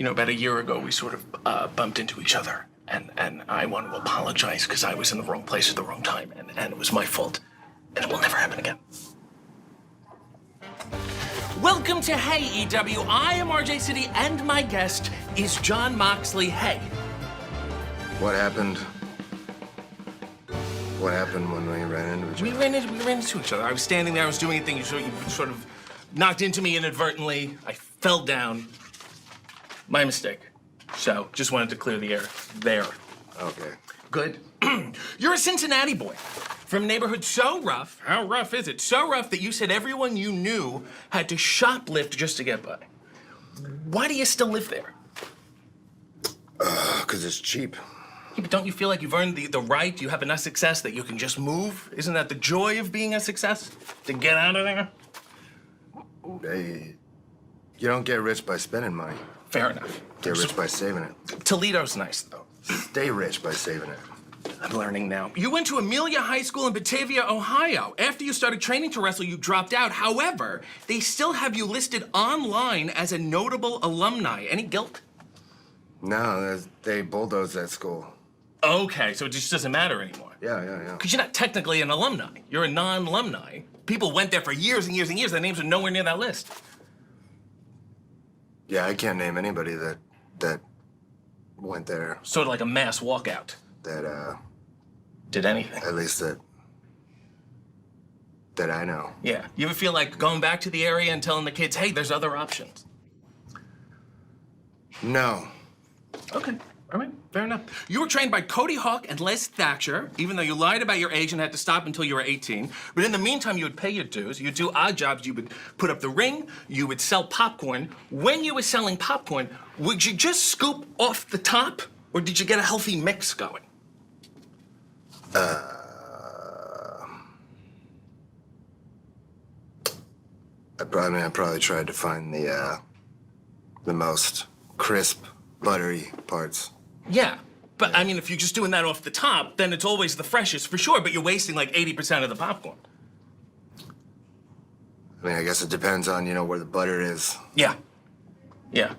about a year ago, we sort of bumped into each other. And I want to apologize because I was in the wrong place at the wrong time. And it was my fault. And it will never happen again. Welcome to Hey EW. I am RJ City, and my guest is Jon Moxley. Hey. What happened? What happened when we ran into each other? We ran into each other. I was standing there. I was doing a thing. You sort of knocked into me inadvertently. I fell down. My mistake. So, just wanted to clear the air there. Okay. Good. You're a Cincinnati boy from a neighborhood so rough. How rough is it? So rough that you said everyone you knew had to shoplift just to get by. Why do you still live there? 'Cause it's cheap. Yeah, but don't you feel like you've earned the right? You have enough success that you can just move? Isn't that the joy of being a success? To get out of there? Hey, you don't get rich by spending money. Fair enough. Get rich by saving it. Toledo's nice, though. Stay rich by saving it. I'm learning now. You went to Amelia High School in Batavia, Ohio. After you started training to wrestle, you dropped out. However, they still have you listed online as a notable alumni. Any guilt? No, they bulldozed that school. Okay, so it just doesn't matter anymore. Yeah. Because you're not technically an alumni. You're a non-alumni. People went there for years and years and years. Their names are nowhere near that list. Yeah, I can't name anybody that went there. Sort of like a mass walkout. That, Did anything. at least that I know. Yeah. You ever feel like going back to the area and telling the kids, hey, there's other options? No. Okay. All right. Fair enough. You were trained by Cody Hawk and Les Thatcher, even though you lied about your age and had to stop until you were 18. But in the meantime, you would pay your dues. You'd do odd jobs. You would put up the ring. You would sell popcorn. When you were selling popcorn, would you just scoop off the top, or did you get a healthy mix going? I probably tried to find the most crisp, buttery parts. Yeah. But, I mean, if you're just doing that off the top, then it's always the freshest for sure, but you're wasting like 80% of the popcorn. I mean, I guess it depends on, where the butter is. Yeah. Yeah.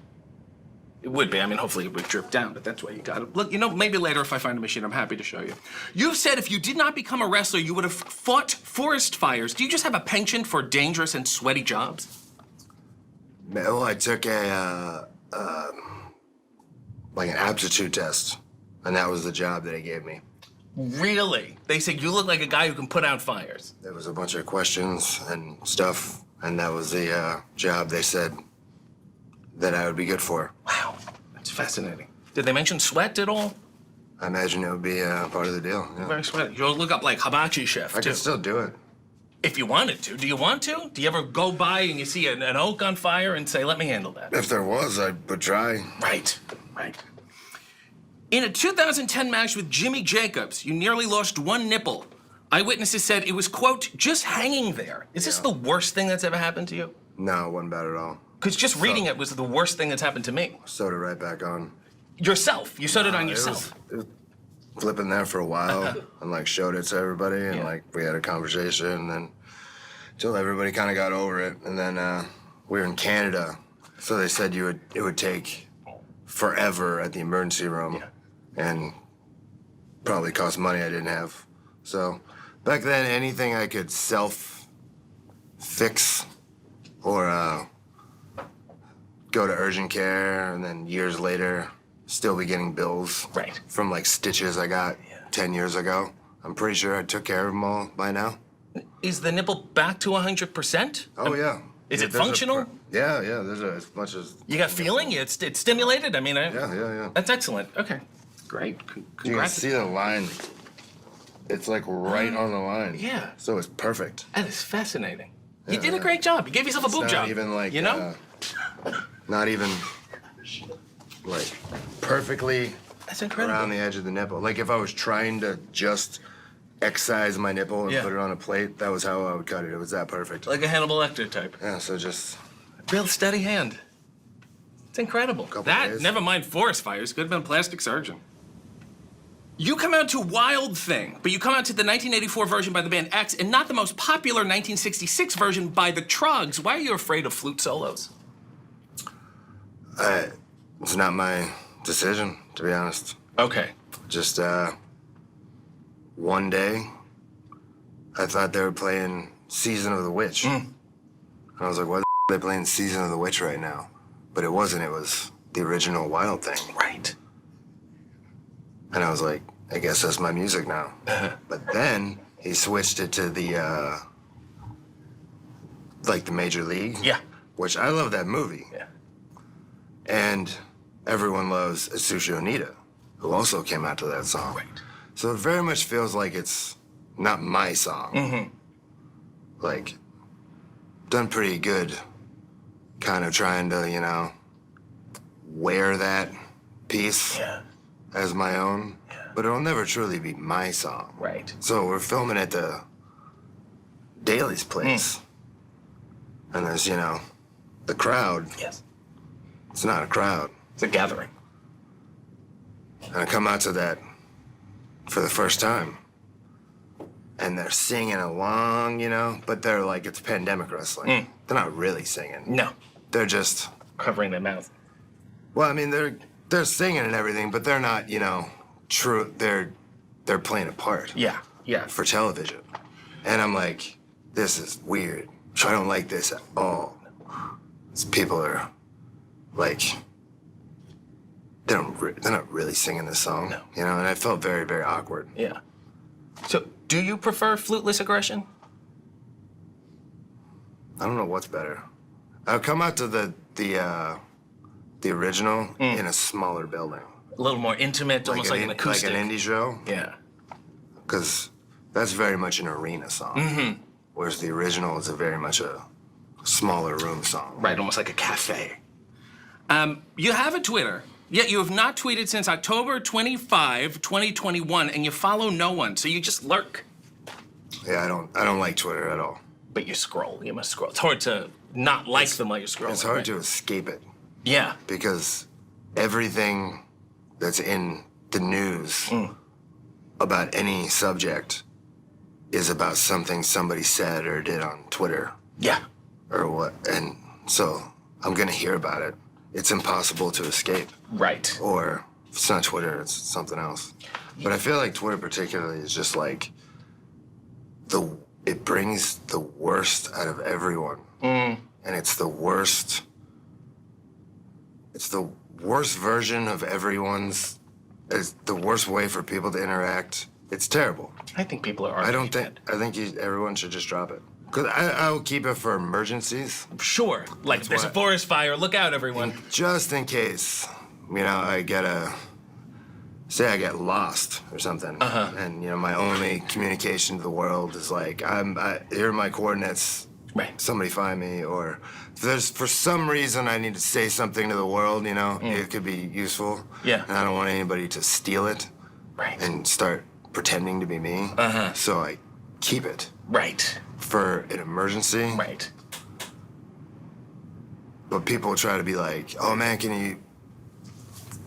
It would be. I mean, hopefully it would drip down, but that's why you got it. Look, maybe later if I find a machine, I'm happy to show you. You've said if you did not become a wrestler, you would have fought forest fires. Do you just have a penchant for dangerous and sweaty jobs? Well, I took an aptitude test, and that was the job that they gave me. Really? They said you look like a guy who can put out fires. There was a bunch of questions and stuff, and that was the job they said that I would be good for. Wow, that's fascinating. Did they mention sweat at all? I imagine it would be part of the deal. Yeah. Very sweaty. You'll look up like hibachi chef, I too. could still do it. If you wanted to. Do you want to? Do you ever go by and you see an oak on fire and say, let me handle that? If there was, I would try. Right. In a 2010 match with Jimmy Jacobs, you nearly lost one nipple. Eyewitnesses said it was, quote, just hanging there. Is this the worst thing that's ever happened to you? No, it wasn't bad at all. Because just reading it was the worst thing that's happened to me. Sewed it right back on. Yourself. You sewed it on yourself. It was flipping there for a while and showed it to everybody and we had a conversation and then until everybody kind of got over it. And then we were in Canada. So they said it would take forever at the emergency room and probably cost money I didn't have. So back then, anything I could self-fix or go to urgent care and then years later still be getting bills from stitches I got 10 years ago. I'm pretty sure I took care of them all by now. Is the nipple back to 100%? Oh, yeah. Is it functional? Yeah, there's as much as... You got feeling? It's stimulated? I mean, Yeah. That's excellent. Okay, great. You can Congrats. see the line. It's right on the line. Yeah. So it's perfect. That is fascinating. You did a great job. You gave yourself a boob job. Not even not even perfectly That's incredible. around the edge of the nipple. If I was trying to just excise my nipple and put it on a plate, that was how I would cut it. It was that perfect. Like a Hannibal Lecter type. Yeah, so just... Real steady hand. It's incredible. Days. Never mind forest fires, could have been a plastic surgeon. You come out to Wild Thing, but you come out to the 1984 version by the band X and not the most popular 1966 version by the Trogs. Why are you afraid of flute solos? It's not my decision, to be honest. Okay. Just one day, I thought they were playing Season of the Witch. And I was like, why the are they playing Season of the Witch right now? But it wasn't. It was the original Wild Thing. Right. And I was like, I guess that's my music now. But then he switched it to the, like the Major League. Yeah. Which I love that movie. Yeah. And everyone loves Atsushi Onita, who also came out to that song. Right. So it very much feels like it's not my song. Like, done pretty good kind of trying to, you know, wear that piece as my own. But it'll never truly be my song. Right. So we're filming at the Daly's place. And there's, you know, the crowd. Yes. It's not a crowd. It's a gathering. And I come out to that for the first time. And they're singing along, you know, but they're like, it's pandemic wrestling. They're not really singing. No. They're just, Covering their mouth. well, I mean, they're singing and everything, but they're not, you know, true. They're playing a part Yeah. Yeah. for television. And I'm like, this is weird. I don't like this at all. These people are like, they're not really singing this song, No. you know, and I felt very, very awkward. Yeah. So, do you prefer fluteless aggression? I don't know what's better. I'll come out to the original in a smaller building. A little more intimate, almost like an acoustic. Like an indie show, Yeah. because that's very much an arena song. Whereas the original is very much a smaller room song. Right, almost like a cafe. You have a Twitter, yet you have not tweeted since October 25, 2021, and you follow no one, so you just lurk. Yeah, I don't like Twitter at all. But you scroll, you must scroll. It's hard to not like them while you're scrolling. It's hard right? to escape it Yeah. because everything that's in the news about any subject is about something somebody said or did on Twitter Yeah. or what. And so I'm going to hear about it. It's impossible to escape. Right. Or if it's not Twitter, it's something else. But I feel like Twitter particularly is just like it brings the worst out of everyone. And it's the worst version of everyone's. It's the worst way for people to interact. It's terrible. I think people are I don't arguing think. Everyone should just drop it. Cause I will keep it for emergencies, that. Sure. Like, there's a why- forest fire, look out, everyone. just in case. You know, I get lost or something, and you know, my only communication to the world is like, here are my coordinates. Right. Somebody find me, or if there's for some reason I need to say something to the world, you know, it could be useful. Yeah. And I don't want anybody to steal it Right. and start pretending to be me. So I keep it Right. for an emergency. Right. But people try to be like, oh man, can you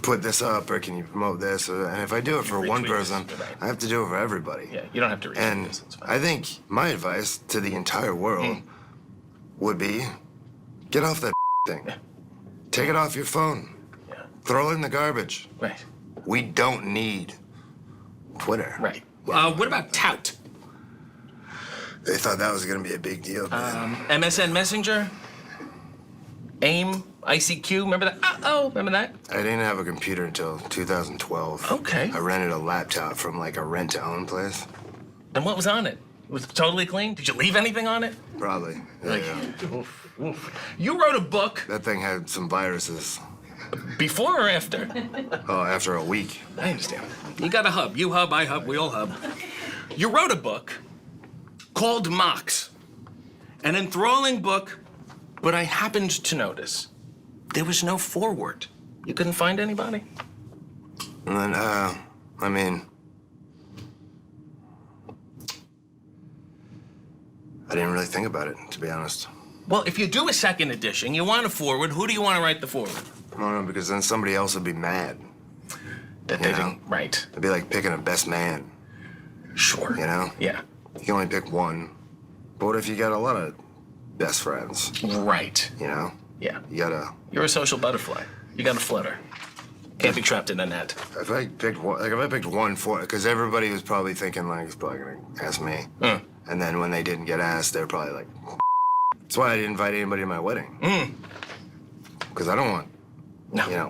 put this up or can you promote this? And if I do it for one Retweet person, this, right. I have to do it for everybody. Yeah, you don't have to read And this. It's fine. I think my advice to the entire world would be, get off that thing. Yeah. Take it off your phone. Yeah. Throw it in the garbage. Right. We don't need Twitter. Right. What about Tout? They thought that was going to be a big deal. Man. MSN Messenger? AIM? ICQ? Remember that? Remember that? I didn't have a computer until 2012. Okay. I rented a laptop from like a rent-to-own place. And what was on it? Was it totally clean? Did you leave anything on it? Probably. Yeah, Like, yeah. oof. You wrote a book That thing had some viruses. before or after? After a week. I understand. You got a hub. You hub, I hub, we all hub. You wrote a book called Mox, an enthralling book, but I happened to notice there was no foreword. You couldn't find anybody? And then, I mean, I didn't really think about it, to be honest. Well, if you do a second edition, you want a foreword, who do you want to write the foreword? I don't know, because then somebody else would be mad. That You they know? didn't. Right. It'd be like picking a best man, Sure. you know? Yeah. You can only pick one. But what if you got a lot of best friends, Right. you know? Yeah. You gotta, You're a social butterfly. You got to flutter. Can't be trapped in a net. If I picked one for, because everybody was probably thinking like he's probably gonna ask me, and then when they didn't get asked, they were probably like, that's why I didn't invite anybody to my wedding. Because I don't want, No.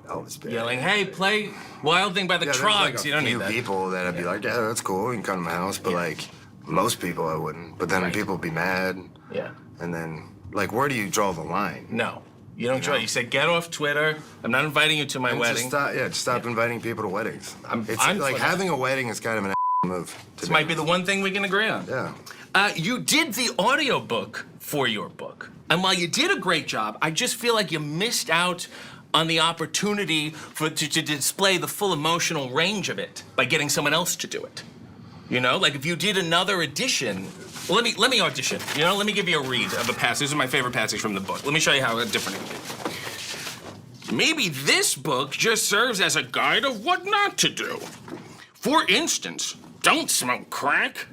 Elvis Presley. Yelling, hey, play Wild Thing by the Trogs. Like You don't need few that. people that I'd be like, yeah, that's cool. You can come to my house, but like most people I wouldn't. But then people would be mad. Yeah. And then like, where do you draw the line? No. You don't try. You said, get off Twitter. I'm not inviting you to my wedding. Just stop inviting people to weddings. It's I'm like having a wedding is kind of an move. This might be the one thing we can agree on. Yeah. You did the audiobook for your book. And while you did a great job, I just feel like you missed out on the opportunity to display the full emotional range of it by getting someone else to do it. You know, like if you did another edition. Well, let me audition. You know, let me give you a read of a passage. This is my favorite passage from the book. Let me show you how different it would be. Maybe this book just serves as a guide of what not to do. For instance, don't smoke crack.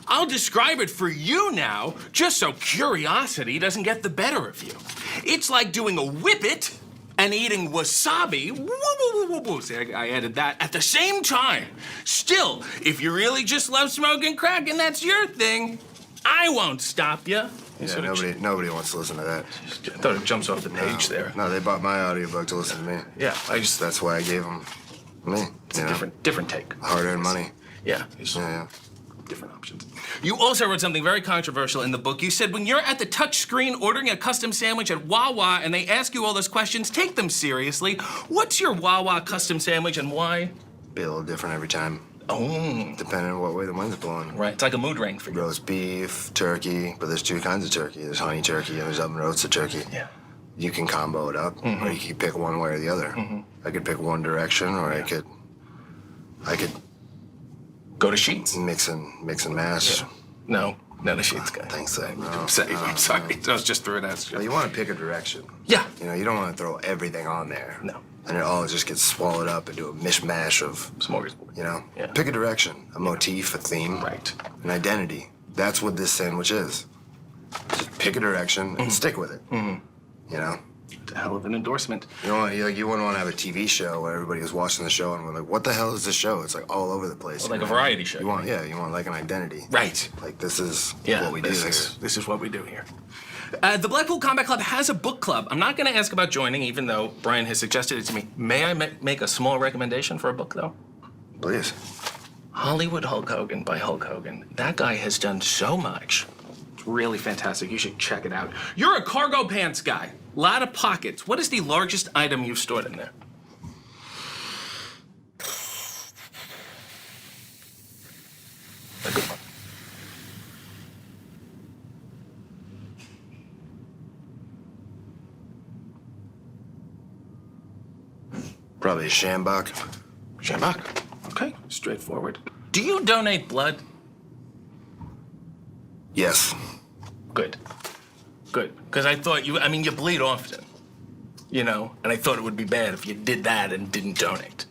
I'll describe it for you now, just so curiosity doesn't get the better of you. It's like doing a whippet and eating wasabi. Woo, woo, woo, woo. See, I added that at the same time. Still, if you really just love smoking crack and that's your thing, I won't stop you. Yeah, nobody wants to listen to that. I thought it jumps off the page there. No, they bought my audiobook to listen to me. Yeah, That's why I gave them me. It's a different take. Hard-earned money. Yeah. Yeah. Different options. You also wrote something very controversial in the book. You said when you're at the touch screen ordering a custom sandwich at Wawa and they ask you all those questions, take them seriously. What's your Wawa custom sandwich and why? Be a little different every time. Oh. Depending on what way the wind's blowing. Right, it's like a mood ring for you. Roast beef, turkey, but there's two kinds of turkey. There's honey turkey and there's oven roasted turkey. Yeah. You can combo it up, or you can pick one way or the other. I could pick one direction, or I could go to Sheets. mix and mash. Yeah. No, the Sheets guy. Thanks, I'm sorry. I was just throwing it Well, you want to pick a direction. Yeah. You know, you don't want to throw everything on there. No. And it all just gets swallowed up into a mishmash of, Smorgasbord. you know, Yeah. pick a direction, a motif, a theme, Right. an identity. That's what this sandwich is. Just pick a direction and stick with it. You know? It's a hell of an endorsement. You wouldn't want to have a TV show where everybody was watching the show and we're like, what the hell is this show? It's like all over the place. Well, like a variety show. You want like an identity. Right. Like this is Yeah, what we do here. This is what we do here. The Blackpool Combat Club has a book club. I'm not going to ask about joining, even though Brian has suggested it to me. May I make a small recommendation for a book, though? Please. Hollywood Hulk Hogan by Hulk Hogan. That guy has done so much. It's really fantastic. You should check it out. You're a cargo pants guy. A lot of pockets. What is the largest item you've stored in there? A good one. Probably a shambok. Shambach. Okay, straightforward. Do you donate blood? Yes. Good. Good. Because I thought you bleed often. You know, and I thought it would be bad if you did that and didn't donate.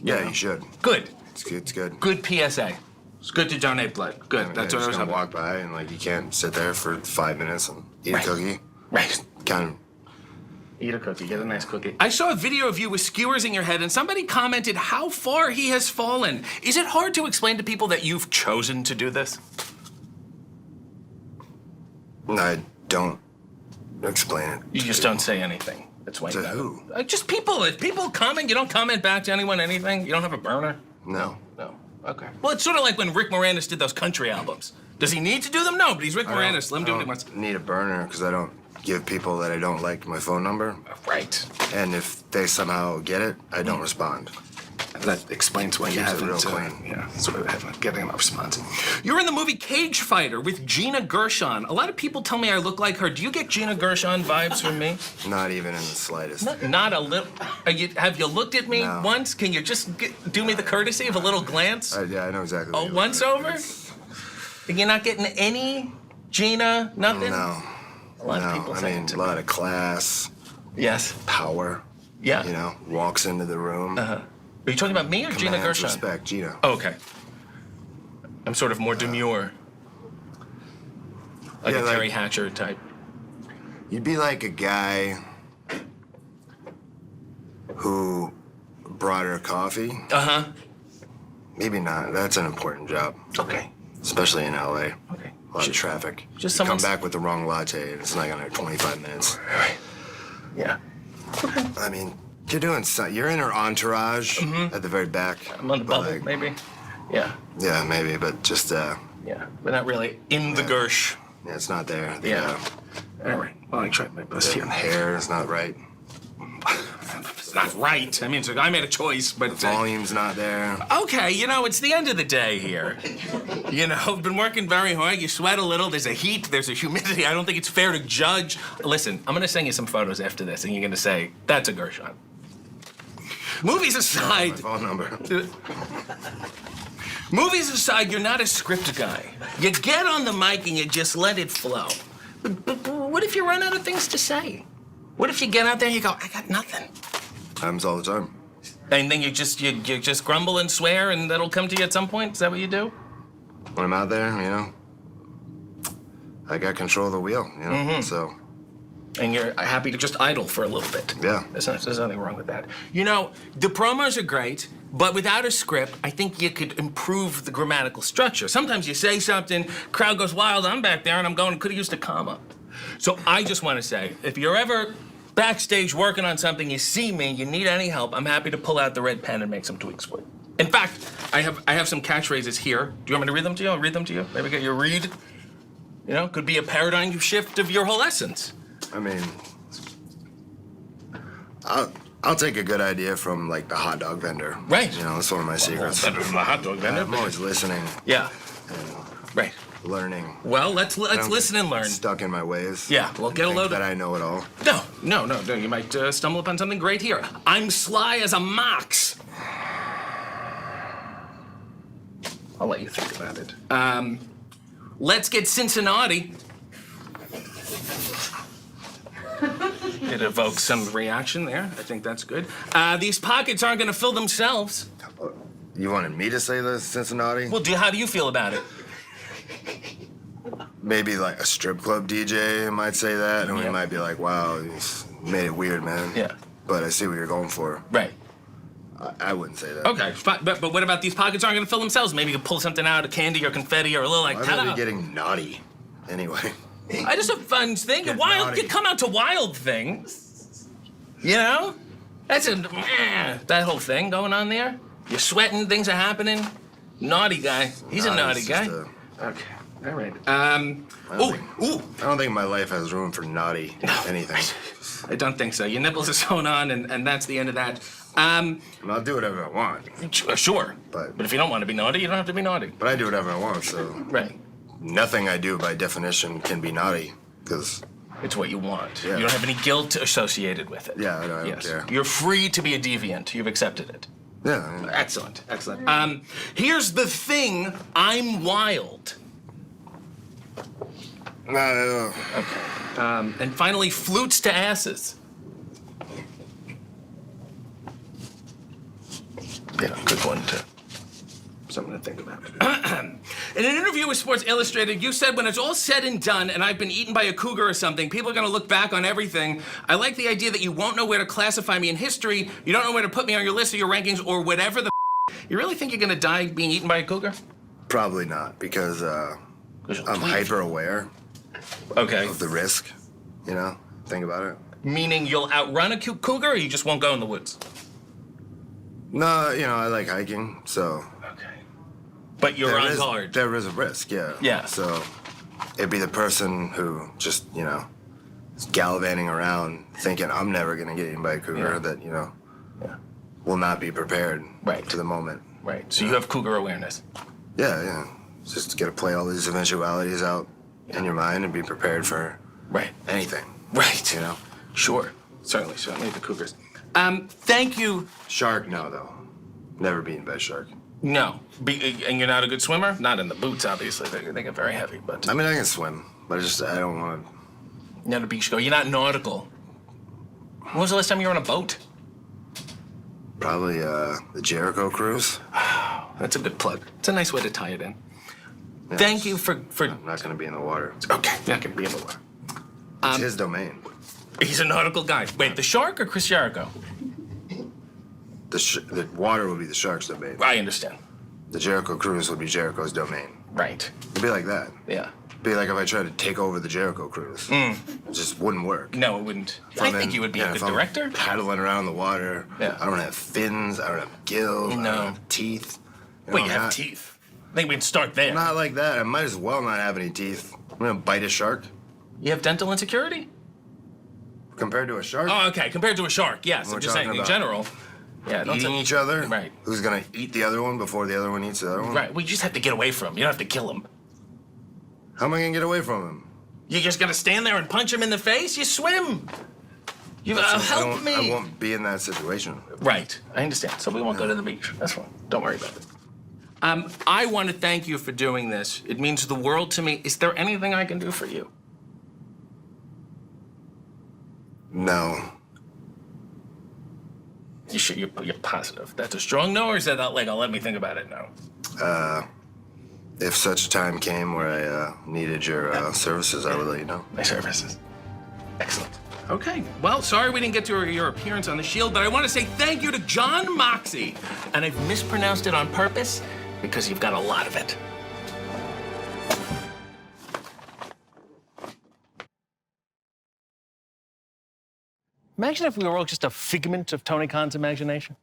Yeah, you should. Good. It's good. Good PSA. It's good to donate blood. Good. That's what I was gonna hoping. walk by and like you can't sit there for 5 minutes and eat Right. a cookie. Right. Kind of. Eat a cookie. Get a nice cookie. I saw a video of you with skewers in your head, and somebody commented how far he has fallen. Is it hard to explain to people that you've chosen to do this? I don't explain it. You just don't say anything. That's why. To you who? Just people. If people comment, you don't comment back to anyone anything. You don't have a burner. No. No. Okay. Well, it's sort of like when Rick Moranis did those country albums. Does he need to do them? No, but he's Rick Moranis. Let him do what he wants. Need a burner because I don't give people that I don't like my phone number. Right. And if they somehow get it, I don't respond. That explains why you Keeps it haven't. real clean. Yeah, sort of haven't getting enough response. You're in the movie Cage Fighter with Gina Gershon. A lot of people tell me I look like her. Do you get Gina Gershon vibes from me? Not even in the slightest. Not a little. Have you looked at me No. once? Can you just do me the courtesy of a little glance? Yeah, I know exactly. what Oh, you look once like. over? And you're not getting any Gina, nothing? No. A lot of No, people I say mean, it to a lot of class, Yes. power. Yeah. You know, walks into the room. Are you talking about me or Gina commands Gershon? respect, Gina. Oh, okay. I'm sort of more demure. Like Yeah, a like- Terry Hatcher type. You'd be like a guy who brought her coffee. Uh-huh. Maybe not. That's an important job, Okay. especially in LA. Okay. A lot of traffic. Just You come someone's- back with the wrong latte, and it's not gonna 25 minutes. Right. Yeah. I mean, you're doing you're in her entourage at the very back. I'm on the but, bubble, like, maybe. Yeah. Yeah, maybe, but just Yeah. But not really in the Gersh. yeah, it's not there. The, Yeah. All right. Well, I tried my best the here. hair is not right. It's not right. I mean, so I made a choice, but Volume's not there. okay, it's the end of the day here. Been working very hard. You sweat a little. There's a heat. There's a humidity. I don't think it's fair to judge. Listen, I'm gonna send you some photos after this, and you're gonna say that's a Gershon. Movies My aside, phone number. movies aside, you're not a script guy. You get on the mic and you just let it flow. But what if you run out of things to say? What if you get out there and you go, I got nothing? Happens all the time. And then you just grumble and swear, and that'll come to you at some point. Is that what you do? When I'm out there, I got control of the wheel, so And you're happy to just idle for a little bit. yeah. There's nothing wrong with that. The promos are great, but without a script, I think you could improve the grammatical structure. Sometimes you say something, crowd goes wild, I'm back there, and I'm going, could have used a comma. So I just want to say, if you're ever backstage working on something, you see me, you need any help, I'm happy to pull out the red pen and make some tweaks for you. In fact, I have some catchphrases here. Do you want me to read them to you? I'll read them to you. Maybe get your read. Could be a paradigm shift of your whole essence. I mean, I'll take a good idea from like the hot dog vendor. Right. That's one of my secrets. Better than the hot dog vendor. I'm always listening, Yeah. Right. learning. Well, let's I don't listen get and learn. Stuck in my ways. Yeah, well, get a Think load that of... I know it all. No. You might stumble upon something great here. I'm sly as a mox. I'll let you think about it. Let's get Cincinnati. It evokes some reaction there. I think that's good. These pockets aren't going to fill themselves. You wanted me to say the Cincinnati? Well, how do you feel about it? Maybe like a strip club DJ might say that, and Yeah. we might be like, wow, you made it weird, man. Yeah. But I see what you're going for. Right. I wouldn't say that. Okay, fine. But what about these pockets aren't going to fill themselves? Maybe you could pull something out, a candy or confetti or a little like I'm ta-da. gonna be getting naughty anyway. I just a fun thing. Get Wild, naughty. you come out to Wild things. That's that whole thing going on there. You're sweating, things are happening. Naughty guy. He's a naughty It's guy. just Okay, all right. I Ooh. don't think my life has room for naughty anything. I don't think so. Your nipples are sewn on, and that's the end of that. And I'll do whatever I want, Sure. But- if you don't want to be naughty, you don't have to be naughty. but I do whatever I want. So Right. nothing I do by definition can be naughty, because It's what you want. Yeah. You don't have any guilt associated with it. yeah, I don't Yes. care. You're free to be a deviant. You've accepted it. Yeah. I mean, Excellent. Here's the thing. I'm wild. no. Okay. And finally, flutes to asses. Yeah, good one too. Something to think about. In an interview with Sports Illustrated, you said when it's all said and done and I've been eaten by a cougar or something, people are gonna look back on everything. I like the idea that you won't know where to classify me in history, you don't know where to put me on your list or your rankings or whatever the You really think you're gonna die being eaten by a cougar? Probably not, because I'm hyper aware Okay. of the risk. Think about it. Meaning you'll outrun a cougar or you just won't go in the woods? No, I like hiking, so Okay. But you're on guard. There is a risk, yeah. Yeah. So it'd be the person who just, is gallivanting around thinking I'm never gonna get eaten by a cougar Yeah. that, will not be prepared Right. to the moment. Right. So you have cougar awareness. Yeah. Just gotta play all these eventualities out in your mind and be prepared for Right. anything. Right. Sure. Certainly the cougars. Thank you. Shark, no though. Never beaten by a shark. No. And you're not a good swimmer? Not in the boots, obviously. They get very heavy, but I mean, I can swim, but I don't want to. you're not a beach goer. You're not nautical. When was the last time you were on a boat? Probably the Jericho cruise. That's a good plug. It's a nice way to tie it in. Yeah, Thank you for... I'm not gonna be in the water. Okay, not gonna be in the water. It's his domain. He's a nautical guy. Wait, the Shark or Chris Jericho? The water would be the Shark's domain. I understand. The Jericho Cruise would be Jericho's domain. Right. It'd be like that. Yeah. It'd be like if I tried to take over the Jericho Cruise. It just wouldn't work. No, it wouldn't. If I I'm think you would be a if good I'm director. Paddling around the water. Yeah. I don't have fins. I don't have gills. I No. don't have teeth. Wait, know, you have not- teeth. I think we'd start there. Not like that. I might as well not have any teeth. I'm gonna bite a shark. You have dental insecurity? Compared to a shark? Oh, okay. Compared to a shark, yes. We're I'm just saying talking in about general. Yeah, don't Eating say- each other? Right. Who's gonna eat the other one before the other one eats the other one? Right. Well, you just have to get away from him. You don't have to kill him. How am I gonna get away from him? You just gotta stand there and punch him in the face? You swim. You help me. I won't be in that situation. Right. I understand. So we won't go to the beach. That's fine. Don't worry about it. I want to thank you for doing this. It means the world to me. Is there anything I can do for you? No. You sure you're positive? That's a strong no, or is that like I'll let me think about it now? If such a time came where I needed your services, I would let you know. My services. Excellent. Okay. Well, sorry we didn't get to your appearance on the Shield, but I want to say thank you to Jon Moxley. And I've mispronounced it on purpose because you've got a lot of it. Imagine if we were all just a figment of Tony Khan's imagination.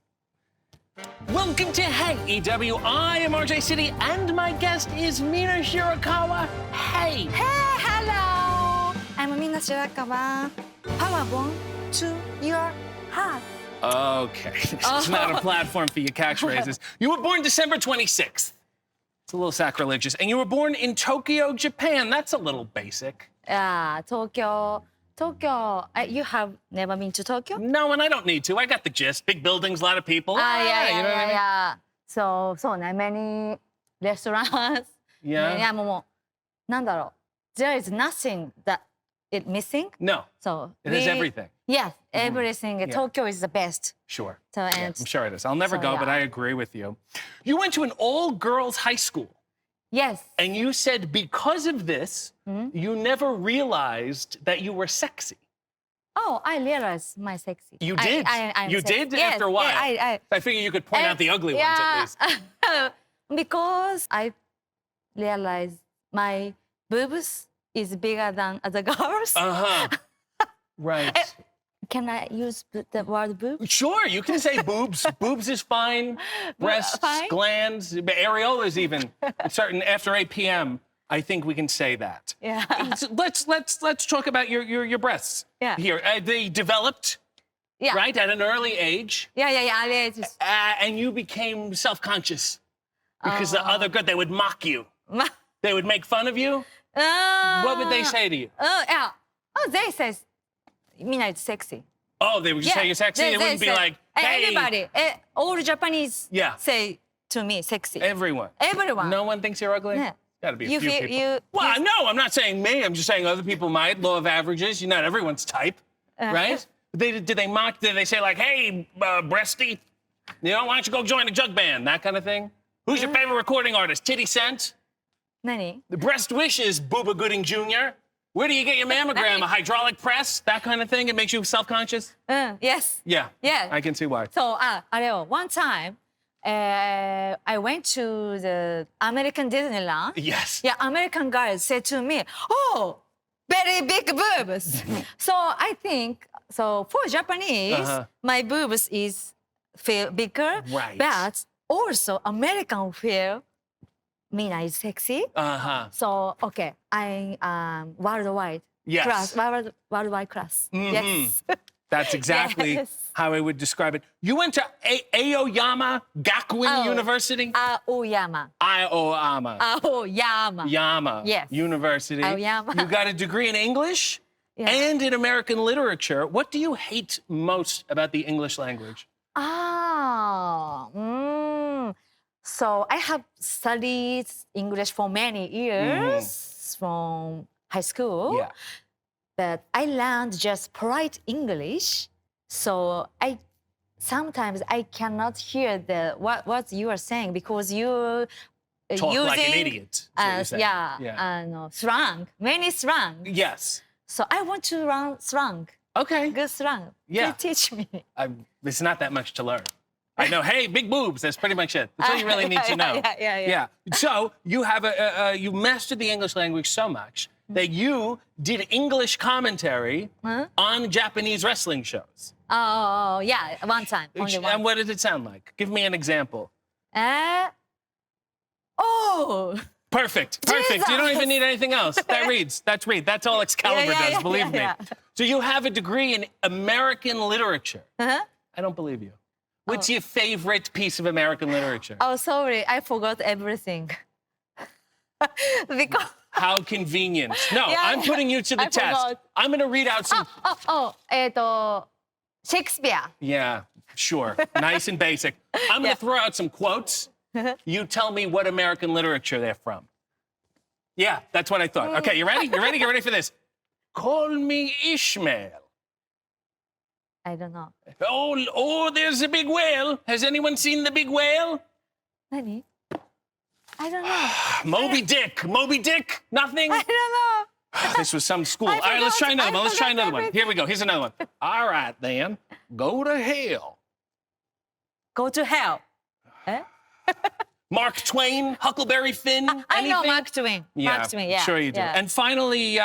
Welcome to Hey EW. I am RJ City, and my guest is Mina Shirakawa. Hey. Hey, hello. I'm Mina Shirakawa. Power bomb to your heart. Okay, this is not a platform for your catchphrases. You were born December 26th. It's a little sacrilegious. And you were born in Tokyo, Japan. That's a little basic. Tokyo. You have never been to Tokyo? No, and I don't need to. I got the gist. Big buildings, a lot of people. You know what I mean? yeah. So many restaurants. Yeah. いやもうなんだろう There is nothing that it missing. No, So it is everything. Yes, everything. Tokyo is the best. Sure. So Yeah, and I'm sure it is. I'll never so, go, but yeah. I agree with you. You went to an all-girls high school, yes. and you said because of this, you never realized that you were sexy. Oh, I realized my sexy. You did? I'm You sexy. did Yes, after a while? yeah, I figure you could point out the ugly ones at least. Because I realized my boobs is bigger than other girls. Uh-huh. Right. Can I use the word boob? Sure, you can say boobs. Boobs is fine. Breasts, fine? glands, areolas even. Certain after 8 p.m., I think we can say that. Yeah. Let's talk about your breasts. Yeah. Here, they developed, Yeah. right, at an early age, Yeah. I just, and you became self-conscious because the other girl, they would mock you. They would make fun of you. What would they say to you? Yeah. Oh, they say, Mina is sexy. Oh, they would just say you're sexy. They wouldn't be say- like, hey, Everybody, all Japanese Yeah. say to me sexy. everyone. Everyone. No one thinks you're ugly? Yeah. Gotta be a You few feel- people. you- Well, you- no, I'm not saying me. I'm just saying other people might. Law of averages. You're not everyone's type, right? Did they mock? Did they say like, "Hey, breasty, you know, why don't you go join a jug band?" That kind of thing. Who's your favorite recording artist? Titty Cent. 何 The Breast Wish is Booba Gooding Jr. Where do you get your mammogram? A hydraulic press? That kind of thing. It makes you self-conscious. Yes. Yeah. Yeah. I can see why. So, あれよ one time, I went to the American Disneyland. Yes. Yeah, American guys said to me, "Oh, very big boobs." So I think so for Japanese, my boobs is feel bigger, Right. but also American feel Mina is sexy. Uh-huh. So okay, I worldwide Yes. class, worldwide class. Yes. That's exactly Yes. how I would describe it. You went to Aoyama Gakuin University? Aoyama. Aoyama. Aoyama. Yama Yes. University. Aoyama. You got a degree in English Yeah. and in American literature. What do you hate most about the English language? So I have studied English for many years from high school. Yeah. But I learned just polite English. So sometimes I cannot hear what you are saying because you Talk using like an idiot. is what you're saying. yeah, slang, many slang. Yes. So I want to learn slang. Okay. Good slang. Yeah. Please teach me. It's not that much to learn. I know, hey, big boobs. That's pretty much it. That's all you really need to know. Yeah. So you have you mastered the English language so much that you did English commentary on Japanese wrestling shows. Oh, yeah, one time, only one. And what does it sound like? Give me an example. Oh! Perfect. Jesus. You don't even need anything else. That's all Excalibur does, believe me. So you have a degree in American literature. I don't believe you. What's your favorite piece of American literature? Oh, sorry, I forgot everything. Because... How convenient. No, I'm putting you to the test. Forgot. I'm going to read out some... Shakespeare. Yeah, sure. Nice and basic. I'm going to throw out some quotes. You tell me what American literature they're from. Yeah, that's what I thought. Okay, you ready? You ready? Get ready for this. Call me Ishmael. I don't know. Oh, there's a big whale. Has anyone seen the big whale? Nani? I don't know. Moby Dick. Nothing? I don't know. This was some school. All right, let's try another one. Let's try another one. Here we go. Here's another one. All right, then. Go to hell. Go to hell. Mark Twain, Huckleberry Finn, I know anything? Mark Twain. Yeah, Mark Twain, yeah. Sure you do. Yeah. And finally,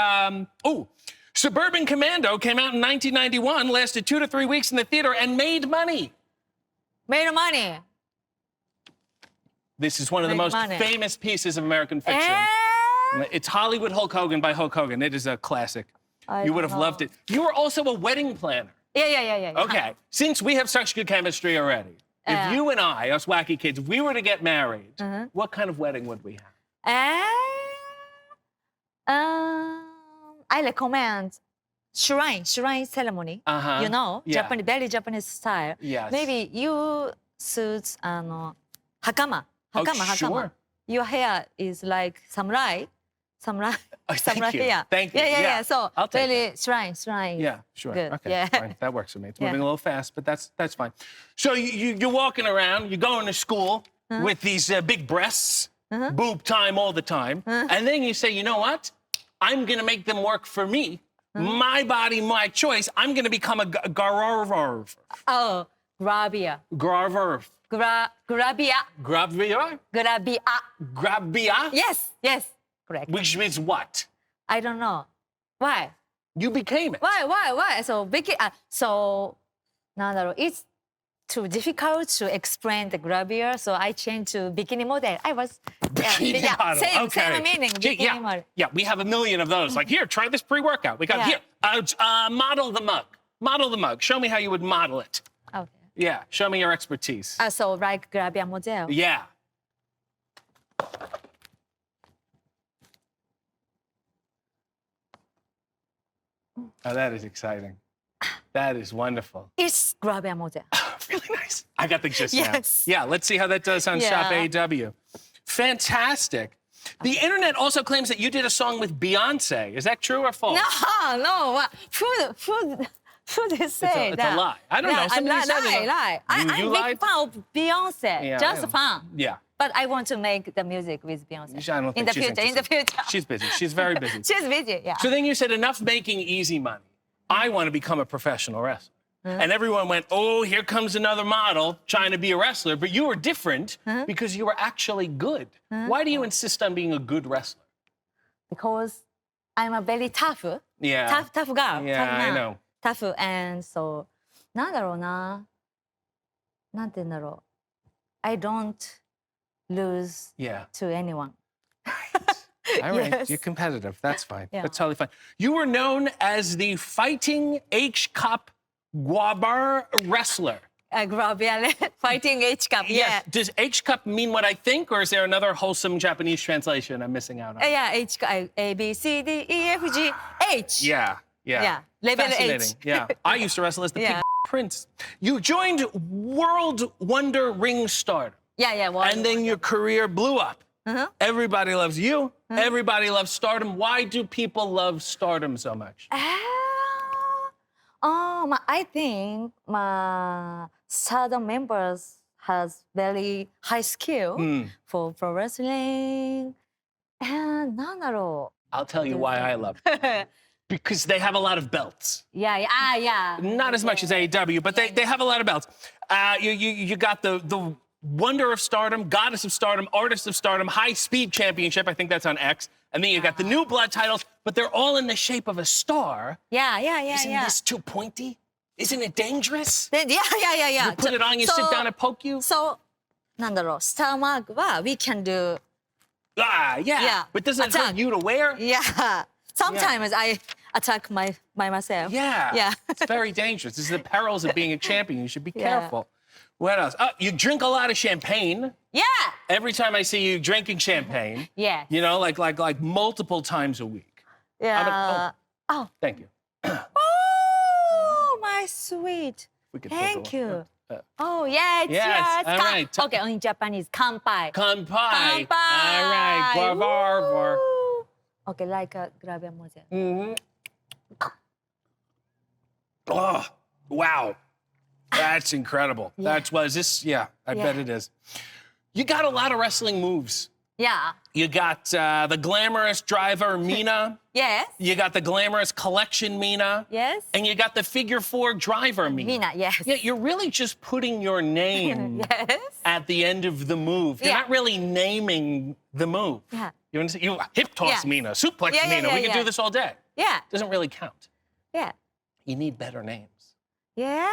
Suburban Commando came out in 1991, lasted 2 to 3 weeks in the theater, and made money. Made money. This is one of the most famous pieces of American fiction. It's Hollywood Hulk Hogan by Hulk Hogan. It is a classic. You would have loved it. You were also a wedding planner. Yeah. Okay, since we have such good chemistry already, if you and I, us wacky kids, if we were to get married, what kind of wedding would we have? I recommend shrine ceremony. You know, very Japanese style. Yes. Maybe you suit hakama. Sure. Your hair is like samurai. Samurai you. hair. Thank you. Yeah. So I'll take really shrine. Yeah, sure. Good. Okay, Yeah. fine. That works for me. It's moving a little fast, but that's fine. So you're walking around, you're going to school with these big breasts, boob time all the time, and then you say, you know what? I'm going to make them work for me. My body, my choice. I'm going to become a garver. Oh, grabia. Garver. Grabia. Grabia? Grabia? Yes. Correct. Which means what? I don't know. Why? You became it. Why? So, it's too difficult to explain the grabia, so I changed to bikini model. I was Bikini model. Same meaning. Bikini model. Yeah, we have a million of those. Like, here, try this pre-workout. We got here. Model the mug. Model the mug. Show me how you would model it. Okay. Yeah, show me your expertise. So like grabia model. Yeah. Oh, that is exciting. That is wonderful. It's grabia model. Really nice. I got the gist Yes. now. Yeah, let's see how that does on Shop AEW. Fantastic. The internet also claims that you did a song with Beyonce. Is that true or false? No. Who did say It's that? a lie. I don't know. Somebody said it. Lie. I'm You a lied? big fan of Beyonce. Yeah, Just I know. fan. Yeah. But I want to make the music with Beyonce. I don't think in the future. She's busy. She's very busy. She's busy, yeah. So then you said, enough making easy money. I want to become a professional wrestler. And everyone went, oh, here comes another model trying to be a wrestler. But you were different because you were actually good. Why do you insist on being a good wrestler? Because I'm a very tough. Yeah. Tough girl. Yeah, tough I man. know. Tough, and so, なんて言うんだろう. I don't lose Yeah. to anyone. All right, Yes. you're competitive. That's fine. Yeah. That's totally fine. You were known as the Fighting H-Cup Guabar wrestler. Grabia, fighting H-Cup, yeah. Does H-Cup mean what I think, or is there another wholesome Japanese translation I'm missing out on? Yeah, H-Cup, A, B, C, D, E, F, G, H. Yeah. Level Fascinating. H. Yeah. I used to wrestle as the Yeah. Pig Prince. You joined World Wonder Ring Stardom. Yeah. And then your career blew up. Everybody loves you. Everybody loves Stardom. Why do people love Stardom so much? I think my Stardom members has very high skill for pro wrestling. And なんだろう. I'll tell you why I love it. because they have a lot of belts. Yeah, yeah. Not as much as AEW, but they have a lot of belts. You got the Wonder of Stardom, Goddess of Stardom, Artist of Stardom, High Speed Championship. I think that's on X. And then you got the New Blood titles, but they're all in the shape of a star. Yeah. Isn't this too pointy? Isn't it dangerous? Yeah. You put it on, you sit down and poke you? So, なんだろう、スターマークは we can do. Yeah. But doesn't it hurt you to wear? Yeah. Sometimes I attack myself. Yeah. It's very dangerous. This is the perils of being a champion. You should be careful. What else? Oh, you drink a lot of champagne. Yeah. Every time I see you drinking champagne. Yes. You know, like multiple times a week. Yeah. Oh. Thank you. Oh, my sweet. We could Thank talk about- you. Oh, yes. All right. Okay, in Japanese, kanpai. Kanpai. All right. Guavar. Okay, like a grab mose. Oh, wow. That's incredible. That's what is this? Yeah, I bet it is. You got a lot of wrestling moves. Yeah. You got the glamorous driver Mina. Yes. You got the glamorous collection Mina. Yes. And you got the figure 4 driver Mina. Mina, yes. Yeah, you're really just putting your name Yes. at the end of the move. You're not really naming the move. Yeah. You understand? You hip toss Mina, suplex Mina. We could do this all day. Yeah. Doesn't really count. Yeah. You need better names. Yeah.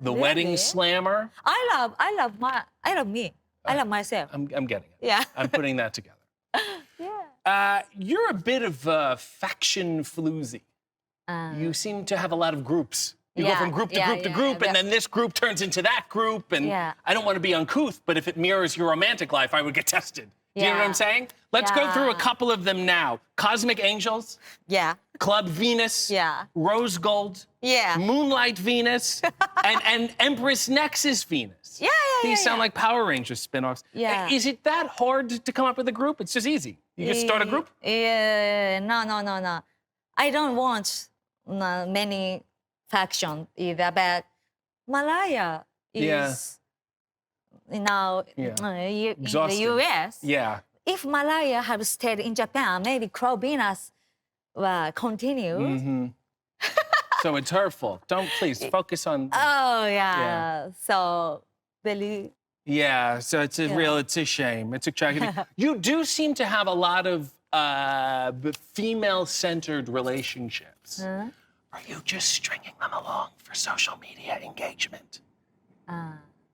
The Really? wedding slammer. I love me. I love myself. I'm getting it. Yeah. I'm putting that together. Yeah. You're a bit of a faction floozy. You seem to have a lot of groups. You go from group to group to group, and then this group turns into that group. And I don't want to be uncouth, but if it mirrors your romantic life, I would get tested. Do you know what I'm saying? Let's go through a couple of them now. Cosmic Angels. Yeah. Club Venus. Yeah. Rose Gold. Yeah. Moonlight Venus. and Empress Nexus Venus. Yeah. These sound like Power Rangers spin-offs. Yeah. Is it that hard to come up with a group? It's just easy. You just start a group? No. I don't want many factions either, but Malaya is now in the US. Yeah. If Malaya had stayed in Japan, maybe Crow Venus will continue. So it's her fault. Don't please focus on. Oh, yeah. So, really. Yeah, so it's it's a shame. It's a tragedy. You do seem to have a lot of female-centered relationships. Are you just stringing them along for social media engagement?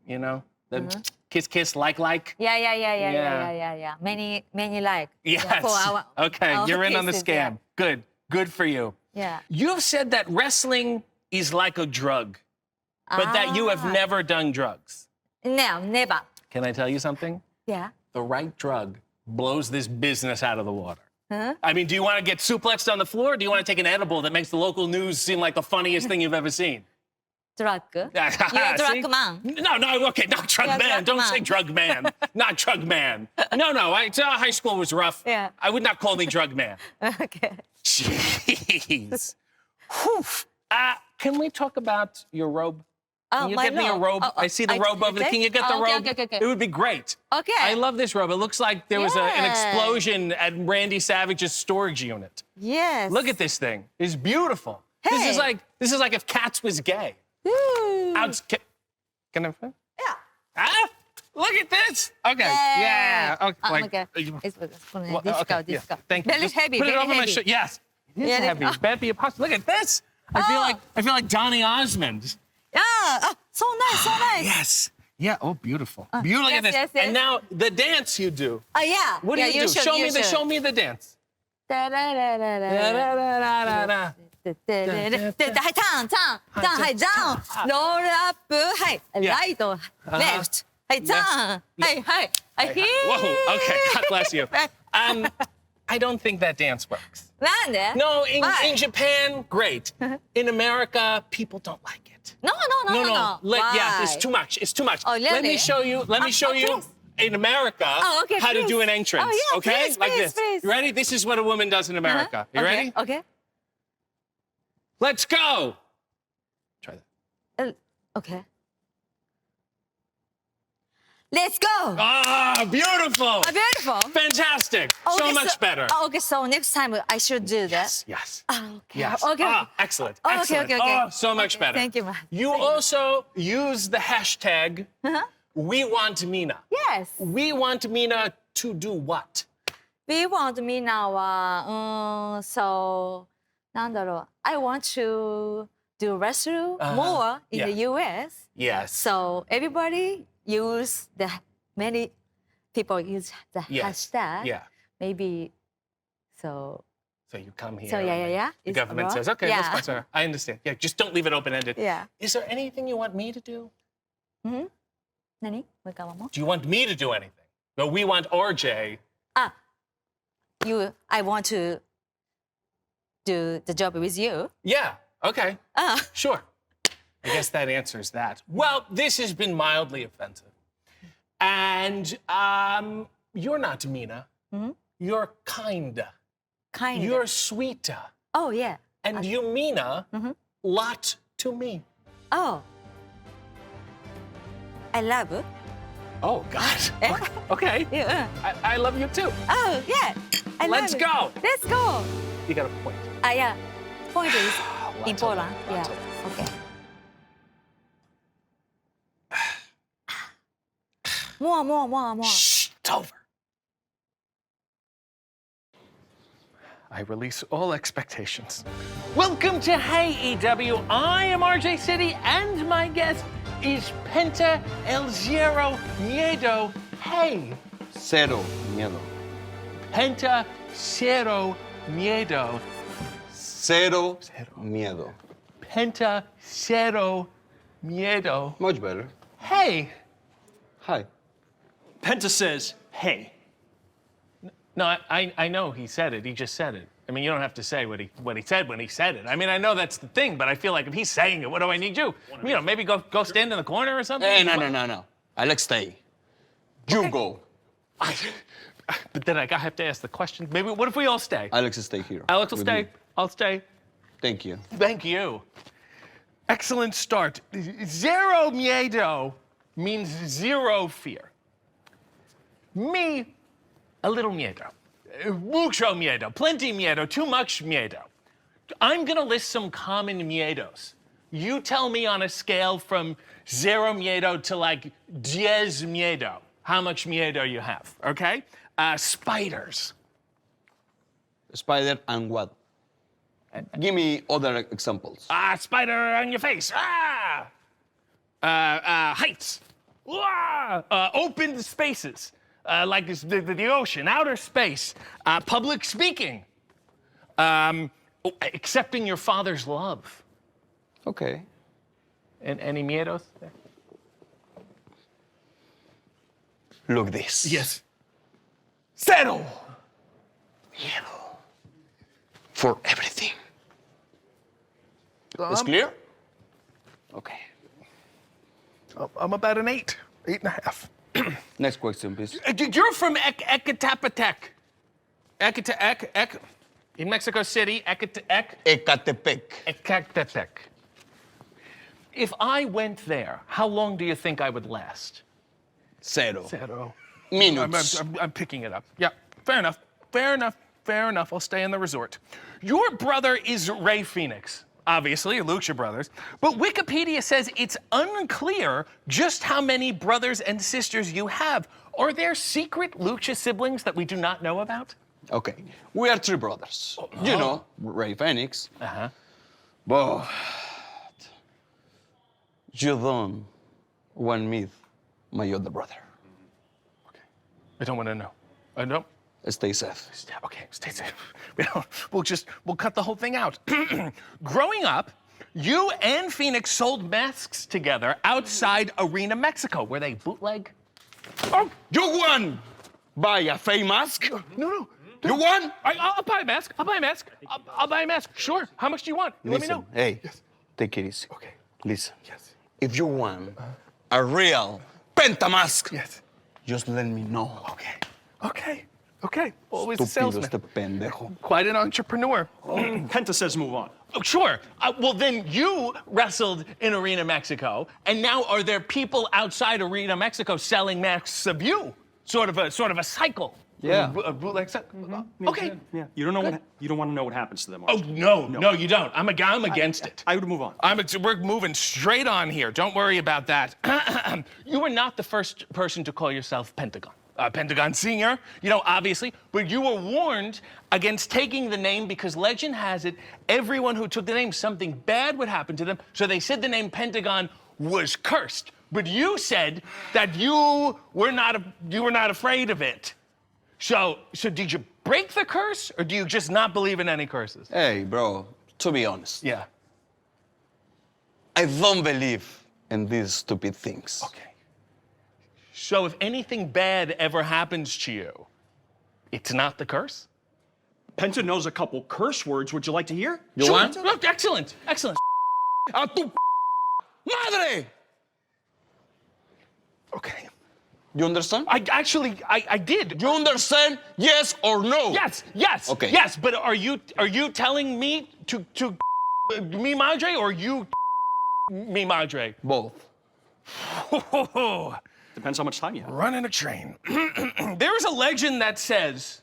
You know, the kiss, like. Yeah. Many like. Yes. Yeah, for our you're in on the cases, scam. Good for you. Yeah. You've said that wrestling is like a drug, but that you have never done drugs. No, never. Can I tell you something? Yeah. The right drug blows this business out of the water. I mean, do you want to get suplexed on the floor, or do you want to take an edible that makes the local news seem like the funniest thing you've ever seen? Drug. You're a See? drug man. No, okay, not drug You're a man. drug Don't man. say drug man. Not drug man. No, high school was rough. Yeah. I would not call me drug man. Okay. Jeez. Whew. Can we talk about your robe? Can you my get me a robe? I see the robe over there. Can you get the robe? Okay. It would be great. Okay. I love this robe. It looks like there was an explosion at Randy Savage's storage unit. Yes. Look at this thing. It's beautiful. Hey. This is like if Cats was gay. Ooh. Can I? Yeah. Look at this. Okay. Yeah. Okay. Okay. It's Okay, yeah. Thank you. Very Just heavy. Put it very over my heavy. shirt. Yes. It is Yeah, heavy. Bad be a possible. Look at this. I feel like Donny Osmond. Yeah. So nice. Yes. Yeah. Oh, beautiful. Beautiful. Look at this. yes. And now the dance you do. Yeah. What do you do? Show me the dance. Da, da, da, da, da. Da-da-da-da-da. はい、ターン、はい、ダウン、ロールアップ、はい、ライト、レフト、はい、ターン、はい、ヒー Whoa. Okay. God bless you. I don't think that dance works. なんで No, in Why? Japan, great. In America, people don't like it. No. Yeah, it's too much. It's too much. Oh, Let me really? show you. please. In America okay, how to please. do an entrance. Oh, yeah, okay, please, like please, this. please. You ready? This is what a woman does in America. You ready? Okay. Let's go. Try that. Okay. Let's go. Ah, beautiful. Beautiful. Fantastic. So Okay, much better. Okay, so next time I should do that. Yes. Okay. Yes. Okay. Ah, excellent. Okay, Excellent. okay. Oh, so much better. Thank you, ma'am. You also use the hashtag We Want Mina. Yes. We want Mina to do what? We want Mina は、so なんだろう I want to do wrestle more in Yeah. the US. Yes. So everybody use many people use the Yes. hashtag. Yeah. Maybe so. So you come here. So yeah. The It's government wrong. says, okay, Yeah. let's sponsor. I understand. Yeah, just don't leave it open-ended. Yeah. Is there anything you want me to do? 何？もう一回も。 Do you want me to do anything? No, we want RJ. I want to do the job with you. Yeah, okay. Sure. I guess that answers that. Well, this has been mildly offensive. And you're not Mina. You're kinda. Kind. You're sweeter. Oh yeah. And you Mina lot to me. Oh. I love. Oh, God. Okay. Yeah. I love you too. Oh yeah. I Let's love go. It. Let's go. You got a point. Yeah. Point is Lots important. of- Yeah. lots of- Okay. More. Shh, it's over. I release all expectations. Welcome to Hey AEW. I am RJ City, and my guest is Penta El Zero Miedo. Hey, Cero miedo. Penta Zero Miedo. Cero miedo. Penta Zero Miedo. Much better. Hey. Hi. Penta says, hey. No, I know he said it. He just said it. I mean, you don't have to say what he said when he said it. I mean, I know that's the thing, but I feel like if he's saying it, what do I need you? You know, maybe go stand in the corner or something? Hey, no. Alex, stay. You go. But then I have to ask the question. Maybe, what if we all stay? Alex, stay here. Alex will with stay. me. I'll stay. Thank you. Thank you. Excellent start. Zero miedo means zero fear. Me, a little miedo. Mucho miedo, plenty miedo, too much miedo. I'm gonna list some common miedos. You tell me on a scale from zero miedo to like 10 miedo, how much miedo you have, okay? Spiders. Spider and what? Give me other examples. Spider on your face. Heights. Open spaces. Like the ocean, outer space. Public speaking. Accepting your father's love. Okay. And any miedos there? Look this. Yes. Cero. Miedo. For everything. It's clear? Okay. I'm about an 8, 8.5. Next question, please. You're from Ecatepec. In Mexico City, Ecatepec. Ecatepec. If I went there, how long do you think I would last? Cero. Zero. Minutes. I'm picking it up. Yeah, fair enough. I'll stay in the resort. Your brother is Rey Fenix, obviously, Lucha Brothers, but Wikipedia says it's unclear just how many brothers and sisters you have. Are there secret Lucha siblings that we do not know about? Okay. We are 3 brothers. You know, Rey Fenix. Uh-huh. But you don't want to meet my other brother. I don't want to know. I don't. Stay safe. Okay, stay safe. We'll cut the whole thing out. Growing up, you and Phoenix sold masks together outside Arena, Mexico. Were they bootleg? Oh, you want buy a fake mask? No. You want? I'll buy a mask. I'll buy a mask. Sure. How much do you want? Let me know. Hey, take it easy. Okay. Listen. Yes. If you want a real Penta mask, Yes. just let me know. Okay. Okay, always a Estúpido salesman. este pendejo. Quite an entrepreneur. Penta says move on. Oh, sure. Well, then you wrestled in Arena Mexico, and now are there people outside Arena Mexico selling masks of you? Sort of a cycle. Yeah. A bootleg cycle. Okay. Yeah. You don't want to know what happens to them. Oh no, you don't. I'm against it. I would move on. We're moving straight on here. Don't worry about that. You were not the first person to call yourself Pentagon. Pentagon Senior, obviously, but you were warned against taking the name because legend has it, everyone who took the name, something bad would happen to them, so they said the name Pentagon was cursed. But you said that you were not afraid of it. So did you break the curse, or do you just not believe in any curses? Hey, bro, to be honest, Yeah. I don't believe in these stupid things. Okay. So if anything bad ever happens to you, it's not the curse? Penta knows a couple curse words. Would you like to hear? You want? Oh, excellent. ¡A tu madre! Okay. You understand? I did. You understand? Yes or no? Yes. Okay. Yes, but are you telling me to mi madre or you mi madre? Both. Depends how much time you have. Running a train. There is a legend that says,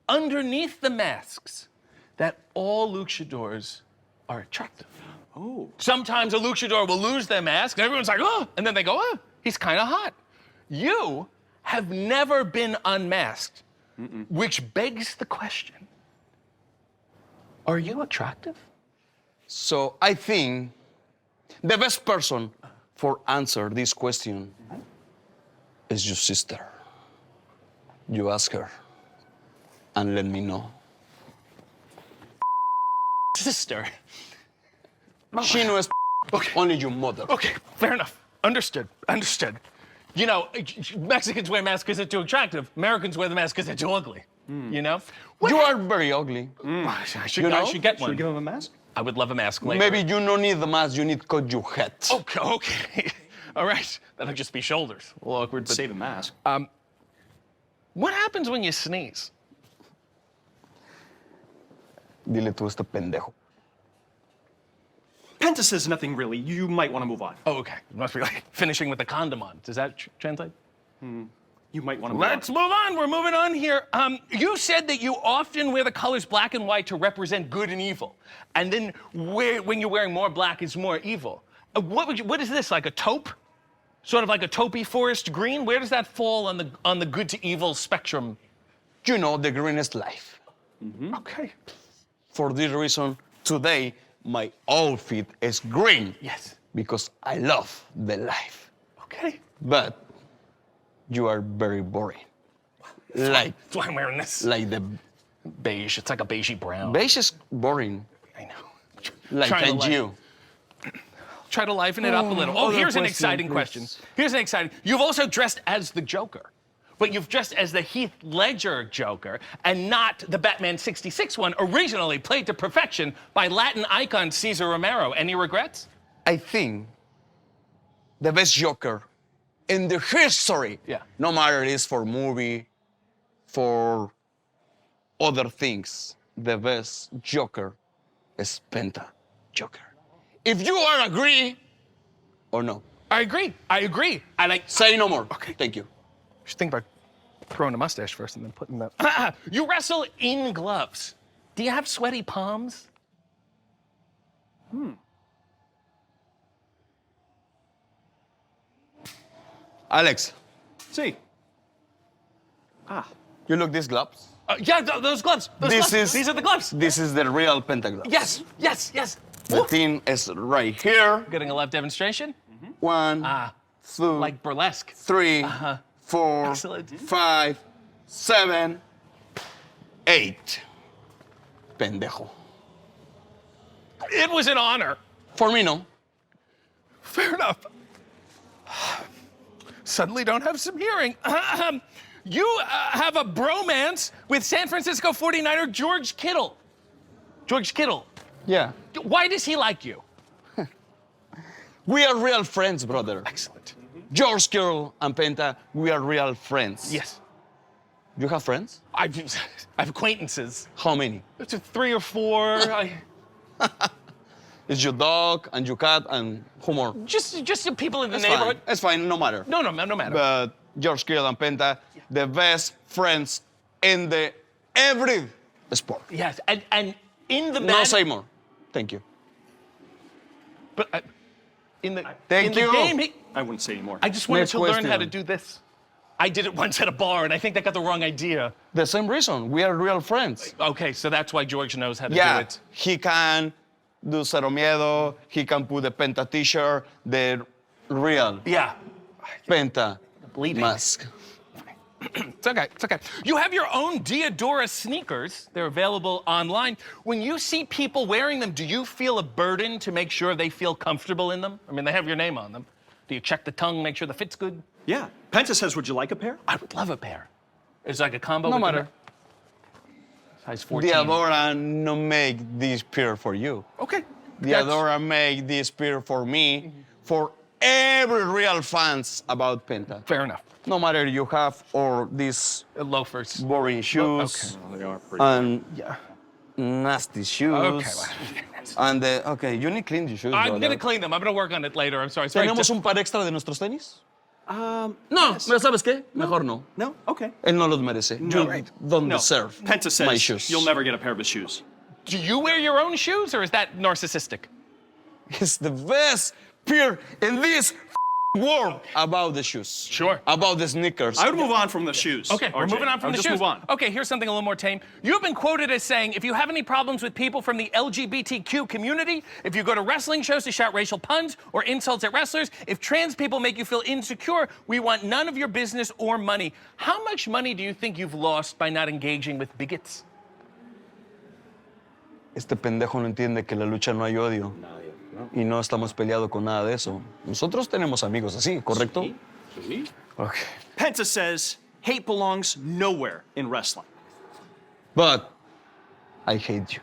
underneath the masks, that all luchadors are attractive. Oh. Sometimes a luchador will lose their mask, and everyone's like, oh, and then they go, oh, he's kind of hot. You have never been unmasked, which begs the question, are you attractive? So I think the best person for answer this question is your sister. You ask her and let me know. Sister. She knows only your mother. Okay, fair enough. Understood. Mexicans wear masks because they're too attractive. Americans wear the mask because they're too ugly. You are very ugly. I should You know? get Should one. we give him a mask? I would love a mask later. Maybe you don't need the mask, you need to cut your head. Okay. All right. That'll just be shoulders. A little awkward, but Save a mask. what happens when you sneeze? Dile tú este pendejo. Penta says nothing really. You might want to move on. Oh, okay. It must be like finishing with the condom on. Does that translate? You might want to move Let's move on. We're moving on here. You said that you often wear the colors black and white to represent good and evil. And then when you're wearing more black, it's more evil. What is this, like a taupe? Sort of like a taupey forest green? Where does that fall on the good to evil spectrum? You know, the greenest life. Okay. For this reason, today, my outfit is green. Yes. Because I love the life. Okay. But you are very boring. Like That's why I'm wearing this. the Beige. It's like a beigey brown. beige is boring. I know. Like Trying to you. Try to liven it up a little. Oh, other here's an question, exciting question. You've also dressed as the Joker, but you've dressed as the Heath Ledger Joker and not the Batman 66 one, originally played to perfection by Latin icon Cesar Romero. Any regrets? I think the best Joker in the history, Yeah. no matter it is for movie, for other things, the best Joker is Penta Joker. If you are agree or no, I agree. I like. say no more. Okay. Thank you. Just think about growing a mustache first and then putting that. You wrestle in gloves. Do you have sweaty palms? Alex, See. you look these gloves? Yeah, those gloves. These are the gloves. This is the real Penta gloves. Yes. The thing is right here. Getting a live demonstration? 1, 2, Like burlesque. 3, 4, Excellent. 5, 7, 8. Pendejo. It was an honor. For me, no. Fair enough. Suddenly don't have some hearing. You have a bromance with San Francisco 49er George Kittle. George Kittle. Yeah. Why does he like you? We are real friends, brother. Excellent. George Kittle and Penta, we are real friends. Yes. You have friends? I have acquaintances. How many? It's 3 or 4. It's your dog and your cat and who more? Just the people in the It's neighborhood. fine. It's fine, no matter. No matter. But George Kidd and Penta, the best friends in the every sport. Yes, and in the No say more. Thank you. But in the Thank you. game, I wouldn't say anymore. I just wanted Next to learn how to question. do this. I did it once at a bar, and I think they got the wrong idea. The same reason. We are real friends. Okay, so that's why George knows how to do Yeah, it. he can do Cero Miedo. He can put the Penta t-shirt, the real Yeah, Penta bleeding. mask. It's okay. It's okay. You have your own Diadora sneakers. They're available online. When you see people wearing them, do you feel a burden to make sure they feel comfortable in them? I mean, they have your name on them. Do you check the tongue, make sure the fit's good? Yeah. Penta says, would you like a pair? I would love a pair. It's like a combo. No with matter. Size 14. Diadora no make this pair for you. Okay. That's- Diadora make this pair for me, for every real fans about Penta. Fair enough. No matter you have or these Loafers. boring shoes They are pretty. and Yeah. nasty shoes. Okay. And okay, you need to clean your shoes. I'm brother. gonna clean them. I'm gonna work on it later. I'm sorry. Sorry. ¿Tenemos un par extra de nuestros tenis? No, ¿Pero sabes qué? Mejor no. No? Okay. Él no los merece. No. You don't No. deserve Penta says my shoes. you'll never get a pair of his shoes. Do you wear your own shoes, or is that narcissistic? It's the best pair in this world about the shoes. Sure. About the sneakers. I would move on from the shoes. Okay, we're RJ. moving on I from would the just shoes. move on. Okay, here's something a little more tame. You've been quoted as saying, if you have any problems with people from the LGBTQ community, if you go to wrestling shows to shout racial puns or insults at wrestlers, if trans people make you feel insecure, we want none of your business or money. How much money do you think you've lost by not engaging with bigots? Este pendejo no entiende que en la lucha no hay odio. Y no estamos peleados con nada de eso. Nosotros tenemos amigos así, ¿correcto? Sí. Okay. Penta says hate belongs nowhere in wrestling. But I hate you.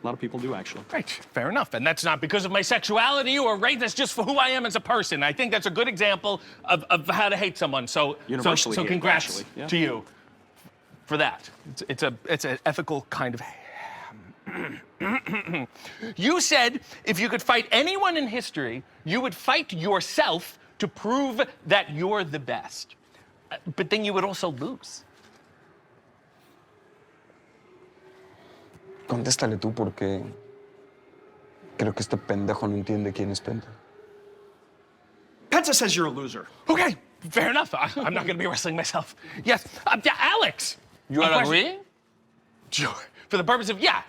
A lot of people do, actually. Right, fair enough. And that's not because of my sexuality or race, that's just for who I am as a person. I think that's a good example of how to hate someone. So Universally so hated, congrats actually, yeah. to you for that. It's an ethical kind of. You said if you could fight anyone in history, you would fight yourself to prove that you're the best. But then you would also lose. Contéstale tú porque creo que este pendejo no entiende quién es Penta. Penta says you're a loser. Okay, fair enough. I'm not going to be wrestling myself. Yes, yeah, Alex. You a are question- agreeing? Sure. For the purpose of, yeah,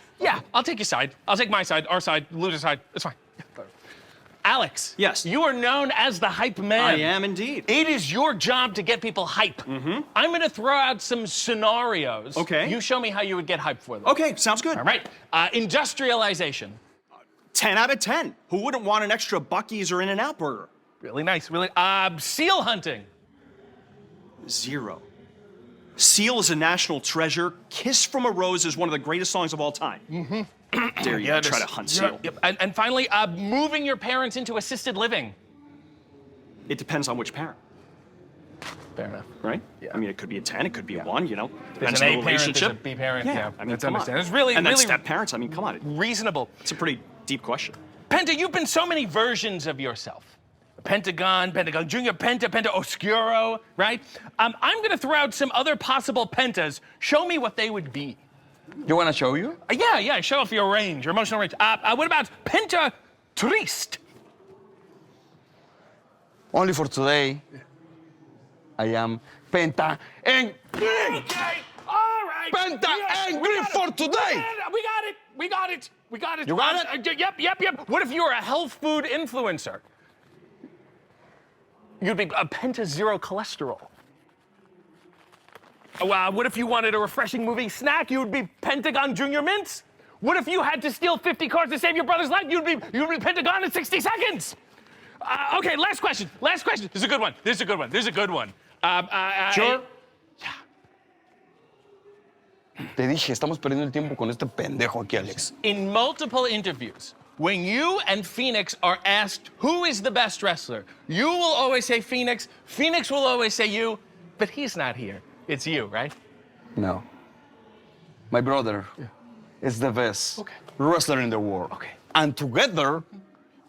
I'll take your side. I'll take my side, our side, loser side. It's fine. Alex. Yes. You are known as the hype man. I am indeed. It is your job to get people hype. I'm going to throw out some scenarios. Okay. You show me how you would get hype for them. Okay, sounds good. All right. Industrialization. 10 out of 10. Who wouldn't want an extra Buc-ee's or In-N-Out burger? Really nice. Really. Seal hunting. 0. Seal is a national treasure. Kiss from a Rose is one of the greatest songs of all time. Dare you try to hunt seal? Yep. And finally, moving your parents into assisted living. It depends on which parent, Fair enough. right? Yeah. I mean, it could be a 10, it could be a 1, you know. There's Depends an on A the parent, there's relationship. a B parent. Yeah, I mean, that's come on. understandable. It's really, and then really step parents. I mean, come on. reasonable. It's a pretty deep question. Penta, you've been so many versions of yourself. Pentagon Junior, Penta Oscuro, right? I'm going to throw out some other possible Pentas. Show me what they would be. You want to show you? Yeah, show off your range, your emotional range. What about Penta Triste? Only for today, I am Penta angry. Okay, all right. Penta angry for today. We got it. You got it? Yep. What if you were a health food influencer? You'd be a Penta Zero cholesterol. What if you wanted a refreshing movie snack? You would be Pentagon Junior Mints. What if you had to steal 50 cars to save your brother's life? You'd be Pentagon in 60 seconds. Okay, last question. This is a good one. Sure. Te dije, estamos perdiendo el tiempo con este pendejo aquí, Alex. In multiple interviews, when you and Phoenix are asked who is the best wrestler, you will always say Phoenix. Phoenix will always say you, but he's not here. It's you, right? No. My brother is the best wrestler in the world. Okay. And together,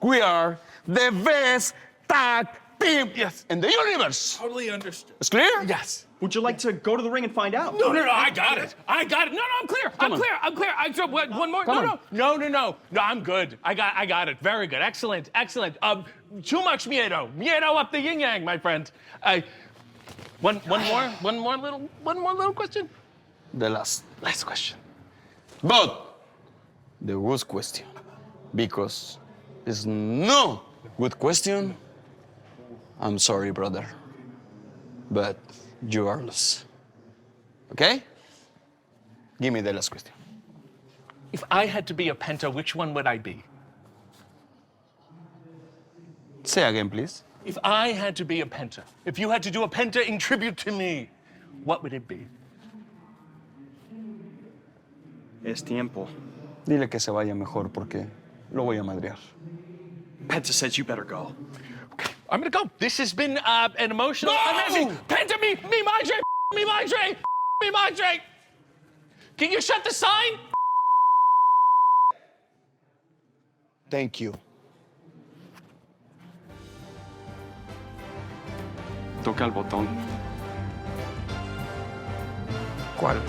we are the best tag team in the universe. Totally understood. It's clear? Yes. Would you like to go to the ring and find out? No, I got it. No, I'm clear. I'm clear. One more. No, I'm good. I got it. Very good. Excellent. Too much Miedo. Miedo up the yin yang, my friend. One more little question. The last question. But the worst question, because it's no good question. I'm sorry, brother, but you are lost. Okay? Give me the last question. If I had to be a Penta, which one would I be? Say again, please. If I had to be a Penta, if you had to do a Penta in tribute to me, what would it be? Es tiempo. Dile que se vaya mejor porque lo voy a madrear. Penta says you better go. Okay, I'm gonna go. This has been an emotional, amazing. Penta, me madre. Can you shut the sign? Thank you. Toca el botón. ¿Cuál?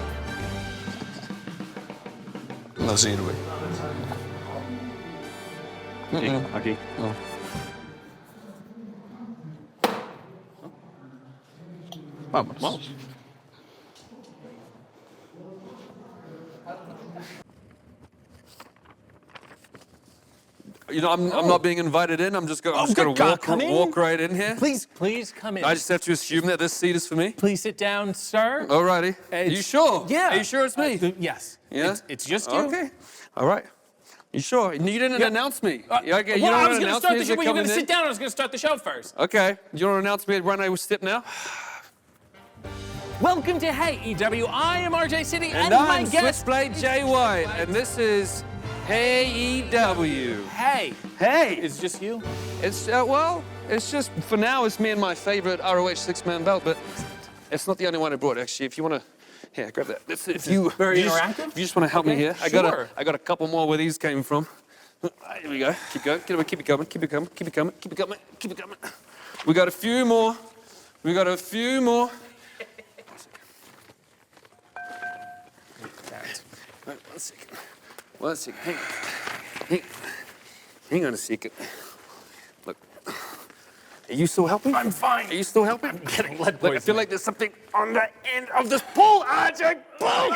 No sirve. Aquí. No. Vamos. You know, I'm not being invited in. I'm just going Oh, to good God, come in. walk right in here. Please come in. I just have to assume that this seat is for me. Please sit down, sir. Alrighty. Are you sure? Yeah. Are you sure it's me? Yes. Yeah. It's just you. Okay. All right. You sure? You didn't announce me. Okay. You Well, I don't was going to announce start me the as show. you're Well, you're going coming to in? sit down. I was going to start the show first. Okay. You want to announce me at Run I Step now? Welcome to Hey EW. I am RJ City, And my I'm guest. Switchblade Jay White, and this is AEW. Hey. Hey. It's just you? It's it's just for now. It's me and my favorite ROH six-man belt, but it's not the only one I brought. Actually, if you want to, here, grab that. If you very you just- interactive? If you just want to help me Okay, here, sure. I got a couple more where these came from. Here we go. Keep going. Keep it coming. Keep it coming. Keep it coming. Keep it coming. Keep it coming. We got a few more. One second. Hang on a second. Look. Are you still helping? I'm fine. Are you still helping? I'm getting lead Look, I poisoning. feel like there's something on the end of this pull. RJ, pull!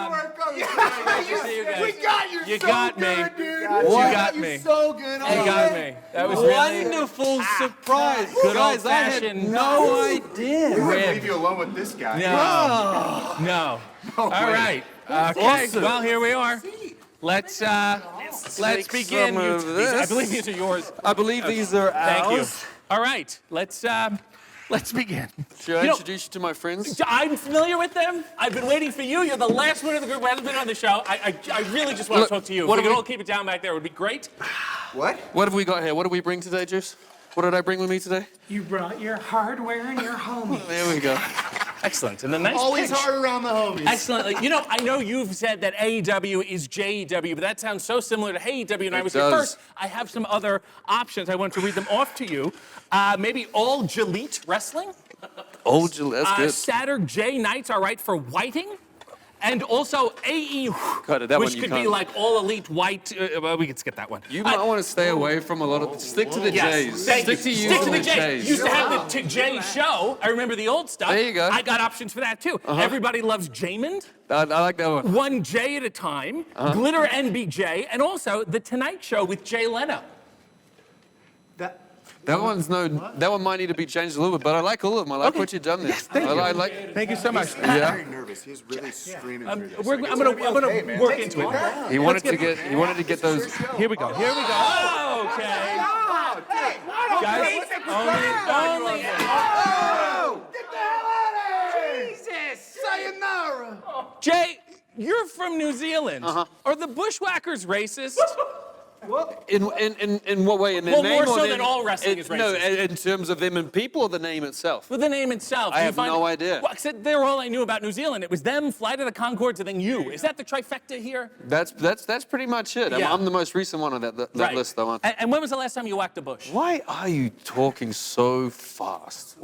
Everybody's here. We got you. You got me. You got me. So good. You got me. That was really Wonderful surprise. Good Guys, I had old-fashioned no idea. Leave you alone with this guy. No. All right. Okay. Awesome. Well, here we are. Let's begin. some of this. I believe these are yours. I believe these are Thank you. ours. All right. Let's begin. Should I You know- introduce you to my friends? I'm familiar with them. I've been waiting for you. You're the last one of the group who hasn't been on the show. I really just want Look, to talk to you. If what we do could we- all keep it down back there, it would be great. What? What have we got here? What do we bring today, Juice? What did I bring with me today? You brought your hardware and your homies. There we go. Excellent. And a nice Always pitch. hard around the homies. Excellent. You know, I know you've said that AEW is JEW, but that sounds so similar to HeyEW. And I It was does. here first. I have some other options. I want to read them off to you. Maybe All Jalite Wrestling. Old Gillette, that's good. Saturday J Nights are right for whiting. And also AE, Got it, that which one you could be can't. like all elite white. Well, we could skip that one. You might want to stay away from a lot of. Stick to the Yes, J's. thank Stick you. to you Stick to and the the J. J's. Used to have the J show. I remember the old stuff. There you go. I got options for that too. Everybody loves Jaymond. I like that one. One J at a time. Glitter NBJ, and also the Tonight Show with Jay Leno. That one might need to be changed a little bit, but I like all of them. I like what you've done there. Yes, thank you. I like. Thank you so much. Yeah. nervous. He's really screaming I'm gonna work into it. He wanted to get those. Here we go. Okay. Guys, only. Jay, you're from New Zealand. Are the bushwhackers racist? In what way? In their Well, name more or so in- than all wrestling is No, racist. in terms of them and people or the name itself? With the name itself. I do you have find no idea. Well, except they're all I knew about New Zealand. It was them, Flight of the Conchords, and then you. Is that the trifecta here? That's pretty much it. Yeah. I'm the most recent one on that Right. list, though. Aren't I? And when was the last time you whacked a bush? Why are you talking so fast?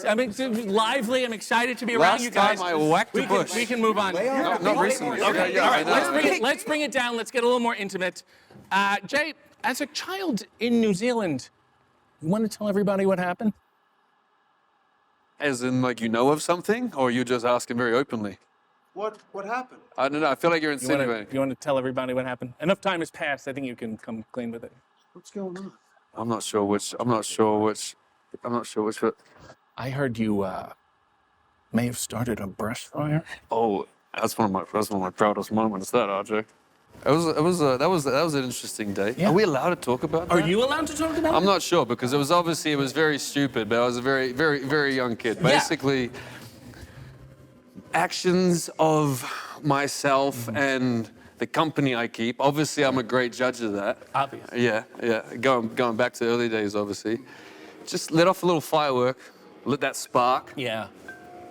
I'm lively. I'm excited to be around Last you guys. time I whacked a bush. We can move on. No, not recently. Okay, Yeah, all right. I know. Let's bring it down. Let's get a little more intimate. Jay, as a child in New Zealand, you want to tell everybody what happened? As in, like, you know of something, or you're just asking very openly? What happened? I don't know. I feel like you're You insinuating. want to tell everybody what happened? Enough time has passed. I think you can come clean with it. What's going on? I'm not sure which. But I heard you may have started a brush fire. oh, that's one of my proudest moments. That RJ. That was an interesting day. Yeah. Are we allowed to talk about that? Are you allowed to talk about I'm it? not sure because it was very stupid, but I was a very, very, very young kid. Yeah. Basically, actions of myself and the company I keep. Obviously, I'm a great judge of that. Obviously. Yeah. Going back to the early days, obviously. Just lit off a little firework, lit that spark. Yeah.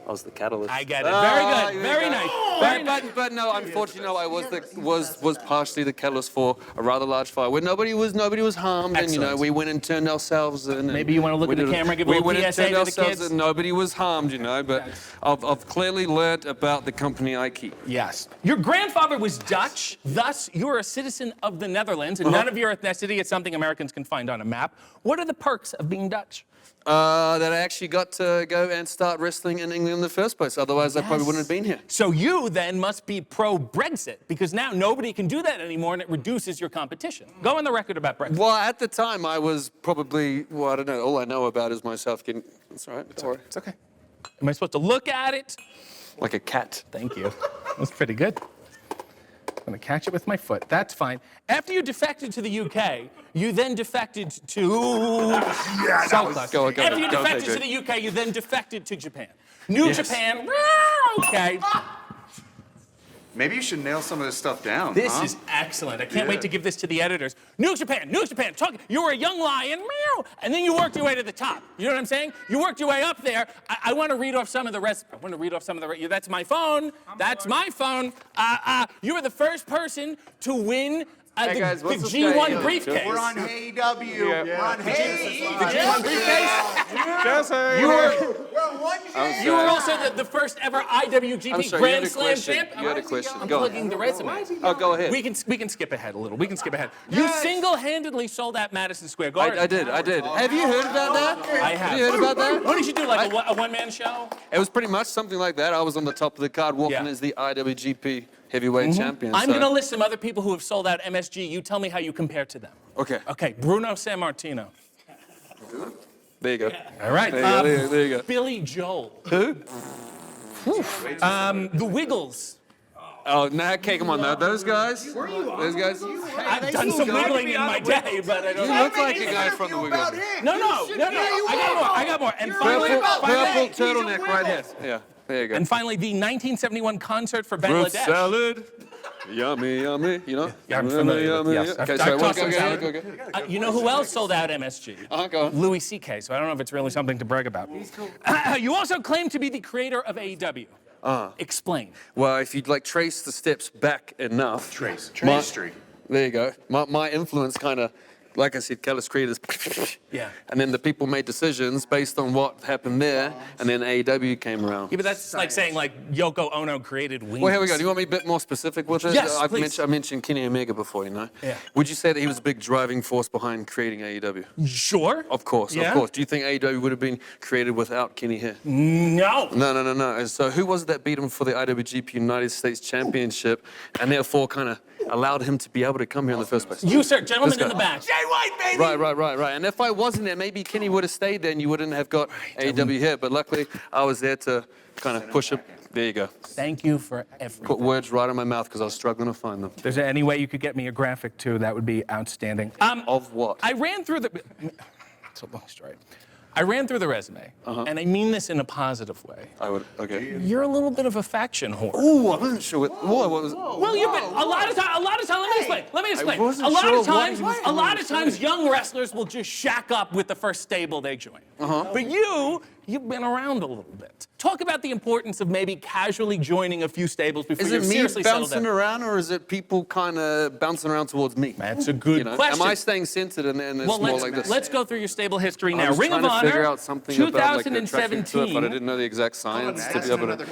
I was the catalyst. I get it. Very good. Very nice. Very nice. But no, unfortunately, no. I was partially the catalyst for a rather large fire where nobody was harmed, and Excellent. we went and turned ourselves in. and Maybe you wanna look we at the did- camera, give a we little went and PSA turned to the ourselves kids. in, nobody was harmed, But I've clearly learnt about the company I keep. Yes. Your grandfather was Dutch, thus you are a citizen of the Netherlands, and none of your ethnicity is something Americans can find on a map. What are the perks of being Dutch? That I actually got to go and start wrestling in England in the first place. Otherwise, I probably wouldn't have been here. So you then must be pro-Brexit, because now nobody can do that anymore, and it reduces your competition. Go on the record about Brexit. Well, at the time, I was probably, I don't know. All I know about is myself getting. It's all right. Don't worry. It's okay. Am I supposed to look at it? Like a cat. Thank you. That's pretty good. I'm gonna catch it with my foot. That's fine. After you defected to the UK, you then defected to... So close. Go on, After you go on, defected go to on. the UK, you then defected to Japan. New Yes. Japan, okay. Maybe you should nail some of this stuff down. This huh? is excellent. I can't wait to give this to the editors. New Japan, you were a young lion, meow, and then you worked your way to the top. You know what I'm saying? You worked your way up there. I want to read off some of the rest. That's my phone. That's my phone. You were the first person to win Hey, the guys, what's this G1 guy doing? briefcase. We're on AEW. We're on AEW. The G1 briefcase. You were also the first ever I'm IWGP sorry, Grand you Slam had a question. champ. You had a question. I'm Go plugging on. the resume. Oh, go ahead. We can skip ahead a little. We can skip ahead. You single-handedly sold out Madison Square Garden. I did. Have you heard about that? I have. Have you heard about that? What did you do? Like a one-man show? It was pretty much something like that. I was on the top of the card walking Yeah. as the IWGP heavyweight champion. I'm so- going to list some other people who have sold out MSG. You tell me how you compare to them. Okay. Okay, Bruno Sammartino. There you go. All right. There you go. Billy Joel. Who? The Wiggles. Oh, no, okay, come on, now. Those guys? Those guys? You I've done some wiggling in my day, but I don't know. look like a guy from the Wiggles. No. I got more. And Purple finally, turtleneck right here. Yeah, there you go. and finally, the 1971 concert for Fruit Bangladesh. salad. Yummy, you know? Yeah, I'm familiar with it, yes. Okay, I've sorry, tossed go some salad. again. You know who else sold out MSG? Go on. Louis C.K., so I don't know if it's really something to brag about. You also claim to be the creator of AEW. Explain. Well, if you'd like trace the steps back enough. Trace my- Street. There you go. My influence kind of, like I said, Callous creators. Yeah. And then the people made decisions based on what happened there, and then AEW came around. Yeah, but that's like saying Yoko Ono created Wings. Well, here we go. Do you want me a bit more specific with it? Yes, please. I mentioned Kenny Omega before, you know? Yeah. Would you say that he was a big driving force behind creating AEW? Sure. Of course, Yeah. of course. Do you think AEW would have been created without Kenny here? No. No. And so who was it that beat him for the IWGP United States Championship and therefore kind of allowed him to be able to come here in the first place? You, sir, gentleman This in the guy. back. Right. And if I wasn't there, maybe Kenny would have stayed there and you wouldn't have got AEW here. But luckily, I was there to kind of push it. There you go. Thank you for everything. Put words right in my mouth because I was struggling to find them. If there's any way you could get me a graphic too, that would be outstanding. Of what? I ran through the... It's a long story. I ran through the resume, and I mean this in a positive way. I would. Okay. You're a little bit of a faction whore. Ooh, I wasn't sure. What was? Well, you've been a lot of time. Let me explain. Let me explain. wasn't A lot sure of times, what a lot of times, young wrestlers will just shack up with the first stable they join. But you've been around a little bit. Talk about the importance of maybe casually joining a few stables before Is you it me seriously settle bouncing down. around, or is it people kind of bouncing around towards me? That's a good question. Am I staying centered and then it's Well, more like this? let's go through your stable history I now. was Ring trying of to Honor, figure out something about like the attraction to it, 2017. but I didn't know the exact science to be able to.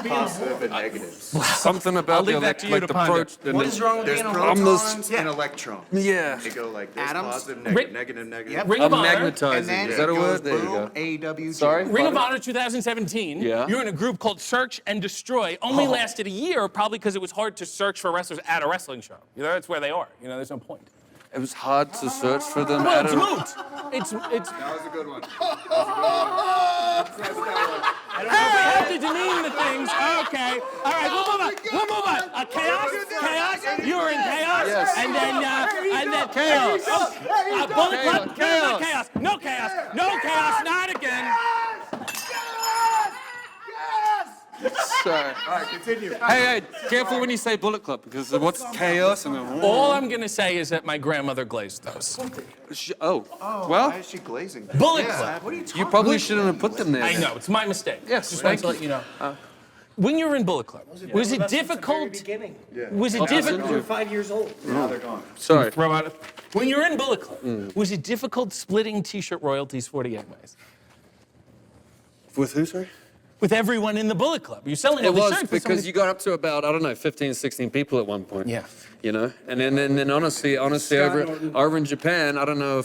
Positive and negatives. Something about I'll the leave that to you to ponder. approach. What is wrong with There's being a protons and electrons. Yeah. They go like this, Atoms? positive, Rick- negative, negative. Yep. Ring I'm of Honor. magnetizing. Is that a word? There you go. AEW. Sorry? Ring of Honor 2017. Yeah. You're in a group called Search and Destroy. Only lasted a year, probably because it was hard to search for wrestlers at a wrestling show. You know, that's where they are. You know, there's no point. It was hard to search for them. Well, at it's a- moot. It's. That was a good one. I don't know if we have to demean the things. Okay. All right, we'll move on. We'll move on. Chaos. You were in chaos. Yes. And then chaos. Oh, Bullet Club. Chaos. Chaos. No chaos. No chaos. Not again. Sorry. All right, continue. Hey, careful when you say Bullet Club, because what's chaos and then. All I'm gonna say is that my grandmother glazed those. Oh. Why Well, is she glazing? Bullet Club. What are you talking you probably shouldn't have put them there. I know, it's my mistake. Yes, Just wanted thank to let you know. When you were in Bullet Club, was it difficult? Beginning. Was it difficult? You're 5 years old. Now they're gone. Sorry. Throw out. When you were in Bullet Club, was it difficult splitting T-shirt royalties 48 ways With who, sorry? with everyone in the Bullet Club? You're selling all It these was shirts for because somebody- you got up to about, I don't know, 15, 16 people at one point. Yeah. You know, and then honestly, over in Japan, I don't know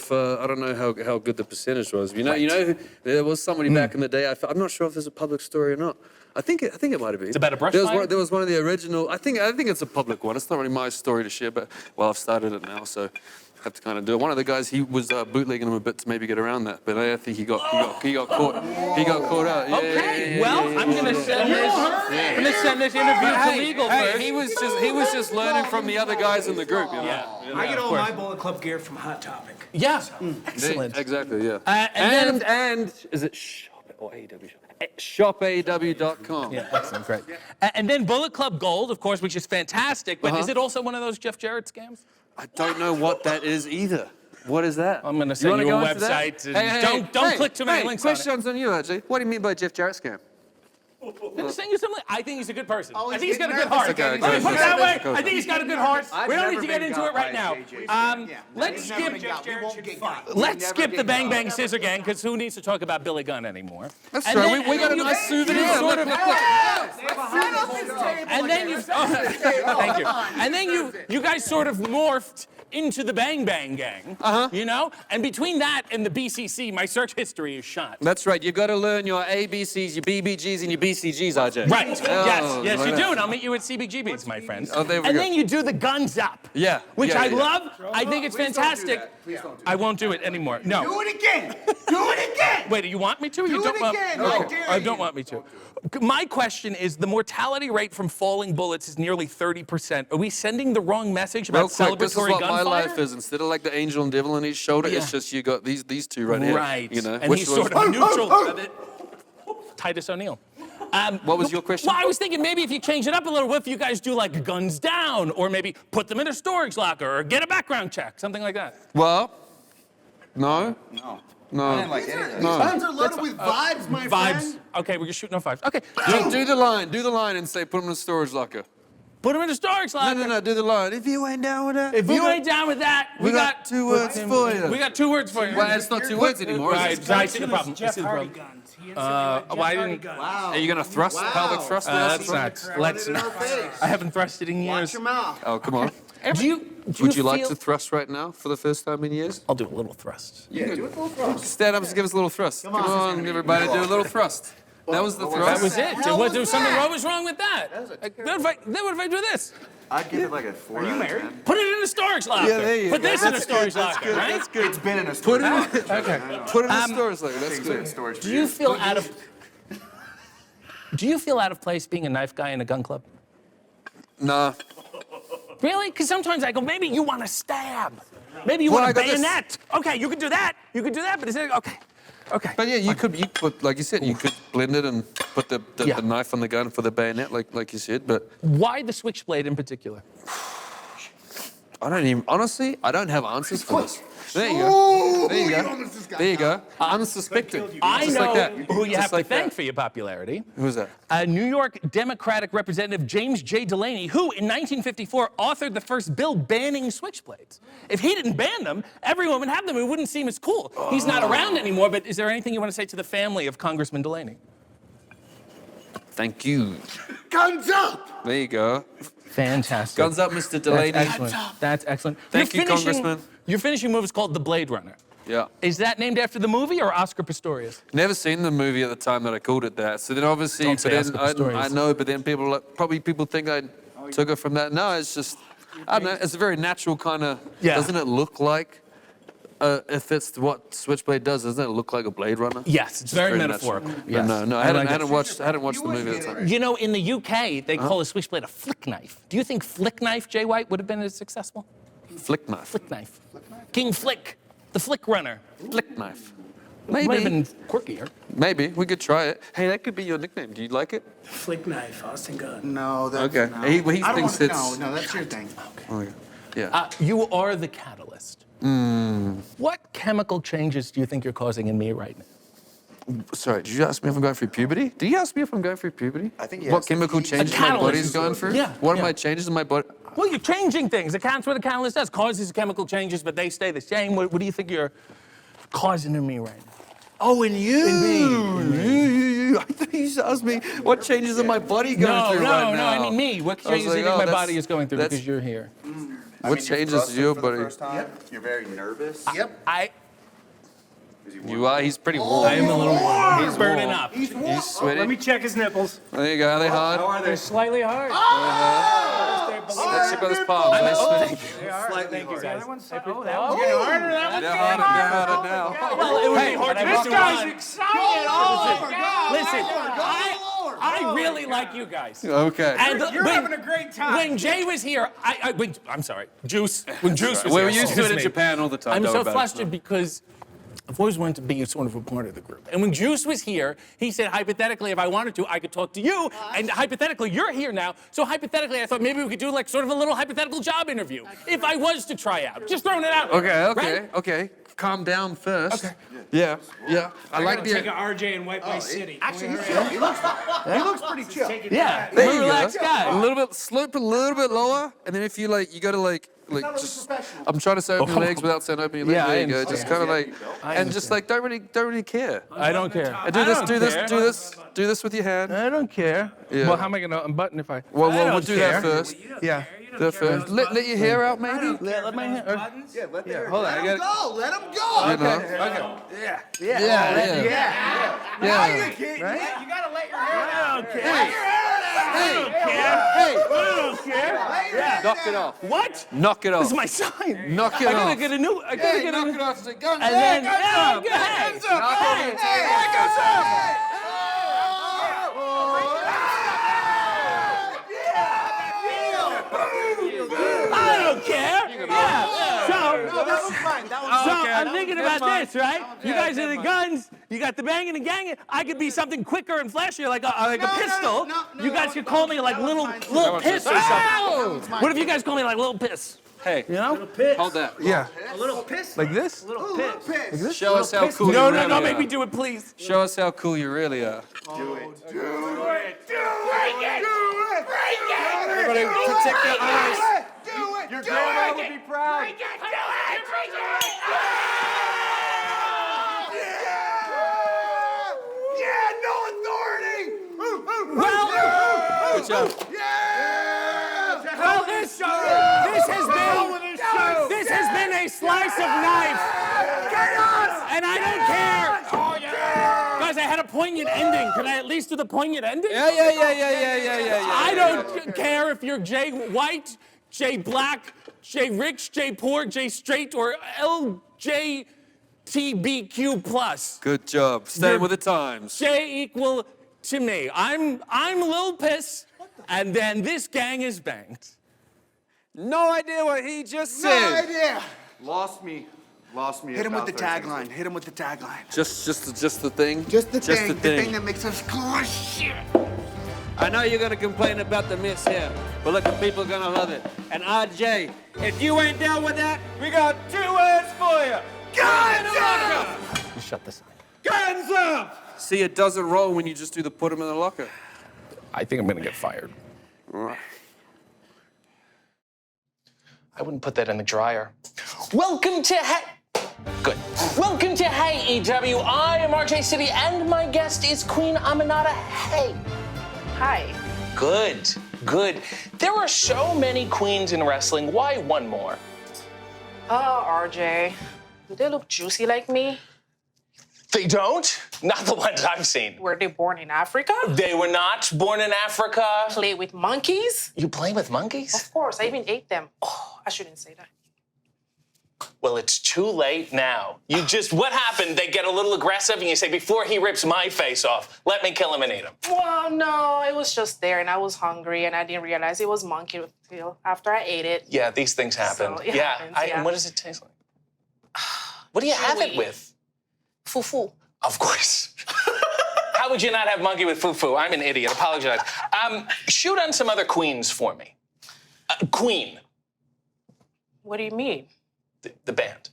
how good the percentage was. You know, there was somebody back in the day. I'm not sure if there's a public story or not. I think it might have been. It's about a brush there was fire? one, there was one of the original. I think it's a public one. It's not really my story to share, but well, I've started it now, so I have to kind of do it. One of the guys, he was bootlegging them a bit to maybe get around that, but I think he got caught. He got caught out. Yeah, Okay. Well, I'm gonna send this. I'm gonna send this interview to legal first. He was just learning from the other guys in the group. You know? Yeah. I get of all course. my Bullet Club gear from Hot Topic. Yeah. Excellent. Exactly, yeah. And is it Shop or AEW? ShopAEW.com. Yeah, excellent, great. And then Bullet Club Gold, of course, which is fantastic. But is it also one of those Jeff Jarrett scams? I don't know what that is either. What is that? I'm gonna send wanna you a go into that? website and don't click too many links on it. Questions on you, actually. What do you mean by Jeff Jarrett scam? I'm just saying you something. I think he's a good person. Oh, I he's think he's got a getting good heart. Okay, Let me put it that way. okay. I think he's got a good heart. We don't need to get never into been it right got now. by JJ. Let's skip. Let's skip the Bang Bang Scissor Gang because who needs to talk about Billy Gunn anymore? That's And right. then- We got a and then nice you souvenir. sort of- Look. And then you. Thank you. And then you guys sort of morphed into the Bang Bang Gang. You know, and between that and the BCC, my search history is shot. That's right. You got to learn your ABCs, your BBGs, and your BCGs, RJ. Right. Oh, Yes, like you that. do. And I'll meet you at CBGB's, my friends. Oh, there we and go. then you do the guns up. Yeah, Which yeah, I yeah. love. I think it's Please don't do fantastic. that. Please don't do I won't do it anymore. No. Do it again. Do it again. Wait, do you want me to? Or you Do don't it want again. Okay. I dare I don't you. want me to. My question is, the mortality rate from falling bullets is nearly 30%. Are we sending the wrong message about Real quick, this is celebratory what my gunfire? life is. Instead of like the angel and devil on each shoulder, Yeah. it's just you got these two right here. Right. You know, and which he's was- sort of neutral. Titus O'Neil. What was your question? Well, I was thinking maybe if you change it up a little, what if you guys do like guns down, or maybe put them in a storage locker, or get a background check, something like that. Well, no. No. I didn't like any of that. Guns are loaded with vibes, my Vibes. friend. Okay, we're just shooting no fives. Okay. Do the line and say put them in a storage locker. Put them in a storage locker. No, do the line. If you ain't down with that. If you ain't down with that, we got 2 words for you. We got 2 words for you. Well, it's not 2 words anymore. is Right, it? I see the problem. I Jeff see the Hardy problem. guns. He insinuated Jeff well, I Hardy didn't- guns. Wow. Are you gonna thrust pelvic thrust? Let's this? not. Let's not. I haven't thrusted in years. Watch your mouth. Oh, come on. Would Would you like to thrust right now for the first time in years? I'll do a little thrust. Yeah, do it a little frost. Stand up and give us a little thrust. Come on, everybody, do a little thrust. That was the thrust. That was it. There was something. What was wrong with that? What if I do this? I'd give it like a 4 out of 10. Put it in a storage locker. Yeah, there you Put go. this in a storage locker, right? It's been in a store. Put it in the storage locker. That's Things in good. storage. Do you feel out of? Do you feel out of place being a knife guy in a gun club? Nah. Really? Because sometimes I go, maybe you want to stab. Maybe you Well, want to I got this- bayonet. Okay, you can do that. You can do that, but it's okay. Okay. But yeah, you could, like you said, you could blend it and put the knife on the gun for the bayonet, like you said. But Why the switchblade in particular? honestly, I don't have answers for this. There you go. There you go. There you go. Unsuspecting. I Just know like that. who you Just have like to thank that. for your popularity. Who's that? New York Democratic Representative James J. Delaney, who in 1954 authored the first bill banning switchblades. If he didn't ban them, everyone would have them. It wouldn't seem as cool. He's not around anymore, but is there anything you want to say to the family of Congressman Delaney? Thank you. Guns up! There you go. Fantastic. Guns up, Mr. Delaney. That's excellent. That's excellent. Thank you, Congressman. Your finishing move is called The Blade Runner. Yeah. Is that named after the movie or Oscar Pistorius? Never seen the movie at the time that I called it that. So then obviously, Don't say Oscar Pistorius. I know, but then people think I took it from that. No, it's just, I don't know, it's a very natural kind of, doesn't it look like, if it's what Switchblade does, doesn't it look like a Blade Runner? Yes, it's very natural. metaphorical. But Yes. no, I hadn't watched the movie at the time. You know, in the UK, they call a switchblade a flick knife. Do you think flick knife, Jay White, would have been as successful? Flick knife. Flick knife. King Flick, the flick runner. Flick knife. Might have Maybe. been quirkier. Maybe. We could try it. Hey, that could be your nickname. Do you like it? Flick knife, Austin Gunn. No, that's Okay. no. He I don't thinks wanna, it's- No, that's your thing. Okay. Yeah. You are the catalyst. What chemical changes do you think you're causing in me right now? Sorry, did you ask me if I'm going through puberty? Did you ask me if I'm going through puberty? I think he What asked chemical if he- changes A my catalyst. body's going through? Yeah, What are yeah. my changes in my body? Well, you're changing things. That's what a catalyst does. Causes chemical changes, but they stay the same. What do you think you're causing in me right now? Oh, in you. In me. I thought you just asked me what changes in my body going through right now. I mean me. What I was changes do you like, think oh, my that's- body is going through that's- because you're here? What changes your for body? the first time? You're very nervous. Yep. You are. He's pretty warm. I am a little warm. He's warm. burning up. He's warm. He's sweaty. Let me check his nipples. There you go. Are they hard? How are they? They're slightly hard. Let's check out his palms. Slightly hard. The other one's oh, that one's They're harder. They're harder now. Well, it would be hard to This do guy's one. excited. Oh, my God. Listen, I really like you guys. Okay. And You're when- having a great time. When Jay was here, I'm sorry, Juice. When Juice was Well, here. we used to do it excuse in me. Japan all the time. I'm Don't so worry about it. flustered because I've always wanted to be sort of a part of the group. And when Juice was here, he said, hypothetically, if I wanted to, I could talk to you. And hypothetically, you're here now. So hypothetically, I thought maybe we could do like sort of a little hypothetical job interview. If I was to try out. Just throwing it out. Right? Okay. Calm down first. Okay. Yeah. I like Take the. a RJ and wipe my city. Actually, he's chill. He looks pretty chill. Take it Yeah. There I'm a you relaxed go. guy. A little bit, slope a little bit lower, and then if you you gotta just. I'm trying to say open your legs without saying open your legs. Yeah, there I you go. Just kind of and just don't really care. I don't care. And do this with your hand. I don't care. Yeah. Well, how am I going to unbutton if I... Well, I we'll don't do care. that first. Yeah. Do that first. Let your hair out, maybe. Let my hand... Hold on. I got Go, let him go. you know. Yeah. Yeah. You gotta let your hair out. Knock it off. What? Knock it off. This is my sign. Knock it I gotta off. get a new... I gotta get a knock new... it off. Say, guns And up. then... Guns Yeah, up. go ahead. Guns up. Guns up. I don't care. Yeah. That was fine. That was So I'm thinking about this, right? You guys are the guns. You got the banging and ganging. I could be something quicker and flashier, like a pistol. no, You guys could call me like little piss or something. What if you guys call me like little piss? Hey, You know? hold that. Yeah. A little piss. Like this? A little piss. Show us how cool No, you really no, are. make me do it, please. Show us how cool you really are. Everybody protect their eyes. Your grandma would be proud. Yeah, no authority. Well, Good job. well, this has been a slice of knife. And I don't care. Guys, I had a poignant ending. Can I at least do the poignant ending? Yeah. I don't care if you're Jay White, Jay Black, Jay Rich, Jay Poor, Jay Straight, or LJTBQ+. Good job. Staying You're- with the times. J equal to me. I'm Lil Piss, and then this gang is banged. No idea what he just No said. idea. Lost me. Lost me. Hit him with about the 30 seconds. tagline. Hit him with the tagline. Just the thing. Just the thing that makes us crush shit. I know you're gonna complain about the miss here, but look, the people are gonna love it. And RJ, if you ain't down with that, we got 2 words for you. Guns up! You shut this. Guns up! See, it doesn't roll when you just do the put them in the locker. I think I'm gonna get fired. Right. I wouldn't put that in the dryer. Welcome to Good. Welcome to Hey AEW. I am RJ City, and my guest is Queen Aminata. Hey. Hi. Good. Good. There are so many queens in wrestling. Why one more? Oh, RJ. Do they look juicy like me? They don't. Not the ones I've seen. Were they born in Africa? They were not born in Africa. Play with monkeys? You play with monkeys? Of course, I even ate them. Oh, I shouldn't say that. Well, it's too late now. What happened? They get a little aggressive and you say, before he rips my face off, let me kill him and eat him. Well, no, it was just there and I was hungry and I didn't realize it was monkey tail after I ate it. Yeah, these things happen. So it happens, yeah. And what does it taste like? What do you have it with? Fufu. Of course. How would you not have monkey with fufu? I'm an idiot. Apologize. Shoot on some other queens for me. Queen. What do you mean? The band.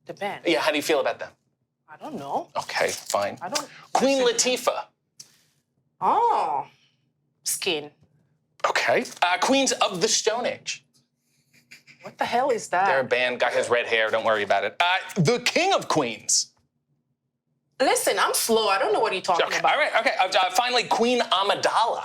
The band? Yeah, how do you feel about them? I don't know. Okay, fine. I don't... Queen Latifah. Oh. Skin. Okay. Queens of the Stone Age. What the hell is that? They're a band. Guy has red hair. Don't worry about it. The King of Queens. Listen, I'm slow. I don't know what you're talking about. All right, okay. Finally, Queen Amidala.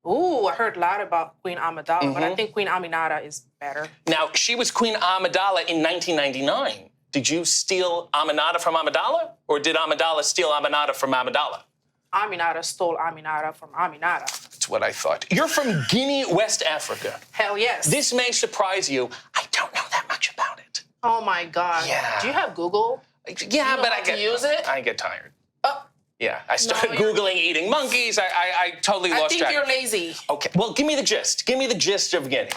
Ooh, I heard a lot about Queen Amidala, but I think Queen Aminata is better. Now, she was Queen Amidala in 1999. Did you steal Aminata from Amidala? Or did Amidala steal Aminata from Amidala? Aminata stole Aminata from Aminata. That's what I thought. You're from Guinea, West Africa. Hell yes. This may surprise you. I don't know that much about it. Oh my God. Yeah. Do you have Google? Yeah, but I use it. I get tired. Oh. Yeah, I started you're- Googling eating monkeys. I totally lost track. I think you're lazy. Okay, well, give me the gist. Give me the gist of Guinea.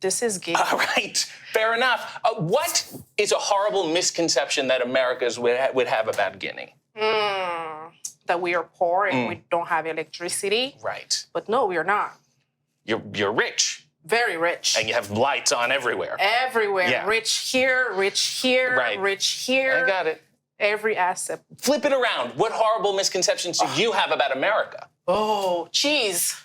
This is Guinea. All right, fair enough. What is a horrible misconception that Americans would have about Guinea? That we are poor and we don't have electricity. Right. But no, we are not. You're rich. Very rich. And you have lights on everywhere. Everywhere. Yeah. Rich here, Right. rich here. I got it. Every asset. Flip it around. What horrible misconceptions do you have about America? Oh, cheese.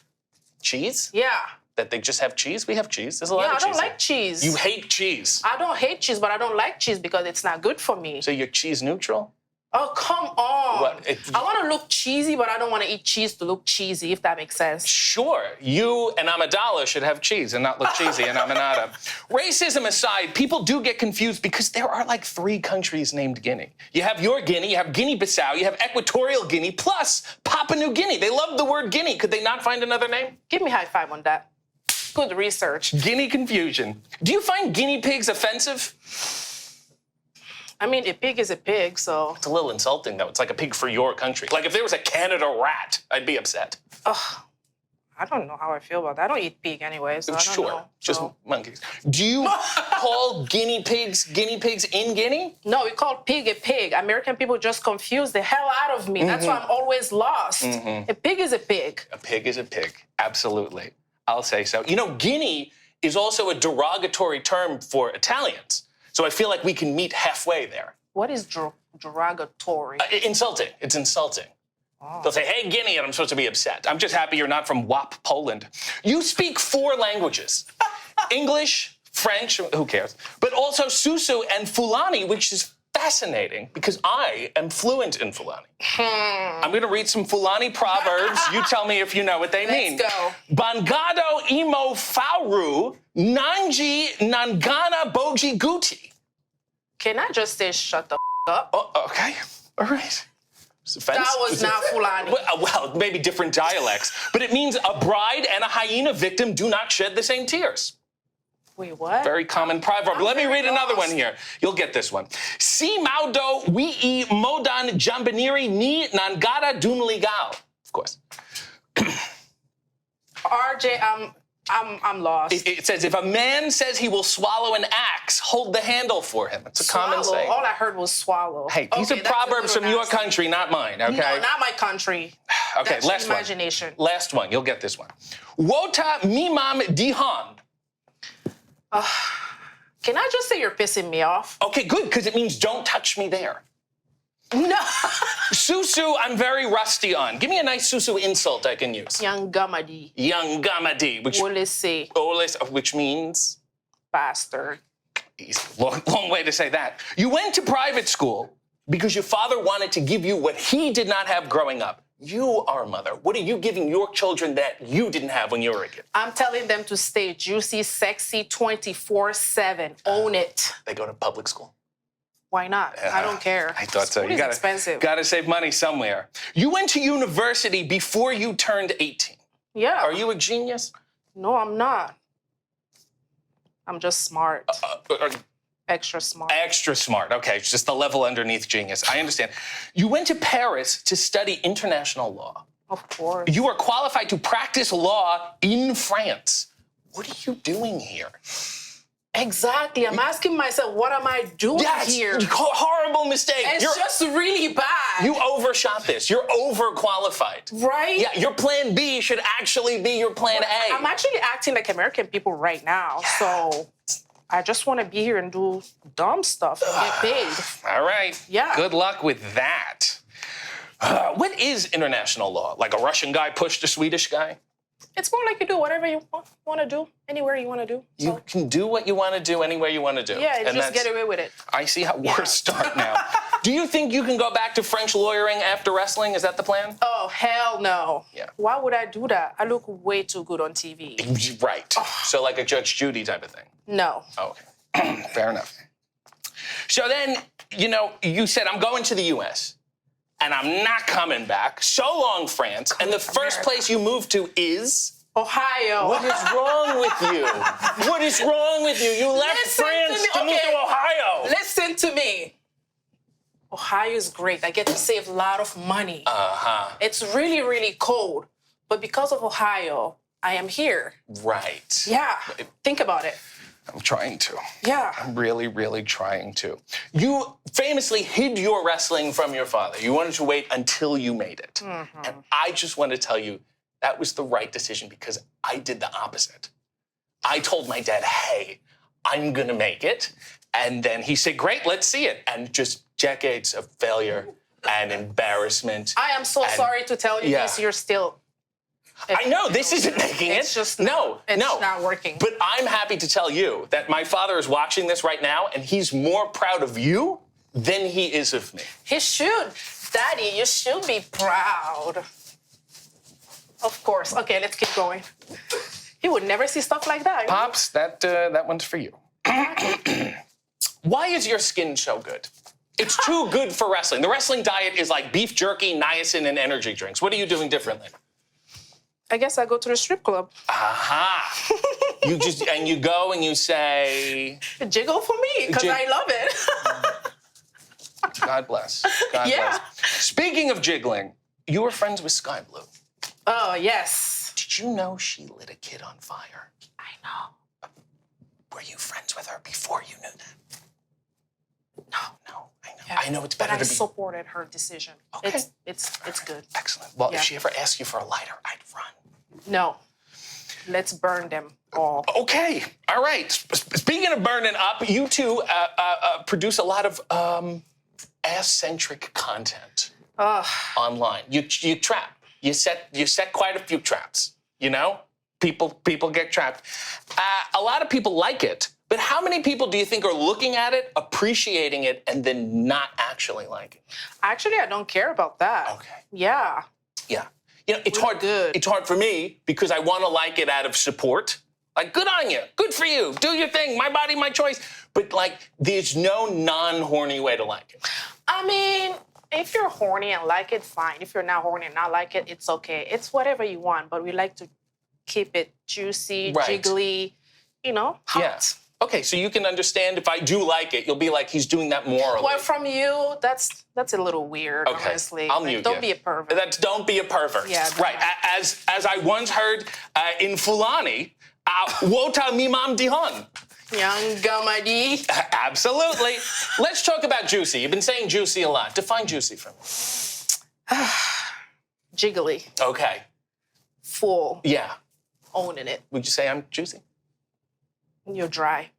Cheese? Yeah. That they just have cheese? We have cheese. There's a lot Yeah, of I cheese. don't like cheese. You hate cheese. I don't hate cheese, but I don't like cheese because it's not good for me. So you're cheese neutral? Oh, come on. What? I want to look cheesy, but I don't want to eat cheese to look cheesy, if that makes sense. Sure, you and Amidala should have cheese and not look cheesy and Aminata. Racism aside, people do get confused because there are like 3 countries named Guinea. You have your Guinea, you have Guinea-Bissau, you have Equatorial Guinea, plus Papua New Guinea. They love the word Guinea. Could they not find another name? Give me a high five on that. Good research. Guinea confusion. Do you find guinea pigs offensive? I mean, a pig is a pig, so... It's a little insulting, though. It's like a pig for your country. Like if there was a Canada rat, I'd be upset. Ugh. I don't know how I feel about that. I don't eat pig anyway, so I don't know. Just So- monkeys. Do you call guinea pigs in Guinea? No, we call pig a pig. American people just confuse the hell out of me. That's why I'm always lost. A pig is a pig. A pig is a pig. Absolutely. I'll say so. You know, Guinea is also a derogatory term for Italians. So I feel like we can meet halfway there. What is derogatory? Insulting. It's insulting. They'll say, hey, Guinea, and I'm supposed to be upset. I'm just happy you're not from WAP, Poland. You speak 4 languages. English, French, who cares? But also Susu and Fulani, which is fascinating because I am fluent in Fulani. I'm going to read some Fulani proverbs. You tell me if you know what they mean. Let's go. Bangado imo fauru, nanji nangana boji guti. Can I just say shut the up? Oh, okay. All right. That was not Fulani. Well, maybe different dialects. But it means a bride and a hyena victim do not shed the same tears. Wait, what? Very common proverb. Let me read another one here. You'll get this one. Si maudo wii modan jambaniri ni nangada dunligal. Of course. RJ, I'm lost. It says, if a man says he will swallow an axe, hold the handle for him. It's a common Swallow. saying. All I heard was swallow. Hey, these Okay, are that's a proverbs little from your nasty. country, not mine, okay? No, not my country. Okay, That's last one. imagination. Last one. You'll get this one. Wota mimam dihan. Can I just say you're pissing me off? Okay, good, because it means don't touch me there. No. Susu, I'm very rusty on. Give me a nice Susu insult I can use. Young Gamadi. Young Gamadi, which means? Bastard. Easy. Long way to say that. You went to private school because your father wanted to give you what he did not have growing up. You are a mother. What are you giving your children that you didn't have when you were a kid? I'm telling them to stay juicy, sexy, 24/7. Own it. They go to public school. Why not? I don't care. I thought so. Food You is expensive. gotta save money somewhere. You went to university before you turned 18. Yeah. Are you a genius? No, I'm not. I'm just smart. Extra smart. Extra smart. Okay, it's just the level underneath genius. I understand. You went to Paris to study international law. Of course. You are qualified to practice law in France. What are you doing here? Exactly. I'm asking myself, what am I doing here? Horrible mistake. It's just really bad. You overshot this. You're overqualified. Right? Yeah, your plan B should actually be your plan A. I'm actually acting like American people right now, so I just want to be here and do dumb stuff and get paid. All right. Yeah. Good luck with that. What is international law? Like a Russian guy pushed a Swedish guy? It's more like you do whatever you want to do, anywhere you want to do. So. You can do what you want to do anywhere you want to do. Yeah, And just that's- get away with it. I see how wars start now. Do you think you can go back to French lawyering after wrestling? Is that the plan? Oh, hell no. Yeah. Why would I do that? I look way too good on TV. Right. So like a Judge Judy type of thing. No. Okay. Fair enough. So then, you said, I'm going to the U.S., and I'm not coming back. So long, France. And the first place you moved to is? Ohio. What is wrong with you? What is wrong with you? You left France to move to Ohio. Listen to me. Ohio is great. I get to save a lot of money. It's really, really cold. But because of Ohio, I am here. Right. Yeah. Think about it. I'm trying to. Yeah. I'm really, really trying to. You famously hid your wrestling from your father. You wanted to wait until you made it. Mm-hmm. And I just want to tell you that was the right decision because I did the opposite. I told my dad, hey, I'm going to make it. And then he said, great, let's see it. And just decades of failure and embarrassment. I am so sorry to tell you this. You're still... I know, this isn't making it. It's just It's not working. But I'm happy to tell you that my father is watching this right now, and he's more proud of you than he is of me. He should. Daddy, you should be proud. Of course. Okay, let's keep going. He would never see stuff like that. Pops, that one's for you. Why is your skin so good? It's too good for wrestling. The wrestling diet is like beef jerky, niacin, and energy drinks. What are you doing differently? I guess I go to the strip club. Aha. You go and you say... Jiggle for me, because I love it. God bless. God bless. Speaking of jiggling, you were friends with Sky Blue. Oh, yes. Did you know she lit a kid on fire? I know. Were you friends with her before you knew that? No, I know. Yeah. I know it's better but to be... I supported her decision. Okay. It's good. Excellent. Well, if she ever asks you for a lighter, I'd run. No. Let's burn them all. Okay. All right. Speaking of burning up, you two produce a lot of ass-centric content online. You trap. You set quite a few traps. People get trapped. A lot of people like it, but how many people do you think are looking at it, appreciating it, and then not actually liking it? Actually, I don't care about that. Okay. Yeah. Yeah. It's hard. It's hard for me because I want to like it out of support. Like, good on you. Good for you. Do your thing. My body, my choice. But, there's no non-horny way to like it. I mean, if you're horny and like it, fine. If you're not horny and not like it, it's okay. It's whatever you want, but we like to keep it juicy, jiggly, hot. Yeah. Okay, so you can understand if I do like it, you'll be like, he's doing that morally. Well, from you, that's a little weird, honestly. I'll mute Don't be a pervert. Don't be a pervert. Yeah. Right. As I once heard in Fulani, Wota Mimam Dihon. Young Gamadi. Absolutely. Let's talk about juicy. You've been saying juicy a lot. Define juicy for me. Jiggly. Okay. Full. Yeah. Owning it. Would you say I'm juicy? You're dry.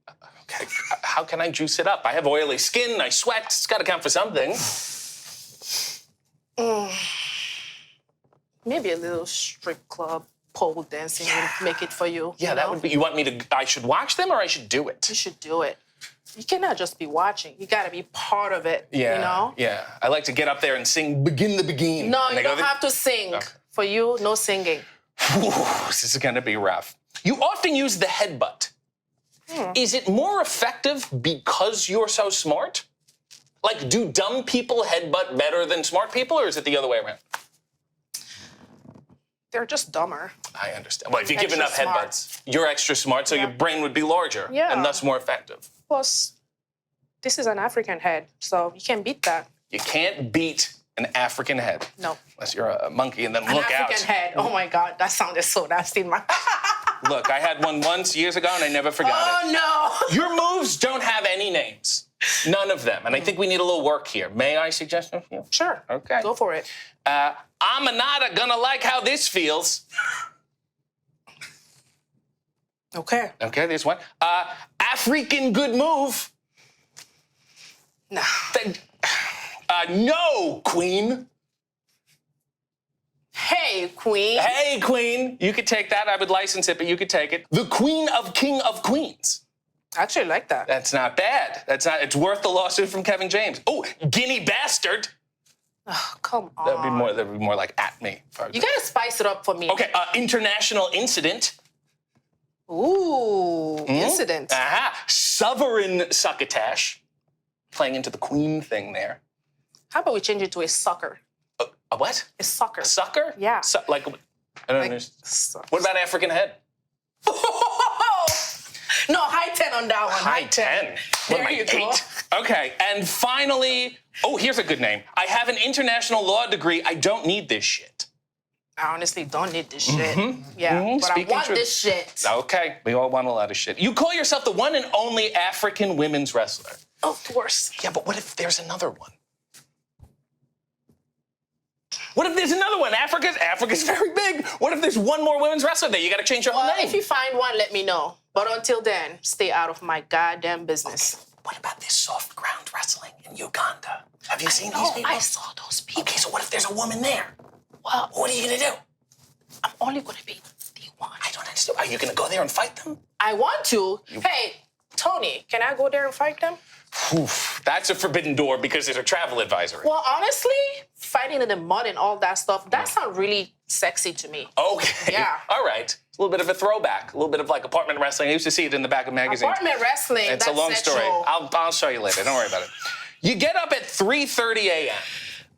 Okay. How can I juice it up? I have oily skin. I sweat. It's got to count for something. Maybe a little strip club pole dancing would make it for you. Yeah, you that know? would be. You want me to? I should watch them or I should do it? You should do it. You cannot just be watching. You got to be part of it. Yeah. You know? Yeah. I like to get up there and sing "Begin the Begin." No, And you I go, don't have to sing. Okay. For you, no singing. Whew, this is gonna be rough. You often use the headbutt. Is it more effective because you're so smart? Like, do dumb people headbutt better than smart people, or is it the other way around? They're just dumber. I understand. Well, if you give Extra enough smart. headbutts, you're extra smart, so your brain would be larger Yeah. and thus more effective. Plus, this is an African head, so you can't beat that. You can't beat an African head. No. Unless you're a monkey and then An look African out. head. Oh my God, that sounded so nasty. In my... Look, I had one once years ago and I never forgot it. Oh no. Your moves don't have any names. None of them. And I think we need a little work here. May I suggest a few? Sure. Okay. Go for it. Aminata gonna like how this feels. Okay. Okay, there's one. African good move. No. No, Queen. Hey, Queen. Hey, Queen. You could take that. I would license it, but you could take it. The Queen of King of Queens. I actually like that. That's not bad. It's worth the lawsuit from Kevin James. Oh, Guinea Bastard. Oh, come on. That'd be more like at me. You gotta spice it up for me. Okay, International Incident. Ooh, incident. Aha. Sovereign Succotash. Playing into the Queen thing there. How about we change it to a sucker? A what? A sucker. A sucker? Yeah. Like, I don't understand. What about African head? No, high 10 on that one. High 10. What am I, There you go. 8? Okay, and finally, here's a good name. I have an international law degree. I don't need this shit. I honestly don't need this shit. Yeah, but Speaking I want truth. this shit. Okay, we all want a lot of shit. You call yourself the one and only African women's wrestler. Of course. Yeah, but what if there's another one? What if there's another one? Africa's very big. What if there's one more women's wrestler there? You gotta change your whole Well, name. if you find one, let me know. But until then, stay out of my goddamn business. What about this soft ground wrestling in Uganda? Have you seen these No, people? I saw those people. Okay, so what if there's a woman there? Well, What are you gonna do? I'm only gonna be the one. I don't understand. Are you gonna go there and fight them? I want to. Hey, Tony, can I go there and fight them? Oof, that's a forbidden door because there's a travel advisory. Well, honestly, fighting in the mud and all that stuff, that sounds really sexy to me. Okay. Yeah. All right. A little bit of a throwback. A little bit of like apartment wrestling. I used to see it in the back of magazines. Apartment wrestling, It's that's a long sexual. story. I'll show you later. Don't worry about it. You get up at 3:30 a.m.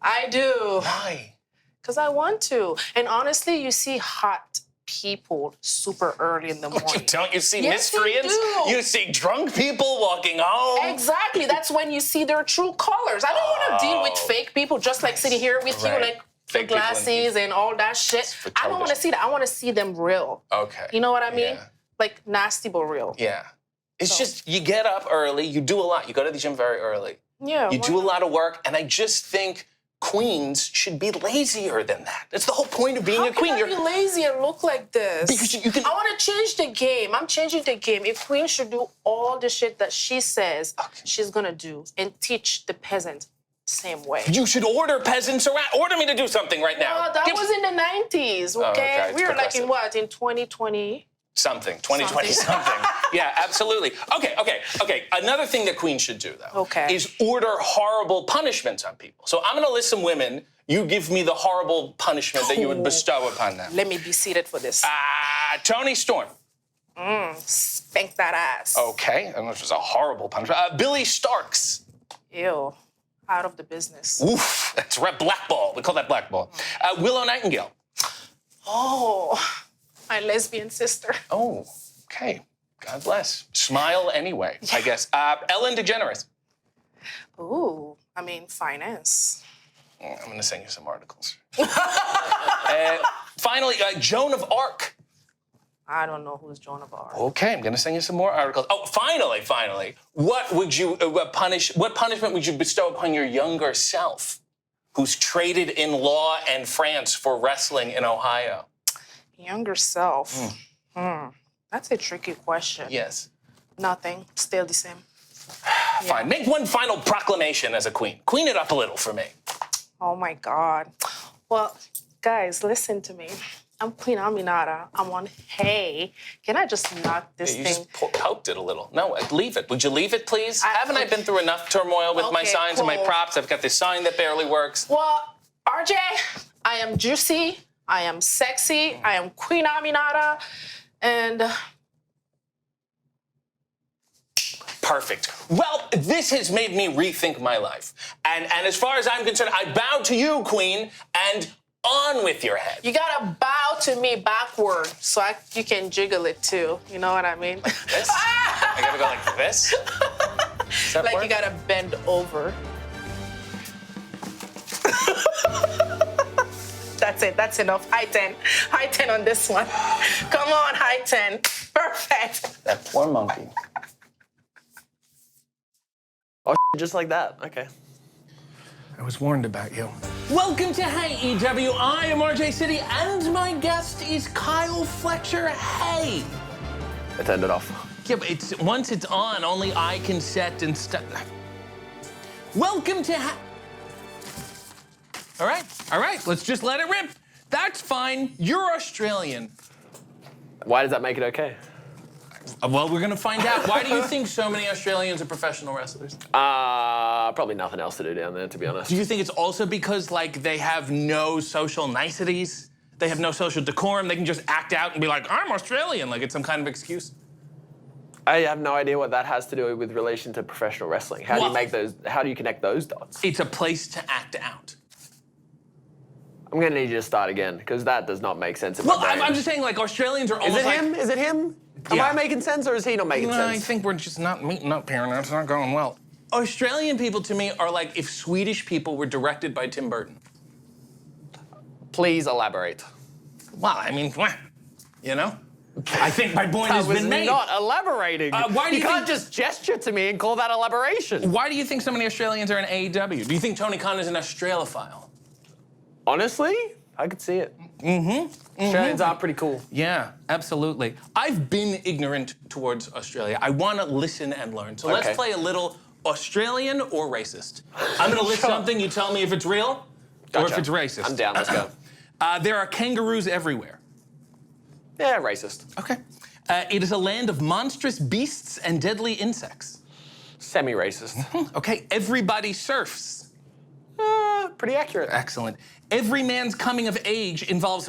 I do. Why? Because I want to. And honestly, you see hot people super early in the morning. Don't you see Yes, you miscreants? do. You see drunk people walking home. Exactly. That's when you see their true colors. I don't want to deal with fake people just like sitting here with Right. you, like Fake the people and glasses and all that shit. for I don't want to television. see that. I want to see them real. Okay. You know what I mean? Yeah. Like nasty but real. Yeah. It's So- just, you get up early, you do a lot. You go to the gym very early. Yeah. You why do a not? lot of work, and I just think queens should be lazier than that. That's the whole point of being How a queen. can I be lazy and look like this? Because you can- I want to change the game. I'm changing the game. A queen should do all the shit that she says she's gonna do and teach the peasant same way. You should order peasants around. Order me to do something right now. Oh, that Give- was in the 90s, okay? okay, it's We were like progressive. in what? In 2020? Something. 2020 something. Yeah, absolutely. Okay. Another thing that queens should do, though, Okay. is order horrible punishments on people. So I'm going to list some women. You give me the horrible punishment that you would bestow upon them. Let me be seated for this. Tony Storm. Spank that ass. Okay. I don't know if it's a horrible punishment. Billy Starks. Ew. Out of the business. Oof. That's right. Blackball. We call that blackball. Willow Nightingale. Oh, my lesbian sister. Oh, okay. God bless. Smile anyway, I guess. Ellen DeGeneres. Ooh, I mean, finance. I'm going to send you some articles. Finally, Joan of Arc. I don't know who's Joan of Arc. Okay, I'm gonna send you some more articles. Oh, finally. What punishment would you bestow upon your younger self, who's traded in law and France for wrestling in Ohio? Younger self. That's a tricky question. Yes. Nothing. Still the same. Fine. Make one final proclamation as a queen. Queen it up a little for me. Oh my God. Well, guys, listen to me. I'm Queen Aminata. I'm on Hey. Can I just knock this You thing? just poked it a little. No, leave it. Would you leave it, please? Haven't I been through enough turmoil with my Okay, signs and my cool. props? I've got this sign that barely works. Well, RJ, I am juicy. I am sexy. I am Queen Aminata. And Perfect. Well, this has made me rethink my life. And as far as I'm concerned, I bow to you, Queen, and on with your head. you gotta bow to me backward so you can jiggle it too. You know what I mean? This? I gotta go like this? Does that Like work? you gotta bend over. That's it. That's enough. High 10. High 10 on this one. Come on, high 10. Perfect. That poor monkey. Oh, just like that. Okay. I was warned about you. Welcome to Hey EW. I am RJ City, and my guest is Kyle Fletcher. Hey. I turned it off. Yeah, but once it's on, only I can set and stuff. Welcome to All right, let's just let it rip. That's fine. You're Australian. Why does that make it okay? Well, we're gonna find out. Why do you think so many Australians are professional wrestlers? Probably nothing else to do down there, to be honest. Do you think it's also because, like, they have no social niceties? They have no social decorum? They can just act out and be like, I'm Australian, like it's some kind of excuse? I have no idea what that has to do with relation to professional wrestling. How do you connect those dots? It's a place to act out. I'm gonna need you to start again, because that does not make sense in my Well, brain. I'm just saying, like, Australians are Is almost it him? Is it him? Am Yeah. I making sense, or is he not making No, sense? I think we're just not meeting up here, and that's not going well. Australian people, to me, are like if Swedish people were directed by Tim Burton. Please elaborate. Well, I mean, you know? I think my point has been made. Not elaborating. Why do you can't think- just gesture to me and call that elaboration. Why do you think so many Australians are in AEW? Do you think Tony Khan is an Australophile? Honestly, I could see it. Australians are pretty cool. Yeah, absolutely. I've been ignorant towards Australia. I want to listen and learn. So let's Okay. play a little Australian or racist. I'm going to list something. You tell me if it's real or if Gotcha. it's racist. I'm down, let's go. There are kangaroos everywhere. Yeah, racist. Okay. It is a land of monstrous beasts and deadly insects. Semi-racist. Okay, everybody surfs. Pretty accurate. Excellent. Every man's coming of age involves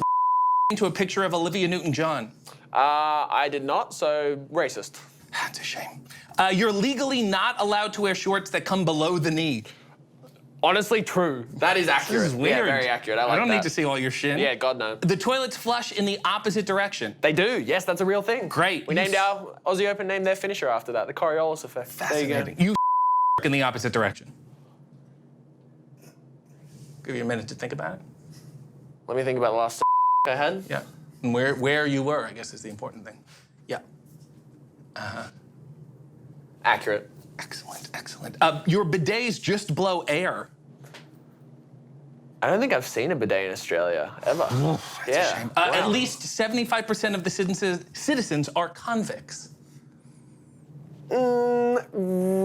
to a picture of Olivia Newton-John. I did not, so racist. That's a shame. You're legally not allowed to wear shorts that come below the knee. Honestly, true. That is accurate. This is weird. Yeah, very accurate. I like I don't that. need to see all your shin. Yeah, God no. The toilets flush in the opposite direction. They do. Yes, that's a real thing. Great. We named our Aussie Open named their finisher after that, the Coriolis effect. Fascinating. There you You in the opposite direction. Give you a minute to think about it. go. Let me think about the last I had. Yeah. And where you were, I guess, is the important thing. Yeah. Accurate. Excellent, excellent. Your bidets just blow air. I don't think I've seen a bidet in Australia ever. Yeah. At least 75% of the citizens are convicts.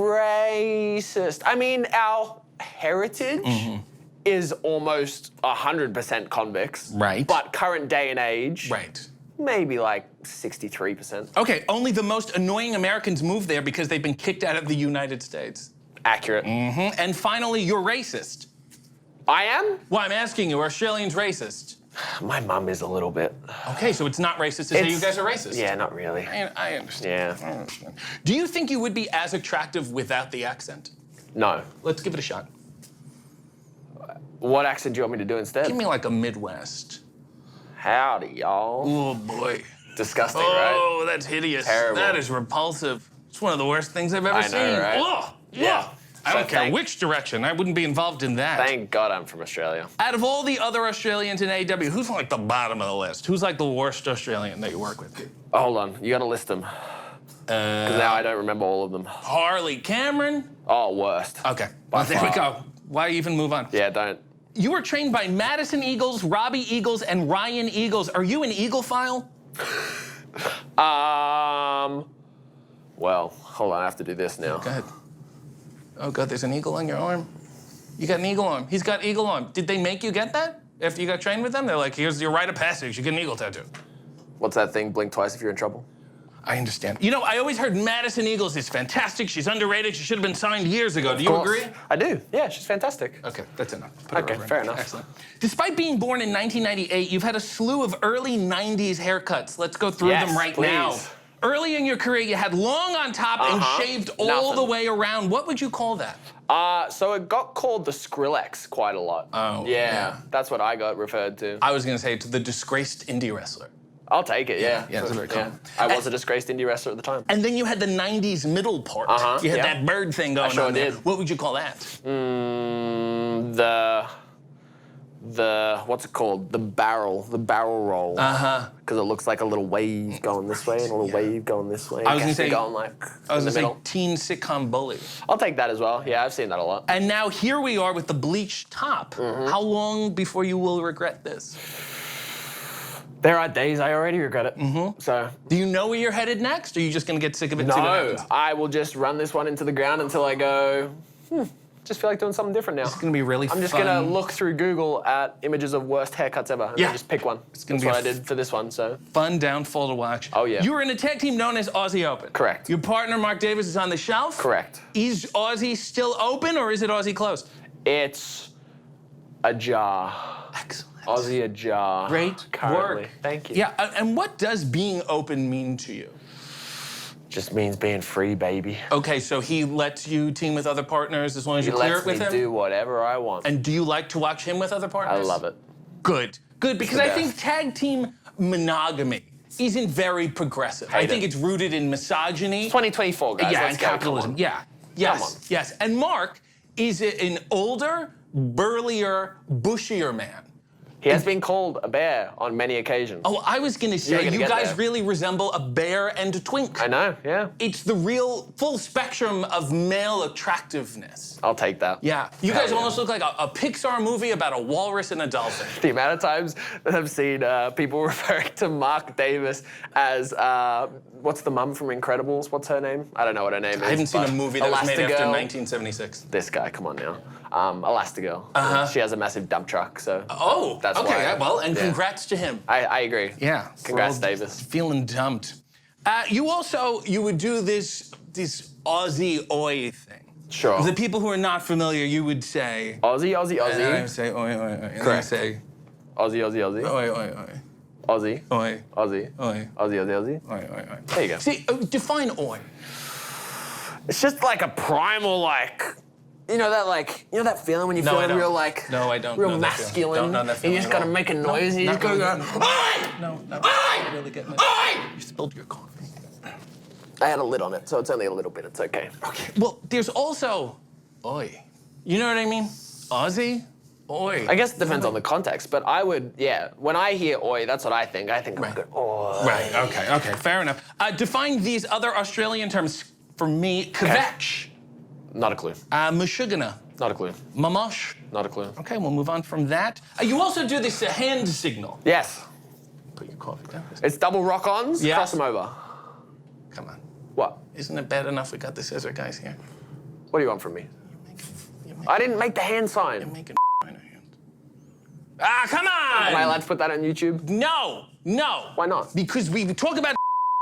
Racist. I mean, our heritage is almost 100% convicts. Right. But current day and age, Right. maybe like 63%. Okay, only the most annoying Americans move there because they've been kicked out of the United States. Accurate. And finally, you're racist. I am? Well, I'm asking you, are Australians racist? My mum is a little bit. Okay, so it's not racist to say you guys are racist. Yeah, not really. I understand. Yeah. I understand. Do you think you would be as attractive without the accent? No. Let's give it a shot. What accent do you want me to do instead? Give me like a Midwest. Howdy, y'all. Oh, boy. Disgusting, right? Oh, that's hideous. Terrible. That is repulsive. It's one of the worst things I've ever I know, seen. right? Ugh. Yeah. Ugh. I don't care which direction. I wouldn't be involved in that. Thank God I'm from Australia. Out of all the other Australians in AEW, who's like the bottom of the list? Who's like the worst Australian that you work with? Oh, hold on, you got to list them. Because now I don't remember all of them. Harley Cameron? Oh, worst. Okay, well, there we go. Why even move on? Yeah, don't. You were trained by Madison Eagles, Robbie Eagles, and Ryan Eagles. Are you an Eagle file? Well, hold on, I have to do this now. Go ahead. Oh, God, there's an eagle on your arm. You got an eagle arm. He's got eagle arm. Did they make you get that after you got trained with them? They're like, here's your rite of passage. You get an eagle tattoo. What's that thing? Blink twice if you're in trouble? I understand. You know, I always heard Madison Eagles is fantastic. She's underrated. She should have been signed years ago. Do you agree? I do. Yeah, she's fantastic. Okay, that's enough. Put Okay, her over. fair enough. Excellent. Despite being born in 1998, you've had a slew of early 90s haircuts. Let's go through them right now. please. Early in your career, you had long on top and shaved all the way around. What would you call that? So it got called the Skrillex quite a lot. Oh, yeah. That's what I got referred to. I was going to say to the disgraced indie wrestler. I'll take it, yeah. Yeah, it's very common. I was a disgraced indie wrestler at the time. And then you had the 90s middle part. You had that bird thing going sure on there. did. What would you call that? What's it called? The barrel roll. Because it looks like a little wave going this way and a little wave going this way. I was going to say, going like I was in the going to say middle. teen sitcom bully. I'll take that as well. Yeah, I've seen that a lot. And now here we are with the bleached top. How long before you will regret this? There are days I already regret it. So. Do you know where you're headed next, or are you just going to get sick of it? and see what No, happens? I will just run this one into the ground until I go, just feel like doing something different now. It's going to be really fun. I'm just going to look through Google at images of worst haircuts ever and then just pick one. It's gonna That's be what I did for this one, so. Fun downfall to watch. Oh, yeah. You were in a tag team known as Aussie Open. Correct. Your partner, Mark Davis, is on the shelf. Correct. Is Aussie still open, or is it Aussie closed? It's ajar. Excellent. Aussie ajar. Great currently. work. Thank you. Yeah, and what does being open mean to you? Just means being free, baby. Okay, so he lets you team with other partners as long as you clear it with He lets him? me do whatever I want. And do you like to watch him with other I partners? love it. Good, because the I best. think tag team monogamy isn't very progressive. I think it's rooted in misogyny. 2024, guys. Yeah, Let's and go. Come capitalism. on. Yeah. Yes. Yes. And Mark is an older, burlier, bushier man. He has been called a bear on many occasions. Oh, I was gonna say, gonna you get guys there. really resemble a bear and a twink. I know, yeah. It's the real full spectrum of male attractiveness. I'll take that. Yeah. You guys almost look like a Pixar movie about a walrus and a dolphin. The amount of times that I've seen people referring to Mark Davis as, what's the mum from Incredibles? What's her name? I don't know what her name is. I haven't seen a movie that was made after Elastigirl. 1976. This guy, come on now. Elastigirl. She has a massive dump truck, so Oh, that's okay. why. Yeah, well, and congrats to him. I agree. Yeah. Congrats, for all Davis. Feeling dumped. You would do this Aussie oi thing. Sure. The people who are not familiar, you would say. Aussie, Aussie, And I would Aussie. say oi, oi, oi. And then you Correct. say Aussie, Aussie, Aussie. oi, oi, oi. Aussie, Oi, Aussie, oi, Aussie, Aussie, Aussie. oi, oi, oi. There you go. See, define oi. It's just like a primal, like, you know that feeling when you No, I feel don't. real, like, No, I don't real know that feeling. masculine. Don't know that and feeling you just at gotta all. make a noise and you not just gotta really. go, oi! No, not Oi! really getting it. Oi! You spilled your coffee. I had a lid on it, so it's only a little bit. It's okay. Okay. Well, there's also oi. You know what I mean? Aussie, oi. I guess it depends on the context, but I would, yeah. When I hear oi, that's what I think. I think, Right. oi. Right. Okay. Fair enough. Define these other Australian terms for me. Kvetch, Not a clue. Mushugana, Not a clue. Mamosh. Not a clue. Okay, we'll move on from that. You also do this hand signal. Yes. Put your coffee down. It's double rock-ons. Yeah. Cross them over. Come on. What? Isn't it bad enough we got the scissor guys here? What do you want from me? I didn't make the hand sign. You're making in a hand. Ah, come on! Am I allowed to put that on YouTube? No. Why not? Because we talk about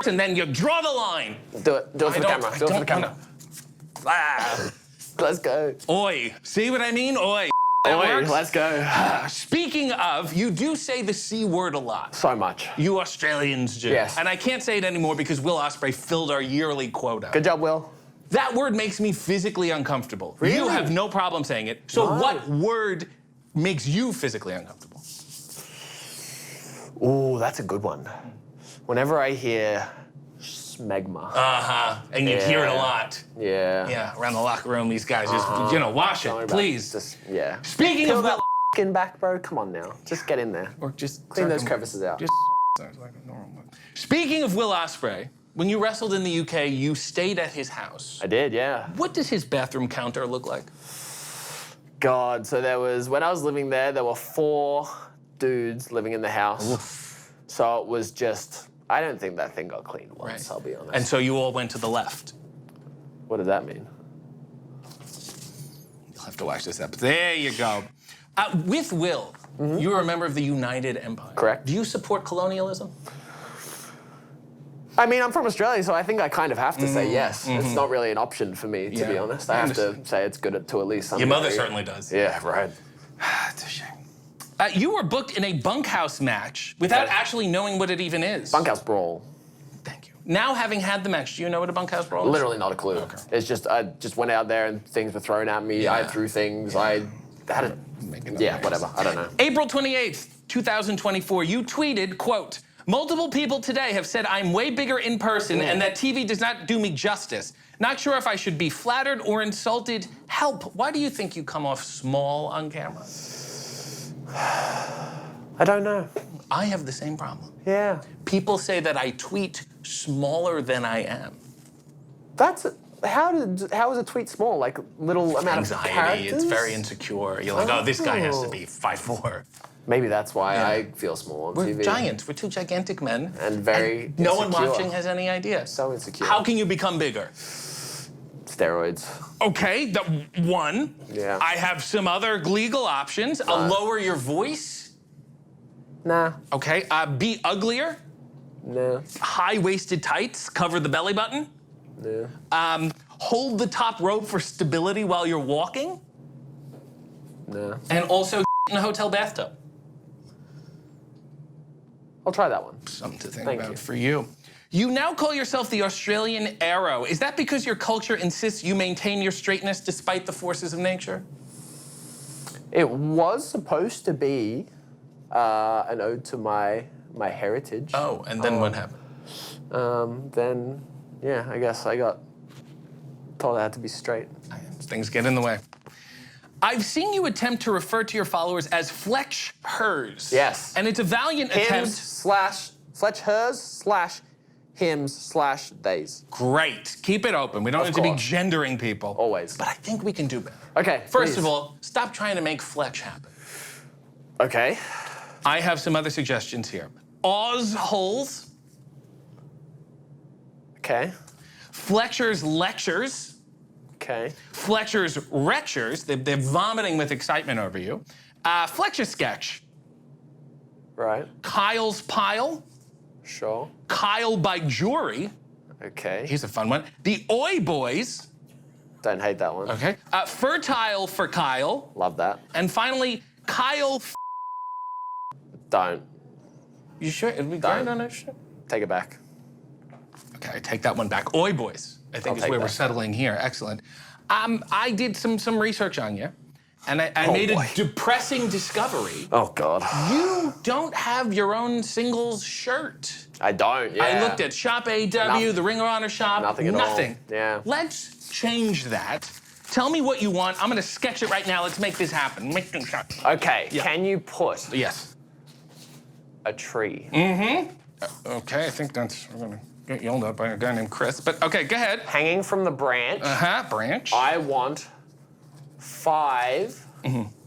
and then you draw the line. Do it. Do it for the camera. Do it for the camera. Ah. Let's go. Oi. See what I mean? Oi. That Oi, works? let's go. Speaking of, you do say the C word a lot. So much. You Australians do. Yes. And I can't say it anymore because Will Ospreay filled our yearly quota. Good job, Will. That word makes me physically uncomfortable. You Really? have no problem saying it. So what word makes you physically uncomfortable? Ooh, that's a good one. Whenever I hear smegma. And you'd hear it a lot. Yeah. Yeah, around the locker room, these guys just, wash Tell me it, about please. Just, yeah. Speaking Peel of that skin back, bro. Come on now. Just get in there. or just Clean those crevices out. Just like a normal one. Speaking of Will Ospreay, when you wrestled in the UK, you stayed at his house. I did, yeah. What does his bathroom counter look like? God, so when I was living there were 4 dudes living in the house. Oof. So it was just, I don't think that thing got cleaned once, Right. I'll be honest. And so you all went to the left. What does that mean? You'll have to watch this episode. There you go. With Will, you're a member of the United Empire. Correct. Do you support colonialism? I mean, I'm from Australia, so I think I kind of have to say yes. It's not really an option for me, to be Yeah. honest. I have to say it's good to at least some Your mother degree. certainly does. Yeah, right. It's a shame. You were booked in a bunkhouse match without actually knowing what it even is. Bunkhouse brawl. Thank you. Now, having had the match, do you know what a bunkhouse brawl is? Literally not a clue. Okay. It's just, I just went out there and things were thrown at me. Yeah. I threw things. I had it. Yeah, whatever. I don't know. April 28th, 2024, you tweeted, quote, "Multiple people today have said I'm way bigger in person and that TV does not do me justice. Not sure if I should be flattered or insulted. Help. Why do you think you come off small on camera?" I don't know. I have the same problem. Yeah. People say that I tweet smaller than I am. That's, how is a tweet small? Like little amount Anxiety, of characters? it's very insecure. You're like, oh, this guy has to be 5'4". Maybe that's why Yeah. I feel small on We're TV. giants. We're 2 gigantic men. And very no one insecure. watching has any idea. So insecure. How can you become bigger? Steroids. Okay, one. Yeah. I have some other legal options. Lower your voice. Nah. Okay. Be uglier. Nah. High-waisted tights. Cover the belly button. Nah. Hold the top rope for stability while you're walking. Nah. And also in a hotel bathtub. I'll try that one. Something to think Thank about you. for you. You now call yourself the Australian Arrow. Is that because your culture insists you maintain your straightness despite the forces of nature? It was supposed to be an ode to my heritage. Oh, and then what happened? Then, yeah, I guess I got told I had to be straight. Things get in the way. I've seen you attempt to refer to your followers as Fletchers. Yes. And it's a valiant Hims attempt. slash Fletchers slash hims slash theys. Great. Keep it open. We don't Of need to be course. gendering people. Always. But I think we can do better. Okay. First please. of all, stop trying to make Fletch happen. Okay. I have some other suggestions here. Oz holes, Okay. Fletcher's lectures, Okay. Fletcher's rectures. They're vomiting with excitement over you. Fletcher sketch. Right. Kyle's pile. Sure. Kyle by jury. Okay. Here's a fun one. The Oi Boys. Don't hate that one. Okay. Fertile for Kyle. Love that. And finally, Kyle. Don't. You sure? Are we Don't. going on that shit? Take it back. Okay, I take that one back. Oi Boys, I think I'll is take where we're that. settling here. Excellent. I did some research on you, and I made boy. a depressing discovery. Oh, God. You don't have your own singles shirt. I don't, yeah. I looked at Shop AEW, Nothing. the Ring of Honor shop. Nothing at all. Nothing. Yeah. Let's change that. Tell me what you want. I'm gonna sketch it right now. Let's make this happen. Make things happen. Okay, Yeah. can you put Yes. a tree Okay, I think that's. We're gonna get yelled at by a guy named Chris. But okay, go ahead. hanging from the branch? Branch. I want 5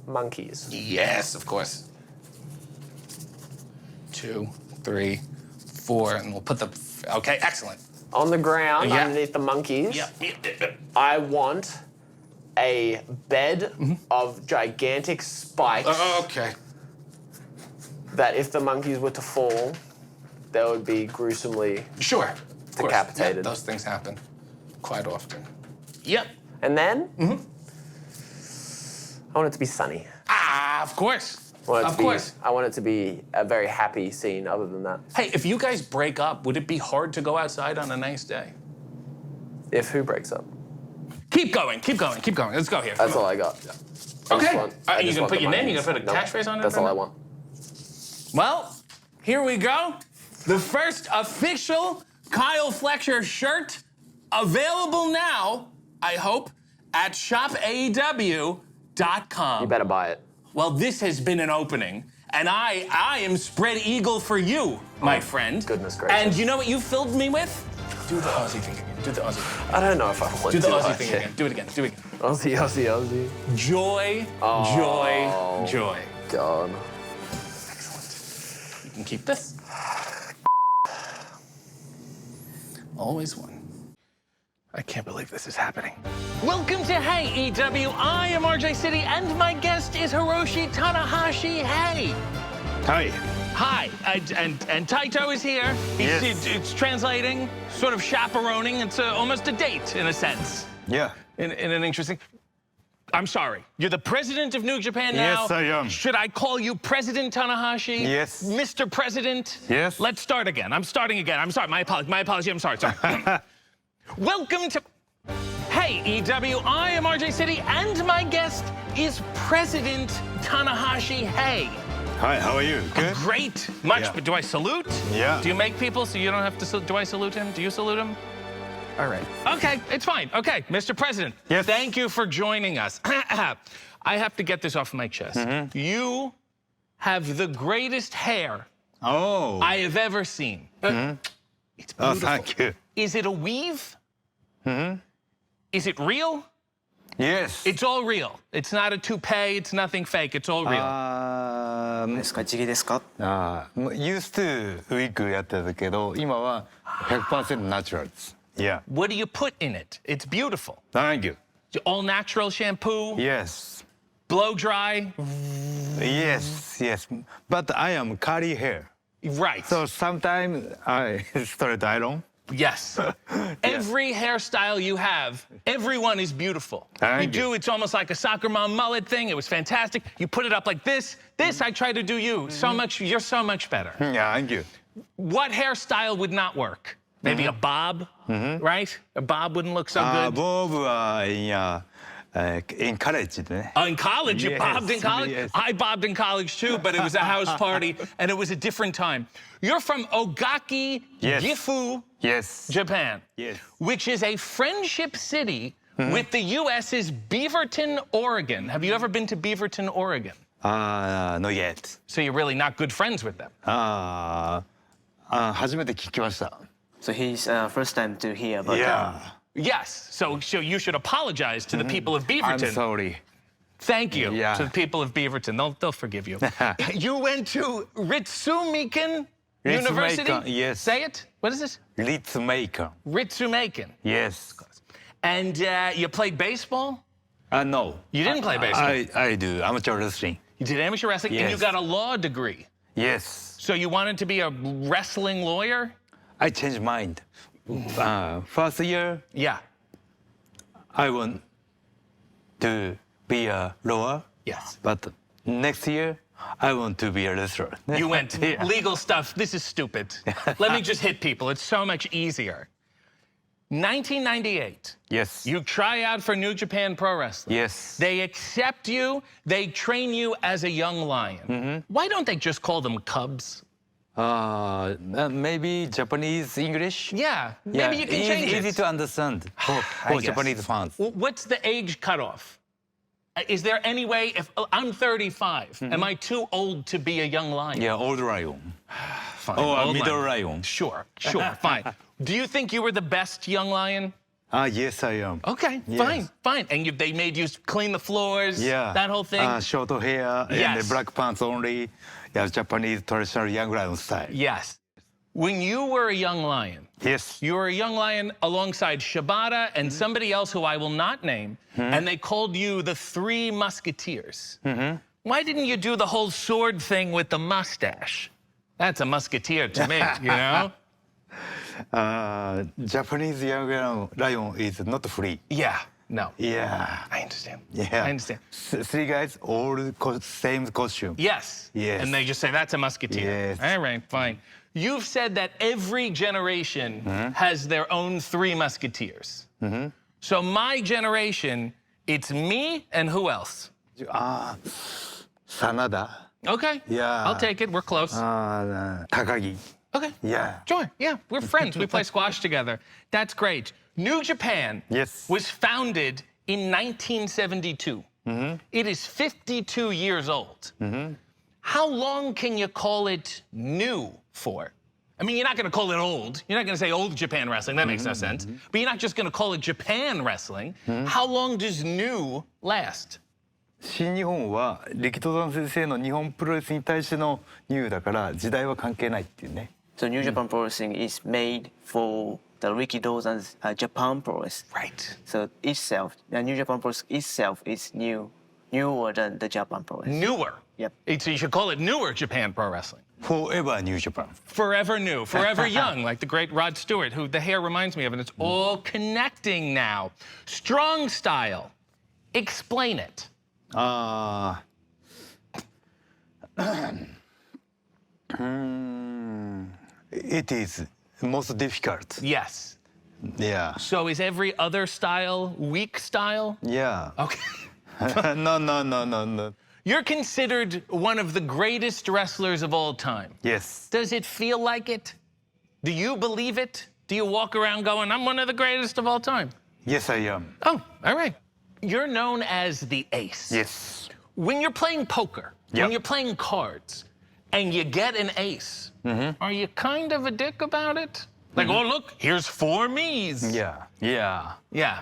monkeys. Yes, of course. 2, 3, 4, and we'll put the. Okay, excellent. On the ground, Yeah. underneath the monkeys, Yeah. I want a bed of gigantic spikes Okay. that if the monkeys were to fall, they would be gruesomely... Sure. Of course. Decapitated. Yeah, those things happen quite often. Yep. And then, I want it to be sunny. Of course. I want it Of to be- course. I want it to be a very happy scene other than that. Hey, if you guys break up, would it be hard to go outside on a nice day? If who breaks up? Keep going, keep going, keep going. Let's go here. That's all I got. Okay. I You just gonna want put the your name? You monkeys. gonna put a Nope. catchphrase on it? That's all I want. Well, here we go. The first official Kyle Fletcher shirt available now, I hope, at shopaew.com. You better buy it. Well, this has been an opening, and I am spread eagle for you, my friend. Goodness gracious. And you know what you filled me with? Do the Aussie thing again. Do the Aussie thing. I don't know if I want Do to. the Aussie thing again. Do it again. Do it again. Aussie, Aussie, Aussie. Joy, joy, joy. God. You can keep this. Always one. I can't believe this is happening. Welcome to Hey EW. I am RJ City, and my guest is Hiroshi Tanahashi. Hey. Hi. Hi, and Taito is here. It's translating, sort of chaperoning. It's almost a date in a sense. Yeah. In an interesting. I'm sorry. You're the president of New Japan now. Yes, I am. Should I call you President Tanahashi? Yes. Mr. President? Yes. Let's start again. I'm starting again. I'm sorry. My apology. I'm sorry. Welcome to Hey EW. I am RJ City, and my guest is President Tanahashi. Hey. Hi, how are you? Good? Great. Much, Yeah. but do I salute? Yeah. Do you make people so you don't have to, do I salute him? Do you salute him? All right. Okay, it's fine. Okay, Mr. President. Yes. Thank you for joining us. I have to get this off my chest. You have the greatest hair Oh. I have ever seen. It's Oh, beautiful. thank you. Is it a weave? Is it real? Yes. It's all real. It's not a toupee. It's nothing fake. It's all real. used to ウィッグやってたけど、今は100% ナチュラルです。Yeah. What do you put in it? It's beautiful. Thank you. All natural shampoo, Yes. blow dry. Yes, yes. But I am curly hair. Right. So sometimes I straight iron. Yes. Every hairstyle you have, everyone is beautiful. Thank you you. do, it's almost like a soccer mom mullet thing. It was fantastic. You put it up like this. This, I try to do you. So much, you're so much better. Yeah, thank you. What hairstyle would not work? Maybe a bob, right? A bob wouldn't look so good. Bob はin college でね。 Oh, in college, you Yes, bobbed in college? yes. I bobbed in college too, but it was a house party and it was a different time. You're from Ogaki, Yes. Gifu, Yes. Japan, Yes. which is a friendship city with the US's Beaverton, Oregon. Have you ever been to Beaverton, Oregon? Not yet. So you're really not good friends with them. 初めて聞きました。 So he's first time to hear about Yeah. Yes, so you should apologize to the people of I'm Beaverton. sorry. Thank you Yeah. to the people of Beaverton. They'll forgive you. You went to Ritsumeikan University? Ritsumeikan, yes. Say it. What is this? Ritsumeikan. Ritsumeikan. Yes. And you played baseball? No. You didn't play baseball. I do amateur wrestling. You did amateur wrestling, and you Yes. got a law degree. Yes. So you wanted to be a wrestling lawyer? I changed mind. First year, Yeah. I want to be a lawyer. Yes. But next year, I want to be a wrestler. You went Yeah. legal stuff. This is stupid. Let me just hit people. It's so much easier. 1998. Yes. You try out for New Japan Pro Wrestling. Yes. They accept you. They train you as a young lion. Why don't they just call them cubs? Maybe Japanese English. Yeah, maybe you can change easy it. to understand for guess. Japanese fans. What's the age cutoff? Is there any way, if I'm 35, am I too old to be a young lion? Yeah, old lion. Fine. Or old middle lion. Sure, fine. Do you think you were the best young lion? Yes, I am. Okay, Yes. fine. And they made you clean the floors, Yeah. that whole thing? Short hair and Yes. the black pants only. Yeah, Japanese traditional young lion style. Yes. When you were a young lion, Yes. you were a young lion alongside Shibata and somebody else who I will not name, and they called you the Three Musketeers. Why didn't you do the whole sword thing with the mustache? That's a musketeer to me, you know? Japanese young lion is not free. Yeah, no. Yeah. I understand. Yeah. I understand. Three guys, all same costume. Yes. Yes. And they just say, that's a musketeer. Yes. All right, fine. You've said that every generation has their own Three Musketeers. So my generation, it's me and who else? Sanada. Okay. Yeah. I'll take it. We're close. Takagi. Okay. Yeah. Sure. Yeah, we're friends. We play squash together. That's great. New Japan was founded in 1972. It is 52 years old. How long can you call it new for? I mean, you're not going to call it old. You're not going to say old Japan wrestling. That makes no sense. But you're not just going to call it Japan wrestling. How long does new last? 新日本は力道山先生の日本プロレスに対してのニューだから時代は関係ないっていうね。So New Japan Pro Wrestling is made for the Rikidozan's Japan Pro Wrestling. Right. So itself, the New Japan Pro Wrestling itself is newer than the Japan Pro Wrestling. Newer. Yep. So you should call it newer Japan Pro Wrestling. Forever New Japan. Forever new, forever young, like the great Rod Stewart, who the hair reminds me of, and it's all connecting now. Strong style. Explain it. It is most difficult. Yes. Yeah. So is every other style weak style? Yeah. Okay. No. You're considered one of the greatest wrestlers of all time. Yes. Does it feel like it? Do you believe it? Do you walk around going, I'm one of the greatest of all time? Yes, I am. Oh, all right. You're known as the ace. Yes. When you're playing poker, Yep. when you're playing cards, and you get an ace, are you kind of a dick about it? Like, oh, look, here's 4 me's. Yeah. Yeah.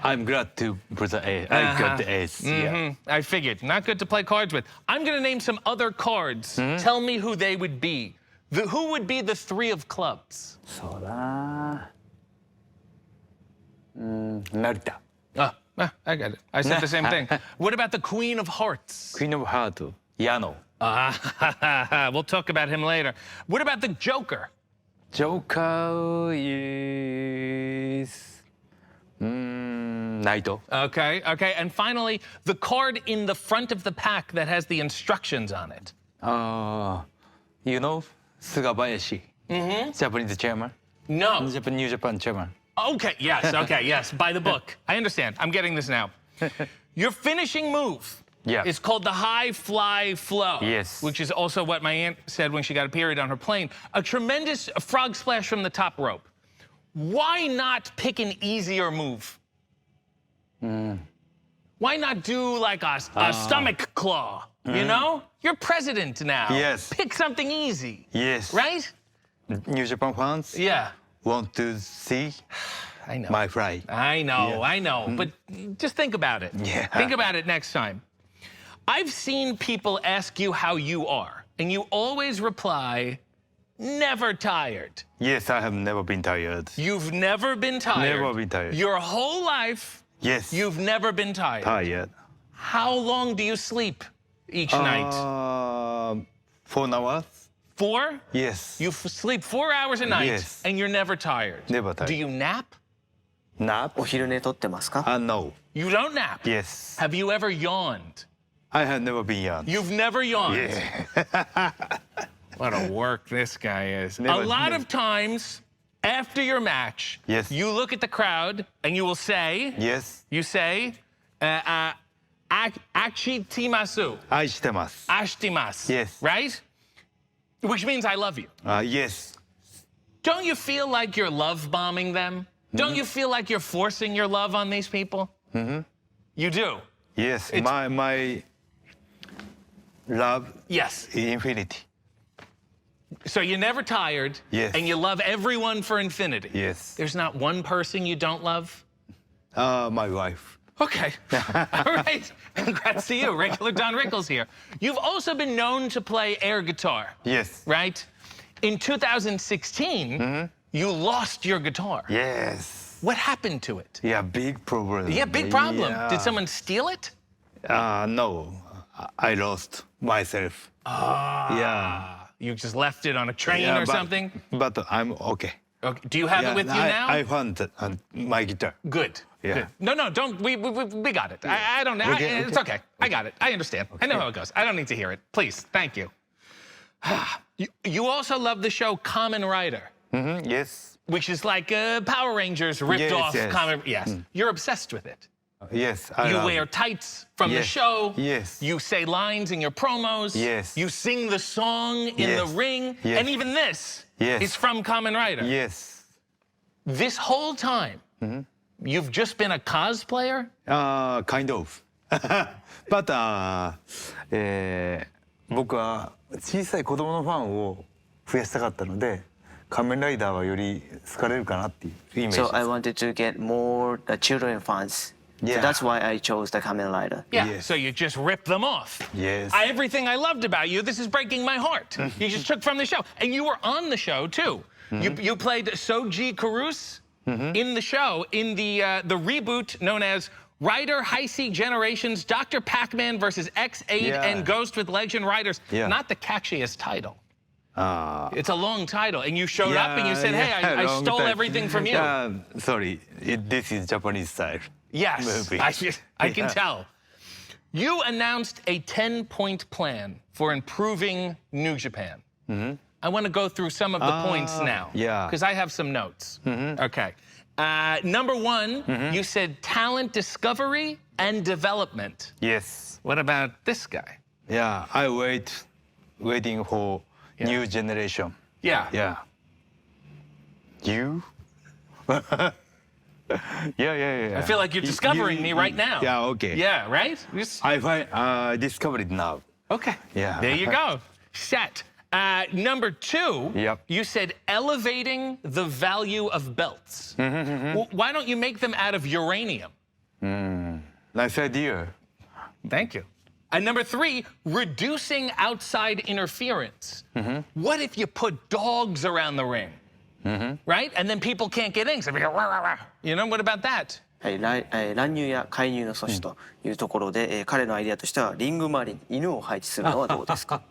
I'm glad to put the ace. I got the ace. Yeah. I figured. Not good to play cards with. I'm going to name some other cards. Tell me who they would be. Who would be the 3 of clubs? そうだ。Narita. I got it. I said the same thing. What about the Queen of Hearts? Queen of Heart. Yano. We'll talk about him later. What about the Joker? Joker is Naito. Okay. And finally, the card in the front of the pack that has the instructions on it. You know Sugabayashi, Japanese chairman. No. New Japan chairman. Okay, yes. By the book. I understand. I'm getting this now. Your finishing move is called the high fly flow. Yes. Which is also what my aunt said when she got a period on her plane. A tremendous frog splash from the top rope. Why not pick an easier move? Why not do like a stomach claw? You know? You're president now. Yes. Pick something easy. Yes. Right? New Japan fans want to see I know. my fly. I know. But just think about it. Yeah. Think about it next time. I've seen people ask you how you are, and you always reply, never tired. Yes, I have never been tired. You've never been tired. Never been tired. Your whole life, Yes. you've never been tired. Tired. How long do you sleep each night? 4 hours. 4? Yes. You sleep 4 hours a night, Yes. and you're never tired. Never tired. Do you nap? Nap? お昼寝とってますか? No. You don't nap. Yes. Have you ever yawned? I have never been young. You've never yawned. Yeah. What a work this guy is. Never- a lot never. of times, after your match, Yes. you look at the crowd and you will say, Yes. you say, achitimasu, 愛してます. ashtimasu, Yes. right? Which means I love you. Yes. Don't you feel like you're love bombing them? Don't you feel like you're forcing your love on these people? You do? Yes. It's- My love Yes. is infinity. So you're never tired, Yes. and you love everyone for infinity. Yes. There's not one person you don't love? My wife. Okay. All right. Congrats to you. Regular Don Rickles here. You've also been known to play air guitar, Yes. right? In 2016, you lost your guitar. Yes. What happened to it? Yeah, big problem. Yeah, big problem. Yeah. Did someone steal it? No. I lost myself. Yeah. You just left it on a train Yeah, or but- something? But I'm okay. Okay. Do you have it with you now? I found my guitar. Good. Yeah. Good. No, don't. We got it. I don't know. Okay, It's okay. I got it. I understand. I know how it goes. I don't need to hear it. Please. Thank you. You also love the show Kamen Rider, Yes. which is like Power Rangers ripped Yes, off yes. Kamen. Yes. You're obsessed with it. Yes. You wear tights from the Yes. show. Yes. You say lines in your promos. Yes. You sing the song in Yes. the ring. Yes. And even this Yes. is from Kamen Rider. Yes. This whole time, you've just been a cosplayer? Kind of. But 僕は小さい子供のファンを増やしたかったので、仮面ライダーはより好かれるかなっていうイメージです。 So I wanted to get more children fans. Yeah. So that's why I chose the Kamen Rider. Yeah, Yes. so you just rip them off. Yes. Everything I loved about you, this is breaking my heart. You just took from the show. And you were on the show, too. You played Soji Karus in the show, in the reboot known as Rider Heisei Generations, Dr. Pac-Man versus X8 Yeah. and Ghost with Legend Riders. Yeah. Not the catchiest title. It's a long title. And you showed up and you said, hey, I long stole time. everything from you. Sorry, this is Japanese style. Yes, movie. I can tell. You announced a 10-point plan for improving New Japan. I want to go through some of the points now. Yeah. Because I have some notes. Okay. Number one, you said talent discovery and development. Yes. What about this guy? Yeah, I waiting for new generation. Yeah. Yeah. You? Yeah. I feel like you're discovering me right now. Yeah, okay. Yeah, right? I discovered it now. Okay. Yeah. There you go. Set. Number two, Yep. you said elevating the value of belts. Well, why don't you make them out of uranium? Nice idea. Thank you. And number three, reducing outside interference. What if you put dogs around the ring? Right? And then people can't get in. So we go, rah, rah, rah. You know, what about that? はい、乱入や介入の阻止というところで、彼のアイデアとしてはリング周りに犬を配置するのはどうですか？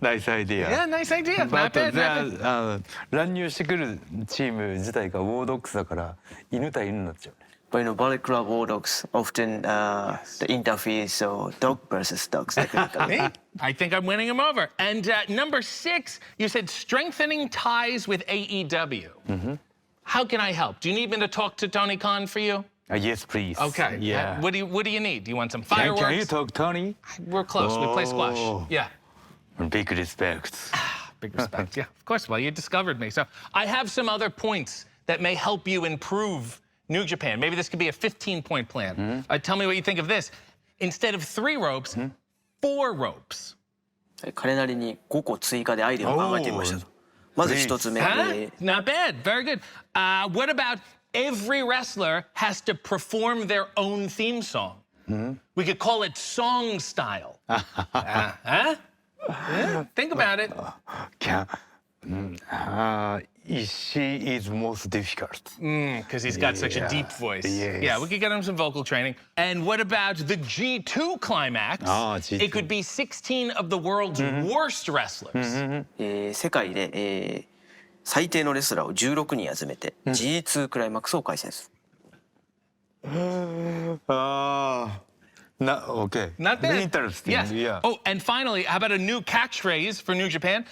Nice idea. Yeah, nice idea. Not But bad, not bad. 乱入してくるチーム自体がウォードックスだから犬対犬になっちゃうね。But you know, Bullet Club War Dogs often the interface, so dog versus dogs. Me? I think I'm winning him over. And number six, you said strengthening ties with AEW. How can I help? Do you need me to talk to Tony Khan for you? Yes, please. Okay. Yeah. What do you need? Do you want some fireworks? Can you talk, Tony? We're close. We play squash. Oh. Yeah. Big respect. Big respect. Yeah, of course. Well, you discovered me. So I have some other points that may help you improve New Japan. Maybe this could be a 15-point plan. Tell me what you think of this. Instead of 3 ropes, 4 ropes. 彼なりに5個追加でアイデアを考えてみましたと。まず1つ目。 Not bad. Very good. What about every wrestler has to perform their own theme song? We could call it song style. Yeah, think about it. Ishii is most difficult. Because he's got such a deep voice. Yes. Yeah, we could get him some vocal training. And what about the G2 climax? G2. It could be 16 of the world's worst wrestlers. 世界で、最低のレスラーを16人集めて G2 クライマックスを開催する。Okay. Not bad. Interesting. Yes. Yeah. Oh, and finally, how about a new catchphrase for New Japan?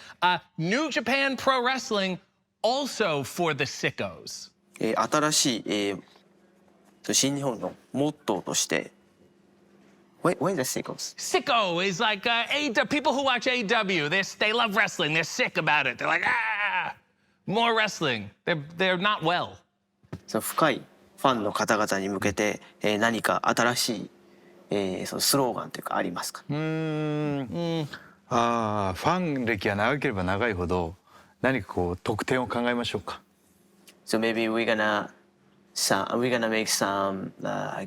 New Japan Pro Wrestling also for the sickos. 新しい、新日本のモットーとして、What is the sickos? Sicko is like people who watch AEW. They love wrestling. They're sick about it. They're like, more wrestling. They're not well. その深いファンの方々に向けて、何か新しい、そのスローガンというかありますか？ファン歴が長ければ長いほど何かこう特典を考えましょうか。So maybe we're gonna make some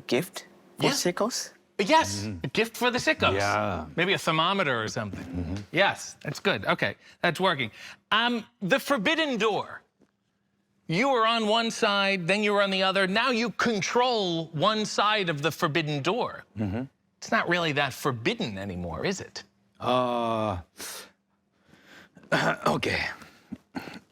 gift for sickos? Yes, a gift for the sickos. Yeah. Maybe a thermometer or something. Yes, that's good. Okay, that's working. The Forbidden Door. You were on one side, then you were on the other. Now you control one side of the Forbidden Door. It's not really that forbidden anymore, is it? Okay.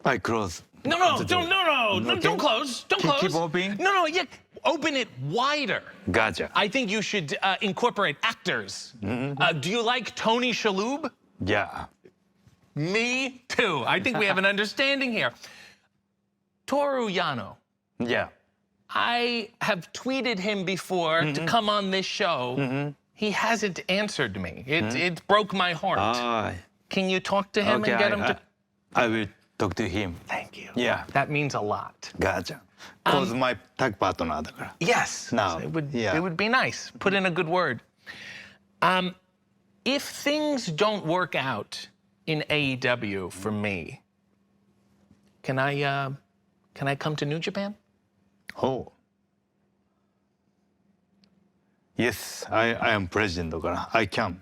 I close. No, don't close. Don't close. Keep opening? No, yeah, open it wider. Gotcha. I think you should incorporate actors. Do you like Tony Shalhoub? Yeah. Me too. I think we have an understanding here. Toru Yano. Yeah. I have tweeted him before to come on this show. He hasn't answered me. It broke my heart. Can you talk to him and get him to... I will talk to him. Thank you. Yeah. That means a lot. Gotcha. Because my tag partner だから. Yes. Now, It would, yeah. it would be nice. Put in a good word. If things don't work out in AEW for me, can I come to New Japan? Oh. Yes, I am president だから I can.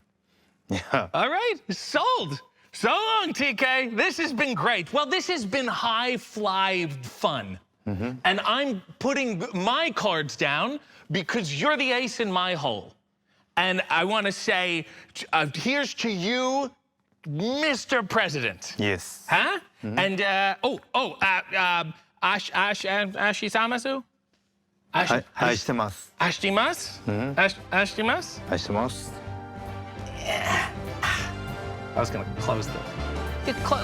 Yeah. All right, sold. So long, TK. This has been great. Well, this has been high-fly fun. And I'm putting my cards down because you're the ace in my hole. And I want to say, here's to you, Mr. President. Yes. Huh? And, Ashisamasu? 愛してます。 Ashtimas? Ashtimas? 愛してます。 I was gonna close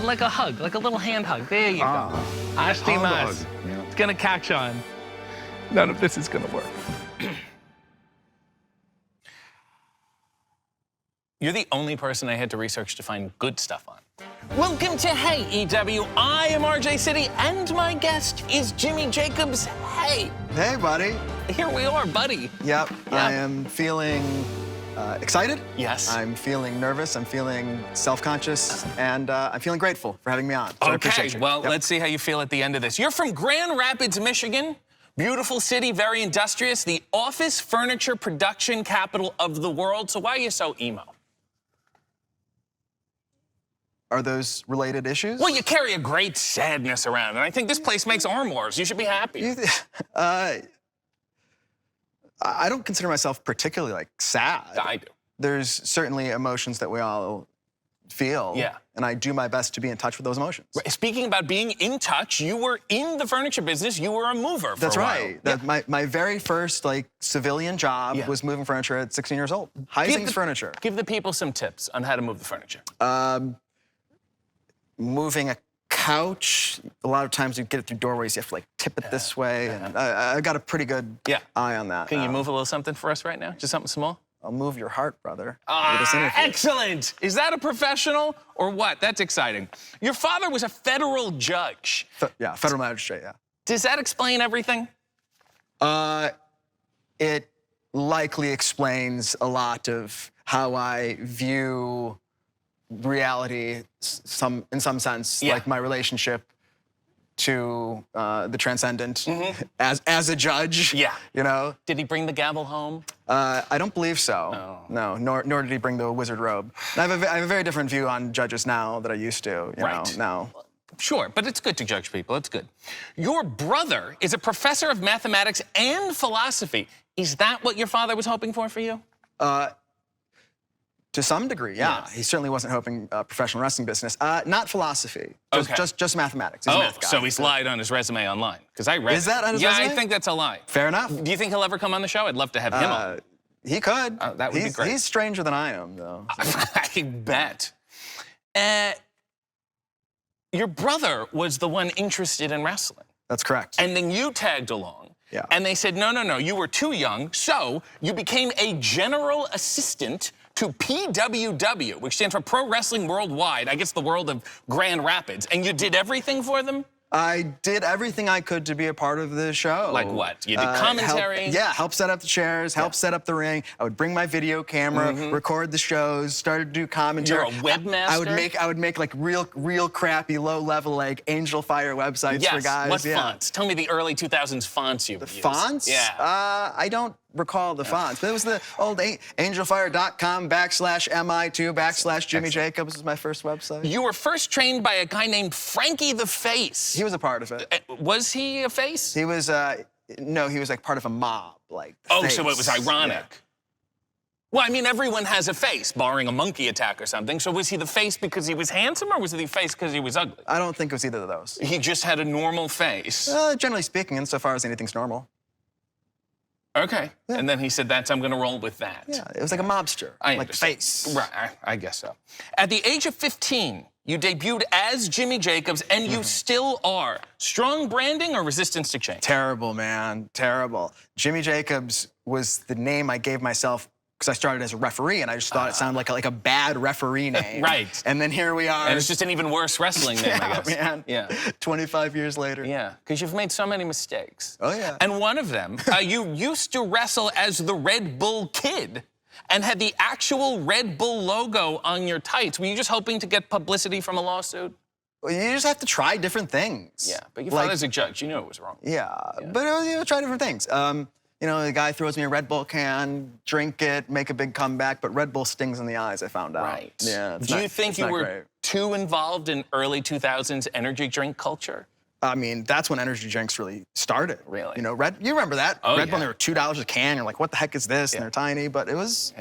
like a hug, like a little hand hug. There you go. Ashtimas. Yeah. It's gonna catch on. None of this is gonna work. You're the only person I had to research to find good stuff on. Welcome to Hey EW. I am RJ City, and my guest is Jimmy Jacobs. Hey. Hey, buddy. Here we are, buddy. Yep. Yeah. I am feeling excited. Yes. I'm feeling nervous. I'm feeling self-conscious, and I'm feeling grateful for having me on. So I appreciate you. Well, Yep. let's see how you feel at the end of this. You're from Grand Rapids, Michigan. Beautiful city, very industrious. The office furniture production capital of the world. So why are you so emo? Are those related issues? Well, you carry a great sadness around, and I think this place makes armoires. You should be happy. I don't consider myself particularly like sad. I do. There's certainly emotions that we all feel. Yeah. And I do my best to be in touch with those emotions. Speaking about being in touch, you were in the furniture business. You were a mover for That's a while. right. My very first like civilian job was moving furniture at 16 years old. Heising's Furniture. Give the people some tips on how to move the furniture. Moving a couch, a lot of times you get it through doorways, you have to like tip it this way. And I got a pretty good eye on that. Can you move a little something for us right now? Just something small? I'll move your heart, brother. Excellent. Is that a professional or what? That's exciting. Your father was a federal judge. Yeah, federal magistrate, yeah. Does that explain everything? It likely explains a lot of how I view reality, in some sense, like my relationship to the transcendent as a judge. Yeah. You know? Did he bring the gavel home? I don't believe so. No, nor did he bring the wizard robe. And I have a very different view on judges now that I used to, you know, now. Sure, but it's good to judge people. It's good. Your brother is a professor of mathematics and philosophy. Is that what your father was hoping for you? To some degree, yeah. He certainly wasn't hoping professional wrestling business. Not philosophy, just mathematics. He's a math guy. So he's lied on his resume online. Because I read Is that on his resume? Yeah, I think that's a lie. Fair enough. Do you think he'll ever come on the show? I'd love to have him on. He could. That would be great. He's stranger than I am, though. So. I bet. Your brother was the one interested in wrestling. That's correct. And then you tagged along. Yeah. And they said, no, you were too young, so you became a general assistant to PWW, which stands for Pro Wrestling Worldwide, I guess the world of Grand Rapids, and you did everything for them? I did everything I could to be a part of the show. Like what? You did commentary? Help set up the chairs, help set up the ring. I would bring my video camera, record the shows, started to do commentary. You're a webmaster? I would make like real crappy, low level like Angel Fire websites for guys. What fonts? Tell me the early 2000s fonts you would use. Fonts? Yeah. I don't recall the fonts, but it was the old angelfire.com/mi2/Jimmy Jacobs was my first website. You were first trained by a guy named Frankie the Face. He was a part of it. Was he a face? He was, no, he was like part of a mob, like face. So it was ironic. Yeah. Well, I mean, everyone has a face, barring a monkey attack or something. So was he the face because he was handsome, or was he the face because he was ugly? I don't think it was either of those. He just had a normal face? Generally speaking, insofar as anything's normal. Okay. Yeah. And then he said, I'm going to roll with that. Yeah, it was like a mobster, like face. Right, I guess so. At the age of 15, You debuted as Jimmy Jacobs, and you still are. Strong branding or resistance to change? Terrible, man. Terrible. Jimmy Jacobs was the name I gave myself because I started as a referee, and I just thought it sounded like a bad referee name. Right. And then here we are. And it's just an even worse wrestling name, I guess. Man. Yeah. 25 years later. Yeah, because you've made so many mistakes. Oh, yeah. And one of them, you used to wrestle as the Red Bull Kid and had the actual Red Bull logo on your tights. Were you just hoping to get publicity from a lawsuit? Well, you just have to try different things. Yeah, but your father's a judge. You knew it was wrong. Yeah, but try different things. You know, the guy throws me a Red Bull can, drink it, make a big comeback, but Red Bull stings in the eyes, I found out. Right. Yeah. Do you think you were great. too involved in early 2000s energy drink culture? I mean, that's when energy drinks really started. Really? You know, you remember that? Oh, Red Bull, yeah. they were $2 a can. You're like, what the heck is this? And they're tiny, but it was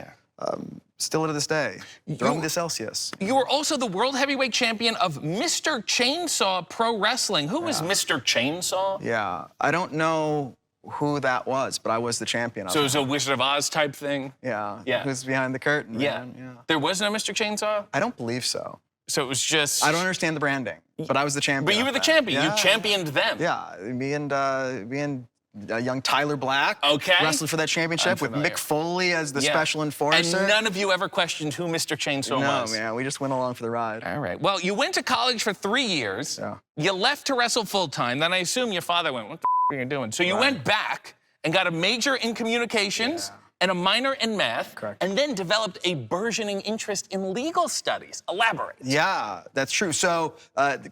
still to this day. Throw me to Celsius. You were also the world heavyweight champion of Mr. Chainsaw Pro Wrestling. Who was Mr. Chainsaw? Yeah, I don't know who that was, but I was the champion of So it it. was a Wizard of Oz type thing? Yeah. Yeah. Who's behind the curtain? Yeah. Man? Yeah. There was no Mr. Chainsaw? I don't believe so. So it was just... I don't understand the branding, but I was the champion. But you of were the that. champion. Yeah. You championed them. Yeah, me and young Tyler Black wrestled for that championship with familiar. Mick Foley as the Yeah. special enforcer. And none of you ever questioned who Mr. Chainsaw was? No, man, we just went along for the ride. All right. Well, you went to college for 3 years. Yeah. You left to wrestle full-time. Then I assume your father went, what the are you doing? So you went back and got a major in communications and a minor in math. Correct. And then developed a burgeoning interest in legal studies. Elaborate. Yeah, that's true. So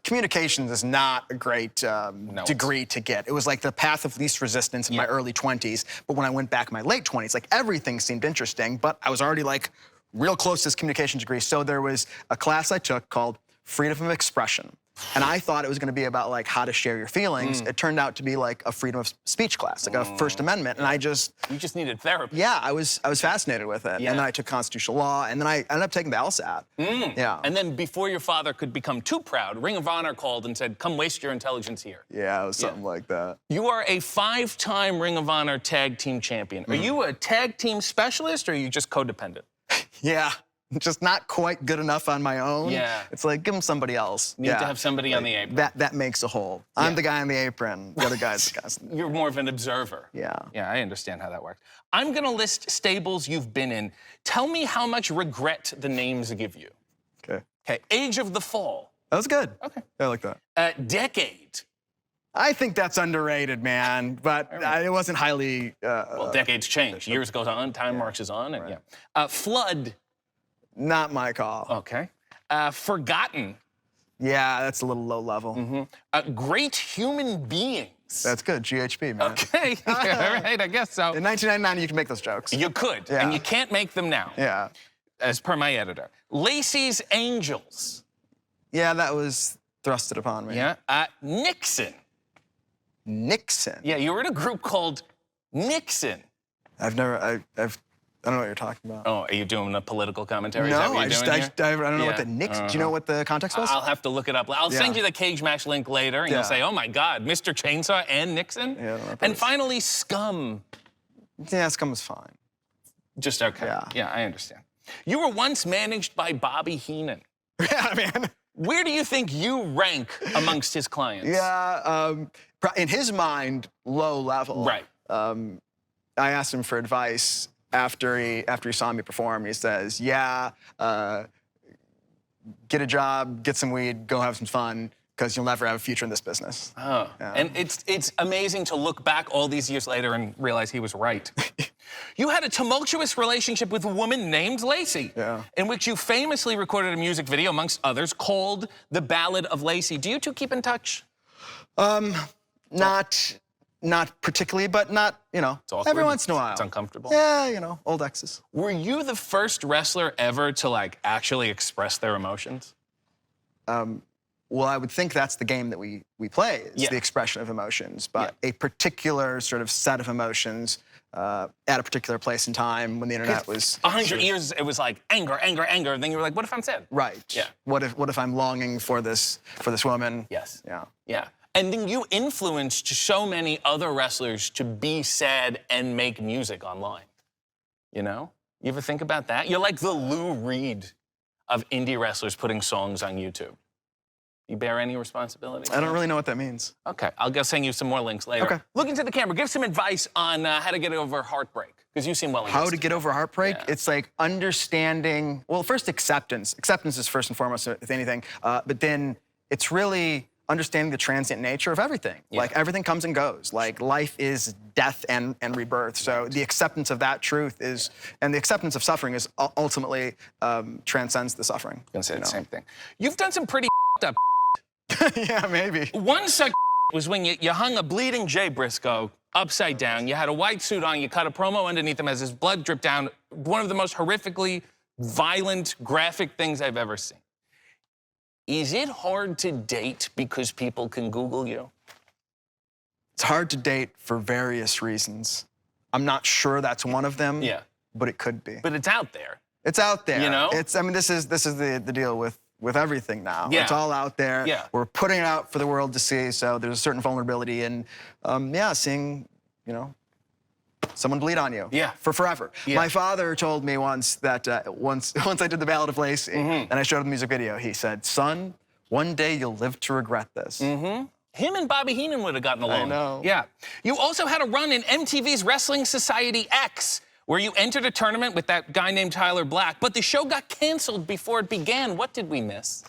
communications is not a great degree to get. It was like the path of least resistance in my early 20s. But when I went back in my late 20s, like everything seemed interesting, but I was already like real close to this communications degree. So there was a class I took called Freedom of Expression. And I thought it was going to be about like how to share your feelings. It turned out to be like a freedom of speech class, like a First Amendment. And You just needed therapy. yeah, I was fascinated with it. Yeah. And then I took constitutional law, and then I ended up taking the LSAT. Yeah. And then before your father could become too proud, Ring of Honor called and said, come waste your intelligence here. Yeah, it was something like that. You are a 5-time Ring of Honor tag team champion. Are you a tag team specialist or are you just codependent? Yeah, just not quite good enough on my own. Yeah. It's like, give them somebody else. Need to have somebody on the apron. That makes a whole. I'm the guy on the apron. The other guy's the guy. You're more of an observer. Yeah. Yeah, I understand how that works. I'm gonna list stables you've been in. Tell me how much regret the names give you. Okay. Okay, Age of the Fall. That was good. Okay. I like that. Decade. I think that's underrated, man. But it wasn't highly. Well, decades change. Years goes on, time marches on, and Flood. Not my call. Okay. Forgotten. Yeah, that's a little low level. Great Human Beings. That's good. GHP, man. Okay. All right, I guess so. In 1999, you can make those jokes. You could, Yeah. and you can't make them now. Yeah. As per my editor. Lacey's Angels. Yeah, that was thrusted upon me. Yeah. Nixon. Nixon. Yeah, you were in a group called Nixon. I don't know what you're talking about. Oh, are you doing a political commentary? Is that No, what I you're just, doing I, here? just- I don't know what Yeah. the Nixon. Do you know what the context was? I'll have to look it up. I'll send you the Cage Match link later, and you'll Yeah. say, oh my God, Mr. Chainsaw and Nixon? Yeah, I don't know what that And is. finally, Scum. Yeah, Scum was fine. Just okay. Yeah. I understand. You were once managed by Bobby Heenan. Yeah, man. Where do you think you rank amongst his clients? Yeah, in his mind, low level. Right. I asked him for advice after he saw me perform. He says, "Yeah, get a job, get some weed, go have some fun, because you'll never have a future in this business." Oh. Yeah. And it's amazing to look back all these years later and realize he was right. You had a tumultuous relationship with a woman named Lacey, in which you famously recorded a music video, amongst others, called The Ballad of Lacey. Do you two keep in touch? Not particularly, but not, awkward. every once in a while. It's uncomfortable. Yeah, old exes. Were you the first wrestler ever to, like, actually express their emotions? Well, I would think that's the game that we play, is Yeah. the expression of emotions, but a particular sort of set of emotions at a particular place in time when the internet was 100 years, it was like anger, anger, anger, and then you were like, what if I'm sad? right. Yeah. What if I'm longing for this woman? Yes. Yeah. Yeah. And then you influenced so many other wrestlers to be sad and make music online. You know? You ever think about that? You're like the Lou Reed of indie wrestlers putting songs on YouTube. You bear any responsibility? I don't really know what that means. Okay, I'll go send you some more links later. Okay. Look into the camera. Give some advice on how to get over heartbreak, because you seem well How to invested. get over heartbreak? Yeah. It's like understanding, well, first acceptance. Acceptance is first and foremost with anything. But then it's really understanding the transient nature of everything. Yeah. Like everything comes and goes. Like life is death and rebirth. So the acceptance of that truth is, and the acceptance of suffering is ultimately transcends the suffering. I'm gonna say the same thing. You've done some pretty up. Yeah, maybe. One such was when you hung a bleeding Jay Briscoe upside down. You had a white suit on. You cut a promo underneath him as his blood dripped down. One of the most horrifically violent, graphic things I've ever seen. Is it hard to date because people can Google you? It's hard to date for various reasons. I'm not sure that's one of them. Yeah. But it could be. But it's out there. It's out there. You know? I mean, this is the deal with everything now. Yeah. It's all out there. Yeah. We're putting it out for the world to see, so there's a certain vulnerability in, seeing, someone bleed on you. Yeah. For forever. Yeah. My father told me once that once I did the Ballad of Lacey Mm-hmm. and I showed him the music video, he said, "Son, one day you'll live to regret this." Mm-hmm. Him and Bobby Heenan would have gotten along. I know. Yeah. You also had a run in MTV's Wrestling Society X, where you entered a tournament with that guy named Tyler Black, but the show got canceled before it began. What did we miss?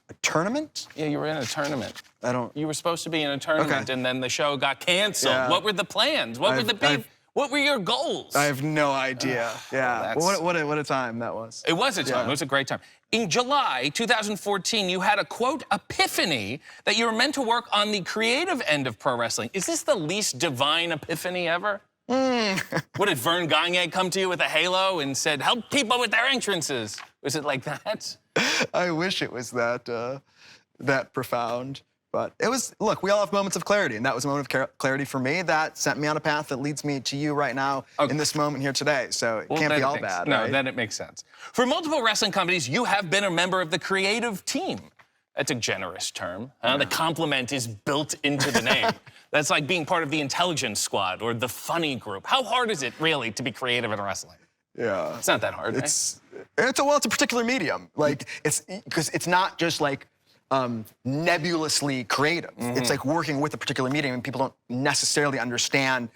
A tournament? Yeah, you were in a tournament. I don't. You were supposed to be in a tournament, Okay. and then the show got canceled. Yeah. What were the plans? What were the big? What were your goals? I have no idea. Yeah. that's- What a time that was. It was a time. Yeah. It was a great time. In July 2014, you had a, quote, epiphany that you were meant to work on the creative end of pro wrestling. Is this the least divine epiphany ever? What, did Vern Gagne come to you with a halo and said, help people with their entrances? Was it like that? I wish it was that profound. But it was, look, we all have moments of clarity, and that was a moment of clarity for me. That sent me on a path that leads me to you right now in this moment here today. So it can't then be it all makes- bad, No, right? then it makes sense. For multiple wrestling companies, you have been a member of the creative team. That's a generous term. The compliment is built into the name. That's like being part of the intelligence squad or the funny group. How hard is it, really, to be creative in wrestling? Yeah. It's not that hard, right? It's a particular medium. Like, because it's not just like nebulously creative. It's like working with a particular medium, and people don't necessarily understand.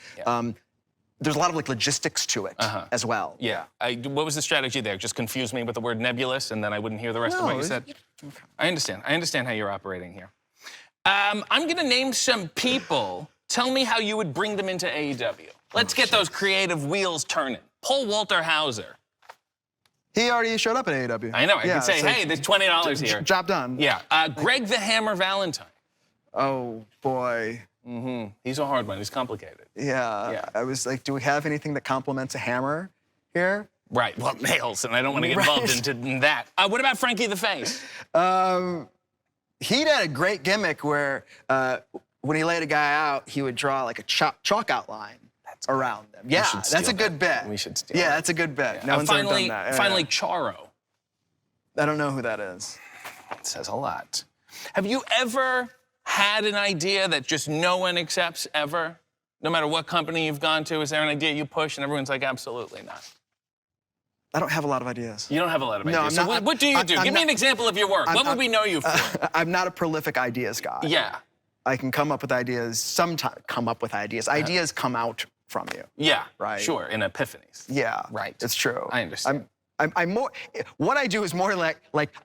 There's a lot of like logistics to it as well. Yeah. What was the strategy there? Just confuse me with the word nebulous, and then I wouldn't hear the rest of what you said? I understand. I understand how you're operating here. I'm going to name some people. Tell me how you would bring them into AEW. Let's get those creative wheels turning. Pull Walter Hauser. He already showed up at AEW. I know. I Yeah, could say, so hey, there's $20 here. Job done. Yeah. Greg the Hammer Valentine. Oh, boy. He's a hard one. He's complicated. Yeah. I was like, do we have anything that complements a hammer here? Right. Well, nails, and I don't want to get involved into that. What about Frankie the Face? He had a great gimmick where when he laid a guy out, he would draw like a chalk outline around them. Yeah, that's a good bit. We should steal Yeah, that. that's a good bit. No one's ever done that. Yeah, Finally, yeah. Charo. I don't know who that is. It says a lot. Have you ever had an idea that just no one accepts ever? No matter what company you've gone to, is there an idea you push and everyone's like, absolutely not? I don't have a lot of ideas. You don't have a lot of No, ideas. I'm So not- what do you do? I'm Give me not- an example of your work. What would we know you for? I'm not a prolific ideas guy. Yeah. I can come up with ideas, sometimes come up with ideas. Ideas come out from you. Yeah. Right. Sure. In epiphanies. Yeah. Right. It's true. I understand. I'm more, what I do is more like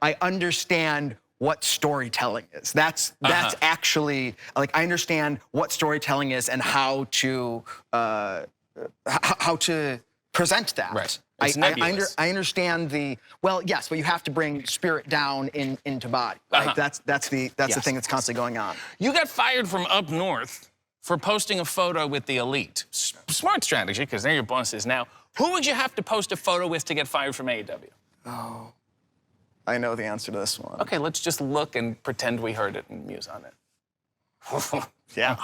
I understand what storytelling is. That's actually, like, I understand what storytelling is and how to present that. Right. It's nebulous. I understand well, yes, but you have to bring spirit down into body. Like, that's the thing that's constantly going on. You got fired from Up North for posting a photo with the Elite. Smart strategy, because they're your bosses now. Who would you have to post a photo with to get fired from AEW? Oh, I know the answer to this one. Okay, let's just look and pretend we heard it and muse on it. Yeah.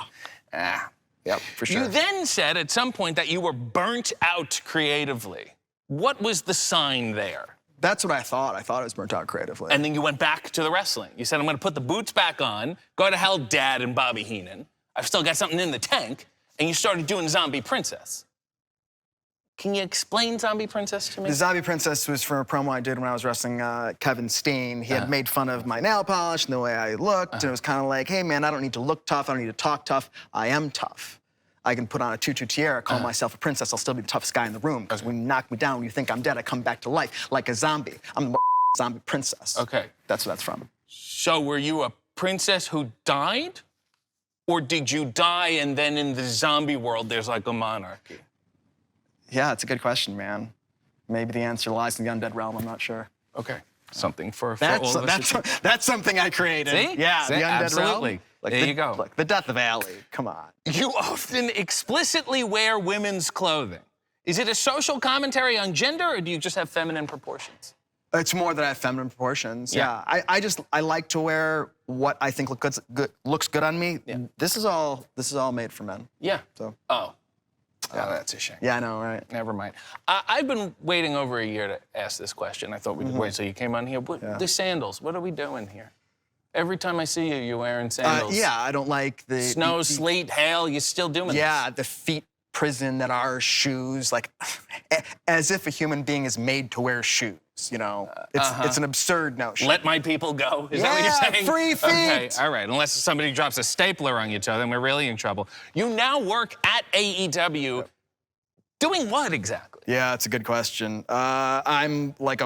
Yep, for sure. You then said at some point that you were burnt out creatively. What was the sign there? That's what I thought. I thought I was burnt out creatively. And then you went back to the wrestling. You said, I'm going to put the boots back on, go to hell, Dad and Bobby Heenan. I've still got something in the tank. And you started doing Zombie Princess. Can you explain Zombie Princess to me? The Zombie Princess was from a promo I did when I was wrestling Kevin Steen. He had made fun of my nail polish and the way I looked, and it was kind of like, hey man, I don't need to look tough, I don't need to talk tough, I am tough. I can put on a tutu tiara, call myself a princess, I'll still be the toughest guy in the room, because when you knock me down, you think I'm dead, I come back to life like a zombie. I'm the zombie princess. Okay. That's where that's from. So were you a princess who died? Or did you die and then in the zombie world there's like a monarchy? Yeah, it's a good question, man. Maybe the answer lies in the undead realm, I'm not sure. Okay. Something for all That's of us. that's something I created. See? Yeah, See? the undead Absolutely. realm. Like There you go. Look, the Death of Alley, come on. You often explicitly wear women's clothing. Is it a social commentary on gender, or do you just have feminine proportions? It's more that I have feminine proportions. Yeah. I like to wear what I think looks good on me. Yeah. This is all made for men. Yeah. So. Oh. Yeah, that's a shame. Yeah, I know, right? Never mind. I've been waiting over a year to ask this question. I thought we'd wait till you came on here. The sandals, what are we doing here? Every time I see you, you're wearing sandals. Yeah, I don't like the... Snow, sleet, hail, you're still doing this. Yeah, the feet prison that are shoes, like, as if a human being is made to wear shoes, you know? It's an absurd notion. Let my people go? Is that what you're saying? Free feet! Okay, all right. Unless somebody drops a stapler on you, then we're really in trouble. You now work at AEW. Doing what exactly? Yeah, it's a good question. I'm like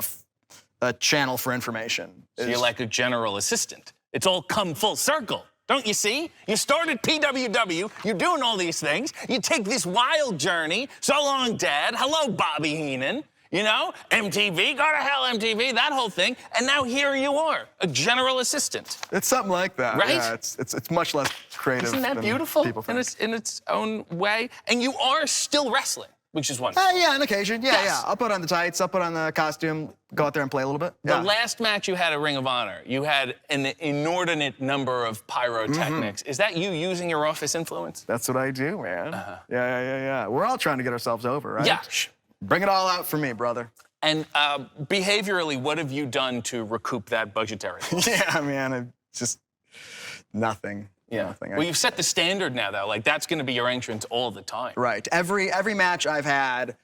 a channel for information. So you're like a general assistant. It's all come full circle. Don't you see? You started PWW, you're doing all these things, you take this wild journey, so long, Dad, hello, Bobby Heenan, you know, MTV, go to hell, MTV, that whole thing, and now here you are, a general assistant. It's something like that. Right? Yeah, it's much less creative. Isn't that than beautiful people think. in its own way? And you are still wrestling, which is wonderful. Yeah, on occasion. Yeah, Yes. yeah. I'll put on the tights, I'll put on the costume, go out there and play a little bit. The Yeah. last match you had at Ring of Honor, you had an inordinate number of pyrotechnics. Is that you using your office influence? That's what I do, man. Yeah. We're all trying to get ourselves over, right? Yeah. Bring it all out for me, brother. And behaviorally, what have you done to recoup that budgetary loss? Yeah, man, just nothing. Yeah. Nothing. Well, you've set the standard now, though. Like, that's going to be your entrance all the time. Right. Every match I've had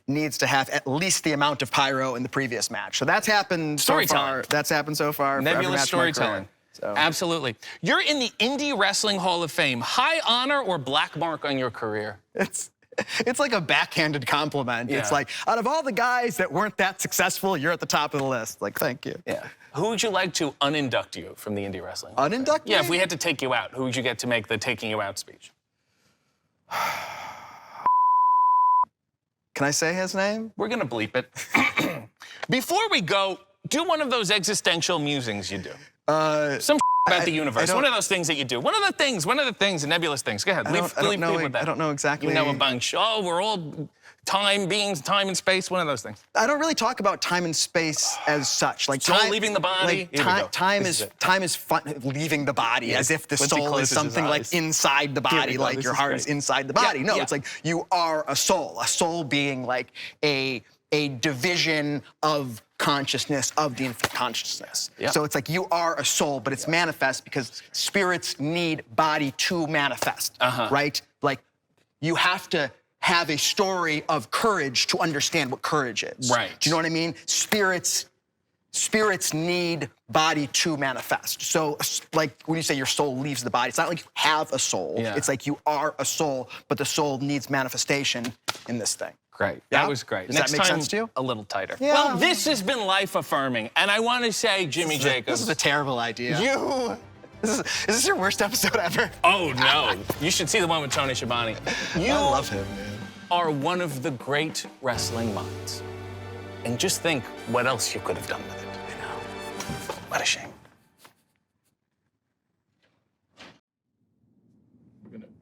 needs to have at least the amount of pyro in the previous match. So that's happened so far. That's happened so far. for every Nebulous match of my career. storytelling. So. Absolutely. You're in the Indie Wrestling Hall of Fame. High honor or black mark on your career? It's like a backhanded compliment. Yeah. It's like, out of all the guys that weren't that successful, you're at the top of the list. Like, thank you. Yeah. Who would you like to uninduct you from the Indie Wrestling Hall of Fame? Uninduct me? Yeah, if we had to take you out, who would you get to make the taking you out speech? Can I say his name? We're going to bleep it. Before we go, do one of those existential musings you do. Some about the universe. One of those things that you do. One of the things, the nebulous things. Go ahead. I don't know exactly. You know a bunch. Oh, we're all time beings, time and space. One of those things. I don't really talk about time and space as such. Like Soul time, leaving the body. Like time is fun, leaving the body, as if the Once he soul is closes his something like eyes. inside the Here we body, go. like This your is heart great. is inside the body. No, Yeah. it's like you are a soul. A soul being like a division of consciousness, of the infinite consciousness. Yeah. So it's like you are a soul, but it's manifest because spirits need body to manifest, right? Like you have to have a story of courage to understand what courage is. Right. Do you know what I mean? Spirits need body to manifest. So like when you say your soul leaves the body, it's not like you have a soul. Yeah. It's like you are a soul, but the soul needs manifestation in this thing. Great. Yeah? That was great. Does Next that make time, sense to you? a little tighter. Yeah. Well, this has been life-affirming, and I want to say, Jimmy Jacobs. This is a terrible idea. Is this your worst episode ever? Oh, no. You should see the one with Tony Schiavone. You I love him, man. are one of the great wrestling minds. And just think what else you could have done with it. I know. What a shame.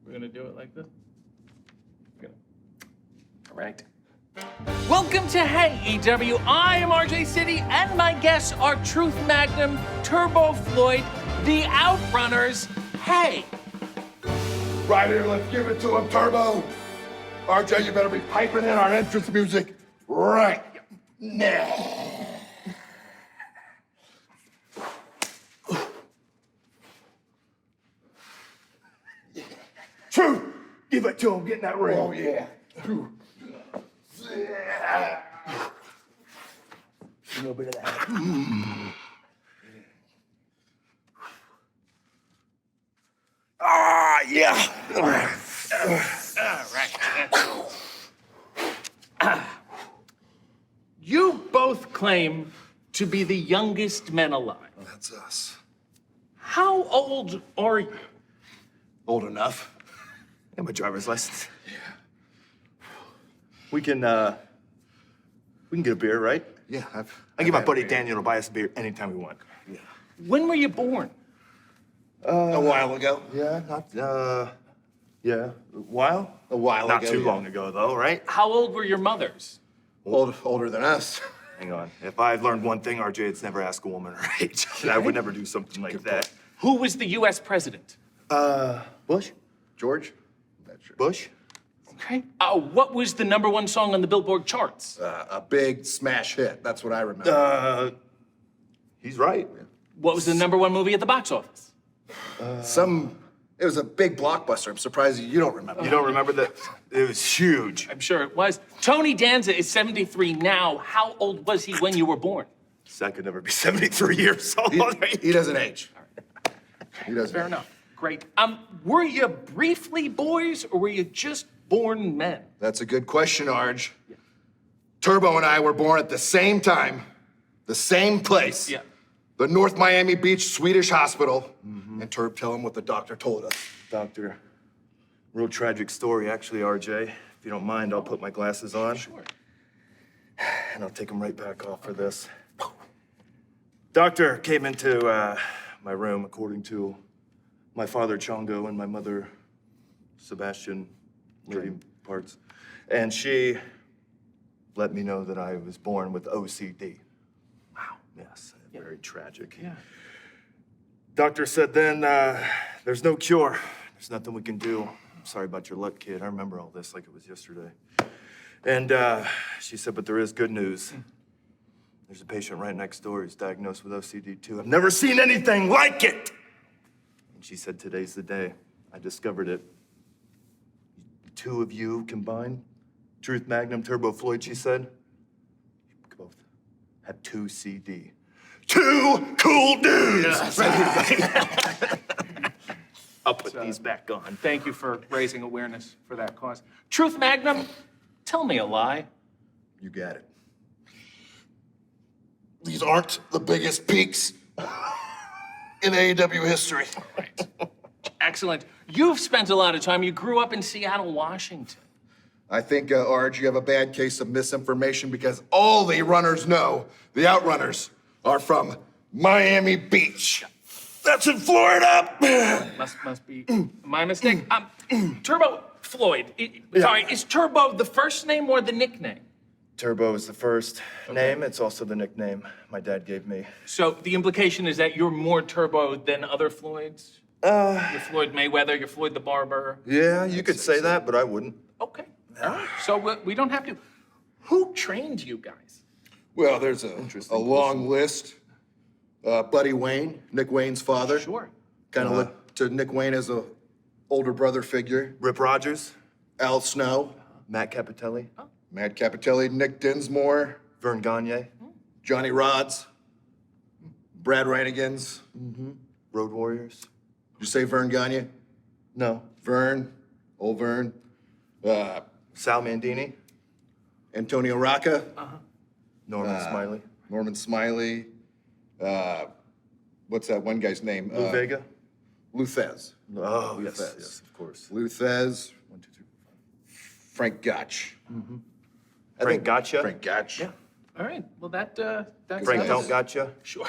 We're gonna do it like this? All right. Welcome to Hey EW. I am RJ City, and my guests are Truth Magnum, Turbo Floyd, the Outrunners. Hey. Right here, let's give it to him, Turbo. RJ, you better be piping in our entrance music right now. Truth, give it to him, get in that ring. Oh, yeah. A little bit of that. Ah, yeah. All right. You both claim to be the youngest men alive. That's us. How old are you? Old enough. And my driver's license. We can get a beer, right? Yeah, I give my buddy Daniel to buy us a beer anytime we want. Yeah. When were you born? A while ago. Yeah, a while ago. Not too long ago, though, right? How old were your mothers? Older than us. Hang on. If I've learned one thing, RJ, it's never ask a woman her age. I would never do something like that. Who was the U.S. president? Bush? George? Bush? Okay. What was the number 1 song on the Billboard charts? A big smash hit. That's what I remember. He's right. What was the number 1 movie at the box office? It was a big blockbuster. I'm surprised you don't remember. You don't remember that? It was huge. I'm sure it was. Tony Danza is 73 now. How old was he when you were born? I could never be 73 years old. He doesn't age. He doesn't. Fair enough. Great. Were you briefly boys or were you just born men? That's a good question, Arj. Yeah. Turbo and I were born at the same time, the same place. Yeah. The North Miami Beach Swedish Hospital. And Turb, tell him what the doctor told us. Doctor, real tragic story, actually, RJ. If you don't mind, I'll put my glasses on. Sure. And I'll take them right back off for this. Doctor came into my room, according to my father, Chongo, and my mother, Sebastian, lady parts. And she let me know that I was born with OCD. Wow. Yes, very tragic. Yeah. Doctor said then, there's no cure. There's nothing we can do. I'm sorry about your luck, kid. I remember all this like it was yesterday. And she said, but there is good news. There's a patient right next door who's diagnosed with OCD too. I've never seen anything like it. And she said, today's the day. I discovered it. The two of you combined, Truth Magnum, Turbo Floyd, she said, you both have 2 CD. 2 cool dudes! I'll put these back on. Thank you for raising awareness for that cause. Truth Magnum, tell me a lie. You got it. These aren't the biggest peaks in AEW history. Right. Excellent. You've spent a lot of time. You grew up in Seattle, Washington. I think, Arj, you have a bad case of misinformation because all the runners know, the Outrunners, are from Miami Beach. That's in Florida. Must be my mistake. Turbo Floyd. Sorry, is Turbo the first name or the nickname? Turbo is the first name. It's also the nickname my dad gave me. So the implication is that you're more Turbo than other Floyds? You're Floyd Mayweather, you're Floyd the Barber. Yeah, you could say that, but I wouldn't. Okay. All right. So we don't have to. Who trained you guys? Well, there's a long list. Buddy Wayne, Nick Wayne's father. Sure. Kind of looked to Nick Wayne as a older brother figure. Rip Rogers. Al Snow. Matt Capitelli. Oh. Matt Capitelli, Nick Dinsmore. Vern Gagne. Johnny Rods. Brad Ranigans. Road Warriors. Did you say Vern Gagne? No. Vern. Old Vern. Sal Mandini. Antonio Rocca. Norman Smiley. Norman Smiley. What's that one guy's name? Lou Vega. Luthez. Oh, yes, of course. Luthez. 1, 2, 3, 4, 5. Frank Gotch. Frank Gotcha. Frank Gotch. Yeah. All right. Well, that's Frank nice. Don't Gotcha. Sure.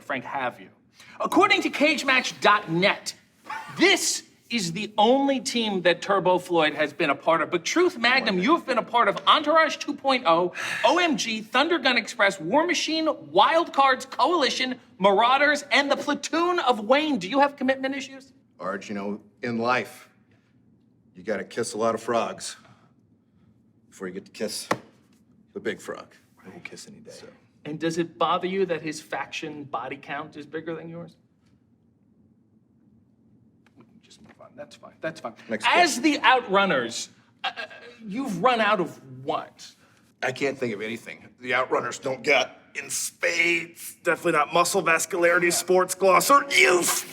Frank have you. According to CageMatch.net, this is the only team that Turbo Floyd has been a part of. But Truth Magnum, you've been a part of Entourage 2.0, OMG, Thunder Gun Express, War Machine, Wild Cards, Coalition, Marauders, and the Platoon of Wayne. Do you have commitment issues? Arj, you know, in life, you gotta kiss a lot of frogs before you get to kiss the big frog. I will kiss any day. And does it bother you that his faction body count is bigger than yours? We can just move on. That's fine. Next As the Outrunners, you've run out of what? I can't think of anything. The Outrunners don't got in spades. Definitely not muscle vascularity, sports gloss, or youth.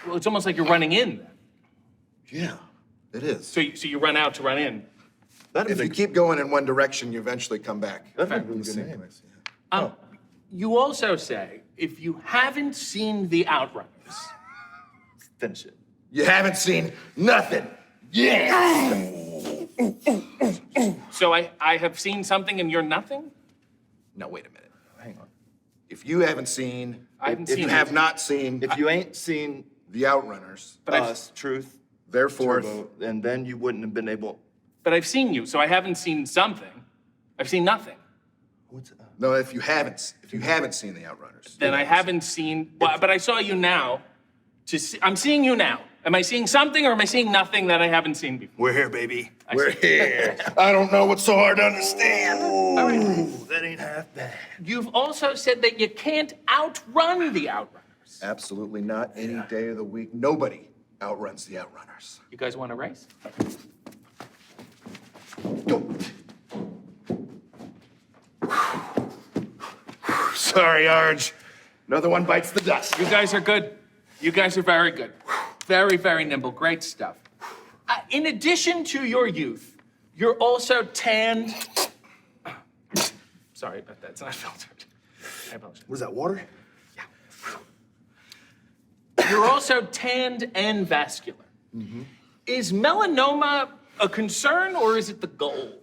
Well, it's almost like you're running in. Yeah, it is. So you run out to run in. If you keep going in one direction, you eventually come back. That'd be a really good name. You also say, if you haven't seen the Outrunners, Finish it. You haven't seen nothing. Yeah. so I have seen something and you're nothing? Now wait a minute. Hang on. If you haven't seen, I haven't if seen you it. have not seen, If you ain't seen the Outrunners, But I've- us, Truth, therefore, Turbo, and then you wouldn't have been able. But I've seen you, so I haven't seen something. I've seen nothing. no, if you haven't seen the Outrunners, Then I haven't seen, but I saw you now. I'm seeing you now. Am I seeing something or am I seeing nothing that I haven't seen before? We're here, baby. we're here. I don't know what's so hard to understand. That ain't half bad. You've also said that you can't outrun the Outrunners. Absolutely not. Any day of the week, nobody outruns the Outrunners. You guys want to race? Sorry, Arj. Another one bites the dust. You guys are good. You guys are very good. Very, very nimble. Great stuff. In addition to your youth, you're also tanned. Sorry about that. It's not filtered. I apologize. Was that water? You're also tanned and vascular. Is melanoma a concern or is it the goal?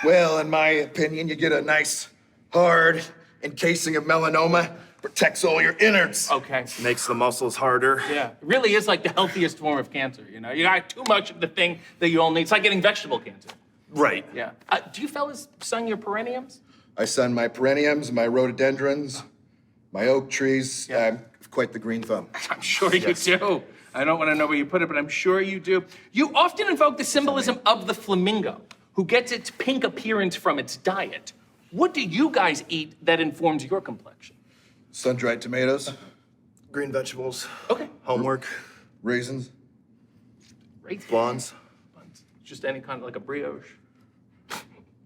Well, in my opinion, you get a nice, hard encasing of melanoma, protects all your innards. Okay. Makes the muscles harder. Yeah. It really is like the healthiest form of cancer, you know? You got too much of the thing that you all need. It's like getting vegetable cancer. Right. Yeah. Do you fellas sun your perenniums? I sun my perenniums, my rhododendrons, my oak trees. I'm quite the green thumb. I'm sure you do. I don't want to know where you put it, but I'm sure you do. You often invoke the symbolism of the flamingo, who gets its pink appearance from its diet. What do you guys eat that informs your complexion? Sun-dried tomatoes, Green vegetables. Okay. Homework. raisins. Raisins. Blondes. Just any kind of like a brioche.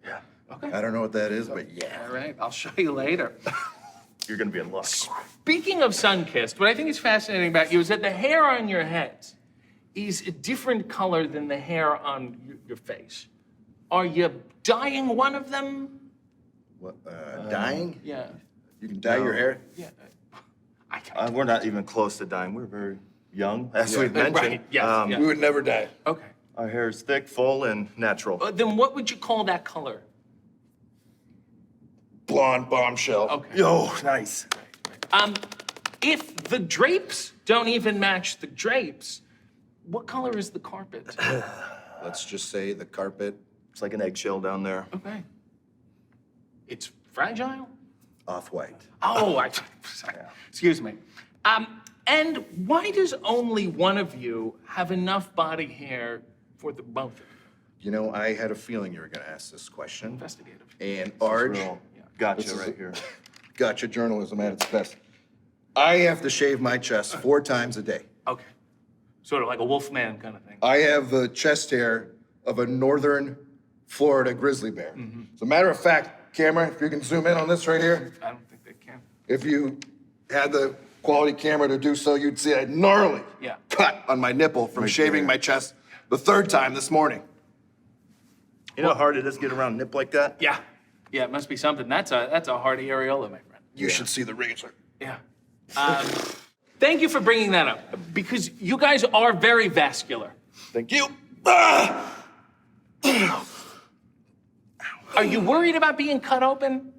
Yeah. Okay. I don't know what that is, but yeah. All right. I'll show you later. You're gonna be in luck. Speaking of sun-kissed, what I think is fascinating about you is that the hair on your head is a different color than the hair on your face. Are you dyeing one of them? What, dyeing? Yeah. You can dye your hair? Yeah. We're not even close to dying. We're very young, as Yeah. we've mentioned. Right, yes, yes. We would never dye. Okay. Our hair is thick, full, and natural. Then what would you call that color? Blonde bombshell. Okay. Yo, nice. If the drapes don't even match the drapes, what color is the carpet? Let's just say the carpet. It's like an eggshell down there. Okay. It's fragile? Off-white. Oh, sorry. Excuse me. And why does only one of you have enough body hair for the both of you? You know, I had a feeling you were going to ask this question. Investigative. And Arj, Real gotcha This is right here. gotcha journalism at its best. I have to shave my chest 4 times a day. Okay. Sort of like a wolfman kind of thing. I have the chest hair of a northern Florida grizzly bear. As a matter of fact, camera, if you can zoom in on this right here, I don't think they can. if you had the quality camera to do so, you'd see a gnarly Yeah. cut on my nipple from Right shaving there. my chest the 3rd time this morning. You know how hard it is to get around a nip like that? Yeah. Yeah, it must be something. That's a hardy areola, my friend. You should see the razor. Yeah. Thank you for bringing that up, because you guys are very vascular. Thank you. Are you worried about being cut open?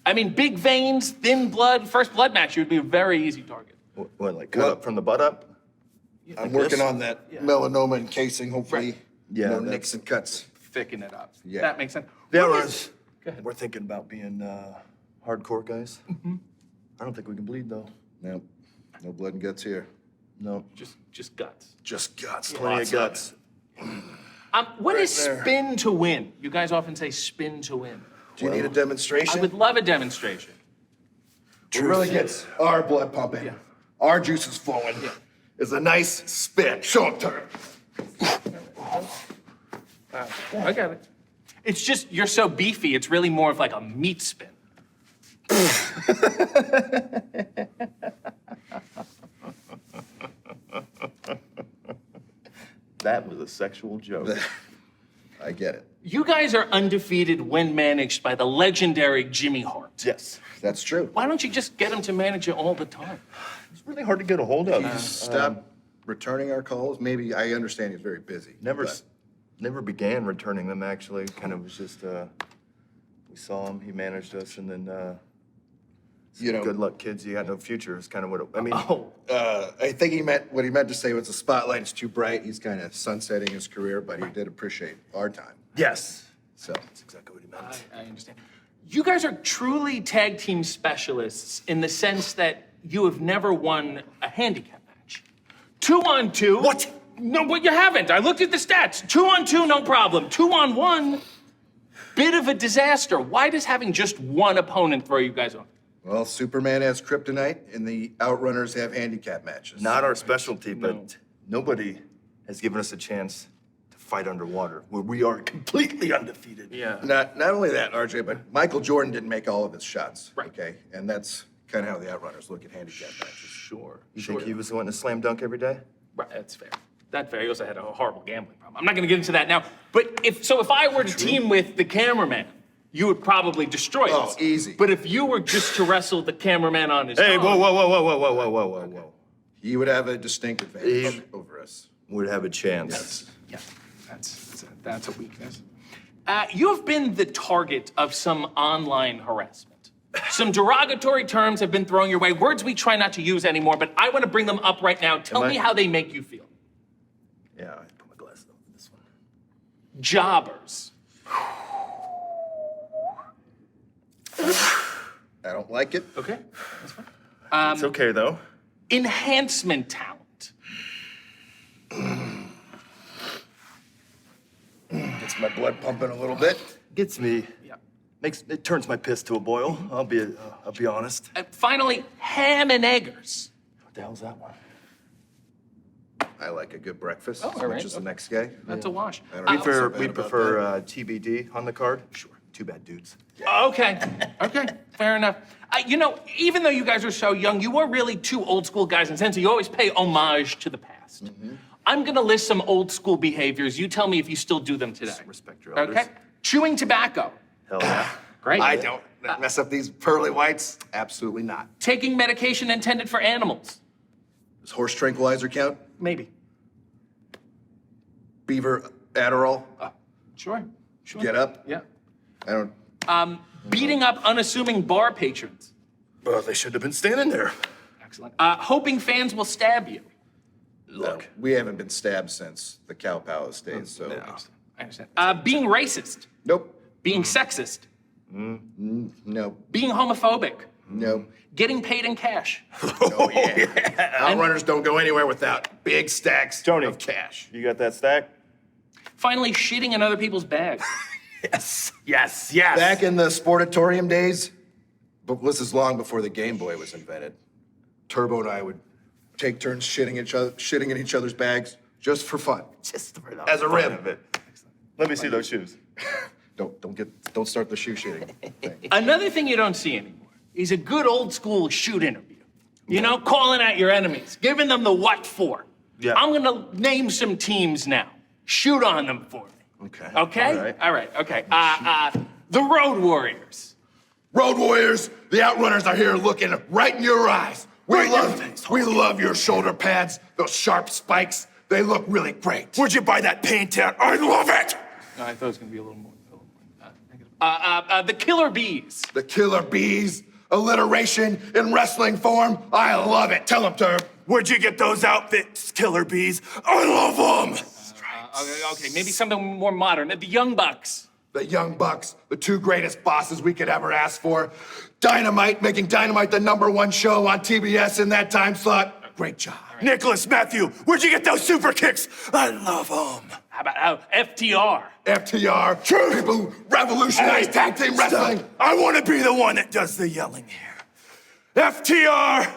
I mean, big veins, thin blood. First blood match, you would be a very easy target. What, like cut up from the butt up? I'm Like working this? on that melanoma encasing, hopefully. Yeah, No that's- nicks and cuts. Thicken it up. Yeah. That makes sense. Yeah, What is- we're thinking about being hardcore guys. I don't think we can bleed though. No, no blood and guts here. No, just guts. Just guts. plenty of guts. What is there. spin to win? You guys often say spin to win. Do you need a I demonstration? would love a demonstration. What really gets our blood pumping, our juices flowing, is a nice spin. Show them to her. I got it. It's just, you're so beefy, it's really more of like a meat spin. That was a sexual joke. I get it. You guys are undefeated when managed by the legendary Jimmy Hart. Yes. That's true. Why don't you just get him to manage you all the time? It's really hard to get a hold of. Stop returning our calls. Maybe I understand he's very busy. Never began returning them, actually. Kind of was just, we saw him, he managed us, and then, You know- good luck, kids, you got no future is kind of what it, I mean, I think what he meant to say was the spotlight is too bright. He's kind of sunsetting his career, but he did appreciate our time. yes. So That's exactly what he meant. I understand. You guys are truly tag team specialists in the sense that you have never won a handicap match. 2-on-2. What? No, but you haven't. I looked at the stats. 2-on-2, no problem. 2-on-1, bit of a disaster. Why does having just one opponent throw you guys off? well, Superman has kryptonite, and the Outrunners have handicap matches. Not our specialty, but nobody has given us a chance to fight underwater, where we are completely undefeated. Yeah. Not only that, RJ, but Michael Jordan didn't make all of his shots. Right. Okay, and that's kind of how the Outrunners look at handicap matches. Sure. You think he was the one to slam dunk every day? Right, that's fair. That's fair. He also had a horrible gambling problem. I'm not going to get into that now. But if I were to team with the cameraman, you would probably destroy us. Oh, easy. But if you were just to wrestle the cameraman on his Hey, own, whoa. He would have a distinct advantage over us. Would have a chance. Yeah, that's a weakness. You have been the target of some online harassment. Some derogatory terms have been thrown your way, words we try not to use anymore, but I want to bring them up right now. Tell me how they make you feel. Yeah, I put my glasses on for this one. Jobbers. I don't like it. Okay, that's fine. It's okay, though. Enhancement talent. Gets my blood pumping a little bit. Gets me. Yeah. It turns my piss to a boil. I'll be honest. Finally, ham and eggers. What the hell's that one? I like a good breakfast Oh, as all much right. as the next guy. That's a wash. I don't know so bad We about prefer that. TBD on the card. Sure. Too bad, dudes. Okay, fair enough. Even though you guys are so young, you are really two old school guys in the sense that you always pay homage to the past. I'm gonna list some old school behaviors. You tell me if you still do them today. Respect your elders. Okay? Chewing tobacco. Hell yeah. Great. I don't mess up these pearly whites. Absolutely not. Taking medication intended for animals. Does horse tranquilizer count? Maybe. Beaver Adderall? Sure. Get up? Yeah. I don't. Beating up unassuming bar patrons. Well, they should have been standing there. Excellent. Hoping fans will stab you. Look, we haven't been stabbed since the Cow Palace days, so. I understand. Being racist. Nope. Being sexist. No. Being homophobic. No. Getting paid in cash. Oh, yeah. Outrunners don't go anywhere without big stacks of cash. You got that stack? Finally, shitting in other people's bags. Yes. Back in the Sportatorium days, but this is long before the Game Boy was invented, Turbo and I would take turns shitting in each other's bags just for fun. Just for the As a fun rib. of it. Let me see those shoes. Don't start the shoe shitting thing. Another thing you don't see anymore is a good old school shoot interview. Calling out your enemies, giving them the what for. Yeah. I'm gonna name some teams now. Shoot on them for me. Okay. Okay? All right. Okay. The Road Warriors. Road Warriors, the Outrunners are here looking right in your eyes. We love your shoulder pads, those sharp spikes. They look really great. Where'd you buy that paint at? I love it. No, I thought it was gonna be a little more negative. The Killer Bees. The Killer Bees, alliteration in wrestling form. I love it. Tell them, Turb. Where'd you get those outfits, Killer Bees? I love them. Okay, maybe something more modern. The Young Bucks. The Young Bucks, the two greatest bosses we could ever ask for. Dynamite, making Dynamite the #1 show on TBS in that time slot. Great job. Nicholas Matthew, where'd you get those super kicks? I love them. How about FTR? FTR, people who revolutionized tag team wrestling. I want to be the one that does the yelling here. FTR,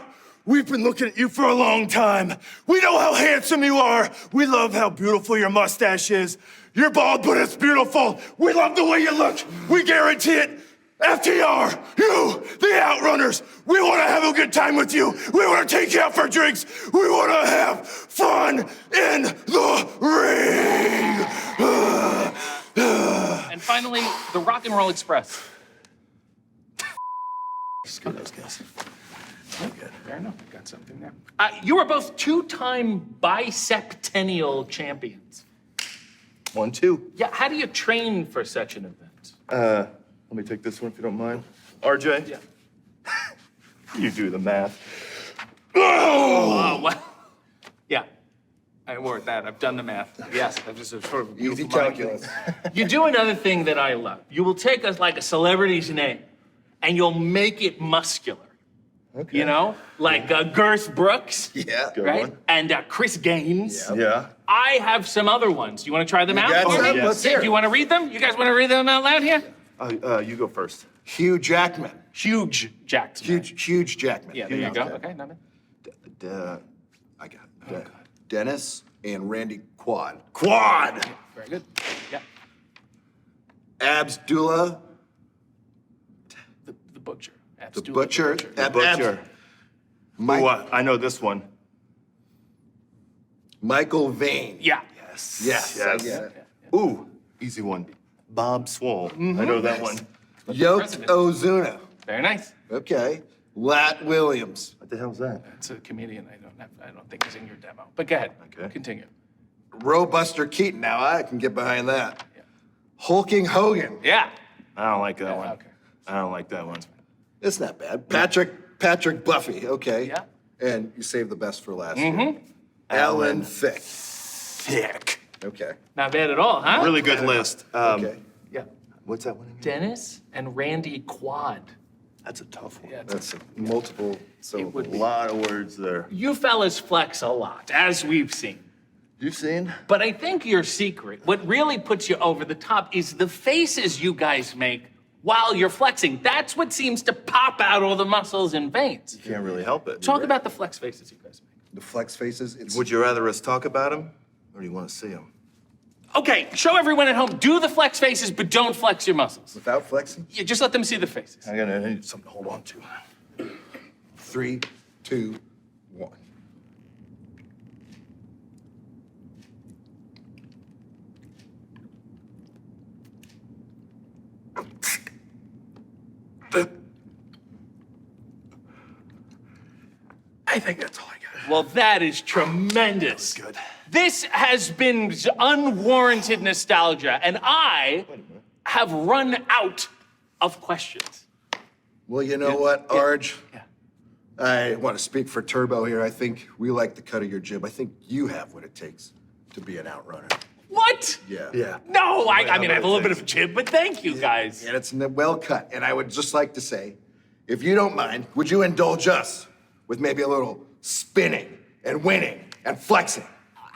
we've been looking at you for a long time. We know how handsome you are. We love how beautiful your mustache is. You're bald, but it's beautiful. We love the way you look. We guarantee it. FTR, you, the Outrunners, we want to have a good time with you. We want to take you out for drinks. We want to have fun in the ring. And finally, the Rock and Roll Express. Screw those guys. Okay, fair enough. I got something there. You are both two-time biceptennial champions. 1, 2. Yeah, how do you train for such an event? Let me take this one if you don't mind. RJ? Yeah. You do the math. Oh, well. Yeah. I worked that. I've done the math. Yes, I've just sort of Easy calculus. You do another thing that I love. You will take a celebrity's name and you'll make it muscular. Okay. You know, like Garth Brooks. Yeah. Good Right? one. And Chris Gaines. Yeah. I have some other ones. You want to try them out? got for some? me? Let's hear Do you it. want to read them? You guys want to read them out loud here? You go first. Hugh Jackman. Huge Jackson. Huge Jackman. Yeah, there you go. Okay, nothing. I got it. Dennis and Randy Quad. Quad! Very good. Yeah. Abdullah. The Butcher. The Butcher. The Butcher. Mike, Ooh, I know this one. Michael Vane. Yeah. Yes. Yes. I get it. Ooh, easy one. Bob Swole. I know that one. Yoke Ozuna. Very nice. Okay. Lat Williams. What the hell's that? It's a comedian I don't think is in your demo. But go ahead. Okay. Continue. Buster Keaton. Now I can get behind that. Hulking Hogan. Yeah. I don't like that one. Okay. I don't like that one. It's not bad. Patrick Buffy. Okay. Yeah. And you saved the best for last. Mm-hmm. Alan Thicke. Thick. Okay. Not bad at all, huh? Really good list. Okay. Yeah. What's that one again? Dennis and Randy Quad. That's a tough one. Yeah, That's multiple. So would A lot of words there. You fellas flex a lot, as we've seen. You seen? But I think your secret, what really puts you over the top, is the faces you guys make while you're flexing. That's what seems to pop out all the muscles and veins. You can't really help it. Talk about the flex faces you guys make. the flex faces. It's Would you rather us talk about them, or do you want to see them? Okay, show everyone at home. Do the flex faces, but don't flex your muscles. without flexing. Yeah, just let them see the faces. I need something to hold on to. 3, 2, 1. I think that's all I got. Well, that is tremendous. Good. This has been unwarranted nostalgia, and I have run out of questions. Well, you know what, Arj? Yeah. I want to speak for Turbo here. I think we like the cut of your jib. I think you have what it takes to be an outrunner. What? Yeah. Yeah. No, I mean, I have a little bit of a jib, but thank you, guys. And it's well cut. And I would just like to say, if you don't mind, would you indulge us with maybe a little spinning and winning and flexing?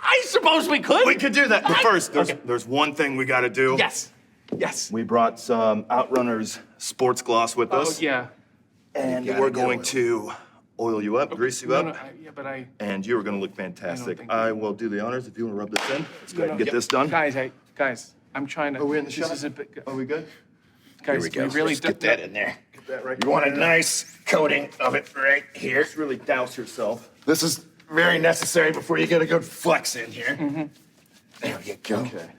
I suppose we could. We could do that. But first, there's one thing we got to do. Yes. Yes. We brought some Outrunners sports gloss with Oh, us. yeah. And You gotta we're go going with to oil you up, grease you No, up, no, yeah, but I... and you are going to look fantastic. think I will do the honors if you want to rub this in. Let's go ahead and get this done. Guys, I'm trying to... Are we in the this shot? is a bit... Are we good? Guys, we really... Let's get that in there. Get that right. You want a nice coating of it right here. Just really douse yourself. This is very necessary before you get a good flex in here. Mm-hmm. There you go. Okay.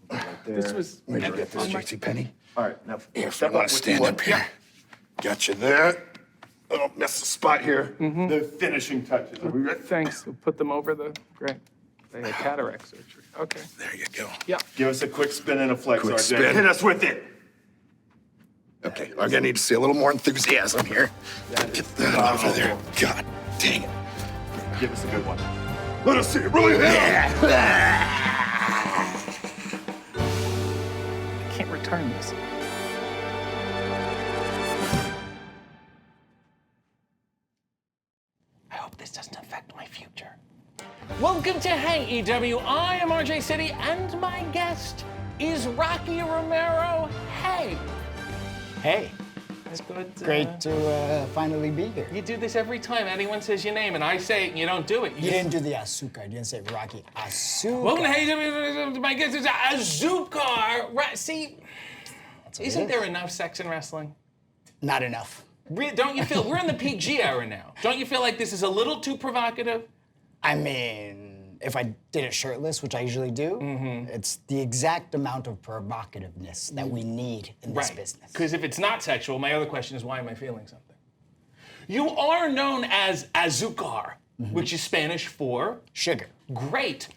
Right there. This was... Where'd you get this, JC Penny? All right, now Here, if step you want up to with stand one. up here. Got you there. Don't miss the spot here. The finishing touches. Are we ready? Thanks. We'll put them over the... Great. They had cataract surgery. Okay. There you go. Yeah. Give us a quick spin and a flex, Quick RJ. spin. Hit us with it. Okay, I'm gonna need to see a little more enthusiasm here. Get that over there. God dang it. Give us a good one. Let us see it. Really hit him. I can't return this. I hope this doesn't affect my future. Welcome to Hey AEW. I am RJ City, and my guest is Rocky Romero. Hey. Hey. That's good. Great to finally be here. You do this every time anyone says your name, and I say it, and you don't do it. You didn't do the Asuka. You didn't say Rocky Asuka. Welcome to Hey AEW. My guest is Azucar. Right, see, Isn't there enough sex in wrestling? Not enough. Don't you feel, we're in the PG era now. Don't you feel like this is a little too provocative? I mean, if I did it shirtless, which I usually do, it's the exact amount of provocativeness that we need in this business. Because if it's not sexual, my other question is, why am I feeling something? You are known as Azúcar, which is Spanish for? Sugar. Great.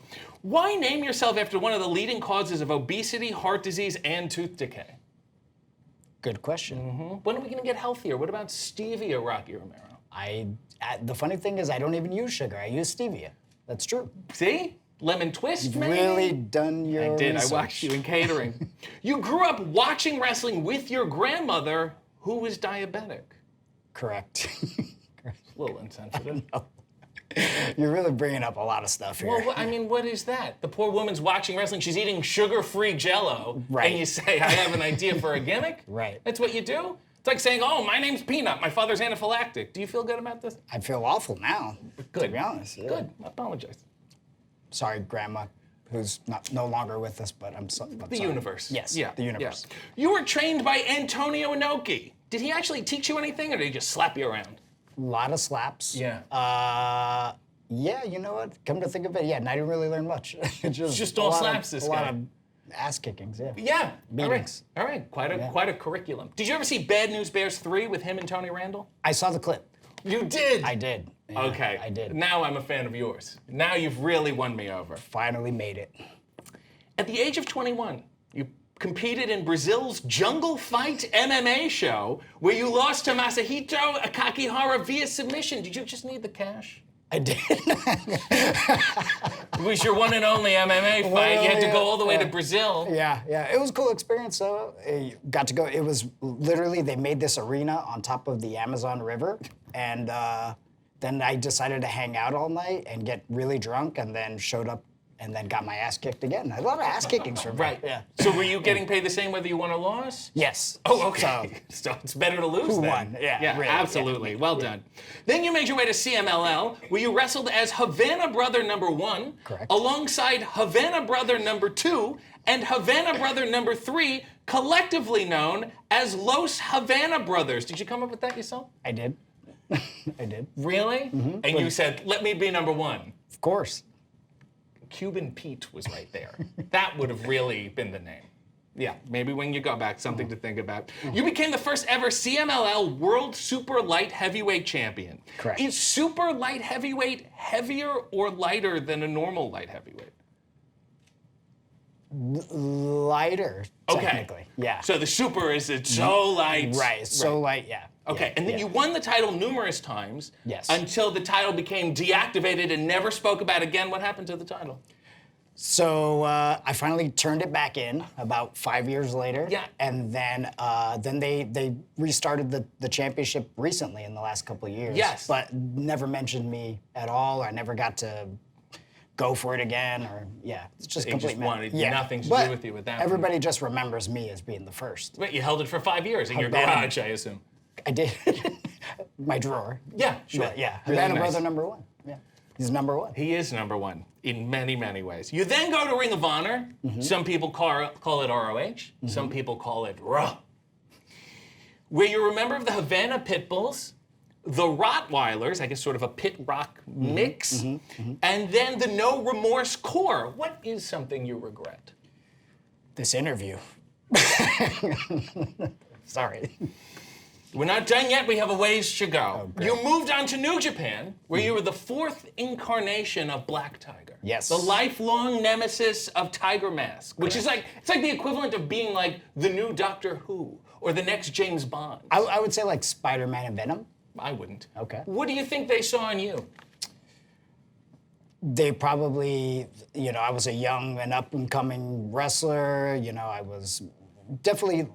Why name yourself after one of the leading causes of obesity, heart disease, and tooth decay? Good question. When are we going to get healthier? What about stevia, Rocky Romero? The funny thing is I don't even use sugar. I use stevia. That's true. See? Lemon twist, You've maybe? really done your I did. research. I watched you in catering. You grew up watching wrestling with your grandmother, who was diabetic. Correct. A little insensitive. You're really bringing up a lot of stuff here. Well, I mean, what is that? The poor woman's watching wrestling. She's eating sugar-free Jell-O, Right. and you say, "I have an idea for a gimmick." Right. That's what you do. It's like saying, "Oh, my name's Peanut. My father's anaphylactic." Do you feel good about this? I feel awful now. Good. To be honest. Yeah. Good. I apologize. Sorry, Grandma, who's no longer with us, but I'm sorry. The universe. Yes. Yeah. The universe. Yeah. You were trained by Antonio Inoki. Did he actually teach you anything, or did he just slap you around? A lot of slaps. Yeah. Yeah, you know what? Come to think of it, yeah, and I didn't really learn much. Just all slaps, this a lot guy. of ass kickings, yeah. Yeah. Beatings. All right. Quite a curriculum. Did you ever see Bad News Bears 3 with him and Tony Randall? I saw the clip. You did? I did. Yeah, Okay. I did. Now I'm a fan of yours. Now you've really won me over. Finally made it. At the age of 21, you competed in Brazil's Jungle Fight MMA show, where you lost to Masahito Kakihara via submission. Did you just need the cash? I did. It was your one and only MMA fight. You had to go all the way to Brazil. Yeah, it was a cool experience. So got to go. It was literally they made this arena on top of the Amazon River, and then I decided to hang out all night and get really drunk, and then showed up and then got my ass kicked again. A lot of ass kickings for me. Right. Yeah. So were you getting paid the same whether you won or lost? Yes. Oh, okay. So it's better to lose Who then. won? Yeah, really, absolutely. Well done. Then you made your way to CMLL, where you wrestled as Havana Brother #1, Correct. alongside Havana Brother #2 and Havana Brother #3, collectively known as Los Havana Brothers. Did you come up with that yourself? I did. I did. Really? And you said, "Let me be #1." Of course. Cuban Pete was right there. That would have really been the name. Yeah, maybe when you go back, something to think about. You became the first ever CMLL World Super Light Heavyweight Champion. Correct. Is Super Light Heavyweight heavier or lighter than a normal light heavyweight? Lighter, technically. Yeah. So the Super is it's so light. Right. It's so light. Yeah. Okay, Yeah, and then yeah. you won the title numerous times. Yes. Until the title became deactivated and never spoke about again. What happened to the title? So I finally turned it back in about 5 years later. Yeah. And then they restarted the championship recently in the last couple of years. Yes. But never mentioned me at all. I never got to go for it again, or it's just They complete just mess. wanted nothing to But do with you at that point. everybody just remembers me as being the first. Wait, you held it for 5 years in your Havana. garage, I assume. I did. My drawer. Yeah, sure. Yeah. Really Havana nice. Brother #1. Yeah. He's #1. He is #1 in many, many ways. You then go to Ring of Honor. Some people call it ROH. Some people call it Raw. Where you're a member of the Havana Pitbulls, the Rottweilers, I guess sort of a pit rock mix, and then the No Remorse Corps. What is something you regret? This interview. Sorry. We're not done yet. We have a ways to go. great. You moved on to New Japan, where you were the 4th incarnation of Black Tiger. Yes. The lifelong nemesis of Tiger Mask, which is like, it's like the equivalent of being like the new Doctor Who or the next James Bond. I would say like Spider-Man and Venom. I wouldn't. Okay. What do you think they saw in you? They probably, I was a young and up-and-coming wrestler. I was definitely,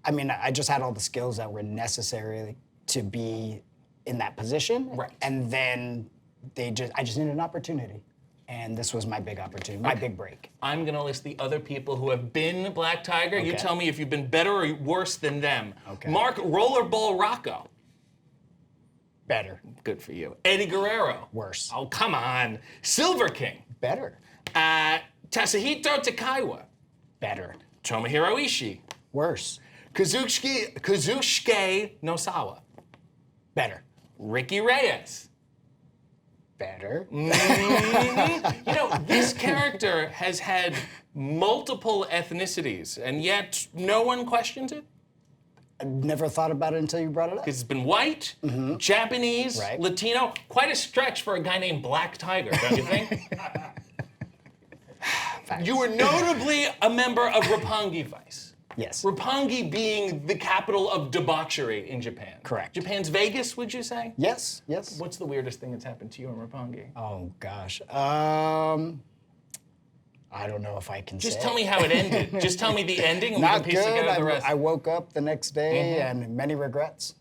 I just had all the skills that were necessary to be in that position. Right. And then I just needed an opportunity. And this was my big opportunity, my big break. I'm going to list the other people who have been Black Tiger. You Okay. tell me if you've been better or worse than them. Okay. Mark Rollerball Rocco. Better. Good for you. Eddie Guerrero. Worse. Oh, come on. Silver King. Better. Tasahito Takaiwa. Better. Tomohiro Ishii. Worse. Kazushige Nosawa. Better. Ricky Reyes. Better. You know, this character has had multiple ethnicities, and yet no one questions it? I never thought about it until you brought it up. Because it's been white, Japanese, Right. Latino. Quite a stretch for a guy named Black Tiger, don't you think? You were notably a member of Roppongi Vice. Yes. Roppongi being the capital of debauchery in Japan. Correct. Japan's Vegas, would you say? Yes, yes. What's the weirdest thing that's happened to you in Roppongi? Oh, gosh. I don't know if I can Just say. tell me how it ended. Just tell me the ending and Not we can piece good. together the rest. I woke up the next day and many regrets.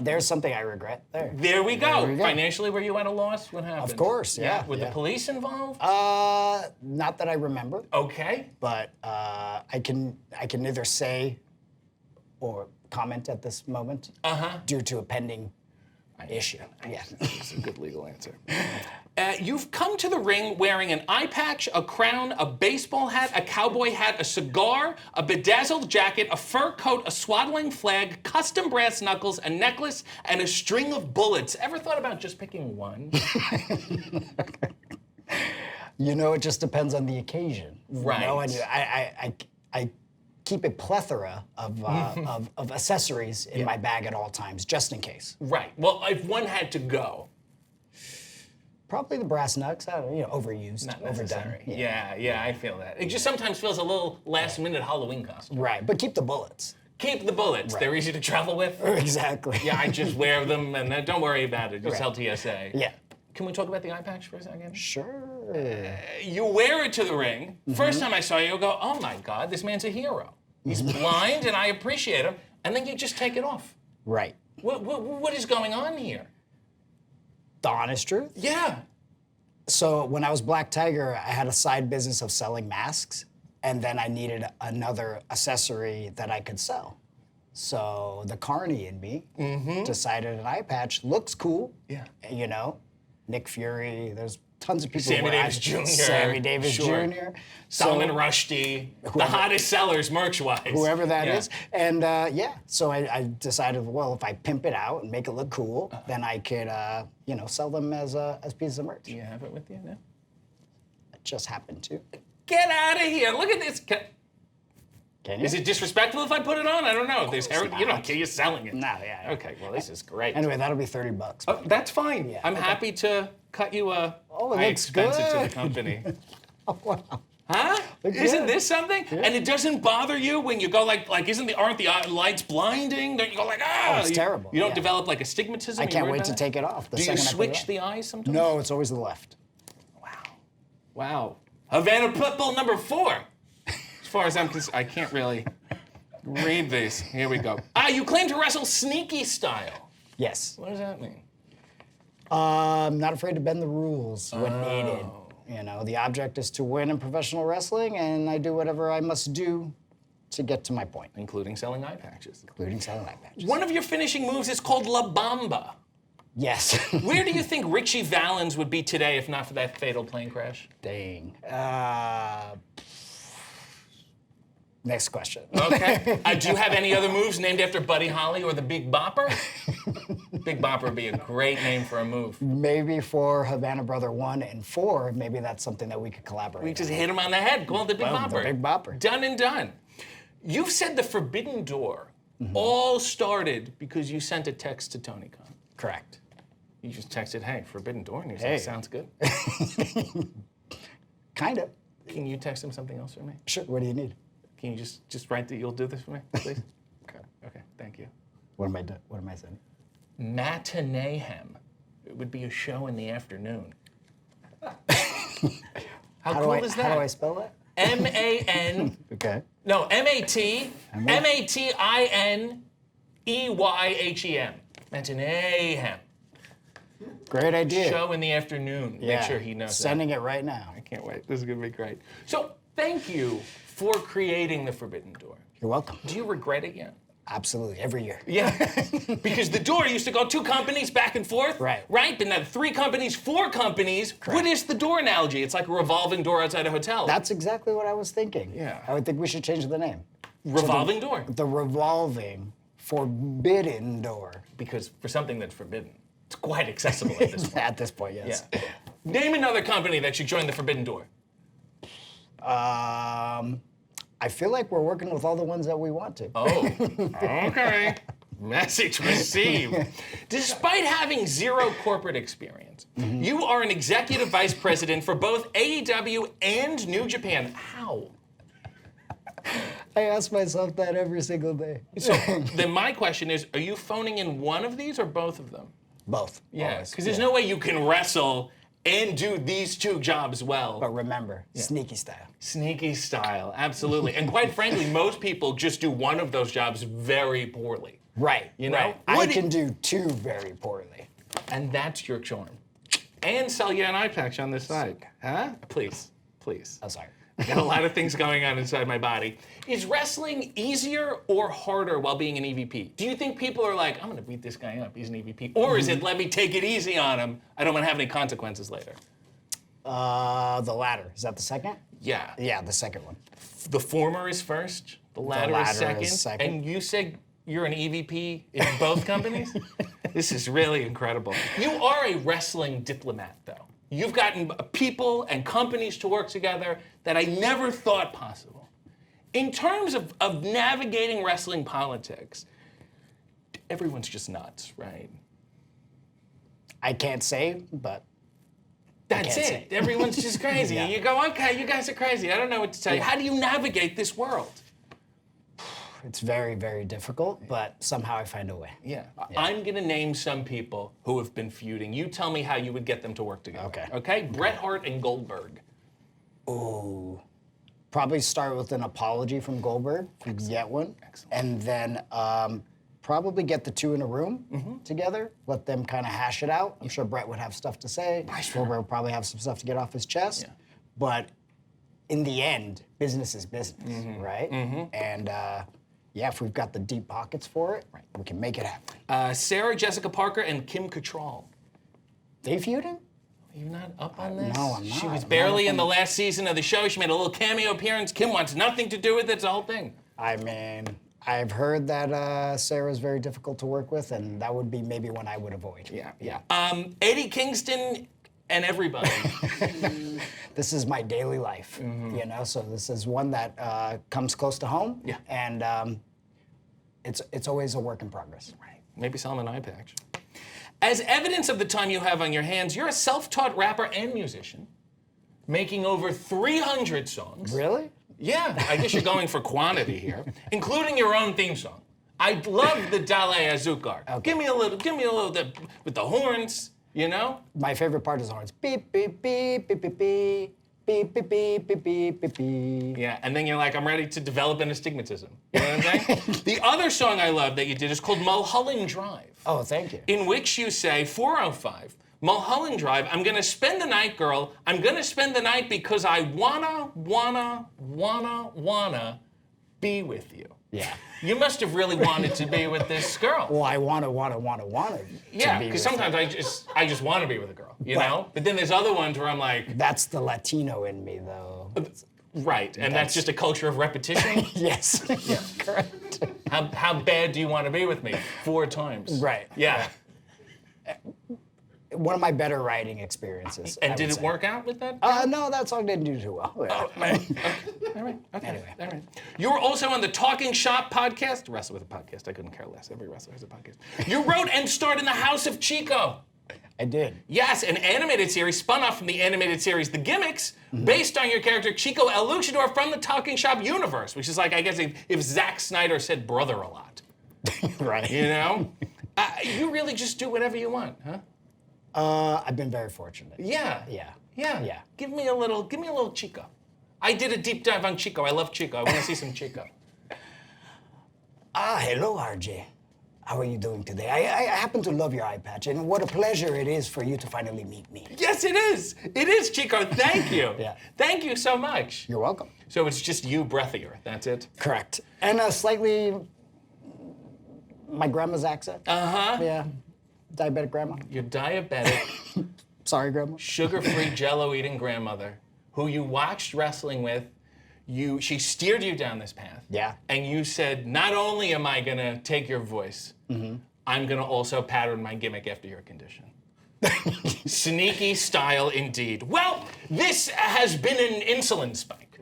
There's something I regret there. There we go. There we go. Financially, were you at a loss? What happened? Of course, yeah. Were the yeah. police involved? Not that I remember. Okay. But I can neither say or comment at this moment due to a pending issue. Yeah. That's a good legal answer. You've come to the ring wearing an eye patch, a crown, a baseball hat, a cowboy hat, a cigar, a bedazzled jacket, a fur coat, a swaddling flag, custom brass knuckles, a necklace, and a string of bullets. Ever thought about just picking one? You know, it just depends on the occasion. Right. You know, and I keep a plethora of accessories in my bag at all times, just in case. Right. Well, if one had to go. Probably the brass knucks. I don't know, overused, Not overdone. necessary. Yeah, I feel that. It just sometimes feels a little last-minute Halloween costume. Right, but keep the bullets. Keep the bullets. Right. They're easy to travel with. Exactly. Yeah, I just wear them, and don't worry about it. Just Right. LTSA. Yeah. Can we talk about the eye patch for a second? Sure. You wear it to the ring. First time I saw you, I go, oh my God, this man's a hero. He's blind, and I appreciate him. And then you just take it off. Right. What is going on here? The honest truth? Yeah. So when I was Black Tiger, I had a side business of selling masks, and then I needed another accessory that I could sell. So the carny in me decided an eye patch looks cool. Yeah. You know, Nick Fury, there's tons of people. Sammy who wear Davis eyes- Jr. Sammy Davis Sure. Jr. Salman Rushdie. The hottest sellers merch-wise. Whoever that is, Yeah. And so I decided, well, if I pimp it out and make it look cool, then I could, sell them as pieces of merch. Do you have it with you now? It just happened to. Get out of here! Look at this. Can you? Is it disrespectful if I put it on? I don't know. There's not. you don't care. You're selling it. No, yeah. Okay. Well, this is great. Anyway, that'll be $30. Oh, that's fine. Yeah, I'm okay. happy to cut you a. Oh, it I looks expense it to the good. company. Oh, wow. Huh? Look Isn't good. this something? Yeah. And it doesn't bother you when you go aren't the lights blinding? Don't you go like, ah? Oh, it's terrible, You don't yeah. develop like astigmatism? I You can't worry wait about to that? take it off. Do you second I put it switch on. the eyes sometimes? No, it's always the left. Wow. Havana Pitbull number 4. As far as I'm concerned, I can't really read these. Here we go. You claim to wrestle sneaky style. Yes. What does that mean? I'm not afraid to bend the rules when needed. You know, the object is to win in professional wrestling, and I do whatever I must do to get to my point. Including selling eye patches. Including selling eye patches. One of your finishing moves is called La Bamba. Yes. Where do you think Richie Valens would be today if not for that fatal plane crash? Dang. Next question. Okay. Do you have any other moves named after Buddy Holly or the Big Bopper? Big Bopper would be a great name for a move. Maybe for Havana Brother 1 and 4, maybe that's something that we could collaborate We just on. hit him on the head. Call it the Big Boom, Bopper. the Big Bopper. Done and done. You've said the Forbidden Door all started because you sent a text to Tony Khan. Correct. You just texted, hey, Forbidden Door, and he Hey. said, sounds good. Kind of. Can you text him something else for me? Sure. What do you need? Can you just write that you'll do this for me, please? Okay, thank you. What am I saying? Matineehem. It would be a show in the afternoon. How do cool I, is that? How do I spell that? M-A-N. Okay. No, M-A-T-I-N-E-Y-H-E-M. Matineehem. Great idea. Show in the afternoon. Yeah. Make sure he knows Sending it right now. I can't wait. This is going to be great. So, thank you for creating the Forbidden Door. You're welcome. Do you regret it yet? Absolutely. Every year. Yeah. Because the door used to go 2 companies back and forth. Right. Right? But now 3 companies, 4 companies. What is the door analogy? It's like a revolving door outside a hotel. That's exactly what I was thinking. Yeah. I would think we should change the name. Revolving door. The revolving, forbidden door. Because for something that's forbidden, it's quite accessible at this point. At this point, yes. Yeah. Name another company that should join the forbidden door. I feel like we're working with all the ones that we want to. Oh, okay. Message received. Despite having zero corporate experience, you are an executive vice president for both AEW and New Japan. How? I ask myself that every single day. So then my question is, are you phoning in one of these or both of them? Both. Yeah, because there's no way you can wrestle and do these two jobs well. But remember, sneaky style. Sneaky style, absolutely. And quite frankly, most people just do one of those jobs very poorly. Right. You know? Right. I can do two very poorly. And that's your charm. And sell you an eye patch on this side. Huh? Please, please. Oh, sorry. I got a lot of things going on inside my body. Is wrestling easier or harder while being an EVP? Do you think people are like, I'm gonna beat this guy up, he's an EVP? Or is it, let me take it easy on him, I don't wanna have any consequences later? The latter. Is that the second? Yeah. Yeah, the second one. The former is first, the latter, is second. And you said you're an EVP in both companies? This is really incredible. You are a wrestling diplomat, though. You've gotten people and companies to work together that I never thought possible. In terms of navigating wrestling politics, everyone's just nuts, right? I can't say, but That's it. Everyone's just crazy. Yeah. You go, okay, you guys are crazy. I don't know what to tell you. How do you navigate this world? it's very, very difficult, but somehow I find a way. Yeah. I'm gonna name some people who have been feuding. You tell me how you would get them to work together. Okay. Okay? Bret Hart and Goldberg. Ooh. Probably start with an apology from Goldberg, if we can get one. Excellent. And then probably get the two in a room together, let them kind of hash it out. I'm sure Bret would have stuff to say. Goldberg would probably have some stuff to get off his chest. Yeah. But in the end, business is business, right? And yeah, if we've got the deep pockets for it, we can make it happen. Sarah Jessica Parker and Kim Cattrall. They feuding? Are you not up on this? No, I'm not. She was I'm barely not in the last season of the show. She made a little cameo appearance. Kim wants nothing to do with it. It's the whole thing. I mean, I've heard that Sarah's very difficult to work with, and that would be maybe one I would avoid. Yeah. Eddie Kingston and everybody. This is my daily life, you know. So this is one that comes close to home. Yeah. And it's always a work in progress. Right. Maybe sell him an eye patch. As evidence of the time you have on your hands, you're a self-taught rapper and musician, making over 300 songs. Really? Yeah, I guess you're going for quantity here, including your own theme song. I love the Dale Azucar. Okay. Give me a little with the horns, you know? My favorite part is the horns. Beep, beep, beep, beep, beep, beep. Beep, beep, beep, beep, beep, beep, beep. Yeah, and then you're like, I'm ready to develop an astigmatism. You know what I'm saying? The other song I love that you did is called Mulholland Drive. Oh, thank you. In which you say, 405, Mulholland Drive, I'm gonna spend the night, girl. I'm gonna spend the night because I wanna be with you. Yeah. You must have really wanted to be with this girl. Well, I wanna. Yeah, because sometimes I just want to be with a girl, you know? But then there's other ones where I'm like... That's the Latino in me, though. Right, and that's just a culture of repetition? Yes. Yeah. Correct. How bad do you want to be with me? 4 times. Right. Yeah. One of my better writing experiences. And did it work out with that? No, that song didn't do too well. Yeah. Oh, all right. Okay. Anyway. All right. You were also on the Talking Shop podcast. Wrestle with a podcast. I couldn't care less. Every wrestler has a podcast. You wrote and starred in the House of Chico. I did. Yes, an animated series spun off from the animated series The Gimmicks, based on your character Chico El Luchador from the Talking Shop universe, which is like, I guess, if Zack Snyder said brother a lot. Right. You know? You really just do whatever you want, huh? I've been very fortunate. Yeah. Yeah. Give me a little Chico. I did a deep dive on Chico. I love Chico. I want to see some Chico. Hello, RJ. How are you doing today? I happen to love your eye patch, and what a pleasure it is for you to finally meet me. Yes, it is. It is, Chico. Thank you. Yeah. Thank you so much. You're welcome. So it's just you breathier. That's it? Correct. And slightly my grandma's accent. Uh-huh. Yeah. Diabetic grandma. Your diabetic, Sorry, grandma. sugar-free Jell-O eating grandmother, who you watched wrestling with, she steered you down this path. Yeah. And you said, not only am I gonna take your voice, I'm gonna also pattern my gimmick after your condition. Sneaky style indeed. Well, this has been an insulin spike.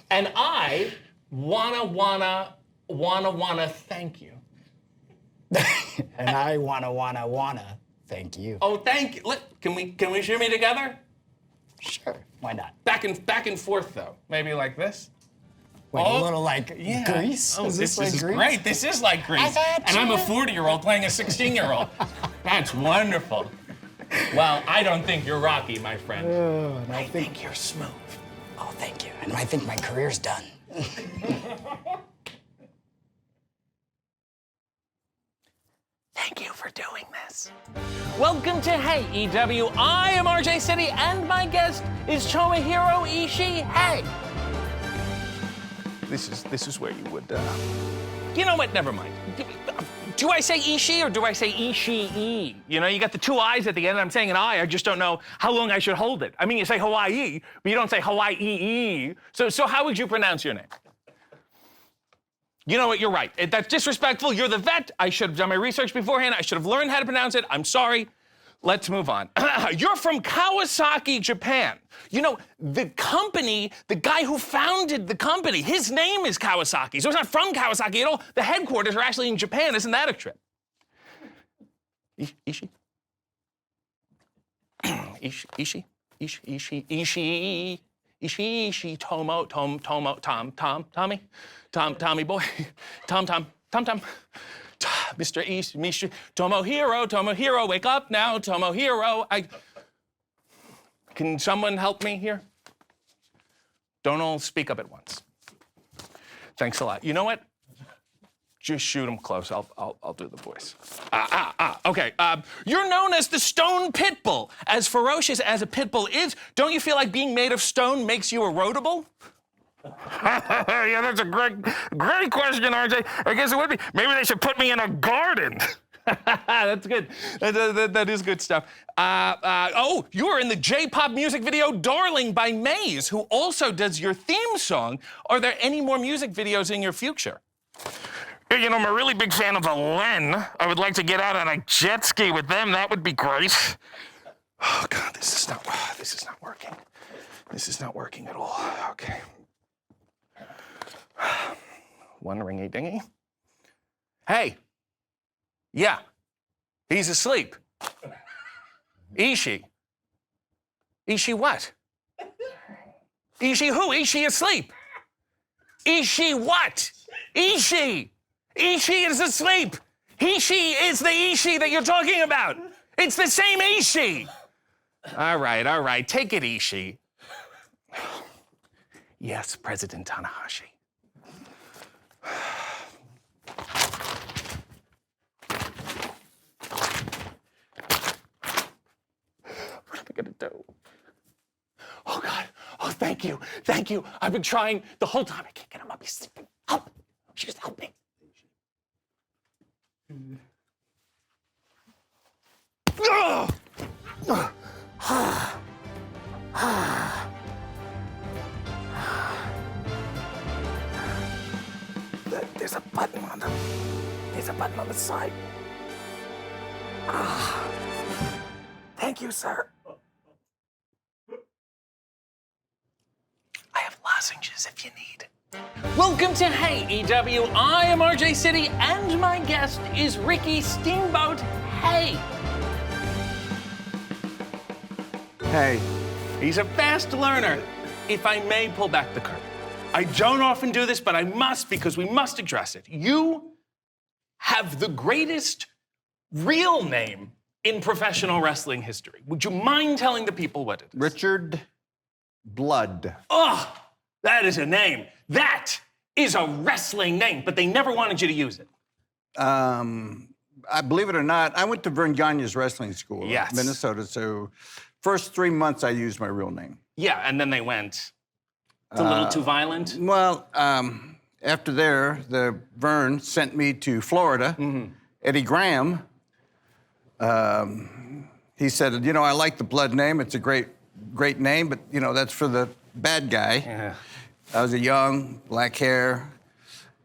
And I wanna thank you. And I wanna thank you. Oh, thank you. Can we shimmy together? Sure, why not? Back and forth though. Maybe like this. Like a little like Grease? Oh, Is this like is Grease? great. This is like Grease. And I'm a 40-year-old playing a 16-year-old. That's wonderful. Well, I don't think you're Rocky, my friend. And I think you're smooth. Oh, thank you. And I think my career's done. Thank you for doing this. Welcome to Hey EW. I am RJ City, and my guest is Tomohiro Ishii. Hey. This is where you would. You know what? Never mind. Do I say Ishii or do I say Ishii? You know, you got the two I's at the end. I'm saying an I just don't know how long I should hold it. I mean, you say Hawaii, but you don't say Hawaii. So how would you pronounce your name? You know what? You're right. That's disrespectful. You're the vet. I should have done my research beforehand. I should have learned how to pronounce it. I'm sorry. Let's move on. You're from Kawasaki, Japan. You know, the company, the guy who founded the company, his name is Kawasaki. So it's not from Kawasaki at all. The headquarters are actually in Japan. Isn't that a trip? Ishii? Ishii, Tommy boy, Tom. Mr. Ishii, Tomohiro, wake up now, Tomohiro. Can someone help me here? Don't all speak up at once. Thanks a lot. You know what? Just shoot him close. I'll do the voice. Okay. You're known as the Stone Pitbull. As ferocious as a pit bull is, don't you feel like being made of stone makes you erodible? Yeah, that's a great question, RJ. I guess it would be. Maybe they should put me in a garden. That's good. That is good stuff. Oh, you were in the J-pop music video Darling by Maze, who also does your theme song. Are there any more music videos in your future? You know, I'm a really big fan of the Len. I would like to get out on a jet ski with them. That would be great. Oh, God, this is not working. This is not working at all. Okay. One ringy dingy. Hey. Yeah. He's asleep. Ishii. Ishii what? Ishii who? Ishii asleep. Ishii what? Ishii. Ishii is asleep. Ishii is the Ishii that you're talking about. It's the same Ishii. All right. Take it, Ishii. Yes, President Tanahashi. What am I gonna do? Oh, God. Oh, thank you. I've been trying the whole time. I can't get him up. He's sleeping. Help. Just help me. There's a button on the side. Thank you, sir. I have lozenges if you need. Welcome to Hey EW. I am RJ City, and my guest is Ricky Steamboat. Hey. Hey. He's a fast learner. If I may pull back the curtain. I don't often do this, but I must because we must address it. You have the greatest real name in professional wrestling history. Would you mind telling the people what it is? Richard Blood. Oh, that is a name. That is a wrestling name, but they never wanted you to use it. I believe it or not, I went to Vern Gagne's wrestling school in Minnesota, so first 3 months I used my real name. Yeah, and then they went, it's a little too violent? Well, after there, the Vern sent me to Florida. Eddie Graham, he said, you know, I like the Blood name. It's a great name, but, you know, that's for the bad guy. I was a young, black hair,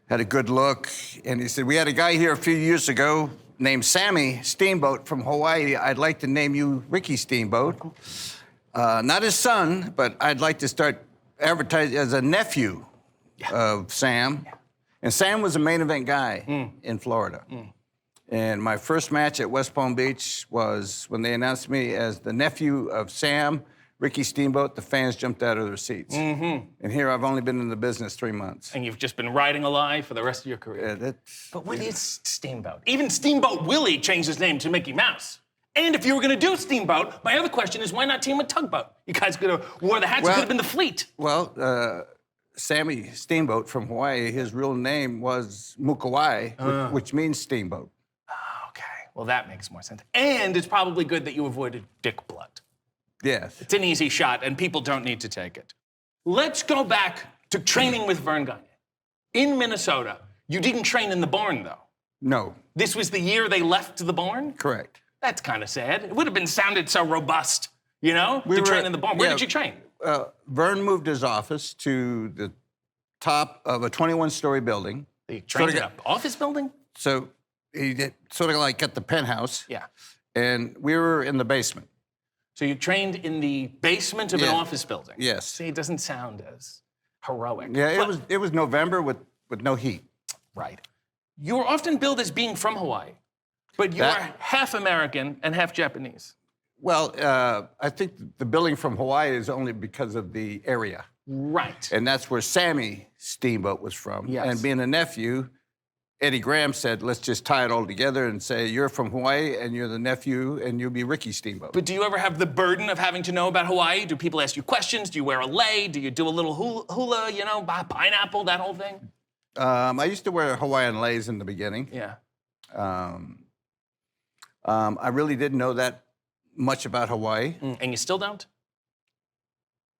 had a good look. And he said, we had a guy here a few years ago named Sammy Steamboat from Hawaii. I'd like to name you Ricky Steamboat. Not his son, but I'd like to start advertising as a nephew of Sam. And Sam was a main event guy in Florida. And my first match at West Palm Beach was when they announced me as the nephew of Sam, Ricky Steamboat. The fans jumped out of their seats. And here I've only been in the business 3 months. And you've just been riding a lie for the rest of your career. Yeah, but what is Steamboat? Even Steamboat Willie changed his name to Mickey Mouse. And if you were going to do Steamboat, my other question is, why not team with Tugboat? You guys could have wore the hats. It could have been the Fleet. Well, Sammy Steamboat from Hawaii, his real name was Mukawai, which means steamboat. Okay, well, that makes more sense. And it's probably good that you avoided Dick Blood. Yes. It's an easy shot, and people don't need to take it. Let's go back to training with Vern Gagne. In Minnesota, you didn't train in the barn, though. No. This was the year they left the barn? Correct. That's kind of sad. It would have been sounded so robust, you know, to train in the barn. Where did you train? Vern moved his office to the top of a 21-story building. They trained in an office building? So he did, sort of like at the penthouse. Yeah. And we were in the basement. So you trained in the basement of an office building? Yes. See, it doesn't sound as heroic. Yeah, it was November with no heat. Right. You were often billed as being from Hawaii, but you are half American and half Japanese. Well, I think the billing from Hawaii is only because of the area. Right. And that's where Sammy Steamboat was from. Yes. And being a nephew, Eddie Graham said, let's just tie it all together and say, you're from Hawaii and you're the nephew and you'll be Ricky Steamboat. But do you ever have the burden of having to know about Hawaii? Do people ask you questions? Do you wear a lei? Do you do a little hula, you know, pineapple, that whole thing? I used to wear Hawaiian leis in the beginning. Yeah. I really didn't know that much about Hawaii. And you still don't?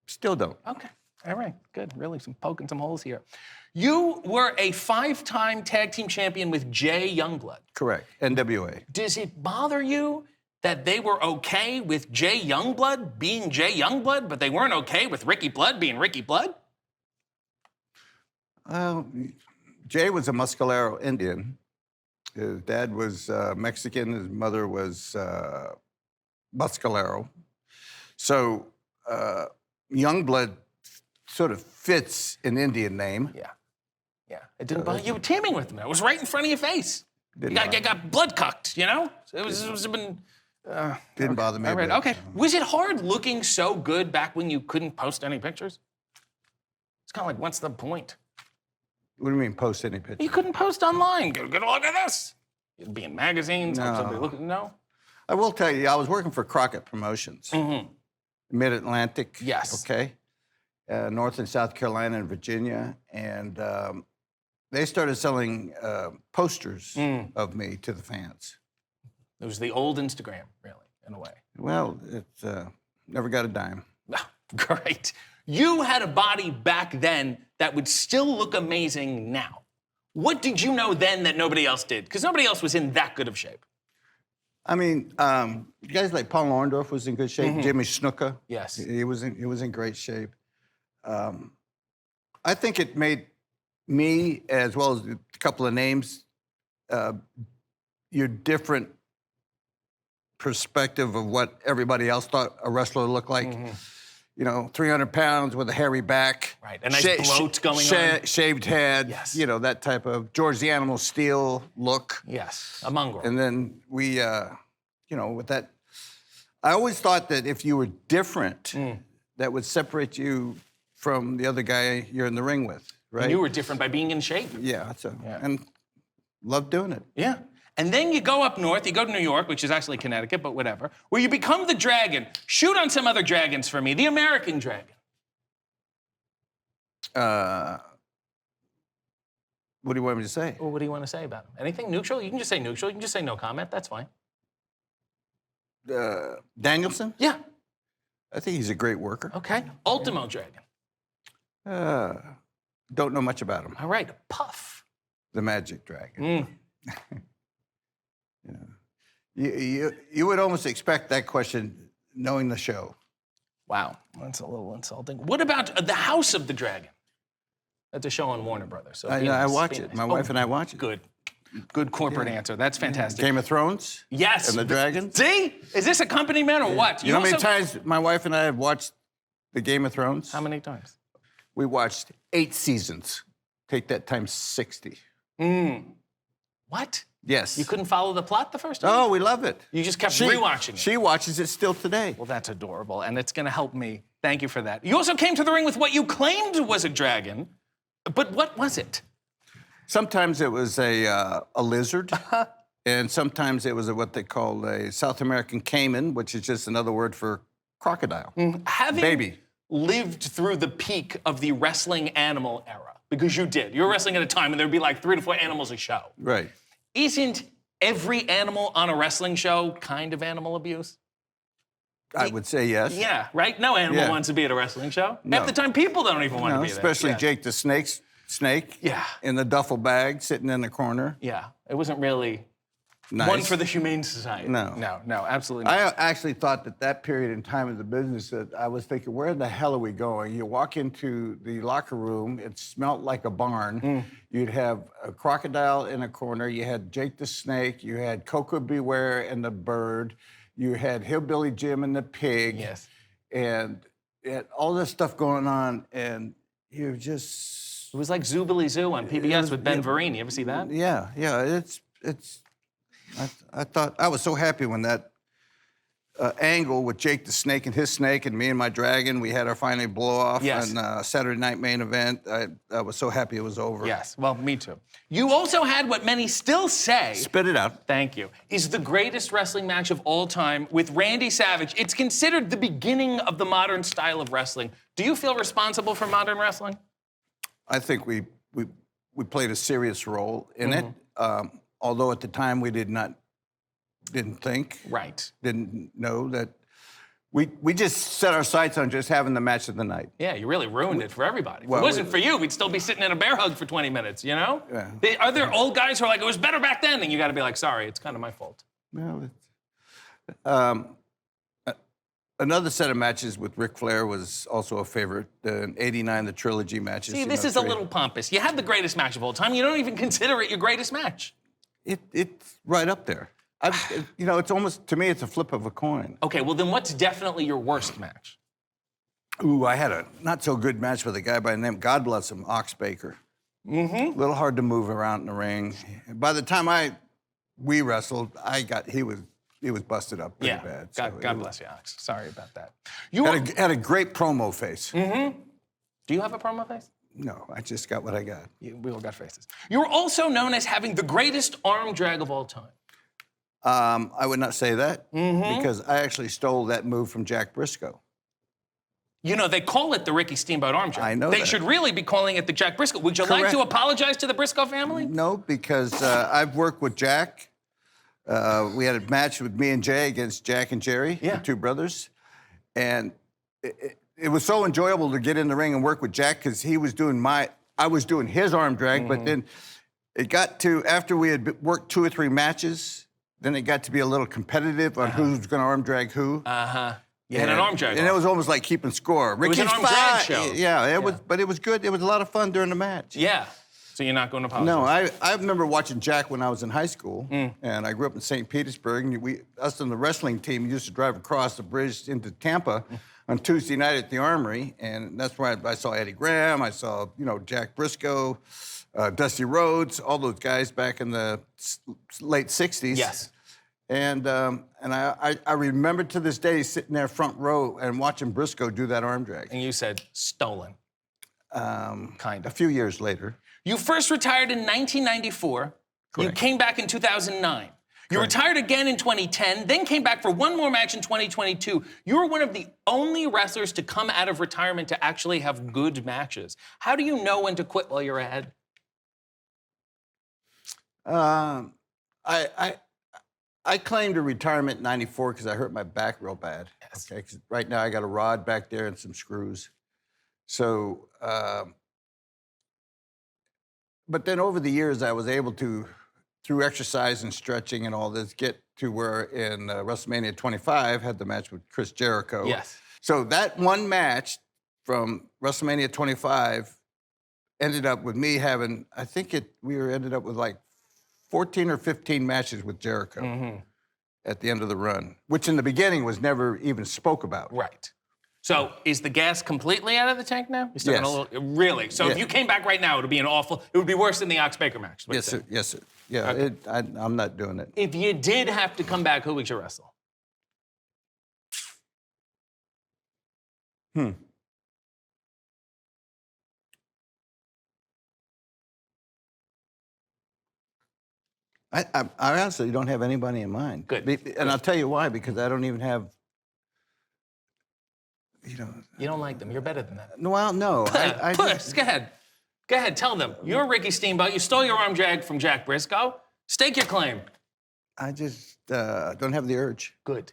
Still don't. Okay. All right. Good. Really poking some holes here. You were a 5-time tag team champion with Jay Youngblood. Correct. NWA. Does it bother you that they were okay with Jay Youngblood being Jay Youngblood, but they weren't okay with Ricky Blood being Ricky Blood? Jay was a Muscalero Indian. His dad was Mexican. His mother was Muscalero. So Youngblood sort of fits an Indian name. Yeah. Yeah. It didn't bother you. You were teaming with him. It was right in front of your face. You got blood cucked, you know? It was been. Didn't bother me. All right. Okay. Was it hard looking so good back when you couldn't post any pictures? It's kind of like, what's the point? What do you mean, post any pictures? You couldn't post online. Get a look at this. You'd be in magazines. No. Have somebody look at no. I will tell you, I was working for Crockett Promotions. Mid-Atlantic. Yes. Okay. North and South Carolina and Virginia. And they started selling posters of me to the fans. It was the old Instagram, really, in a way. Well, it never got a dime. Great. You had a body back then that would still look amazing now. What did you know then that nobody else did? Because nobody else was in that good of shape. I mean, guys like Paul Orndorff was in good shape. Jimmy Snuka. Yes. He was in great shape. I think it made me, as well as a couple of names, your different perspective of what everybody else thought a wrestler looked like. You know, 300 pounds with a hairy back. Right, a nice bloat going on. Shaved head. Yes. You know, that type of George the Animal Steel look. Yes, a mongrel. And then we, you know, with that, I always thought that if you were different, that would separate you from the other guy you're in the ring with, right? And you were different by being in shape. Yeah, and loved doing it. Yeah. And then you go up north, you go to New York, which is actually Connecticut, but whatever, where you become the Dragon. Shoot on some other dragons for me, the American Dragon. What do you want me to say? Well, what do you want to say about him? Anything neutral? You can just say neutral. You can just say no comment. That's fine. Danielson? Yeah. I think he's a great worker. Okay. Ultimo Dragon. Don't know much about him. All right. Puff. The Magic Dragon. You would almost expect that question knowing the show. Wow, that's a little insulting. What about the House of the Dragon? That's a show on Warner Brothers. So I watch it. My wife and I watch it. Good. Good corporate answer. That's fantastic. Game of Thrones? Yes. And the Dragons? See? Is this accompaniment or what? You know how many times my wife and I have watched the Game of Thrones? How many times? We watched 8 seasons. Take that times 60. What? Yes. You couldn't follow the plot the first time? Oh, we love it. You just kept rewatching it. She watches it still today. Well, that's adorable, and it's going to help me. Thank you for that. You also came to the ring with what you claimed was a dragon, but what was it? Sometimes it was a lizard, and sometimes it was what they call a South American caiman, which is just another word for crocodile. Having lived through the peak of the wrestling animal era, because you did. You were wrestling at a time when there would be like 3 to 4 animals a show. Right. Isn't every animal on a wrestling show kind of animal abuse? I would say yes. Yeah, right? No animal wants to be at a wrestling show. No. Half the time, people don't even want to be there. Especially Jake the Snake. Yeah. In the duffel bag, sitting in the corner. Yeah, it wasn't really Nice. one for the Humane Society. No. No, absolutely not. I actually thought that period in time in the business that I was thinking, where the hell are we going? You walk into the locker room, it smelled like a barn. You'd have a crocodile in a corner. You had Jake the Snake. You had Coco Beware and the bird. You had Hillbilly Jim and the pig. Yes. And you had all this stuff going on, and you're just... It was like Zoobilly Zoo on PBS with Ben Vereen. You ever see that? Yeah. I thought I was so happy when that angle with Jake the Snake and his snake and me and my dragon, we had our final blow off on Saturday Night Main Event. I was so happy it was over. Yes, well, me too. You also had what many still say. Spit it out. Thank you. Is the greatest wrestling match of all time with Randy Savage. It's considered the beginning of the modern style of wrestling. Do you feel responsible for modern wrestling? I think we played a serious role in it. Although at the time we didn't think, didn't know that we just set our sights on just having the match of the night. Yeah, you really ruined it for everybody. If Well, it wasn't for you, we'd still be sitting in a bear hug for 20 minutes, you know? Yeah. Are there old guys who are like, it was better back then? And you got to be like, sorry, it's kind of my fault. No, another set of matches with Ric Flair was also a favorite. In '89, the trilogy matches. See, this is a little pompous. You had the greatest match of all time. You don't even consider it your greatest match. It's right up there. It's almost, to me, it's a flip of a coin. Okay, well then what's definitely your worst match? Ooh, I had a not so good match with a guy by the name, God bless him, Ox Baker. A little hard to move around in the ring. By the time we wrestled, he was busted up pretty bad. God bless you, Ox. Sorry about that. Had a great promo face. Do you have a promo face? No, I just got what I got. We all got faces. You're also known as having the greatest arm drag of all time. I would not say that because I actually stole that move from Jack Briscoe. You know, they call it the Ricky Steamboat arm drag. I know They that. should really be calling it the Jack Briscoe. Would you like to apologize to the Briscoe family? No, because I've worked with Jack. We had a match with me and Jay against Jack and Jerry, the two brothers. And it was so enjoyable to get in the ring and work with Jack because I was doing his arm drag, but then it got to, after we had worked 2 or 3 matches, then it got to be a little competitive on who's going to arm drag who. You had an arm drag. And it was almost like keeping score. It was an arm drag show. Yeah, but it was good. It was a lot of fun during the match. Yeah. So you're not going to apologize? No, I remember watching Jack when I was in high school, and I grew up in St. Petersburg, and us on the wrestling team used to drive across the bridge into Tampa on Tuesday night at the Armory, and that's where I saw Eddie Graham, I saw, Jack Briscoe, Dusty Rhodes, all those guys back in the late 60s. Yes. And I remember to this day sitting there front row and watching Briscoe do that arm drag. And you said, stolen. Kind of. A few years later. You first retired in 1994. Correct. You came back in 2009. You retired again in 2010, then came back for one more match in 2022. You were one of the only wrestlers to come out of retirement to actually have good matches. How do you know when to quit while you're ahead? I claimed a retirement in '94 because I hurt my back real bad. Yes. Okay, 'cause right now I got a rod back there and some screws. So, but then over the years I was able to, through exercise and stretching and all this, get to where in WrestleMania 25 had the match with Chris Jericho. Yes. So that one match from WrestleMania 25 ended up with me having, I think ended up with like 14 or 15 matches with Jericho at the end of the run, which in the beginning was never even spoke about. Right. So is the gas completely out of the tank now? Yes. Really? So if you came back right now, it would be worse than the Ox Baker match. Yes, sir. Yes, sir. Yeah, I'm not doing it. If you did have to come back, who would you wrestle? I honestly don't have anybody in mind. Good. And I'll tell you why, because I don't even have, You don't like them. You're better than that. well, no. Puss, go ahead. Go ahead, tell them. You're Ricky Steamboat. You stole your arm drag from Jack Briscoe. Stake your claim. I just don't have the urge. Good.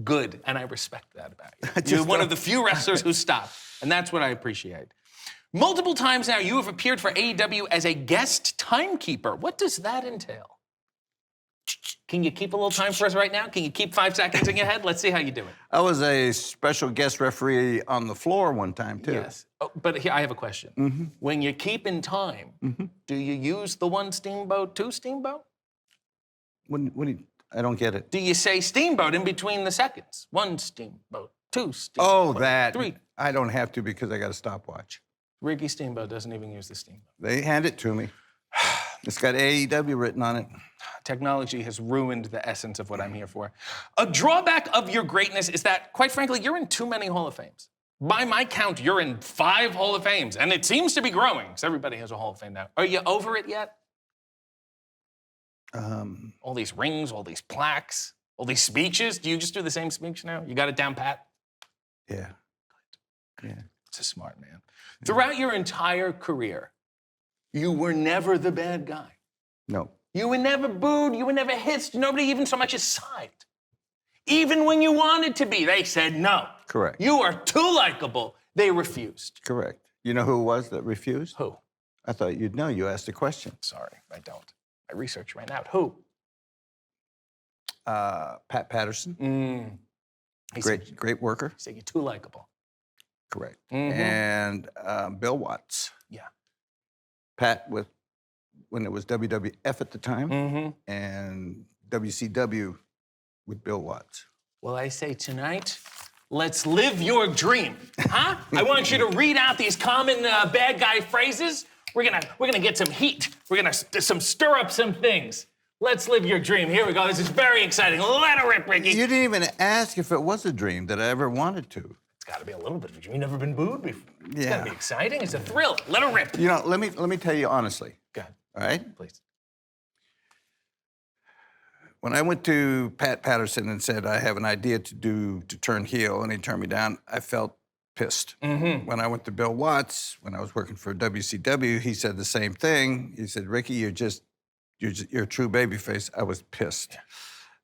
Good. And I respect that about you. You're one of the few wrestlers who stop. And that's what I appreciate. Multiple times now, you have appeared for AEW as a guest timekeeper. What does that entail? Can you keep a little time for us right now? Can you keep 5 seconds in your head? Let's see how you do it. I was a special guest referee on the floor one time, too. Yes. Oh, but here, I have a question. When you keep in time, do you use the 1 Steamboat, 2 Steamboat? I don't get it. Do you say Steamboat in between the seconds? 1 Steamboat, 2 Steamboat. Oh, that. 3. I don't have to because I got a stopwatch. Ricky Steamboat doesn't even use the Steamboat. They hand it to me. It's got AEW written on it. Technology has ruined the essence of what I'm here for. A drawback of your greatness is that, quite frankly, you're in too many Hall of Fames. By my count, you're in 5 Hall of Fames, and it seems to be growing, because everybody has a Hall of Fame now. Are you over it yet? All these rings, all these plaques, all these speeches. Do you just do the same speech now? You got it down pat? Yeah. Yeah. It's a smart man. Throughout your entire career, you were never the bad guy. No. You were never booed. You were never hissed. Nobody even so much as sighed. Even when you wanted to be, they said no. Correct. You are too likable. They refused. Correct. You know who it was that refused? Who? I thought you'd know. You asked a question. Sorry, I don't. My research ran out. Who? Pat Patterson. Great worker. He said you're too likable. Correct. And Bill Watts. Yeah. Pat when it was WWF at the time, and WCW with Bill Watts. Well, I say tonight, let's live your dream, huh? I want you to read out these common bad guy phrases. We're gonna get some heat. We're gonna stir up some things. Let's live your dream. Here we go. This is very exciting. Let her rip, Ricky. You didn't even ask if it was a dream that I ever wanted to. It's got to be a little bit of a dream. You've never been booed before. It's Yeah. got to be exciting. It's a thrill. Let her rip. You know, let me tell you honestly. Go ahead. All right? Please. When I went to Pat Patterson and said I have an idea to turn heel, and he turned me down, I felt pissed. When I went to Bill Watts, when I was working for WCW, he said the same thing. He said, Ricky, you're a true babyface. I was pissed.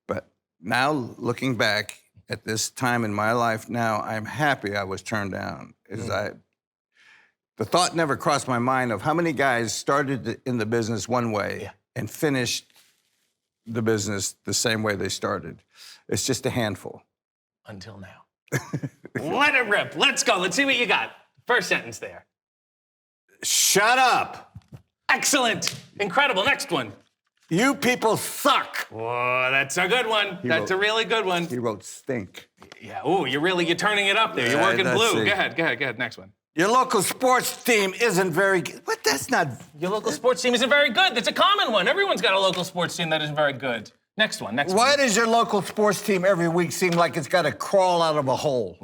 But now looking back at this time in my life now, I'm happy I was turned down. The thought never crossed my mind of how many guys started in the business one way and finished the business the same way they started. It's just a handful. Until now. Let it rip. Let's go. Let's see what you got. First sentence there. Shut up. Excellent. Incredible. Next one. You people suck. Whoa, that's a good one. That's a really good one. He wrote stink. Yeah. Ooh, you're turning it up there. You're working blue. Go ahead. Next one. Your local sports team isn't very good. What? That's not. Your local sports team isn't very good. That's a common one. Everyone's got a local sports team that isn't very good. Next one. Why does your local sports team every week seem like it's got to crawl out of a hole?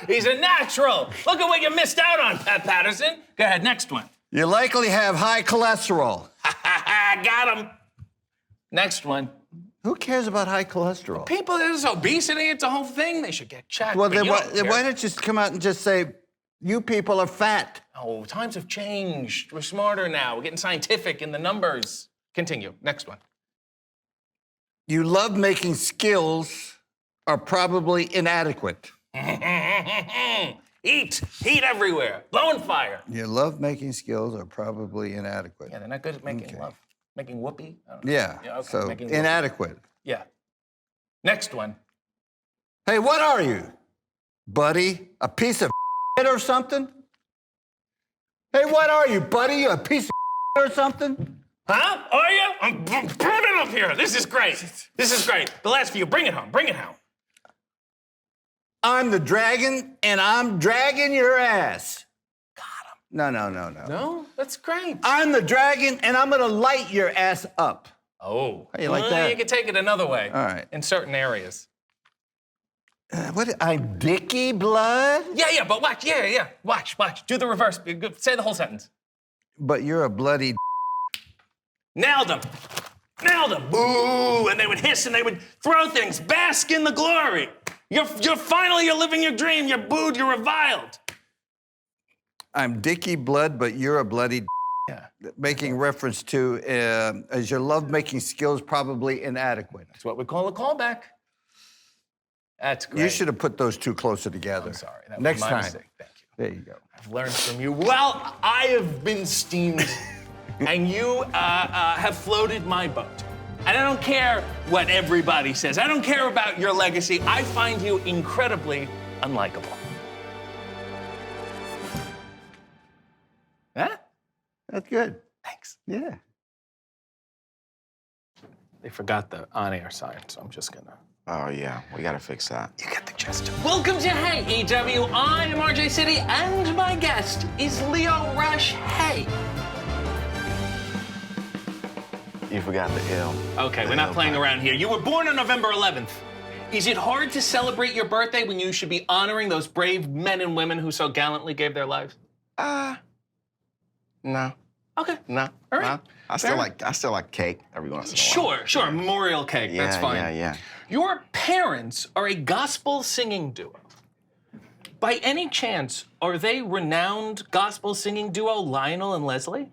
He's a natural. Look at what you missed out on, Pat Patterson. Go ahead. Next one. You likely have high cholesterol. Got him. Next one. Who cares about high cholesterol? People, there's obesity. It's a whole thing. They should get checked. Well, then why don't you just come out and just say, you people are fat? Oh, times have changed. We're smarter now. We're getting scientific in the numbers. Continue. Next one. You love making skills are probably inadequate. Heat everywhere. Blowing fire. You love making skills are probably inadequate. Yeah, they're not good at making love. Making whoopee? I don't know. Yeah, Okay. so Making inadequate. Yeah. Next one. Hey, what are you? Buddy? A piece of or something? Hey, what are you, buddy? A piece of or something? Huh? Are you? I'm burning up here. This is great. This is great. The last few. Bring it home. Bring it home. I'm the dragon, and I'm dragging your ass. Got him. No. No? That's great. I'm the dragon, and I'm gonna light your ass up. Oh. How you like that? You can take it another way. All right. In certain areas. I'm Dicky Blood? Yeah, but watch. Yeah. Watch. Do the reverse. Say the whole sentence. But you're a bloody... Nailed them. Boo! And they would hiss and they would throw things. Bask in the glory. You're finally living your dream. You're booed. You're reviled. I'm Dicky Blood, but you're a bloody... Yeah. Making reference to, as your love-making skills probably inadequate. That's what we call a callback. That's great. You should have put those two closer together. I'm sorry. That was Next my time. mistake. Thank you. There you go. I've learned from you. Well, I have been steamed, and you have floated my boat. And I don't care what everybody says. I don't care about your legacy. I find you incredibly unlikable. Huh? That's good. Thanks. Yeah. They forgot the on-air sign, so I'm just gonna... Oh, yeah. We gotta fix that. You get the gist. Welcome to Hey AEW. I am RJ City, and my guest is Lio Rush. Hey. You forgot the L. Okay, we're not playing around here. You were born on November 11th. Is it hard to celebrate your birthday when you should be honoring those brave men and women who so gallantly gave their lives? No. Okay. No. All right. No. I still like cake every once in a while. Sure. Memorial cake. That's fine. Yeah. Your parents are a gospel singing duo. By any chance, are they renowned gospel singing duo Lionel and Leslie?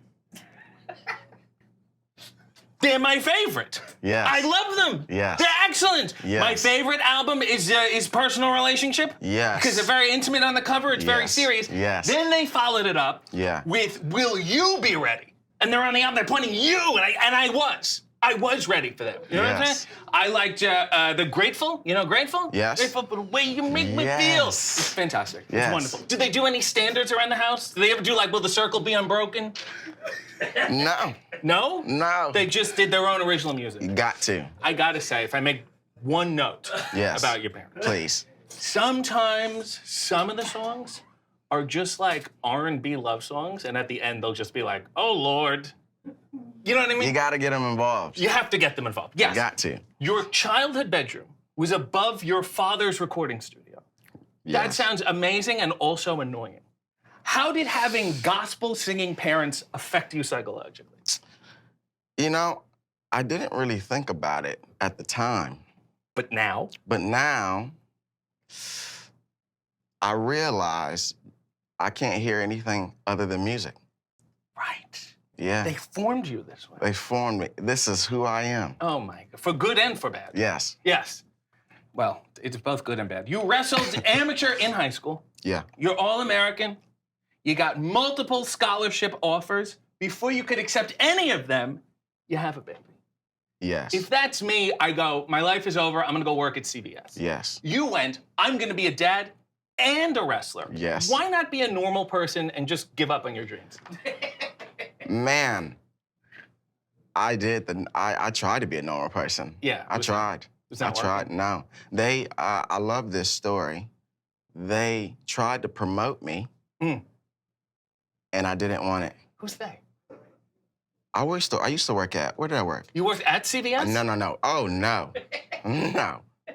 They're my favorite. Yes. I love them. Yes. They're excellent. Yes. My favorite album is Personal Relationship. Yes. Because they're very intimate on the cover. It's very Yes. serious. Yes. Then they followed it up with Will You Be Ready? And they're on the album. They're pointing you, and I was ready for them. You know what I'm Yes. saying? I liked the Grateful. You know Grateful? Yes. Grateful, but the way you make me feel. It's fantastic. Yes. It's wonderful. Do they do any standards around the house? Do they ever do like, will the circle be unbroken? No. No? No. They just did their own original music. Got to. I gotta say, if I make one note about your parents. Please. Sometimes some of the songs are just like R&B love songs, and at the end they'll just be like, oh Lord. You know what I mean? You gotta get them involved. You have to get them involved. Yes. Got to. Your childhood bedroom was above your father's recording studio. That Yes. sounds amazing and also annoying. How did having gospel singing parents affect you psychologically? You know, I didn't really think about it at the time. But now? But now, I realize I can't hear anything other than music. Right. Yeah. They formed you this way. They formed me. This is who I am. Oh my God. For good and for bad. Yes. Yes. Well, it's both good and bad. You wrestled amateur in high school. Yeah. You're All-American. You got multiple scholarship offers. Before you could accept any of them, you have a baby. Yes. If that's me, I go, my life is over. I'm going to go work at CBS. Yes. You went, I'm going to be a dad and a wrestler. Yes. Why not be a normal person and just give up on your dreams? Man, I tried to be a normal person. Yeah. I tried. not I tried. working? No. I love this story. They tried to promote me, and I didn't want it. Who's they? I used to work at, where did I work? You worked at CBS? No. Oh, no.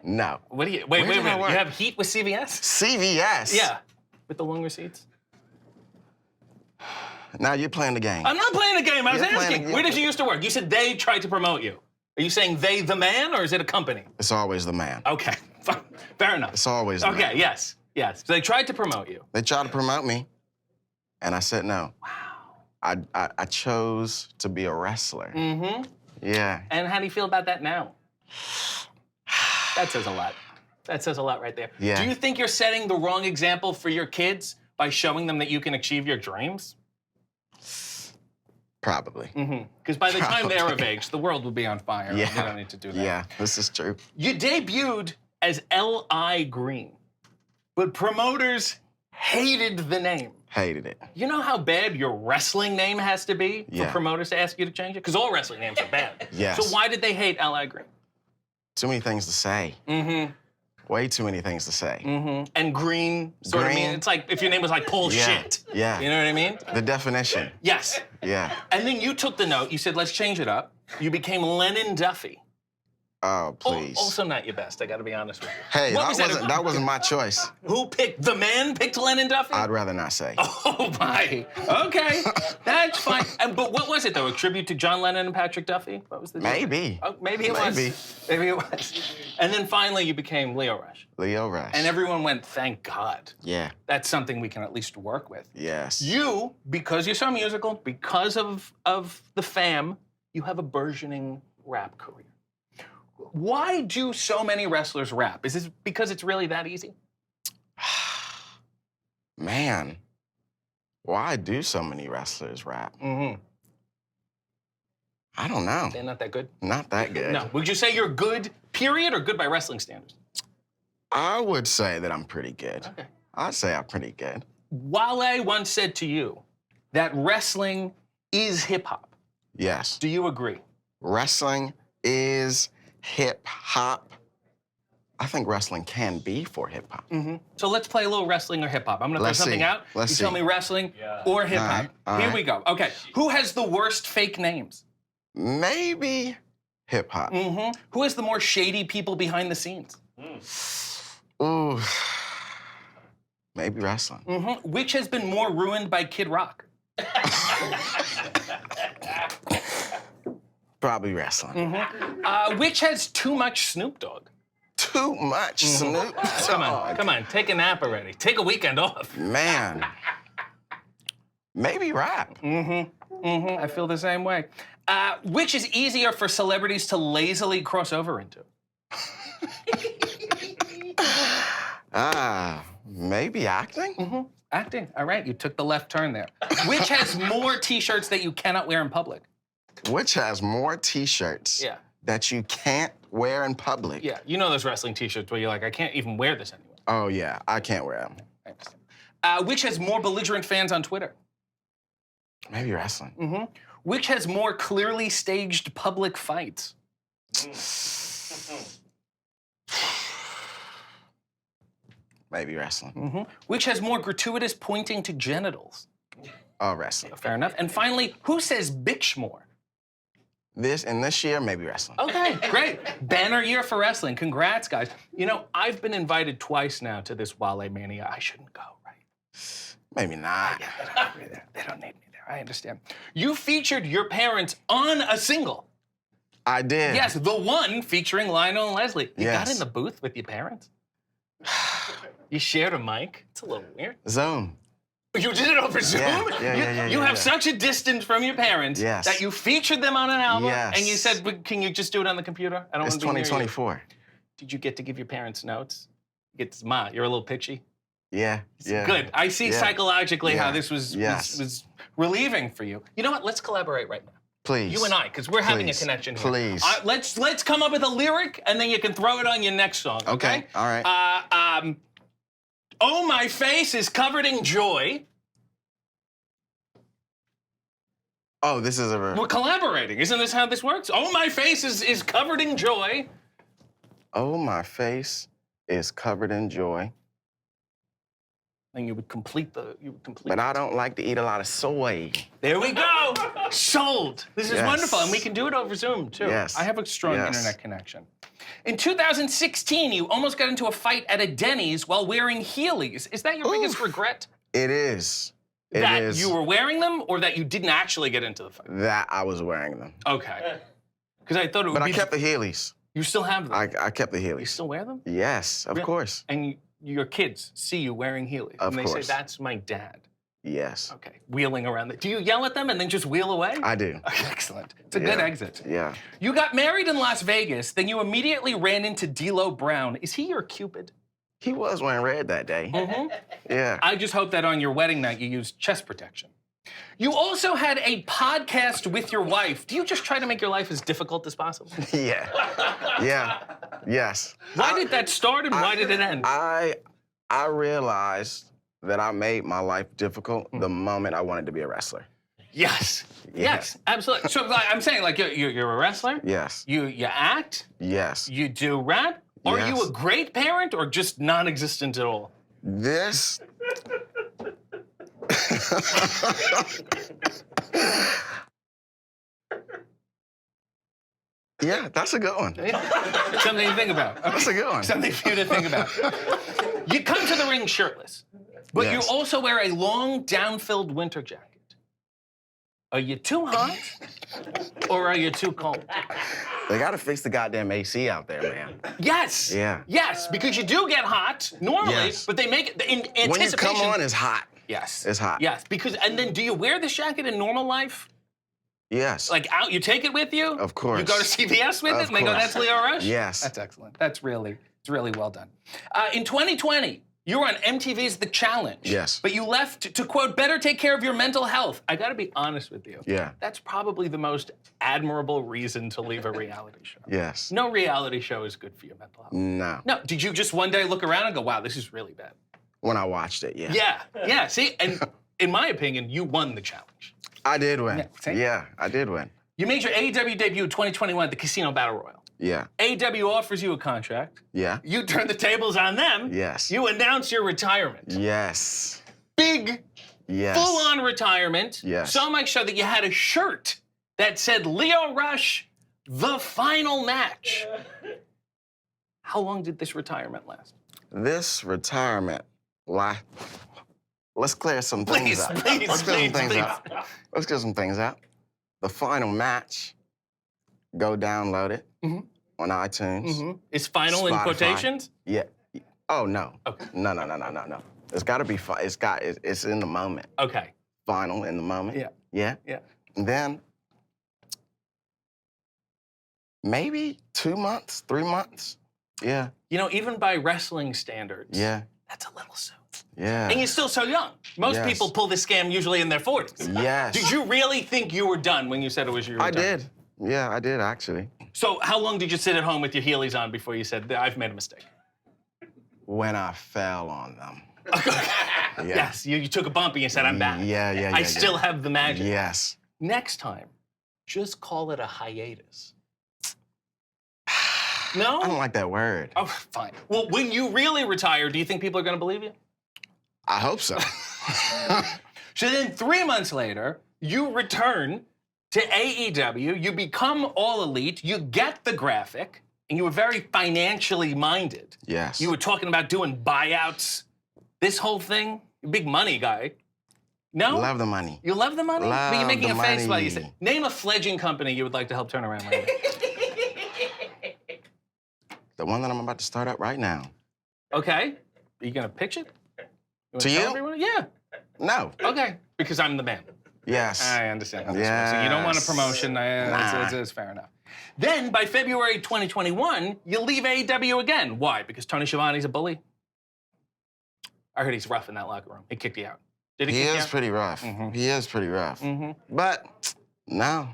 No. What do you, wait, Where did I You work? have heat with CBS? CVS? Yeah. With the longer seats? Now you're playing the game. I'm not playing the game. I was You're playing asking. the- Where did you used to work? You said they tried to promote you. Are you saying they the man, or is it a company? It's always the man. Okay, fine. Fair enough. It's always the man. Okay, yes. So they tried to promote you. They tried to promote me, and I said no. Wow. I chose to be a wrestler. Mm-hmm. Yeah. And how do you feel about that now? That says a lot. That says a lot right there. Yeah. Do you think you're setting the wrong example for your kids by showing them that you can achieve your dreams? Probably. Because by the time they're of Probably. age, the world will be on fire. Yeah. You don't need to do that. Yeah, this is true. You debuted as L.I. Green, but promoters hated the name. Hated it. You know how bad your wrestling name has to be for Yeah. promoters to ask you to change it? Because all wrestling names are bad. Yes. So why did they hate Ally Green? Too many things to say. Mm-hmm. Way too many things to say. Mm-hmm. And green sort of Green. mean, it's like if your name was like Paul Yeah. Shit. Yeah. You know what I mean? The definition. Yes. Yeah. And then you took the note, you said, let's change it up. You became Lennon Duffy. Oh, please. Also not your best, I gotta be honest with you. Hey, What was that wasn't my choice. Who picked, the man picked Lennon Duffy? I'd rather not say. Oh my, okay, that's fine. But what was it though, a tribute to John Lennon and Patrick Duffy? What was the deal? Maybe. Oh, maybe it was. Maybe it was. And then finally you became Lio Rush. Lio Rush. And everyone went, thank God. Yeah. That's something we can at least work with. Yes. You, because you're so musical, because of the fam, you have a burgeoning rap career. Why do so many wrestlers rap? Is this because it's really that easy? Man, why do so many wrestlers rap? Mm-hmm. I don't know. They're not that good? Not that good. No. Would you say you're good, period, or good by wrestling standards? I would say that I'm pretty good. Okay. I'd say I'm pretty good. Wale once said to you that wrestling is hip-hop. Yes. Do you agree? Wrestling is hip-hop. I think wrestling can be for hip-hop. Mm-hmm. So let's play a little wrestling or hip-hop. I'm gonna throw Let's something see. out. Let's you see. tell me wrestling or hip-hop. All Here right. we go. Okay. Who has the worst fake names? Maybe hip-hop. Mm-hmm. Who has the more shady people behind the scenes? Ooh. Maybe wrestling. Mm-hmm. Which has been more ruined by Kid Rock? Probably wrestling. Mm-hmm. Which has too much Snoop Dogg? Too much Snoop Dogg. Come on, take a nap already. Take a weekend off. Man. Maybe rap. Mm-hmm. Mm-hmm. I feel the same way. Which is easier for celebrities to lazily cross over into? Maybe acting? Mm-hmm. Acting. All right, you took the left turn there. Which has more T-shirts that you cannot wear in public? Which has more T-shirts Yeah. that you can't wear in public? Yeah, you know those wrestling T-shirts where you're like, I can't even wear this anymore. Oh, yeah. I can't wear them. I understand. Which has more belligerent fans on Twitter? Maybe wrestling. Mm-hmm. Which has more clearly staged public fights? Maybe wrestling. Mm-hmm. Which has more gratuitous pointing to genitals? Oh, wrestling. Fair enough. And finally, who says bitch more? This year, maybe wrestling. Okay, great. Banner year for wrestling. Congrats, guys. You know, I've been invited twice now to this Wale Mania. I shouldn't go, right? Maybe not. Yeah, they don't need me there. They don't need me there. I understand. You featured your parents on a single. I did. Yes, the one featuring Lionel and Leslie. You got Yes. in the booth with your parents? You shared a mic? It's a little weird. Zoom. You did it over Zoom? You have such a distance from your parents Yes. that you featured them on an album Yes. and you said, "But can you just do it on the computer? I don't It's want to be near you." 2024. Did you get to give your parents notes? You're a little pitchy. Yeah. Yeah. Good. I see Yeah. psychologically how Yeah. this was Yes. relieving for you. You know what? Let's collaborate right now. Please. You and I, because we're having a Please. connection here. Please. Let's come up with a lyric and then you can throw it on your next song. Okay. All right. Oh, my face is covered in joy. Oh, this is a. We're collaborating. Isn't this how this works? Oh, my face is covered in joy. Oh, my face is covered in joy. And you would complete. But I don't like to eat a lot of soy. There we go. Sold. This is Yes. wonderful, and we can do it over Zoom too. Yes. I have a strong Yes. internet connection. In 2016, you almost got into a fight at a Denny's while wearing Heelys. Is that your biggest regret? It is. It That is you were wearing them, or that you didn't actually get into the fight? that I was wearing them. Okay. Because I thought it would But be. I kept the Heelys. You still have them? I kept the Heelys. You still wear them? Yes, of Really? course. And your kids see you wearing Heelys, Of and they course. say, "That's my dad." Yes. Okay. Wheeling around. Do you yell at them and then just wheel away? I do. Excellent. It's a good Yeah. exit. Yeah. You got married in Las Vegas, then you immediately ran into D'Lo Brown. Is he your Cupid? He was wearing red that day. Mm-hmm. Yeah. I just hope that on your wedding night you used chest protection. You also had a podcast with your wife. Do you just try to make your life as difficult as possible? Yeah. Yeah. Yes. Why did that start and why did it end? I realized that I made my life difficult the moment I wanted to be a wrestler. Yes. Yeah. Yes, absolutely. So like, I'm saying, like, you're a wrestler? Yes. You act? Yes. You do rap? Are you a great parent or just non-existent at all? This... Yeah, that's a good one. Something to think about. Okay. That's a good one. Something for you to think about. You come to the ring shirtless, but Yes. you also wear a long, down-filled winter jacket. Are you too hot or are you too cold? They gotta fix the goddamn AC out there, man. Yes. Yeah. Yes, because you do get hot normally, Yes. but they make it in anticipation. When you come on, it's hot. Yes. It's hot. Yes, because and then do you wear this jacket in normal life? Yes. Like out, you take it with you? Of course. You go to CVS with it, and they go, "That's Lio Rush." Yes. That's excellent. It's really well done. In 2020, you were on MTV's The Challenge. Yes. But you left to quote, "better take care of your mental health." I got to be honest with you. Yeah. That's probably the most admirable reason to leave a reality show. Yes. No reality show is good for your mental health. No. No. Did you just one day look around and go, "Wow, this is really bad"? When I watched it, yeah. Yeah. Yeah. See, and in my opinion, you won the challenge. I did win. Yeah, see? Yeah, I did win. You made your AEW debut in 2021 at the Casino Battle Royal. Yeah. AEW offers you a contract. Yeah. You turn the tables on them. Yes. You announce your retirement. Yes. Big, Yes. full-on retirement. Yes. So much so that you had a shirt that said Lio Rush, the final match. How long did this retirement last? This retirement, let's clear some things Please, up. please, Let's clear some please, things please. up. Let's clear some things up. The final match, go download it on iTunes. Is final in Spotify. quotations? Yeah. Oh no. Okay. No. It's got to be. It's in the moment. Okay. Final in the moment. Yeah. Yeah. Yeah. And then maybe 2 months, 3 months. Yeah. You know, even by wrestling standards, Yeah. that's a little soon. Yeah. And you're still so young. Most Yes. people pull this scam usually in their 40s. Yes. Did you really think you were done when you said it was your I retirement? did. Yeah, I did actually. So how long did you sit at home with your heelys on before you said, "I've made a mistake"? When I fell on them. Yeah. Yes, you took a bump and you said, "I'm back." Yeah. I still have the magic. Yes. Next time, just call it a hiatus. No? I don't like that word. Oh, fine. Well, when you really retire, do you think people are going to believe you? I hope so. So then 3 months later, you return to AEW, you become All Elite, you get the graphic, and you were very financially minded. Yes. You were talking about doing buyouts, this whole thing. You're a big money guy. No? Love the money. You love the money? But you're Love making the a face while you money. say, name a fledgling company you would like to help turn around right now. The one that I'm about to start up right now. Okay. Are you going to pitch it? To tell you? everyone? Yeah. No. Okay. Because I'm the man. Yes. I understand. So you don't want a promotion. It's fair enough. Then, by February 2021, you leave AEW again. Why? Because Tony Schiavone's a bully? I heard he's rough in that locker room. He kicked you out. Did he He kick you is out? pretty rough. He is pretty rough. But no,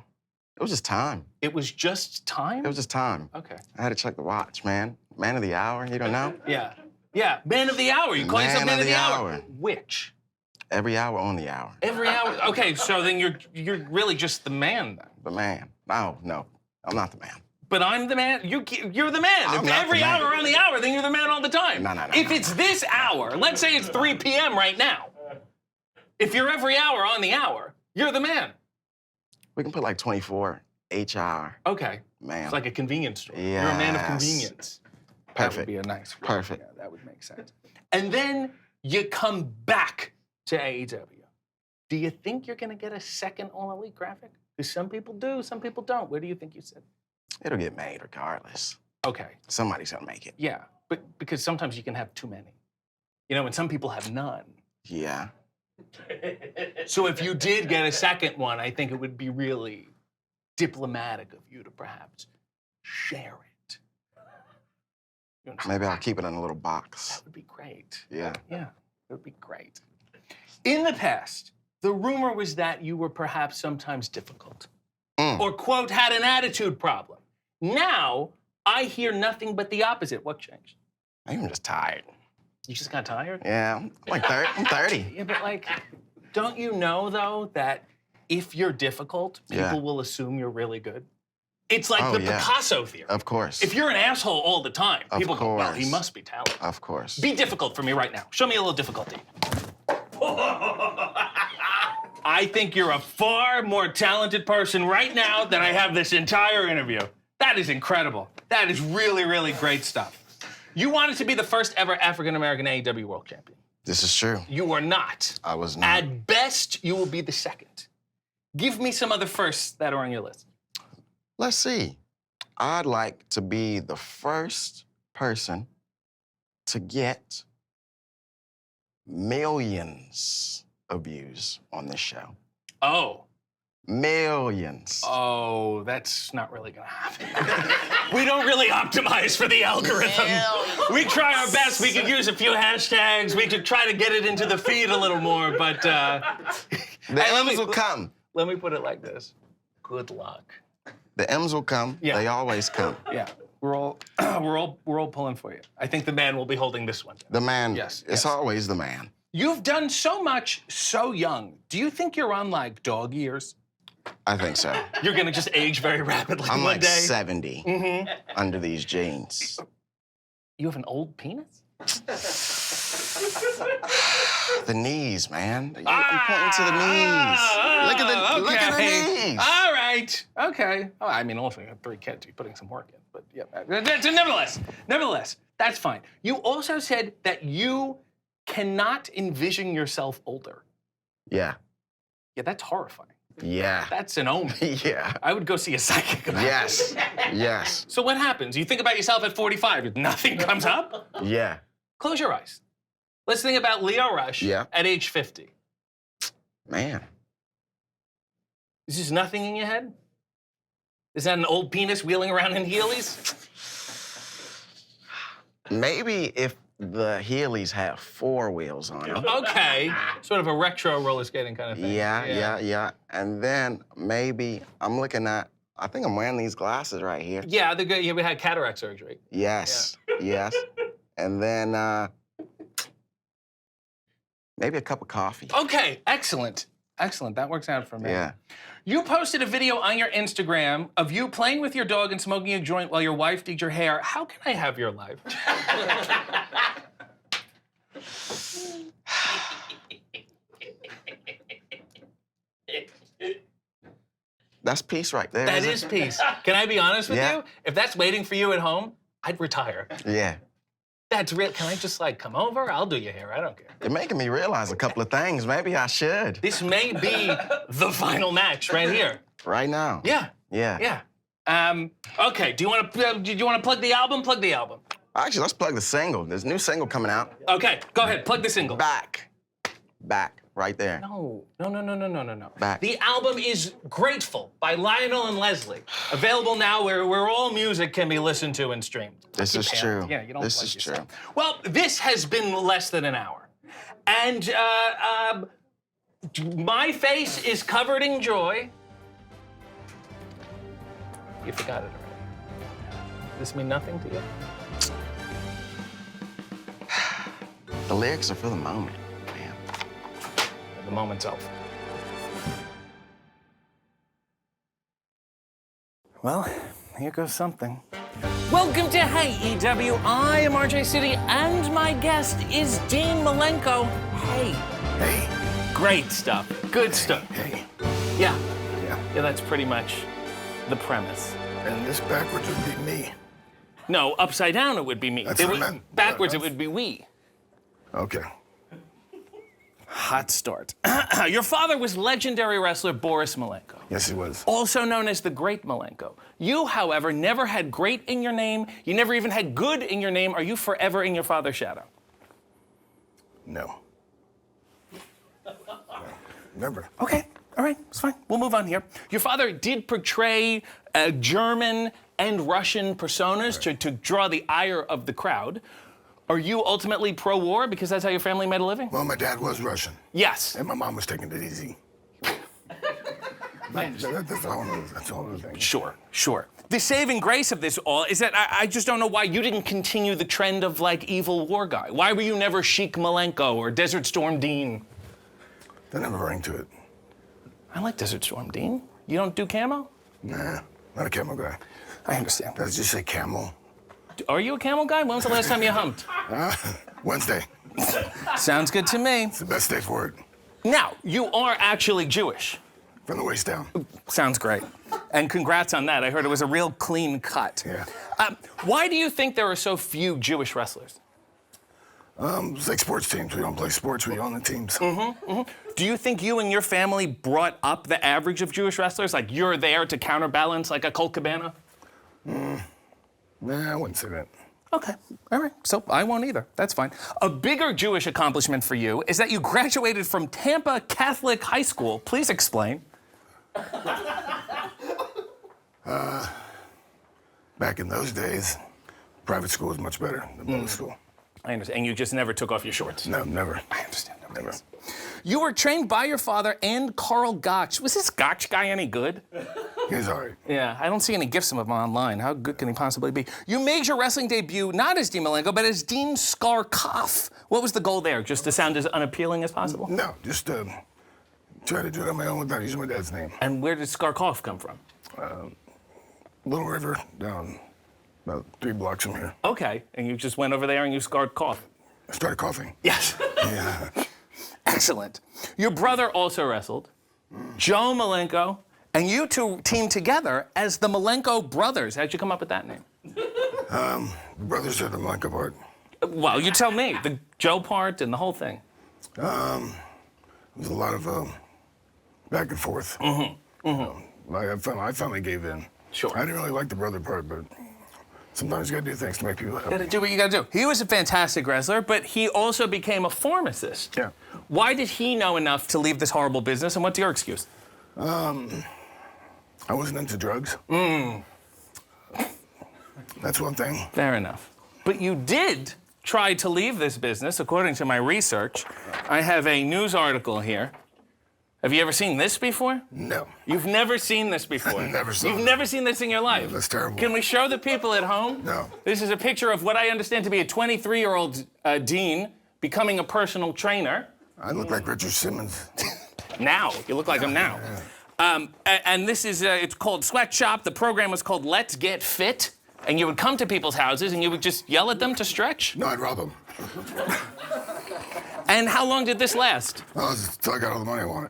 it was just time. It was just time? It was just time. Okay. I had to check the watch, man. Man of the hour, you don't know? Yeah. Yeah, man of the hour. You call yourself man of the hour. Which? Every hour on the hour. Every hour. Okay, so then you're really just the man then. The man. No, I'm not the man. But I'm the man. You're the man. I'm If not every the man. hour on the hour, then you're the man all the time. No. If it's this hour, let's say it's 3 p.m. right now. If you're every hour on the hour, you're the man. We can put like 24 HR. Okay. Man. It's like a convenience store. You're a man of Yes. convenience. Perfect. That would be a nice. Perfect. Yeah, that would make sense. And then you come back to AEW. Do you think you're going to get a second All Elite graphic? Because some people do, some people don't. Where do you think you sit? It'll get made regardless. Okay. Somebody's gonna make it. Yeah, but because sometimes you can have too many. You know, and some people have none. Yeah. So if you did get a second one, I think it would be really diplomatic of you to perhaps share it. You understand? Maybe I'll keep it in a little box. That would be great. Yeah. Yeah, that would be great. In the past, the rumor was that you were perhaps sometimes difficult. Or, quote, had an attitude problem. Now, I hear nothing but the opposite. What changed? I'm just tired. You just got tired? Yeah, I'm like 30. I'm 30. Yeah, but like, don't you know though that if you're difficult, people Yeah. will assume you're really good? It's like Oh, the yeah. Picasso theory. Of course. If you're an asshole all the time, Of people go, well, he course. must be talented. Of course. Be difficult for me right now. Show me a little difficulty. I think you're a far more talented person right now than I have this entire interview. That is incredible. That is really, really great stuff. You wanted to be the first ever African-American AEW World Champion. This is true. You are not. I was not. At best, you will be the second. Give me some other firsts that are on your list. Let's see. I'd like to be the first person to get millions of views on this show. Oh. Millions. Oh, that's not really gonna happen. We don't really optimize for the algorithm. We try our best. We could use a few hashtags. We could try to get it into the feed a little more, but the M's will come. Let me put it like this. Good luck. The M's will come. Yeah. They always come. Yeah, we're all pulling for you. I think the man will be holding this one. The man. Yes, It's yes. always the man. You've done so much so young. Do you think you're on like dog years? I think so. You're gonna just age very rapidly I'm one like day. 70 Mm-hmm. under these jeans. You have an old penis? The knees, man. I'm pointing to the knees. Look at the knees. All right. Okay. Oh, I mean, also you have 3 kids. You're putting some work in, but yeah. Nevertheless, that's fine. You also said that you cannot envision yourself older. Yeah. Yeah, that's horrifying. Yeah. That's an omen. Yeah. I would go see a psychic about Yes. it. Yes. So what happens? You think about yourself at 45, nothing comes up? Yeah. Close your eyes. Let's think about Lio Rush Yeah. at age 50. Man. Is there nothing in your head? Is that an old penis wheeling around in Heelys? Maybe if the Heelys have 4 wheels on them. Okay. Sort of a retro roller skating kind of thing. Yeah. And then maybe I'm looking at, I think I'm wearing these glasses right here. Yeah, they're good. Yeah, we had cataract surgery. Yes. Yes. And then maybe a cup of coffee. Okay, excellent. Excellent. That works out for me. Yeah. You posted a video on your Instagram of you playing with your dog and smoking a joint while your wife did your hair. How can I have your life? That's peace right there. That isn't is it? peace. Can I be honest with Yeah. you? If that's waiting for you at home, I'd retire. Yeah. That's real. Can I just like come over? I'll do your hair. I don't care. You're making me realize a couple of things. Maybe I should. This may be the final match right here. Right now. Yeah. Yeah. Yeah. Okay. Do you want to plug the album? Plug the album. Actually, let's plug the single. There's a new single coming out. Okay. Go ahead. Plug the single. Back. Right there. No. Back. The album is Grateful by Lionel and Leslie. Available now where all music can be listened to and streamed. This is true. Yeah, you don't This plug is yourself. true. Well, this has been less than an hour. And my face is covered in joy. You forgot it already. Does this mean nothing to you? The lyrics are for the moment, man. The moment's over. Well, here goes something. Welcome to Hey EW. I am RJ City, and my guest is Dean Malenko. Hey. Hey. Great stuff. Good stuff. Hey. Yeah. Yeah. Yeah, that's pretty much the premise. And this backwards would be me. No, upside down it would be me. That's It what I would- meant. backwards it would be we. Okay. Hot start. Your father was legendary wrestler Boris Malenko. Yes, he was. Also known as the Great Malenko. You, however, never had great in your name. You never even had good in your name. Are you forever in your father's shadow? No. Never. Okay, all right, it's fine. We'll move on here. Your father did portray German and Russian personas to draw the ire of the crowd. Are you ultimately pro-war because that's how your family made a living? Well, my dad was Russian. Yes. And my mom was taking it easy. That's all it was. Sure. the saving grace of this all is that I just don't know why you didn't continue the trend of, like, evil war guy. Why were you never Sheik Malenko or Desert Storm Dean? They never rang to it. I like Desert Storm Dean. You don't do camo? Nah, not a camel guy. I understand. Did I just say camel? Are you a camel guy? When was the last time you humped? Wednesday. Sounds good to me. It's the best day for it. Now, you are actually Jewish. From the waist down. Sounds great. And congrats on that. I heard it was a real clean cut. Yeah. Why do you think there are so few Jewish wrestlers? It's like sports teams. We don't play sports, we own the teams. Do you think you and your family brought up the average of Jewish wrestlers? Like you're there to counterbalance like a Colt Cabana? Nah, I wouldn't say that. Okay, all right. So I won't either. That's fine. A bigger Jewish accomplishment for you is that you graduated from Tampa Catholic High School. Please explain. Back in those days, private school was much better than public school. I understand. And you just never took off your shorts? No, never. I understand. Never. You were trained by your father and Carl Gotch. Was this Gotch guy any good? He's all right. Yeah, I don't see any gifs of him online. How good can he possibly be? You made your wrestling debut not as Dean Malenko, but as Dean Skarkoff. What was the goal there? Just to sound as unappealing as possible? No, just try to do it on my own without using my dad's name. And where did Skarkoff come from? Little River, down about 3 blocks from here. Okay, and you just went over there and you scarred cough. I started coughing. Yes. Yeah. Excellent. Your brother also wrestled, Joe Malenko, and you two teamed together as the Malenko Brothers. How'd you come up with that name? The brothers are the Malenko part. Well, you tell me. The Joe part and the whole thing. There's a lot of back and forth. I finally gave in. Sure. I didn't really like the brother part, but sometimes you gotta do things to make people happy. Gotta do what you gotta do. He was a fantastic wrestler, but he also became a pharmacist. Yeah. Why did he know enough to leave this horrible business, and what's your excuse? I wasn't into drugs. That's one thing. Fair enough. But you did try to leave this business, according to my research. I have a news article here. Have you ever seen this before? No. You've never seen this before? Never saw You've it. never seen this in your life? That's terrible. Can we show the people at home? No. This is a picture of what I understand to be a 23-year-old Dean becoming a personal trainer. I look like Richard Simmons. Now. You look like him now. And this is, it's called Sweatshop. The program was called Let's Get Fit. And you would come to people's houses and you would just yell at them to stretch? No, I'd rob them. And how long did this last? Until I got all the money I wanted.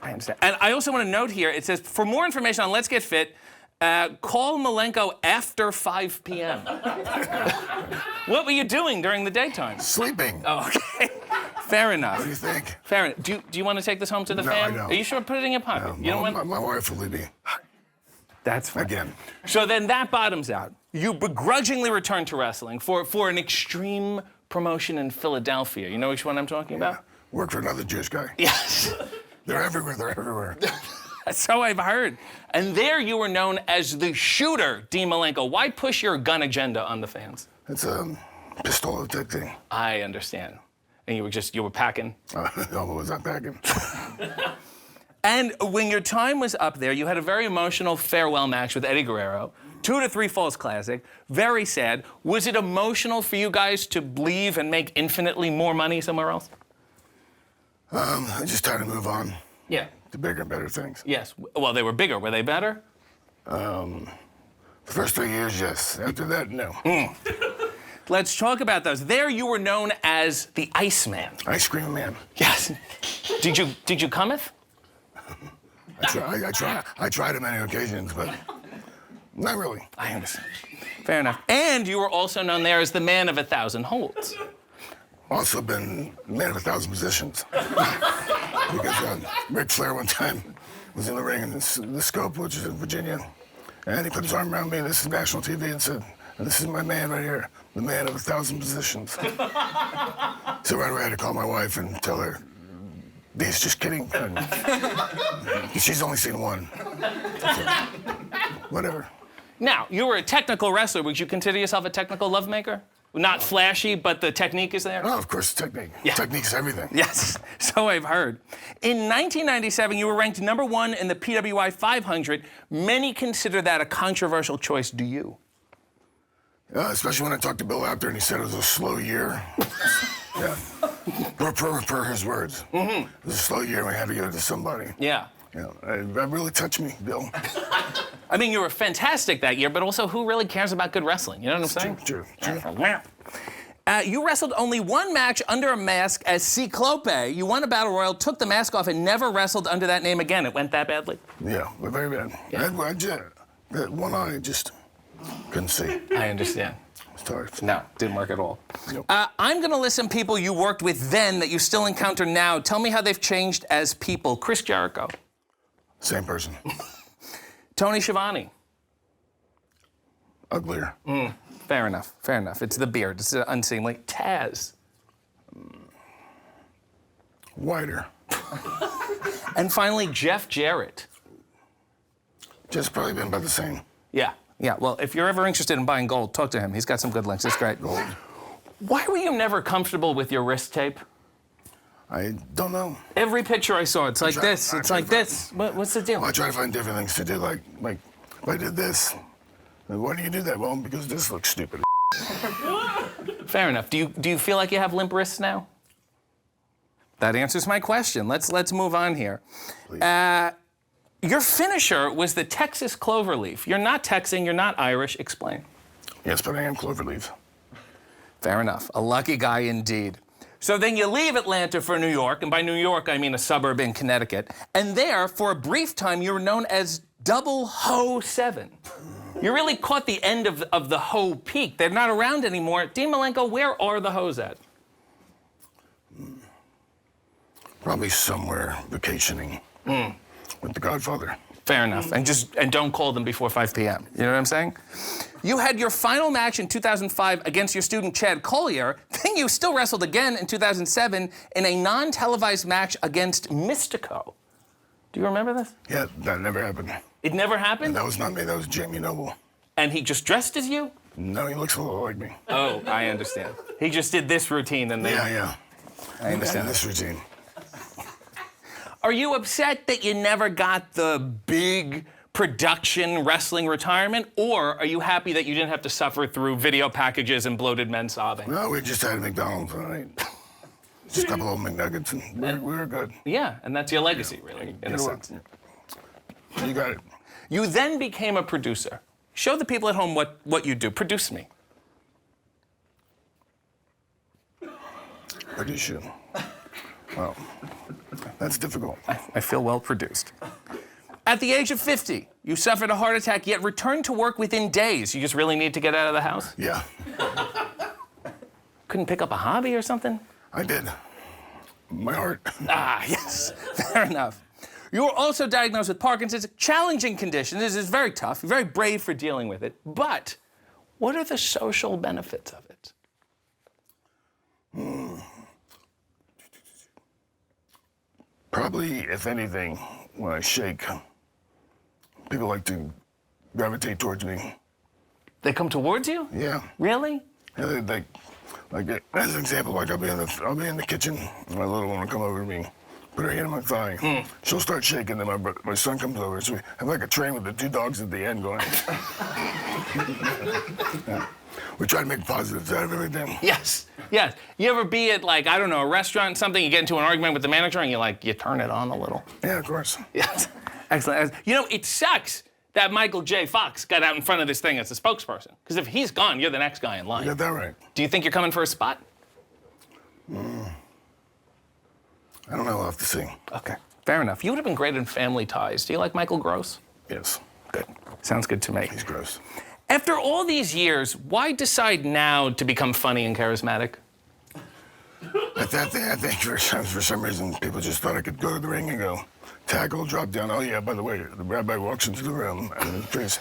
I understand. And I also want to note here, it says, for more information on Let's Get Fit, call Malenko after 5 p.m. What were you doing during the daytime? Sleeping. Oh, okay. Fair enough. What do you think? Fair enough. Do you want to take this home to the No, fam? I don't. Are you sure? Put it in your pocket. You don't want... My wife will leave me. That's fine. Again. So then that bottoms out. You begrudgingly return to wrestling for an extreme promotion in Philadelphia. You know which one I'm talking about? Work for another Jewish guy. Yes. They're everywhere. So I've heard. And there you were known as the shooter, Dean Malenko. Why push your gun agenda on the fans? It's a pistol type thing. I understand. And you were packing? No, I was not packing. And when your time was up there, you had a very emotional farewell match with Eddie Guerrero. 2 to 3 Falls Classic. Very sad. Was it emotional for you guys to leave and make infinitely more money somewhere else? I just tried to move on. Yeah. To bigger and better things. Yes. Well, they were bigger. Were they better? The first 3 years, yes. After that, no. Let's talk about those. There you were known as the Iceman. Ice Cream Man. Yes. Did you cometh? I tried on many occasions, but not really. I understand. Fair enough. And you were also known there as the Man of 1,000 Holds. Also been man of 1,000 positions. Because Ric Flair one time was in the ring in the Scope, which is in Virginia, and he put his arm around me, this is national TV, and said, and this is my man right here, the man of 1,000 positions. So right away I had to call my wife and tell her, he's just kidding. And she's only seen one. So, whatever. Now, you were a technical wrestler. Would you consider yourself a technical lovemaker? Not flashy, but the technique is there? Oh, of course, technique. Technique's everything. Yes, so I've heard. In 1997, you were ranked #1 in the PWI 500. Many consider that a controversial choice. Do you? Especially when I talked to Bill after and he said it was a slow year. Yeah. Per his words. It was a slow year and we had to give it to somebody. Yeah. Yeah, that really touched me, Bill. I mean, you were fantastic that year, but also, who really cares about good wrestling? You know what I'm saying? True. You wrestled only one match under a mask as Ciclope. You won a Battle Royal, took the mask off, and never wrestled under that name again. It went that badly? Yeah, very bad. Yeah. That one eye just couldn't see. I understand. Sorry. No, didn't work at all. I'm going to list some people you worked with then that you still encounter now. Tell me how they've changed as people. Chris Jericho. Same person. Tony Schiavone. Uglier. Fair enough. Fair enough. It's the beard. It's unseemly. Taz. Whiter. And finally, Jeff Jarrett. Just probably been about the same. Yeah. Yeah. Well, if you're ever interested in buying gold, talk to him. He's got some good links. It's great. Gold. Why were you never comfortable with your wrist tape? I don't know. Every picture I saw, it's like this. It's like this. What's the deal? Well, I try to find different things to do. Like if I did this, like, why do you do that? Well, because this looks stupid. Fair enough. Do you feel like you have limp wrists now? That answers my question. Let's move on here. Your finisher was the Texas Cloverleaf. You're not Texan. You're not Irish. Explain. Yes, but I am Cloverleaf. Fair enough. A lucky guy indeed. So then you leave Atlanta for New York, and by New York, I mean a suburb in Connecticut. And there, for a brief time, you were known as Double Ho 7. You really caught the end of the Ho peak. They're not around anymore. Dean Malenko, where are the Ho's at? Probably somewhere vacationing with the Godfather. Fair enough. And don't call them before 5 p.m. You know what I'm saying? You had your final match in 2005 against your student Chad Collier. Then you still wrestled again in 2007 in a non-televised match against Mystico. Do you remember this? Yeah, that never happened. It never happened? That was not me. That was Jamie Noble. And he just dressed as you? No, he looks a little like me. Oh, I understand. He just did this routine and then... Yeah. I understand. This routine. Are you upset that you never got the big production wrestling retirement, or are you happy that you didn't have to suffer through video packages and bloated men sobbing? No, we just had McDonald's tonight. Just a couple of McNuggets, and we were good. Yeah, and that's your legacy, really, in a sense. You got it. You then became a producer. Show the people at home what you do. Produce me. Produce you. Well, that's difficult. I feel well produced. At the age of 50, you suffered a heart attack, yet returned to work within days. You just really need to get out of the house? Yeah. Couldn't pick up a hobby or something? I did. My heart. Ah, yes. Fair enough. You were also diagnosed with Parkinson's, a challenging condition. This is very tough. You're very brave for dealing with it. But what are the social benefits of it? Probably, if anything, when I shake, people like to gravitate towards me. They come towards you? Yeah. Really? Yeah, like as an example, like I'll be in the kitchen, and my little one will come over to me, put her hand on my thigh. She'll start shaking, then my son comes over, so we have like a train with the two dogs at the end going. Yeah. We try to make positives out of everything. Yes. Yes. You ever be at, like, I don't know, a restaurant, something, you get into an argument with the manager and you turn it on a little? Yeah, of course. Yes. Excellent. You know, it sucks that Michael J. Fox got out in front of this thing as a spokesperson. Because if he's gone, you're the next guy in line. You got that right. Do you think you're coming for a spot? I don't know. I'll have to see. Okay. Fair enough. You would have been great in Family Ties. Do you like Michael Gross? Yes. Good. Sounds good to me. He's gross. After all these years, why decide now to become funny and charismatic? I think for some reason people just thought I could go to the ring and go, tackle, drop down. Oh yeah, by the way, the rabbi walks into the room and the priest.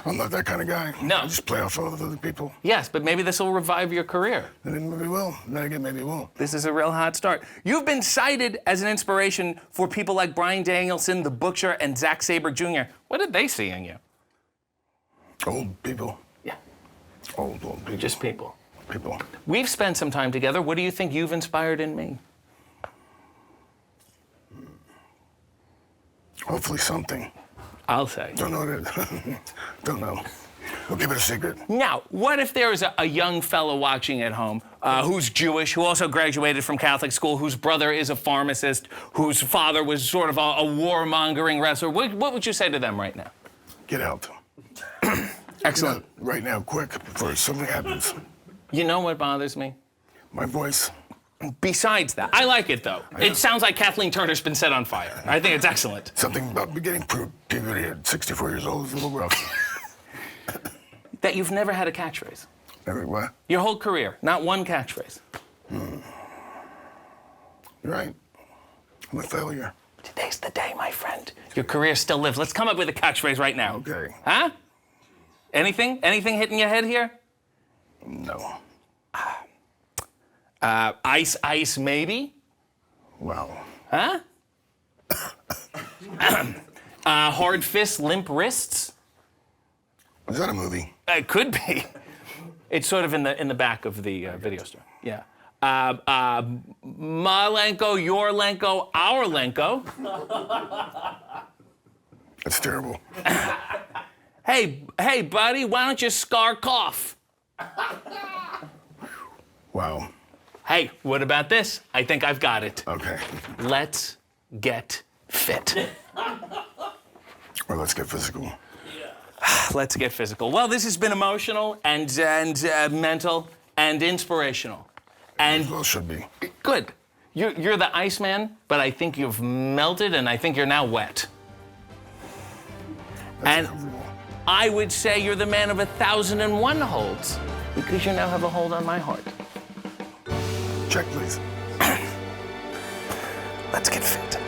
I'm not that kind of guy. No. I just play off all of other people. Yes, but maybe this will revive your career. Then maybe it will. Then again, maybe it won't. This is a real hot start. You've been cited as an inspiration for people like Bryan Danielson, The Butcher, and Zack Sabre Jr. What did they see in you? Old people. Yeah. Old people. Just people. People. We've spent some time together. What do you think you've inspired in me? Hopefully something. I'll say. Don't know that. Don't know. We'll keep it a secret. Now, what if there is a young fellow watching at home who's Jewish, who also graduated from Catholic school, whose brother is a pharmacist, whose father was sort of a warmongering wrestler? What would you say to them right now? Get out. Excellent. Get out right now, quick, before something happens. You know what bothers me? My voice. Besides that, I like it, though. It sounds like Kathleen Turner's been set on fire. I think it's excellent. Something about beginning puberty at 64 years old is a little rough. That you've never had a catchphrase. Never what? Your whole career, not one catchphrase. You're right. I'm a failure. Today's the day, my friend. Your career still lives. Let's come up with a catchphrase right now. Okay. Huh? Anything? Anything hitting your head here? No. Ice, ice, maybe? Wow. Huh? Hard fists, limp wrists? Is that a movie? It could be. It's sort of in the back of the video store. Yeah. Malenko, your Lenko, our Lenko. That's terrible. Hey, buddy, why don't you scar cough? Wow. Hey, what about this? I think I've got it. Okay. Let's get fit. Or let's get physical. Let's get physical. Well, this has been emotional and mental and inspirational. And well, should be. Good. You're the Iceman, but I think you've melted and I think you're now wet. And I would say you're the man of 1,001 holds because you now have a hold on my heart. Check, please. Let's get fit.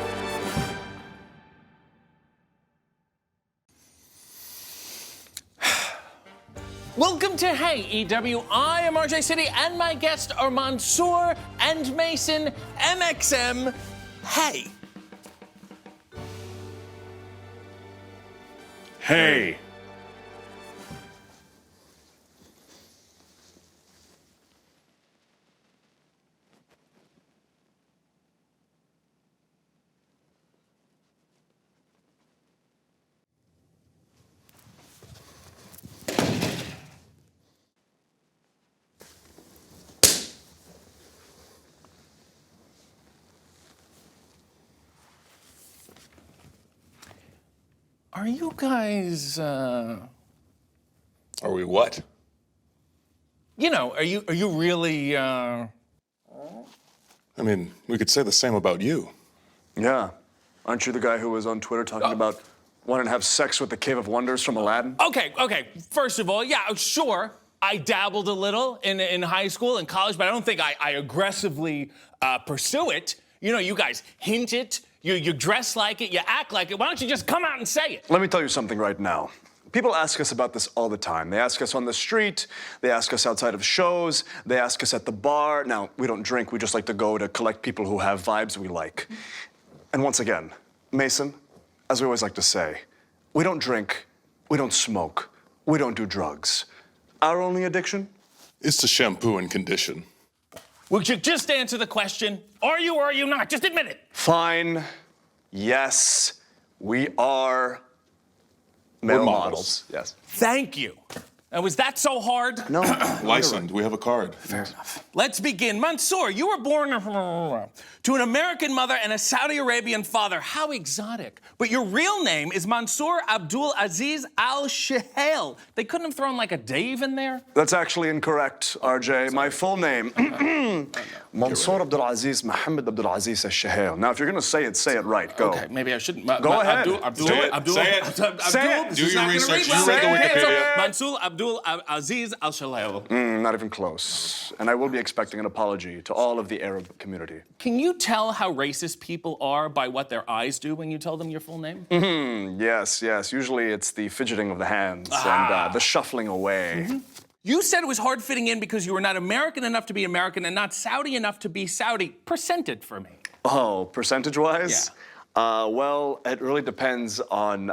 Welcome to Hey EW. I am RJ City, and my guests are Mansoor and Mason, MXM. Hey. Hey. Are you guys, Are we what? You know, are you really, I mean, we could say the same about you. Yeah. Aren't you the guy who was on Twitter talking about wanting to have sex with the Cave of Wonders from Aladdin? Okay. First of all, yeah, sure. I dabbled a little in high school and college, but I don't think I aggressively pursue it. You know, you guys hint it, you dress like it, you act like it. Why don't you just come out and say it? Let me tell you something right now. People ask us about this all the time. They ask us on the street, they ask us outside of shows, they ask us at the bar. Now, we don't drink, we just like to go to collect people who have vibes we like. And once again, Mason, as we always like to say, we don't drink, we don't smoke, we don't do drugs. Our only addiction is to shampoo and condition. Would you just answer the question? Are you or are you not? Just admit it. Fine. Yes, we are male models. Yes. Thank you. And was that so hard? No. Licensed. We have a card. Fair enough. Let's begin. Mansoor, you were born to an American mother and a Saudi Arabian father. How exotic. But your real name is Mansoor Abdul Aziz Al Shahail. They couldn't have thrown like a Dave in there? That's actually incorrect, RJ. My full name, Mansoor Abdul Aziz Mohammed Abdul Aziz Al Shahail. Now, if you're going to say it right. Go. Okay, maybe I shouldn't. Go ahead. Say it. Do your research. You read the Wikipedia. Mansoor Abdul Aziz Al Shahail. Not even close. And I will be expecting an apology to all of the Arab community. Can you tell how racist people are by what their eyes do when you tell them your full name? Yes. Usually it's the fidgeting of the hands and the shuffling away. You said it was hard fitting in because you were not American enough to be American and not Saudi enough to be Saudi. Percent it for me. Oh, percentage-wise? Yeah. Well, it really depends on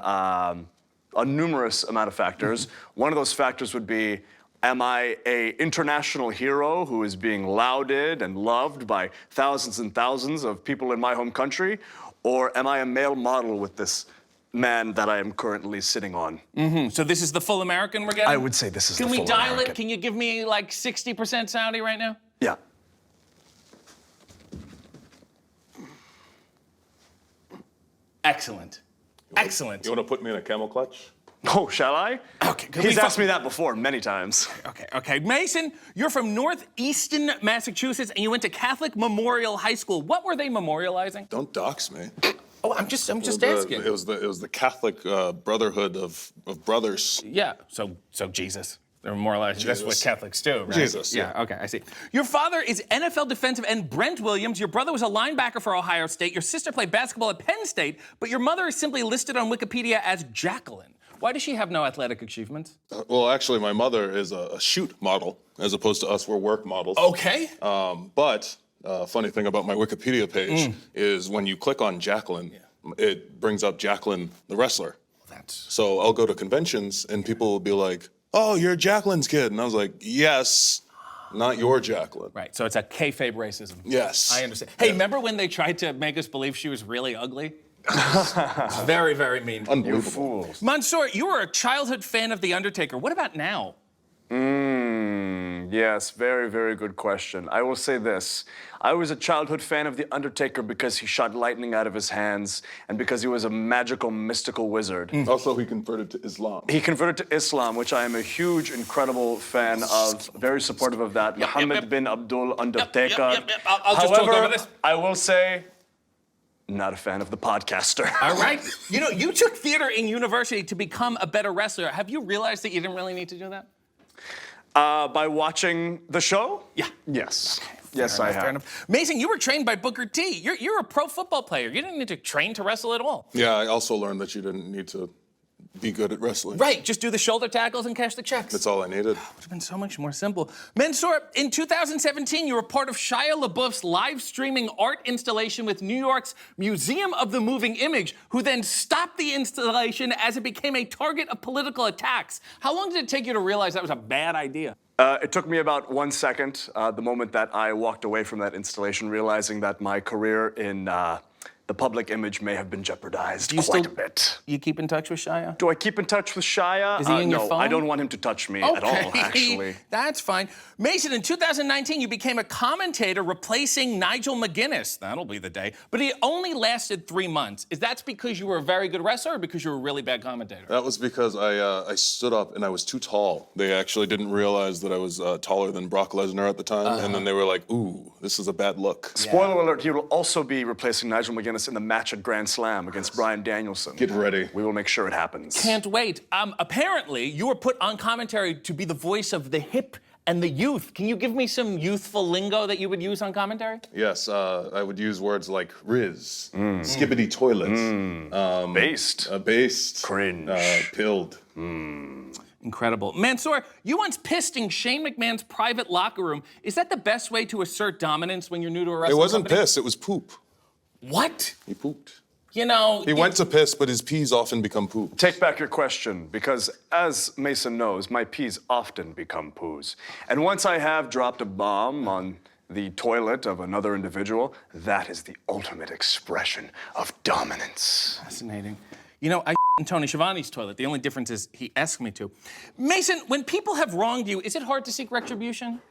a numerous amount of factors. One of those factors would be Am I a international hero who is being lauded and loved by thousands and thousands of people in my home country? Or am I a male model with this man that I am currently sitting on? So this is the full American we're getting? I would say this is the Can we full dial American. it? Can you give me like 60% Saudi right now? Yeah. Excellent. Excellent. You want to put me in a camel clutch? Oh, shall I? Okay. He's asked me that before many times. Okay. Mason, you're from northeastern Massachusetts and you went to Catholic Memorial High School. What were they memorializing? Don't dox me. Oh, I'm just asking. It was the Catholic Brotherhood of Brothers. Yeah, so Jesus. They're memorializing. That's what Catholics do, right? Jesus, Yeah, okay, I see. Your father is NFL defensive end Brent Williams. Your brother was a linebacker for Ohio State. Your sister played basketball at Penn State, but your mother is simply listed on Wikipedia as Jacqueline. Why does she have no athletic achievements? Well, actually, my mother is a shoot model, as opposed to us, we're work models. Okay. But funny thing about my Wikipedia page is when you click on Jacqueline, it brings up Jacqueline, the wrestler. So I'll go to conventions and people will be like, "Oh, you're Jacqueline's kid," and I was like, "Yes, not your Jacqueline." Right, so it's a kayfabe racism. Yes. I understand. Hey, remember when they tried to make us believe she was really ugly? It's very, very mean. Unbelievable. You fools. Mansoor, you were a childhood fan of The Undertaker. What about now? Yes, very, very good question. I will say this. I was a childhood fan of The Undertaker because he shot lightning out of his hands and because he was a magical, mystical wizard. Also, he converted to Islam. He converted to Islam, which I am a huge, incredible fan of, very supportive of that. Muhammad bin Abdul Undertaker. I'll just talk over this. I will say, not a fan of the podcaster. All right. You know, you took theater in university to become a better wrestler. Have you realized that you didn't really need to do that? By watching the show? Yeah. Yes. Fair I enough, fair have. enough. Mason, you were trained by Booker T. You're a pro football player. You didn't need to train to wrestle at all. Yeah, I also learned that you didn't need to be good at wrestling. Right, just do the shoulder tackles and cash the checks. That's all I needed. Would have been so much more simple. Mansoor, in 2017, you were part of Shia LaBeouf's live streaming art installation with New York's Museum of the Moving Image, who then stopped the installation as it became a target of political attacks. How long did it take you to realize that was a bad idea? It took me about 1 second, the moment that I walked away from that installation, realizing that my career in the public image may have been jeopardized quite a bit. You keep in touch with Shia? Do I keep in touch with Shia? Is he in your no, phone? I don't want him to touch me at all, actually. That's fine. Mason, in 2019, you became a commentator replacing Nigel McGuinness. That'll be the day. But it only lasted 3 months. Is that because you were a very good wrestler or because you were a really bad commentator? That was because I stood up and I was too tall. They actually didn't realize that I was taller than Brock Lesnar at the time. And then they were like, ooh, this is a bad look. Spoiler alert, he will also be replacing Nigel McGuinness in the match at Grand Slam against Bryan Danielson. Get ready. We will make sure it happens. Can't wait. Apparently, you were put on commentary to be the voice of the hip and the youth. Can you give me some youthful lingo that you would use on commentary? Yes, I would use words like riz, skibbity toilet, based, based, cringe, pilled. Incredible. Mansoor, you once pissed in Shane McMahon's private locker room. Is that the best way to assert dominance when you're new to a wrestling It wasn't company? piss, it was poop. What? He pooped. You know... He went to piss, but his pees often become poop. Take back your question, because as Mason knows, my pees often become poos. And once I have dropped a bomb on the toilet of another individual, that is the ultimate expression of dominance. Fascinating. You know, I in Tony Schiavone's toilet. The only difference is he asked me to. Mason, when people have wronged you, is it hard to seek retribution?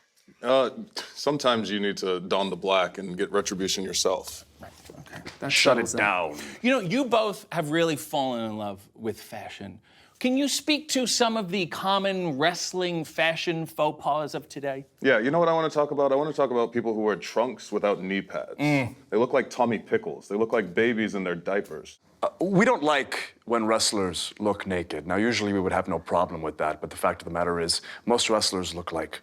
Sometimes you need to don the black and get retribution yourself. Right, okay. Shut it down. You know, you both have really fallen in love with fashion. Can you speak to some of the common wrestling fashion faux pas of today? Yeah, you know what I want to talk about? I want to talk about people who wear trunks without knee pads. They look like Tommy Pickles. They look like babies in their diapers. We don't like when wrestlers look naked. Now, usually we would have no problem with that, but the fact of the matter is, most wrestlers look like,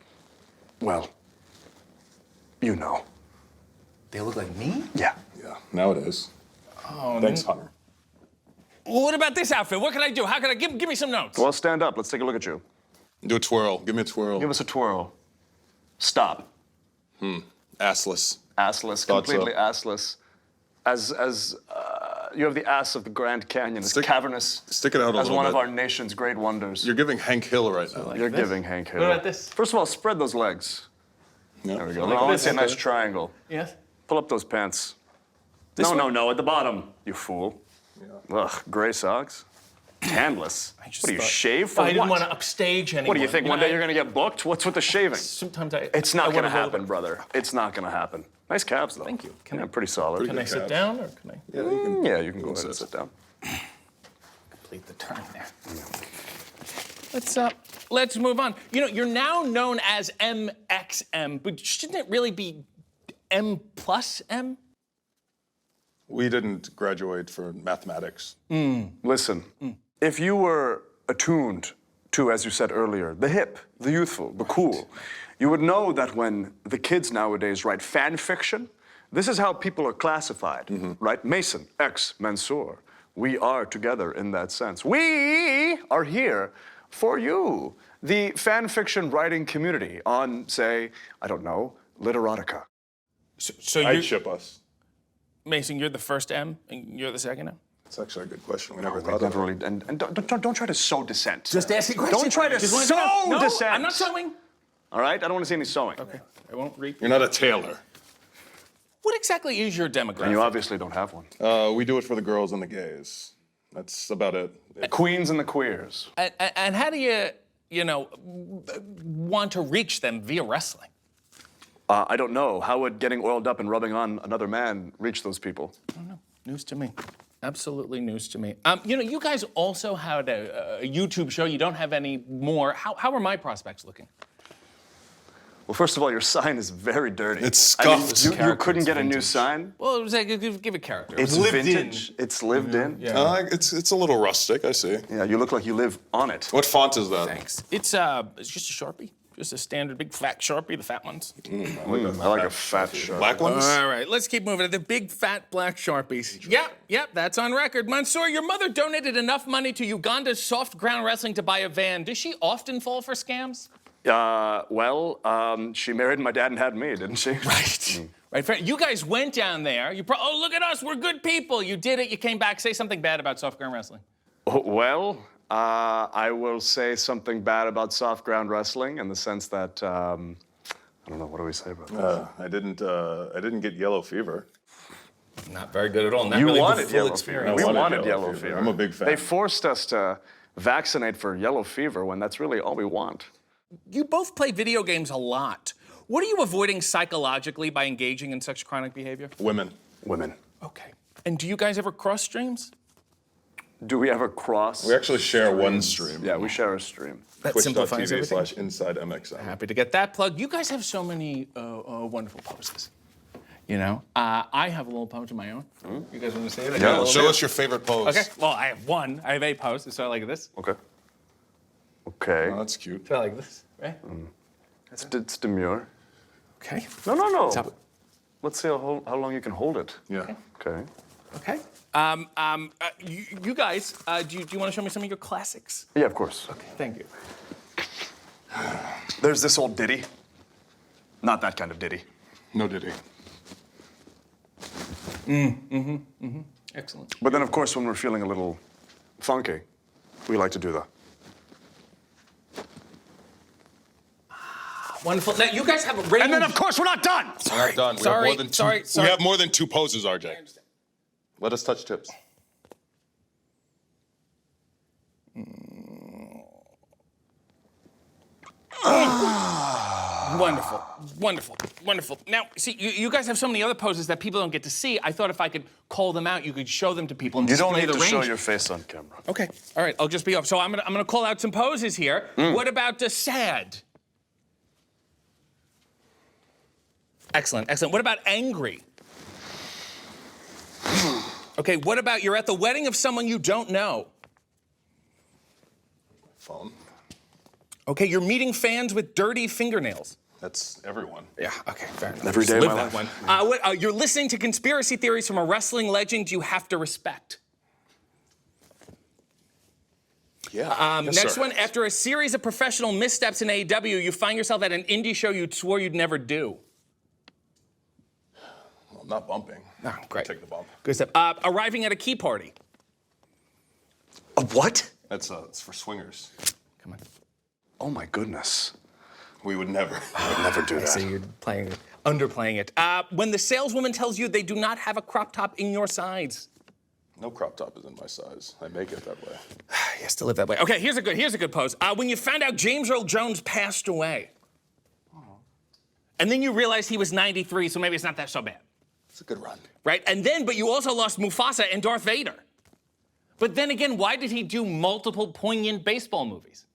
well, you know. They look like me? Yeah. Yeah, nowadays. Oh, Thanks, Hunter. What about this outfit? What can I do? How can I give me some notes? Well, stand up. Let's take a look at you. Do a twirl. Give me a twirl. Give us a twirl. Stop. Assless. Assless. Thought Completely so. assless. As You have the ass of the Grand Canyon, as cavernous Stick it out a as little one bit. of our nation's great wonders. You're giving Hank Hill right now. You're giving Hank Hill. What about this? First of all, spread those legs. Yeah. There we go. Like I want to this. see a nice triangle. Yes. Pull up those pants. This one? No, at the bottom, you fool. Ugh, gray socks. Tanless. What do you shave for I didn't what? want to upstage anyone. What do you think? One day I- you're gonna get booked? What's with the shaving? Sometimes I. It's not I gonna wanna roll happen, it. brother. It's not gonna happen. Nice calves, though. Thank you. Yeah, pretty solid. Can I sit down or can I Yeah, you can go ahead and sit down. complete the turn there? Let's move on. You know, you're now known as MXM, but shouldn't it really be M plus M? We didn't graduate for mathematics. Listen, if you were attuned to, as you said earlier, the hip, the youthful, the cool, you would know that when the kids nowadays write fan fiction, this is how people are classified, right? Mason, X, Mansoor. We are together in that sense. We are here for you, the fan fiction writing community on, say, I don't know, literotica. So I'd you, ship us. Mason, you're the first M and you're the second M? It's actually a good question. We never We thought of never it. really, and don't try to sow dissent. Just ask a question. Don't try to Just wanna sow know. No, dissent. I'm not sewing. All right? I don't want to see any sewing. Okay, I won't read. You're not a tailor. What exactly is your demographic? And you obviously don't have one. We do it for the girls and the gays. That's about it. Queens and the queers. And how do you, want to reach them via wrestling? I don't know. How would getting oiled up and rubbing on another man reach those people? I don't know. News to me. Absolutely news to me. You guys also had a YouTube show. You don't have any more. How are my prospects looking? Well, first of all, your sign is very dirty. It's scuffed. You couldn't get a new sign? Well, it was like, give it character. It's lived in. vintage. It's lived in. Yeah. It's a little rustic, I see. Yeah, you look like you live on it. What font is that? Thanks. It's just a Sharpie. Just a standard big fat Sharpie, the fat ones. I like a fat Sharpie. Black ones? All right, let's keep moving. The big fat black Sharpies. Yep, that's on record. Mansoor, your mother donated enough money to Uganda's soft ground wrestling to buy a van. Does she often fall for scams? She married my dad and had me, didn't she? Right. Right. Fair. You guys went down there. Oh, look at us. We're good people. You did it. You came back. Say something bad about soft ground wrestling. I will say something bad about soft ground wrestling in the sense that I don't know. What do we say about that? I didn't get yellow fever. Not very good at all. Not You really wanted the full yellow experience. fever. We wanted yellow fever. I'm a big fan. They forced us to vaccinate for yellow fever when that's really all we want. You both play video games a lot. What are you avoiding psychologically by engaging in such chronic behavior? Women. Okay. And do you guys ever cross streams? Do we ever cross? We actually share one stream. Yeah, we share a stream. That simplifies everything. Twitch.tv/InsideMXM. Happy to get that plug. You guys have so many wonderful poses. I have a little pose of my own. You guys want to see it? Yeah, show us your favorite pose. Okay. Well, I have one. I have a pose. So I like this. Okay. Oh, that's cute. So I like this, right? It's demure. Okay. No. Let's see how long you can hold it. Yeah. Okay. Okay. You guys, do you want to show me some of your classics? Yeah, of course. Okay. Thank you. There's this old ditty. Not that kind of ditty. No ditty. Excellent. But then, of course, when we're feeling a little funky, we like to do the. Wonderful. Now, you guys have a range. And then, of course, we're not done. Sorry. Done. We Sorry. have more than two, Sorry. We have more than 2 poses, RJ. Let us touch tips. Wonderful. Now, see, you guys have so many other poses that people don't get to see. I thought if I could call them out, you could show them to people and You don't display need the to show range. your face on camera. Okay. All right. I'll just be off. So I'm gonna call out some poses here. What about the sad? Excellent. What about angry? Okay. What about you're at the wedding of someone you don't know? Phone. Okay. You're meeting fans with dirty fingernails. That's everyone. Yeah. Okay. Fair enough. Every day of Live my that life. one. You're listening to conspiracy theories from a wrestling legend you have to respect. Yeah. Yes, Next sir. one, after a series of professional missteps in AEW, you find yourself at an indie show you swore you'd never do. Well, not bumping. Oh, great. Take the bump. Good stuff. Arriving at a key party. A what? That's it's for swingers. Come on. Oh my goodness. We would never. I would never do that. So you're underplaying it. When the saleswoman tells you they do not have a crop top in your size. No crop top is in my size. I make it that way. You still live that way. Okay, here's a good pose. When you found out James Earl Jones passed away. And then you realized he was 93, so maybe it's not that so bad. It's a good run. Right? But you also lost Mufasa and Darth Vader. But then again, why did he do multiple poignant baseball movies?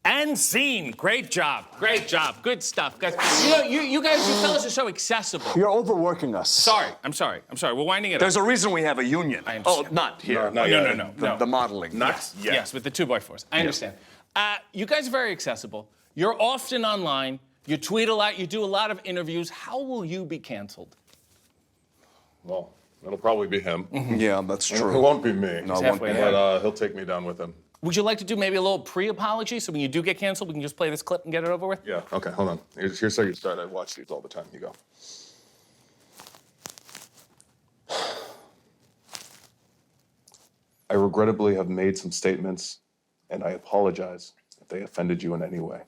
And scene. Great job. Great job. Good stuff, guys. You guys, you fellas are so accessible. You're overworking us. Sorry. I'm sorry. We're winding it up. There's a reason we have a union. Oh, not here. No. The modeling. Not yet. Yes, with the 2x4s. I understand. You guys are very accessible. You're often online. You tweet a lot. You do a lot of interviews. How will you be canceled? Well, it'll probably be him. Yeah, that's true. It won't be me. No, it won't be. But he'll take me down with him. Would you like to do maybe a little pre-apology so when you do get canceled, we can just play this clip and get it over with? Yeah. Okay. Hold on. Here's how you start. I watch these all the time. You go. I regrettably have made some statements, and I apologize if they offended you in any way.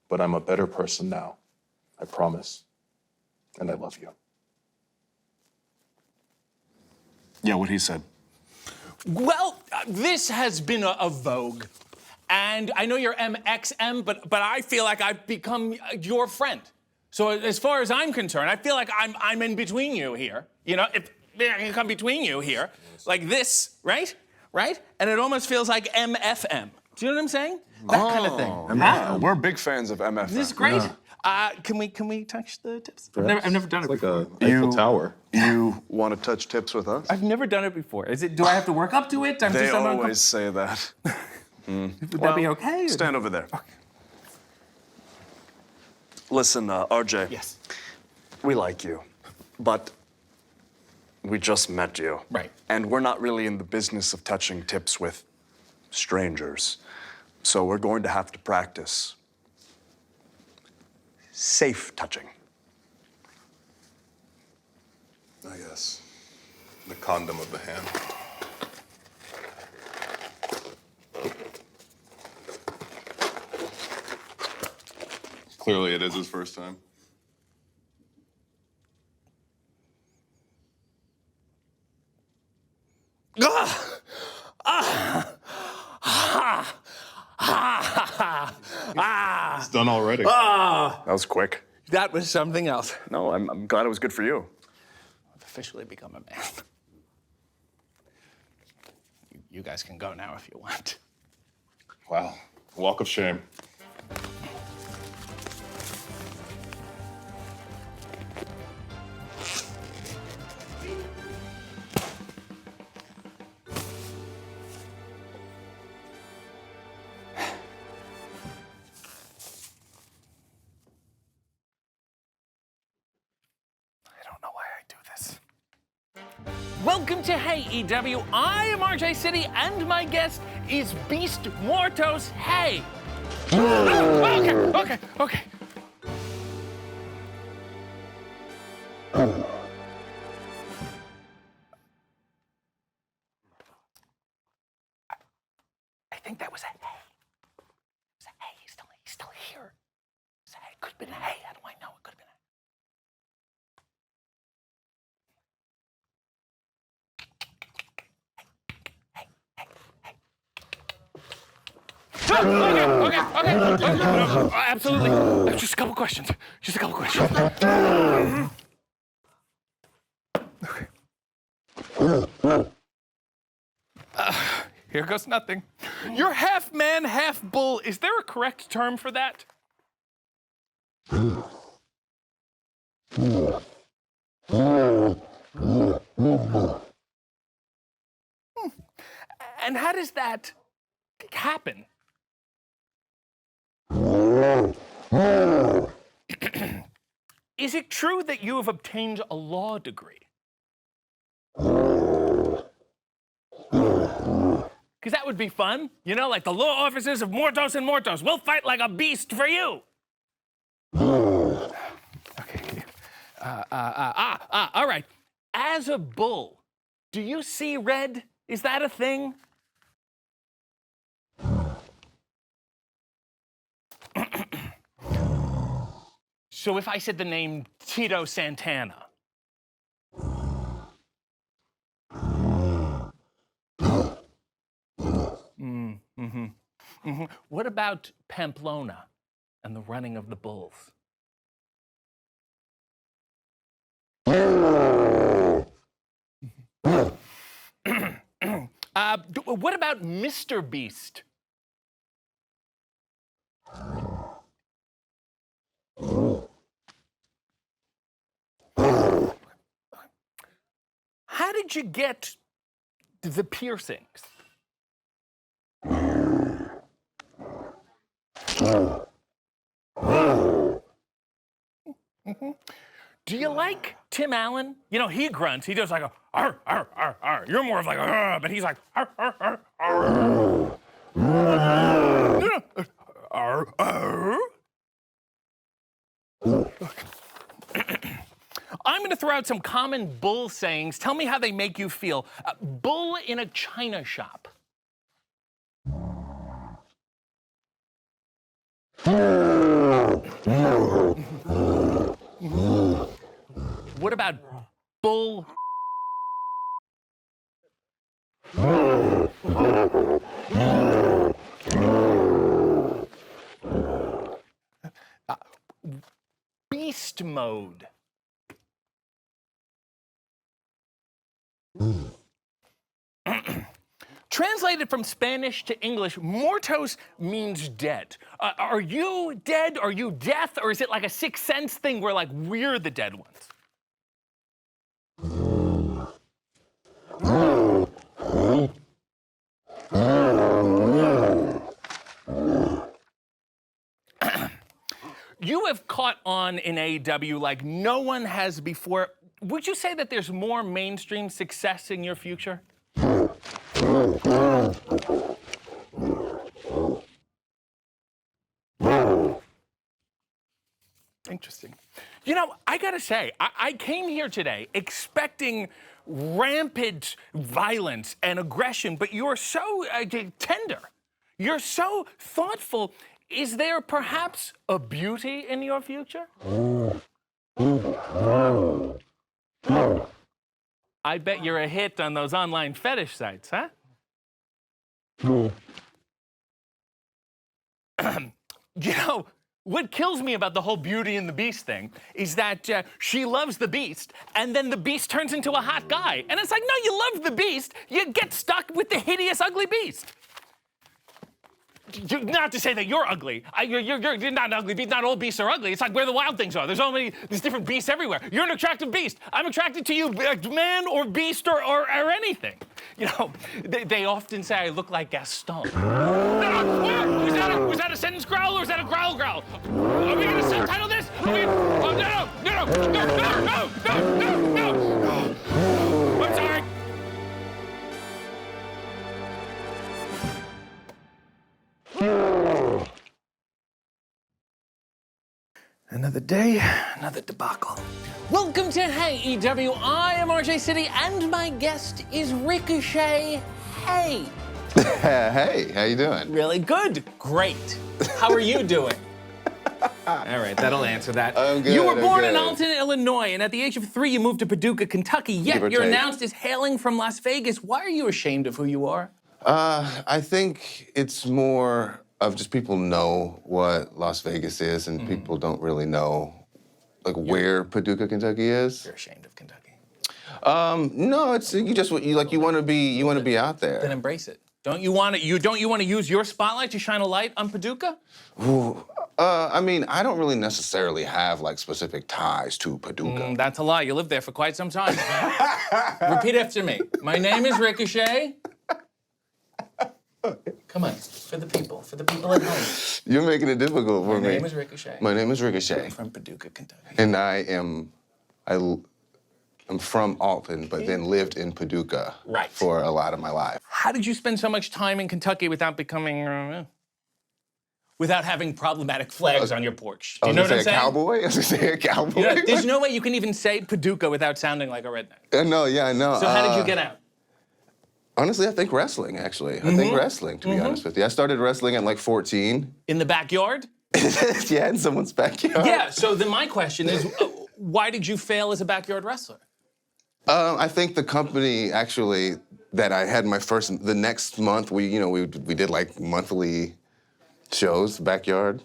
But I'm a better person now. I promise. And I love you. Yeah, what he said. Well, this has been a vogue. And I know you're MXM, but I feel like I've become your friend. So as far as I'm concerned, I feel like I'm in between you here. You know, if I can come between you here, like this, right? Right? And it almost feels like MFM. Do you know what I'm saying? That kind of thing. Yeah, we're big fans of MFM. This is great. Can we touch the tips? I've never done it It's before. like a Eiffel Tower. You want to touch tips with us? I've never done it before. Do I have to work up to it? They always say that. Would that be okay? Stand over there. Okay. Listen, RJ. Yes. We like you, but we just met you. Right. And we're not really in the business of touching tips with strangers. So we're going to have to practice safe touching. I guess. The condom of the hand. Clearly it is his first time. It's done already. That was quick. That was something else. No, I'm glad it was good for you. I've officially become a man. You guys can go now if you want. Wow. Walk of shame. Welcome to Hey EW. I am RJ City, and my guest is Beast Mortos. Hey. Okay. I think that was a hey. It was a hey. He's still here. It was a hey. Could have been a hey. How do I know? It could have been a Okay. Absolutely. Just a couple questions. Okay. Here goes nothing. You're half man, half bull. Is there a correct term for that? And how does that happen? Is it true that you have obtained a law degree? Because that would be fun. You know, like the law officers of Mortos and Mortos. We'll fight like a beast for you. Okay. All right. As a bull, do you see red? Is that a thing? So if I said the name Tito Santana. What about Pamplona and the running of the bulls? What about Mr. Beast? How did you get the piercings? Do you like Tim Allen? You know, he grunts. He does like a arr, arr, arr, arr. You're more of like a but he's like arr, arr, arr, arr. Arr, arr. I'm going to throw out some common bull sayings. Tell me how they make you feel. Bull in a china shop. What about bull? Beast mode. Translated from Spanish to English, Mortos means dead. Are you dead? Are you death? Or is it like a Sixth Sense thing where like we're the dead ones? You have caught on in AEW like no one has before. Would you say that there's more mainstream success in your future? Interesting. You know, I gotta say, I came here today expecting rampant violence and aggression, but you're so tender. You're so thoughtful. Is there perhaps a beauty in your future? I bet you're a hit on those online fetish sites, huh? You know, what kills me about the whole Beauty and the Beast thing is that she loves the Beast, and then the Beast turns into a hot guy. And it's like, no, you love the Beast, you get stuck with the hideous, ugly Beast. Not to say that you're ugly. You're not an ugly beast. Not all beasts are ugly. It's like where the wild things are. There's different beasts everywhere. You're an attractive beast. I'm attracted to you, man or beast or anything. You know, they often say I look like Gaston. No, was that a sentence growl or was that a growl growl? Are we gonna subtitle this? Oh, no. I'm sorry. Another day, another debacle. Welcome to Hey EW. I am RJ City, and my guest is Ricochet. Hey. Hey, how you doing? Really good. Great. How are you doing? All right, that'll answer that. I'm good. You were born in Alton, Illinois, and at the age of 3, you moved to Paducah, Kentucky. Yet you're announced as hailing from Las Vegas. Why are you ashamed of who you are? I think it's more of just people know what Las Vegas is, and people don't really know like where Paducah, Kentucky is. You're ashamed of Kentucky. No, it's you want to be out there. Then embrace it. Don't you want to use your spotlight to shine a light on Paducah? Ooh, I mean, I don't really necessarily have like specific ties to Paducah. That's a lie. You lived there for quite some time. Repeat after me. My name is Ricochet. Come on, for the people at home. You're making it difficult for me. My name is Ricochet. My name is Ricochet. I'm from Paducah, Kentucky. And I'm from Alton, but then lived in Paducah for a lot of my life. How did you spend so much time in Kentucky without becoming? without having problematic flags on your porch? Do I you was know gonna what I'm say a saying? cowboy. I was gonna say a cowboy. You know, there's no way you can even say Paducah without sounding like a redneck. I know. Yeah, I know. So how did you get out? Honestly, I think wrestling. Actually, I think wrestling. To be honest with you, I started wrestling at like 14. In the backyard? Yeah, in someone's backyard. Yeah. So then my question is, why did you fail as a backyard wrestler? I think the company actually that I had the next month we did like monthly shows backyard.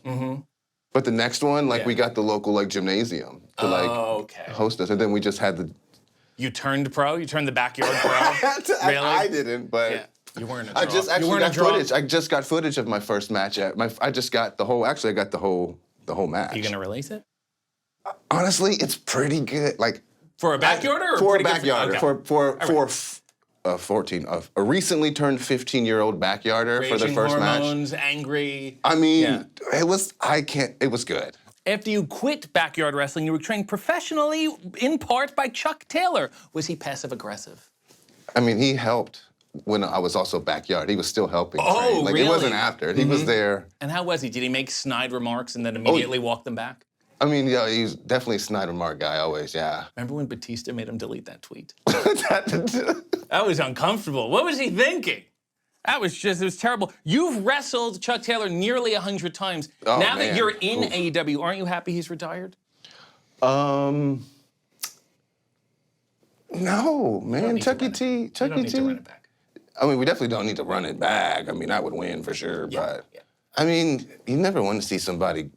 But the next one, like we got the local like gymnasium to host us, and then we just had the. You turned pro? You turned the backyard pro? Really? I didn't, but. Yeah. You weren't a draw. I just actually got footage. I just got footage of my first match. I just got the whole. Actually, I got the whole match. Are you gonna release it? Honestly, it's pretty good. Like for a backyarder or for a pretty good backyarder for 14 a recently turned 15-year-old backyarder for the first hormones, angry. I mean, it was. It was good. After you quit backyard wrestling, you were trained professionally, in part by Chuck Taylor. Was he passive aggressive? I mean, he helped. When I was also backyard, he was still helping. Oh, train. Like really? it wasn't after. He was there. And how was he? Did he make snide remarks and then immediately walk them back? I mean, yeah, he's definitely a snide remark guy always, yeah. Remember when Batista made him delete that tweet? That was uncomfortable. What was he thinking? That was it was terrible. You've wrestled Chuck Taylor nearly 100 times. Oh, now that man. you're in AEW, aren't you happy he's retired? No, man. Chucky T. I mean, we definitely don't need to run it back. I mean, I would win for sure, but I mean, you never want to see somebody,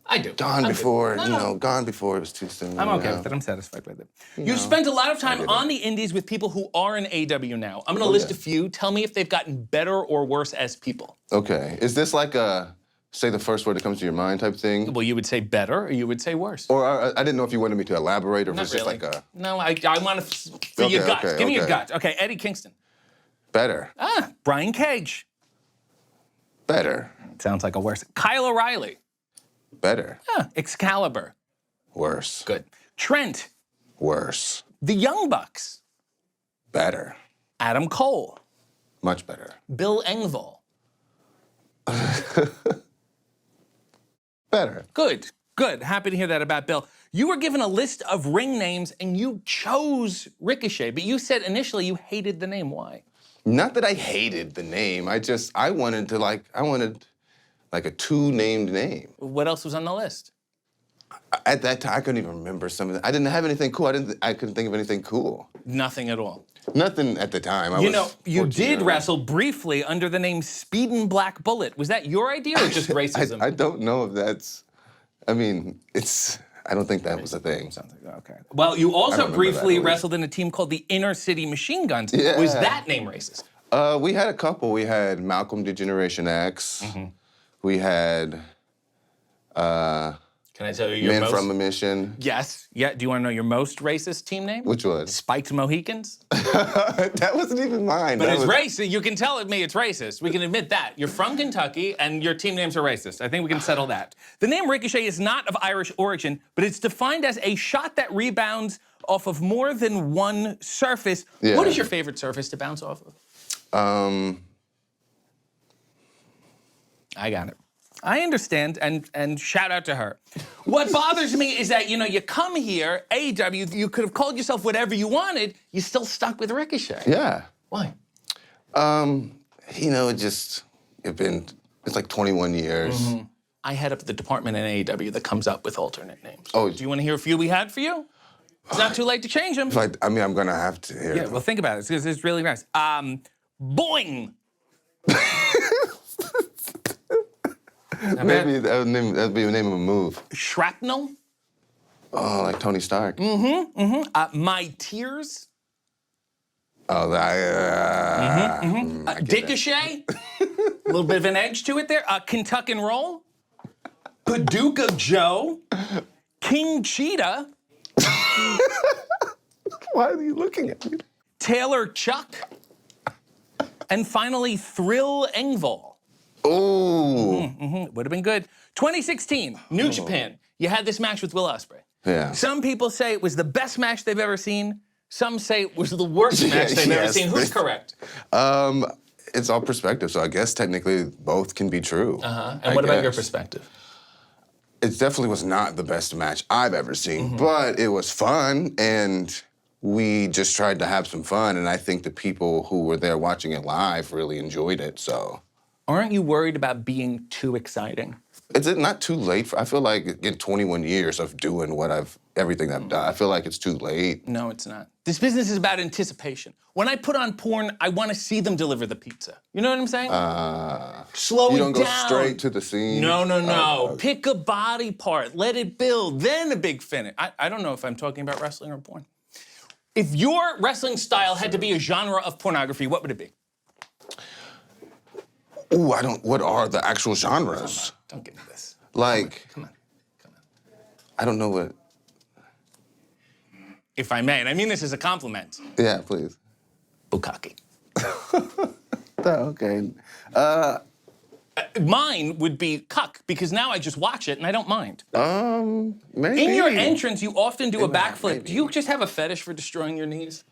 I do. Gone before, gone before it was too soon. I'm okay with it. I'm satisfied with it. You've spent a lot of time on the indies with people who are in AEW now. I'm going to list a few. Tell me if they've gotten better or worse as people. Okay. Is this like a say the first word that comes to your mind type thing? Well, you would say better or you would say worse. Or I didn't know if you wanted me to elaborate or if Not it's just really. like a... No, I want to see your gut. Give me your gut. Okay, Eddie Kingston. Better. Brian Cage. Better. Sounds like a worse. Kyle O'Reilly. Better. Excalibur. Worse. Good. Trent. Worse. The Young Bucks. Better. Adam Cole. Much better. Bill Engvall. Better. Good. Happy to hear that about Bill. You were given a list of ring names and you chose Ricochet, but you said initially you hated the name. Why? Not that I hated the name. I wanted like a two-named name. What else was on the list? At that time, I couldn't even remember some of it. I didn't have anything cool. I couldn't think of anything cool. Nothing at all. Nothing at the time. You did wrestle briefly under the name Speedin' Black Bullet. Was that your idea or just racism? I don't know if that's. I mean, I don't think that was a thing. Okay. Well, you also briefly that. wrestled in a team called the Inner City Machine Guns. Yeah. Was that name racist? We had a couple. We had Malcolm to Generation X. We had. Can I tell you your Men most? from a Mission. Yes. Yeah. Do you want to know your most racist team name? Which one? Spiked Mohicans. That wasn't even mine. But That it's was... racist. You can tell me it's racist. We can admit that. You're from Kentucky and your team names are racist. I think we can settle that. The name Ricochet is not of Irish origin, but it's defined as a shot that rebounds off of more than one surface. Yeah. What is your favorite surface to bounce off of? I got it. I understand, and shout out to her. What bothers me is that, you come here, AEW, you could have called yourself whatever you wanted, you're still stuck with Ricochet. Yeah. Why? It's like 21 years. I head up the department in AEW that comes up with alternate names. Oh. Do you want to hear a few we had for you? It's not too late to change them. I'm gonna have to hear. Yeah, well, think about it, because it's really nice. Boing! Maybe that'd be the name of a move. Shrapnel? Oh, like Tony Stark. My Tears? Oh, Ricochet? A little bit of an edge to it there. Kentucky Roll? Paducah Joe? King Cheetah? Why are you looking at me? Taylor Chuck? And finally, Thrill Engvall. Oh. Would have been good. 2016, New Japan. You had this match with Will Ospreay. Yeah. Some people say it was the best match they've ever seen. Some say it was the worst match they've ever seen. Who's correct? it's all perspective. So I guess technically both can be true. And what about your guess. perspective? It definitely was not the best match I've ever seen, but it was fun, and we just tried to have some fun, and I think the people who were there watching it live really enjoyed it, so. Aren't you worried about being too exciting? Is it not too late? I feel like in 21 years of doing everything I've done, I feel like it's too late. No, it's not. This business is about anticipation. When I put on porn, I want to see them deliver the pizza. You know what I'm saying? Slow it down. You don't go straight to the scene? No. Okay. Pick a body part, let it build, then a big finish. I don't know if I'm talking about wrestling or porn. If your wrestling style had to be a genre of pornography, what would it be? Ooh, what are the actual genres? Don't give me this. Like, Come on. I don't know what. If I may, and I mean this as a compliment. Yeah, please. Bukkake. Okay. Mine would be cuck, because now I just watch it and I don't mind. Maybe. In your entrance, you often do a backflip. Do you just have a fetish for destroying your knees?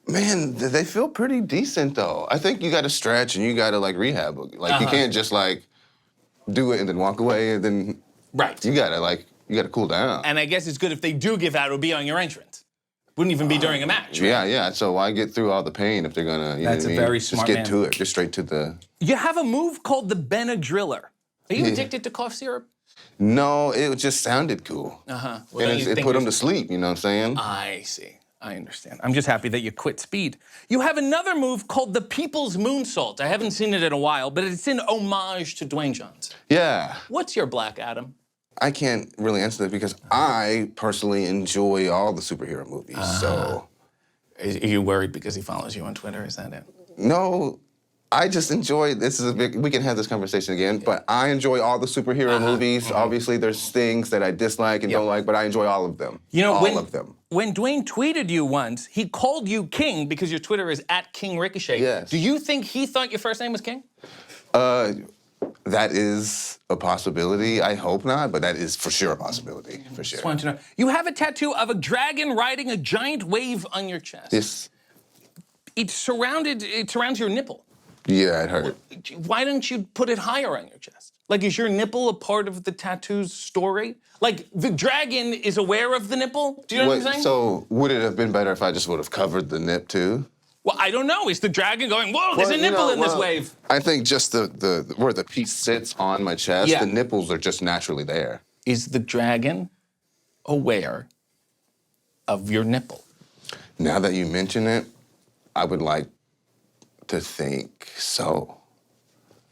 Man, they feel pretty decent though. I think you got to stretch and you got to like rehab. Like you can't just like do it and then walk away and then. Right. You gotta cool down. And I guess it's good if they do give out, it'll be on your entrance. Wouldn't even be during a match. Right? Yeah. So why get through all the pain if they're gonna, you That's know what I a mean? very Just smart get man. to it, just straight to the. You have a move called the Benadryller. Are you addicted to cough syrup? No, it just sounded cool. Well, and it put them to sleep, you know what I'm saying? I see. I understand. I'm just happy that you quit speed. You have another move called the People's Moonsault. I haven't seen it in a while, but it's in homage to Dwayne Johnson. Yeah. What's your Black Adam? I can't really answer that because I personally enjoy all the superhero movies, so. Are you worried because he follows you on Twitter? Is that it? No, I just enjoy, we can have this conversation again, but I enjoy all the superhero movies. Obviously, there's things that I dislike and don't like, but I enjoy all of them. You know, all of them. When Dwayne tweeted you once, he called you King because your Twitter is @KingRicochet. Yes. Do you think he thought your first name was King? That is a possibility. I hope not, but that is for sure a possibility, for sure. Just wanted to know. You have a tattoo of a dragon riding a giant wave on your chest. Yes. It surrounds your nipple. Yeah, it hurt. Why don't you put it higher on your chest? Like, is your nipple a part of the tattoo's story? Like, the dragon is aware of the nipple? Do you know what I'm saying? So would it have been better if I just would have covered the nip too? Well, I don't know. Is the dragon going, whoa, there's a nipple in this wave? I think just the where the piece sits on my chest, the nipples are just naturally there. Is the dragon aware of your nipple? Now that you mention it, I would like to think so.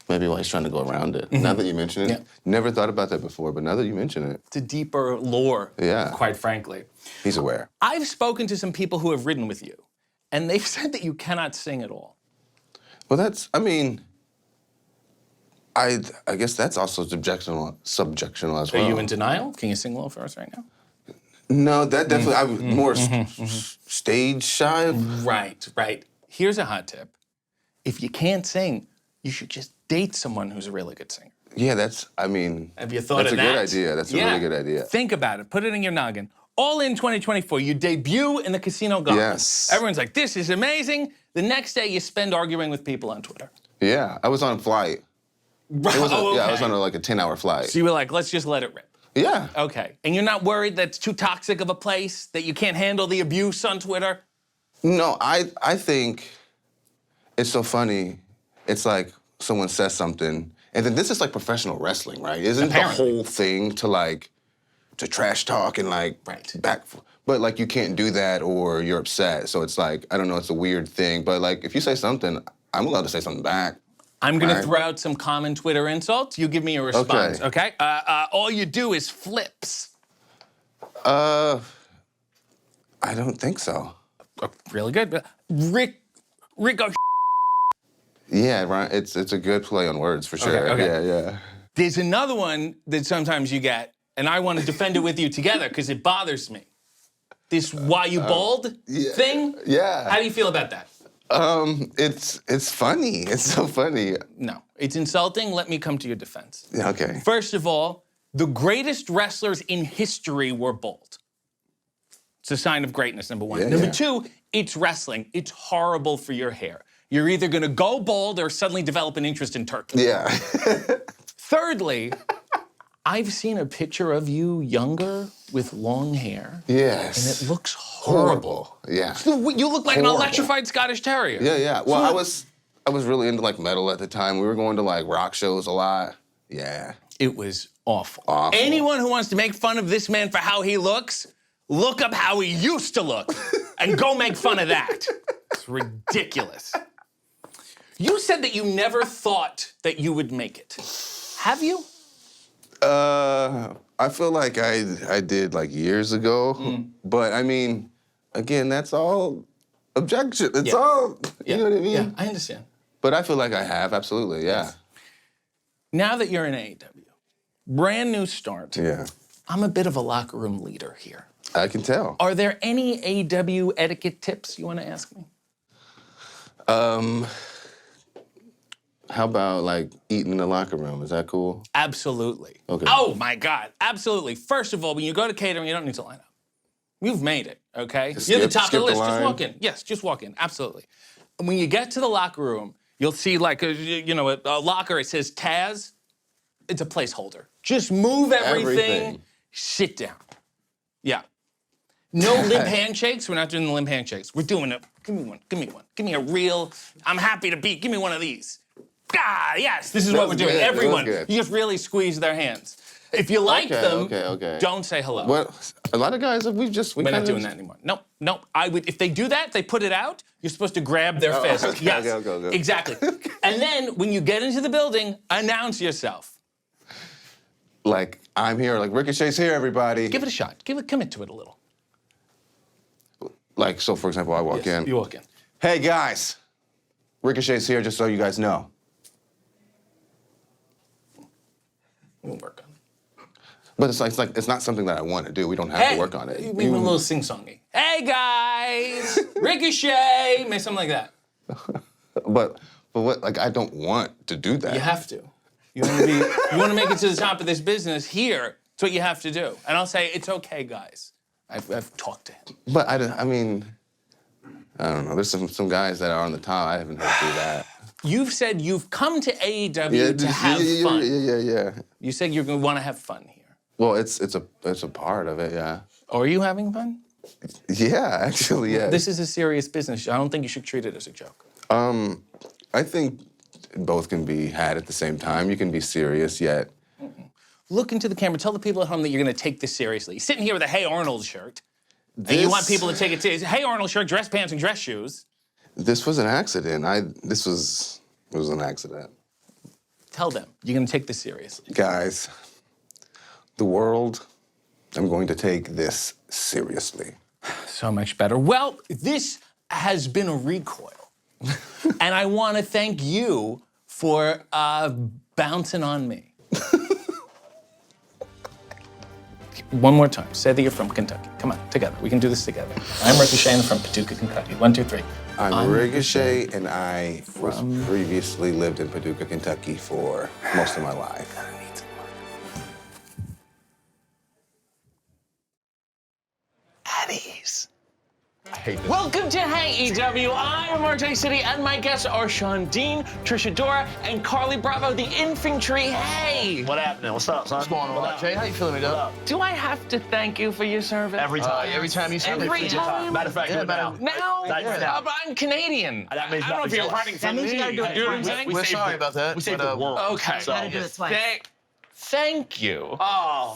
Maybe why he's trying to go around it. Now that you mention it, never thought about that before, but now that you mention it. It's a deeper lore, quite frankly. He's aware. I've spoken to some people who have ridden with you, and they've said that you cannot sing at all. Well, that's, I mean, I guess that's also subjectional as well. Are you in denial? Can you sing a little for us right now? No, that definitely, I was more stage shy. Right. Here's a hot tip. If you can't sing, you should just date someone who's a really good singer. Yeah, have you thought of that? That's a good idea. That's a really good idea. Think about it. Put it in your noggin. All in 2024, you debut in the Casino Garden. Yes. Everyone's like, this is amazing. The next day, you spend arguing with people on Twitter. Yeah, I was on a flight. Right. Yeah, I was on a 10-hour flight. So you were like, let's just let it rip. Yeah. Okay. And you're not worried that it's too toxic of a place, that you can't handle the abuse on Twitter? No, I think it's so funny. It's like someone says something, and then this is like professional wrestling, right? Isn't the whole thing to trash talk and like back, but like you can't do that or you're upset. So it's like, I don't know, it's a weird thing. But like if you say something, I'm allowed to say something back. I'm gonna throw out some common Twitter insults. You give me a response, okay? All you do is flips. I don't think so. Really good. Ricochet. Yeah, right. It's a good play on words for sure. Okay. Yeah. There's another one that sometimes you get, and I want to defend it with you together because it bothers me. This "why you bald" thing. Yeah. How do you feel about that? It's funny. It's so funny. No, it's insulting. Let me come to your defense. Yeah, okay. First of all, the greatest wrestlers in history were bald. It's a sign of greatness, number one. Number two, it's wrestling. It's horrible for your hair. You're either going to go bald or suddenly develop an interest in turkey. Yeah. Thirdly, I've seen a picture of you younger with long hair. Yes. And it looks horrible. Yeah. You look like an Horrible. electrified Scottish Terrier. Yeah, yeah. Well, I was really into like metal at the time. We were going to like rock shows a lot. Yeah. It was awful. Anyone who wants to make fun of this man for how he looks, look up how he used to look and go make fun of that. It's ridiculous. You said that you never thought that you would make it. Have you? I feel like I did like years ago, but I mean, again, that's all objection. It's all, you know what I mean? Yeah, I understand. But I feel like I have, absolutely, yeah. Now that you're in AEW, brand new start. Yeah. I'm a bit of a locker room leader here. I can tell. Are there any AEW etiquette tips you want to ask me? How about like eating in the locker room? Is that cool? Absolutely. Okay. Oh my God, absolutely. First of all, when you go to catering, you don't need to line up. You've made it, okay? Just You're the skip- top of the skip the list. Just line? walk in. Yes, just walk in. Absolutely. And when you get to the locker room, you'll see like a locker. It says Taz. It's a placeholder. Just move everything. Sit down. Yeah. No limp handshakes. We're not doing the limp handshakes. We're doing it. Give me one. Give me one. Give me a real. I'm happy to beat. Give me one of these. Ah, yes. This is what we're doing. Good, that was Everyone. good. You just really squeeze their hands. If you like them, don't say hello. What? A lot of guys, we We're not doing that anymore. Nope. I would. If they do that, they put it out. You're supposed to grab their fist. Okay, yes. okay. Exactly. And then when you get into the building, announce yourself. Like, I'm here, like Ricochet's here, everybody. Give it a shot. Commit to it a little. Like, so for example, I walk in. You walk in. Hey guys, Ricochet's here, just so you guys know. We'll work on it. But it's not something that I want to do. We don't have to work on it. You mean a little sing-songy. Hey guys, Ricochet, maybe something like that. But what? Like, I don't want to do that. You have to. You want to make it to the top of this business here. It's what you have to do. And I'll say, it's okay, guys. I've talked to him. But I mean, I don't know. There's some guys that are on the top. I haven't heard do that. You've said you've come to AEW to have fun. Yeah. You said you're going to want to have fun here. Well, it's a part of it, yeah. Are you having fun? Yeah, actually, yeah. This is a serious business. I don't think you should treat it as a joke. I think both can be had at the same time. You can be serious yet. Look into the camera. Tell the people at home that you're going to take this seriously. You're sitting here with a Hey Arnold shirt. And you want people to take it seriously. Hey Arnold shirt, dress pants, and dress shoes. This was an accident. It was an accident. Tell them you're going to take this seriously. Guys, the world, I'm going to take this seriously. So much better. Well, this has been a recoil. And I want to thank you for bouncing on me. One more time. Say that you're from Kentucky. Come on, together. We can do this together. I'm Ricochet and I'm from Paducah, Kentucky. 1, 2, 3. I'm Ricochet, and I was previously lived in Paducah, Kentucky for most of my life. At ease. Welcome to Hey EW. I am RJ City, and my guests are Sean Dean, Trisha Dora, and Carly Bravo, the Infantry. Hey! What happening? What's up, son? What's going on? Jay, how you feeling, Miedo? Do I have to thank you for your service? Every time you serve me. Every time? Matter of fact, do it now. Now? But I'm Canadian. That means I don't know if you're running from me. That means you gotta do it You know what I'm twice. saying? We're sorry about that. We saved the world. Okay. So, gotta do it twice. Thank you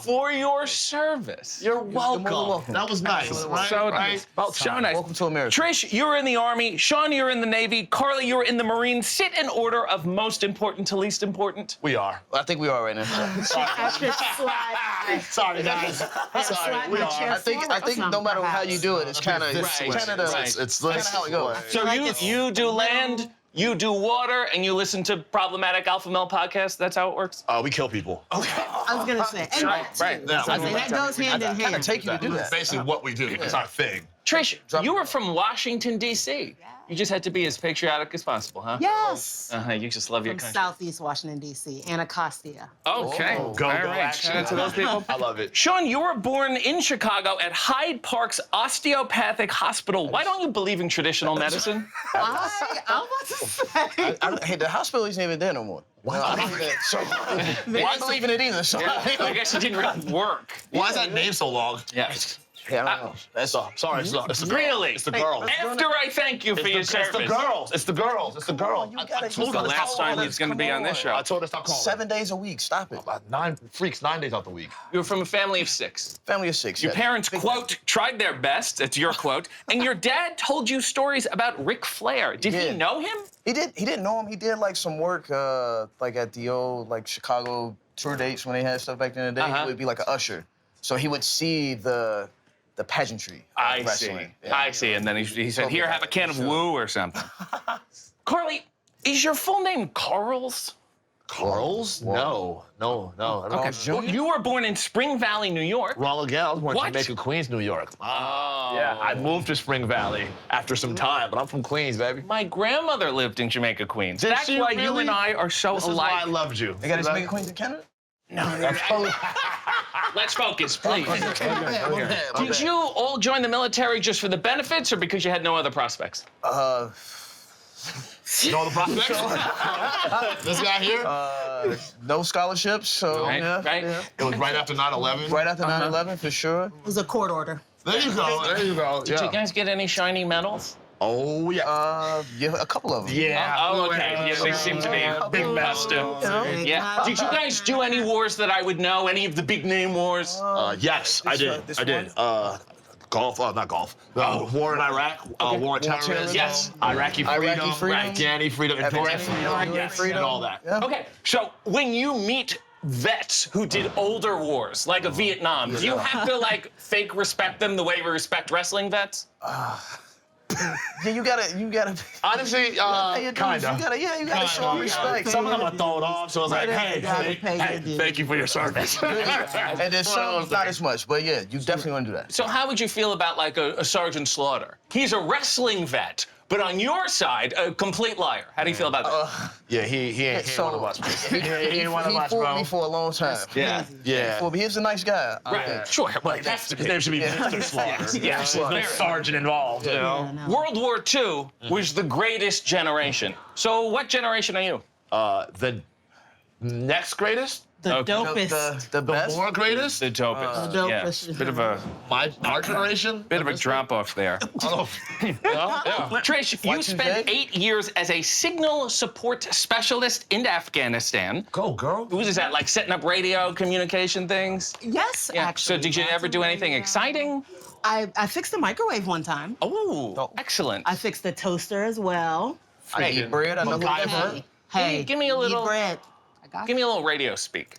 for your service. You're welcome. That was nice, right? So Right? nice. About So time. nice. Welcome to America. Trish, you're in the Army. Sean, you're in the Navy. Carly, you're in the Marines. Sit in order of most important to least important. We are. I think we are right now. Sorry, guys. Sorry, we are. I think no matter how you do it, it's kind of it's kind of how it goes. So you do land, you do water, and you listen to Problematic Alpha Male podcast. That's how it works. We kill people. Okay. I was gonna say, and that too. Right. So I say that goes hand in hand. Take you to do that. Basically what we do. It's our thing. Trish, you were from Washington, D.C. You just had to be as patriotic as possible, huh? Yes. You just love your From country. Southeast Washington, D.C. Anacostia. Okay. Go, All go, right. action. Shout out to those people. I love it. Sean, you were born in Chicago at Hyde Park's Osteopathic Hospital. Why don't you believe in traditional medicine? I'm about to say. Hey, the hospital isn't even there no more. Wow. So, why believe in it either? So, I guess it didn't really work. Why is that name so long? Yeah. Yeah, I don't know. That's all. Sorry, it's the Really? It's the girls. After I thank you for your service. It's the girls. It's the girls. It's the girls. This is the last time he's going to be on this show. I told her stop calling. 7 days a week. Stop it. 9 days out the week. You were from a family of 6. Family of 6. Your parents, quote, tried their best. That's your quote. And your dad told you stories about Ric Flair. Did he know him? He did. He didn't know him. He did like some work, like at the old like Chicago tour dates when they had stuff back in the day. He would be like an usher, so he would see the pageantry. I of wrestling. see. Yeah. I see. And then he said, "Here, have a can of woo or something." Carly, is your full name Carls? Carls? No. Okay. Well, you were born in Spring Valley, New York. Wrong again. I was born in What? Jamaica, Queens, New York. Oh. Yeah, I moved to Spring Valley after some time, but I'm from Queens, baby. My grandmother lived in Jamaica, Queens. Did That's she why you really? and I are so This is alike. why I loved you. They got his Jamaica Queens in Canada? No. Let's focus, please. Did you all join the military just for the benefits or because you had no other prospects? No, the prospects? This guy here? No scholarships, so Right, yeah. right. Yeah. It was right after 9/11. Right after 9/11, for sure. It was a court order. There you go. There you go. Did you guys get any shiny medals? Oh yeah. Yeah, a couple of them. Yeah. Oh, okay. Yeah, they seem to be a big master. Yeah. Did you guys do any wars that I would know? Any of the big name wars? Yes, I did. I did. Golf, not golf. War in Iraq, war on terrorism. Yes. Iraqi freedom, Afghani freedom, Yes. and all that. Okay, so when you meet vets who did older wars, like a Vietnam, do you have to like fake respect them the way we respect wrestling vets? Yeah, you gotta. Honestly, kinda. You gotta show them respect. Some of them are thrown off, so it's like, hey, thank you for your service. And then some not as much, but yeah, you definitely want to do that. So how would you feel about like a Sergeant Slaughter? He's a wrestling vet, but on your side, a complete liar. How do you feel about that? Yeah, he ain't one of us. He ain't one of us, bro. He fooled me for a long time. Yeah. Well, but he's a nice guy. Right. Sure. Well, His name should be Mr. Slaughter. Yeah. There's sergeant involved, you know. World War II was the greatest generation. So what generation are you? The next greatest? The dopest. The best? More greatest? The dopest. The Yeah. dopest. Bit of a our generation? bit of a drop off there. Oh, yeah. Trish, you spent 8 years as a signal support specialist in Afghanistan. Go, girl. What is that, like setting up radio communication things? Yes, Yeah. actually. So did you ever do anything exciting? I fixed the microwave one time. Oh, excellent. I fixed the toaster as well. I eat bread. I know who Hey, give me a little eat bread. I got Give me a little radio speak.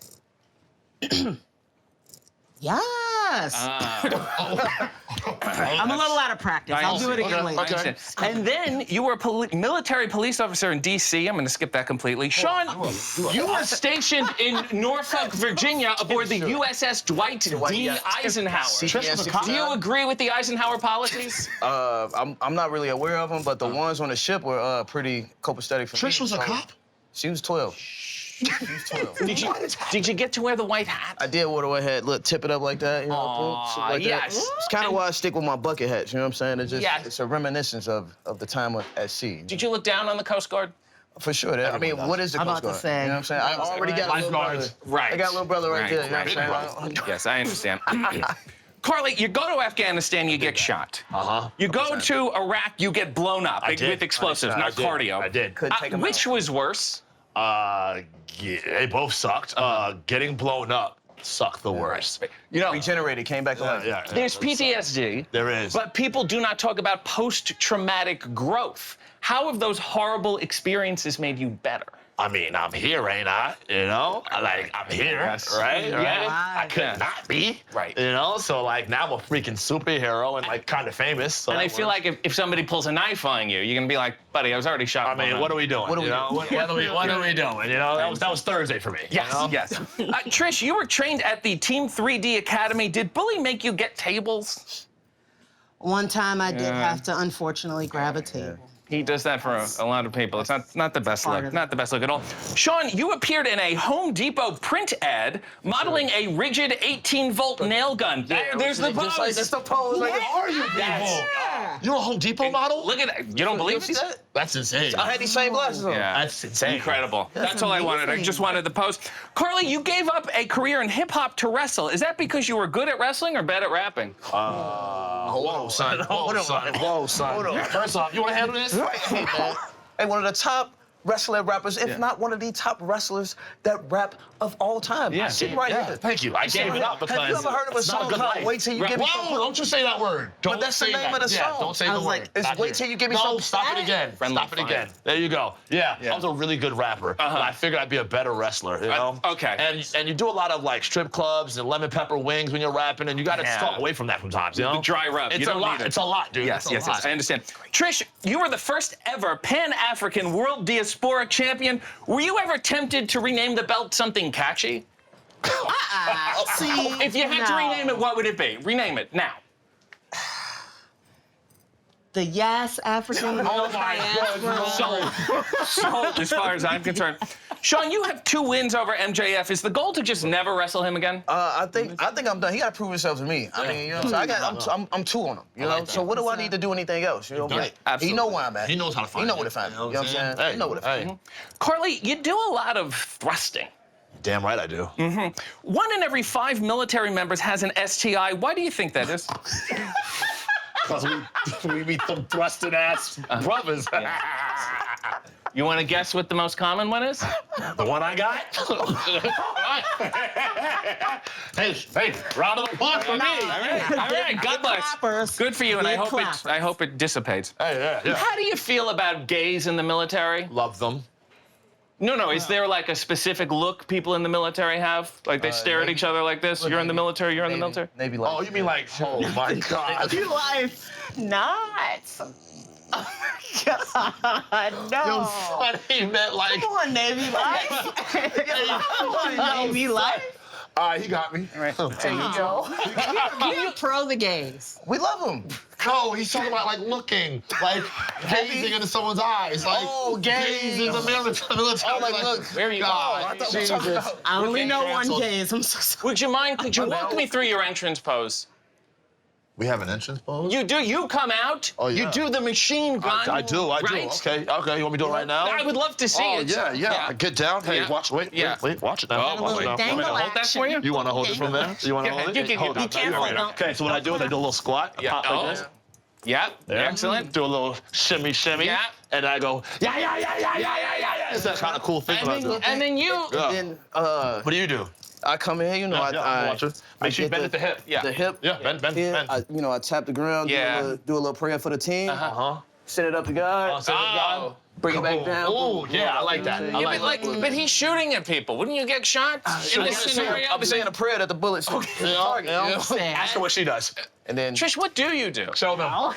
Yes. I'm a little out of practice. I'll do it again later. Okay. And then you were a military police officer in D.C. I'm going to skip that completely. Sean, you were stationed in Norfolk, Virginia, aboard the USS Dwight D. Eisenhower. Do you agree with the Eisenhower policies? I'm not really aware of them, but the ones on the ship were pretty copacetic for me. Trish was a cop? She was 12. Did you get to wear the white hat? I did wear the white hat. Look, tip it up like that. You know, shit like yes. that. It's kind of why I stick with my bucket hats. You know what I'm saying? It's just Yes. it's a reminiscence of the time at sea. Did you look down on the Coast Guard? For sure. I mean, what is the I'm Coast about Guard? to say. You know what I'm saying? I already got a little brother. Right. I got a little brother right there. You know what I'm saying? Yes, I understand. Carly, you go to Afghanistan, you get shot. You go to Iraq, you get blown up with explosives, not cardio. I did. Couldn't take 'em Which was worse? Yeah, they both sucked. Getting blown up sucked the worst. You know, Regenerated, came back to life. Yeah. There's PTSD. There is. But people do not talk about post-traumatic growth. How have those horrible experiences made you better? I mean, I'm here, ain't I? You know? Like, I'm here, right? Yeah. I could not be. Right. You know? So, like, now I'm a freaking superhero and, like, kind of famous. So And I feel like if somebody pulls a knife on you, you're going to be like, buddy, I was already shot. I mean, what are we doing? What are we doing? What are we doing? You know? That was Thursday for me. Yes, you know? yes. Trish, you were trained at the Team 3D Academy. Did Bully make you get tables? One time I did have to unfortunately grab a table. He does that for a lot of people. It's not the best look. Not the best look at all. Sean, you appeared in a Home Depot print ad modeling a rigid 18-volt nail gun. There's the pose. That's the pose. Like, Yeah. are you people? You're a Home Depot model? Look at that. You don't believe it? That's insane. I had these same glasses on. Yeah. That's insane. Incredible. That's all I wanted. I just wanted the pose. Carly, you gave up a career in hip-hop to wrestle. Is that because you were good at wrestling or bad at rapping? Whoa, son. Whoa, son. Whoa, son. Hold on. First off, you want to handle this? Hey, man. Hey, one of the top wrestling rappers, if not one of the top wrestlers that rap of all time. Yeah. Sit right here. Thank you. I gave it up because Have you ever heard of a it's not song good called life. Wait Till You Give Me Some? Whoa, don't you say that word. Don't But that's the say name that. of the Yeah, song. don't say I the was word. like, it's Not Wait here. Till You Give Me No, Some. stop it again. Friendly Stop it fire. again. There you go. Yeah, I was a really good rapper. But I figured I'd be a better wrestler, you know? Okay. And you do a lot of like strip clubs and lemon pepper wings when you're rapping, and you got to step away from that sometimes, you know? The dry rub. It's You a don't lot. need it. It's a lot, dude. Yes, It's a yes, lot. yes. I understand. Trish, you were the first ever Pan-African World Diasporic Champion. Were you ever tempted to rename the belt something catchy? See, if you had to rename it, what would it be? Rename it now. The Yas African. Oh my God. Sold, as far as I'm concerned. Sean, you have 2 wins over MJF. Is the goal to just never wrestle him again? I think I'm done. He got to prove himself to me. I mean, you know, so I'm 2 on him. You know, so what do I need to do anything else? You know, Right. He know where I'm at. He knows how to find He know it. where to find me. You know You know what I'm saying? He know where to find me. Carly, you do a lot of thrusting. Damn right I do. 1 in every 5 military members has an STI. Why do you think that is? Because we meet some thrusted ass brothers. You want to guess what the most common one is? The one I got? hey, round of applause for me. All right, God bless. Good for you, and I hope it dissipates. Hey, yeah. How do you feel about gays in the military? Love them. No. Is there like a specific look people in the military have? Like they stare at each other like this? You're in the military, you're in the military? Navy life. Oh, you mean like, oh my God. Navy life. Not. Oh my God, no. Yo, son, he meant like. Come on, Navy life. Come on, Navy life. All right, he got me. All right. There you go. You pro the gays. We love him. No, he's talking about like looking, like gazing into someone's eyes, like gazing in the military. Oh, like, look. Where you I thought we were talking about. I only know one gays. I'm so sorry. Would you mind, could you walk me through your entrance pose? We have an entrance pose? You do, you come out, you do the machine gun. I do. right? Okay, you want me to do it right now? I would love to see it. Yeah. Get down. Hey, Yeah. watch, wait, watch it now. Oh, Watch it now. dangle Want me to hold that for you? You want to hold it from there? You want to hold it? You can Hold it. careful, don't- Okay, so what I do is I do a little squat. I pop like this. Yeah, Yeah. excellent. Do a little shimmy. Yeah. And I go, yeah. It's that kind of cool thing that I do. And then you, Yeah. Then, What do you do? I come in, you know, I watch it. Make sure you bend at the hip. Yeah. The hip. Yeah, bend. Here, I tap the ground, Yeah. do a little prayer for the team. Uh-huh. Send it up to God. Send it to God. Bring it back down. Oh, yeah, I like that. I yeah, like but he's shooting at people. Wouldn't you get shot in this scenario? I'll be saying a prayer that the bullets hit the target. You know what I'm saying? Ask her what she does. And then Trish, what do you do? Show them.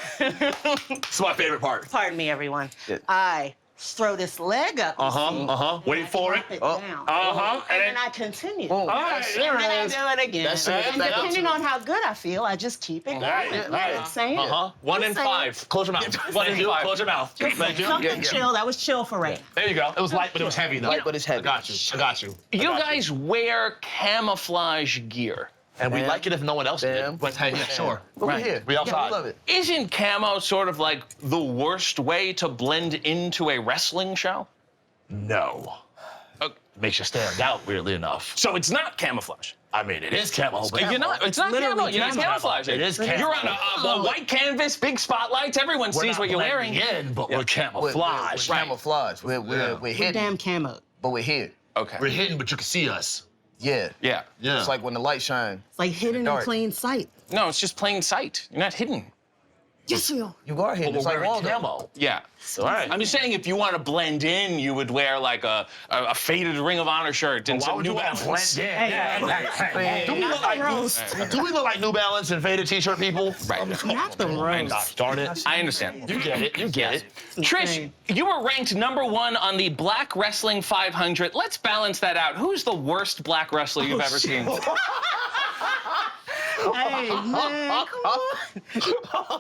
It's my favorite part. Pardon me, everyone. I throw this leg up. you see, Wait for it. drop it down. And then I continue. All right, there And it then is. I do it again. That's it. And depending on how good I feel, I just keep it going. Right, You know right. what I'm saying? 1 in 5. Close your mouth. Thank you. Close your mouth. Thank you. Something chill. That was chill for Ray. There you go. It was light, but it was heavy, though. Light, but it's heavy. I got you. You guys wear camouflage gear. And we like it if no one else Damn. did. But hey, sure. But we're here. We outside. Yeah, we love it. Isn't camo sort of like the worst way to blend into a wrestling show? No. Makes you stand out, weirdly enough. So it's not camouflage. I mean, it is camo. But You're not. It's not literally camo. You're not camo. camouflaging. It is camo. You're on a white canvas, big spotlights. Everyone We're sees not what you're wearing. blending in, but we're We're camouflage. camouflage. We're We're hidden, damn camo. but we're here. Okay. We're hidden, but you can see us. Yeah. Yeah. Yeah. It's like when the light shine. It's like hidden in Dark. plain sight. No, it's just plain sight. You're not hidden. Yes, we are. You are hidden. But It's we're like wearing Waldo. camo. Yeah. All right. I'm just saying, if you want to blend in, you would wear like a faded Ring of Honor shirt and Why some would New you want to Balance. blend in? Hey, Do we look like do we look like New Balance and faded T-shirt people? Right. Not the roast. Gosh darn it. I understand. You get it. You get it. Trish, you were ranked #1 on the Black Wrestling 500. Let's balance that out. Who's the worst black wrestler you've ever seen? Hey, man, come on.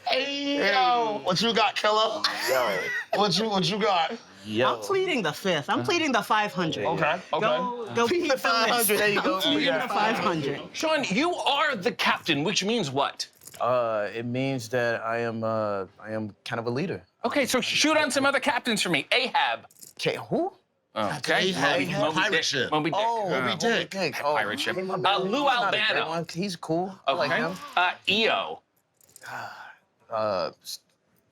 Hey, yo. What you got, Killer? Yo. What you got? I'm pleading the 5th. I'm pleading the 500. Okay. Go plead the 500. There you go. I'm pleading the 500. Sean, you are the captain, which means what? It means that I am kind of a leader. Okay, so shoot on some other captains for me. Ahab. Okay, who? Okay. Ahab. Pirate ship. Moby Dick. Moby Dick. Pirate ship. Lou Albano. He's cool. I like him. EO.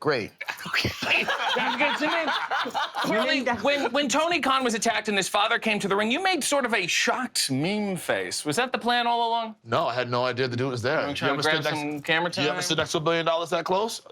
Great. That's good to me. Carly, when Tony Khan was attacked and his father came to the ring, you made sort of a shocked meme face. Was that the plan all along? No, I had no idea the dude was there. You trying to grab some camera time? You ever stood next to $1 billion that close?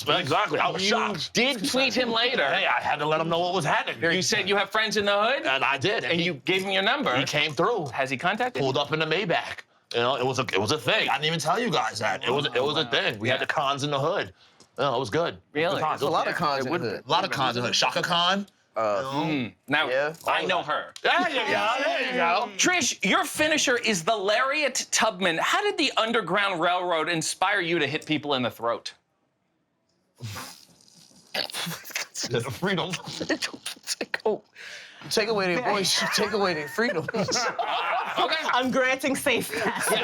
Exactly. I was shocked. Did tweet him later. Hey, I had to let him know what was happening. You said you have friends in the hood? And I did. And you gave him your number. He came through. Has he contacted you? Pulled up in the Maybach. You know, it was a thing. I didn't even tell you guys that. It was a thing. We had the cons in the hood. No, it was good. Really? There's a lot of cons in the hood. A lot of cons in the hood. Shaka Khan. Now, I know her. There you go. There you go. Trish, your finisher is the Lariat Tubman. How did the Underground Railroad inspire you to hit people in the throat? Freedom. Take away their voice. Take away their freedom. I'm granting safe passage.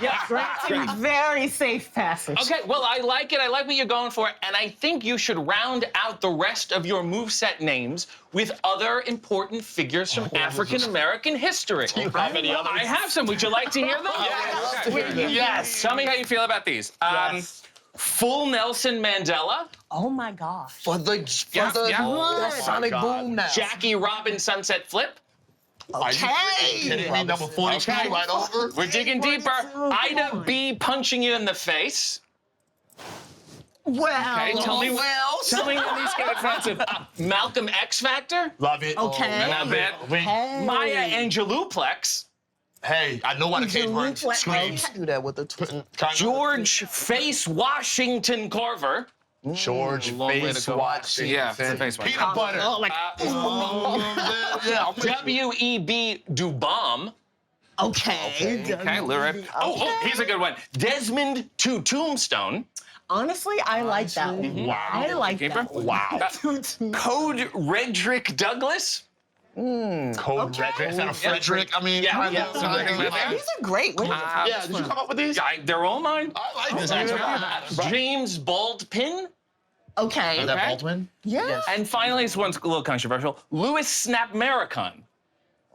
Yeah. Granting very safe passage. Okay, well, I like it. I like what you're going for. And I think you should round out the rest of your moveset names with other important figures from African-American history. Do you have any others? I have some. Would you like to hear them? Yes. Tell me how you feel about these. Full Nelson Mandela. Oh my gosh. For the Sonic Boom now. Jackie Robin Sunset Flip. Okay. Kidding me? Number 42 right over. We're digging deeper. Ida B punching you in the face. Well, Okay, tell me when these get offensive. Malcolm X Factor. Love it. Okay. Not bad. Maya Angelouplex. Hey, I know why the cage works. Screams. Do that with the George Face Washington Carver. George Face Washington. Yeah, face Peanut butter. W.E.B. Dubomb. Okay. Okay, lyric. Oh, here's a good one. Desmond to Tombstone. Honestly, I like that one. Wow. I like that one. Wow. Code Redrick Douglas. Code Redrick. Is that a Frederick? I mean, These are great. Where did yeah, did you come up with these? They're all mine. I like this actually. James Baldpin. Okay. Is that Baldwin? Yeah. And finally, this one's a little controversial. Louis Snapmaricon.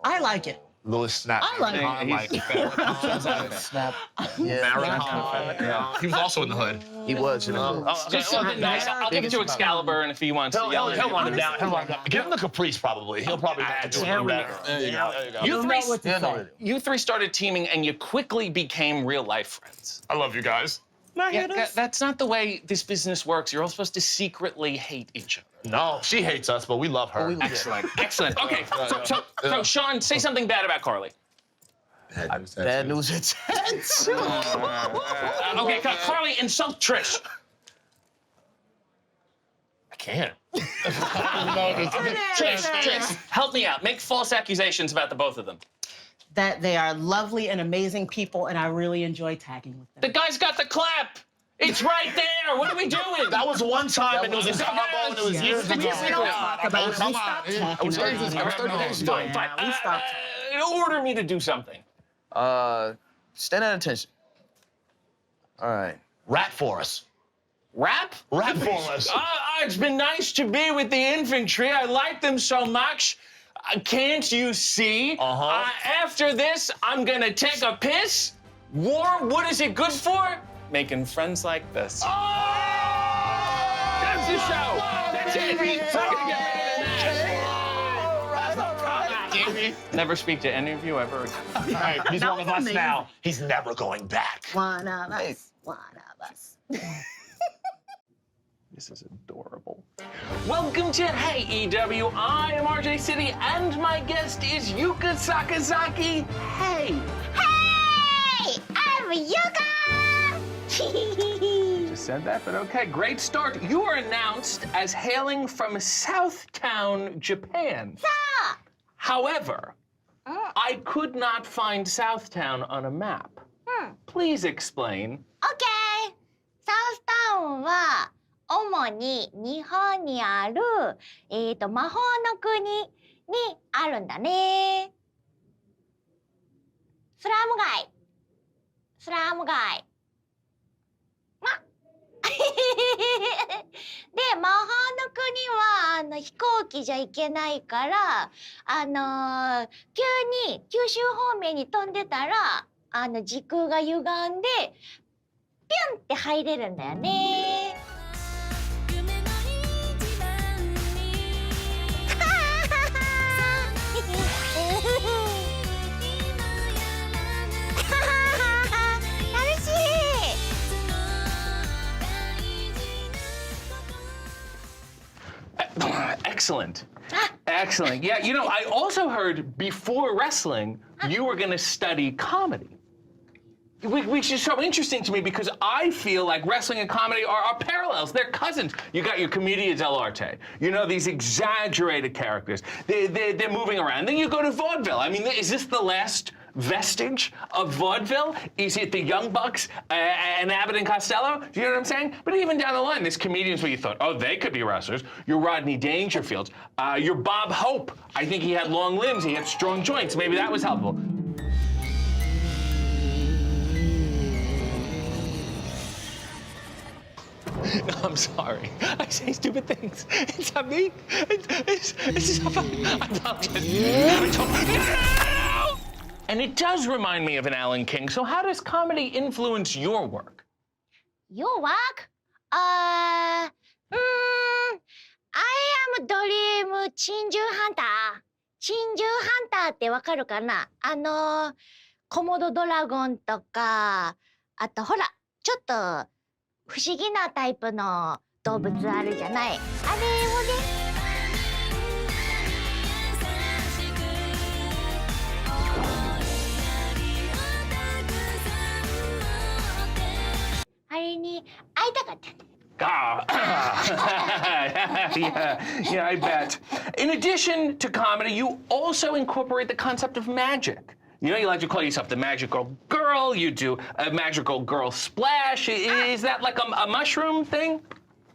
I like it. Louis Snap. I like it. I like it. Snap. Yeah. He was also in the hood. He was, you know. Just something nice. I'll give it to Excalibur, and if he wants to yell, He'll want him down. Give him the Caprice, probably. He'll probably do it better. There you go. You three started teaming, and you quickly became real-life friends. I love you guys. That's not the way this business works. You're all supposed to secretly hate each other. No, she hates us, but we love her. Excellent. Excellent. Okay, so Sean, say something bad about Carly. Bad news. It's Okay, Carly, insult Trish. I can't. Trish, help me out. Make false accusations about the both of them. That they are lovely and amazing people, and I really enjoy tagging with them. The guy's got the clap. It's right there. What are we doing? That was one time, and it was a combo, and it was years ago. We don't talk about it. We stopped talking about it. Fine. Order me to do something. Stand at attention. All right. Rap for us. Rap? Rap for us. It's been nice to be with the infantry. I like them so much. Can't you see? After this, I'm gonna take a piss. War, what is it good for? Making friends like this. That's the show. That's it. Never speak to any of you ever again. Hey, he's one of us now. He's never going back. One of us. One of us. This is adorable. Welcome to Hey EW. I am RJ City, and my guest is Yuka Sakazaki. Hey. Hey! I'm Yuka! Just said that, but okay. Great start. You are announced as hailing from Southtown, Japan. However, I could not find Southtown on a map. Please explain. OK! サウスタウンは主に日本にある、魔法の国にあるんだね。スラム街。スラム街。で、魔法の国は飛行機じゃ行けないから急に九州方面に飛んでたら時空が歪んでピュンって入れるんだよね。Excellent. Excellent. Yeah, you know, I also heard before wrestling, you were going to study comedy. Which is so interesting to me because I feel like wrestling and comedy are parallels. They're cousins. You got your commedia dell'arte. You know, these exaggerated characters. They're moving around. Then you go to vaudeville. I mean, is this the last vestige of vaudeville? Is it the Young Bucks and Abbott and Costello? Do you know what I'm saying? But even down the line, there's comedians where you thought, oh, they could be wrestlers. Your Rodney Dangerfields. Your Bob Hope. I think he had long limbs. He had strong joints. Maybe that was helpful. I'm sorry. I say stupid things. It's not me. It's not funny. I apologize. And it does remind me of an Alan King. So how does comedy influence your work? Your work? I am Dream 珍獣ハンター。珍獣ハンターってわかるかな？コモドドラゴンとか、あとほら、ちょっと不思議なタイプの動物あるじゃない。あれをね。あれに会いたかった。Yeah, I bet. In addition to comedy, you also incorporate the concept of magic. You know, you like to call yourself the magical girl. You do a magical girl splash. Is that like a mushroom thing?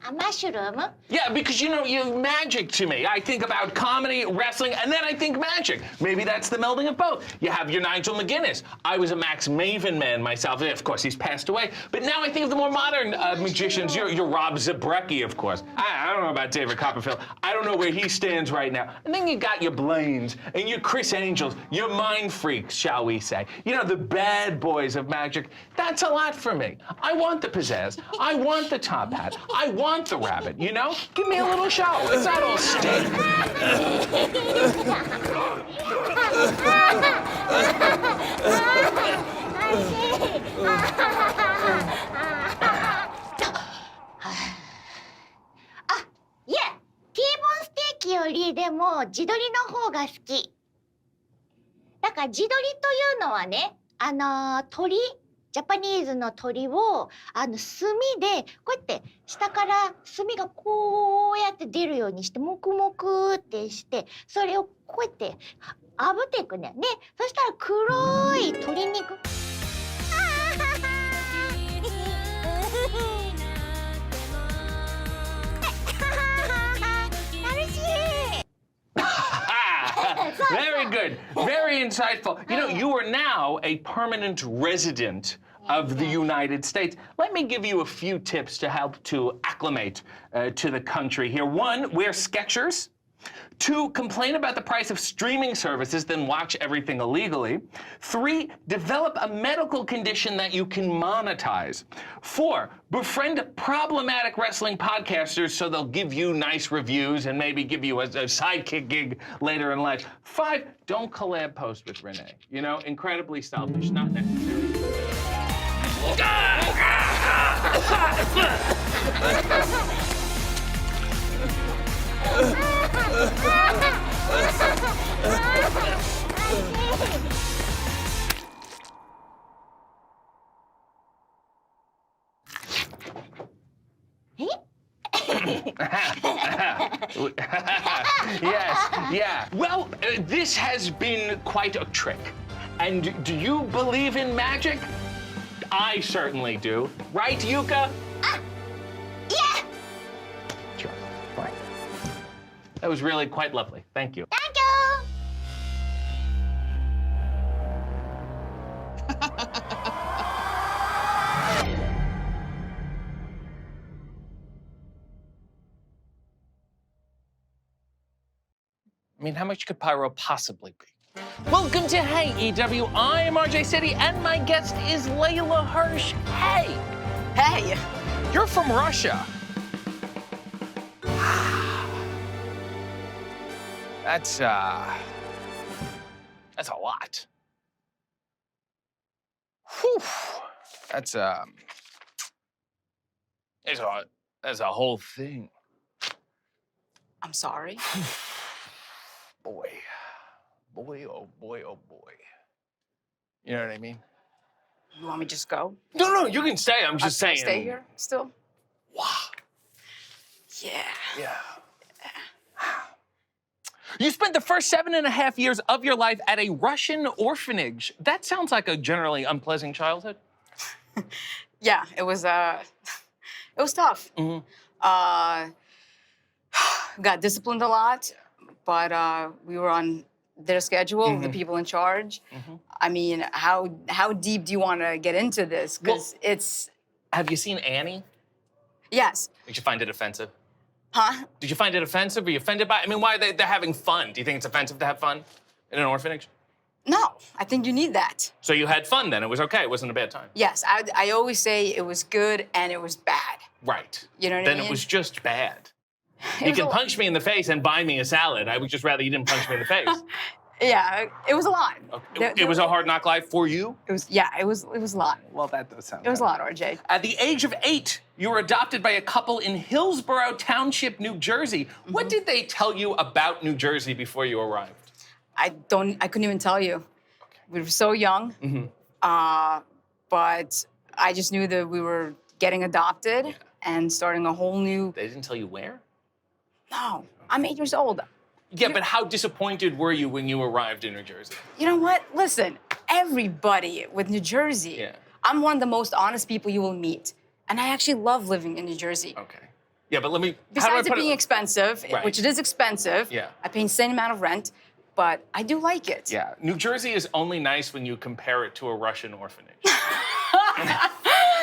A mushroom? Yeah, because you know, you magic to me. I think about comedy, wrestling, and then I think magic. Maybe that's the melding of both. You have your Nigel McGuinness. I was a Max Maven man myself. Of course, he's passed away. But now I think of the more modern magicians. Your Rob Zabrecki, of course. I don't know about David Copperfield. I don't know where he stands right now. And then you got your Blaines and your Chris Angels, your mind freaks, shall we say. You know, the bad boys of magic. That's a lot for me. I want the pizzazz. I want the top hat. I want the rabbit, you know? Give me a little show. It's not all steak. Yeah, T-bone ステーキよりでも地鶏の方が好き。だから地鶏というのはね、鳥。ジャパニーズの鳥を炭でこうやって下から炭がこうやって出るようにしてもくもくってしてそれをこうやって炙っていくんだよね。そしたら黒い鶏肉。楽しい。Very good. Very insightful. You know, you are now a permanent resident of the United States. Let me give you a few tips to help to acclimate to the country here. 1, wear Skechers. 2, complain about the price of streaming services, then watch everything illegally. 3, develop a medical condition that you can monetize. 4, befriend problematic wrestling podcasters so they'll give you nice reviews and maybe give you a sidekick gig later in life. 5, don't collab post with Renee. You know, incredibly selfish, not necessary. Yeah. Well, this has been quite a trick. And do you believe in magic? I certainly do. Right, Yuka? Yeah. Sure. Fine. That was really quite lovely. Thank you. Thank you. I mean, how much could Pyro possibly be? Welcome to Hey EW. I am RJ City, and my guest is Leyla Hirsch. Hey! Hey! You're from Russia. That's a lot. Whew. That's a whole thing. I'm sorry. Boy, oh boy, oh boy. You know what I mean? You want me to just go? No, you can stay. I'm just saying. Stay here still? Wow. Yeah. Yeah. You spent the first 7.5 years of your life at a Russian orphanage. That sounds like a generally unpleasant childhood. Yeah, it was tough. Mm-hmm. Got disciplined a lot, but we were on their schedule, the people in charge. I mean, how deep do you want to get into this? Because it's... Have you seen Annie? Yes. Did you find it offensive? Huh? Did you find it offensive? Are you offended by it? I mean, why they're having fun? Do you think it's offensive to have fun in an orphanage? No, I think you need that. So you had fun then. It was okay. It wasn't a bad time. Yes, I always say it was good and it was bad. Right. You know what I Then mean? it was just bad. You can punch me in the face and buy me a salad. I would just rather you didn't punch me in the face. Yeah, it was a lot. It was a hard knock life for you? It was a lot. Well, that does sound It was a lot, RJ. At the age of 8, you were adopted by a couple in Hillsborough Township, New Jersey. What did they tell you about New Jersey before you arrived? I couldn't even tell you. Okay. We were so young. But I just knew that we were getting adopted and starting a whole new... They didn't tell you where? No, I'm 8 years old. Yeah, but how disappointed were you when you arrived in New Jersey? You know what? Listen, everybody with New Jersey, I'm one of the most honest people you will meet. And I actually love living in New Jersey. Okay. Yeah, but let me... Besides it being expensive, which it is expensive, I pay the same amount of rent, but I do like it. Yeah, New Jersey is only nice when you compare it to a Russian orphanage.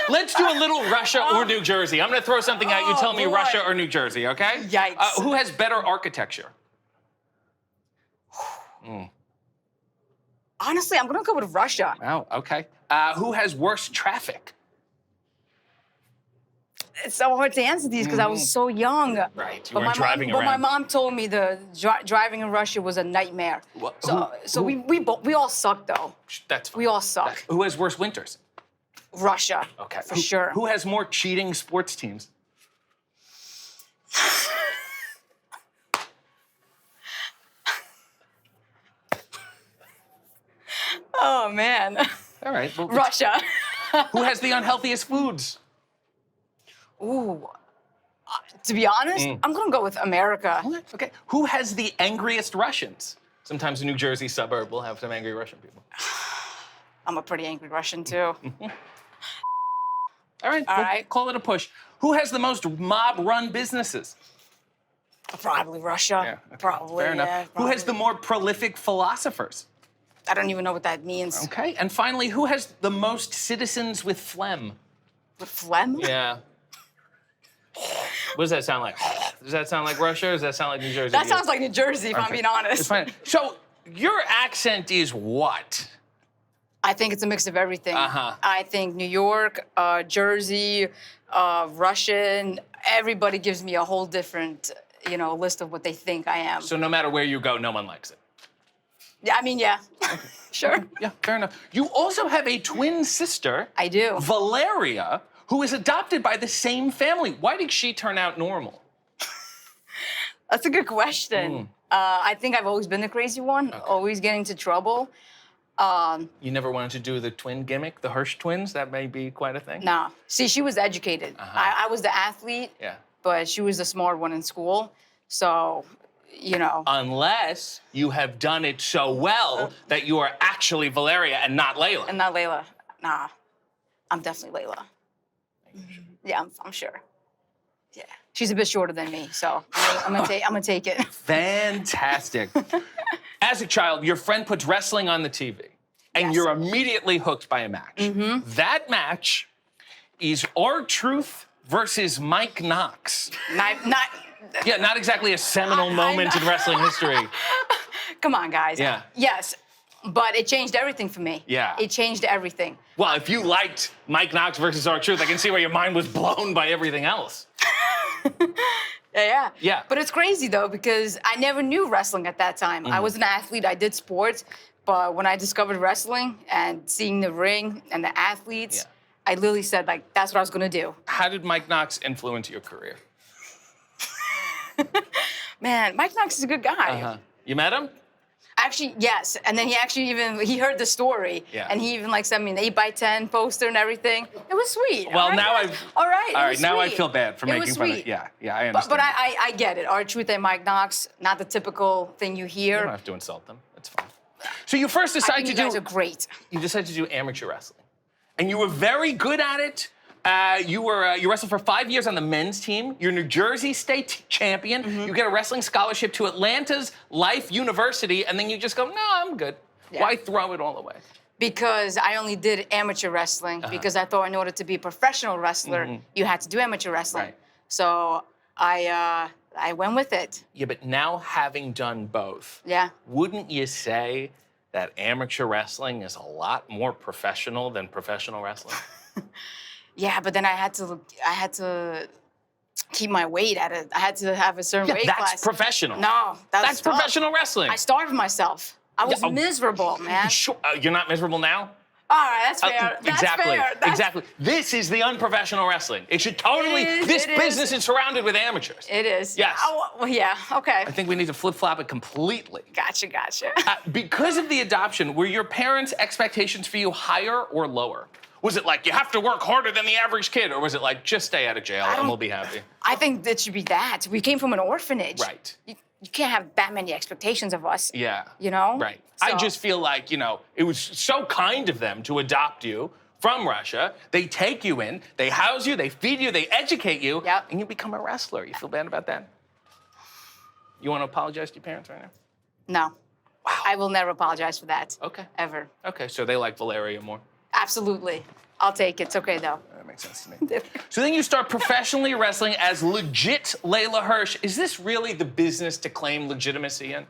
Let's do a little Russia or New Jersey. I'm gonna throw something at you. Tell me Russia or New Jersey, okay? Yikes. Who has better architecture? Honestly, I'm gonna go with Russia. Wow, okay. Who has worse traffic? It's so hard to answer these because I was so young. Right, you But weren't driving But my around. mom told me the driving in Russia was a nightmare. We all suck though. That's fine. We all suck. Who has worse winters? Russia. Okay. For sure. Who has more cheating sports teams? Oh man. All right. Well, Russia. Who has the unhealthiest foods? Ooh. To be honest, I'm gonna go with America. Okay. Who has the angriest Russians? Sometimes a New Jersey suburb will have some angry Russian people. I'm a pretty angry Russian too. All right. Call it a push. Who has the most mob-run businesses? Probably Russia. Yeah. Probably. Fair enough. Yeah, Who has the more prolific philosophers? I don't even know what that means. Okay. And finally, who has the most citizens with phlegm? With phlegm? Yeah. What does that sound like? Does that sound like Russia or does that sound like New Jersey? That sounds like New Jersey, if I'm being honest. It's fine. So your accent is what? I think it's a mix of everything. I think New York, Jersey, Russian, everybody gives me a whole different, list of what they think I am. So no matter where you go, no one likes it. Yeah, I mean, yeah. Sure. Yeah, fair enough. You also have a twin sister. I do. Valeria, who is adopted by the same family. Why did she turn out normal? That's a good question. I think I've always been the crazy one, always getting into trouble. You never wanted to do the twin gimmick, the Hirsch twins? That may be quite a thing. No. See, she was educated. I was the athlete, but she was the smart one in school. So, you know. Unless you have done it so well that you are actually Valeria and not Leyla. And not Leyla. Nah, I'm definitely Leyla. Yeah, I'm sure. Yeah, she's a bit shorter than me, so I'm gonna take it. Fantastic. As a child, your friend puts wrestling on the TV, and you're immediately hooked by a match. That match is R-Truth versus Mike Knox. Not exactly a seminal moment in wrestling history. Come on, guys. Yeah. Yes, but it changed everything for me. Yeah. It changed everything. Well, if you liked Mike Knox versus R-Truth, I can see why your mind was blown by everything else. Yeah. Yeah. But it's crazy though, because I never knew wrestling at that time. I was an athlete, I did sports, but when I discovered wrestling and seeing the ring and the athletes, I literally said, like, that's what I was gonna do. How did Mike Knox influence your career? Man, Mike Knox is a good guy. You met him? Actually, yes. And then he heard the story. Yeah. And he even like sent me an 8x10 poster and everything. It was sweet. Well, All right, now guys? I've... All right, All it right, was now I sweet. feel bad for It making was fun of... sweet. Yeah, I understand. But I get it. R-Truth and Mike Knox, not the typical thing you hear. You don't have to insult them. It's fine. So you first decided to do... You guys are great. You decided to do amateur wrestling. And you were very good at it. You wrestled for 5 years on the men's team. You're New Jersey State champion. You get a wrestling scholarship to Atlanta's Life University, and then you just go, no, I'm good. Yeah. Why throw it all away? Because I only did amateur wrestling because I thought in order to be a professional wrestler, you had to do amateur wrestling. Right. So I went with it. Yeah, but now having done both, wouldn't you say that amateur wrestling is a lot more professional than professional wrestling? Yeah, but then I had to keep my weight at it. I had to have a certain weight class. That's professional. No, that's professional wrestling. I starved myself. I was miserable, man. Sure, you're not miserable now? All right, that's fair. That's exactly. fair. Exactly. This is the unprofessional wrestling. It should totally. This business is surrounded with amateurs. It is. Yes. Oh, well, yeah. Okay. I think we need to flip-flop it completely. Gotcha. Because of the adoption, were your parents' expectations for you higher or lower? Was it like, you have to work harder than the average kid? Or was it like, just stay out of jail and we'll be happy? I think it should be that. We came from an orphanage. Right. You can't have that many expectations of us. Yeah. You know? Right. So. I just feel like, it was so kind of them to adopt you from Russia. They take you in, they house you, they feed you, they educate you, and you become a wrestler. You feel bad about that? You want to apologize to your parents right now? No. Wow. I will never apologize for that. Okay. Ever. Okay, so they like Valeria more. Absolutely. I'll take it. It's okay, though. That makes sense to me. So then you start professionally wrestling as legit Leyla Hirsch. Is this really the business to claim legitimacy in?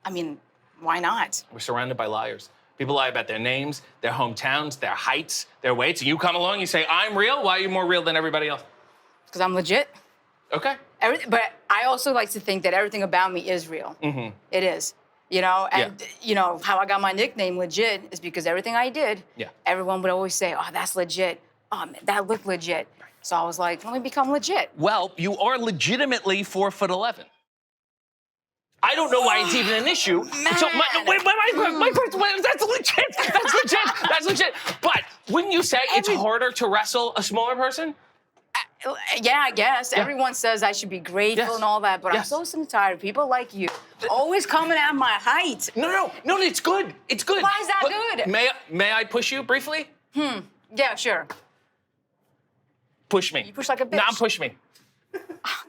I mean, why not? We're surrounded by liars. People lie about their names, their hometowns, their heights, their weights. And you come along, you say, I'm real. Why are you more real than everybody else? Because I'm legit. Okay. But I also like to think that everything about me is real. It is. And how I got my nickname legit is because everything I did, everyone would always say, oh, that's legit. Oh, man, that looked legit. So I was like, let me become legit. Well, you are legitimately 4'11". I don't know why it's even an issue. So that's legit. That's legit. But wouldn't you say it's harder to wrestle a smaller person? Yeah, I guess. Everyone says I should be grateful and all that, but I'm so sick and tired of people like you always coming at my height. No, it's good. It's good. Why is that good? May I push you briefly? Yeah, sure. Push me. You push like a bitch. Now push me.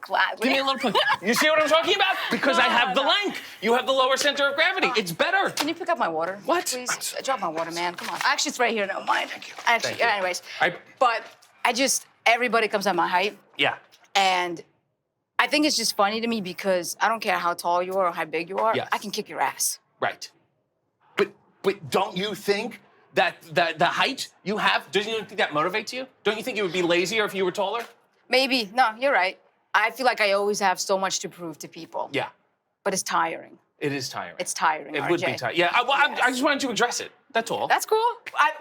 Gladly. Give me a little push. You see what I'm talking about? Because I have the length. You have the lower center of gravity. It's better. Can you pick up my water? What? Please, drop my water, man. Come on. Actually, it's right here. Don't mind. Thank you. Actually, anyways. But everybody comes at my height. Yeah. And I think it's just funny to me because I don't care how tall you are or how big you are. Yes. I can kick your ass. Right. But don't you think that the height you have, doesn't you think that motivates you? Don't you think you would be lazier if you were taller? Maybe. No, you're right. I feel like I always have so much to prove to people. Yeah. But it's tiring. It is tiring. It's tiring, It RJ. would be tiring. Yeah, I just wanted to address it. That's all. That's cool.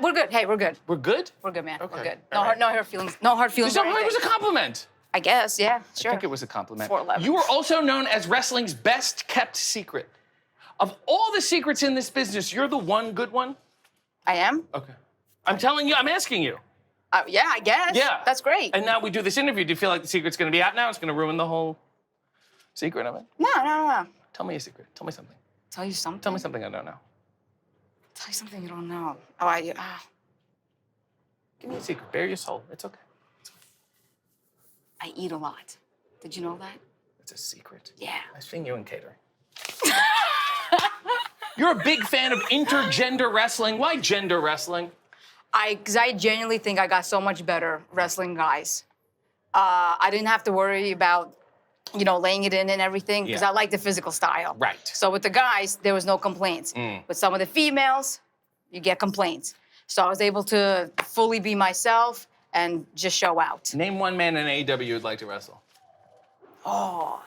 We're good. Hey, we're good. We're good? We're good, man. Okay. We're good. All right. No hard feelings. No hard feelings. So it was a compliment. I guess, yeah, sure. I think it was a compliment. 4'11". You were also known as wrestling's best kept secret. Of all the secrets in this business, you're the one good one? I am? Okay. I'm telling you, I'm asking you. Yeah, I guess. Yeah. That's great. And now we do this interview. Do you feel like the secret's going to be out now? It's going to ruin the whole Secret of it? No. Tell me a secret. Tell me something. Tell you something? Tell me something I don't know. Tell you something you don't know. Give me a secret. Bare your soul. It's okay. I eat a lot. Did you know that? It's a secret. Yeah. I've seen you in catering. You're a big fan of intergender wrestling. Why gender wrestling? Because I genuinely think I got so much better wrestling guys. I didn't have to worry about, laying it in and everything because I like the physical style. Right. So with the guys, there was no complaints. With some of the females, you get complaints. So I was able to fully be myself and just show out. Name one man in AEW you'd like to wrestle. Oh,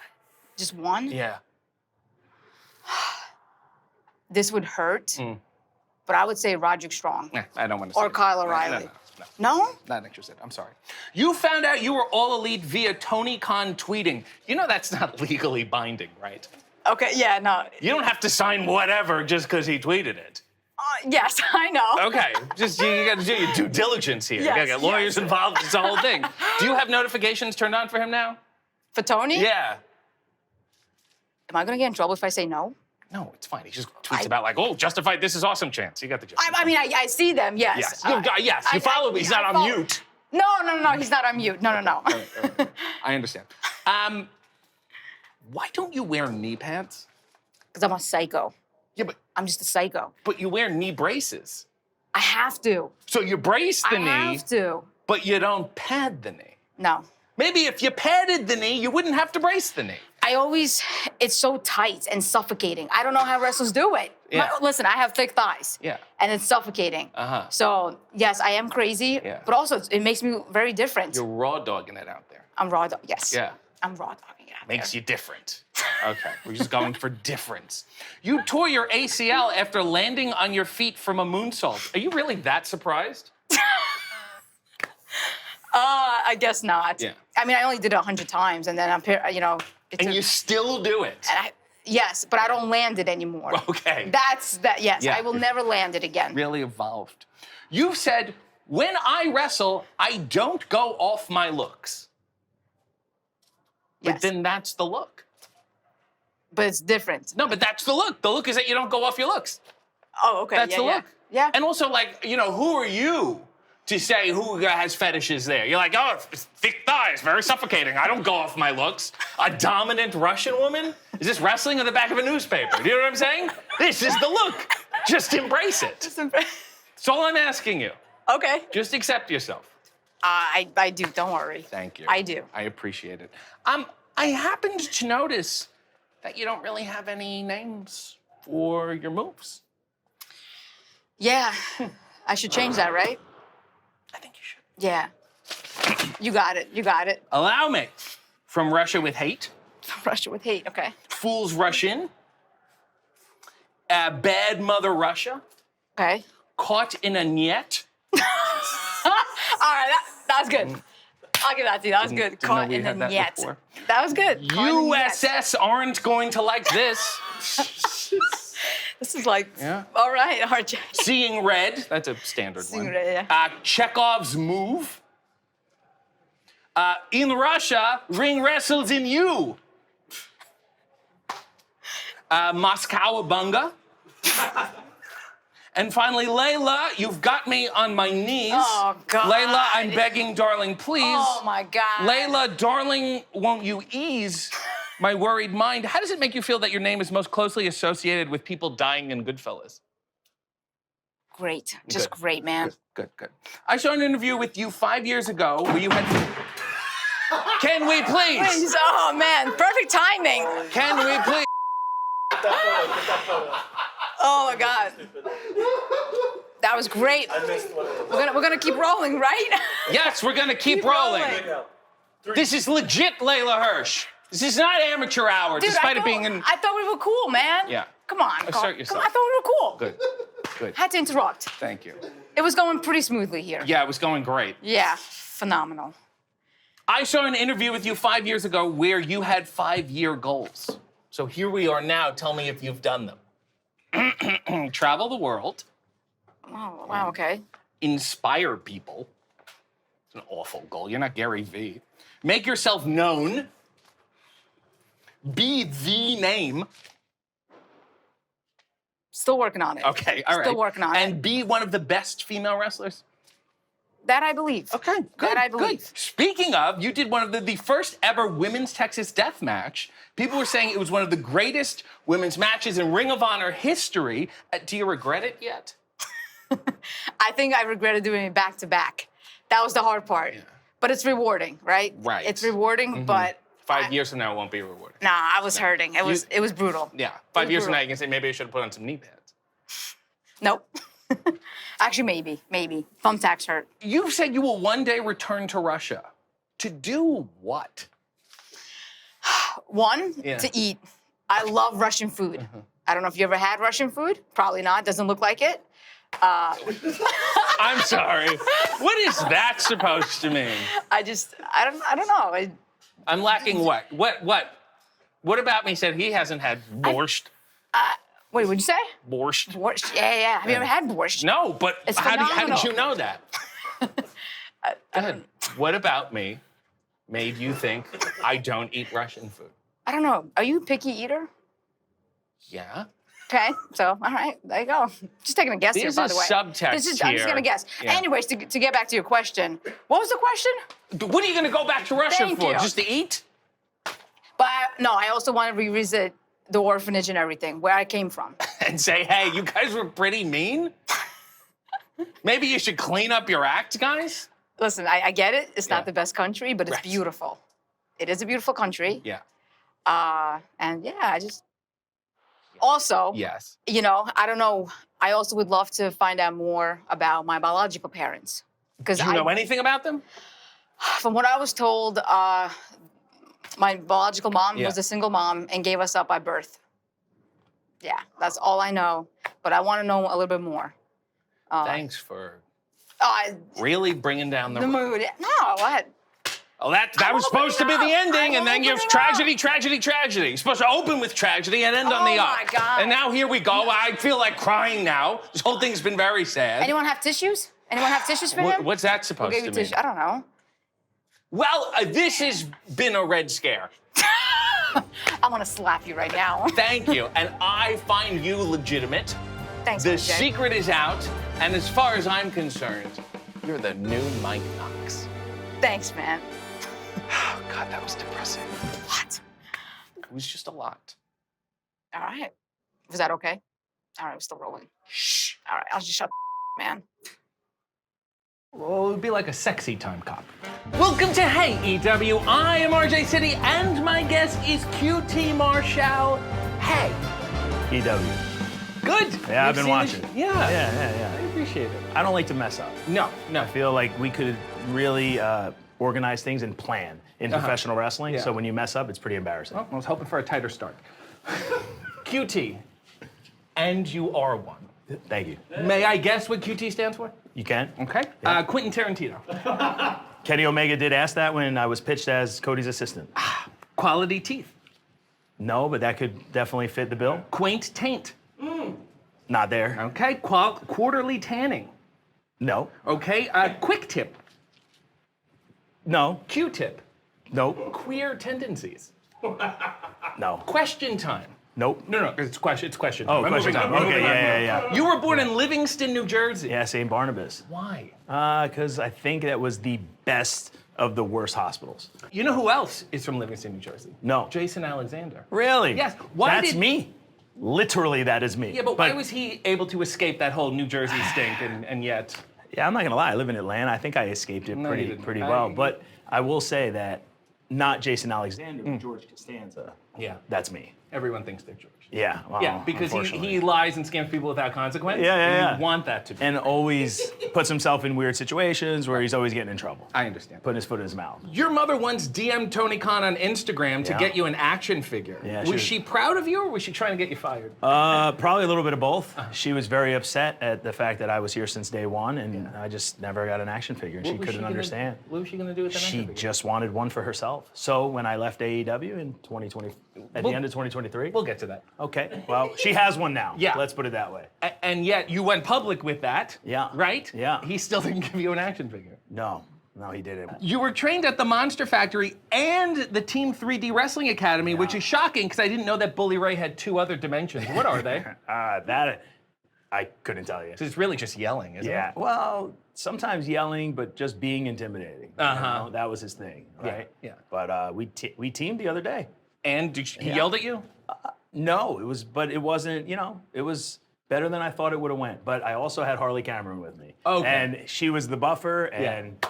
just one? Yeah. This would hurt, but I would say Roderick Strong. I don't want to say Or it. Kyle O'Reilly. No? Not interested. I'm sorry. You found out you were all elite via Tony Khan tweeting. You know that's not legally binding, right? Okay, yeah, no. You don't have to sign whatever just because he tweeted it. Yes, I know. Okay, just you got to do your due diligence here. Yes, You got to get lawyers involved. It's the whole thing. Do you have notifications turned on for him now? For Tony? Yeah. Am I gonna get in trouble if I say no? No, it's fine. He just tweets about like, Justified, this is awesome chance. You got the gist. I see them, yes. Yes, you follow me. He's not on mute. No, he's not on mute. No. I understand. Why don't you wear knee pads? Because I'm a psycho. Yeah, but I'm just a psycho. But you wear knee braces. I have to. So you brace the knee. I have to. But you don't pad the knee. No. Maybe if you padded the knee, you wouldn't have to brace the knee. It's so tight and suffocating. I don't know how wrestlers do it. Yeah. Listen, I have thick thighs. Yeah. And it's suffocating. Uh-huh. So, yes, I am crazy, but also it makes me very different. You're raw dogging it out there. I'm raw dog, yes. Yeah. I'm raw dogging it out Makes you different. Okay, we're just going for difference. You tore your ACL after landing on your feet from a moonsault. Are you really that surprised? I guess not. Yeah. I mean, I only did it 100 times, and then And you still do it. Yes, but I don't land it anymore. Okay. Yes, Yeah. I will never land it again. Really evolved. You've said, when I wrestle, I don't go off my looks. But then that's the look. But it's different. No, but that's the look. The look is that you don't go off your looks. Oh, okay. That's the look. Yeah. And also, who are you to say who has fetishes there? You're like, it's thick thighs, very suffocating. I don't go off my looks. A dominant Russian woman? Is this wrestling on the back of a newspaper? Do you know what I'm saying? This is the look. Just embrace it. That's all I'm asking you. Okay. Just accept yourself. I do, don't worry. Thank you. I do. I appreciate it. I happened to notice that you don't really have any names for your moves. Yeah. I should change that, right? I think you should. Yeah. You got it. Allow me. From Russia with Hate. Russia with Hate, okay. Fools Rush In. Bad Mother Russia. Okay. Caught in a Net. All right, that's good. I'll give that to you. That was good. Didn't know Caught we in had a that net. before. That was good. USS aren't going to like this. This is like, all right, RJ. Seeing Red, that's a standard Seeing one. Red, yeah. Chekhov's Move. In Russia, Ring wrestles in you. Moscow Bunga. And finally, Leyla, you've got me on my knees. Oh, God. Leyla, I'm begging, darling, please. Oh, my God. Leyla, darling, won't you ease my worried mind? How does it make you feel that your name is most closely associated with people dying in Goodfellas? Great. Just great, man. Good. I saw an interview with you 5 years ago where you had... Can we please? Oh, man. Perfect timing. Can we please? Oh, my God. That was great. We're gonna keep rolling, right? Yes, we're gonna keep rolling. This is legit Leyla Hirsch. This is not amateur hour, Dude, despite it being in... I thought we were cool, man. Yeah. Come on, Carl. Assert yourself. Come on, I thought we were cool. Good. Had to interrupt. Thank you. It was going pretty smoothly here. Yeah, it was going great. Yeah, phenomenal. I saw an interview with you 5 years ago where you had 5-year goals. So here we are now. Tell me if you've done them. Travel the world. Oh, wow, okay. Inspire people. It's an awful goal. You're not Gary Vee. Make yourself known. be the name. Still working on it. Okay, all right. Still working on it. And be one of the best female wrestlers? That I believe. Okay, good. That I believe. Good. Speaking of, you did one of the first ever women's Texas Death Match. People were saying it was one of the greatest women's matches in Ring of Honor history. Do you regret it yet? I think I regretted doing it back to back. That was the hard part. Yeah. But it's rewarding, right? Right. It's rewarding, but 5 years from now, it won't be rewarding. nah, I was hurting. It was brutal. Yeah, 5 years from now, you can say maybe I should have put on some knee pads. Nope. Actually, maybe. Thumbtacks hurt. You said you will one day return to Russia. To do what? One, to eat. I love Russian food. I don't know if you ever had Russian food. Probably not. Doesn't look like it. I'm sorry. What is that supposed to mean? I don't know. I'm lacking what? What about me said he hasn't had borscht? Wait, what'd you say? Borscht. Borscht, yeah. Have you ever had borscht? No, but It's how did phenomenal. you know that? Go ahead. What about me made you think I don't eat Russian food? I don't know. Are you a picky eater? Yeah. Okay, so all right, there you go. Just taking a guess here, There's by the way. subtext I'm just here. gonna guess. Yeah. Anyways, to get back to your question, what was the question? What are you gonna go back to Russia Thank for? you. Just to eat? But no, I also want to revisit the orphanage and everything, where I came from. And say, hey, you guys were pretty mean? Maybe you should clean up your act, guys? Listen, I get it. It's not the best country, but it's beautiful. It is a beautiful country. Yeah. And yeah, I just... Also, yes. You know, I don't know. I also would love to find out more about my biological parents. Do you know anything about them? From what I was told, my biological mom was a single mom and gave us up by birth. Yeah, that's all I know. But I want to know a little bit more. Thanks for really bringing down the mood. No, what? Oh, that was supposed to be the ending, and then you have tragedy. You're supposed to open with tragedy and end on the up. Oh, my God. And now here we go. I feel like crying now. This whole thing's been very sad. Anyone have tissues? Anyone have tissues for him? What's that supposed Who gave to you mean? tissue? I don't know. Well, this has been a Red Scare. I'm gonna slap you right now. Thank you. And I find you legitimate. Thanks, The RJ. secret is out. And as far as I'm concerned, you're the new Mike Knox. Thanks, man. Oh, God, that was depressing. What? It was just a lot. All right. Was that okay? All right, we're still rolling. Shh. All right, I'll just shut the man. Well, it would be like a sexy time cop. Welcome to Hey EW. I am RJ City, and my guest is QT Marshall. Hey. EW. Good. Yeah, I've You've been seen watching. the Yeah. Yeah. I appreciate it. I don't like to mess up. No. I feel like we could really organize things and plan in professional wrestling. Yeah. So when you mess up, it's pretty embarrassing. Well, I was hoping for a tighter start. QT, and you are one. Thank you. May I guess what QT stands for? You can. Okay. Yeah. Quentin Tarantino. Kenny Omega did ask that when I was pitched as Cody's assistant. Quality teeth. No, but that could definitely fit the bill. Quaint taint. Not there. Okay. Quarterly tanning. No. Okay. Quick tip. No. Q-tip. Nope. Queer tendencies. No. Question time. Nope. No, it's question. Oh, I'm question moving time. on. Okay, yeah. You were born in Livingston, New Jersey. Yeah, St. Barnabas. Why? Because I think that was the best of the worst hospitals. You know who else is from Livingston, New Jersey? No. Jason Alexander. Really? Yes. That's me. Literally, that is me. Yeah, but why was he able to escape that whole New Jersey stink and yet? Yeah, I'm not gonna lie. I live in Atlanta. I think I escaped it No, you didn't. pretty well. But I will say that not Jason Alexander, but George Costanza. Yeah. That's me. Everyone thinks they're George. Yeah. Well, Yeah, because unfortunately. he lies and scams people without consequence. Yeah. And you want that to be. And always puts himself in weird situations where he's always getting in trouble. I understand. Putting his foot in his mouth. Your mother once DM'd Tony Khan on Instagram to Yeah. get you an action figure. Yeah, was she proud of you or was she trying to get you fired? Probably a little bit of both. She was very upset at the fact that I was here since day one, and I just never got an action figure, and What she was couldn't gonna- understand. What was she going to do with that action She figure? just wanted one for herself. So when I left AEW in 2020, at the end of 2023. We'll get to that. Okay. Well, she has one now. Yeah. Let's put it that way. And yet you went public with that. Yeah. Right? Yeah. He still didn't give you an action figure. No. No, he didn't. You were trained at the Monster Factory and the Team 3D Wrestling Academy, which is shocking because I didn't know that Bully Ray had 2 other dimensions. What are they? That I couldn't tell you. So it's really just yelling, isn't it? Yeah. Well, sometimes yelling, but just being intimidating. You know, that was his thing, right? Yeah. But we teamed the other day. And he yelled at you? No, it wasn't. You know, it was better than I thought it would have went. But I also had Harley Cameron with me. Okay. And she was the buffer, and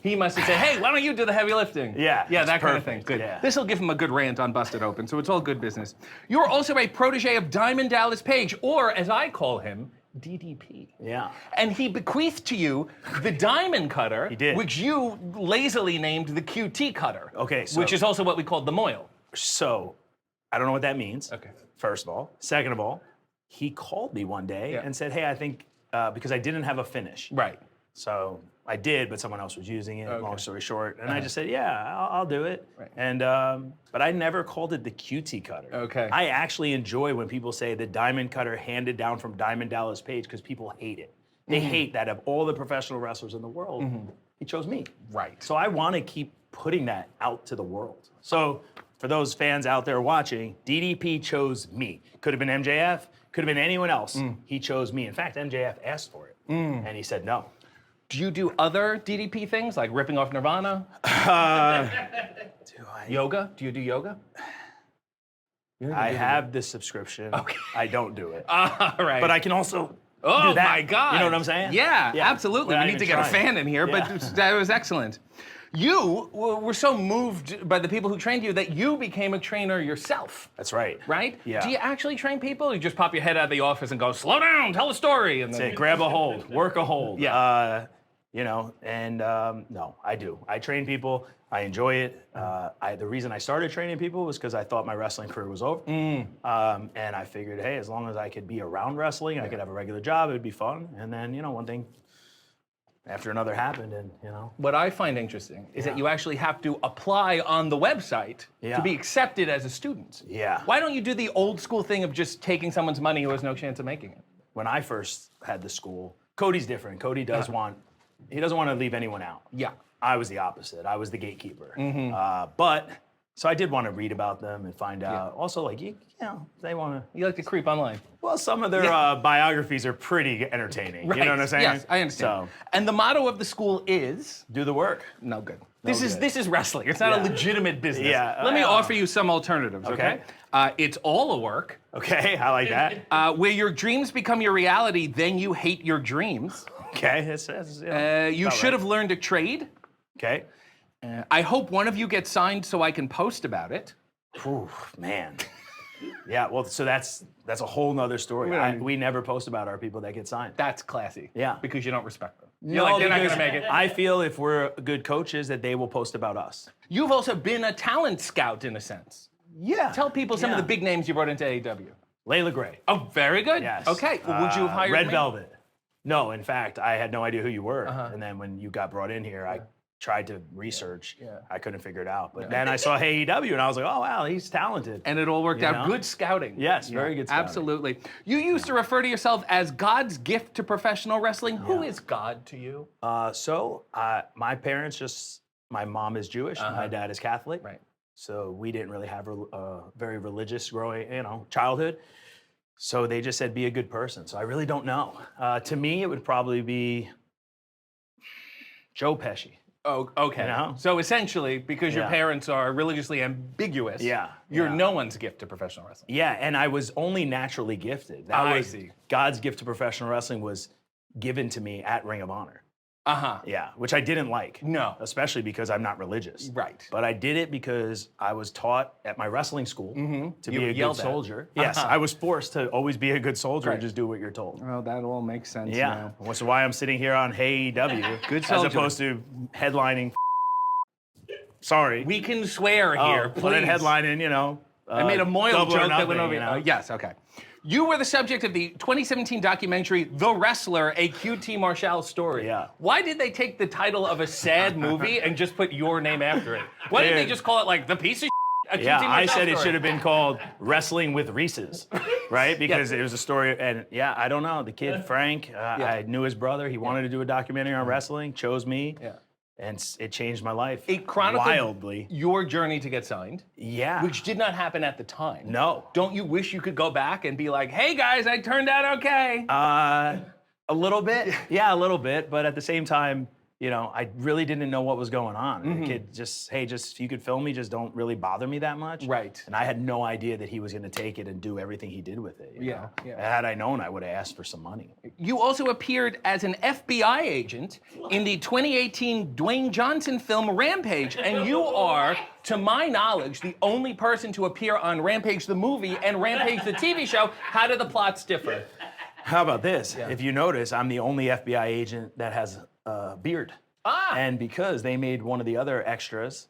he must have said, hey, why don't you do the heavy lifting? Yeah, that kind of perfect. thing. Good. Yeah. This will give him a good rant on Busted Open, so it's all good business. You're also a protege of Diamond Dallas Page, or as I call him, DDP. Yeah. And he bequeathed to you the Diamond Cutter, He did. which you lazily named the QT Cutter. Okay, so- which is also what we called the Moil. So, I don't know what that means. Okay. First of all. Second of all, he called me one day and said, hey, I think, because I didn't have a finish. Right. So I did, but someone else was using it, long story short. And I just said, yeah, I'll do it. Right. And, but I never called it the QT Cutter. Okay. I actually enjoy when people say the Diamond Cutter handed down from Diamond Dallas Page because people hate it. They hate that of all the professional wrestlers in the world, he chose me. Right. So I want to keep putting that out to the world. So for those fans out there watching, DDP chose me. Could have been MJF, could have been anyone else. He chose me. In fact, MJF asked for it, and he said no. Do you do other DDP things, like ripping off Nirvana? Yoga? Do you do yoga? I have the subscription. Okay. I don't do it. All right. But I can also Oh do that. my God. You know what I'm saying? Yeah, absolutely. Without We need to even get a trying. fan in here, Yeah. but that was excellent. You were so moved by the people who trained you that you became a trainer yourself. That's right. Right? Yeah. Do you actually train people? Or you just pop your head out of the office and go, slow down, tell a story. And Say, grab a hold, work a hold. Yeah. You know, and no, I do. I train people. I enjoy it. The reason I started training people was because I thought my wrestling career was over. And I figured, hey, as long as I could be around wrestling, I could have a regular job, it would be fun. And then, you know, one thing after another happened, and, you know. What I find interesting is that you actually have to apply on the website to be accepted as a student. Yeah. Why don't you do the old school thing of just taking someone's money who has no chance of making it? When I first had the school, Cody's different. Cody doesn't want to leave anyone out. Yeah. I was the opposite. I was the gatekeeper. Mm-hmm. But so I did want to read about them and find out. Also, like you know, they want to. You like to creep online. Well, some of their biographies are pretty entertaining. Right. You know what I'm saying? Yes, I understand. So And the motto of the school is do the work. No good. No This good. is wrestling. It's not a legitimate business. Yeah, Let me offer you some alternatives. Okay. It's all a work. Okay, I like that. Where your dreams become your reality, then you hate your dreams. Okay, you about should right. have learned to trade. Okay. I hope one of you gets signed so I can post about it. Ooh, man. Yeah, well, so that's a whole nother story. We never post about our people that get signed. That's classy. Yeah. Because you don't respect them. No, You're like, they're not because gonna make it. I feel if we're good coaches that they will post about us. You've also been a talent scout in a sense. Yeah. Tell people some of the big names you brought into AEW. Layla Gray. Oh, very good. Yes. Okay. Well, would you have hired Red me? Velvet? No, in fact, I had no idea who you were. And then when you got brought in here, I tried to research. I couldn't figure it out. But then I saw AEW and I was like, oh, wow, he's talented. And it all worked You out. know? Good scouting. Yes, very good scouting. Absolutely. You used to refer to yourself as God's gift to professional wrestling. Who is God to you? My parents my mom is Jewish, my dad is Catholic. Right. So we didn't really have a very religious childhood. So they just said, be a good person. So I really don't know. To me, it would probably be Joe Pesci. Oh, okay. You know? So essentially, because your Yeah. parents are religiously ambiguous, you're no one's gift to professional wrestling. Yeah, and I was only naturally gifted. That I was see. God's gift to professional wrestling was given to me at Ring of Honor. Yeah, which I didn't like. No. Especially because I'm not religious. Right. But I did it because I was taught at my wrestling school to You be were a good yelled at. soldier. Yes, I was forced to always be a good soldier and Right. just do what you're told. Well, that all makes sense Yeah, now. which is why I'm sitting here on Hey AEW Good as soldier. opposed to headlining. Sorry. We can swear here, Well, then please. headlining, I made a Moyle Double or joke that went Nothing, over. you know? Yes, okay. You were the subject of the 2017 documentary The Wrestler, a QT Marshall story. Yeah. Why did they take the title of a sad movie and just put your name after it? Why didn't they just call it like The Piece of a QT Yeah, Marshall I said it story? should have been called Wrestling with Reese's, right? Because it was a story, and I don't know. The kid, Frank, I knew his brother. He wanted to do a documentary on wrestling, chose me. Yeah. And it changed my life It chronicled wildly. your journey to get signed. Yeah. Which did not happen at the time. No. Don't you wish you could go back and be like, hey guys, I turned out okay? A little bit. Yeah, a little bit. But at the same time, you know, I really didn't know what was going on. And the kid just, hey, just if you could film me, just don't really bother me that much. Right. And I had no idea that he was going to take it and do everything he did with it. you know? Yeah. Had I known, I would have asked for some money. You also appeared as an FBI agent in the 2018 Dwayne Johnson film Rampage, and you are, to my knowledge, the only person to appear on Rampage the movie and Rampage the TV show. How do the plots differ? How about this? If you notice, I'm the only FBI agent that has a beard. And because they made one of the other extras,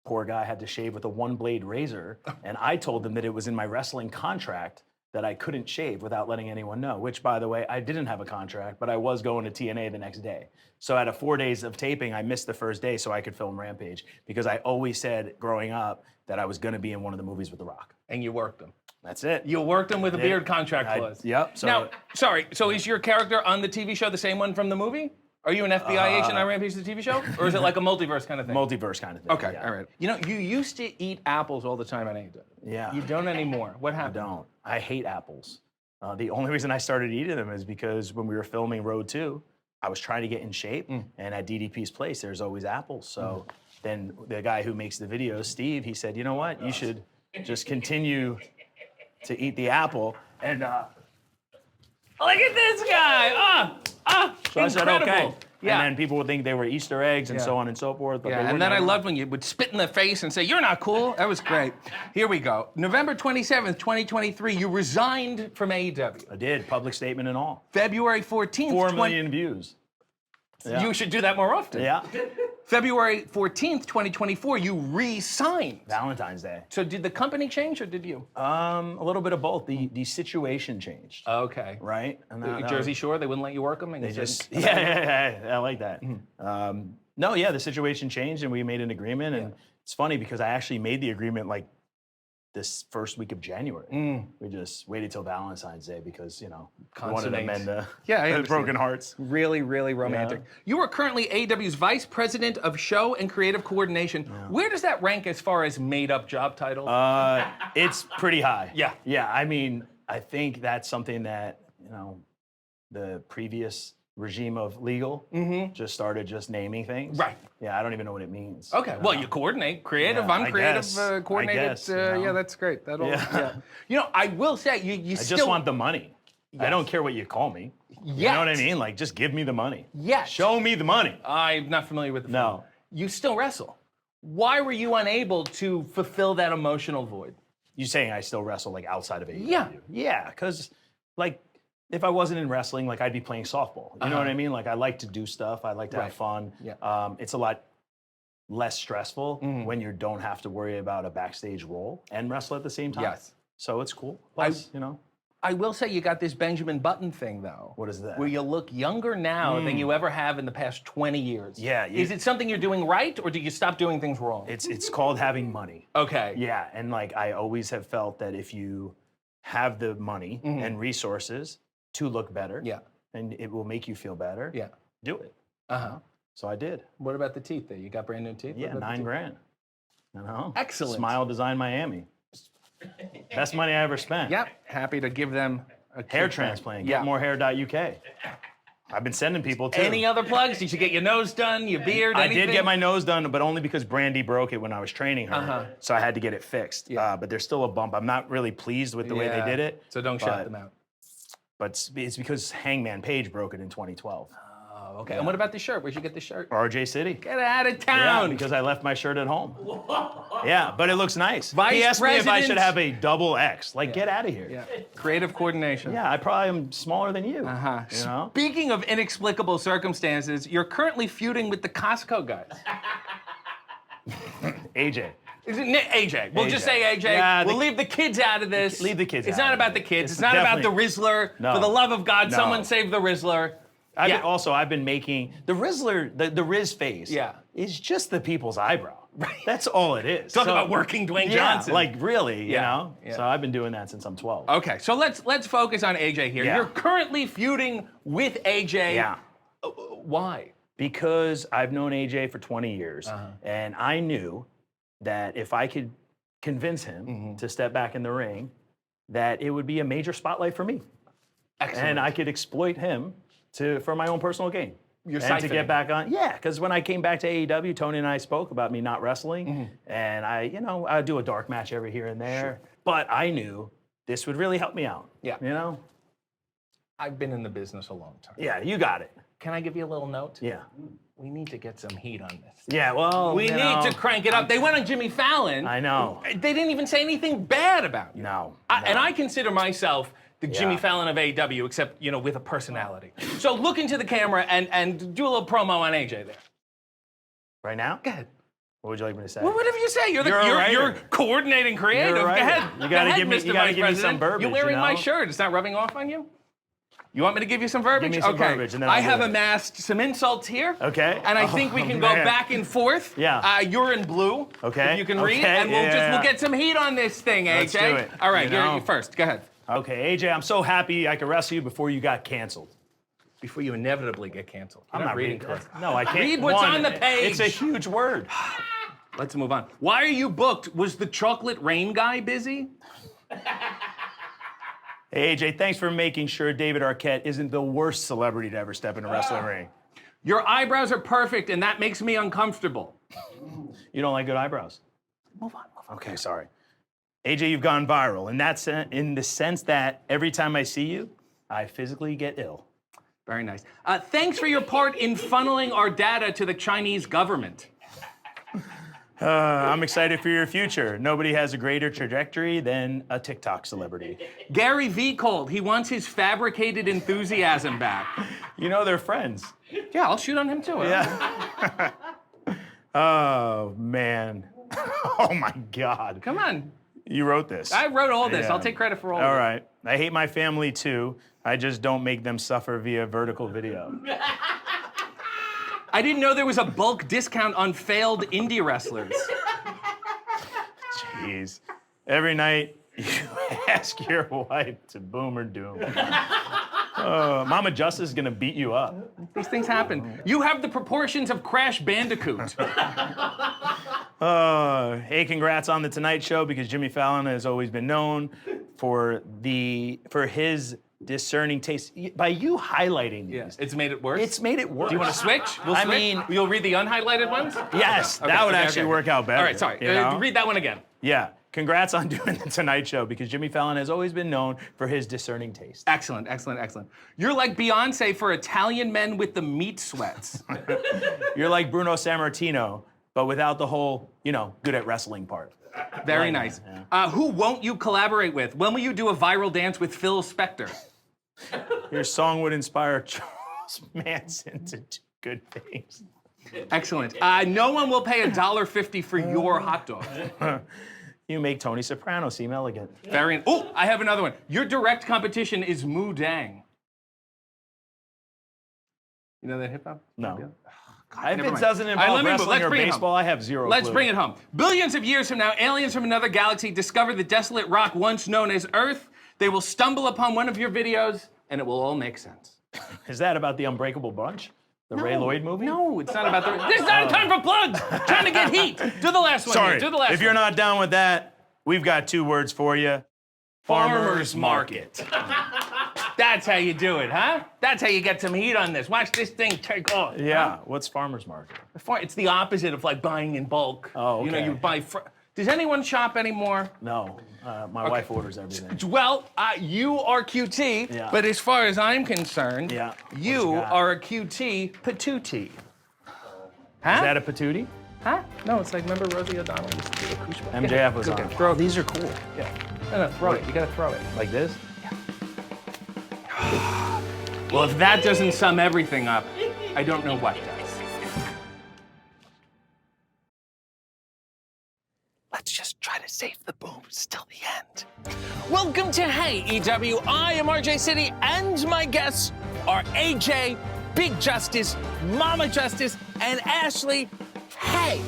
poor guy had to shave with a one-blade razor, and I told them that it was in my wrestling contract that I couldn't shave without letting anyone know, which, by the way, I didn't have a contract, but I was going to TNA the next day. So out of 4 days of taping, I missed the first day so I could film Rampage, because I always said growing up that I was going to be in one of the movies with The Rock. And you worked them. That's it. You worked them with a beard contract clause. Yep. So now, sorry, so is your character on the TV show the same one from the movie? Are you an FBI agent on Rampage the TV show? Or is it like a multiverse kind of thing? Multiverse kind of thing. Okay, all right. You know, you used to eat apples all the time on AEW. Yeah. You don't anymore. What happened? I don't. I hate apples. The only reason I started eating them is because when we were filming Road 2, I was trying to get in shape, and at DDP's place, there's always apples. So then the guy who makes the videos, Steve, he said, you know what? You should just continue to eat the apple. And look at this guy! so I said, incredible. okay. Yeah. And then people would think they were Easter eggs and so on and so forth. But Yeah, they and were then I never. loved when you would spit in the face and say, you're not cool. That was great. Here we go. November 27th, 2023, you resigned from AEW. I did, public statement and all. February 14th, 4 million views. Yeah. You should do that more often. Yeah. February 14th, 2024, you re-signed. Valentine's Day. So did the company change or did you? A little bit of both. The situation changed. Okay. Right? And The Jersey Shore, they wouldn't let you work them? And They you just, said- I like that. No, yeah, the situation changed and we made an agreement. And it's funny because I actually made the agreement like this first week of January. We just waited till Valentine's Day because, you know, we wanted to mend the, the broken hearts. Really, really romantic. You are currently AEW's Vice President of Show and Creative Coordination. Where does that rank as far as made-up job titles? It's pretty high. Yeah. Yeah, I mean, I think that's something that, you know, the previous regime of legal just started just naming things. Right. Yeah, I don't even know what it means. Okay, well, you coordinate. Creative, Yeah, I'm I creative, guess. coordinated. I guess, you know. Yeah, that's great. That'll, Yeah. You know, I will say, you I still... just want the money. I Yes. don't care what you call me. You Yet. know what I mean? Like, just give me the money. Yes. Show me the money. I'm not familiar with the No. film. You still wrestle. Why were you unable to fulfill that emotional void? You saying I still wrestle like outside of AEW? Yeah. Yeah, because like if I wasn't in wrestling, like I'd be playing softball. You know what I mean? Like I like to do stuff. I like to have fun. Yeah. It's a lot less stressful when you don't have to worry about a backstage role and wrestle at the same time. Yes. So it's cool. Plus, you know. I will say you got this Benjamin Button thing, though. What is that? Where you look younger now than you ever have in the past 20 years. Yeah. Is it something you're doing right, or did you stop doing things wrong? It's called having money. Okay. Yeah, and like I always have felt that if you have the money and resources to look better, and it will make you feel better, do it. So I did. What about the teeth there? You got brand new teeth? Yeah, What about the teeth? $9,000. You know? Excellent. Smile Design Miami. Best money I ever spent. Yep. Happy to give them a Hair kickback. transplant. Yeah. GetMoreHair.uk. I've been sending people too. Any other plugs? Did you get your nose done, your beard, I anything? did get my nose done, but only because Brandy broke it when I was training her. So I had to get it fixed. But there's still a bump. I'm not really pleased with the way they did it. So don't shout them out. But it's because Hangman Page broke it in 2012. Oh, okay. And what about the shirt? Where'd you get the shirt? RJ City. Get out of Yeah, town. because I left my shirt at home. Yeah, but it looks nice. Vice He asked me if I President. should have a double X. Like, get out of here. Yeah. Creative coordination. Yeah, I probably am smaller than you. You know? Speaking of inexplicable circumstances, you're currently feuding with the Costco guys. AJ. Is it AJ? We'll just AJ. say AJ. Yeah, we'll leave the kids out of this. Leave the kids It's out not of about it. the kids. It's It's not about the definitely- Rizzler. No. For the love of God, No. someone save the Rizzler. I've been making the Rizzler, the Riz face. Yeah. Is just the people's eyebrow. That's all it is. Talk about working Dwayne Johnson. Like really, you Yeah. know. Yeah. So I've been doing that since I'm 12. Okay, so let's focus on AJ here. Yeah. You're currently feuding with AJ. Yeah. Why? Because I've known AJ for 20 years, and I knew that if I could convince him to step back in the ring, that it would be a major spotlight for me. Excellent. And I could exploit him for my own personal gain. You're and to siphoning. get back on, yeah, because when I came back to AEW, Tony and I spoke about me not wrestling, and I'd do a dark match every here and there, but I knew this would really help me out. Yeah. You know? I've been in the business a long time. Yeah, you got it. Can I give you a little note? Yeah. We need to get some heat on this. Yeah, well, we need to crank it up. They went on Jimmy Fallon. I know. They didn't even say anything bad about you. No. And I consider myself the Jimmy Fallon of AEW, except, with a personality. So look into the camera and do a little promo on AJ there. Right now? Go ahead. What would you like me to say? Well, whatever you say. You're You're coordinating creative. You're a Go writer. ahead. You gotta Go ahead, give me- Mr. you gotta Vice give me some President. verbiage, You're wearing my you know? shirt. Is that rubbing off on you? You want me to give you some verbiage? Give me some okay. verbiage, and then I I'll do have it. amassed some insults here. Okay. And I think we can go man. back and forth. Yeah. You're in blue. Okay. If you can read, Okay, and we'll get some heat on this thing, AJ. Let's do it. All right, You know? you're first. Go ahead. Okay, AJ, I'm so happy I could wrestle you before you got canceled. Before you inevitably get canceled. I'm not reading correctly. No, I can't. Read what's on the page. It's a huge word. Let's move on. Why are you booked? Was the chocolate rain guy busy? Hey, AJ, thanks for making sure David Arquette isn't the worst celebrity to ever step in a wrestling ring. Your eyebrows are perfect, and that makes me uncomfortable. You don't like good eyebrows? Move on. Okay, sorry. AJ, you've gone viral, and that's in the sense that every time I see you, I physically get ill. Very nice. Thanks for your part in funneling our data to the Chinese government. I'm excited for your future. Nobody has a greater trajectory than a TikTok celebrity. Gary V. called. He wants his fabricated enthusiasm back. You know they're friends. Yeah, I'll shoot on him too. Yeah. Oh, man. Oh, my God. Come on. You wrote this. I wrote all this. Yeah. I'll take credit for all of All it. right. I hate my family, too. I just don't make them suffer via vertical video. I didn't know there was a bulk discount on failed indie wrestlers. Jeez. Every night, you ask your wife to boom or doom. Mama Justice is going to beat you up. These things happen. You have the proportions of Crash Bandicoot. Hey, congrats on the Tonight Show, because Jimmy Fallon has always been known for his discerning taste. By you highlighting these, It's made it worse? It's made it worse. Do you want to switch? We'll I switch? mean, You'll read the unhighlighted ones? yes, that would actually work out better. All right, sorry. you know? Read that one again. Yeah. Congrats on doing the Tonight Show, because Jimmy Fallon has always been known for his discerning taste. Excellent, excellent, excellent. You're like Beyonce for Italian men with the meat sweats. You're like Bruno Sammartino, but without the whole, good at wrestling part. Very Like nice. that, Who won't you collaborate with? When will you do a viral dance with Phil Spector? Your song would inspire Charles Manson to do good things. Excellent. No one will pay $1.50 for your hot dog. You make Tony Soprano seem elegant. Oh, I have another one. Your direct competition is Moo Dang. You know that hip hop? No. God, If never it mind. doesn't All right, involve let me move. wrestling Let's or bring it home. baseball, I have zero Let's clue. bring it home. Billions of years from now, aliens from another galaxy discover the desolate rock once known as Earth. They will stumble upon one of your videos, and it will all make sense. Is that about the Unbreakable Bunch? The Ray Lloyd movie? No, it's not about the... This is not a time for plugs! Trying to get heat! Do the last one Sorry, here. Do the last if you're not down with that, we've got 2 words for you. Farmer's Market. That's how you do it, huh? That's how you get some heat on this. Watch this thing take off. Yeah, Huh? what's Farmer's Market? It's the opposite of like buying in bulk. Oh, okay. You buy... Does anyone shop anymore? No, my wife orders everything. Well, you are QT, Yeah. but as far as I'm concerned, Yeah. you are a QT patootie. Huh? Is that a patootie? Huh? No, it's like, remember Rosie O'Donnell used to do a koosh ball? MJF was Okay, on. throw it. These are cool. Yeah. No, throw it. You gotta throw it. Like this? Well, if that doesn't sum everything up, I don't know what does. Let's just try to save the booms till the end. Welcome to Hey EW. I am RJ City, and my guests are AJ, Big Justice, Mama Justice, and Ashley. Hey.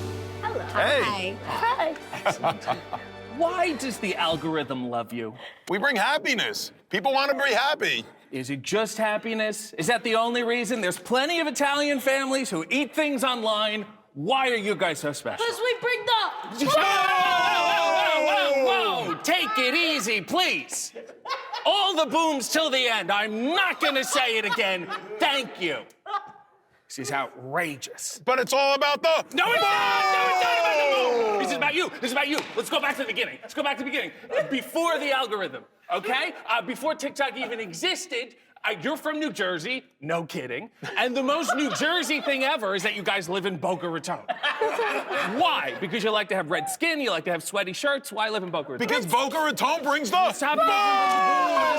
Hello. Hey. Hi. Excellent. Why does the algorithm love you? We bring happiness. People want to be happy. Is it just happiness? Is that the only reason? There's plenty of Italian families who eat things online. Why are you guys so special? Because we bring the... Whoa! Take it easy, please. All the booms till the end. I'm not gonna say it again. Thank you. This is outrageous. But it's all about the... No, it's not! No, it's not about the boom! This is about you. This is about you. Let's go back to the beginning. Let's go back to the beginning. Before the algorithm, okay? Before TikTok even existed, you're from New Jersey, no kidding. And the most New Jersey thing ever is that you guys live in Boca Raton. Why? Because you like to have red skin, you like to have sweaty shirts. Why live in Boca Raton? Because Boca Raton brings the... Stop it. It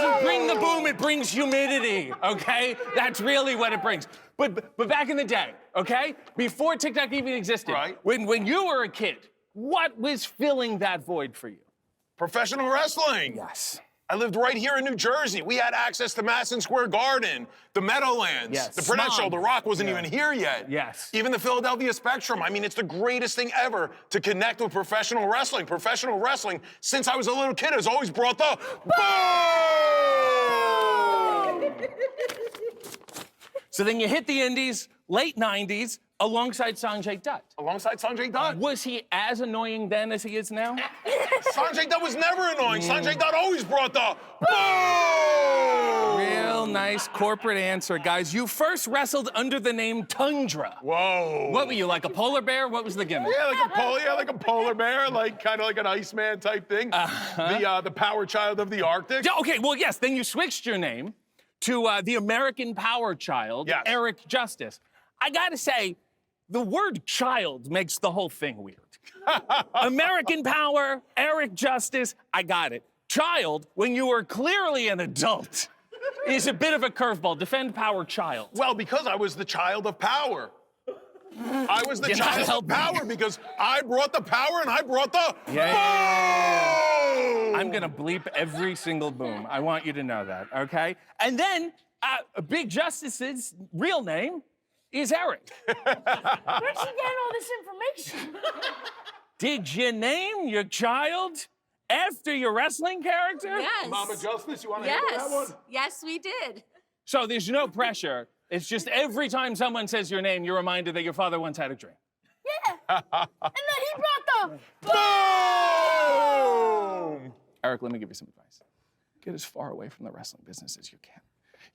doesn't bring the boom, it brings humidity, okay? That's really what it brings. But back in the day, okay? Before TikTok even existed, when you were a kid, what was filling that void for you? Professional wrestling. Yes. I lived right here in New Jersey. We had access to Madison Square Garden, the Meadowlands, Yes. the Prudential. Smog. The Rock wasn't Yeah. even here yet. Yes. Even the Philadelphia Spectrum. I mean, it's the greatest thing ever to connect with professional wrestling. Professional wrestling, since I was a little kid, has always brought the boom! So then you hit the indies, late 90s, alongside Sanjay Dutt. Alongside Sanjay Dutt. Was he as annoying then as he is now? Sanjay Dutt was never annoying. Sanjay Dutt always brought the boom! Real nice corporate answer, guys. You first wrestled under the name Tundra. Whoa. What were you, like a polar bear? What was the gimmick? Yeah, like a polar bear, like kind of like an Iceman type thing. The power child of the Arctic. Yeah, okay, well, yes, then you switched your name to the American Power Child, Eric Justice. I gotta say, the word child makes the whole thing weird. American Power, Eric Justice, I got it. Child, when you were clearly an adult, is a bit of a curveball. Defend Power Child. Well, because I was the child of power. I was the You're not child of helping. power because I brought the power and I brought the boom! I'm gonna bleep every single boom. I want you to know that, okay? And then, Big Justice's real name is Eric. Where'd you get all this information? Did you name your child after your wrestling character? Yes. Mama Justice, you want to handle that one? Yes, we did. So there's no pressure. It's just every time someone says your name, you're reminded that your father once had a dream. Yeah. And then he brought the boom! Eric, let me give you some advice. Get as far away from the wrestling business as you can.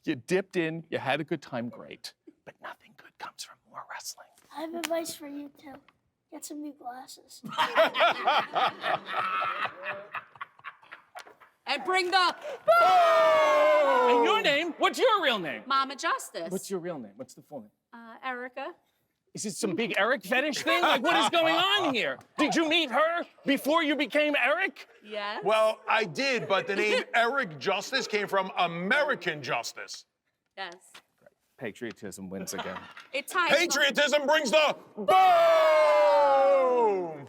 You dipped in, you had a good time, great. But nothing good comes from more wrestling. I have advice for you, too. Get some new glasses. And bring the And your name? What's your real name? Mama Justice. What's your real name? What's the full name? Erica. Is it some big Eric fetish thing? Like, what is going on here? Did you meet her before you became Eric? Yes. Well, I did, but the name Eric Justice came from American Justice. Yes. Patriotism wins again. It ties. Patriotism brings the boom!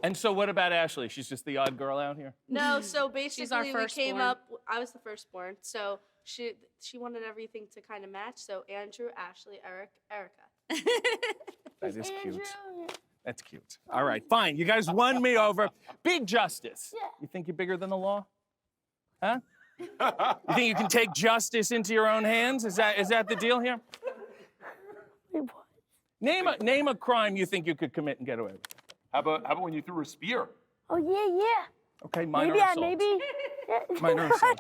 And so what about Ashley? She's just the odd girl out here? No, so basically we came firstborn. up. I was the firstborn, so she wanted everything to kind of match. So Andrew, Ashley, Eric, Erica. That is cute. That's cute. All right, fine. You guys won me over. Big Justice. Yeah. You think you're bigger than the law? Huh? You think you can take justice into your own hands? Is that the deal here? Name a crime you think you could commit and get away with. How about when you threw a spear? Oh yeah. Okay, minor Maybe assault. maybe. Minor assault.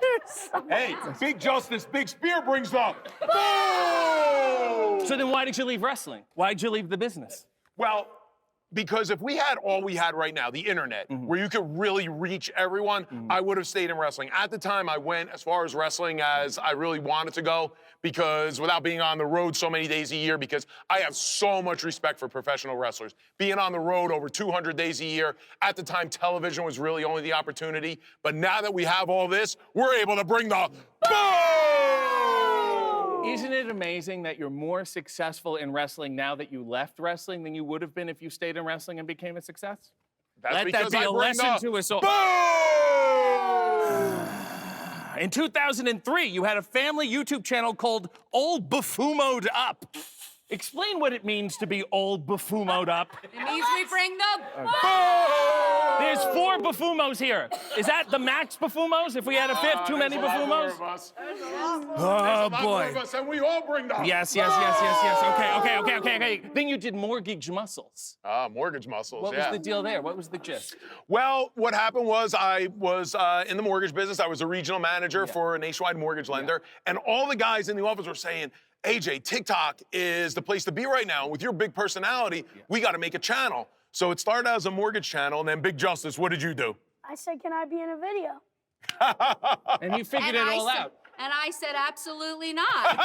Hey, Big Justice, Big Spear brings the boom! So then why did you leave wrestling? Why did you leave the business? Well, because if we had all we had right now, the internet, where you could really reach everyone, I would have stayed in wrestling. At the time, I went as far as wrestling as I really wanted to go, because without being on the road so many days a year, because I have so much respect for professional wrestlers. Being on the road over 200 days a year, at the time, television was really only the opportunity. But now that we have all this, we're able to bring the boom! Isn't it amazing that you're more successful in wrestling now that you left wrestling than you would have been if you stayed in wrestling and became a success? That's Let because that be I a bring lesson the to us all. boom! In 2003, you had a family YouTube channel called Old Buffumoed Up. Explain what it means to be all buffumoed up. It means we bring the There's 4 buffumos here. Is that the max buffumos? If we had a 5th, too many buffumos? Oh, boy. And we all bring them. Yes. Okay. Then you did mortgage muscles. Mortgage muscles, What was the deal there? What was the gist? Well, what happened was I was in the mortgage business. I was a regional manager for a nationwide mortgage lender. And all the guys in the office were saying, AJ, TikTok is the place to be right now. With your big personality, we got to make a channel. So it started out as a mortgage channel, and then Big Justice, what did you do? I said, can I be in a video? And you figured it all out. And I said, absolutely not.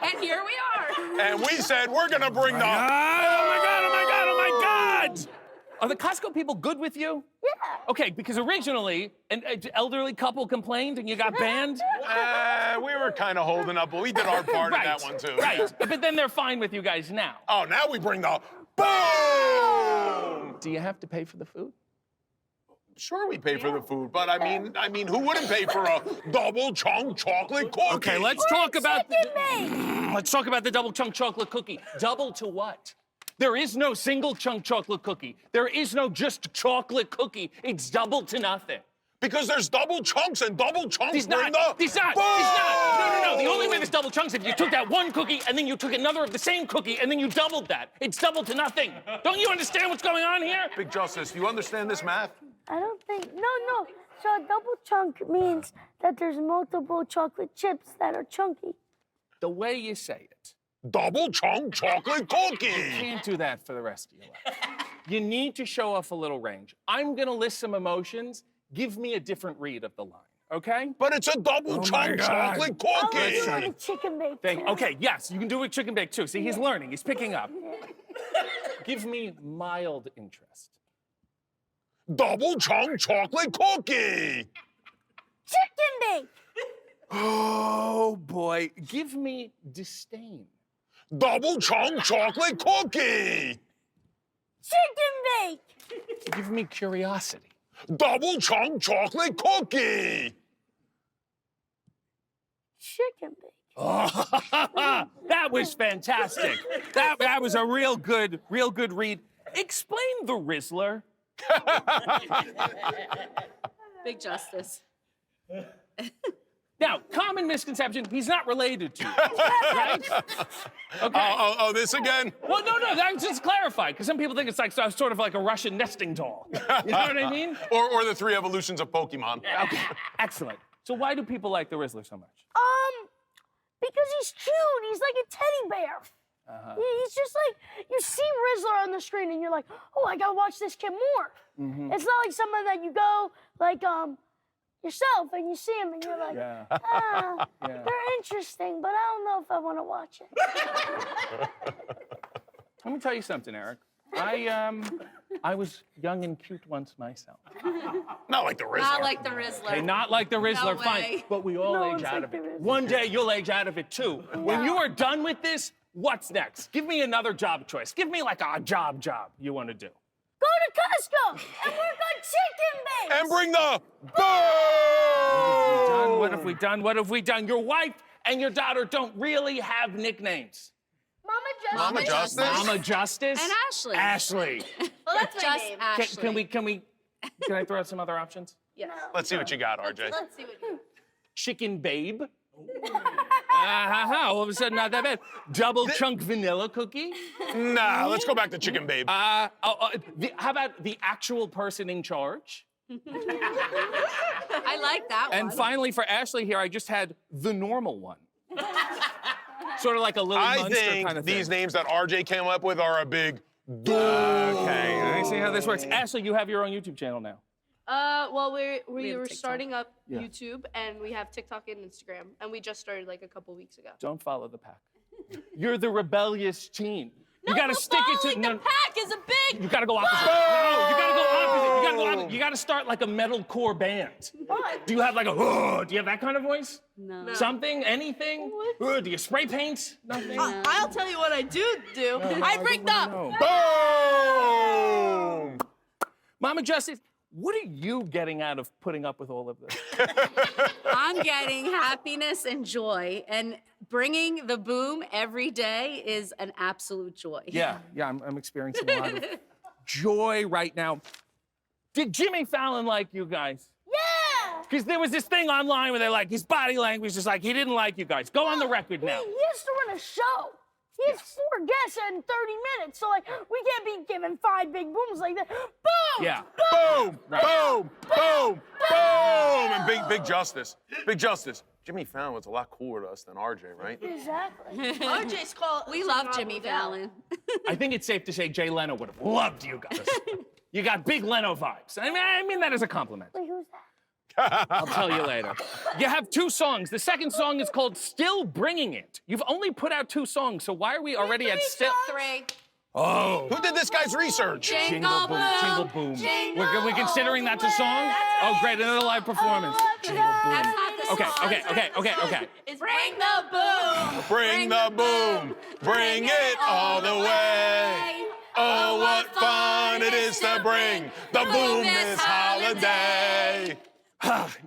And here we are. And we said, we're going to bring the... Oh my God! Are the Costco people good with you? Yeah. Okay, because originally an elderly couple complained and you got banned. We were kind of holding up, but we did our part in that one too. Right, but then they're fine with you guys now. Oh, now we bring the boom! Do you have to pay for the food? Sure, we pay for the food, but I mean, who wouldn't pay for a double chunk chocolate cookie? Okay, let's talk about the double chunk chocolate cookie. Double to what? There is no single chunk chocolate cookie. There is no just chocolate cookie. It's double to nothing. Because there's double chunks and double chunks. He's not. No. The only way there's double chunks is if you took that one cookie and then you took another of the same cookie and then you doubled that. It's double to nothing. Don't you understand what's going on here? Big Justice, do you understand this math? I don't think, no. So a double chunk means that there's multiple chocolate chips that are chunky. The way you say it. Double chunk chocolate cookie. You can't do that for the rest of your life. You need to show off a little range. I'm gonna list some emotions. Give me a different read of the line, okay? But it's a double chunk chocolate cookie. I want chicken bake. Okay, yes, you can do it chicken bake too. See, he's learning, he's picking up. Give me mild interest. Double chunk chocolate cookie. Chicken bake. Oh boy, give me disdain. Double chunk chocolate cookie. Chicken bake. Give me curiosity. Double chunk chocolate cookie. Chicken bake. Oh, that was fantastic. That was a real good read. Explain the Rizzler. Big Justice. Now, common misconception, he's not related to you, right? Okay. Oh, this again? Well, no, that was just clarified, because some people think it's like sort of like a Russian nesting doll. You know what I mean? Or the 3 evolutions of Pokemon. Okay, excellent. So why do people like the Rizzler so much? Because he's cute. He's like a teddy bear. He's just like, you see Rizzler on the screen and you're like, oh, I gotta watch this kid more. It's not like someone that you go, like, yourself and you see him and you're like, they're interesting, but I don't know if I want to watch it. Let me tell you something, Eric. I was young and cute once myself. Not like the Rizzler. Not like the Rizzler. Hey, not like the Rizzler, No fine. way. But we all age out of it. One day you'll age out of it too. When you are done with this, what's next? Give me another job choice. Give me like a job you want to do. Go to Costco and work on chicken bakes. And bring the boom! What have we done? Your wife and your daughter don't really have nicknames. Mama Justice. Mama Justice. And Ashley. Ashley. Well, that's my name. Ashley. Can I throw out some other options? Yeah. Let's see what you got, RJ. Let's see what you Chicken Babe. All of a sudden, not that bad. Double chunk vanilla cookie. Nah, let's go back to Chicken Babe. How about the actual person in charge? I like that one. And finally, for Ashley here, I just had the normal one. Sort of like a little monster kind of thing. These names that RJ came up with are a big Okay, I see how this works. Ashley, you have your own YouTube channel now. Well, we have were TikTok. starting up Yeah. YouTube, and we have TikTok and Instagram, and we just started like a couple weeks ago. Don't follow the pack. You're the rebellious teen. You gotta stick it to the pack is a big. You gotta go opposite. No, you gotta go opposite. You gotta start like a metalcore band. Do you have like a? Do you have that kind of voice? No. Something? Anything? Do you spray paint? Nothing. I'll tell you what I do. I bring boom. Mama Justice, what are you getting out of putting up with all of this? I'm getting happiness and joy, and bringing the boom every day is an absolute joy. Yeah, I'm experiencing a lot of joy right now. Did Jimmy Fallon like you guys? Yeah! Because there was this thing online where they're like, his body language is like, he didn't like you guys. Go on the record now. He used to run a show. He has 4 guests in 30 minutes, so like we can't be giving 5 big booms like that. Boom! Yeah. Boom! Boom! Boom! Boom! And big justice. Big justice. Jimmy Fallon was a lot cooler to us than RJ, right? Exactly. RJ's called. We love Jimmy Fallon. I think it's safe to say Jay Leno would have loved you guys. You got big Leno vibes. I mean that as a compliment. Wait, who's that? I'll tell you later. You have 2 songs. The second song is called Still Bringing It. You've only put out 2 songs, so why are we already at still? 3. Oh. Who did this guy's research? Jingle boom, jingle boom. We're considering that's a song? Oh, great, another live performance. Jingle boom. That's not the song. Okay. It's Bring the Boom. Bring the boom. Bring it all the way. Oh, what fun it is to bring the boom this holiday.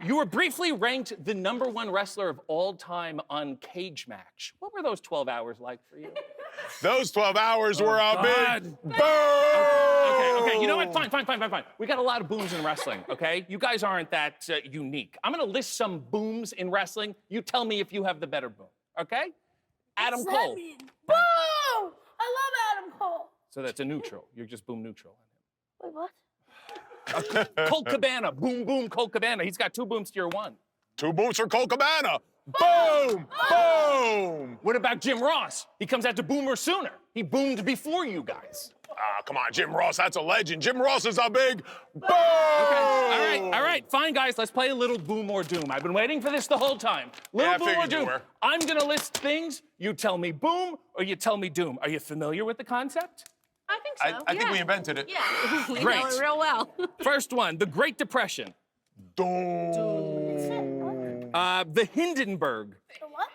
You were briefly ranked the #1 wrestler of all time on Cage Match. What were those 12 hours like for you? Those 12 hours were a big boom. Okay. You know what? Fine. We got a lot of booms in wrestling, okay? You guys aren't that unique. I'm gonna list some booms in wrestling. You tell me if you have the better boom, okay? Adam Cole. Boom! I love Adam Cole. So that's a neutral. You're just boom neutral. Wait, what? Colt Cabana, boom, Colt Cabana. He's got 2 booms to your 1. 2 booms for Colt Cabana. Boom! Boom! What about Jim Ross? He comes out to boomer sooner. He boomed before you guys. Come on, Jim Ross, that's a legend. Jim Ross is a big boom! Okay, all right, fine, guys. Let's play a little boom or doom. I've been waiting for this the whole time. Little boom or doom. I'm gonna list things. You tell me boom or you tell me doom. Are you familiar with the concept? I think so. I think we invented it. Yeah, we Great. know it real well. First one, the Great Depression. The Hindenburg. The what?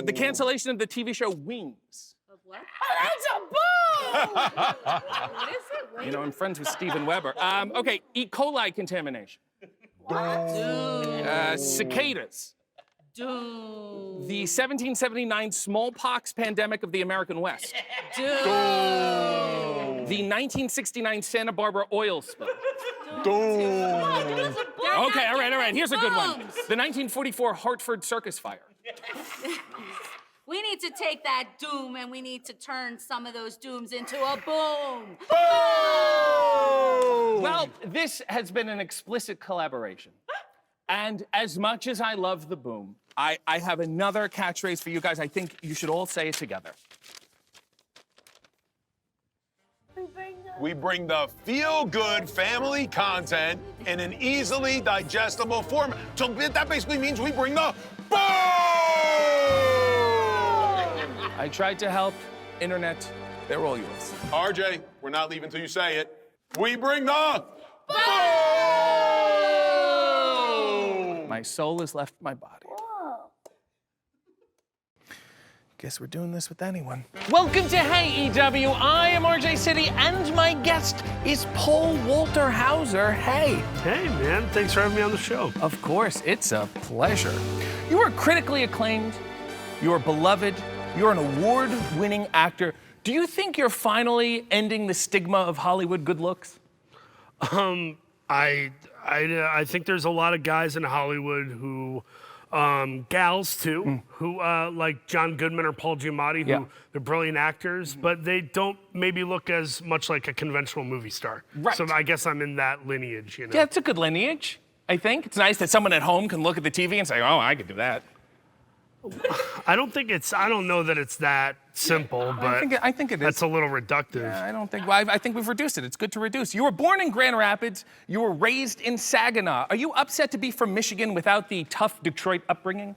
The cancellation of the TV show Wings. Of what? Oh, that's a boom! What is it? You know, I'm friends with Steven Weber. Okay, E. coli contamination. Cicadas. Doom. The 1779 smallpox pandemic of the American West. Doom. The 1969 Santa Barbara oil spill. Okay, all right. Here's a good one. The 1944 Hartford circus fire. We need to take that doom and we need to turn some of those dooms into a boom. Boom! Well, this has been an explicit collaboration. And as much as I love the boom, I have another catchphrase for you guys. I think you should all say it together. We bring the feel-good family content in an easily digestible format. So that basically means we bring the boom! I tried to help. Internet, they're all yours. RJ, we're not leaving till you say it. We bring the boom! My soul has left my body. Guess we're doing this with anyone. Welcome to Hey EW. I am RJ City, and my guest is Paul Walter Hauser. Hey. Hey, man. Thanks for having me on the show. Of course, it's a pleasure. You are critically acclaimed. You are beloved. You're an award-winning actor. Do you think you're finally ending the stigma of Hollywood good looks? I think there's a lot of guys in Hollywood who, gals too, who like John Goodman or Paul Giamatti, who they're brilliant actors, but they don't maybe look as much like a conventional movie star. Right. So I guess I'm in that lineage, you know. Yeah, it's a good lineage, I think. It's nice that someone at home can look at the TV and say, oh, I could do that. I don't know that it's that simple, but I think it is. That's a little reductive. Yeah, I think we've reduced it. It's good to reduce. You were born in Grand Rapids. You were raised in Saginaw. Are you upset to be from Michigan without the tough Detroit upbringing?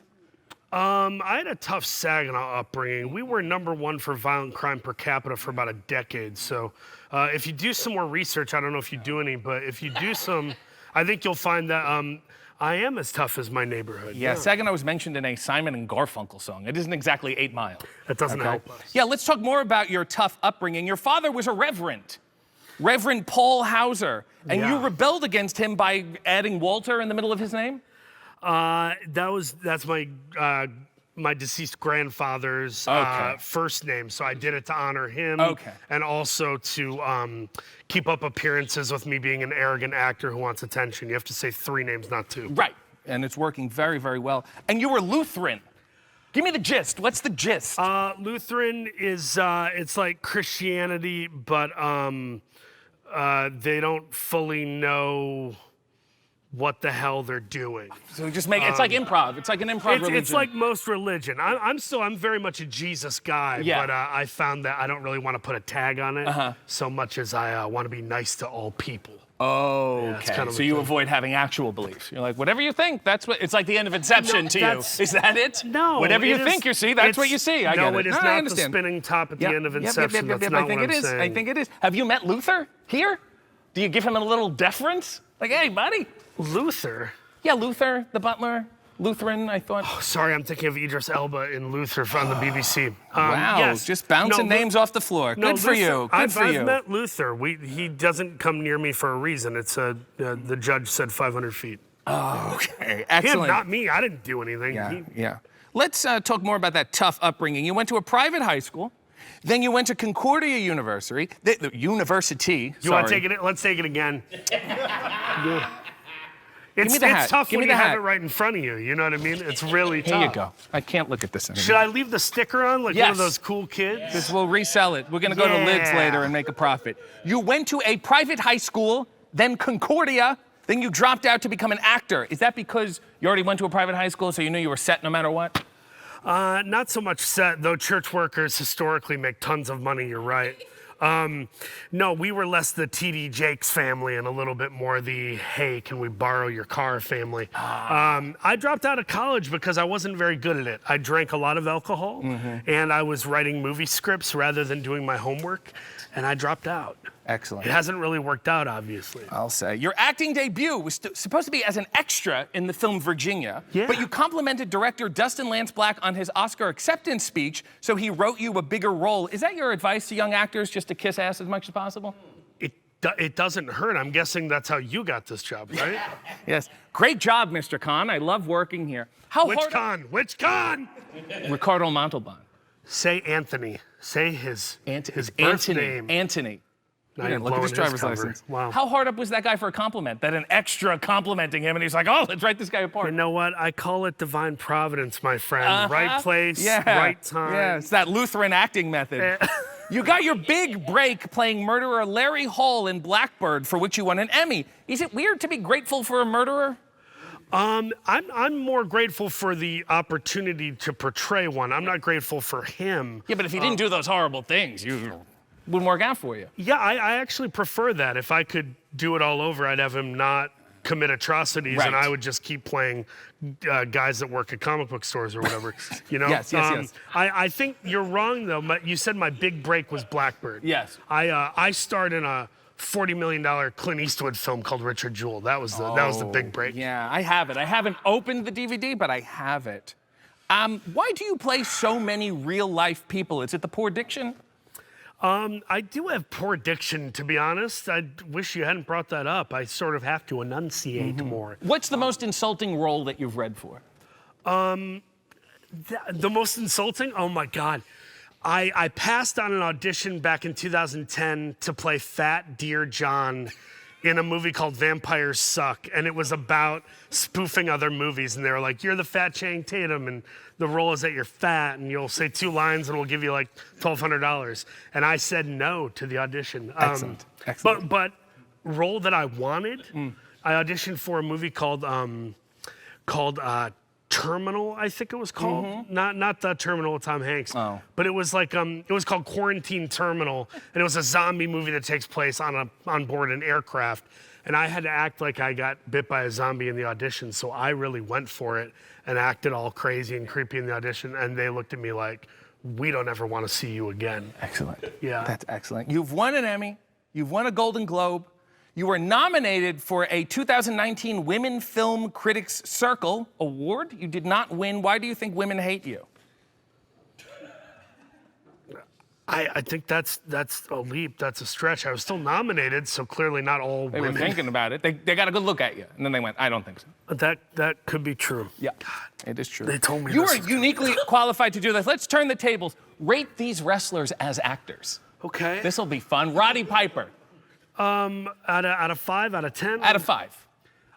I had a tough Saginaw upbringing. We were #1 for violent crime per capita for about a decade. So if you do some more research, I don't know if you do any, but if you do some, I think you'll find that I am as tough as my neighborhood. Yeah, Saginaw was mentioned in a Simon and Garfunkel song. It isn't exactly 8 Mile. That doesn't help us. Yeah, let's talk more about your tough upbringing. Your father was a reverend, Reverend Paul Hauser, and you rebelled against him by adding Walter in the middle of his name? That's my deceased grandfather's first name, so I did it to honor him. And also to keep up appearances with me being an arrogant actor who wants attention. You have to say 3 names, not 2. Right, and it's working very, very well. And you were Lutheran. Give me the gist. What's the gist? Lutheran is it's like Christianity, but they don't fully know what the hell they're doing. So just make it's like improv. It's like an improv religion. It's like most religion. I'm very much a Jesus guy, but I found that I don't really want to put a tag on it so much as I want to be nice to all people. Oh, Yeah, okay. kind of So a you thing. avoid having actual beliefs. You're like, whatever you think, that's what. It's like the end of Inception to you. Is that it? No. Whatever you it think is- you see, that's what you see. I get No, it. it is I not the understand. spinning top at the end of Yep, Inception. That's I not think what it I'm is. saying. I think it is. Have you met Luther here? Do you give him a little deference? Like, hey, buddy. Luther? Yeah, Luther, the butler. Lutheran, I thought. Oh, sorry, I'm thinking of Idris Elba in Luther on the BBC. Wow, yes. just bouncing No, names off the floor. No, Good for Luther- you. Good I've, for you. I've met Luther. He doesn't come near me for a reason. It's the judge said 500 feet. Oh, okay. Excellent. Him, not me. I didn't do anything. Yeah. Let's talk more about that tough upbringing. You went to a private high school, then you went to Concordia University. University. You want to take it? Let's take it again. Give me the hat. It's tough Give when me you the have hat. it right in front of you. You know what I mean? It's really tough. Here you go. I can't look at this anymore. Should I leave the sticker on like one of those cool kids? Because we'll resell it. We're going to go to Lids later and make a profit. You went to a private high school, then Concordia, then you dropped out to become an actor. Is that because you already went to a private high school, so you knew you were set no matter what? Not so much set, though church workers historically make tons of money, you're right. No, we were less the TD Jakes family and a little bit more the, hey, can we borrow your car family. I dropped out of college because I wasn't very good at it. I drank a lot of alcohol and I was writing movie scripts rather than doing my homework, and I dropped out. Excellent. It hasn't really worked out, obviously. I'll say. Your acting debut was supposed to be as an extra in the film Virginia, but you complimented director Dustin Lance Black on his Oscar acceptance speech, so he wrote you a bigger role. Is that your advice to young actors, just to kiss ass as much as possible? It doesn't hurt. I'm guessing that's how you got this job, right? Yes. Great job, Mr. Khan. I love working here. Which Khan? Which Khan? Ricardo Montalban. Say Anthony. Say his birth Anthony. name. Anthony. Now You you're didn't look at his blowing driver's cover. license. Wow. How hard up was that guy for a compliment? That an extra complimenting him, and he's like, oh, let's write this guy apart. You know what? I call it divine providence, my friend. Right place, right time. Yeah, it's that Lutheran acting method. You got your big break playing murderer Larry Hall in Blackbird, for which you won an Emmy. Is it weird to be grateful for a murderer? I'm more grateful for the opportunity to portray one. I'm not grateful for him. Yeah, but if he didn't do those horrible things, you wouldn't work out for you. Yeah, I actually prefer that. If I could do it all over, I'd have him not commit atrocities, and I would just keep playing guys that work at comic book stores or whatever. You know? Yes. I think you're wrong though. You said my big break was Blackbird. Yes. I starred in a $40 million Clint Eastwood film called Richard Jewell. That was the big break. Yeah, I have it. I haven't opened the DVD, but I have it. Why do you play so many real life people? Is it the poor diction? I do have poor diction, to be honest. I wish you hadn't brought that up. I sort of have to enunciate more. What's the most insulting role that you've read for? The most insulting? Oh my God. I passed on an audition back in 2010 to play Fat Dear John in a movie called Vampires Suck, and it was about spoofing other movies, and they were like, you're the fat Channing Tatum, and the role is that you're fat, and you'll say 2 lines, and we'll give you like $1,200. And I said no to the audition. Excellent. But role that I wanted, I auditioned for a movie called Terminal, I think it was called. Not the Terminal with Tom Hanks. But it was like it was called Quarantine Terminal, and it was a zombie movie that takes place on board an aircraft. And I had to act like I got bit by a zombie in the audition, so I really went for it and acted all crazy and creepy in the audition. And they looked at me like, "We don't ever want to see you again." Excellent. Yeah. That's excellent. You've won an Emmy. You've won a Golden Globe. You were nominated for a 2019 Women Film Critics Circle Award. You did not win. Why do you think women hate you? I think that's a leap. That's a stretch. I was still nominated, so clearly not all They women. were thinking about it. They got a good look at you, and then they went, I don't think so. That could be true. Yeah, it is true. They told me you this are was uniquely qualified to do this. Let's turn the tables. Rate these wrestlers as actors. Okay. This will be fun. Roddy Piper. Out of 5, out of 10. Out of 5.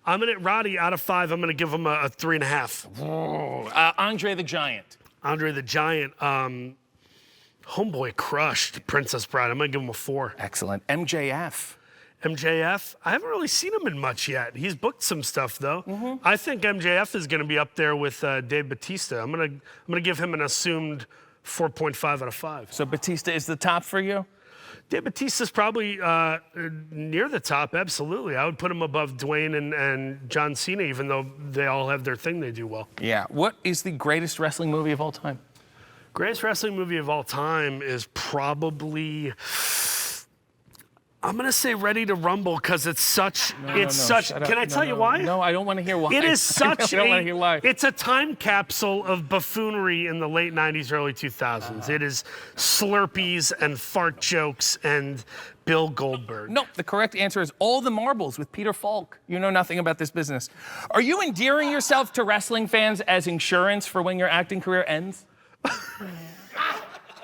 I'm gonna Roddy out of 5. I'm gonna give him a 3.5. Andre the Giant. Andre the Giant. Homeboy crushed Princess Bride. I'm gonna give him a 4. Excellent. MJF. MJF. I haven't really seen him in much yet. He's booked some stuff though. I think MJF is gonna be up there with Dave Bautista. I'm gonna give him an assumed 4.5 out of 5. So Batista is the top for you? Dave Bautista's probably near the top, absolutely. I would put him above Dwayne and John Cena, even though they all have their thing they do well. Yeah. What is the greatest wrestling movie of all time? Greatest wrestling movie of all time is probably, I'm gonna say Ready to Rumble because it's such. Can I tell you why? No, I don't want to hear why. It is such. I don't want to hear why. It's a time capsule of buffoonery in the late '90s, early 2000s. It is Slurpees and fart jokes and Bill Goldberg. No, the correct answer is All the Marbles with Peter Falk. You know nothing about this business. Are you endearing yourself to wrestling fans as insurance for when your acting career ends?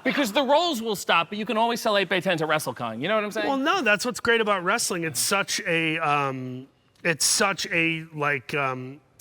Because the roles will stop, but you can always sell 8x10s at WrestleCon. You know what I'm saying? Well, no, that's what's great about wrestling. It's such a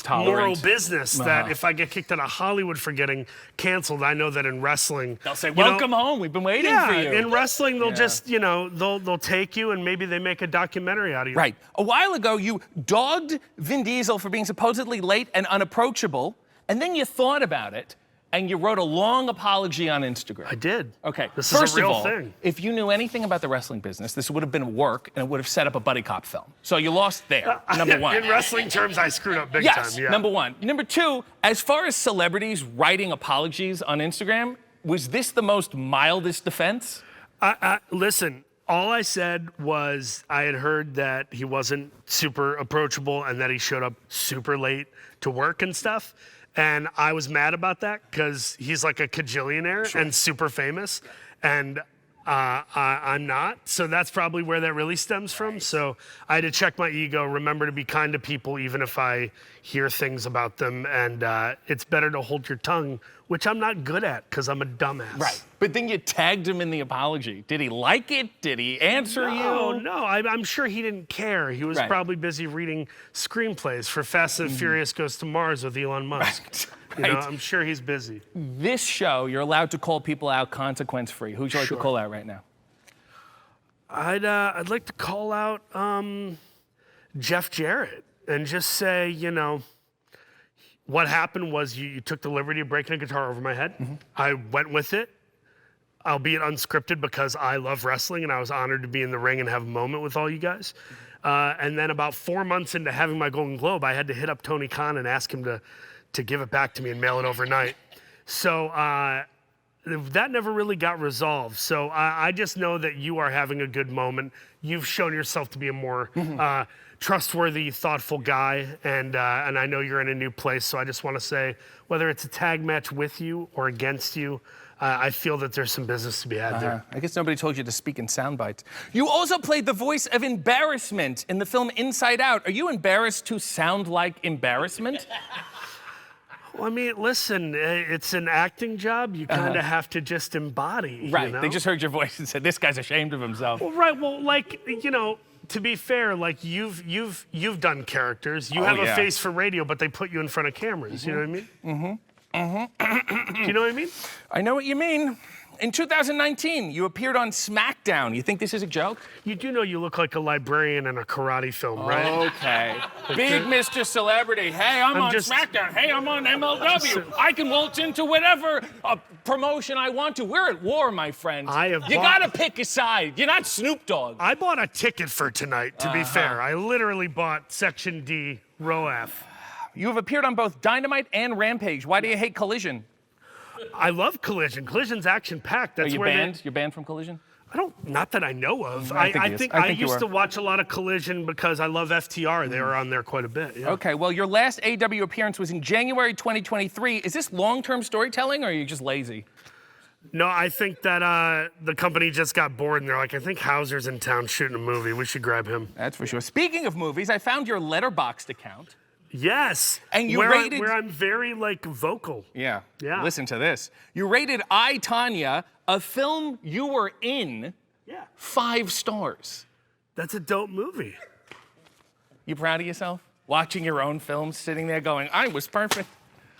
moral business that if I get kicked out of Hollywood for getting canceled, I know that in wrestling they'll say, "Welcome home. We've been waiting for you." In wrestling, they'll just they'll take you and maybe they make a documentary out of you. Right. A while ago, you dogged Vin Diesel for being supposedly late and unapproachable, and then you thought about it. And you wrote a long apology on Instagram. I did. Okay. This First is a real of all, thing. if you knew anything about the wrestling business, this would have been work and it would have set up a buddy cop film. So you lost there, number one. In wrestling terms, I screwed up big yes, time. Yeah. Number one. Number two, as far as celebrities writing apologies on Instagram, was this the most mildest defense? Listen, all I said was I had heard that he wasn't super approachable and that he showed up super late to work and stuff. And I was mad about that because he's like a cajillionaire and super famous. And I'm not. So that's probably where that really stems from. So I had to check my ego, remember to be kind to people, even if I hear things about them. And it's better to hold your tongue, which I'm not good at because I'm a dumbass. Right. But then you tagged him in the apology. Did he like it? Did he answer you? No, I'm sure he didn't care. He was probably busy reading screenplays for Fast and Furious Goes to Mars with Elon Musk. Right. You know, I'm sure he's busy. This show, you're allowed to call people out consequence-free. Who'd you like to call out right now? I'd like to call out Jeff Jarrett and just say, what happened was you took the liberty of breaking a guitar over my head. I went with it, albeit unscripted because I love wrestling and I was honored to be in the ring and have a moment with all you guys. And then about 4 months into having my Golden Globe, I had to hit up Tony Khan and ask him to give it back to me and mail it overnight. So that never really got resolved. So I just know that you are having a good moment. You've shown yourself to be a more trustworthy, thoughtful guy, and I know you're in a new place. So I just want to say, whether it's a tag match with you or against you, I feel that there's some business to be had there. I guess nobody told you to speak in sound bites. You also played the voice of embarrassment in the film Inside Out. Are you embarrassed to sound like embarrassment? Well, I mean, listen, it's an acting job. You kind of have to just embody. Right. You know? They just heard your voice and said, "This guy's ashamed of himself." Well, right. Well, like, to be fair, like you've done characters. You have a face for radio, but they put you in front of cameras. You know what I mean? Do you know what I mean? I know what you mean. In 2019, you appeared on SmackDown. You think this is a joke? You do know you look like a librarian in a karate film, right? Okay. Big Mr. Celebrity. Hey, I'm on SmackDown. Hey, I'm on MLW. I can waltz into whatever promotion I want to. We're at war, my friend. You gotta pick a side. You're not Snoop Dogg. I bought a ticket for tonight, to be fair. I literally bought Section D, Row F. You have appeared on both Dynamite and Rampage. Why do you hate Collision? I love Collision. Collision's action-packed. That's Are you where banned? You're banned from Collision? Not that I know of. I think I used to watch a lot of Collision because I love FTR. They were on there quite a bit. Yeah. Okay, well, your last AEW appearance was in January 2023. Is this long-term storytelling or are you just lazy? No, I think that the company just got bored and they're like, I think Hauser's in town shooting a movie. We should grab him. That's for sure. Speaking of movies, I found your Letterboxd account. Yes. And you where rated... where I'm very, like, vocal. Yeah. Yeah. Listen to this. You rated I, Tonya, a film you were in, 5 stars. That's a dope movie. You proud of yourself? Watching your own film, sitting there going, I was perfect.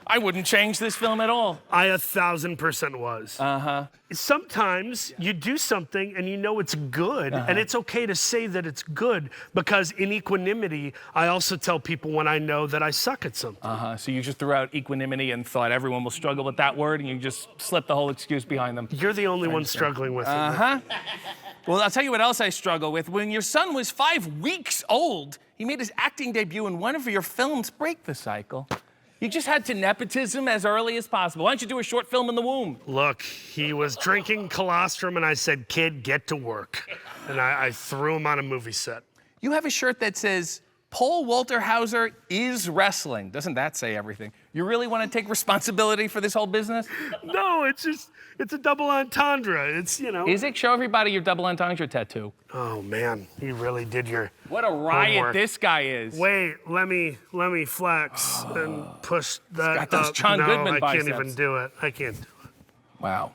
I wouldn't change this film at all. I 1,000% was. Uh-huh. Sometimes you do something and you know it's good, and it's okay to say that it's good, because in equanimity, I also tell people when I know that I suck at something. Uh-huh. So you just threw out equanimity and thought everyone will struggle with that word, and you just slipped the whole excuse behind them. You're the only one struggling with it. Uh-huh. Well, I'll tell you what else I struggle with. When your son was 5 weeks old, he made his acting debut in one of your films. Break the cycle. You just had to nepotism as early as possible. Why don't you do a short film in the womb? Look, he was drinking colostrum, and I said, kid, get to work. And I threw him on a movie set. You have a shirt that says, Paul Walter Hauser is wrestling. Doesn't that say everything? You really want to take responsibility for this whole business? No, it's a double entendre. It's, you know. Is it? Show everybody your double entendre tattoo. Oh, man, you really did your What a riot homework. this guy is. Wait, let me flex and push that got those up. John No, Goodman I can't biceps. even do it. I can't do it. Wow.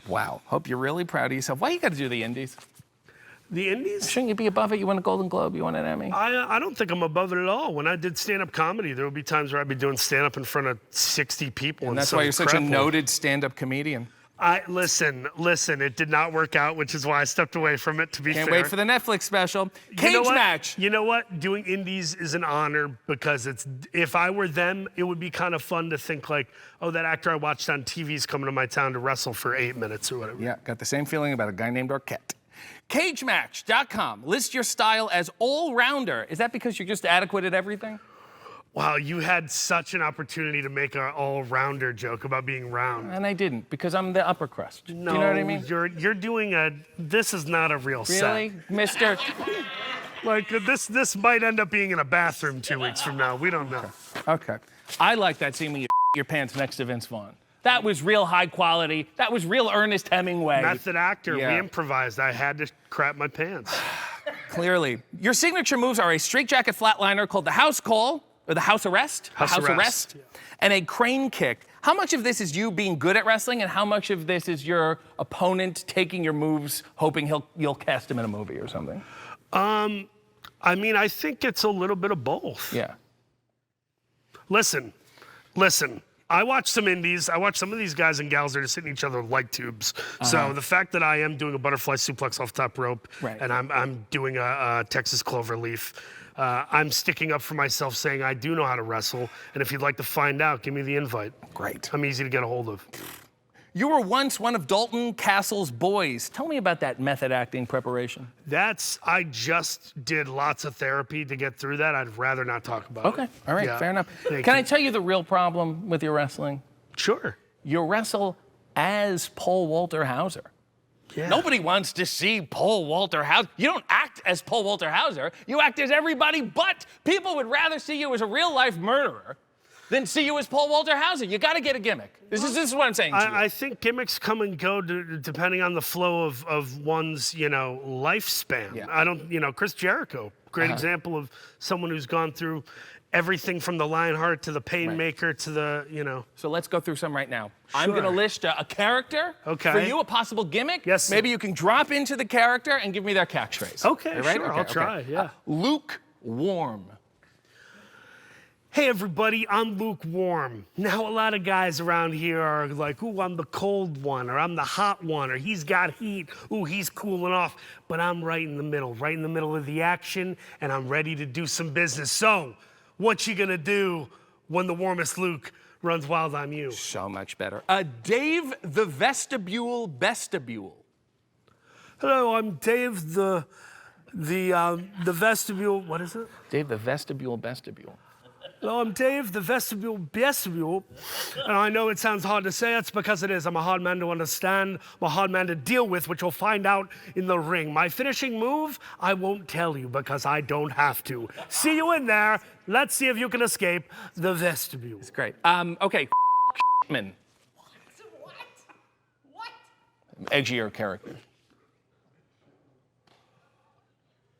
Wow. Hope you're really proud of yourself. Why you got to do the indies? The indies? Shouldn't you be above it? You won a Golden Globe, you won an Emmy. I don't think I'm above it at all. When I did stand-up comedy, there would be times where I'd be doing stand-up in front of 60 people. And that's some why you're such a crap will- noted stand-up comedian. Listen, it did not work out, which is why I stepped away from it, to be Can't fair. wait for the Netflix special. You Cage know what? match. You know what? Doing indies is an honor, because if I were them, it would be kind of fun to think like, oh, that actor I watched on TV is coming to my town to wrestle for 8 minutes or whatever. Yeah, got the same feeling about a guy named Arquette. CageMatch.com. List your style as all-rounder. Is that because you're just adequate at everything? Wow, you had such an opportunity to make an all-rounder joke about being round. And I didn't, because I'm the upper crust. No, Do you know what I mean? You're doing this is not a real set. Really, Mister? Like, this might end up being in a bathroom 2 weeks from now. We don't know. Okay. I like that scene when you your pants next to Vince Vaughn. That was real high quality. That was real Ernest Hemingway. Method actor. Yeah. We improvised. I had to crap my pants. Clearly. Your signature moves are a straightjacket flatliner called the house call, or the house arrest. House arrest. Yeah. And a crane kick. How much of this is you being good at wrestling, and how much of this is your opponent taking your moves, hoping you'll cast him in a movie or something? I mean, I think it's a little bit of both. Yeah. Listen. I watch some indies. I watch some of these guys and gals that are just hitting each other with light tubes. So the fact that I am doing a butterfly suplex off top rope, and I'm doing a Texas clover leaf, I'm sticking up for myself, saying I do know how to wrestle. And if you'd like to find out, give me the invite. Great. I'm easy to get a hold of. You were once one of Dalton Castle's boys. Tell me about that method acting preparation. I just did lots of therapy to get through that. I'd rather not talk about it. Okay, all right, Yeah. fair enough. Thank Can you. I tell you the real problem with your wrestling? Sure. You wrestle as Paul Walter Hauser. Yeah. Nobody wants to see Paul Walter Hauser. You don't act as Paul Walter Hauser. You act as everybody but. People would rather see you as a real-life murderer than see you as Paul Walter Hauser. You got to get a gimmick. This is what I'm saying to you. I think gimmicks come and go depending on the flow of one's, lifespan. Yeah. I don't, Chris Jericho, great example of someone who's gone through everything from the Lionheart to the Painmaker to the, So let's go through some right now. I'm going to list a character for you, a possible gimmick. Yes, sir. Maybe you can drop into the character and give me their catchphrase. Okay, You ready? sure, I'll try, yeah. Lukewarm. Hey everybody, I'm lukewarm. Now a lot of guys around here are like, ooh, I'm the cold one, or I'm the hot one, or he's got heat, ooh, he's cooling off. But I'm right in the middle of the action, and I'm ready to do some business. So, what you gonna do when the warmest Luke runs wild on you? So much better. Dave the Vestibule Bestibule. Hello, I'm Dave the Vestibule, what is it? Dave the Vestibule Bestibule. Hello, I'm Dave, the Vestibule. And I know it sounds hard to say, that's because it is. I'm a hard man to understand, I'm a hard man to deal with, which you'll find out in the ring. My finishing move, I won't tell you because I don't have to. See you in there. Let's see if you can escape the vestibule. It's great. Okay, man. edgier characters?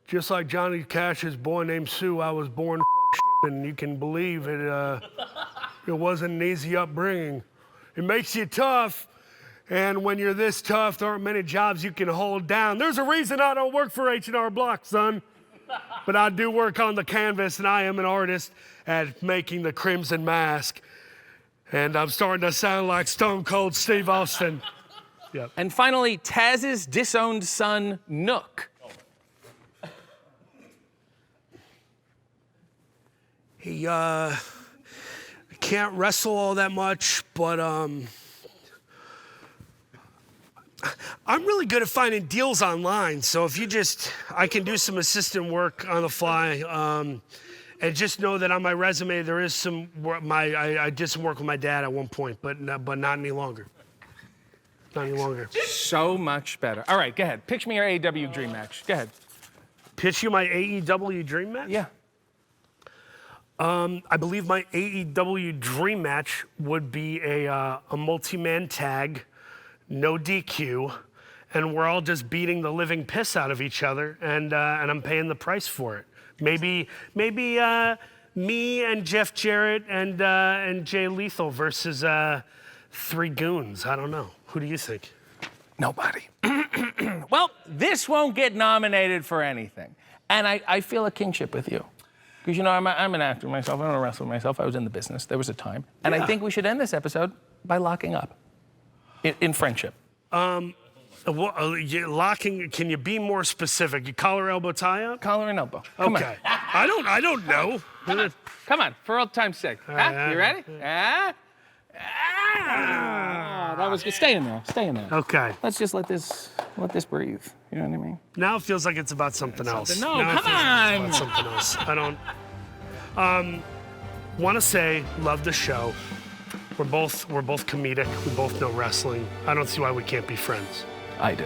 Just like Johnny Cash's Boy Named Sue, I was born and you can believe it. It wasn't an easy upbringing. It makes you tough, and when you're this tough, there aren't many jobs you can hold down. There's a reason I don't work for H&R Block, son. But I do work on the canvas, and I am an artist at making the Crimson Mask. And I'm starting to sound like Stone Cold Steve Austin. Yep. And finally, Taz's disowned son, Nook. He can't wrestle all that much, but I'm really good at finding deals online. So if I can do some assistant work on the fly, and just know that on my resume there is some work. I did some work with my dad at one point, but not any longer. Not any longer. So much better. All right, go ahead. Pitch me your AEW dream match. Go ahead. Pitch you my AEW dream match? Yeah. I believe my AEW dream match would be a multi-man tag, no DQ, and we're all just beating the living piss out of each other, and I'm paying the price for it. Maybe me and Jeff Jarrett and Jay Lethal versus 3 goons. I don't know. Who do you think? Nobody. Well, this won't get nominated for anything, and I feel a kinship with you. Because, you know, I'm an actor myself. I'm a wrestler myself. I was in the business. There was a time. And I think we should end this episode by locking up in friendship. Locking, can you be more specific? You collar, elbow, tie up? Collar and elbow. Come okay. on. I don't know. Come on, for old time's sake. You ready? That was good. Stay in there. Stay in there. Okay. Let's just let this breathe. You know what I mean? Now it feels like it's about something else. No, now come on. It's about something else. I don't. Want to say, love the show. We're both comedic. We both know wrestling. I don't see why we can't be friends. I do.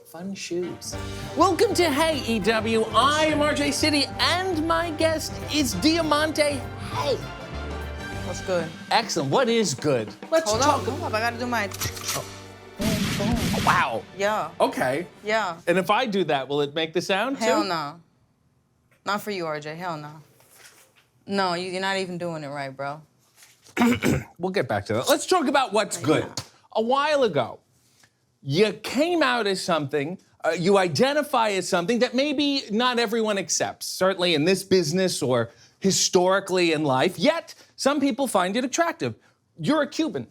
Fun shoes. Welcome to Hey EW. I am RJ City, and my guest is Diamante. Hey. What's good? Excellent. What is good? Let's Hold talk. on. I gotta do my. Wow. Yeah. Okay. Yeah. And if I do that, will it make the sound too? Hell no. Not for you, RJ. Hell no. No, you're not even doing it right, bro. We'll get back to that. Let's talk about what's good. A while ago, you came out as something, you identify as something that maybe not everyone accepts, certainly in this business or historically in life, yet some people find it attractive. You're a Cuban.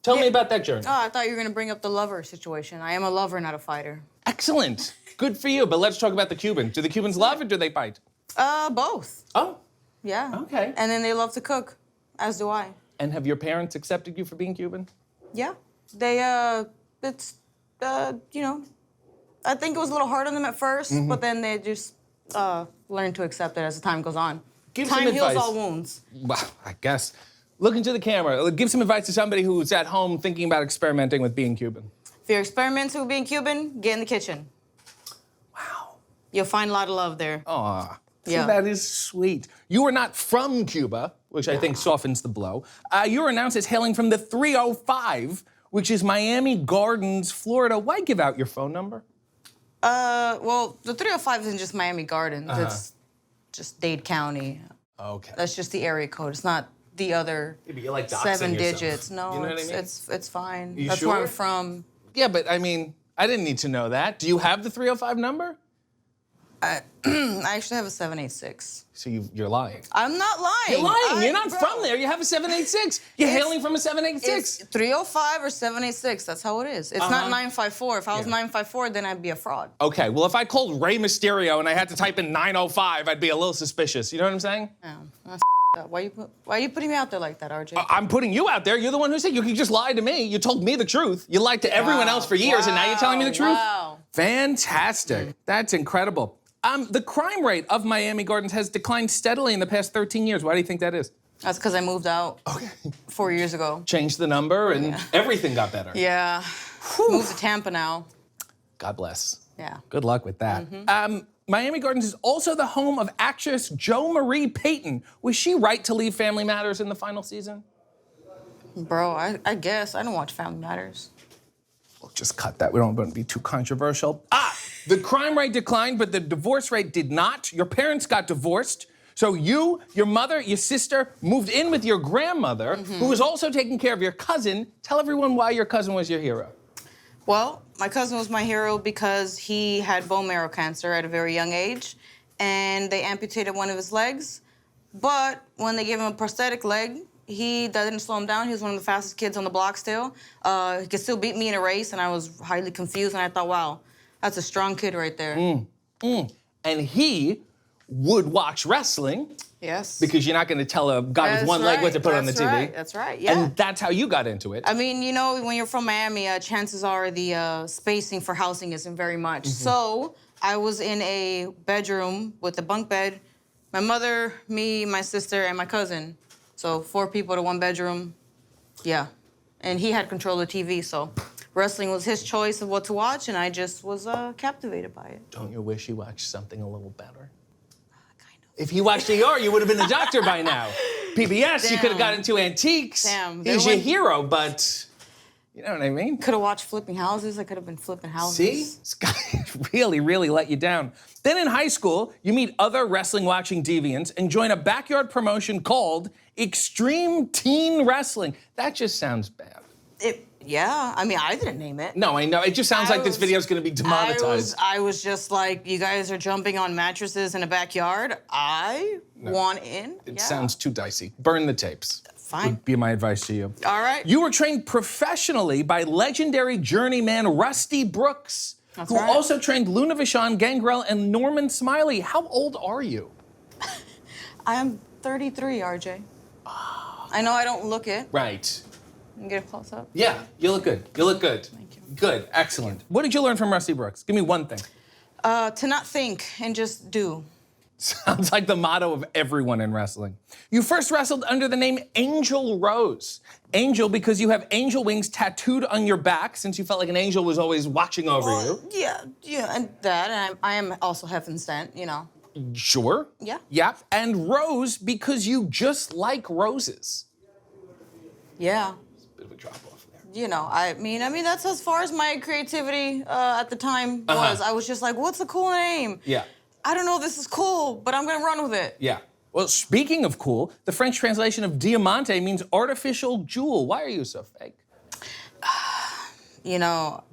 Tell me about that journey. Oh, I thought you were gonna bring up the lover situation. I am a lover, not a fighter. Excellent. Good for you, but let's talk about the Cubans. Do the Cubans love or do they fight? Both. Oh. Yeah. Okay. And then they love to cook, as do I. And have your parents accepted you for being Cuban? Yeah. They, it's, you know, I think it was a little hard on them at 1st, but then they just learned to accept it as the time goes on. Give Time some heals advice. all wounds. Well, I guess. Look into the camera. Give some advice to somebody who's at home thinking about experimenting with being Cuban. If you're experimenting with being Cuban, get in the kitchen. Wow. You'll find a lot of love there. Aw. Yeah. See, that is sweet. You are not from Cuba, which I think softens the blow. You were announced as hailing from the 305, which is Miami Gardens, Florida. Why give out your phone number? Well, the 305 isn't just Miami Gardens. It's just Dade County. Okay. That's just the area code. It's not the other Yeah, but you're like doxing 7 yourself. digits. No, You know what I mean? it's fine. You That's sure? where I'm from. Yeah, but I mean, I didn't need to know that. Do you have the 305 number? I actually have a 786. So you're lying. I'm not lying. You're lying. You're not from there. You have a 786. You're hailing from a 786. It's 305 or 786. That's how it is. It's not 954. If I was 954, then I'd be a fraud. Okay, well, if I called Rey Mysterio and I had to type in 905, I'd be a little suspicious. You know what I'm saying? Yeah, that's up. Why are you putting me out there like that, RJ? I'm putting you out there. You're the one who said you just lied to me. You told me the truth. You lied to everyone else for years, and now you're telling me the truth? Wow. Fantastic. That's incredible. The crime rate of Miami Gardens has declined steadily in the past 13 years. Why do you think that is? That's because I moved out 4 years ago. Changed the number and everything got better. Yeah. Moved to Tampa now. God bless. Yeah. Good luck with that. Miami Gardens is also the home of actress Jo Marie Payton. Was she right to leave Family Matters in the final season? Bro, I guess. I don't watch Family Matters. We'll just cut that. We don't want to be too controversial. The crime rate declined, but the divorce rate did not. Your parents got divorced. So you, your mother, your sister moved in with your grandmother, who was also taking care of your cousin. Tell everyone why your cousin was your hero. Well, my cousin was my hero because he had bone marrow cancer at a very young age, and they amputated one of his legs. But when they gave him a prosthetic leg, that didn't slow him down. He was one of the fastest kids on the block still. He could still beat me in a race, and I was highly confused, and I thought, wow, that's a strong kid right there. And he would watch wrestling. Yes. Because you're not going to tell a guy with one leg what to put on the TV. That's right, yeah. And that's how you got into it. I mean, you know, when you're from Miami, chances are the spacing for housing isn't very much. So I was in a bedroom with a bunk bed, my mother, me, my sister, and my cousin. So 4 people to 1 bedroom, yeah. And he had control of the TV, so wrestling was his choice of what to watch, and I just was captivated by it. Don't you wish you watched something a little better? If he watched ER, you would have been a doctor by now. PBS, you could have got into antiques. Damn. He's your hero, but you know what I mean? Could have watched Flipping Houses. I could have been flipping houses. See? This guy really, really let you down. Then in high school, you meet other wrestling-watching deviants and join a backyard promotion called Extreme Teen Wrestling. That just sounds bad. Yeah, I mean, I didn't name it. No, I know. It just sounds like this video is going to be demonetized. I was just like, you guys are jumping on mattresses in a backyard. I want in. It sounds too dicey. Burn the tapes. Fine. Would be my advice to you. All right. You were trained professionally by legendary journeyman Rusty Brooks, who also trained Luna Vachon, Gangrel, and Norman Smiley. How old are you? I am 33, RJ. I know I don't look it. Right. Can get a close up? Yeah, you look good. You look good. Thank you. Good, excellent. What did you learn from Rusty Brooks? Give me one thing. To not think and just do. Sounds like the motto of everyone in wrestling. You first wrestled under the name Angel Rose. Angel because you have angel wings tattooed on your back since you felt like an angel was always watching over you. Yeah, and that, and I am also heaven sent, you know. Sure. Yeah. Yep. And Rose because you just like roses. Yeah. Bit of a drop off there. You know, I mean, that's as far as my creativity at the time was. I was just like, what's a cool name? Yeah. I don't know if this is cool, but I'm gonna run with it. Yeah. Well, speaking of cool, the French translation of Diamante means artificial jewel. Why are you so fake? You know,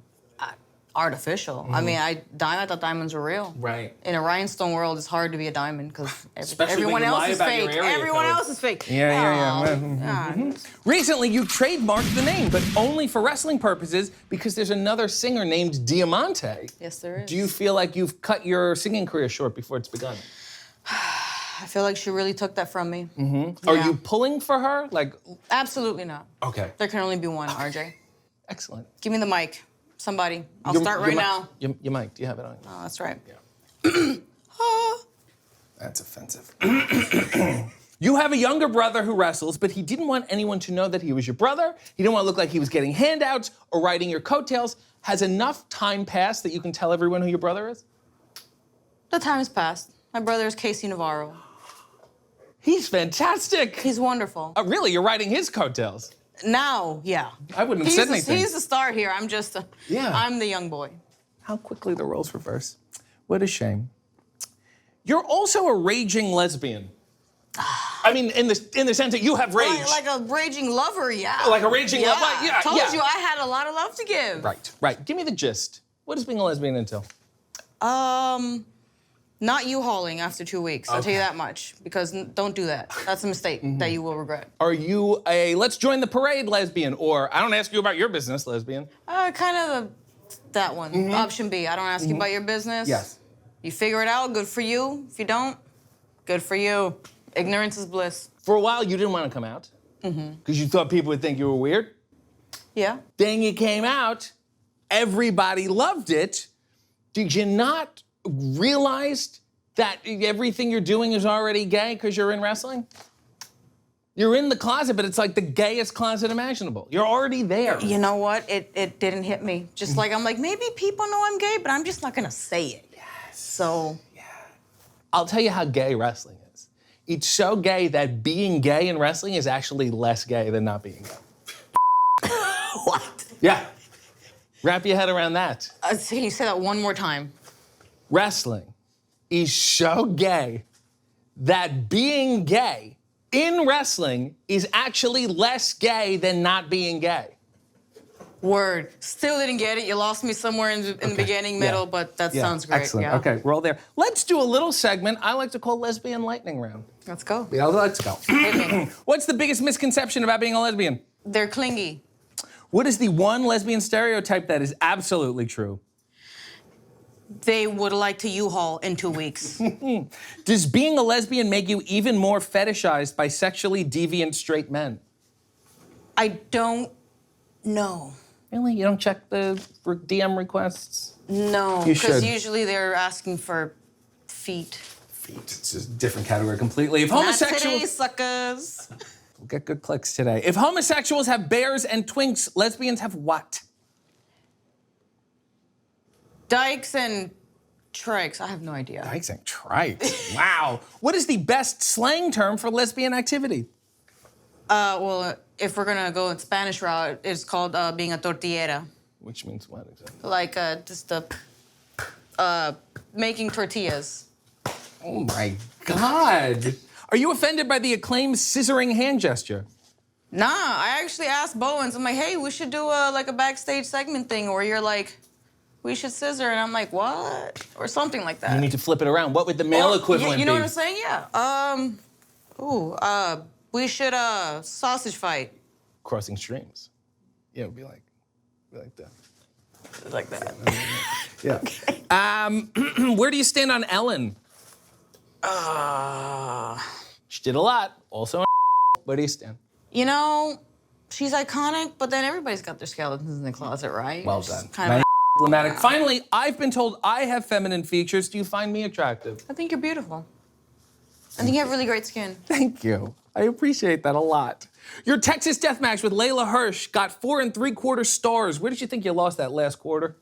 artificial. I mean, I thought diamonds were real. Right. In a rhinestone world, it's hard to be a diamond because Especially everyone when you else lie is about fake. your area Everyone code. else is fake. Yeah. Recently, you trademarked the name, but only for wrestling purposes because there's another singer named Diamante. Yes, there is. Do you feel like you've cut your singing career short before it's begun? I feel like she really took that from me. Are you pulling for her? Like, Absolutely not. okay. There can only be one, RJ. Excellent. Give me the mic. Somebody. I'll start right now. Your mic, do you have it on? Oh, that's right. That's offensive. You have a younger brother who wrestles, but he didn't want anyone to know that he was your brother. He didn't want to look like he was getting handouts or riding your coattails. Has enough time passed that you can tell everyone who your brother is? The time has passed. My brother is Casey Navarro. He's fantastic. He's wonderful. Really? You're riding his coattails? Now, yeah. I wouldn't have said anything. He's the star here. I'm just I'm the young boy. How quickly the roles reverse. What a shame. You're also a raging lesbian. I mean, in the sense that you have rage. Like a raging lover, yeah. Like a raging lover, yeah. Told you I had a lot of love to give. Right. Give me the gist. What does being a lesbian entail? Not U-hauling after 2 weeks. I'll tell you that much. Because don't do that. That's a mistake that you will regret. Are you a let's join the parade lesbian, or I don't ask you about your business lesbian? Kind of that one. Option B. I don't ask you about your business. Yes. You figure it out, good for you. If you don't, good for you. Ignorance is bliss. For a while, you didn't want to come out. Because you thought people would think you were weird. Yeah. Then you came out. Everybody loved it. Did you not realize that everything you're doing is already gay because you're in wrestling? You're in the closet, but it's like the gayest closet imaginable. You're already there. You know what? It didn't hit me. Just like, I'm like, maybe people know I'm gay, but I'm just not going to say it. Yes. So I'll tell you how gay wrestling is. It's so gay that being gay in wrestling is actually less gay than not being gay. What? Yeah. Wrap your head around that. Can you say that one more time? Wrestling is so gay that being gay in wrestling is actually less gay than not being gay. Word. Still didn't get it. You lost me somewhere in the beginning, middle, but that sounds great. Excellent. Yeah. Okay, we're all there. Let's do a little segment I like to call Lesbian Lightning Round. Let's go. Yeah, let's go. Hit me. What's the biggest misconception about being a lesbian? They're clingy. What is the one lesbian stereotype that is absolutely true? They would like to U-Haul in 2 weeks. Does being a lesbian make you even more fetishized by sexually deviant straight men? I don't know. Really? You don't check the DM requests? No, You because should. usually they're asking for feet. Feet. It's a different category completely. If Not homosexuals... today, suckers. We'll get good clicks today. If homosexuals have bears and twinks, lesbians have what? Dykes and trikes. I have no idea. Dykes and trikes. Wow. What is the best slang term for lesbian activity? Well, if we're gonna go in Spanish route, it's called being a tortillera. Which means what exactly? Like just making tortillas. Oh my God. Are you offended by the acclaimed scissoring hand gesture? Nah, I actually asked Bowens. I'm like, hey, we should do a backstage segment thing where you're like, we should scissor, and I'm like, what? Or something like that. You need to flip it around. What would the male equivalent be? You know what I'm saying? Yeah. We should sausage fight. Crossing streams. Yeah, it would be like that. Like that. Yeah. Okay. Where do you stand on Ellen? She did a lot. Also, where do you stand? You know, she's iconic, but then everybody's got their skeletons in the closet, right? Well It's done. Kind of. Diplomatic. Finally, I've been told I have feminine features. Do you find me attractive? I think you're beautiful. I think you have really great skin. Thank you. I appreciate that a lot. Your Texas death match with Leyla Hirsch got 4 3/4 stars. Where did you think you lost that last quarter?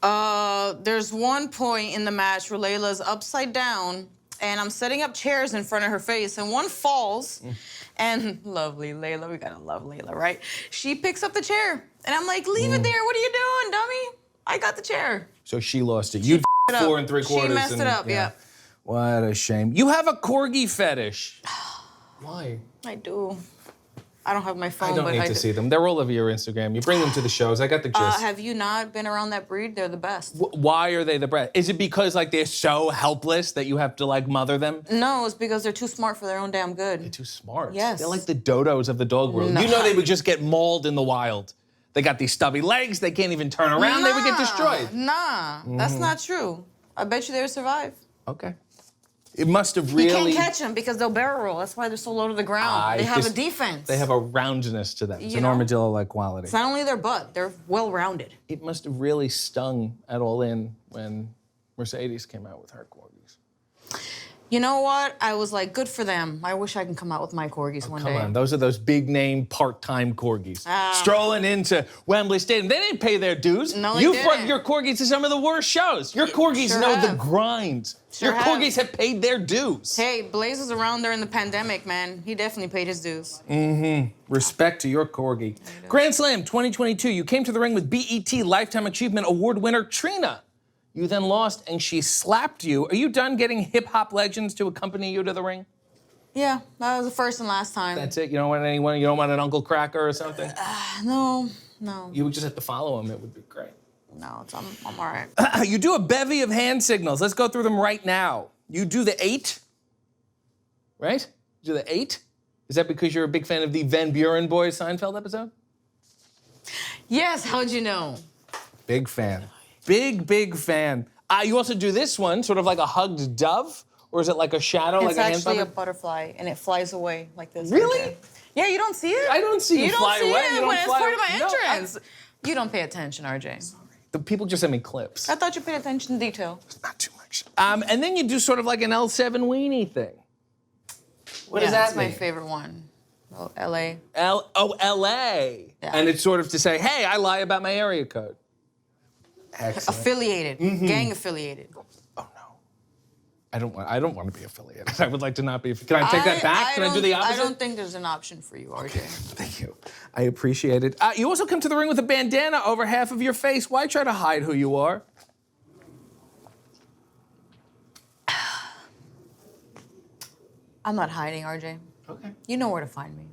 There's one point in the match where Layla's upside down, and I'm setting up chairs in front of her face, and one falls, and lovely Layla, we gotta love Layla, right? She picks up the chair, and I'm like, leave it there, what are you doing, dummy? I got the chair. So she lost it. You F***ed up. 4 3/4. She messed it up, yeah. What a shame. You have a corgi fetish. Why? I do. I don't have my phone, I don't but need to see them. They're all over your Instagram. You bring them to the shows. I got the gist. Have you not been around that breed? They're the best. Why are they the best? Is it because like they're so helpless that you have to like mother them? No, it's because they're too smart for their own damn good. They're too smart. Yes. They're like the dodos of the dog world. No. You know they would just get mauled in the wild. They got these stubby legs. They can't even turn around. They would get destroyed. Nah, that's not true. I bet you they would survive. Okay. It must have really... You can't catch them because they'll barrel roll. That's why they're so low to the ground. They have a defense. They have a roundness to them. It's You an know? armadillo-like quality. It's not only their butt, they're well-rounded. It must have really stung at All In when Mercedes came out with her corgis. You know what? I was like, good for them. I wish I can come out with my corgis one day. Come on, those are those big-name part-time corgis. Strolling into Wembley Stadium. They didn't pay their dues. No, they You didn't. brought your corgis to some of the worst shows. Your corgis Sure know the have. grind. Sure your have. corgis have paid their dues. Hey, Blaze was around during the pandemic, man. He definitely paid his dues. Respect to your corgi. Grand Slam 2022, you came to the ring with BET Lifetime Achievement Award winner Trina. You then lost and she slapped you. Are you done getting hip-hop legends to accompany you to the ring? Yeah, that was the first and last time. That's it? You don't want anyone, you don't want an Uncle Cracker or something? No. You would just have to follow him, it would be great. No, I'm all right. You do a bevy of hand signals. Let's go through them right now. You do the 8, right? You do the 8? Is that because you're a big fan of the Van Buren Boys Seinfeld episode? Yes, how'd you know? Big fan. Big fan. You also do this one, sort of like a hugged dove? Or is it like a shadow, like It's a hand actually a puppet? butterfly, and it flies away like this. Really? right there. Yeah, you don't see it? I don't see you fly don't see away. it You don't when it's fly part of my away. No, entrance. You don't pay attention, RJ. The people just send me clips. I thought you paid attention to detail. Not too much. And then you do sort of like an L7 weenie thing. What does that That's mean? my favorite one. Oh, LA. LA. Yeah. And it's sort of to say, hey, I lie about my area code. Excellent. Affiliated. Gang affiliated. I don't want to be affiliated. I would like to not be. Can I take that back? Can I do the opposite? I don't think there's an option for you, RJ. Thank you. I appreciate it. You also come to the ring with a bandana over half of your face. Why try to hide who you are? I'm not hiding, RJ. Okay. You know where to find me.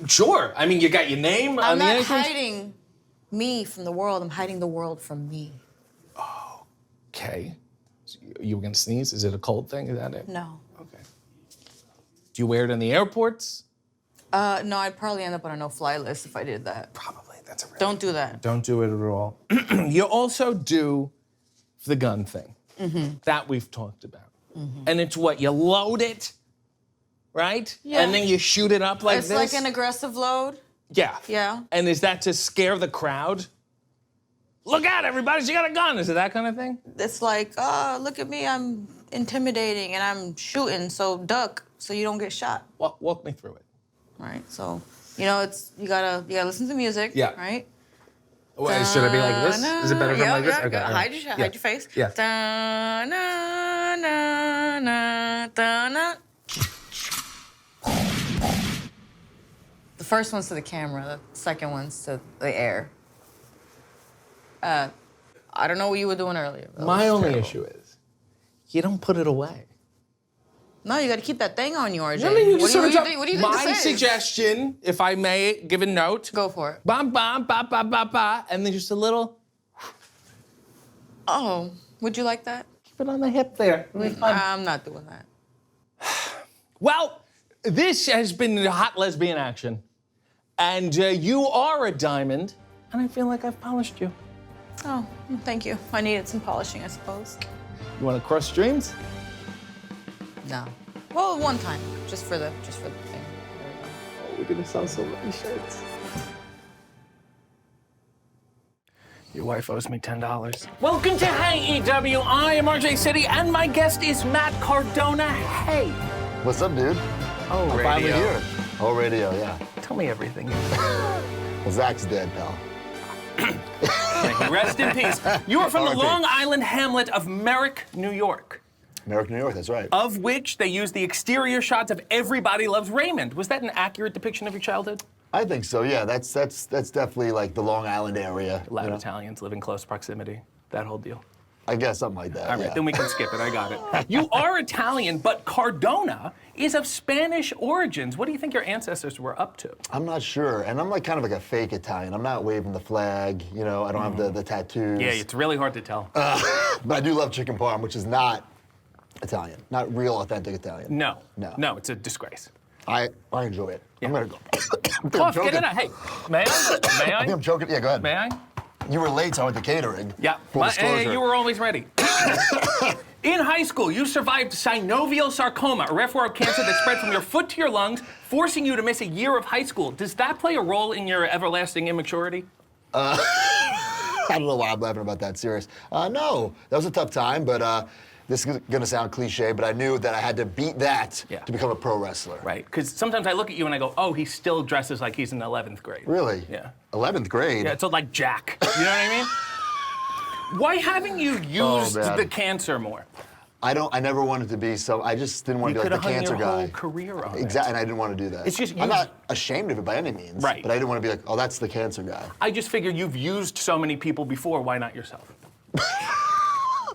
Sure. I mean, you got your name on I'm the not entrance. hiding me from the world. I'm hiding the world from me. Okay. So you were gonna sneeze? Is it a cold thing? Is that it? No. Okay. Do you wear it in the airports? No, I'd probably end up on a no-fly list if I did that. Probably. That's a real. Don't do that. Don't do it at all. You also do the gun thing. That we've talked about. And it's what? You load it, right? Yeah. And then you shoot it up like it's this? like an aggressive load. Yeah. Yeah. And is that to scare the crowd? Look out, everybody, she got a gun. Is it that kind of thing? It's like, look at me, I'm intimidating and I'm shooting, so duck so you don't get shot. Walk me through it. Right. So, you know, you gotta listen to music. Yeah. Right. Well, should I be like this? Is it better if I'm like this? Yeah, Okay. all right. hide your face. Yeah. The first one's to the camera, the second one's to the air. I don't know what you were doing earlier. My only issue is, you don't put it away. No, you gotta keep that thing on you, RJ. No, you just what do sort you of think my this is? suggestion, if I may give a note. Go for it. Bam, bam, ba, ba, ba, ba, and then just a little. Oh, would you like that? Keep it on the hip there. I'm not doing that. Well, this has been hot lesbian action, and you are a diamond, and I feel like I've polished you. Oh, thank you. I needed some polishing, I suppose. You want to cross streams? No. Well, one time, just for the thing. There we go. Oh, we're gonna sell so many shirts. Your wife owes me $10. Welcome to AEW. I am RJ City, and my guest is Matt Cardona. Hey. What's up, dude? Oh, I'm finally here. Oh, radio, yeah. Tell me everything. Well, Zach's dead, pal. Thank you. Rest in peace. You are from the Long Island hamlet of Merrick, New York. Merrick, New York, that's right. Of which they used the exterior shots of Everybody Loves Raymond. Was that an accurate depiction of your childhood? I think so, yeah. That's definitely like the Long Island area. A lot of Italians live in close proximity. That whole deal. I guess something like that. All right, yeah. then we can skip it. I got it. You are Italian, but Cardona is of Spanish origins. What do you think your ancestors were up to? I'm not sure, and I'm like kind of like a fake Italian. I'm not waving the flag, you know. I don't have the tattoos. Yeah, it's really hard to tell. But I do love chicken parm, which is not Italian, not real authentic Italian. No, it's a disgrace. I enjoy it. I'm gonna go. Cough, get it out. Hey, may I? May I? I think I'm choking. Yeah, go ahead. May I? You were late, so I went to catering. Yeah, Full disclosure. you were always ready. In high school, you survived synovial sarcoma, a rare form of cancer that spread from your foot to your lungs, forcing you to miss a year of high school. Does that play a role in your everlasting immaturity? I don't know why I'm laughing about that. Serious. No, that was a tough time, but this is gonna sound cliche, but I knew that I had to beat that to become a pro wrestler. Right, because sometimes I look at you and I go, oh, he still dresses like he's in 11th grade. Really? Yeah. 11th grade? Yeah, it's like Jack. You know what I mean? Why haven't you used the cancer more? I never wanted to be so. I just didn't want to be like the cancer your guy. whole career on Exactly, and I didn't want to do that. It's just I'm not ashamed of it by any means. Right. But I didn't want to be like, oh, that's the cancer guy. I just figure you've used so many people before. Why not yourself?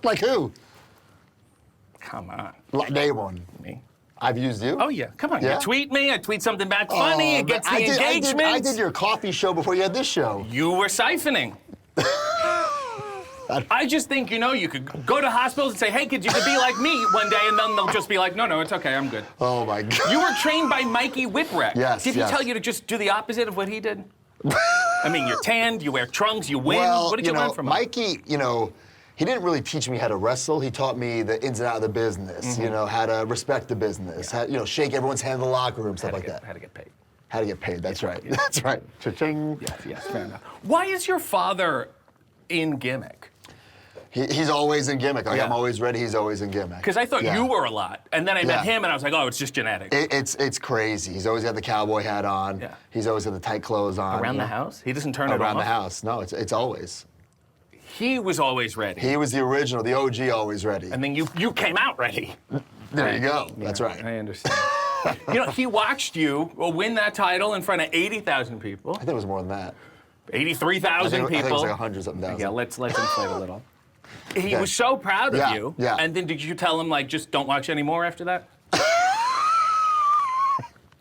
Like who? Come on. Name one. Me. I've used you? Oh, yeah. Come on. Yeah? You tweet me. I tweet something back funny. It gets the engagement. I did your coffee show before you had this show. You were siphoning. I just think, you could go to hospitals and say, hey, kids, you could be like me one day, and then they'll just be like, no, it's okay, I'm good. Oh, my God. You were trained by Mikey Whipwreck. Yes, Did he tell you to just do the opposite of what he did? I mean, you're tanned, you wear trunks, you win. Well, What did you learn from him? Mikey, he didn't really teach me how to wrestle. He taught me the ins and outs of the business, how to respect the business, how, shake everyone's hand in the locker room, stuff like that. How to get paid. How to get paid, that's right. That's right. Cha-ching. Yes, fair enough. Why is your father in gimmick? He's always in gimmick. Like, I'm always ready, he's always in gimmick. Because I thought you were a lot. And then I met him and I was like, oh, it's just genetic. It's crazy. He's always got the cowboy hat on. Yeah. He's always got the tight clothes on. Around the house? He doesn't turn it Around off? the house. No, it's always. He was always ready. He was the original, the OG always ready. And then you came out ready. There you go. That's right. I understand. He watched you win that title in front of 80,000 people. I think it was more than that. 83,000 people. I think it was like 100-something thousand. Yeah, let's inflate a little. He was so proud of you. Yeah. And then did you tell him, like, just don't watch anymore after that?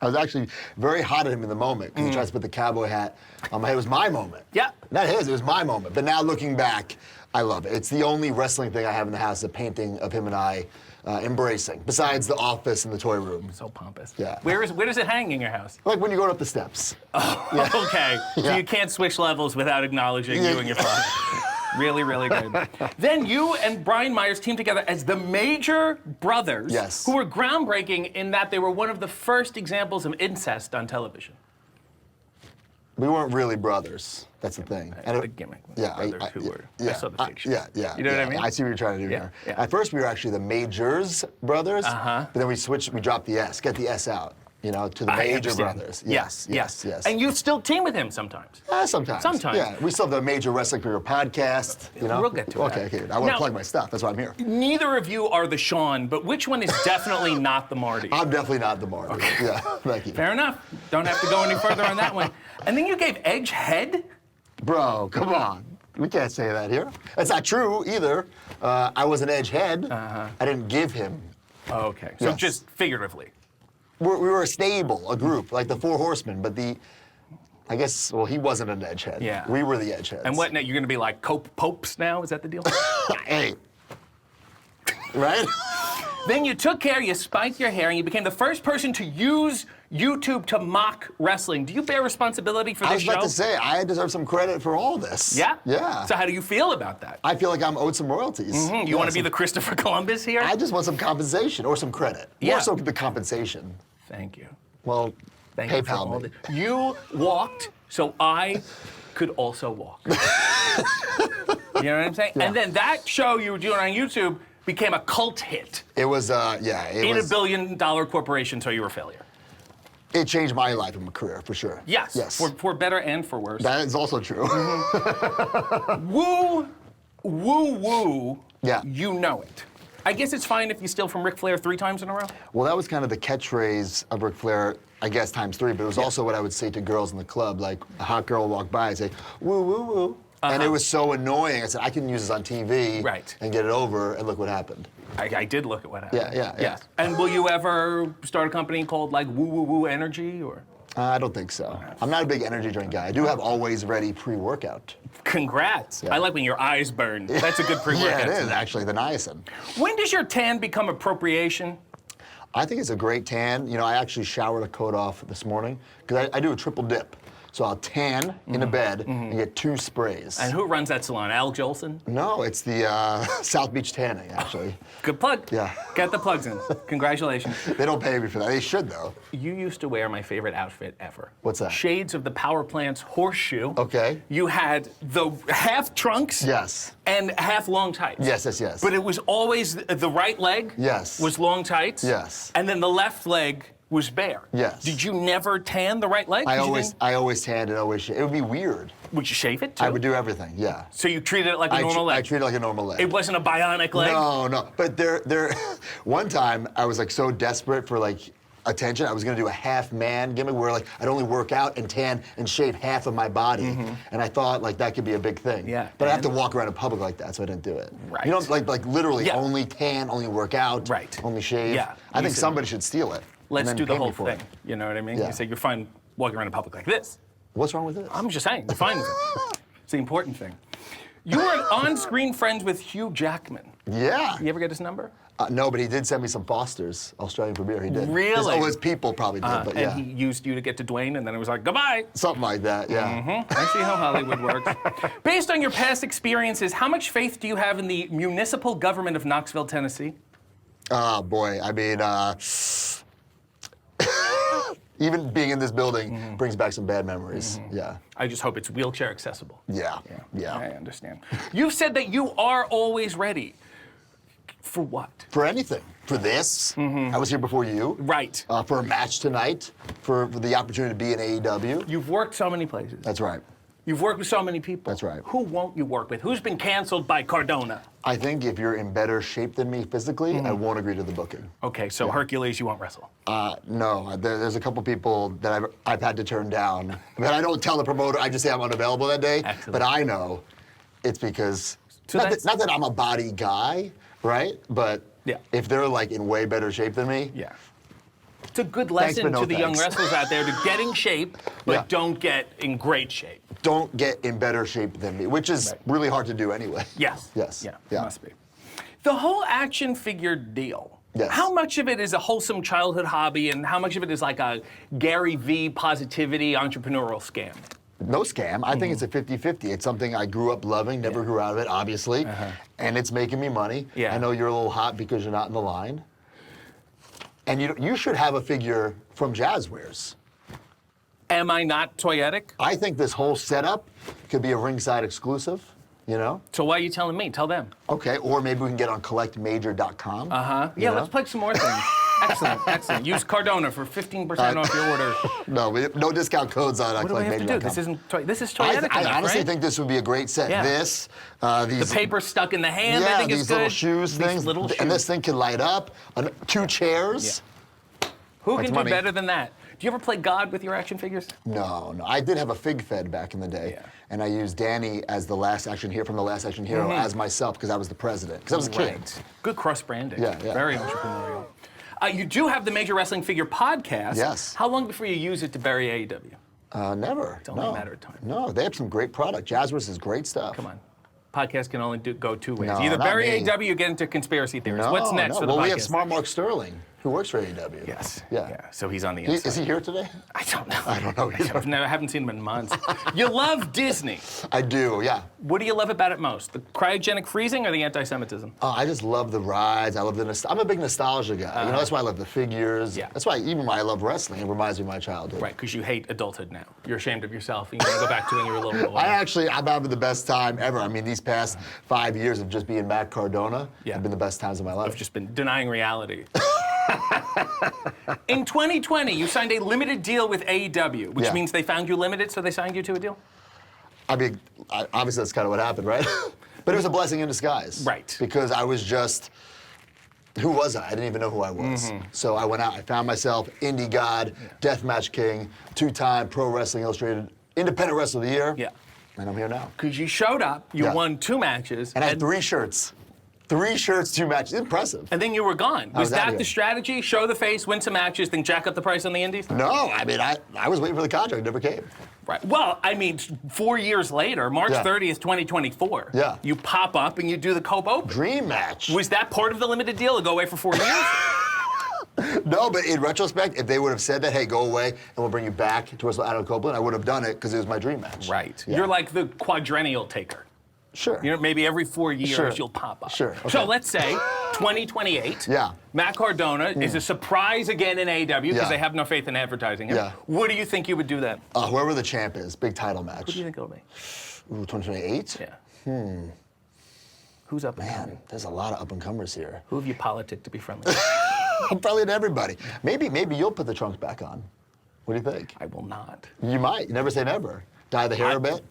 I was actually very hot at him in the moment because he tried to put the cowboy hat on my head. It was my moment. Yeah. Not his, it was my moment. But now looking back, I love it. It's the only wrestling thing I have in the house, a painting of him and I embracing, besides the office and the toy room. So pompous. Yeah. Where does it hang in your house? Like when you're going up the steps. Oh, Yeah. okay. So Yeah. you can't switch levels without acknowledging you and your father. Really, really good. Then you and Brian Myers teamed together as the Major Brothers, Yes. who were groundbreaking in that they were one of the first examples of incest on television. We weren't really brothers. That's the thing. The gimmick. Yeah, Brothers who were. I saw the picture. Yeah. You know what I mean? I see what you're trying to do here. Yeah. At first, we were actually the Majors Brothers, but then we switched. We dropped the S, get the S out, to the Major understand. Brothers. Yes. Yes. And you still team with him sometimes. Sometimes. Sometimes. Yeah, we still have the Major Wrestling Career podcast. We'll get to that. Okay, good. I want to Now- plug my stuff. That's why I'm here. Neither of you are the Sean, but which one is definitely not the Marty? I'm definitely not the Marty. Okay. Yeah, thank you. Fair enough. Don't have to go any further on that one. And then you gave Edge head? Bro, come on. We can't say that here. That's not true either. I was an Edge head. I didn't give him. Okay. So Yes. just figuratively. We were a stable, a group, like the Four Horsemen, but I guess, he wasn't an Edge head. Yeah. We were the Edge heads. And what now? You're going to be like Popes now? Is that the deal? Hey. Right? Then you took care, you spiked your hair, and you became the first person to use YouTube to mock wrestling. Do you bear responsibility for this I was about show? to say, I deserve some credit for all this. Yeah? Yeah. So how do you feel about that? I feel like I'm owed some royalties. You want to be the Christopher Columbus here? I just want some compensation or some credit. Yeah. More so the compensation. Thank you. Well, Thank you for all PayPal me. You walked so I could also walk. You know what I'm saying? Yeah. And then that show you were doing on YouTube became a cult hit. It was, it In was. $1 billion corporation, so you were a failure. It changed my life and my career, for sure. Yes. Yes. For better and for worse. That is also true. Woo, woo, woo. Yeah. You know it. I guess it's fine if you steal from Ric Flair 3 times in a row. Well, that was kind of the catchphrase of Ric Flair, I guess, times 3, but it was also what I would say to girls in the club. Like, a hot girl would walk by and say, woo, woo, woo. And it was so annoying. I said, I can use this on TV and get it over, and look what happened. I did look at what happened. Yeah. And will you ever start a company called, like, Woo Woo Woo Energy, or? I don't think so. I'm not a big energy drink guy. I do have always ready pre-workout. Congrats. Yeah. I like when your eyes burn. That's a good pre-workout. Yeah, it is, actually, the niacin. When does your tan become appropriation? I think it's a great tan. I actually showered a coat off this morning, because I do a triple dip. So I'll tan in a bed and get 2 sprays. And who runs that salon? Al Jolson? No, it's the South Beach Tanning, actually. Good plug. Yeah. Get the plugs in. Congratulations. They don't pay me for that. They should, though. You used to wear my favorite outfit ever. What's that? Shades of the Power Plant's horseshoe. Okay. You had the half trunks. Yes. And half long tights. Yes. But it was always the right leg. Yes. Was long tights. Yes. And then the left leg was bare. Yes. Did you never tan the right leg? I always tanned and always shaved. It would be weird. Would you shave it too? I would do everything, yeah. So you treated it like a normal leg? I treated it like a normal leg. It wasn't a bionic leg? No. But one time I was like so desperate for like attention, I was gonna do a half man gimmick where like I'd only work out and tan and shave half of my body. And I thought like that could be a big thing. Yeah. But I have to walk around in public like that, so I didn't do it. Right. You know, like literally only tan, only work out, only shave. Yeah. I think somebody should steal it. Let's and do then the pay me whole for thing. it. You know what I mean? Yeah. You say you're fine walking around in public like this. What's wrong with this? I'm just saying, you're fine with it. It's the important thing. You were on-screen friends with Hugh Jackman. Yeah. You ever get his number? No, but he did send me some Foster's Australian premiere. He did. Really? His people probably did, but yeah. And he used you to get to Dwayne, and then it was like, goodbye. Something like that, yeah. I see how Hollywood works. Based on your past experiences, how much faith do you have in the municipal government of Knoxville, Tennessee? Oh, boy. I mean, even being in this building brings back some bad memories. Yeah. I just hope it's wheelchair accessible. Yeah. I understand. You've said that you are always ready. For what? For anything. For this. I was here before you. Right. For a match tonight. For the opportunity to be in AEW. You've worked so many places. That's right. You've worked with so many people. That's right. Who won't you work with? Who's been canceled by Cardona? I think if you're in better shape than me physically, I won't agree to the booking. Okay, so Hercules, you won't wrestle. No, there's a couple people that I've had to turn down. But I don't tell the promoter. I just say I'm unavailable that day. Excellent. But I know it's because So not that I'm a body guy, right? But if they're like in way better shape than me, It's a good Thanks, lesson but no to the young thanks. wrestlers out there to get in shape, but don't get in great shape. don't get in better shape than me, which is really hard to do anyway. Yes. Yes. Yeah, must be. The whole action figure deal. Yes. How much of it is a wholesome childhood hobby and how much of it is like a Gary V positivity entrepreneurial scam? No scam. I think it's a 50-50. It's something I grew up loving, never grew out of it, obviously. And it's making me money. I know you're a little hot because you're not in the line. And you should have a figure from Jazzwares. Am I not toyetic? I think this whole setup could be a ringside exclusive, you know? So why are you telling me? Tell them. Okay, or maybe we can get on collectmajor.com. Yeah, let's plug some more things. Excellent, excellent. Use Cardona for 15% off your order. No discount codes on What do we have to do? collectmajor.com. This is toyetic I enough, honestly right? think this would be a great set. Yeah. This, these... The paper stuck in the hand, I think is these good. little shoes These things. little And this shoes. thing can light up. 2 chairs. Who That's can do money. better than that? Do you ever play God with your action figures? No. I did have a fig fed back in the day, and I used Danny as the last action hero from the Last Action Hero as myself because I was the president. Because I was a kid. Right. Good cross branding. Yeah. Very entrepreneurial. You do have the Major Wrestling Figure podcast. Yes. How long before you use it to bury AEW? Never. It's only a matter of time. No, they have some great product. Jazzwares is great stuff. Come on. Podcast can only go 2 ways. No, Either not bury me. AEW or get into conspiracy theories. No, What's next for the well, podcast? we have Smart Mark Sterling, who works for AEW. Yes. Yeah. So he's on the inside. Is he here today? I don't know. I don't know either. I haven't seen him in months. You love Disney. I do, yeah. What do you love about it most? The cryogenic freezing or the anti-Semitism? I just love the rides. I love the I'm a big nostalgia guy. You know, that's why I love the figures. Yeah. That's why even why I love wrestling. It reminds me of my childhood. Right, because you hate adulthood now. You're ashamed of yourself. And you want to go back to when you were a little boy. I'm having the best time ever. I mean, these past 5 years of just being Matt Cardona have been the best times of my life. I've just been denying reality. In 2020, you signed a limited deal with AEW, which means they found you limited, so they signed you to a deal? I mean, obviously that's kind of what happened, right? But it was a blessing in disguise. Right. Because I was just, who was I? I didn't even know who I was. So I went out, I found myself Indie God, Deathmatch King, 2-time Pro Wrestling Illustrated Independent Wrestler of the Year. Yeah. And I'm here now. Because you showed up, you won 2 matches. And I had 3 shirts. 3 shirts, 2 matches. Impressive. And then you were gone. Was was outta that here. the strategy? Show the face, win some matches, then jack up the price on the indies? No, I mean, I was waiting for the contract. It never came. Right. Well, I mean, 4 years later, March 30th, 2024, you pop up and you do the Cope Open. Dream match. Was that part of the limited deal to go away for 4 years? No, but in retrospect, if they would have said that, hey, go away, and we'll bring you back to Wrestle Copeland, I would have done it because it was my dream match. Right. Yeah. You're like the quadrennial taker. Sure. You know, maybe every 4 years Sure. you'll pop up. Sure. So Okay. let's say 2028. Yeah. Matt Cardona is a surprise again in AEW because Yeah. they have no faith in advertising him. Yeah. What do you think you would do then? Whoever the champ is, big title match. Who do you think it'll be? Ooh, 2028? Yeah. Who's up and Man, coming? there's a lot of up-and-comers here. Who have you politicked to be friendly with? I'm probably to everybody. Maybe you'll put the trunks back on. What do you think? I will not. You might. You never say never. Dye the hair a bit.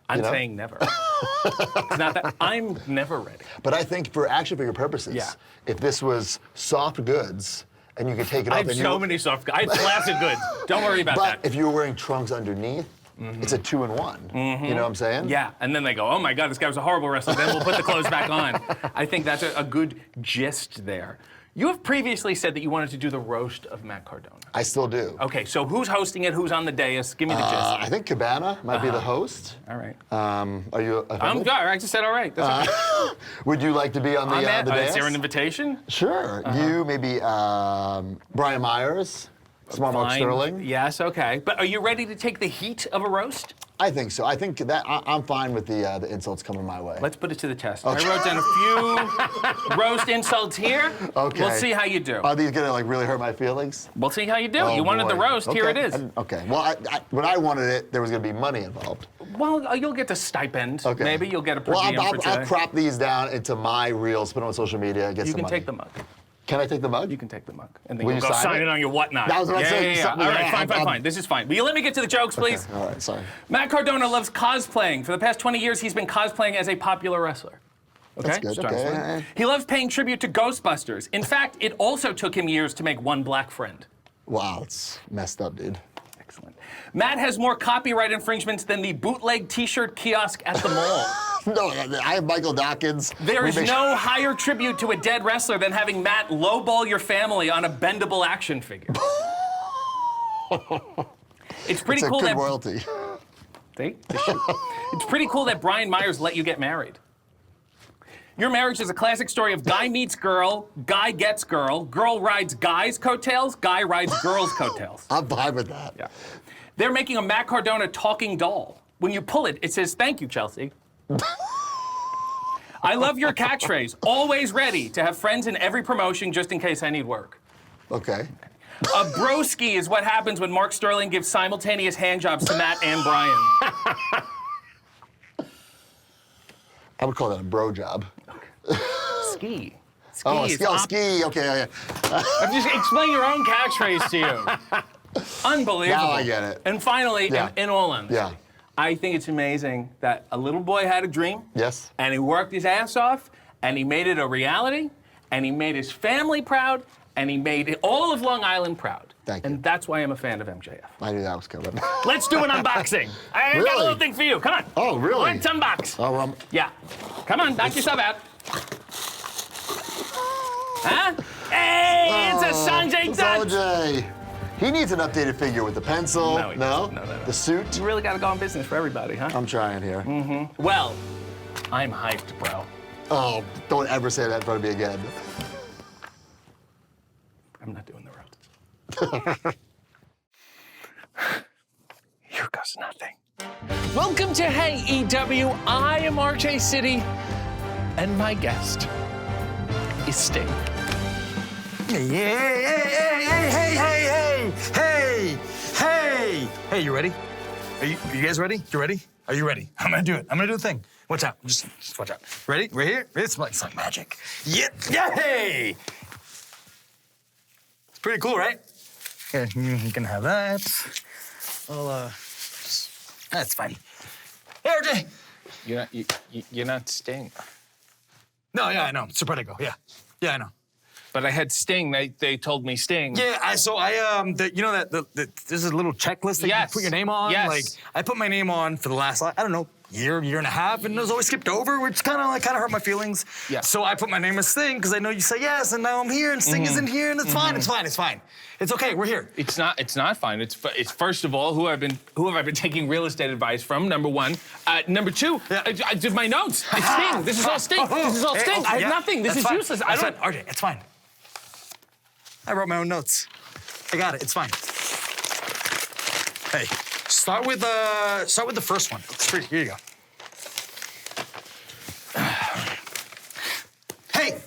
I'm you know? saying never. It's not that I'm never ready. But I think for action figure purposes, if this was soft goods and you could take it off I have and so many soft. I have flaccid goods. Don't worry about But that. if you were wearing trunks underneath, it's a 2-in-1. You know what I'm saying? Yeah, and then they go, oh my God, this guy was a horrible wrestler. Then we'll put the clothes back on. I think that's a good gist there. You have previously said that you wanted to do the roast of Matt Cardona. I still do. Okay, so who's hosting it? Who's on the dais? Give me the gist. I think Cabana might be the host. All right. Are you? I'm good. I just said all right. That's okay. Would you like to be on the I'm the at, dais? is there an invitation? Sure. You, maybe Brian Myers, Smart Mark Fine. Sterling. Yes, okay. But are you ready to take the heat of a roast? I think so. I think that I'm fine with the insults coming my way. Let's put it to the test. Okay. I wrote down a few roast insults here. Okay. We'll see how you do. Are these gonna like really hurt my feelings? We'll see how you do. Oh, You wanted the boy. roast. Here it is. Okay. Well, when I wanted it, there was gonna be money involved. Well, you'll get a stipend. Okay. Maybe you'll get a per Well, diem for today. I'll crop these down into my reels, put them on social media, get You some can money. take the mug. Can I take the mug? You can take the mug. And then Will you'll you go sign sign it? it on your whatnot. That was what I said. Yeah. All right, fine. This is fine. Will you let me get to the jokes, please? All right, sorry. Matt Cardona loves cosplaying. For the past 20 years, he's been cosplaying as a popular wrestler. Okay? That's good, okay. He loves paying tribute to Ghostbusters. In fact, it also took him years to make one black friend. Wow, it's messed up, dude. Excellent. Matt has more copyright infringements than the bootleg t-shirt kiosk at the mall. No, I have Michael Dawkins. There is no higher tribute to a dead wrestler than having Matt lowball your family on a bendable action figure. It's pretty It's a cool good that royalty. See? It's pretty cool that Brian Myers let you get married. Your marriage is a classic story of guy meets girl, guy gets girl rides guy's coattails, guy rides girl's coattails. I'm fine with that. Yeah. They're making a Matt Cardona talking doll. When you pull it, it says, "Thank you, Chelsea." I love your catchphrase, always ready to have friends in every promotion just in case I need work. Okay. A broski is what happens when Mark Sterling gives simultaneous handjobs to Matt and Brian. I would call that a bro job. Ski. Ski. Okay. I'm just explain your own catchphrase to you. Unbelievable. Now I get it. And finally, Yeah. in all honesty, Yeah. I think it's amazing that a little boy had a dream. Yes. And he worked his ass off, and he made it a reality, and he made his family proud, and he made all of Long Island proud. Thank you. And that's why I'm a fan of MJF. I knew that was coming. Let's do an unboxing. I got a Really? little thing for you. Come on. Oh, really? Let's unbox. Oh, well, Yeah. Come on, knock yourself out. Huh? Hey, it's a Sanjay Dutt. Sanjay. He needs an updated figure with the pencil. No, he doesn't. No. The suit. You really got to go on business for everybody, huh? I'm trying here. Well, I'm hyped, bro. Oh, don't ever say that in front of me again. I'm not doing the road. Here goes nothing. Welcome to Hey EW. I am RJ City, and my guest is Sting. Hey, you ready? Are you guys ready? You ready? Are you ready? I'm gonna do it. I'm gonna do the thing. Watch out. Just watch out. Ready? Right here? It's like magic. Yeah. Hey! It's pretty cool, right? Yeah, you can have that. That's fine. Hey, RJ! You're not Sting. No, yeah, I know. Serpentico. Yeah, I know. But I had Sting. They told me Sting. Yeah, this is a little checklist that you put your name on. Yes. Like, I put my name on for the last, I don't know, year and a half, and it was always skipped over, which kind of hurt my feelings. Yeah. So I put my name as Sting because I know you say yes, and now I'm here, and Sting isn't here, and it's fine. It's fine. It's okay. We're here. It's not fine. It's first of all, who have I been taking real estate advice from? Number one. Number two, I did my notes. It's Sting. This is all Sting. This is all Sting. I have nothing. This is useless. I don't. RJ, it's fine. I wrote my own notes. I got it. It's fine. Hey, start with the first one. Here you go. Hey!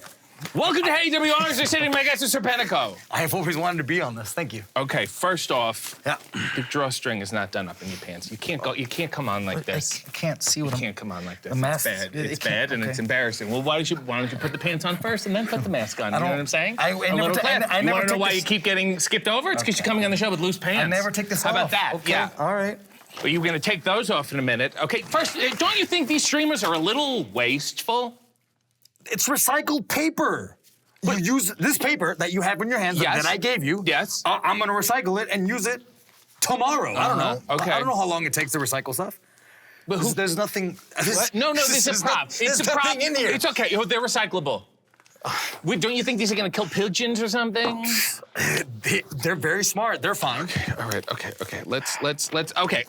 Welcome to AEW Honors. They're sitting my guest is Serpentico. I have always wanted to be on this. Thank you. Okay, first off, the drawstring is not done up in your pants. You can't go. You can't come on like this. I can't see what You can't come on like this. The mask- It's bad. it It's can't- bad and okay. it's embarrassing. Well, why don't you put the pants on first and then put the mask on? You know what I'm saying? I A never little ta- class. I You never want to know take why this- you keep getting skipped over? It's because you're coming on the show with loose pants. I never take this How off. about that? Okay. Yeah. All right. But you're going to take those off in a minute. Okay, first, don't you think these streamers are a little wasteful? It's recycled paper. You use this paper that you have in your hands that I gave you. Yes. I'm gonna recycle it and use it tomorrow. I don't know. Okay. I don't know how long it takes to recycle stuff. But there's nothing. What? No, this is a prop. It's a prop. Nothing in here. It's okay. They're recyclable. Wait, don't you think these are going to kill pigeons or something? They're very smart. They're fine. All right. Okay. Let's. Okay.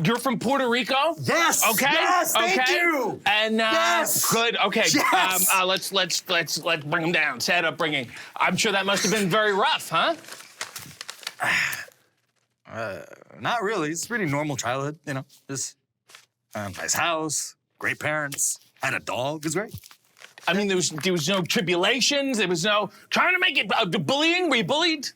You're from Puerto Rico? Yes. Okay. Yes. Thank okay. you. And yes. Good. Okay. Yes. Let's bring them down. Sad upbringing. I'm sure that must have been very rough, huh? Not really. It's a pretty normal childhood. You know, just nice house, great parents, had a dog. It was great. I mean, there was no tribulations. There was no trying to make it bullying. Were you bullied?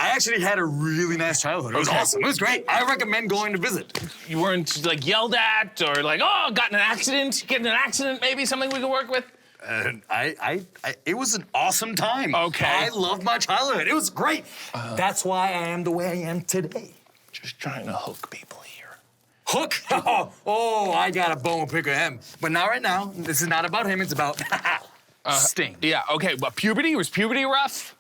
I actually had a really nice childhood. It was awesome. It was great. I recommend going to visit. You weren't like yelled at or like, oh, got in an accident? Get in an accident? Maybe something we could work with. And it was an awesome time. Okay. I loved my childhood. It was great. That's why I am the way I am today. Just trying to hook people here. Hook? Oh, I got a bone pick of him. But not right now. This is not about him. It's about Sting. Yeah, okay. But puberty? Was puberty rough?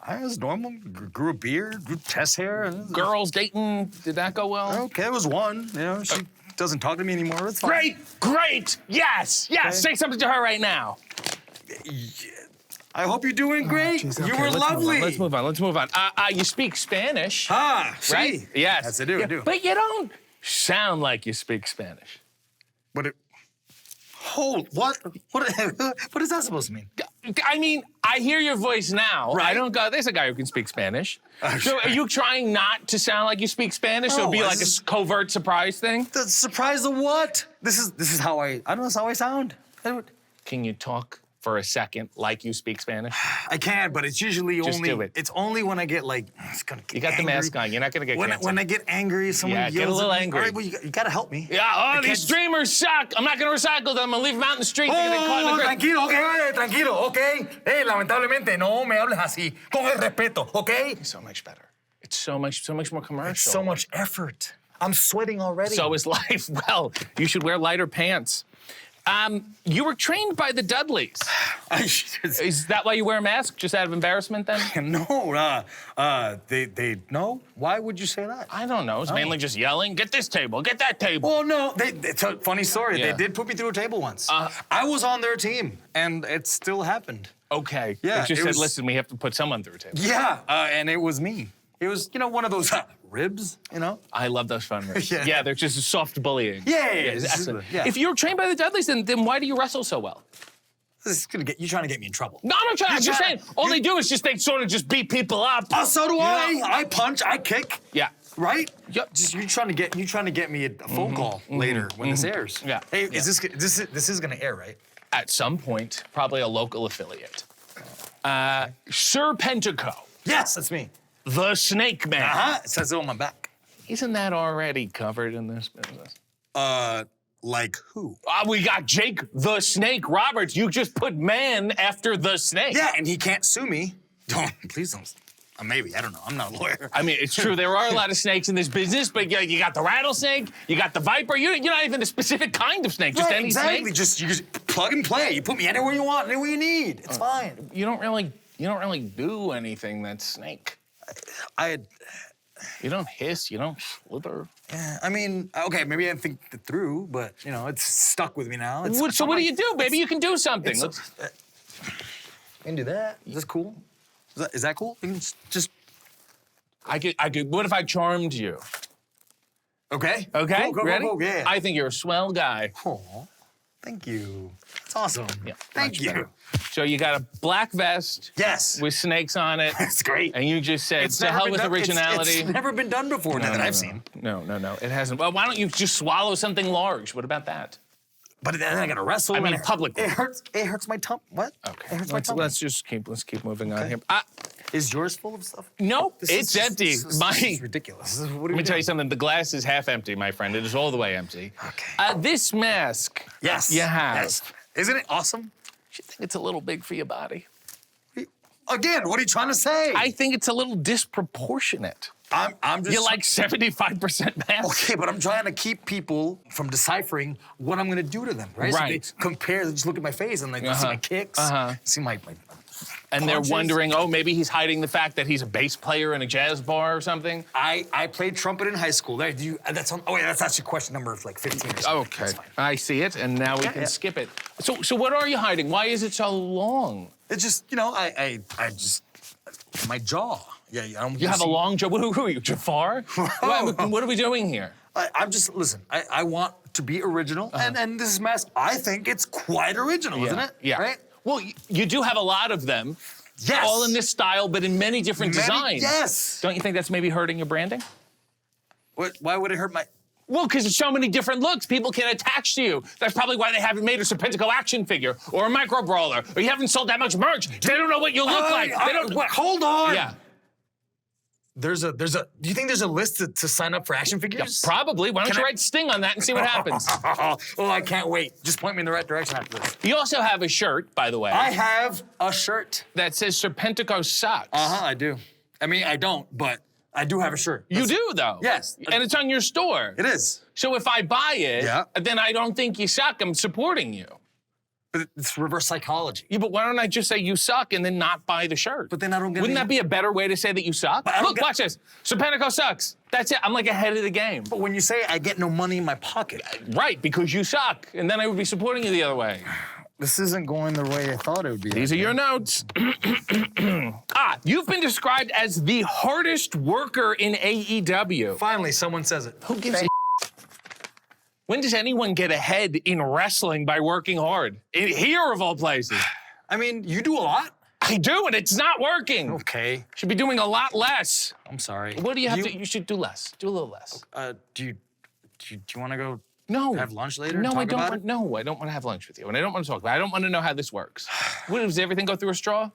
I was normal. Grew a beard, grew chest hair. Girls dating, did that go well? Okay, it was one. You know, she doesn't talk to me anymore. It's fine. Great! Yes! Yes! Okay. Say something to her right now. I hope you're doing great. Geez, you okay, were lovely. Let's move on. You speak Spanish. Ah, right? sí. Yes. Yes, I do. But you don't sound like you speak Spanish. What is that supposed to mean? I mean, I hear your voice now. Right. I don't go, there's a guy who can speak Spanish. So are you trying not to sound like you speak Spanish? So it'd be like a covert surprise thing? The surprise of what? This is how I don't know, this is how I sound. Can you talk for a second like you speak Spanish? I can, but it's usually Just only do it. It's only when I get like it's gonna get You got angry. the mask on. You're not gonna get canceled. When I get angry, someone Yeah, yells get a little at me. angry. All right, well, you gotta help me. Yeah, these streamers suck. I'm not gonna recycle them. I'm gonna leave them out in the street. They're gonna get caught in the Tranquilo, okay, tranquilo, okay. Hey, lamentablemente, no me hables así. Con el respeto, okay? So much better. It's so much more commercial. It's so much effort. I'm sweating already. So is life. Well, you should wear lighter pants. You were trained by the Dudleys. Is that why you wear a mask? Just out of embarrassment, then? No, they no. Why would you say that? I don't know. It's mainly just yelling. Get this table. Get that table. Well, no. It's a funny story. Yeah. They did put me through a table once. I was on their team, and it still happened. Okay. Yeah. It just said, listen, we have to put someone through a table. Yeah, and it was me. It was, one of those ribs, I love those fun ribs. Yeah. Yeah, they're just soft bullying. Yeah. It's excellent. Yeah. If you were trained by the Dudleys, then why do you wrestle so well? This is gonna get you trying to get me in trouble. No, I'm not trying. I'm just saying. All they do is they sort of just beat people up. So do I. I punch. I kick. Yeah. Right? Yep. Just you're trying to get me a phone call later when this airs. Yeah. Hey, this is gonna air, right? At some point, probably a local affiliate. Serpentico. Yes, that's me. The Snake Man. It says it on my back. Isn't that already covered in this business? Like who? We got Jake the Snake Roberts. You just put man after the snake. Yeah, and he can't sue me. Please don't. Maybe, I don't know. I'm not a lawyer. I mean, it's true. There are a lot of snakes in this business, but you got the rattlesnake, you got the viper. You're not even a specific kind of snake. Just any exactly. snake. You just plug and play. You put me anywhere you want, anywhere you need. It's fine. You don't really do anything that's snake. You don't hiss. You don't slither. Yeah, I mean, okay, maybe I didn't think it through, but it's stuck with me now. So what do you do, baby? You can do something. You can do that. Is this cool? Is that cool? You can just. I could. What if I charmed you? Okay. Okay. Go, Ready? Go, yeah. I think you're a swell guy. Aw, thank you. It's awesome. Yeah. Thank you. Better. So you got a black vest. Yes. With snakes on it. It's great. And you just said, It's to never hell been with done- originality. It's never been done before that I've seen. No, it hasn't. Well, why don't you just swallow something large? What about that? But then I gotta wrestle. I mean, publicly. It hurts my tummy. What? Okay. It hurts my tummy. Let's keep moving on here. Is yours full of stuff? No, This it's is- empty. This is ridiculous. Let me tell you something. The glass is half empty, my friend. It is all the way empty. Okay. This mask. Yes. You have. Yes. Isn't it awesome? You think it's a little big for your body? Again, what are you trying to say? I think it's a little disproportionate. I'm just. You're like 75% mask. Okay, but I'm trying to keep people from deciphering what I'm gonna do to them, right? Right. So they compare, they just look at my face and they see my kicks, see my and they're punches. wondering, maybe he's hiding the fact that he's a bass player in a jazz bar or something. I played trumpet in high school. That's actually question number like 15 or something. Okay, I see it, and now we can skip it. So what are you hiding? Why is it so long? It's just, I just, my jaw. Yeah, You have a long jaw. Who are you, Jafar? What are we doing here? I'm just, listen, I want to be original, and this mask, I think it's quite original, isn't it? Yeah. Right? Well, you do have a lot of them. Yes. All in this style, but in many different designs. Yes. Don't you think that's maybe hurting your branding? Why would it hurt my... Well, because there's so many different looks people can attach to you. That's probably why they haven't made a Serpentico action figure or a micro brawler, or you haven't sold that much merch. They don't know what you look like. They don't. Hold on. Yeah. There's a. Do you think there's a list to sign up for action figures? Yeah, probably. Why don't you write Sting on that and see what happens? Oh, I can't wait. Just point me in the right direction after this. You also have a shirt, by the way. I have a shirt that says Serpentico sucks. I do. I mean, I don't, but I do have a shirt. You do, though. Yes. And it's on your store. It is. So if I buy it, then I don't think you suck. I'm supporting you. But it's reverse psychology. Yeah, but why don't I just say you suck and then not buy the shirt? But then I don't get Wouldn't that be a better way to say that you suck? Look, watch this. Serpentico sucks. That's it. I'm like ahead of the game. But when you say I get no money in my pocket. Right, because you suck. And then I would be supporting you the other way. This isn't going the way I thought it would be. These are your notes. You've been described as the hardest worker in AEW. Finally, someone says it. Who gives a When does anyone get ahead in wrestling by working hard? Here, of all places. I mean, you do a lot. I do, and it's not working. Okay. Should be doing a lot less. I'm sorry. What do you have to? You should do less. Do a little less. Do you want to go? No. Have lunch later? No, talk I don't. about it? No, I don't want to have lunch with you, and I don't want to talk about it. I don't want to know how this works. What, does everything go through a straw?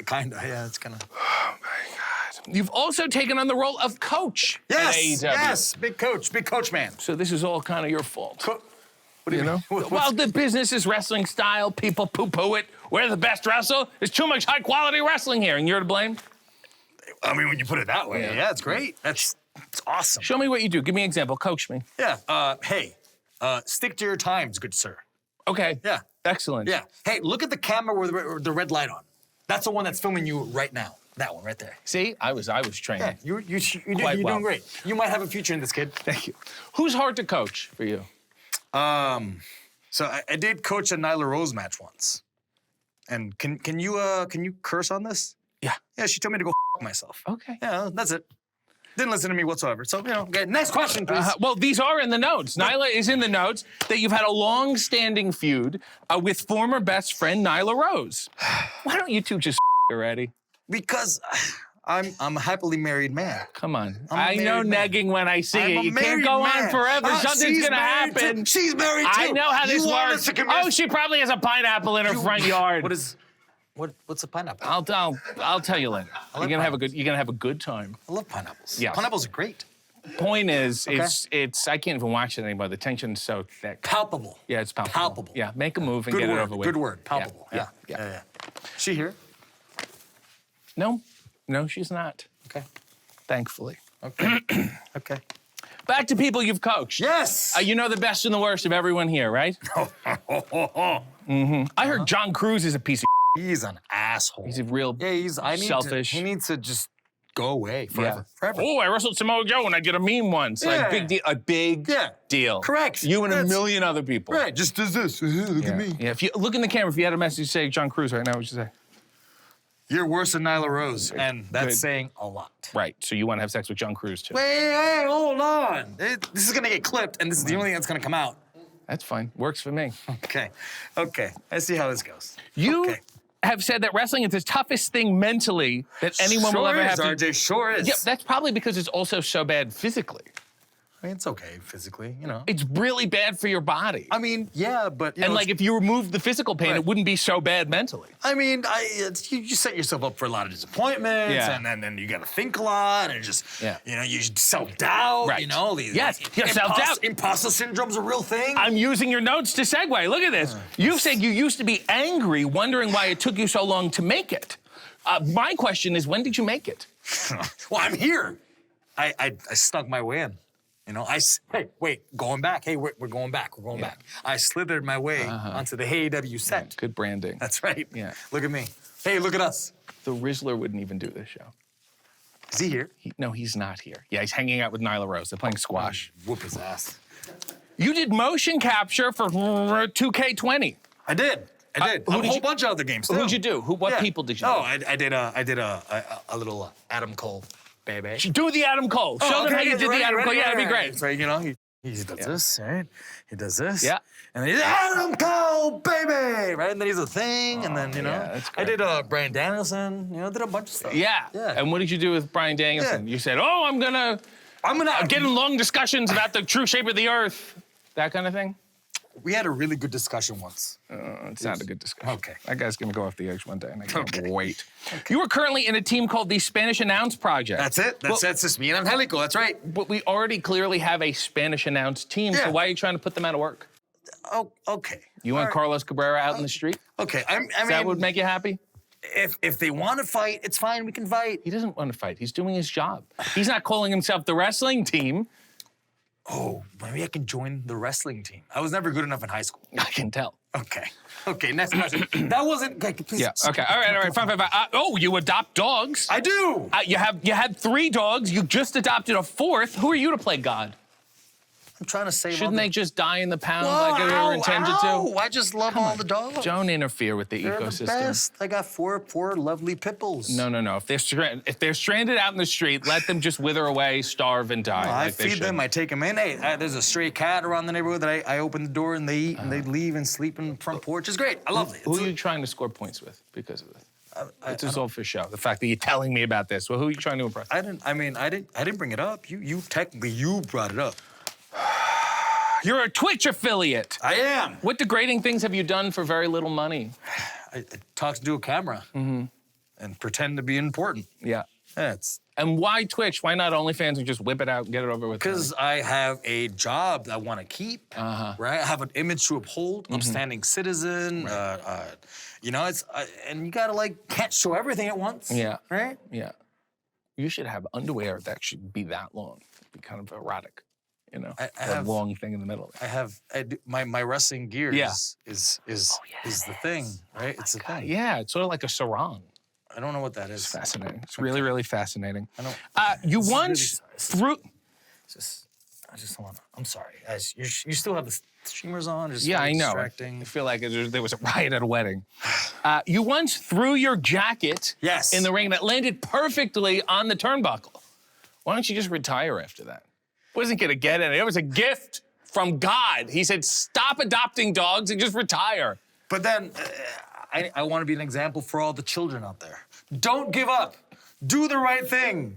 Kinda. Yeah, it's gonna. Oh my God. You've also taken on the role of coach. Yes. At AEW. Yes. Big coach man. So this is all kind of your fault. What do you know? Well, the business is wrestling style. People poo-poo it. We're the best wrestle. There's too much high-quality wrestling here, and you're to blame. I mean, when you put it that way, yeah, it's great. It's awesome. Show me what you do. Give me an example. Coach me. Yeah. Hey, stick to your times, good sir. Okay. Yeah. Excellent. Yeah. Hey, look at the camera with the red light on. That's the one that's filming you right now. That one right there. See, I was training. Yeah, you're Quite well. doing great. You might have a future in this, kid. Thank you. Who's hard to coach for you? So I did coach a Nyla Rose match once. And can you curse on this? Yeah. Yeah, she told me to go myself. Okay. Yeah, that's it. Didn't listen to me whatsoever. So, okay, next question, please. Well, these are in the notes. Nyla is in the notes that you've had a long-standing feud with former best friend Nyla Rose. Why don't you two just already? Because I'm a happily married man. Come on. I know negging when I see it. You can't married go man. on forever. Something's She's gonna married happen. too. She's married too. I know how this You want us works. to commit- Oh, she probably has a pineapple in her front yard. What's a pineapple? I'll tell you later. You're gonna have a good time. I love pineapples. Yeah. Pineapples are great. Point is, Okay. it's I can't even watch it anymore. The tension's so thick. Palpable. Yeah, it's palpable. Palpable. Yeah, make a move and Good get word. it over with. Good word. Palpable. Yeah. She here? No, she's not. Okay. Thankfully. Okay. Okay. Back to people you've coached. Yes. You know the best and the worst of everyone here, right? I heard John Cruz is a piece of He's an asshole. He's a real selfish. He needs to just go away forever. Forever. Oh, I wrestled Samoa Joe and I did a meme once. Like, big deal. A big deal. Correct. You and a million other people. Right, just does this. Look at me. Yeah, if you look in the camera, if you had a message to say John Cruz right now, what would you say? You're worse than Nyla Rose, and that's Good. saying a lot. Right, so you want to have sex with John Cruz too. Wait, hold on. This is gonna get clipped, and this is the only thing that's gonna come out. That's fine. Works for me. Okay. I see how this goes. You have said that wrestling is the toughest thing mentally that anyone will ever have to. RJ, sure is. Yeah, that's probably because it's also so bad physically. I mean, it's okay physically, you know. It's really bad for your body. I mean, yeah, but and like if you remove the physical pain, it wouldn't be so bad mentally. I mean, you set yourself up for a lot of disappointments, and then you got to think a lot, and just, you know, you self-doubt, Right. you know. Self-doubt. Imposter syndrome's a real thing. I'm using your notes to segue. Look at this. You've said you used to be angry, wondering why it took you so long to make it. My question is, when did you make it? Well, I'm here. I snuck my way in. You know, going back. Hey, we're going back. We're going back. I slithered my way onto the AEW set. Good branding. That's right. Yeah. Look at me. Hey, look at us. The Rizzler wouldn't even do this show. Is he here? No, he's not here. Yeah, he's hanging out with Nyla Rose. They're playing squash. Whoop his ass. You did motion capture for 2K20. I did. A whole bunch of other games. Who'd you do? What people did you do? Oh, I did a little Adam Cole. Baby. Do the Adam Cole. Show them how you did the Adam Cole. Yeah, that'd be great. So, you know, he does this, right? He does this. Yeah. And then he's Adam Cole, baby! Right? And then he's a thing, and then, you know. that's I great. did Bryan Danielson, you know, did a bunch of stuff. Yeah. And what did you do with Bryan Danielson? You said, I'm gonna get in long discussions about the true shape of the earth. That kind of thing? We had a really good discussion once. It's not a good discussion. Okay. That guy's gonna go off the edge one day, and I can't wait. You are currently in a team called the Spanish Announce Project. That's it. That's just me and Angelico. That's right. But we already clearly have a Spanish Announce team, so why are you trying to put them out of work? Oh, okay. You want Carlos Cabrera out in the street? Okay. I mean, that would make you happy? If they want to fight, it's fine. We can fight. He doesn't want to fight. He's doing his job. He's not calling himself the wrestling team. Oh, maybe I can join the wrestling team. I was never good enough in high school. I can tell. Okay, next question. That wasn't... Please. Yeah, okay. All right, fine. Oh, you adopt dogs? I do! You had 3 dogs. You just adopted a 4th. Who are you to play God? I'm trying to save Shouldn't they just die in the pound like they were intended to? I just love all the dogs. Don't interfere with the They're ecosystem. the best. I got 4 lovely pit bulls. No. If they're stranded out in the street, let them just wither away, starve, and die. I like they feed them. should. I take them in. Hey, there's a stray cat around the neighborhood that I open the door and they eat and they leave and sleep in the front porch. It's great. I love it. Who are you trying to score points with because of this? It's just all for show. The fact that you're telling me about this. Well, who are you trying to impress? I didn't bring it up. You brought it up. You're a Twitch affiliate. I am. What degrading things have you done for very little money? I talk to a camera and pretend to be important. Yeah. That's. And why Twitch? Why not OnlyFans and just whip it out and get it over with? Because I have a job that I want to keep, right? I have an image to uphold, upstanding citizen. Right. And you gotta can't show everything at once. Yeah. Right? Yeah. You should have underwear that should be that long. It'd be kind of erotic. You know, I that have long thing in the middle. My wrestling gear is the thing, right? It's the thing. Yeah, it's sort of like a sarong. I don't know what that is. It's fascinating. It's really, really fascinating. I don't. You once threw. I just want to. I'm sorry, guys. You still have the streamers on. Just Yeah, I know. Distracting. I feel like there was a riot at a wedding. You once threw your jacket in the ring that landed perfectly on the turnbuckle. Why don't you just retire after that? Wasn't gonna get it. It was a gift from God. He said, stop adopting dogs and just retire. But then, I want to be an example for all the children out there. Don't give up. Do the right thing.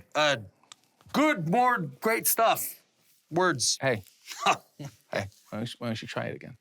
More great stuff. Words. Hey. Hey, why don't you try it again?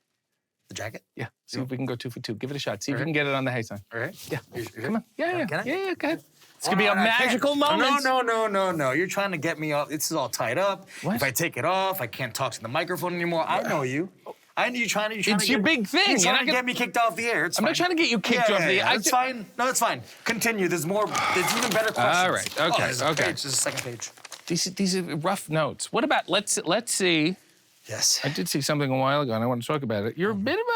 The jacket? Yeah. See if we can go 2 for 2. Give it a shot. See if you can get it on the hay sign. All right. Yeah. Come on. Can I? Yeah, go ahead. It's gonna be a magical moment. No. You're trying to get me off. This is all tied up. What? If I take it off, I can't talk to the microphone anymore. I know you. I know you're trying to. It's your big thing. You're trying to get me kicked off the air. I'm not trying to get you kicked off the air. It's fine. No, it's fine. Continue. There's more. There's even better questions. All right. Okay. There's a page. There's a second page. These are rough notes. What about let's see. Yes. I did see something a while ago, and I want to talk about it. You're a bit of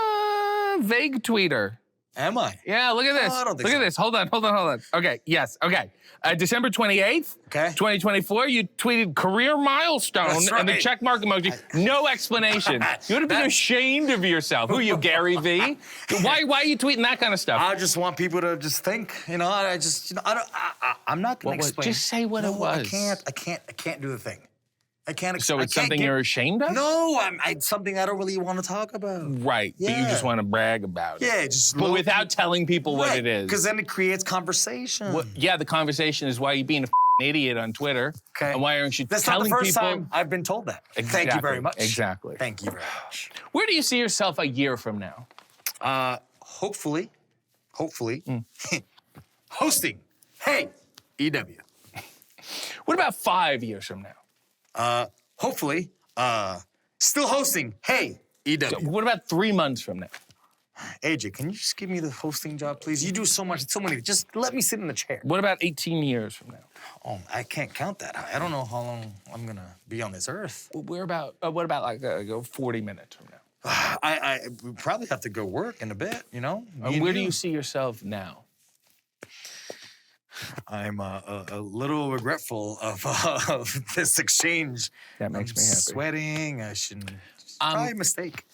a vague tweeter. Am I? Yeah, look at this. No, I don't think look so. at this. Hold on. Okay, yes, okay. December 28th, 2024, you tweeted career milestone and the check mark emoji. No explanation. You would have been ashamed of yourself. Who are you, Gary V? Why are you tweeting that kind of stuff? I just want people to just think, I'm not going to explain. Just say what it was. I can't do the thing. I can't. So it's something you're ashamed of? No, it's something I don't really want to talk about. Right, but you just want to brag about it. Yeah, just. But without telling people what it is. Because then it creates conversation. Yeah, the conversation is why you're being a idiot on Twitter. Okay. And why aren't you That's telling not the first people? time I've been told that. Exactly. Thank you very much. Exactly. Thank you very much. Where do you see yourself a year from now? Hopefully, hosting. Hey, EW. What about 5 years from now? Hopefully, still hosting. Hey, EW. What about 3 months from now? AJ, can you just give me the hosting job, please? You do so much, so many. Just let me sit in the chair. What about 18 years from now? Oh, I can't count that. I don't know how long I'm gonna be on this earth. What about 40 minutes from now? We probably have to go work in a bit, And where do you see yourself now? I'm a little regretful of this exchange. That makes me happy. Sweating. I shouldn't. Probably a mistake.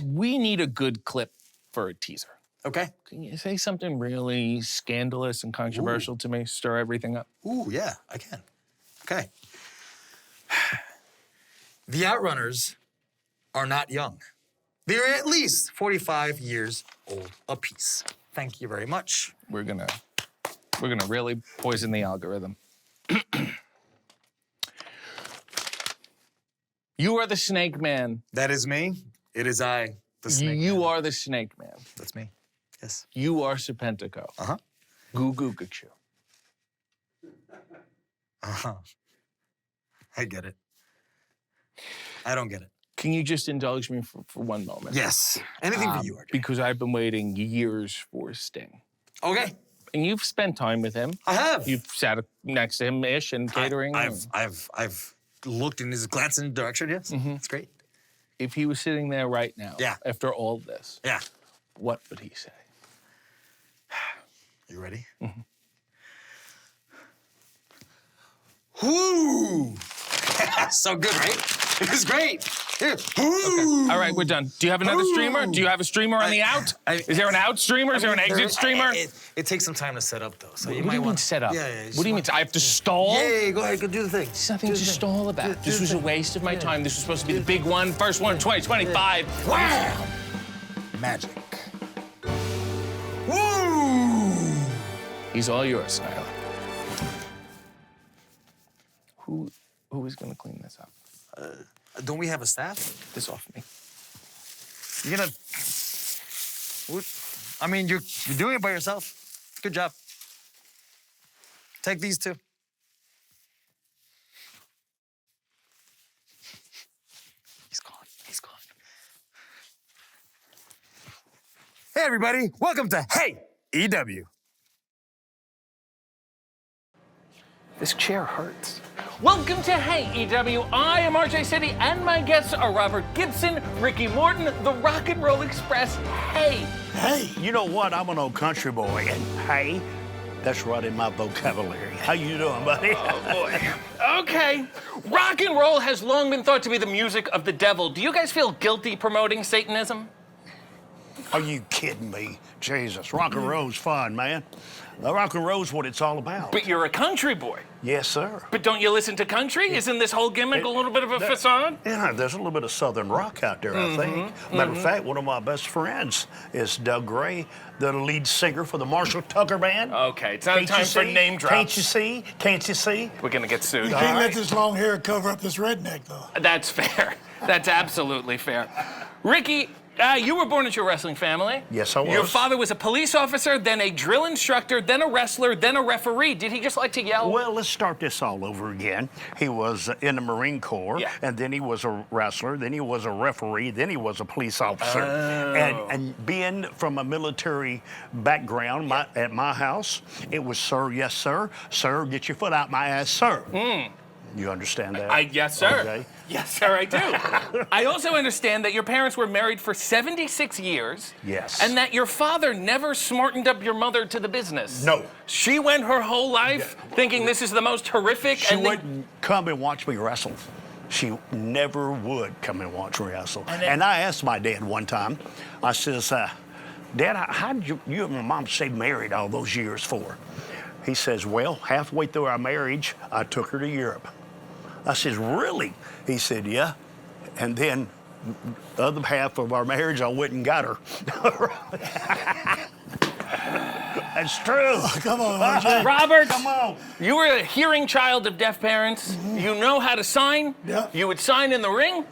We need a good clip for a teaser. Okay. Can you say something really scandalous and controversial to me? Stir everything up. Ooh, yeah, I can. Okay. The Outrunners are not young. They're at least 45 years old apiece. Thank you very much. We're gonna really poison the algorithm. You are the Snake Man. That is me. It is I. You are the Snake Man. That's me. Yes. You are Serpentico. Uh-huh. Goo Goo Gachu. Uh-huh. I get it. I don't get it. Can you just indulge me for one moment? Yes. Anything for you, RJ. Because I've been waiting years for Sting. Okay. And you've spent time with him. I have. You've sat next to him-ish and catering. I've looked in his glancing direction, yes. Mm-hmm. It's great. If he was sitting there right now, after all this, what would he say? You ready? Mm-hmm. Whoo! So good, right? It was great. Okay. All right, we're done. Do you have another streamer? Do you have a streamer on the out? Is there an out streamer? Is there an exit streamer? It takes some time to set up, though. So What do you mean set up? Yeah. What do you mean? I have to stall? Yeah, go ahead, go do the thing. There's nothing to stall about. This was a waste of my time. This was supposed to be the big one. First one, 2025. Wow! Magic. Woo! He's all yours, Nyla. Who is going to clean this up? Don't we have a staff? This off me. You're gonna... I mean, you're doing it by yourself. Good job. Take these two. He's gone. He's gone. Hey, everybody. Welcome to Hey EW. This chair hurts. Welcome to Hey EW. I am RJ City, and my guests are Robert Gibson, Ricky Morton, the Rock and Roll Express. Hey. Hey, you know what? I'm an old country boy, and hey, that's right in my vocabulary. How you doing, buddy? Oh, boy. Okay. Rock and roll has long been thought to be the music of the devil. Do you guys feel guilty promoting Satanism? Are you kidding me? Jesus, rock and roll's fun, man. Rock and roll's what it's all about. But you're a country boy. Yes, sir. But don't you listen to country? Isn't this whole gimmick a little bit of a facade? Yeah, there's a little bit of southern rock out there, I think. Matter of fact, one of my best friends is Doug Gray, the lead singer for the Marshall Tucker Band. Okay, it's not time for name drops. Can't you see? Can't you see? We're gonna get sued. You can't let this long hair cover up this redneck, though. That's fair. That's absolutely fair. Ricky, you were born into a wrestling family. Yes, I was. Your father was a police officer, then a drill instructor, then a wrestler, then a referee. Did he just like to yell? Well, let's start this all over again. He was in the Marine Corps, and then he was a wrestler, then he was a referee, then he was a police officer. And being from a military background, at my house, it was sir, yes, sir. Sir, get your foot out my ass, sir. You understand that? Yes, sir. Okay. Yes, sir, I do. I also understand that your parents were married for 76 years. Yes. And that your father never smartened up your mother to the business. No. She went her whole life thinking this is the most horrific. She wouldn't come and watch me wrestle. She never would come and watch me wrestle. And I asked my dad one time, I says, Dad, how did you and my mom stay married all those years for? He says, well, halfway through our marriage, I took her to Europe. I says, really? He said, yeah. And then the other half of our marriage, I went and got her. That's true. Oh, come on, RJ. Robert, come on. You were a hearing child of deaf parents. You know how to sign. You would sign in the ring.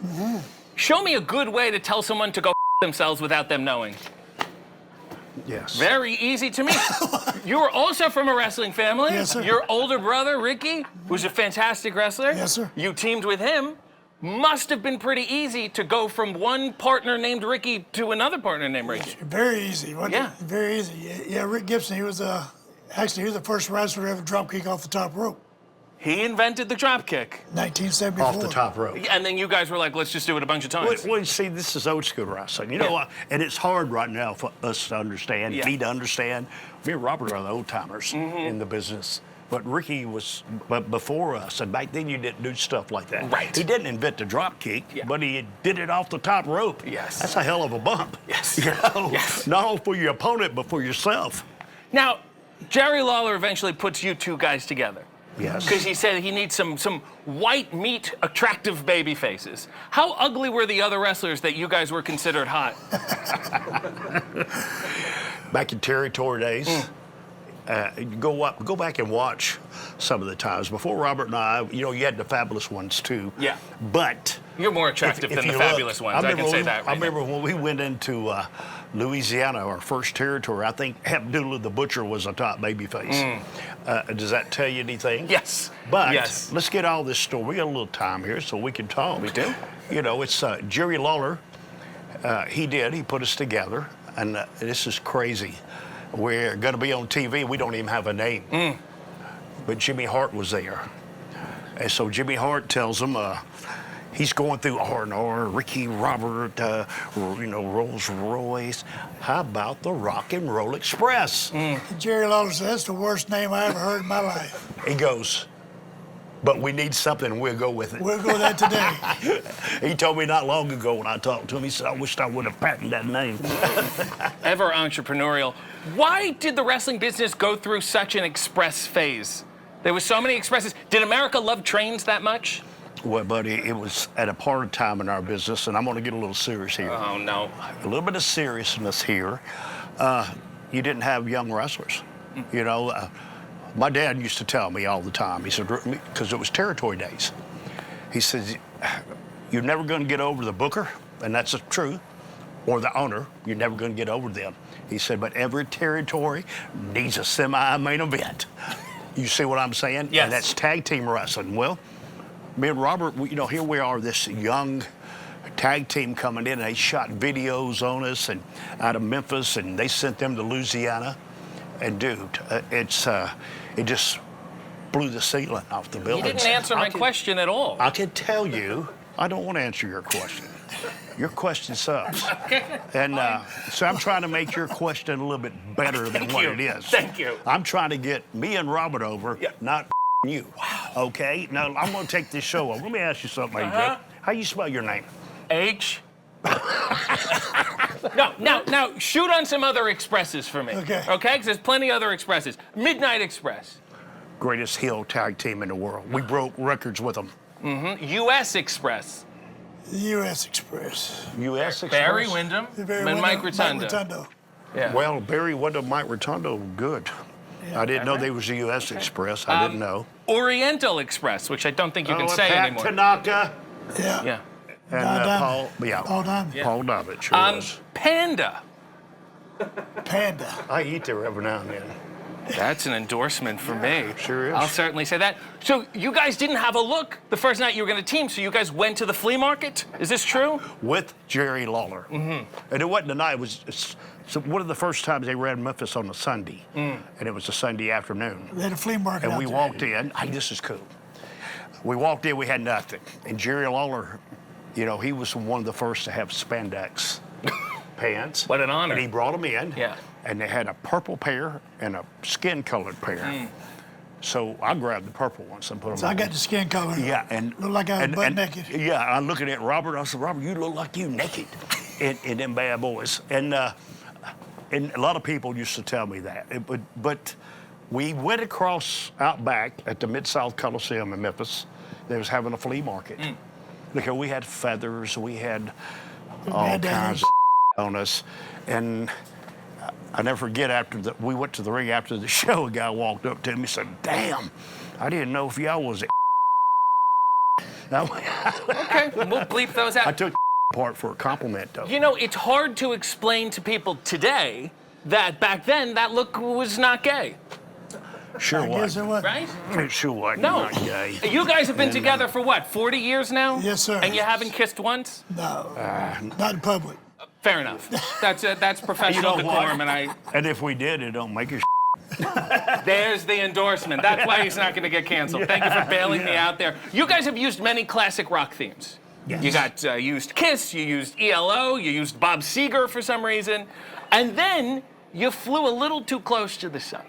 Show me a good way to tell someone to go themselves without them knowing. Yes. Very easy to me. You were also from a wrestling family. Yes, sir. Your older brother, Ricky, was a fantastic wrestler. Yes, sir. You teamed with him. Must have been pretty easy to go from one partner named Ricky to another partner named Ricky. Very easy. Wasn't Yeah. it? Very easy. Yeah, Rick Gibson, he was actually he was the first wrestler to ever drop kick off the top rope. He invented the drop kick. 1974. Off the top rope. And then you guys were like, let's just do it a bunch of times. Well, see, this is old school wrestling. You know what? And it's hard right now for us to understand, me to understand. Me and Robert are the old timers in the business. But Ricky was before us, and back then you didn't do stuff like that. Right. He didn't invent the drop kick, but he did it off the top rope. Yes. That's a hell of a bump. Yes. You know? Yes. Not only for your opponent, but for yourself. Now, Jerry Lawler eventually puts you two guys together. Yes. Because he said he needs some white meat, attractive baby faces. How ugly were the other wrestlers that you guys were considered hot? Back in territory days, go back and watch some of the times. Before Robert and I, you know, you had the fabulous ones too. Yeah. But You're more attractive than the fabulous ones. I can say that. I remember when we went into Louisiana, our first territory. I think Abdullah the Butcher was a top babyface. Does that tell you anything? Yes. But let's get all this story. We got a little time here, so we can talk. We do. You know, it's Jerry Lawler. He put us together, and this is crazy. We're going to be on TV. We don't even have a name. But Jimmy Hart was there. And so Jimmy Hart tells him he's going through R&R, Ricky Robert, Rolls Royce. How about the Rock and Roll Express? Jerry Lawler said, that's the worst name I ever heard in my life. He goes, but we need something, we'll go with it. We'll go with that today. He told me not long ago when I talked to him, he said, I wished I would have patented that name. Ever entrepreneurial. Why did the wrestling business go through such an express phase? There were so many expresses. Did America love trains that much? Well, buddy, it was at a part of time in our business, and I'm going to get a little serious here. Oh, no. A little bit of seriousness here. You didn't have young wrestlers. You know, my dad used to tell me all the time, he said, because it was territory days, he says, you're never going to get over the booker, and that's the truth, or the owner, you're never going to get over them. He said, but every territory needs a semi-main event. You see what I'm saying? Yes. And that's tag team wrestling. Well, me and Robert, here we are, this young tag team coming in, and they shot videos on us and out of Memphis, and they sent them to Louisiana. And dude, it just blew the ceiling off the building. You didn't answer my question at all. I can tell you, I don't want to answer your question. Your question sucks. And so I'm trying to make your question a little bit better than what it is. Thank you. I'm trying to get me and Robert over, not you. Wow. Okay? Now, I'm going to take this show over. Let me ask you something, AJ. How you spell your name? H. Now, shoot on some other expresses for me. Okay? Because there's plenty of other expresses. Midnight Express. Greatest heel tag team in the world. We broke records with them. U.S. Express. U.S. Express. U.S. Express? Barry Windham and Mike Rotundo. Yeah. Well, Barry Windham, Mike Rotundo, good. I didn't know they was the U.S. Express. I didn't know. Oriental Express, which I don't think you can say Pat anymore. Tanaka. Yeah. And Paul Diamond. Paul Diamond, sure was. Panda. Panda. I eat there every now and then. That's an endorsement for me. Sure is. I'll certainly say that. So you guys didn't have a look the first night you were going to team, so you guys went to the flea market? Is this true? With Jerry Lawler. And it wasn't a night, it was one of the first times they were in Memphis on a Sunday. And it was a Sunday afternoon. They had a flea market And out we there. walked in, hey, this is cool. We walked in, we had nothing. And Jerry Lawler, he was one of the first to have spandex pants. What an honor. And he brought them in. Yeah. And they had a purple pair and a skin-colored pair. So I grabbed the purple ones and put them on. So I got the skin color. Yeah, and look like I was butt naked. Yeah, I'm looking at Robert. I said, Robert, you look like you naked in them bad boys. And a lot of people used to tell me that. But we went across out back at the Mid-South Coliseum in Memphis. They was having a flea market. Look, we had feathers. We had all kinds of on us. And I never forget, we went to the ring after the show, a guy walked up to me and said, damn, I didn't know if y'all was Okay, we'll bleep those out. I took part for a compliment, though. It's hard to explain to people today that back then that look was not gay. Sure was. Right? It sure wasn't. No. Not gay. You guys have been together for what, 40 years now? Yes, sir. And you haven't kissed once? No, not in public. Fair enough. That's professional decorum, And if we did, it don't make us. There's the endorsement. That's why he's not going to get canceled. Thank you for bailing me out there. You guys have used many classic rock themes. Yes. You got used Kiss, you used ELO, you used Bob Seger for some reason, and then you flew a little too close to the sun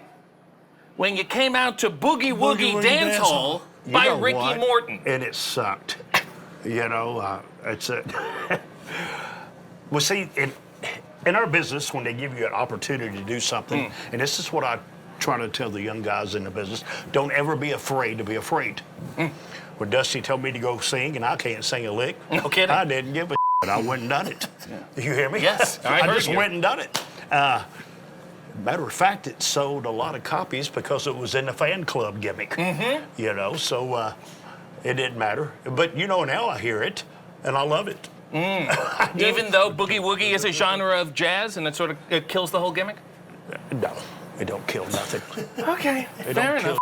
when you came out to Boogie Woogie Dance Hall by Ricky Morton. And it sucked. It's a... Well, see, in our business, when they give you an opportunity to do something, and this is what I try to tell the young guys in the business, don't ever be afraid to be afraid. When Dusty told me to go sing, and I can't sing a lick, no kidding. I didn't give a I went and done it. You hear me? Yes, I heard just you. went and done it. Matter of fact, it sold a lot of copies because it was in the fan club gimmick. So it didn't matter. But now I hear it. and I love it. Even though boogie woogie is a genre of jazz and it kills the whole gimmick? No, it don't kill nothing. Okay, It fair don't kill enough.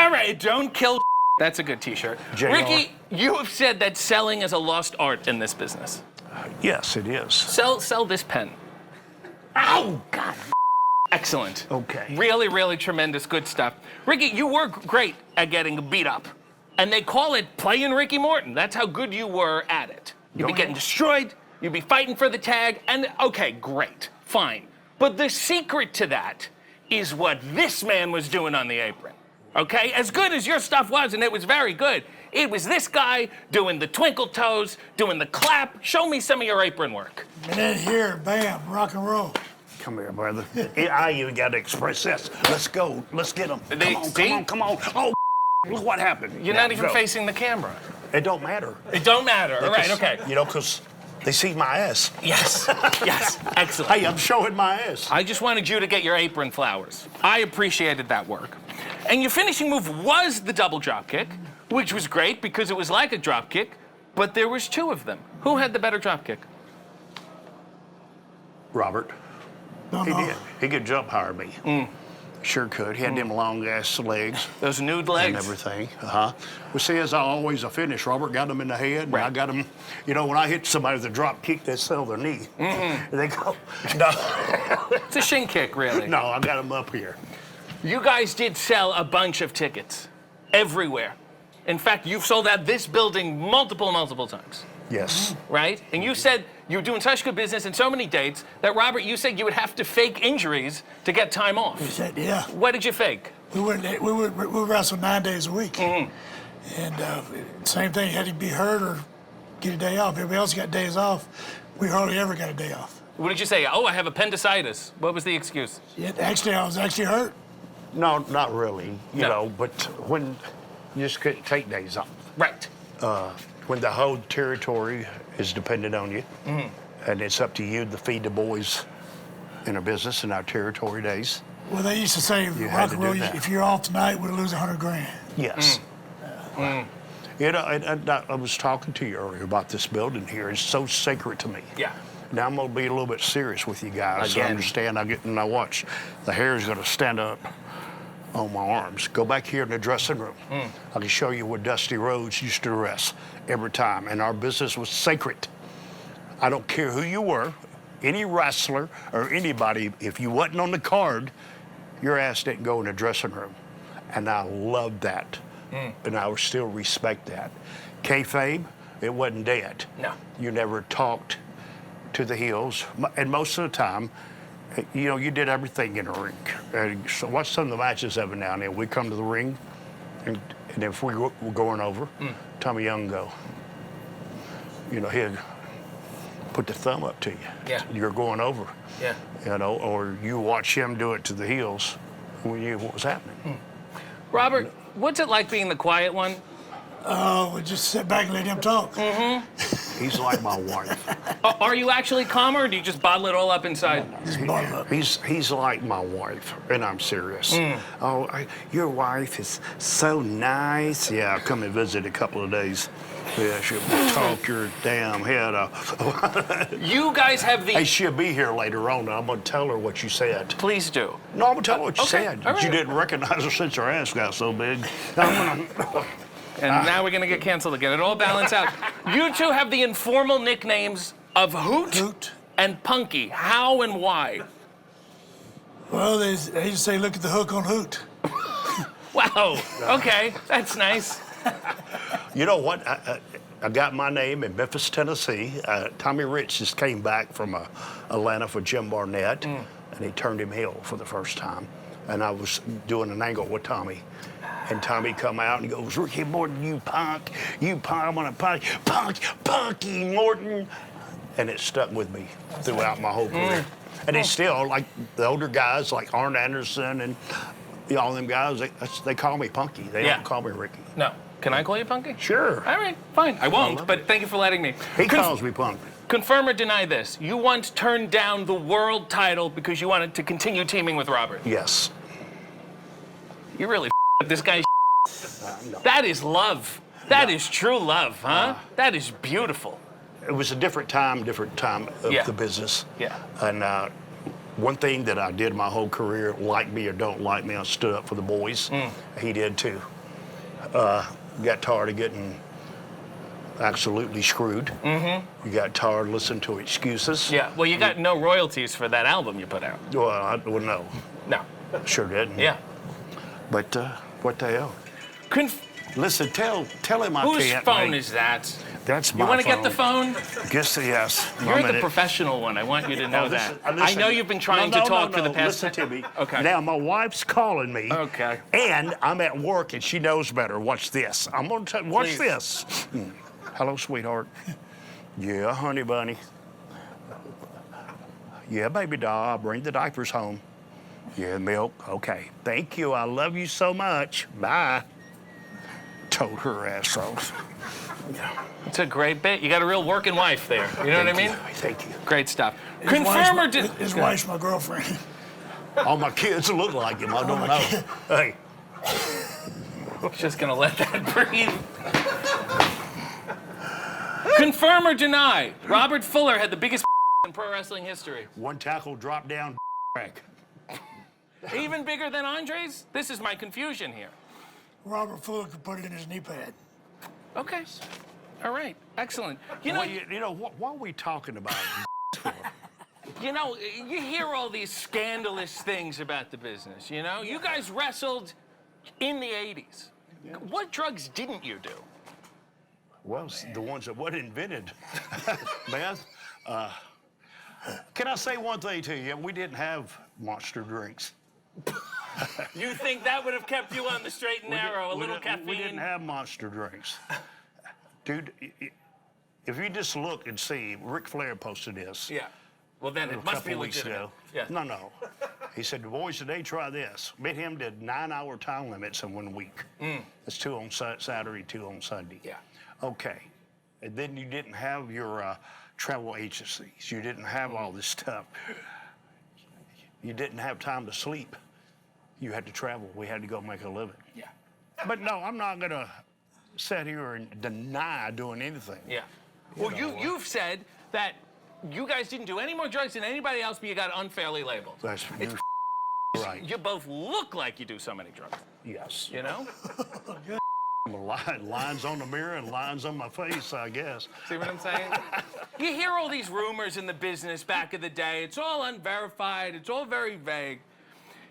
All right, don't kill. That's a good T-shirt. JR. Ricky, you have said that selling is a lost art in this business. Yes, it is. Sell this pen. Oh, God. Excellent. Okay. Really, really tremendous, good stuff. Ricky, you were great at getting beat up. And they call it playing Ricky Morton. That's how good you were at it. You'd be getting destroyed, you'd be fighting for the tag, and okay, great, fine. But the secret to that is what this man was doing on the apron. Okay? As good as your stuff was, and it was very good, it was this guy doing the twinkle toes, doing the clap. Show me some of your apron work. And then here, bam, rock and roll. Come here, brother. I even got to express this. Let's go. Let's get them. Come on. Oh, look what happened. You're not even facing the camera. It don't matter. It don't matter. All right, okay. You know, because they see my ass. Yes, yes, excellent. Hey, I'm showing my ass. I just wanted you to get your apron flowers. I appreciated that work. And your finishing move was the double drop kick, which was great because it was like a drop kick, but there was two of them. Who had the better drop kick? Robert. He did. He could jump higher than me. Sure could. He had them long ass legs. Those nude legs? And everything. Well, see, as I always finish, Robert got them in the head, and I got them, you know, when I hit somebody with a drop kick, they sell their knee. They go, no. It's a shin kick, really. No, I got them up here. You guys did sell a bunch of tickets everywhere. In fact, you've sold out this building multiple times. Yes. Right? And you said you were doing such good business and so many dates that, Robert, you said you would have to fake injuries to get time off. We said, yeah. What did you fake? We wrestled 9 days a week. And same thing, had to be hurt or get a day off. Everybody else got days off. We hardly ever got a day off. What did you say? Oh, I have appendicitis. What was the excuse? Yeah, actually, I was actually hurt. No, not really, you know, but when you just couldn't take days off. Right. When the whole territory is dependent on you, and it's up to you to feed the boys in our business in our territory days. Well, they used to say, rock and roll, if you're off tonight, we'll lose $100,000. Yes. You know, I was talking to you earlier about this building here. It's so sacred to me. Yeah. Now I'm gonna be a little bit serious with you guys. So Again. understand, when I watch, the hair is gonna stand up on my arms. Go back here in the dressing room. I can show you where Dusty Rhodes used to dress every time, and our business was sacred. I don't care who you were, any wrestler or anybody, if you wasn't on the card, your ass didn't go in the dressing room. And I loved that. And I would still respect that. Kayfabe, it wasn't dead. No. You never talked to the heels, and most of the time, you know, you did everything in the ring. And so watch some of the matches every now and then. We come to the ring, and if we were going over, Tommy Young go, you know, he'd put the thumb up to you. Yeah. You're going over. Yeah. You know, or you watch him do it to the heels when you knew what was happening. Robert, what's it like being the quiet one? Oh, we just sit back and let him talk. He's like my wife. Are you actually calmer, or do you just bottle it all up inside? He's like my wife, and I'm serious. Oh, your wife is so nice. Yeah, come and visit a couple of days. Yeah, she'll talk your damn head off. You guys have the... Hey, she'll be here later on. I'm going to tell her what you said. Please do. No, I'm going to tell her what you said. all right. You didn't recognize her since her ass got so big. And now we're going to get canceled again. It all balances out. You two have the informal nicknames of Hoot and Punky. How and why? Well, they used to say, look at the hook on Hoot. Wow. Okay, that's nice. You know what? I got my name in Memphis, Tennessee. Tommy Rich just came back from Atlanta for Jim Barnett, and he turned him heel for the first time. And I was doing an angle with Tommy. And Tommy come out and he goes, Ricky Morton, you punk, I'm gonna punky Morton. And it stuck with me throughout my whole career. And it's still, like the older guys, like Arn Anderson and all them guys, they call me Punky. They don't call me Ricky. No. Can I call you Punky? Sure. All right, fine. I won't, but thank you for letting me. He calls me Punky. Confirm or deny this. You once turned down the world title because you wanted to continue teaming with Robert. Yes. You really up this guy's. That is love. That is true love, huh? That is beautiful. it was a different time of the business. Yeah. And one thing that I did my whole career, like me or don't like me, I stood up for the boys. He did too. Got tired of getting absolutely screwed. You got tired of listening to excuses. Yeah. Well, you got no royalties for that album you put out. Well, no. No. Sure didn't. Yeah. But what the hell? Listen, tell him I Whose can't. phone is that? That's my You want to phone. get the phone? Guess yes. You're the professional one. I want you to know that. I Listen. know you've been trying to talk for the past. Listen to me. Okay. Now my wife's calling me. Okay. And I'm at work and she knows better. Watch this. I'm gonna watch Please. this. Hello, sweetheart. Yeah, honey bunny. Yeah, baby doll. I'll bring the diapers home. Yeah, milk. Okay. Thank you. I love you so much. Bye. Told her ass off. It's a great bit. You got a real working wife there. You know what I mean? Thank you. Great stuff. His Confirm or wife's- did His wife's my girlfriend. All my kids look like him. I don't know. Hey. Just gonna let that breathe. Confirm or deny? Robert Fuller had the biggest in pro wrestling history. One tackle, drop down, crack. Even bigger than Andre's? This is my confusion here. Robert Fuller could put it in his knee pad. Okay. All right. Excellent. You know, what are we talking about? you know, you hear all these scandalous things about the business, you know? You guys wrestled in the 80s. What drugs didn't you do? Well, the ones that weren't invented. Beth, can I say one thing to you? We didn't have monster drinks. You think that would have kept you on the straight and narrow? A little caffeine? We didn't have monster drinks. Dude, if you just look and see, Ric Flair posted this. Yeah. Well, then it must be legitimate. Yeah. No. He said, the boys today, try this. Me and him did 9-hour time limits in 1 week. That's 2 on Saturday, 2 on Sunday. Yeah. Okay. And then you didn't have your travel agencies. You didn't have all this stuff. You didn't have time to sleep. You had to travel. We had to go make a living. Yeah. But no, I'm not going to sit here and deny doing anything. Yeah. Well, you've said that you guys didn't do any more drugs than anybody else, but you got unfairly labeled. That's right. You both look like you do so many drugs. Yes. You know? Lines on the mirror and lines on my face, I guess. See what I'm saying? You hear all these rumors in the business back in the day. It's all unverified. It's all very vague.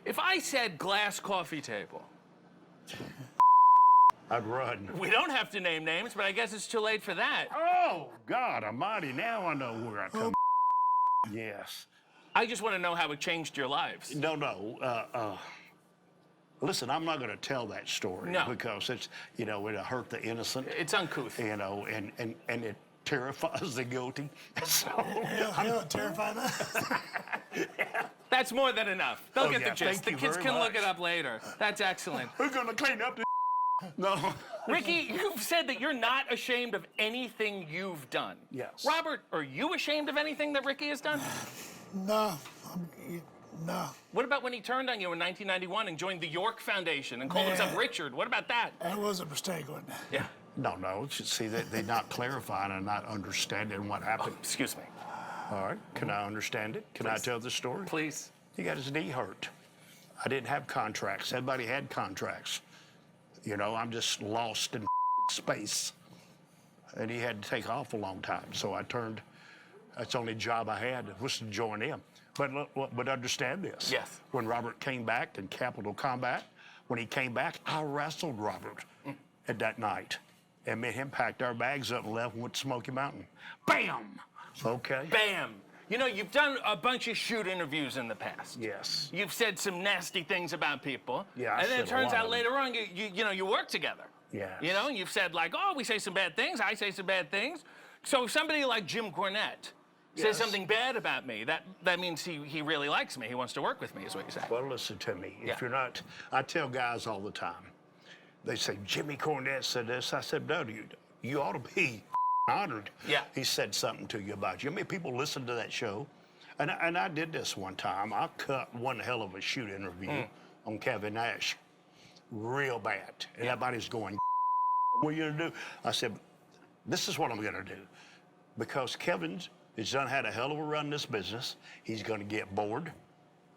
If I said glass coffee table, I'd run. we don't have to name names, but I guess it's too late for that. Oh, God almighty, now I know where I come. Yes. I just want to know how it changed your lives. No. Listen, I'm not going to tell that story because it's, it'll hurt the innocent. It's uncouth. And it terrifies the guilty. So, Hell, terrifying. That's more than enough. They'll get the Thank gist. The you kids very can look much. it up later. That's excellent. We're going to clean up this. No. Ricky, you've said that you're not ashamed of anything you've done. Yes. Robert, are you ashamed of anything that Ricky has done? No. No. What about when he turned on you in 1991 and joined the York Foundation and called himself Richard? What about that? That was a mistake, wasn't it? Yeah. No. See, they're not clarifying and not understanding what happened. Excuse me. All right. Can I understand it? Can I tell the story? Please. He got his knee hurt. I didn't have contracts. Everybody had contracts. I'm just lost in space. And he had to take off a long time. So that's the only job I had was to join him. But understand this. Yes. When Robert came back in Capital Combat, when he came back, I wrestled Robert at that night. And me and him packed our bags up and left and went to Smoky Mountain. Bam! Okay. Bam! You've done a bunch of shoot interviews in the past. Yes. You've said some nasty things about people. Yeah, And then it said a turns lot out of later on, you work together. Yes. And you've said like, oh, we say some bad things, I say some bad things. So if somebody like Jim Cornette says something bad about me, that means he really likes me. He wants to work with me, is what you say. Well, listen to me. If you're not, I tell guys all the time, they say, Jimmy Cornette said this. I said, no, you ought to be honored. Yeah. He said something to you about you. I mean, people listen to that show. And I did this one time. I cut one hell of a shoot interview on Kevin Nash. Real bad. And everybody's going, what are you going to do? I said, this is what I'm going to do. because Kevin has done had a hell of a run in this business. He's going to get bored,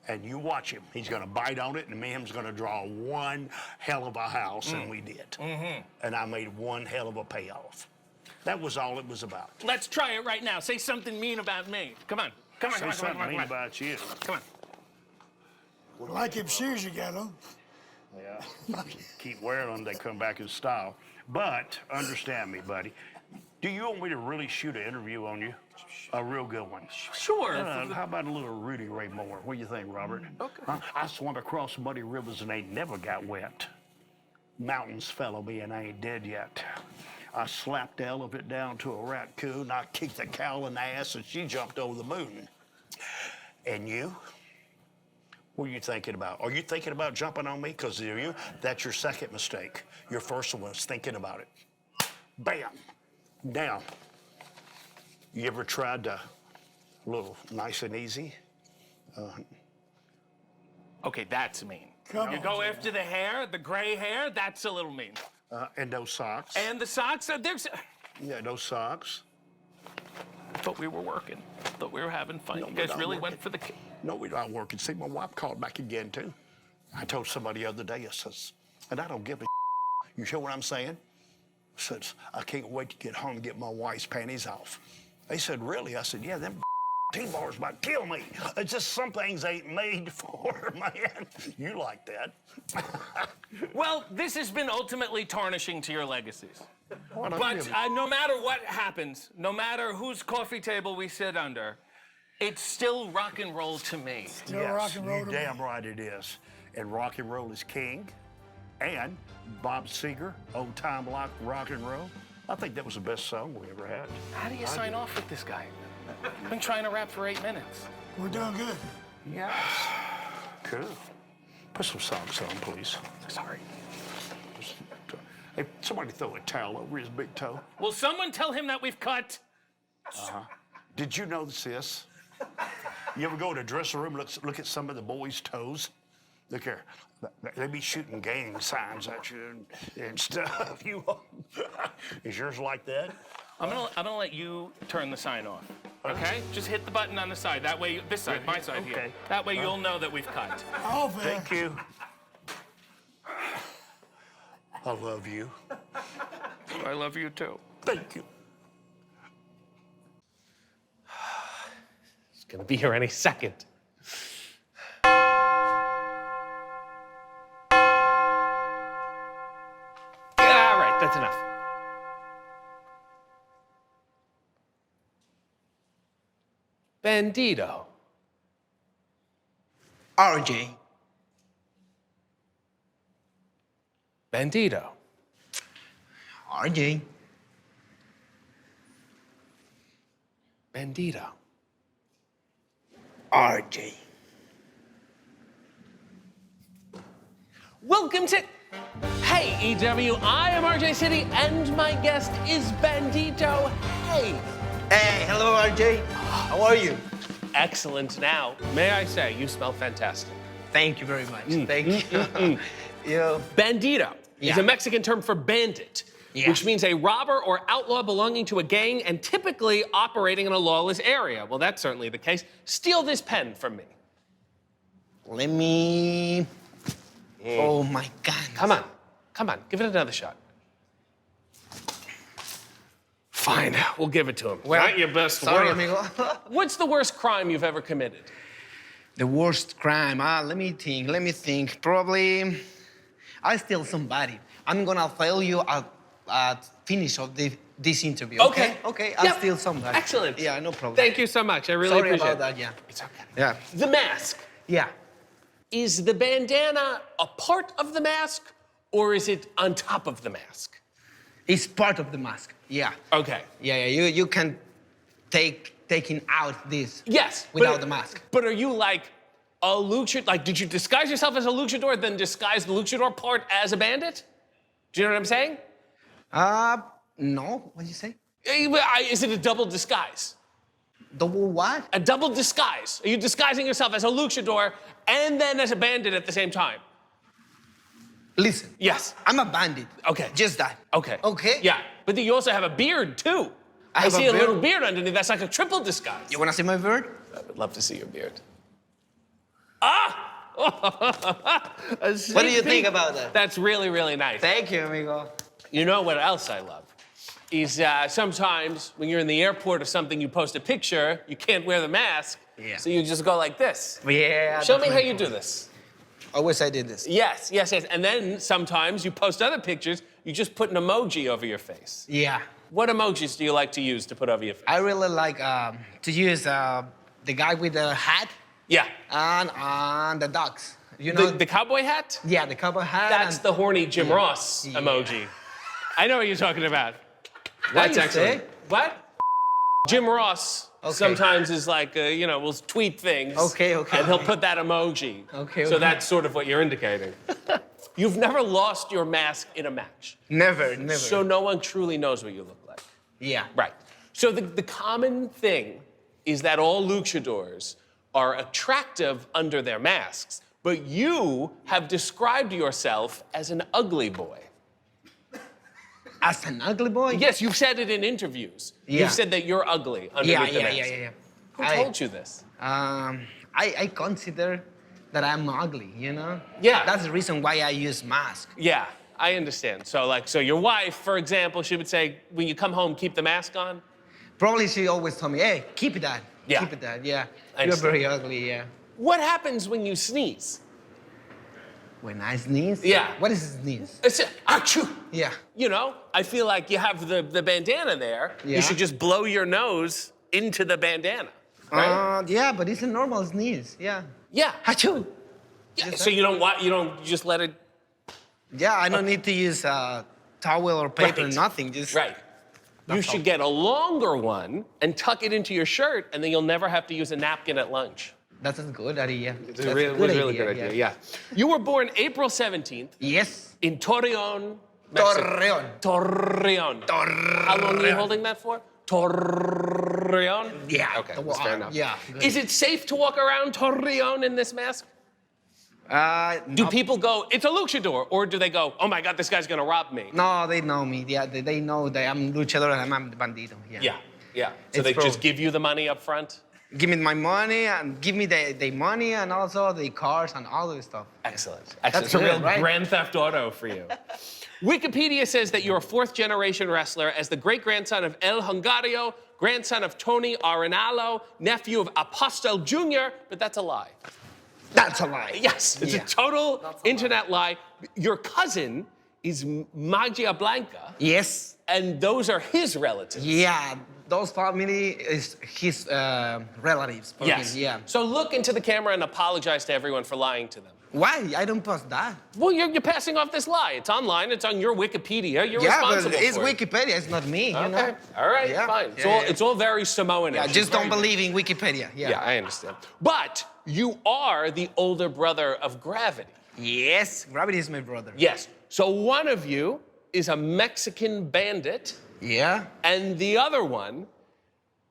and you watch him. He's going to bite on it, and Mayhem's going to draw one hell of a house, and we did. And I made one hell of a payoff. That was all it was about. Let's try it right now. Say something mean about me. Come on. Come on, Say come on, something come on, mean come on. about you. Come on. I like them shoes you got on. Yeah. Keep wearing them, they come back in style. But understand me, buddy. Do you want me to really shoot an interview on you? A real good one. Sure. How about a little Rudy Ray Moore? What do you think, Robert? Okay. I swam across muddy rivers and ain't never got wet. Mountains fell on me and I ain't dead yet. I slapped the elephant down to a raccoon. I kicked the cow in the ass and she jumped over the moon. And you? What are you thinking about? Are you thinking about jumping on me? Because that's your second mistake. Your first one was thinking about it. Bam. Now, you ever tried a little nice and easy? Okay, that's mean. Come You on, go Jay. after the hair, the gray hair, that's a little mean. And those socks. And the socks, there's... Yeah, those socks. Thought we were working. Thought we were having fun. You guys really went for the... No, we're not working. See, my wife called back again, too. I told somebody the other day, I says, and I don't give a You hear what I'm saying? I says, I can't wait to get home and get my wife's panties off. They said, really? I said, yeah, them T-bars about to kill me. It's just some things ain't made for, man. You like that. Well, this has been ultimately tarnishing to your legacies. What a But really- no matter what happens, no matter whose coffee table we sit under, it's still rock and roll to me. Yes, you're damn right it is. And rock and roll is king. And Bob Seger, Old Time Rock and Roll. I think that was the best song we ever had. How do you sign off with this guy? I've been trying to rap for 8 minutes. We're doing good. Yes. Cool. Put some songs on, please. Sorry. Hey, somebody throw a towel over his big toe. Will someone tell him that we've cut? Did you notice this? You ever go to the dressing room, look at some of the boys' toes? Look here. They be shooting gang signs at you and stuff. Is yours like that? I'm gonna let you turn the sign off. Okay? Just hit the button on the side. That way, this side, my side here. Okay. That way you'll know that we've cut. Oh, man. Thank you. I love you. I love you too. Thank you. He's gonna be here any second. All right, that's enough. Bandido. RJ. Bandido. RJ. Bandido. RJ. Welcome to... Hey, EW, I am RJ City, and my guest is Bandido. Hey. Hey, hello, RJ. How are you? Excellent. Now, may I say, you smell fantastic. Thank you very much. Thank you. Yeah. Bandido is Yeah. a Mexican term for bandit, which means a robber or outlaw belonging to a gang and typically operating in a lawless area. Well, that's certainly the case. Steal this pen from me. Let me... Oh, my God. Come on. Come on. Give it another shot. Fine. We'll give it to him. Well, Not your best sorry, work. amigo. What's the worst crime you've ever committed? The worst crime. Let me think. Probably I steal somebody. I'm gonna tell you at finish of this interview. Okay. Okay. I'll Yep. steal somebody. Excellent. Yeah, no problem. Thank you so much. I really Sorry appreciate about it. that. Yeah. It's okay. Yeah. The mask. Yeah. Is the bandana a part of the mask or is it on top of the mask? It's part of the mask. Yeah. Okay. Yeah. You can taking out this. Yes. Without the mask. But are you like a luchador? Like, did you disguise yourself as a luchador, then disguise the luchador part as a bandit? Do you know what I'm saying? No. What did you say? Is it a double disguise? Double what? A double disguise. Are you disguising yourself as a luchador and then as a bandit at the same time? Listen. Yes. I'm a bandit. Okay. Just that. Okay. Okay. Yeah. But then you also have a beard too. I see a little beard underneath. That's like a triple disguise. You wanna see my beard? I would love to see your beard. What do you think about that? That's really, really nice. Thank you, amigo. You know what else I love? Is sometimes when you're in the airport or something, you post a picture, you can't wear the mask, so you just go like this. Yeah. Show me how you do this. I wish I did this. Yes, yes, yes. And then sometimes you post other pictures, you just put an emoji over your face. Yeah. What emojis do you like to use to put over your face? I really like to use the guy with the hat. Yeah. And the ducks. You know the cowboy hat? Yeah, the cowboy hat. That's the horny Jim Ross emoji. I know what you're talking about. That's excellent. What? Jim Ross sometimes is like, will tweet things. Okay. And he'll put that emoji. Okay. So that's sort of what you're indicating. You've never lost your mask in a match. Never. So no one truly knows what you look like. Yeah. Right. So the common thing is that all luchadors are attractive under their masks, but you have described yourself as an ugly boy. As an ugly boy? Yes, you've said it in interviews. Yeah. You've said that you're ugly underneath the mask. Yeah. Who told you this? I consider that I'm ugly, you know? Yeah. That's the reason why I use mask. Yeah, I understand. So your wife, for example, she would say, when you come home, keep the mask on? Probably she always told me, hey, keep it that. Yeah. Keep it that, yeah. I You're understand. very ugly, yeah. What happens when you sneeze? When I sneeze? Yeah. What is a sneeze? It's achoo. Yeah. You know, I feel like you have the bandana there. Yeah. You should just blow your nose into the bandana, right? Yeah, but it's a normal sneeze, yeah. Yeah. Achoo. Yeah, so you don't just let it... Yeah, I don't need to use towel or paper, Right. nothing, just... Right. You should get a longer one and tuck it into your shirt, and then you'll never have to use a napkin at lunch. That's a good idea. It's a really good idea, yeah. You were born April 17th. Yes. In Torreon, Mexico. Torreon. How long are you holding that for? Torreon? Yeah. Okay, that's fair enough. Yeah. Good. Is it safe to walk around Torreon in this mask? Do people go, it's a luchador, or do they go, oh my God, this guy's gonna rob me? No, they know me. Yeah, they know that I'm luchador and I'm Bandido. Yeah. Yeah. So they just give you the money up front? Give me my money and give me the money and also the cars and all this stuff. Excellent. That's a good, real right? Grand Theft Auto for you. Wikipedia says that you're a fourth-generation wrestler as the great-grandson of El Hungario, grandson of Tony Arenalo, nephew of Apostle Jr., but that's a lie. That's a lie. Yes, it's a total internet lie. Your cousin is Magia Blanca. Yes. And those are his relatives. Yeah, those family is his relatives. for Yes. him, Yeah. So look into the camera and apologize to everyone for lying to them. Why? I don't post that. Well, you're passing off this lie. It's online. It's on your Wikipedia. You're Yeah, responsible but it's for it. Wikipedia. It's not me. You know? All right, Yeah. fine. Yeah, It's all very Samoan. Yeah, just don't believe in Wikipedia. Yeah. Yeah, I understand. But you are the older brother of Gravity. Yes, Gravity is my brother. Yes. So one of you is a Mexican bandit. Yeah. And the other one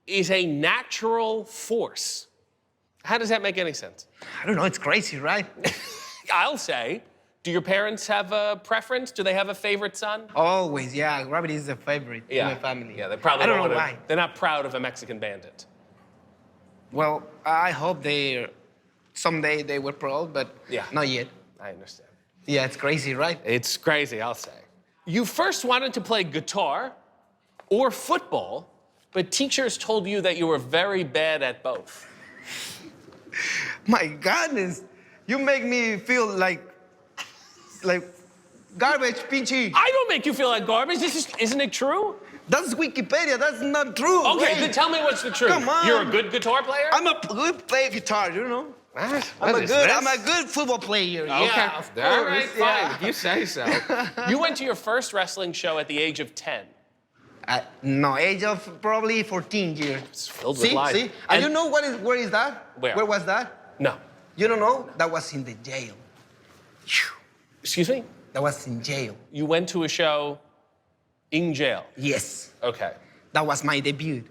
is a natural force. How does that make any sense? I don't know. It's crazy, right? I'll say. Do your parents have a preference? Do they have a favorite son? Always, yeah. Gravity is the favorite in my family. Yeah, they probably I don't know wanna- why. They're not proud of a Mexican bandit. Well, I hope someday they were proud, but not yet. I understand. Yeah, it's crazy, right? It's crazy, I'll say. You first wanted to play guitar or football, but teachers told you that you were very bad at both. My goodness, you make me feel like garbage, pinchy. I don't make you feel like garbage. Isn't it true? That's Wikipedia. That's not true. Okay, right? then tell me what's the truth. Come on. You're a good guitar player? I'm a good player guitar, you know. I'm a good football player. Okay. Yeah, of course. All right, fine. yeah. If you say so. You went to your first wrestling show at the age of 10. No, age of probably 14 years. It's filled with lies. See? And you know where is that? Where? Where was that? No. You don't know? That was in the jail. Excuse me? That was in jail. You went to a show in jail? Yes. Okay. That was my debut.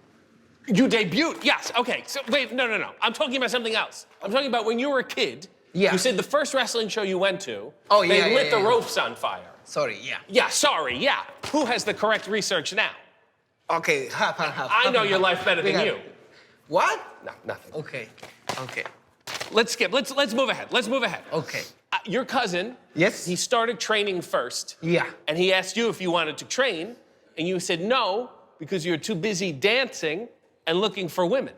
You debuted? Yes. Okay. So wait, no. I'm talking about something else. I'm talking about when you were a kid. Yeah. You said the first wrestling show you went to. Oh, yeah, They lit yeah. the ropes on fire. Sorry, yeah. Yeah. Sorry. Yeah. Who has the correct research now? Okay, half and half. I know your life better than you. What? No, nothing. Okay. Let's skip. Let's move ahead. Let's move ahead. Okay. Your cousin. Yes. He started training first. Yeah. And he asked you if you wanted to train, and you said no because you're too busy dancing and looking for women.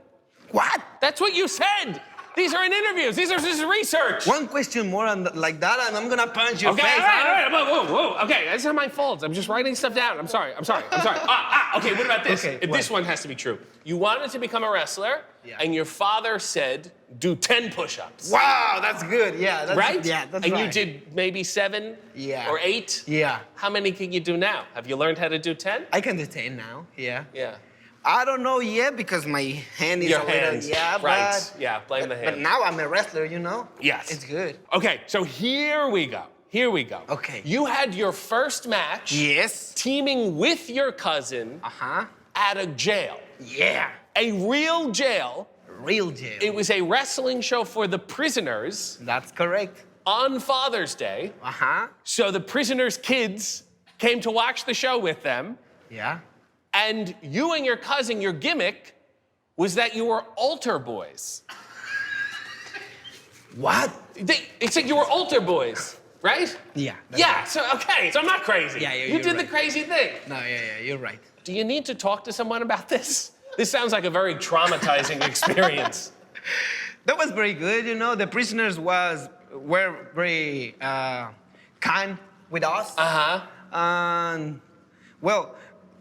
What? That's what you said. These are in interviews. This is research. One question more like that, and I'm gonna punch your face. All right. Whoa. Okay, that's not my fault. I'm just writing stuff down. I'm sorry. Okay, what about this? Okay, if this one has to be true. You wanted to become a wrestler, and your father said, do 10 push-ups. Wow, that's good. Yeah, that's right? Yeah, that's and right. you did maybe 7 or 8? Yeah. How many can you do now? Have you learned how to do 10? I can do 10 now, yeah. Yeah. I don't know yet because my hand is Your a little, hands. yeah, Right. but, Yeah, blame the hand. but now I'm a wrestler, you know? Yes. It's good. Okay, so here we go. Okay. You had your first match. Yes. Teaming with your cousin. At a jail. Yeah. A real jail. Real jail. It was a wrestling show for the prisoners. That's correct. On Father's Day. So the prisoners' kids came to watch the show with them. Yeah. And you and your cousin, your gimmick was that you were altar boys. What? They said you were altar boys, right? Yeah. Yeah, so I'm not crazy. Yeah, you did the crazy thing. No, yeah, you're right. Do you need to talk to someone about this? This sounds like a very traumatizing experience. That was very good, you know. The prisoners were very kind with us. And well,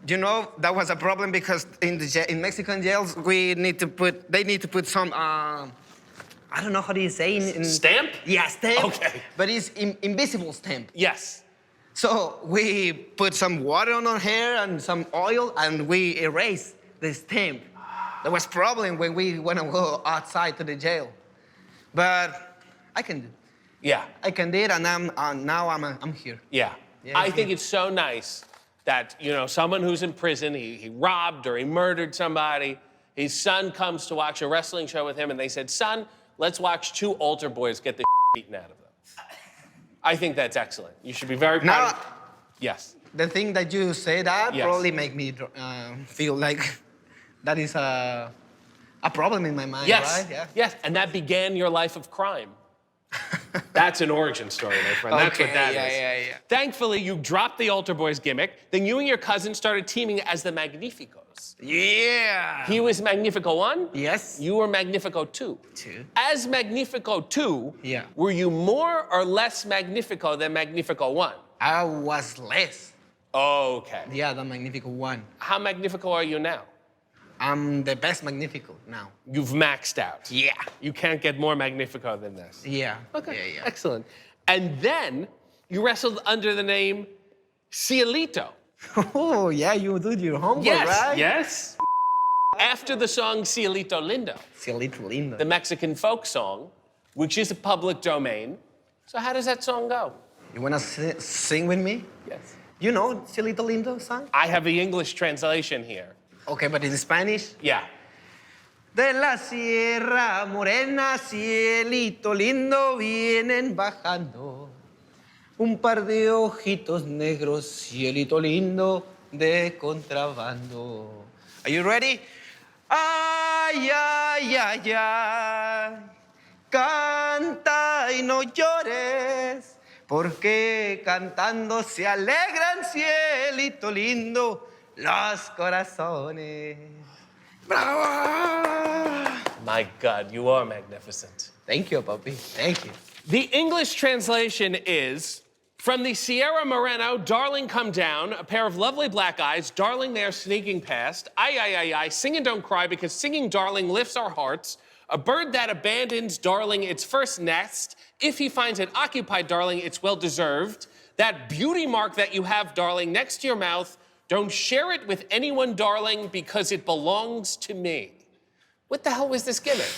you know, that was a problem because in Mexican jails they need to put some I don't know how do you say stamp? Yeah, stamp. Okay. But it's invisible stamp. Yes. So we put some water on our hair and some oil and we erase the stamp. There was problem when we went to go outside to the jail. But I can do it. Yeah. I can do it, and now I'm here. Yeah. I think it's so nice that, you know, someone who's in prison, he robbed or he murdered somebody, his son comes to watch a wrestling show with him, and they said, son, let's watch 2 altar boys get the beaten out of them. I think that's excellent. You should be very proud. Yes. The thing that you say that probably make me feel like that is a problem in my mind, Yes. right? Yeah. Yes, and that began your life of crime. That's an origin story, my friend. That's what that is. Yeah. Thankfully, you dropped the altar boys gimmick. Then you and your cousin started teaming as the Magnificos. Yeah. He was Magnifico 1. Yes. You were Magnifico 2. As Magnifico 2, yeah. Were you more or less Magnifico than Magnifico 1? I was less. Okay. Yeah, the Magnifico 1. How Magnifico are you now? I'm the best Magnifico now. You've maxed out. Yeah. You can't get more Magnifico than this. Yeah. Okay. Yeah. Excellent. And then you wrestled under the name Cielito. Oh, yeah, you did your homework, right? Yes. After the song Cielito Lindo. Cielito Lindo. The Mexican folk song, which is a public domain. So how does that song go? You wanna sing with me? Yes. You know Cielito Lindo song? I have the English translation here. Okay, but in Spanish? Yeah. De la Sierra Morena, cielito lindo, vienen bajando. Un par de ojitos negros, cielito lindo, de contrabando. Are you ready? Ay, ay, ay, ay. Canta y no llores, porque cantando se alegran, cielito lindo, los corazones. Bravo! My God, you are magnificent. Thank you, Papi. Thank you. The English translation is, from the Sierra Moreno, darling, come down, a pair of lovely black eyes, darling, they are sneaking past. Ay, ay, ay, ay, sing and don't cry, because singing, darling, lifts our hearts. A bird that abandons, darling, its first nest. If he finds it occupied, darling, it's well-deserved. That beauty mark that you have, darling, next to your mouth, don't share it with anyone, darling, because it belongs to me. What the hell was this gimmick?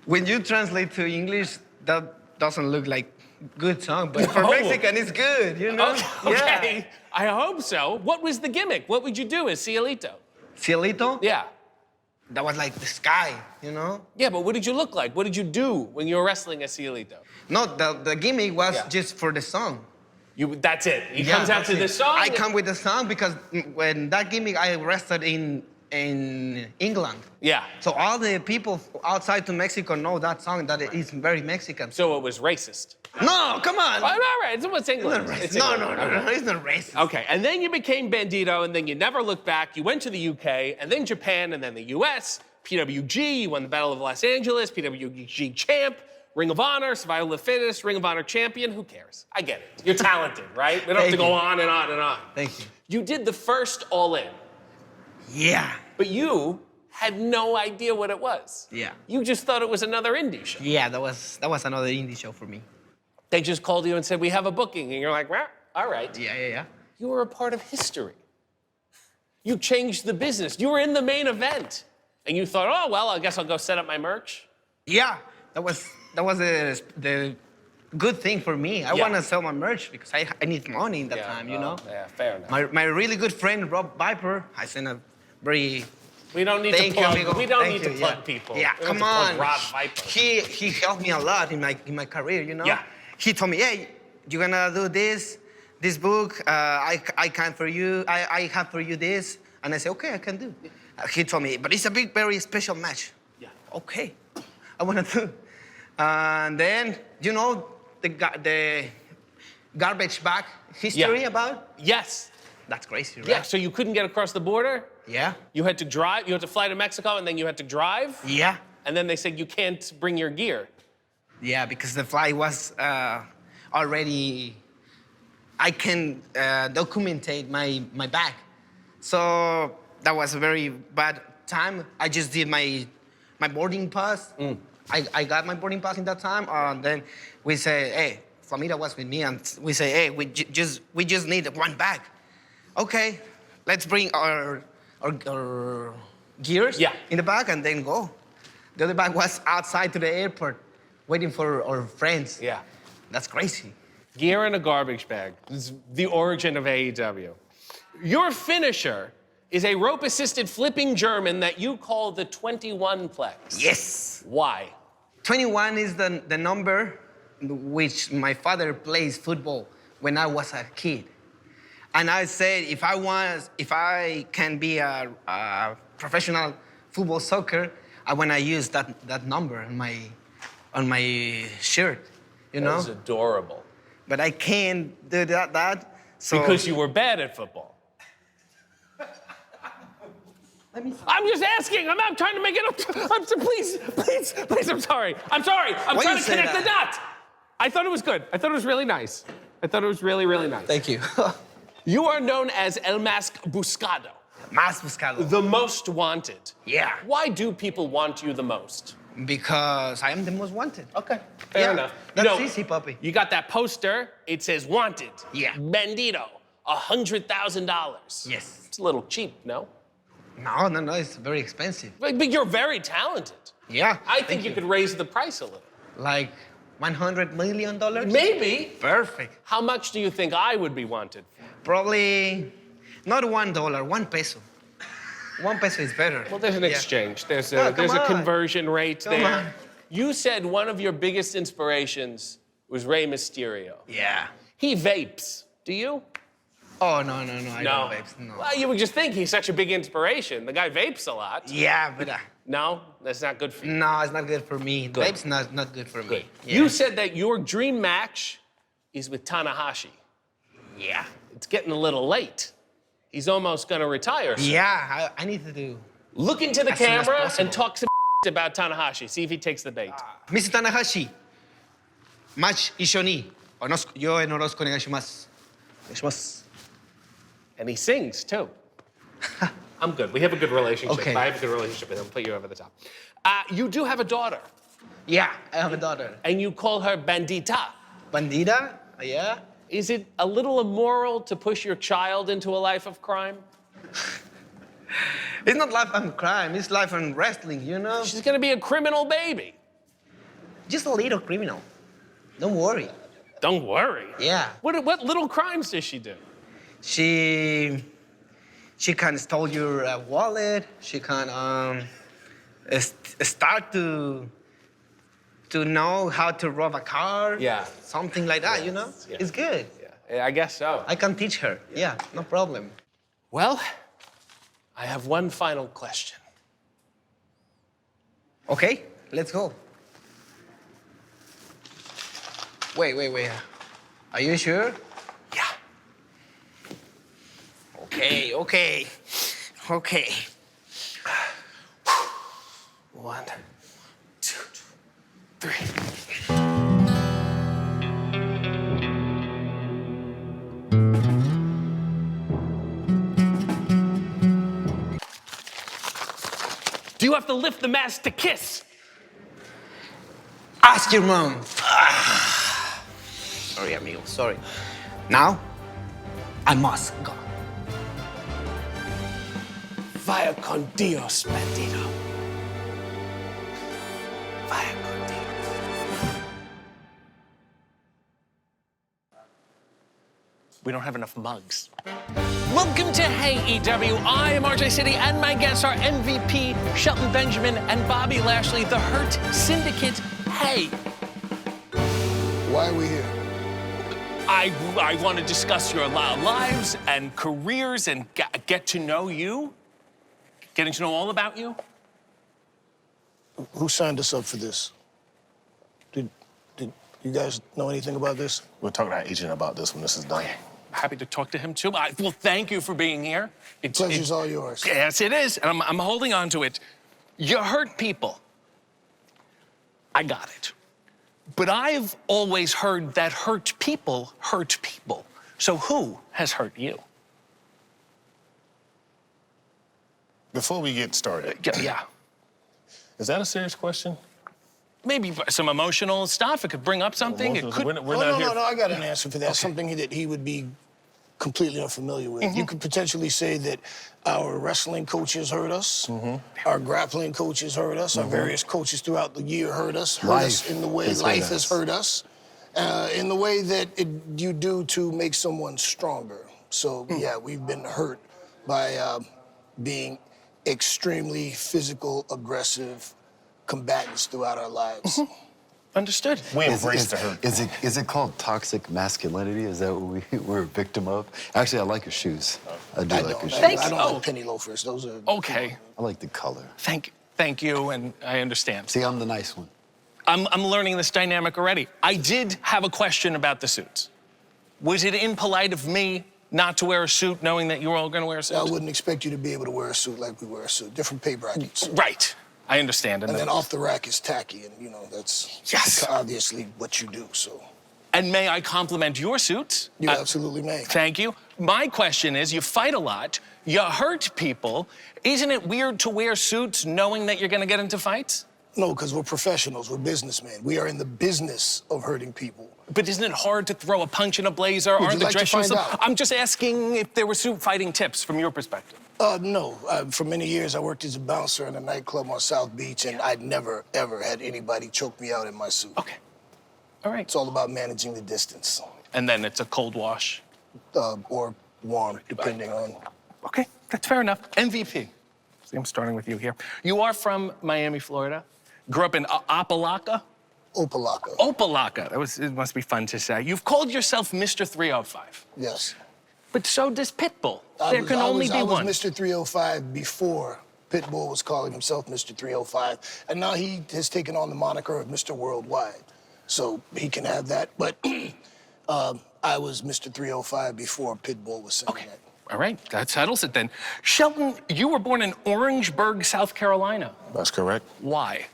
When you translate to English, that doesn't look like good song, but for Mexican, it's good, you know? Okay, Yeah. I hope so. What was the gimmick? What would you do as Cielito? Cielito? Yeah. That was like the sky, you know? Yeah, but what did you look like? What did you do when you were wrestling as Cielito? No, the gimmick was just for the song. That's it. He comes out to this song. I come with the song because when that gimmick, I wrestled in England. Yeah. So all the people outside to Mexico know that song, that it is very Mexican. So it was racist. No, come on. All right, it's England. It's not racist. No, it's not racist. Okay, and then you became Bandido, and then you never looked back. You went to the UK, and then Japan, and then the US, PWG, you won the Battle of Los Angeles, PWG champ, Ring of Honor, Survival of the Fittest, Ring of Honor champion. Who cares? I get it. You're talented, right? We don't have to go on and on and on. Thank you. You did the first All In. Yeah. But you had no idea what it was. Yeah. You just thought it was another indie show. Yeah, that was another indie show for me. They just called you and said, we have a booking. And you're like, well, all right. Yeah. You were a part of history. You changed the business. You were in the main event. And you thought, oh, well, I guess I'll go set up my merch. Yeah, that was the good thing for me. I want to sell my merch because I need money in that time, you know? Yeah, fair enough. My really good friend, Rob Viper, I sent a very... We don't need to plug. We don't need to plug people. Yeah, We don't come have to on. plug Rob Viper. He helped me a lot in my career, you know? Yeah. He told me, hey, you're gonna do this book. I can for you. I have for you this. And I said, okay, I can do. He told me, but it's a very special match. Yeah. Okay, I wanna do. And then, you know, the garbage bag history about? Yes. That's crazy, right? Yeah, so you couldn't get across the border? Yeah. You had to drive, you had to fly to Mexico, and then you had to drive? Yeah. And then they said you can't bring your gear. Yeah, because the flight was already, I can documentate my bag. So that was a very bad time. I just did my boarding pass. I got my boarding pass in that time. And then we say, hey, Flamita was with me, and we say, hey, we just need one bag. Okay, let's bring our gears in the bag and then go. The other bag was outside to the airport, waiting for our friends. Yeah. That's crazy. Gear in a garbage bag. This is the origin of AEW. Your finisher is a rope-assisted flipping German that you call the 21-plex. Yes. Why? 21 is the number which my father plays football when I was a kid. And I said, if I can be a professional football soccer, I want to use that number on my shirt, you know? That's adorable. But I can't do that. So Because you were bad at football. I'm just asking. I'm not trying to make it up. Please, I'm sorry. I'm Why trying you to say connect that? the dots. I thought it was good. I thought it was really nice. I thought it was really, really nice. Thank you. You are known as El Mas Buscado. Mas Buscado. The most wanted. Yeah. Why do people want you the most? Because I am the most wanted. Okay, fair enough. That's easy, puppy. You got that poster. It says wanted. Yeah. Bandido, $100,000. Yes. It's a little cheap, no? No, it's very expensive. But you're very talented. Yeah. I think you could raise the price a little. Like $100 million? Maybe. Perfect. How much do you think I would be wanted? Probably not $1, 1 peso. 1 peso is better. Well, there's an exchange. There's No, a come on. conversion rate Come there. on. You said one of your biggest inspirations was Rey Mysterio. Yeah. He vapes. Do you? Oh, no, I don't vape. No. Well, you would just think he's such a big inspiration. The guy vapes a lot. Yeah, but No, that's not good for you. no, it's not good for me. Good. Vape's not good for me. Yeah. You said that your dream match is with Tanahashi. Yeah. It's getting a little late. He's almost gonna retire soon. Yeah, I need to do. Look into the As soon as camera possible. and talk some about Tanahashi. See if he takes the bait. Mr. Tanahashi, match 一緒によろしくお願いします。お願いします。 And he sings too. I'm good. We have a good relationship. Okay. I have a good relationship with him. I'll put you over the top. You do have a daughter. Yeah, I have a daughter. And you call her Bandita. Bandita? Yeah. Is it a little immoral to push your child into a life of crime? It's not life on crime. It's life on wrestling, you know? She's gonna be a criminal baby. Just a little criminal. Don't worry. Don't worry. Yeah. What little crimes does she do? She can steal your wallet. She can start to know how to rob a car. Yeah. Something like that, you know? Yeah. It's good. Yeah. I guess so. I can teach her. Yeah, no problem. Well, I have one final question. Okay, let's go. Wait. Are you sure? Yeah. Okay. 1, 2, 3. Do you have to lift the mask to kiss? Ask your mom. Sorry, amigo, sorry. Now, I must go. Vaya con Dios, Bandido. Vaya con Dios. We don't have enough mugs. Welcome to Hey EW. I am RJ City, and my guests are MVP Shelton Benjamin and Bobby Lashley, the Hurt Syndicate. Hey. Why are we here? I want to discuss your lives and careers and get to know you. Getting to know all about you. Who signed us up for this? Did you guys know anything about this? We'll talk to our agent about this when this is done. Happy to talk to him too. Well, thank you for being here. Pleasure's all yours. Yes, it is, and I'm holding on to it. You hurt people. I got it. But I've always heard that hurt people hurt people. So who has hurt you? Before we get started. Yeah. Is that a serious question? Maybe some emotional stuff. It could bring up something. It could. No, I got an answer for that. Okay. Something that he would be completely unfamiliar with. Mm-hmm. You could potentially say that our wrestling coaches hurt us, our grappling coaches hurt us, our various coaches throughout the year hurt us in the way life has hurt us, in the way that you do to make someone stronger. So, yeah, we've been hurt by being extremely physical, aggressive combatants throughout our lives. Understood. We embrace the hurt. Is it called toxic masculinity? Is that what we're a victim of? Actually, I like your shoes. I like your shoes. I don't like penny loafers. Those are okay. I like the color. Thank you, and I understand. See, I'm the nice one. I'm learning this dynamic already. I did have a question about the suits. Was it impolite of me not to wear a suit knowing that you were all going to wear a suit? I wouldn't expect you to be able to wear a suit like we wear a suit. Different pay brackets. Right. I understand. And then off the rack is tacky, and that's obviously what you do, so. And may I compliment your suits? You absolutely may. Thank you. My question is, you fight a lot, you hurt people. Isn't it weird to wear suits knowing that you're gonna get into fights? No, because we're professionals, we're businessmen. We are in the business of hurting people. But isn't it hard to throw a punch in a blazer? Aren't the dress shoes? I'm just asking if there were suit fighting tips from your perspective. No. For many years, I worked as a bouncer in a nightclub on South Beach, and I'd never, ever had anybody choke me out in my suit. Okay. All right. It's all about managing the distance. And then it's a cold wash? Or warm, depending on. Okay, that's fair enough. MVP. See, I'm starting with you here. You are from Miami, Florida. Grew up in Opelika? Opelika. It must be fun to say. You've called yourself Mr. 305. Yes. But so does Pitbull. There can only be one. I was Mr. 305 before Pitbull was calling himself Mr. 305. And now he has taken on the moniker of Mr. Worldwide. So he can have that. But I was Mr. 305 before Pitbull was saying that. All right, that settles it then. Shelton, you were born in Orangeburg, South Carolina. That's correct. Why?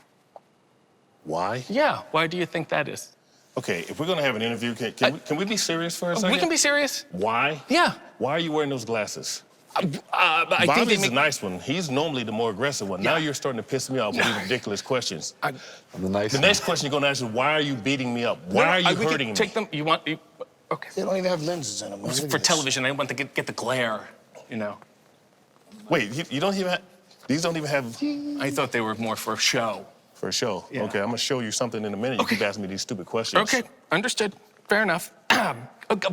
Why? Yeah, why do you think that is? Okay, if we're gonna have an interview, can we be serious for a second? We can be serious. Why? Yeah. Why are you wearing those glasses? I think Bobby's the nice one. He's normally the more aggressive one. Now you're starting to piss me off with these ridiculous questions. I'm the nice The one. next question you're gonna ask is, why are you beating me up? Why are you hurting me? Take them. You want? Okay. They don't even have lenses in them. For television, I want to get the glare. You know. Wait, you don't even have. These don't even have. I thought they were more for show. For a show. Yeah. Okay, I'm gonna show you something in a minute. You keep asking me these stupid questions. Okay, understood. Fair enough.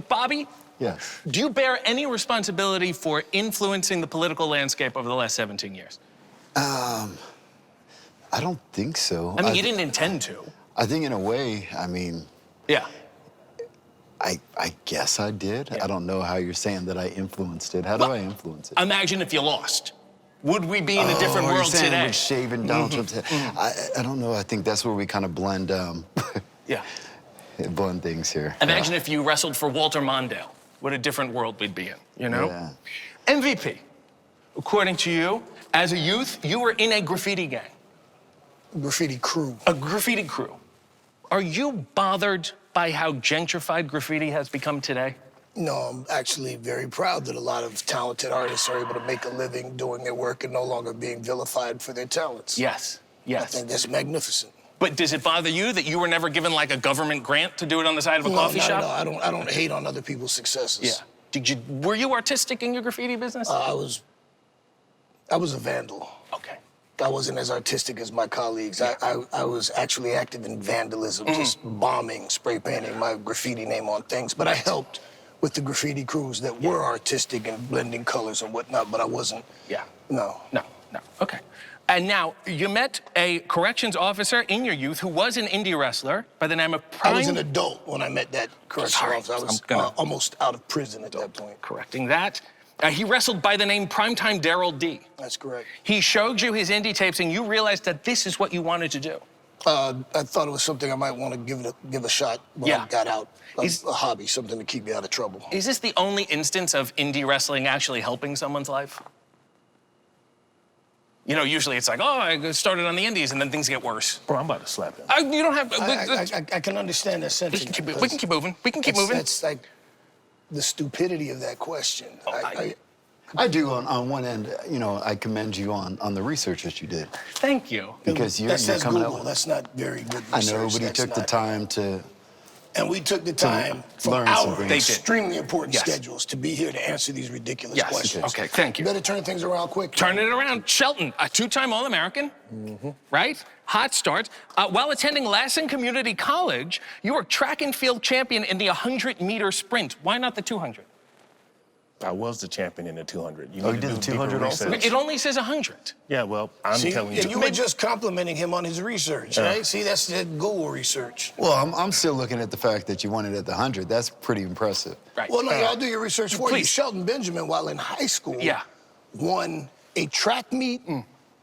Bobby? Yes. Do you bear any responsibility for influencing the political landscape over the last 17 years? I don't think so. I mean, you didn't intend to. I think in a way, I mean... Yeah. I guess I did. I don't know how you're saying that I influenced it. How do I influence it? Imagine if you lost. Would we be in a different you're world saying today? with shaving Donald Trump's head. I don't know. I think that's where we kind of blend. Yeah. Blend things here. Imagine if you wrestled for Walter Mondale. What a different world we'd be in, you know? Yeah. MVP, according to you, as a youth, you were in a graffiti gang. Graffiti crew. A graffiti crew. Are you bothered by how gentrified graffiti has become today? No, I'm actually very proud that a lot of talented artists are able to make a living doing their work and no longer being vilified for their talents. Yes, yes. I think that's magnificent. But does it bother you that you were never given like a government grant to do it on the side of a coffee shop? No, I don't hate on other people's successes. Yeah. Were you artistic in your graffiti business? I was a vandal. Okay. I wasn't as artistic as my colleagues. I was actually active in vandalism, just bombing, spray painting my graffiti name on things. But I helped with the graffiti crews that were artistic and blending colors and whatnot, but I wasn't. Yeah. No. No. Okay. And now, you met a corrections officer in your youth who was an indie wrestler by the name of Prime... I was an adult when I met that corrections officer. I was almost out of prison at that point. Correcting that. He wrestled by the name Primetime Daryl D. That's correct. He showed you his indie tapes and you realized that this is what you wanted to do. I thought it was something I might want to give a shot when I got out. A hobby, something to keep me out of trouble. Is this the only instance of indie wrestling actually helping someone's life? You know, usually it's like, oh, I started on the indies and then things get worse. Bro, I'm about to slap him. You don't have... I can understand that sentiment. We can keep moving. We can keep moving. That's like the stupidity of that question. I do on one end, you know, I commend you on the research that you did. Thank you. Because you're says coming Google. out. That's not very good research. I know, but you took the time to. And we took the time from learn our something. extremely important schedules to be here to answer these ridiculous questions. Okay, thank you. You better turn things around quick. Turn it around. Shelton, a two-time All-American, right? Hot start. While attending Lassen Community College, you were track and field champion in the 100-meter sprint. Why not the 200? I was the champion in the 200. You did the 200 also? It only says 100. Yeah, well, I'm telling you. And you were just complimenting him on his research, right? See, that's the Google research. Well, I'm still looking at the fact that you won it at the 100. That's pretty impressive. Right. Well, no, I'll do your research for you. Shelton Benjamin, while in high school, won a track meet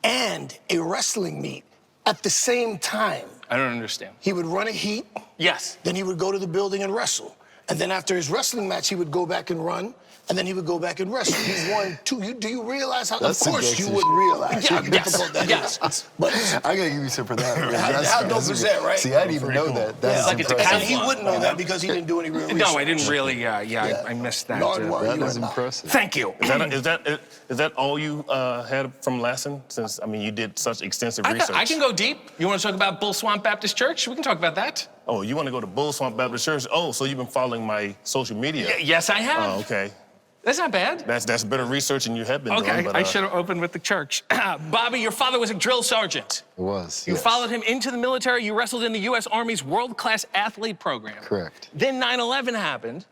and a wrestling meet at the same time. I don't understand. He would run a heat. Yes. Then he would go to the building and wrestle. And then after his wrestling match, he would go back and run. And then he would go back and wrestle. He's won two. Do you realize how? Of course, you wouldn't realize how difficult that is. But I gotta give you some for that. how dope is that, right? See, I didn't even know that. That's impressive. And he wouldn't know that because he didn't do any real research. No, I didn't really. I missed that. That is impressive. Thank you. Is that all you had from Lassen? Since I mean, you did such extensive research. I can go deep. You want to talk about Bull Swamp Baptist Church? We can talk about that. Oh, you want to go to Bull Swamp Baptist Church? Oh, so you've been following my social media? Yes, I have. Oh, okay. That's not bad. That's better research than you have been doing. Okay, I should have opened with the church. Bobby, your father was a drill sergeant. It was. You followed him into the military. You wrestled in the U.S. Army's world-class athlete program. Correct. Then 9/11 happened.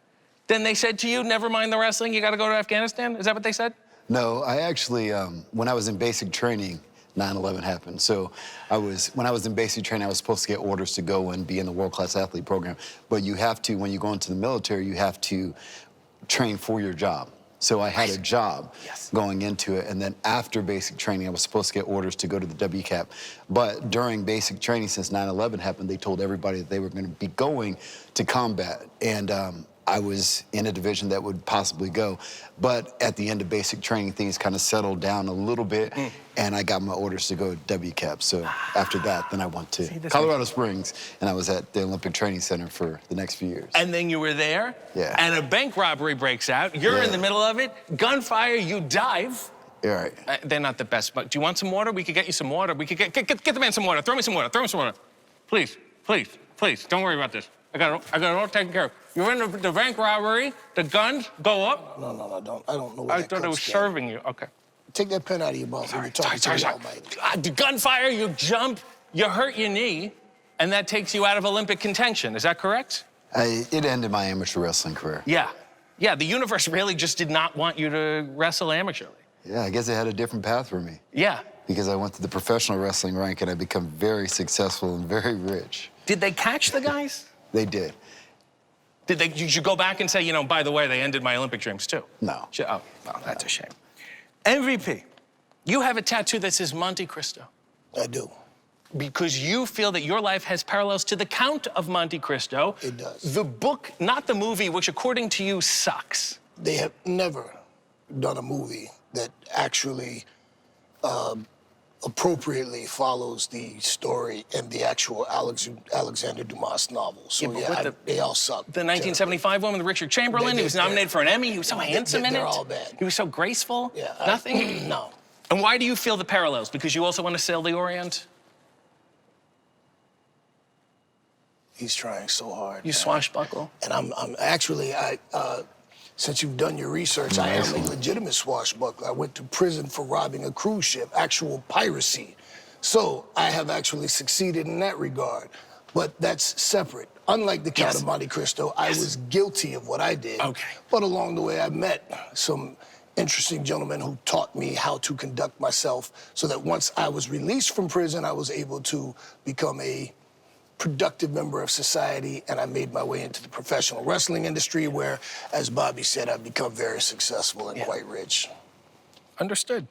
Then they said to you, never mind the wrestling, you got to go to Afghanistan? Is that what they said? No, I actually, when I was in basic training, 9/11 happened. So when I was in basic training, I was supposed to get orders to go and be in the world-class athlete program. But you have to, when you go into the military, you have to train for your job. So I had a job going into it, and then after basic training, I was supposed to get orders to go to the WCAP. But during basic training, since 9/11 happened, they told everybody that they were going to be going to combat, and I was in a division that would possibly go. But at the end of basic training, things kind of settled down a little bit, and I got my orders to go to WCAP. So after that, then I went to Colorado Springs, and I was at the Olympic Training Center for the next few years. And then you were there, Yeah. and a bank robbery breaks out. You're in the middle of it, gunfire, you dive. You're right. They're not the best, but do you want some water? We could get you some water. We could get the man some water. Throw me some water. Throw me some water. Please, please, please, don't worry about this. I got it all taken care of. You're in the bank robbery, the guns go up. No, I don't know what I that thought it was comes serving you, okay. Take that pen out of your mouth when you're talking to the Almighty. The gunfire, you jump, you hurt your knee, and that takes you out of Olympic contention. Is that correct? It ended my amateur wrestling career. Yeah. Yeah, the universe really just did not want you to wrestle amateurly. Yeah, I guess it had a different path for me. Yeah. Because I went to the professional wrestling rank, and I become very successful and very rich. Did they catch the guys? They did. Did you go back and say, you know, by the way, they ended my Olympic dreams too? No. Oh, well, that's a shame. MVP, you have a tattoo that says Monte Cristo. I do. Because you feel that your life has parallels to the Count of Monte Cristo. It does. The book, not the movie, which according to you sucks. They have never done a movie that actually appropriately follows the story and the actual Alexander Dumas novel. So they all suck. The 1975 one with Richard Chamberlain, he was nominated for an Emmy. He was so handsome in it. They're all bad. He was so graceful. Yeah. Nothing? No. And why do you feel the parallels? Because you also want to sail the Orient? He's trying so hard. You swashbuckle? And I'm actually, since you've done your research, I am a legitimate swashbuckler. I went to prison for robbing a cruise ship, actual piracy. So I have actually succeeded in that regard. But that's separate. Unlike the Count of Monte Cristo, I was guilty of what I did. Okay. But along the way, I met some interesting gentlemen who taught me how to conduct myself so that once I was released from prison, I was able to become a productive member of society, and I made my way into the professional wrestling industry where, as Bobby said, I've become very successful and quite rich. Understood.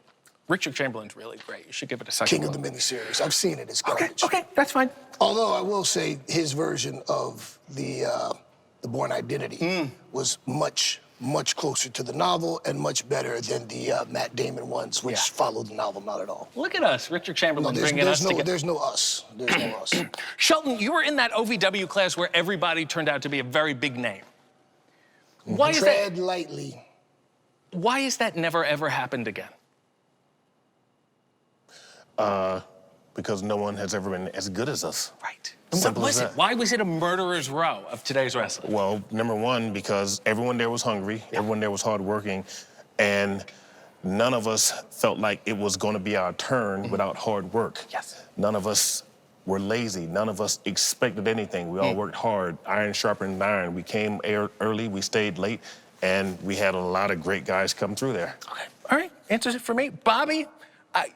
Richard Chamberlain's really great. You should give it a second King of the miniseries. I've seen it. It's garbage. Okay, that's fine. Although I will say his version of the Bourne Identity was much closer to the novel and much better than the Matt Damon ones, which followed the novel not at all. Look at us, Richard Chamberlain bringing us together. There's no us. There's no us. Shelton, you were in that OVW class where everybody turned out to be a very big name. Why is Tread lightly. Why is that never ever happened again? Because no one has ever been as good as us. Right. And what was it? Why was it a murderer's row of today's wrestling? Well, number one, because everyone there was hungry, everyone there was hardworking, and none of us felt like it was going to be our turn without hard work. Yes. None of us were lazy. None of us expected anything. We all worked hard. Iron sharpened iron. We came early, we stayed late, and we had a lot of great guys come through there. Okay. All right. Answers it for me. Bobby,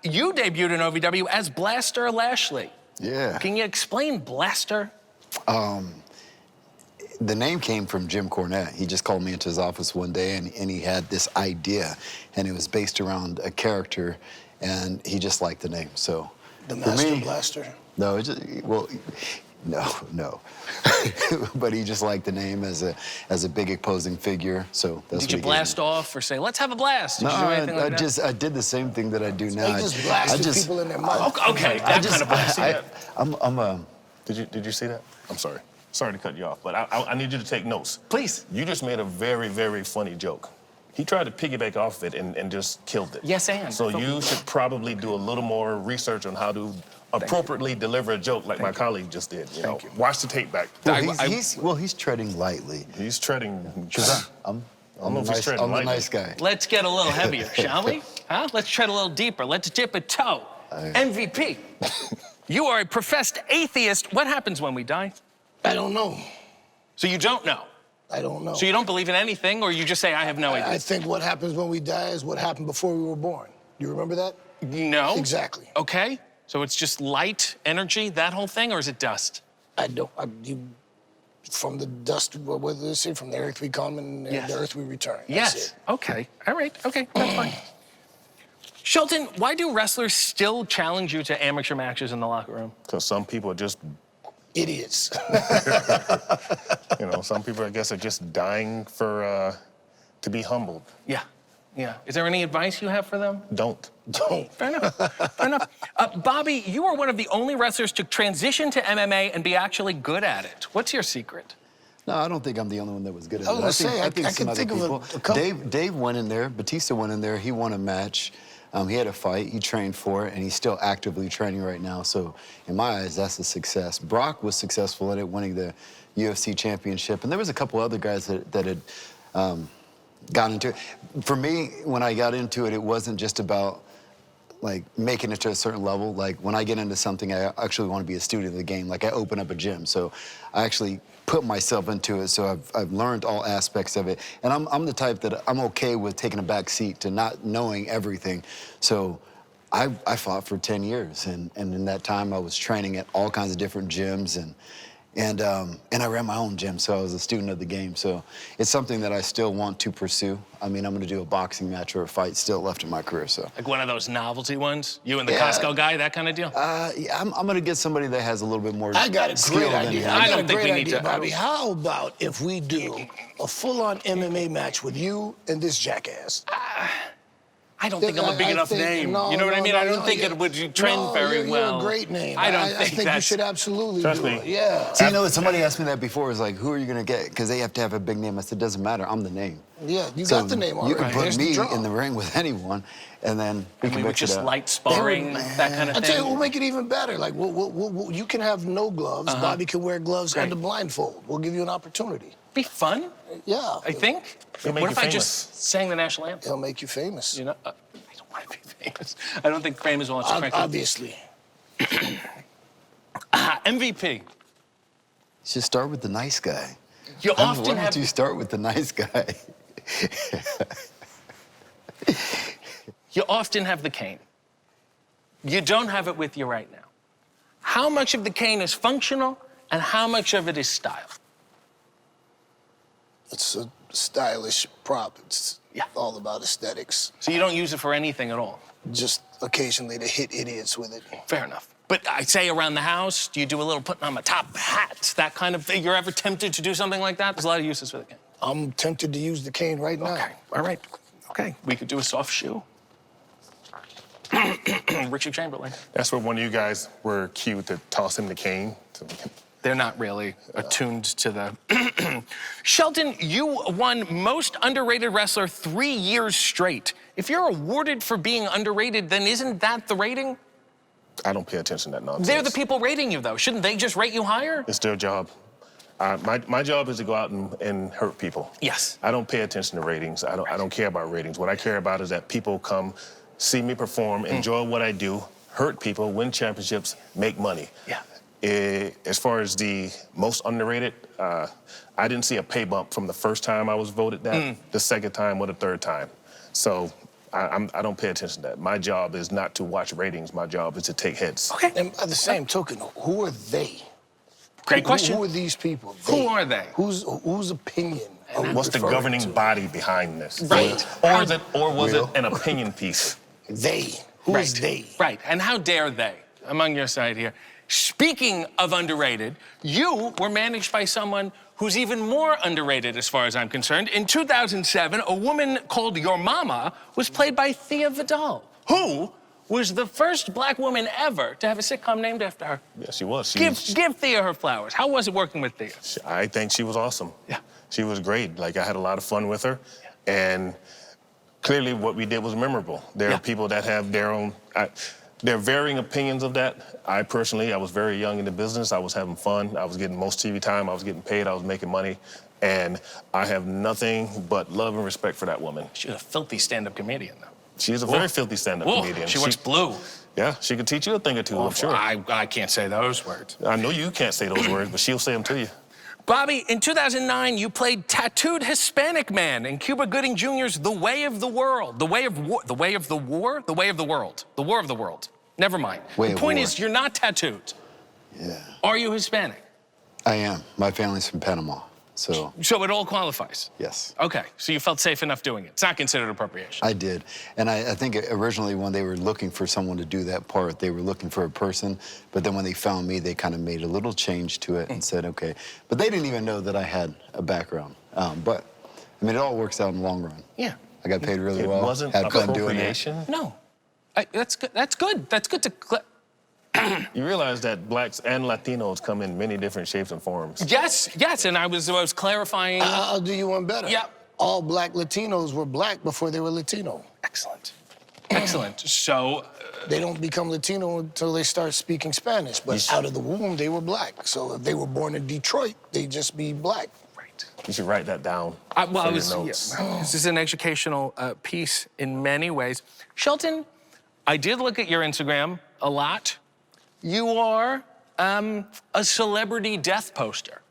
you debuted in OVW as Blaster Lashley. Yeah. Can you explain Blaster? The name came from Jim Cornette. He just called me into his office one day, and he had this idea, and it was based around a character, and he just liked the name. So The Master Blaster? No, no. But he just liked the name as a big opposing figure. So that's Did you blast off or say, let's have a blast? Did No, you do anything like that? I did the same thing that I do now. He just blasted people in their mouth. Okay, that kind of blast. Did you see that? I'm sorry. Sorry to cut you off, but I need you to take notes. Please. You just made a very, very funny joke. He tried to piggyback off it and just killed it. Yes, and. So you should probably do a little more research on how to appropriately deliver a joke like my colleague just did. You know, watch the tape back. Well, he's treading lightly. He's treading. Because I'm the nice guy. Let's get a little heavier, shall we? Huh? Let's tread a little deeper. Let's dip a toe. MVP, you are a professed atheist. What happens when we die? I don't know. So you don't know? I don't know. So you don't believe in anything, or you just say, I have no idea? I think what happens when we die is what happened before we were born. You remember that? No. Exactly. Okay. So it's just light, energy, that whole thing, or is it dust? I don't. From the dust, what do they say? From the earth we come and the earth we return. That's Yes. it. Okay. All right. Okay. That's fine. Shelton, why do wrestlers still challenge you to amateur matches in the locker room? Because some people are just idiots. You know, some people, I guess, are just dying for to be humbled. Yeah. Yeah. Is there any advice you have for them? Don't. Fair enough. Fair enough. Bobby, you are one of the only wrestlers to transition to MMA and be actually good at it. What's your secret? No, I don't think I'm the only one that was good at it. I was gonna say, I think some can other think of people. a couple. Dave went in there. Batista went in there. He won a match. He had a fight. He trained for it, and he's still actively training right now. So, in my eyes, that's a success. Brock was successful at it, winning the UFC championship, and there was a couple other guys that had got into it. For me, when I got into it, it wasn't just about like making it to a certain level. Like when I get into something, I actually want to be a student of the game. Like I open up a gym, so I actually put myself into it. So I've learned all aspects of it, and I'm the type that I'm okay with taking a back seat to not knowing everything. So I fought for 10 years, and in that time I was training at all kinds of different gyms, and And I ran my own gym, so I was a student of the game. So it's something that I still want to pursue. I mean, I'm going to do a boxing match or a fight still left in my career. So Like one of those novelty ones? You and the Costco guy, that kind of deal? yeah, I'm going to get somebody that has a little bit more I got a skill great than idea. me. I got a great idea, Bobby. How about if we do a full-on MMA match with you and this jackass? I don't think I'm a big enough name. No, you know what I mean? I don't think it would trend very well. You're a great name. I don't I think you should absolutely do it. Yeah. So, you know, somebody asked me that before. Is like, who are you going to get? Because they have to have a big name. I said, doesn't matter. I'm the name. Yeah, you So got the name already. You can put Here's me the draw. in the ring with anyone, and then we can would mix it just up. light sparring, that kind of I thing. tell you, we'll make it even better. Like, you can have no gloves. Bobby can wear gloves and a blindfold. We'll give you an opportunity. Be fun. Yeah. I think. It'll make What you if I famous. just sang the national anthem? It'll make you famous. You know, I don't want to be famous. I don't think fame is all it's cracked up. Obviously. MVP. Just start with the nice guy. You Why often don't have. you start with the nice guy? You often have the cane. You don't have it with you right now. How much of the cane is functional and how much of it is style? It's a stylish prop. It's all about aesthetics. So you don't use it for anything at all? Just occasionally to hit idiots with it. Fair enough. But I say around the house, do you do a little putting on my top hat, that kind of thing? You're ever tempted to do something like that? There's a lot of uses for the cane. I'm tempted to use the cane right now. Okay, all right. Okay, we could do a soft shoe. Richard Chamberlain. That's where one of you guys were cute to toss him the cane. They're not really attuned to the... Shelton, you won Most Underrated Wrestler 3 years straight. If you're awarded for being underrated, then isn't that the rating? I don't pay attention to that nonsense. They're the people rating you, though. Shouldn't they just rate you higher? It's their job. My job is to go out and hurt people. Yes. I don't pay attention to ratings. I don't care about ratings. What I care about is that people come, see me perform, enjoy what I do, hurt people, win championships, make money. Yeah. As far as the most underrated, I didn't see a pay bump from the first time I was voted that, the second time or the third time. So I don't pay attention to that. My job is not to watch ratings. My job is to take hits. Okay. And by the same token, who are they? Great question. Who are these people? Who are they? Whose opinion? are we What's the referring governing to? body behind this? Right. Or was it an opinion piece? They. Who is they? Right, and how dare they, among your side here. Speaking of underrated, you were managed by someone who's even more underrated as far as I'm concerned. In 2007, a woman called Your Mama was played by Thea Vidal, who was the first black woman ever to have a sitcom named after her. Yeah, she was. Give Thea her flowers. How was it working with Thea? I think she was awesome. Yeah. She was great. Like, I had a lot of fun with her. And clearly what we did was memorable. There are people that have their own... there are varying opinions of that. I was very young in the business. I was having fun. I was getting most TV time. I was getting paid. I was making money. And I have nothing but love and respect for that woman. She's a filthy stand-up comedian, though. She's a very filthy stand-up comedian. She works blue. Yeah, she could teach you a thing or two, I'm sure. I can't say those words. I know you can't say those words, but she'll say them to you. Bobby, in 2009, you played tattooed Hispanic man in Cuba Gooding Jr.'s The Way of the World. The Way of War? The Way of the War? The Way of the World. The War of the World. Never mind. Way the of point War. is, you're not tattooed. Yeah. Are you Hispanic? I am. My family's from Panama, so. So it all qualifies? Yes. Okay, so you felt safe enough doing it. It's not considered appropriation. I did. And I think originally when they were looking for someone to do that part, they were looking for a person. But then when they found me, they kind of made a little change to it and said, okay. But they didn't even know that I had a background. But, I mean, it all works out in the long run. Yeah. I got paid really It well. wasn't Had fun doing it. appropriation? No. That's good. That's good. That's good to... You realize that blacks and Latinos come in many different shapes and forms. Yes, and I was clarifying... I'll do you one better. Yeah. All black Latinos were black before they were Latino. Excellent. Excellent. So... They don't become Latino until they start speaking Spanish, but out of the womb, they were black. So if they were born in Detroit, they'd just be black. Right. You should write that down This is an educational piece in many ways. Shelton, I did look at your Instagram a lot. You are a celebrity death poster.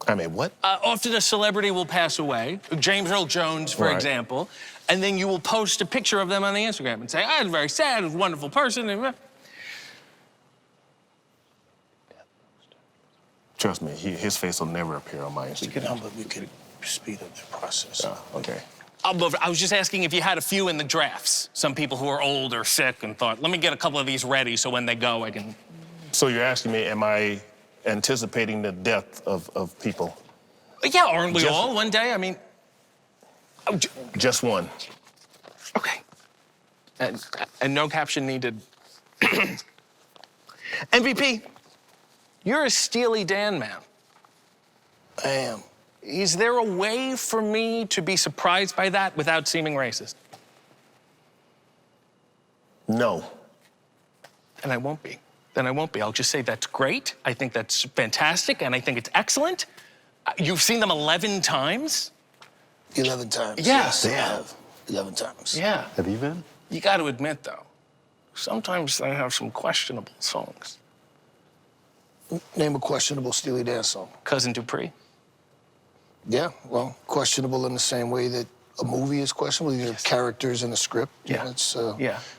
I mean, what? Often a celebrity will pass away, James Earl Jones, for example, and then you will post a picture of them on the Instagram and say, I was very sad, I was a wonderful person. Trust me, his face will never appear on my Instagram. We could speed up the process. Okay. I was just asking if you had a few in the drafts. Some people who are old or sick and thought, let me get a couple of these ready so when they go, I can. So you're asking me, am I anticipating the death of people? Yeah, aren't we all one day? I mean. Just one. Okay. And no caption needed. MVP, you're a Steely Dan man. I am. Is there a way for me to be surprised by that without seeming racist? No. Then I won't be. I'll just say that's great. I think that's fantastic, and I think it's excellent. You've seen them 11 times? 11 times. Yeah. Yes, I have. 11 times. Yeah. Have you been? You got to admit, though, sometimes they have some questionable songs. Name a questionable Steely Dan song. Cousin Dupree. Yeah, well, questionable in the same way that a movie is questionable. There are characters in the script. Yeah. And it's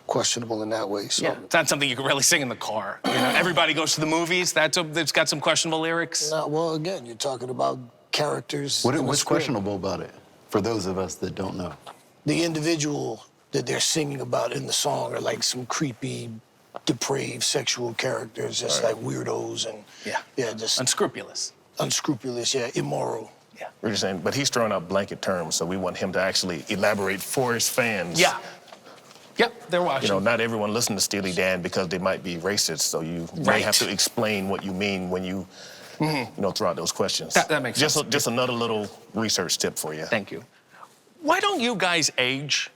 questionable in that way. So. Yeah, it's not something you can really sing in the car. You know, everybody goes to the movies. That's got some questionable lyrics. No, well, again, you're talking about characters. What's questionable about it, for those of us that don't know? The individual that they're singing about in the song are like some creepy, depraved sexual characters, just like weirdos and just unscrupulous. Unscrupulous, immoral. Yeah. We're just saying, but he's throwing out blanket terms, so we want him to actually elaborate for his fans. Yeah. Yep, they're watching. You know, not everyone listens to Steely Dan because they might be racist, so you may have to explain what you mean when you, you know, throw out those questions. That makes sense. Just another little research tip for you. Thank you. Why don't you guys age?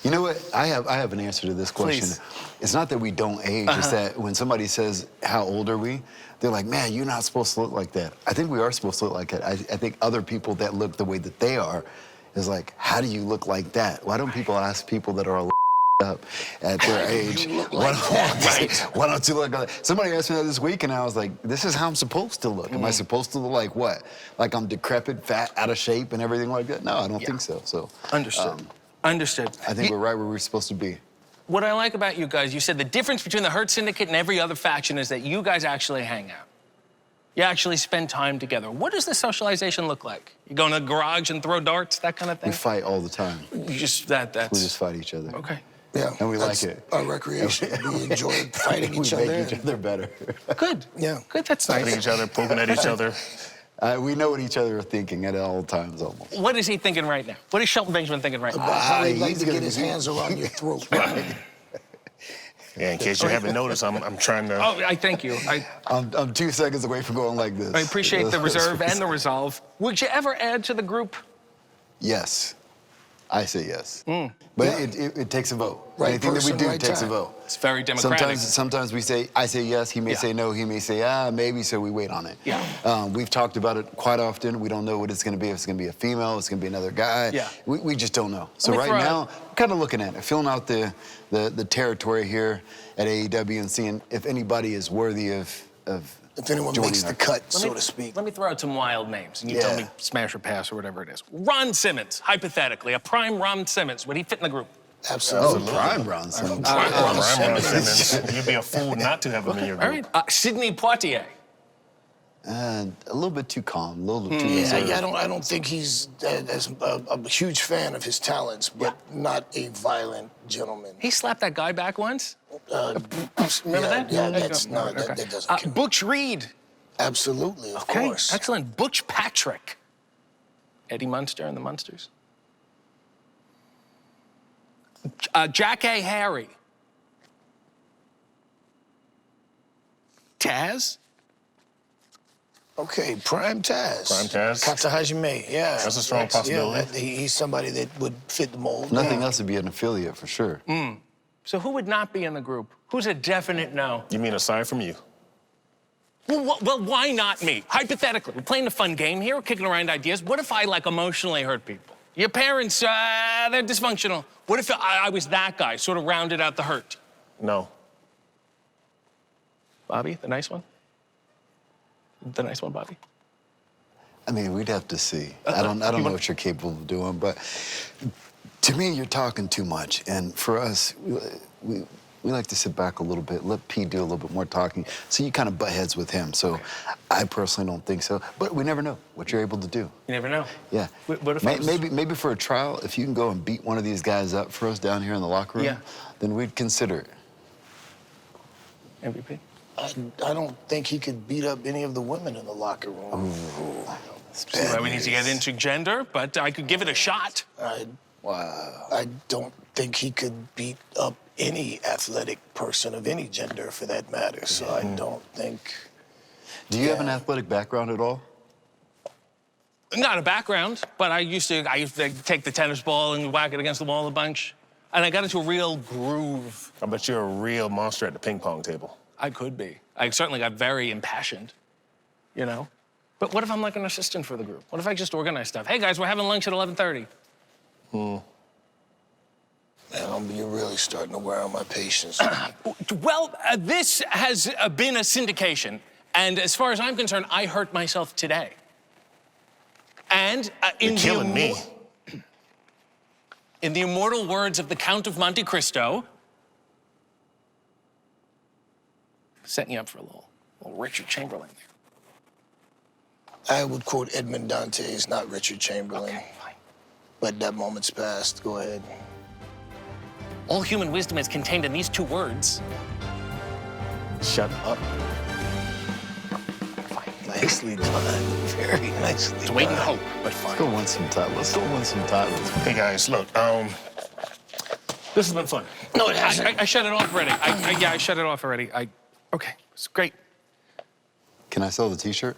You know what? I have an answer to this question. Please. It's not that we don't age. It's that when somebody says, how old are we? They're like, man, you're not supposed to look like that. I think we are supposed to look like that. I think other people that look the way that they are is like, how do you look like that? Why don't people ask people that are all up at their age, why don't you look like that? Somebody asked me that this week, and I was like, this is how I'm supposed to look. Am I supposed to look like what? Like I'm decrepit, fat, out of shape, and everything like that? No, I don't think so. So Understood. Understood. I think we're right where we're supposed to be. What I like about you guys, you said the difference between the Hurt Syndicate and every other faction is that you guys actually hang out. You actually spend time together. What does the socialization look like? You go in the garage and throw darts, that kind of thing? We fight all the time. You just, that's... We just fight each other. Okay. Yeah. And we like it. Our recreation. We enjoy fighting each other. We make each other better. Good. Yeah. Good, that's nice. Fighting each other, poking at each other. We know what each other are thinking at all times, almost. What is he thinking right now? What is Shelton Benjamin thinking right now? About how he'd like to get his hands around your throat. Yeah, in case you haven't noticed, I'm trying to... Oh, I thank you. I'm 2 seconds away from going like this. I appreciate the reserve and the resolve. Would you ever add to the group? Yes. I say yes. But it takes a vote. Right Anything person, that we do right takes time. a vote. It's very democratic. Sometimes I say yes, he may say no, he may say maybe, so we wait on it. Yeah. We've talked about it quite often. We don't know what it's gonna be. If it's gonna be a female, it's gonna be another guy. Yeah. We just don't know. So right now, kind of looking at it, filling out the territory here at AEW and seeing if anybody is worthy of if anyone makes the cut, so to speak. Let me throw out some wild names, and you tell me smash or pass or whatever it is. Ron Simmons, hypothetically, a prime Ron Simmons, would he fit in the group? Absolutely. Oh, prime Ron Simmons. Prime Simmons. You'd be a fool not to have him in your group. All right. Sidney Poitier. A little bit too calm, a little too reserved. I don't think he's a huge fan of his talents, but not a violent gentleman. He slapped that guy back once. Remember that? Yeah, that doesn't count. Butch Reed. Absolutely, of course. Excellent. Butch Patrick. Eddie Munster and the Munsters. Jack A. Harry. Taz. Okay, Prime Taz. Prime Taz. Katsuhajime, yeah. That's a strong possibility. He's somebody that would fit the mold. Nothing else would be an affiliate for sure. So who would not be in the group? Who's a definite no? You mean aside from you? Well, why not me? Hypothetically, we're playing a fun game here, we're kicking around ideas. What if I, emotionally hurt people? Your parents, they're dysfunctional. What if I was that guy, sort of rounded out the hurt? No. Bobby, the nice one? The nice one, Bobby? I mean, we'd have to see. I don't know what you're capable of doing, but to me, you're talking too much. And for us, we we like to sit back a little bit, let P do a little bit more talking, so you kind of butt heads with him. So I personally don't think so, but we never know what you're able to do. You never know. Yeah. What if I was- maybe for a trial, if you can go and beat one of these guys up for us down here in the locker room, then we'd consider it. MVP? I don't think he could beat up any of the women in the locker room. See why we need to get into gender, but I could give it a shot. I don't think he could beat up any athletic person of any gender, for that matter. So I don't think. Do you have an athletic background at all? Not a background, but I used to take the tennis ball and whack it against the wall a bunch. And I got into a real groove. I bet you're a real monster at the ping pong table. I could be. I certainly got very impassioned, you know? But what if I'm like an assistant for the group? What if I just organize stuff? Hey, guys, we're having lunch at 11:30. Man, you're really starting to wear on my patience. Well, this has been a syndication. And as far as I'm concerned, I hurt myself today. And You're killing me. In the immortal words of the Count of Monte Cristo, setting you up for a little Richard Chamberlain there. I would quote Edmond Dantes, not Richard Chamberlain. Okay, fine. But that moment's past. Go ahead. All human wisdom is contained in these two words. Shut up. Nicely done. Very nicely It's wait and done. hope, but fine. Let's go win some titles. Let's go win some titles. Hey guys, look, this has been fun. No, it hasn't. I shut it off already. I shut it off already. Okay, it's great. Can I sell the T-shirt?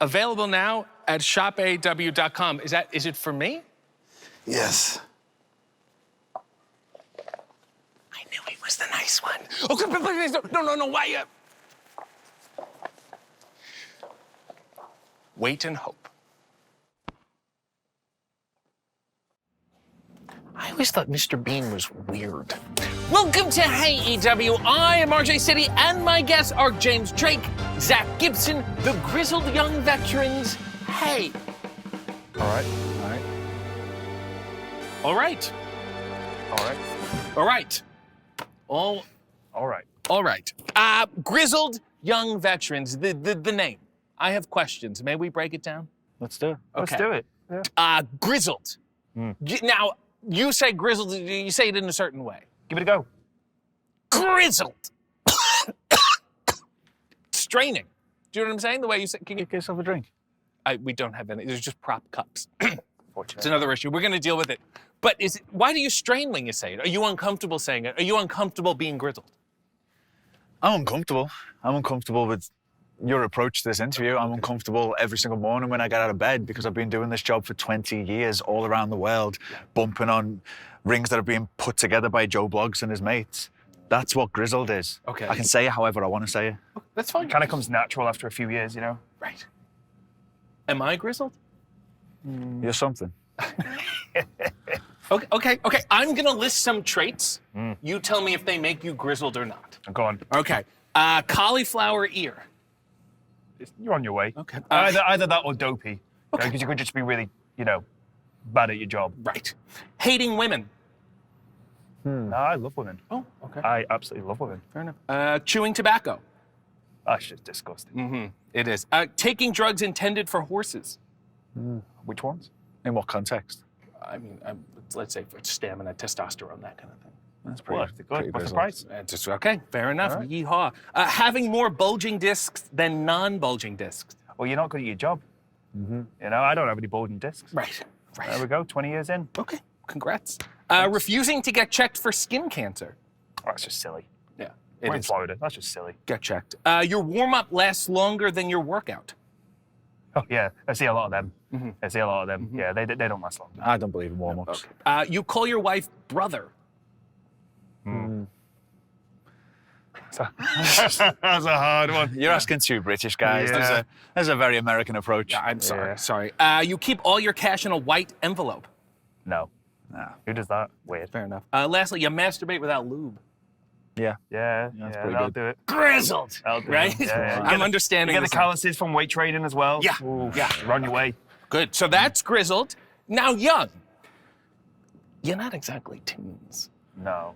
Available now at shopaw.com. Is it for me? Yes. I knew he was the nice one. Okay, please, no, why? Wait and hope. I always thought Mr. Bean was weird. Welcome to Hey AEW. I am RJ City, and my guests are James Drake, Zach Gibson, the grizzled young veterans. Hey. All right. Grizzled young veterans, the name. I have questions. May we break it down? Let's do it. Okay. Let's do it. Yeah. Grizzled. Now, you say grizzled, you say it in a certain way. Give it a go. Grizzled. Straining. Do you know what I'm saying? The way you say, can you get yourself a drink? We don't have any. There's just prop cups. It's another issue. We're going to deal with it. But why do you strain when you say it? Are you uncomfortable saying it? Are you uncomfortable being grizzled? I'm uncomfortable. I'm uncomfortable with your approach to this interview. I'm uncomfortable every single morning when I get out of bed because I've been doing this job for 20 years all around the world, bumping on rings that are being put together by Joe Bloggs and his mates. That's what grizzled is. Okay. I can say it however I want to say it. That's fine. Kind of comes natural after a few years, you know? Right. Am I grizzled? You're something. Okay. I'm going to list some traits. You tell me if they make you grizzled or not. Go on. Okay. Cauliflower ear. You're on your way. Okay. Either that or dopey. Because you could just be really, bad at your job. Right. Hating women. No, I love women. Oh, okay. I absolutely love women. Fair enough. Chewing tobacco. That's just disgusting. Mm-hmm. It is. Taking drugs intended for horses. Which ones? In what context? I mean, let's say for stamina, testosterone, that kind of thing. That's pretty Pretty What's the grizzled. price? Just, okay, fair enough. All right. Yeehaw. Having more bulging discs than non-bulging discs. Well, you're not good at your job. I don't have any bulging discs. Right. There we go, 20 years in. Okay, congrats. Refusing to get checked for skin cancer. Oh, that's just silly. Yeah, We're in Florida. That's just silly. Get checked. Your warm-up lasts longer than your workout. Oh, yeah. I see a lot of them. I see a lot of them. Yeah, they don't last long. I don't believe in warm-ups. Okay. You call your wife brother. That's a hard one. You're asking two British guys. Yeah. There's a very American approach. Yeah, I'm sorry. Sorry. You keep all your cash in a white envelope. No. Who does that? Weird. Fair enough. Lastly, you masturbate without lube. Yeah. That's pretty that'll good. do it. Grizzled. That'll do Right? it. Yeah. I'm understanding You get this the now. calluses from weight training as well. Yeah. Ooh, Yeah. You're on your way. Good. So that's grizzled. Now young. You're not exactly teens. No.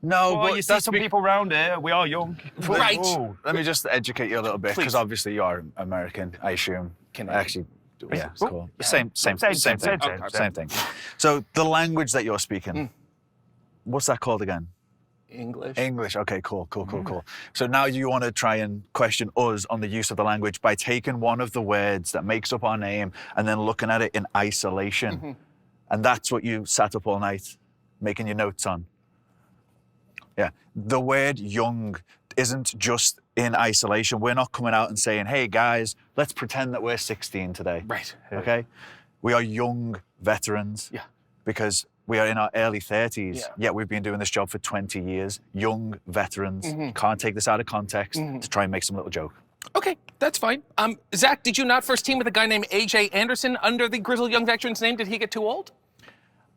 No, well, but you see that's some people around here. We are young. Right. Ooh. Let me just educate you a little bit, because obviously you are American, I assume. Actually, yeah, it's cool. Same thing. Same thing. So the language that you're speaking, what's that called again? English. English. Okay, cool. So now you want to try and question us on the use of the language by taking one of the words that makes up our name and then looking at it in isolation. And that's what you sat up all night making your notes on. Yeah. The word young isn't just in isolation. We're not coming out and saying, hey guys, let's pretend that we're 16 today. Right. Okay? We are young veterans. Yeah. Because we are in our early 30s, Yeah. yet we've been doing this job for 20 years. Young veterans. Can't take this out of context to try and make some little joke. Okay, that's fine. Zach, did you not first team with a guy named AJ Anderson under the Grizzled Young Veteran's name? Did he get too old?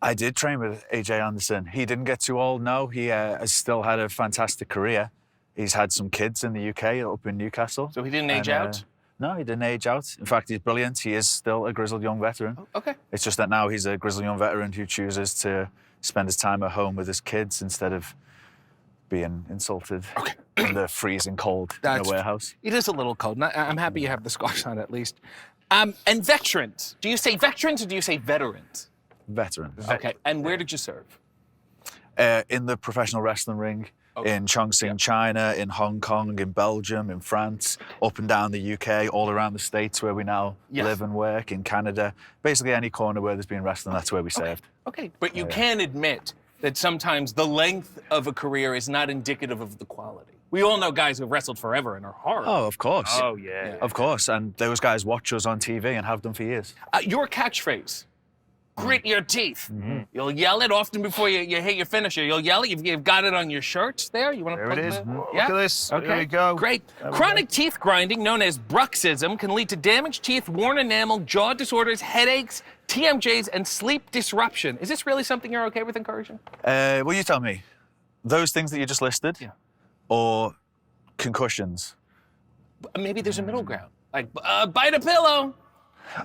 I did train with AJ Anderson. He didn't get too old, no. He has still had a fantastic career. He's had some kids in the UK, up in Newcastle. So he didn't age out? No, he didn't age out. In fact, he's brilliant. He is still a Grizzled Young Veteran. Okay. It's just that now he's a Grizzled Young Veteran who chooses to spend his time at home with his kids instead of being insulted in the freezing cold in a warehouse. It is a little cold. I'm happy you have the scarf on at least. And veterans. Do you say veterans or do you say veterans? Veterans. Okay. And where did you serve? In the professional wrestling ring, in Chongqing, China, in Hong Kong, in Belgium, in France, up and down the UK, all around the States where we now live and work, in Canada. Basically any corner where there's been wrestling, that's where we served. Okay, but you can admit that sometimes the length of a career is not indicative of the quality. We all know guys who've wrestled forever and are hard. Oh, of course. Oh, yeah. Of course, and those guys watch us on TV and have done for years. Your catchphrase. Grit your teeth. You'll yell it often before you hit your finisher. You'll yell it. You've got it on your shirts there. You want to There it is. Yeah? Look at this. Okay. There we go. Great. Chronic teeth grinding, known as bruxism, can lead to damaged teeth, worn enamel, jaw disorders, headaches, TMJs, and sleep disruption. Is this really something you're okay with encouraging? Well, you tell me. Those things that you just listed, or concussions? Maybe there's a middle ground. Like, bite a pillow.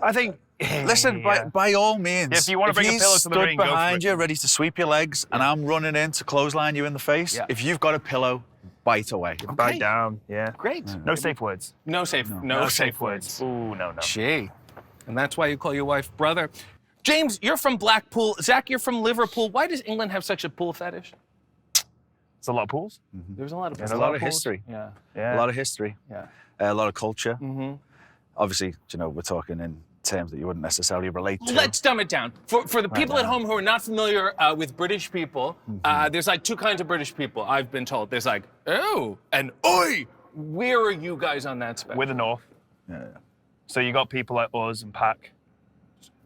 I think. Listen, by all means, If you want to bring a pillow to the ring, stood go for behind it. you, ready to sweep your legs, and I'm running in to clothesline you in the face, if you've got a pillow, bite away. Bite down, yeah. Great. No safe words. No safe words. Ooh, no. Gee. And that's why you call your wife brother. James, you're from Blackpool. Zach, you're from Liverpool. Why does England have such a pool fetish? It's a lot of pools. There's a lot of There's a lot of history. Yeah. A lot of history. Yeah. A lot of culture. Obviously, we're talking in terms that you wouldn't necessarily relate to. Let's dumb it down. For the people at home who are not familiar with British people, there's like two kinds of British people, I've been told. There's like, oh, and oi. Where are you guys on that spectrum? We're the North. Yeah. So you got people like us and Pac.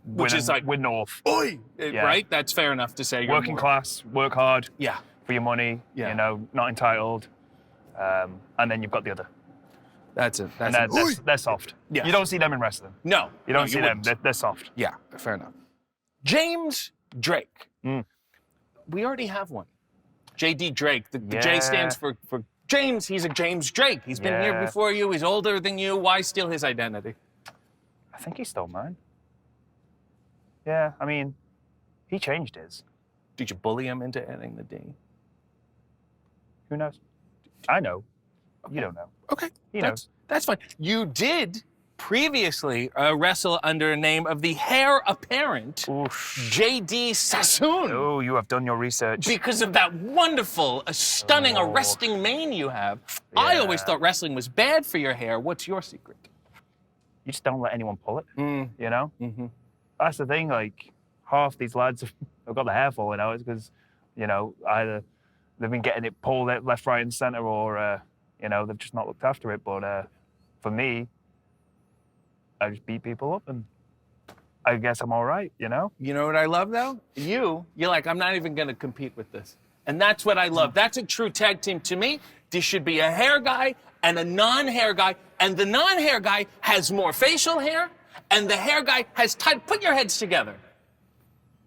Which is like, we're North. Oi! Right? That's fair enough to say. You're Working more... class, work hard. Yeah. For your money. Yeah. Not entitled. And then you've got the other. That's it. And they're soft. Yeah. You don't see them in wrestling. No. You don't No, see them. They're soft. Yeah, fair enough. James Drake. We already have one. JD Drake. The J stands for James. He's a James Drake. He's been here before you. He's older than you. Why steal his identity? I think he stole mine. Yeah, I mean, he changed his. Did you bully him into adding the D? Who knows? I know. You don't know. Okay. He knows. That's fine. You did previously wrestle under a name of the heir apparent J.D. Sassoon. Oh, you have done your research. Because of that wonderful, stunning, arresting mane you have. I always thought wrestling was bad for your hair. What's your secret? You just don't let anyone pull it, you know? That's the thing, like, half these lads have got the hair falling out. It's because, either they've been getting it pulled left, right, and center, or, they've just not looked after it. But for me, I just beat people up, and I guess I'm all right, You know what I love, though? You're like, I'm not even going to compete with this. And that's what I love. That's a true tag team to me. There should be a hair guy and a non-hair guy, and the non-hair guy has more facial hair, and the hair guy has put your heads together.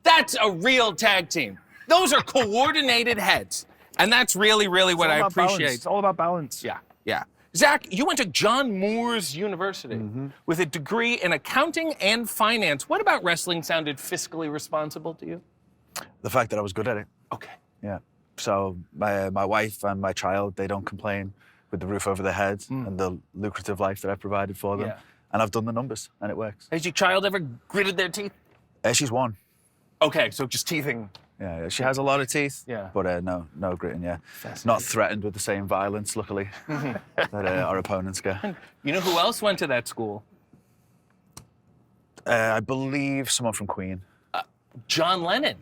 That's a real tag team. Those are coordinated heads. And that's really, really what I appreciate. Balance. It's all about balance. Yeah. Zach, you went to John Moores University with a degree in accounting and finance. What about wrestling sounded fiscally responsible to you? The fact that I was good at it. Okay. Yeah. So my wife and my child, they don't complain with the roof over their heads and the lucrative life that I've provided for them. Yeah. And I've done the numbers, and it works. Has your child ever gritted their teeth? She's one. Okay, so just teething. Yeah, she has a lot of teeth. Yeah. But no gritting, yeah. Not threatened with the same violence, luckily, that our opponents get. You know who else went to that school? I believe someone from Queen. John Lennon.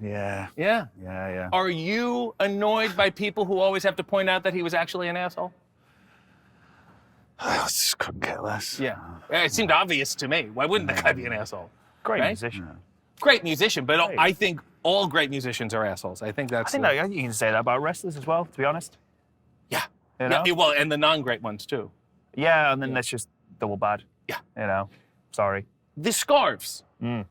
Yeah. Yeah. Yeah. Are you annoyed by people who always have to point out that he was actually an asshole? I just couldn't care less. Yeah. It seemed obvious to me. Why wouldn't the guy be an asshole? Great Right? musician. Great musician, but I think all great musicians are assholes. I think that's. I think you can say that about wrestlers as well, to be honest. Yeah. You know? Yeah, well, and the non-great ones too. Yeah, and then that's just double bad. Yeah. You know, sorry. The scarves.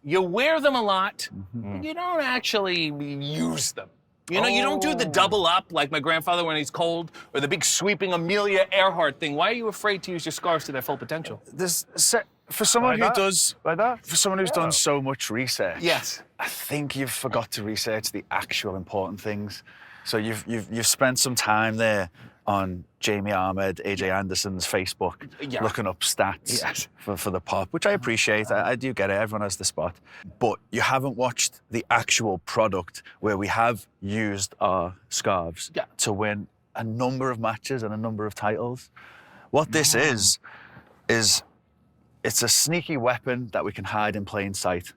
You wear them a lot, but you don't actually use them. You know, you don't do the double up like my grandfather when he's cold, or the big sweeping Amelia Earhart thing. Why are you afraid to use your scarves to their full potential? For someone Like who that? does, Like that? for someone who's done so much research, Yes. I think you've forgot to research the actual important things. So you've spent some time there on Jamie Ahmed, AJ Anderson's Facebook, looking up stats for the pop, which I appreciate. I do get it. Everyone has the spot. But you haven't watched the actual product where we have used our scarves to win a number of matches and a number of titles. What this is it's a sneaky weapon that we can hide in plain sight.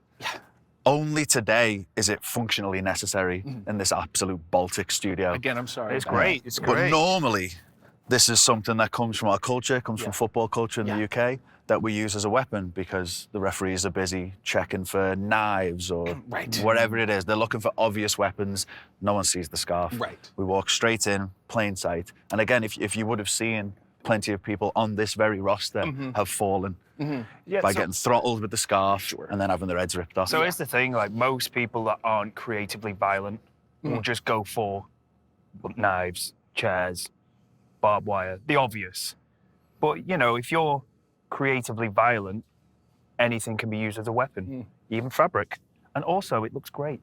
Only today is it functionally necessary in this absolute Baltic studio. Again, I'm sorry. It's great. It's But great. normally, this is something that comes from our culture, comes from football culture in the UK, that we use as a weapon because the referees are busy checking for knives or whatever it is. They're looking for obvious weapons. No one sees the scarf. Right. We walk straight in, plain sight. And again, if you would have seen plenty of people on this very roster have fallen by getting throttled with the scarf and then having their heads ripped off. So here's the thing, like most people that aren't creatively violent will just go for knives, chairs, barbed wire, the obvious. But, you know, if you're creatively violent, anything can be used as a weapon, even fabric. And also, it looks great.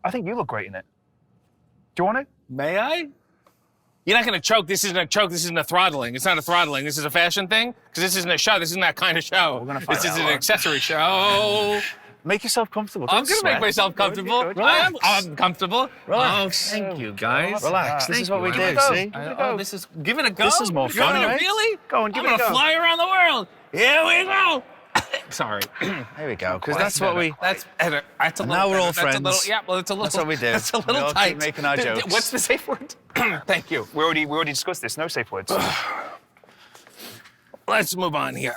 I think you look great in it. Do you want it? May I? You're not going to choke. This isn't a choke. This isn't a throttling. It's not a throttling. This is a fashion thing? Because this isn't a show. This isn't that kind of show. This is an accessory show. Make yourself comfortable. I'm going to make myself comfortable. I'm comfortable. Relax. Oh, thank you, guys. Relax. This is what we do, see? This is, give it a go. This is more fun, right? Really? Go on, give I'm it a going to go. fly around the world. Here we go. Sorry. There we go. Because that's what we... That's better. That's a And little now we're all better. That's a friends. little, yeah, well, it's a little... That's what we do. It's a We little all keep tight. making our jokes. What's the safe word? Thank you. We already discussed this. No safe words. Let's move on here.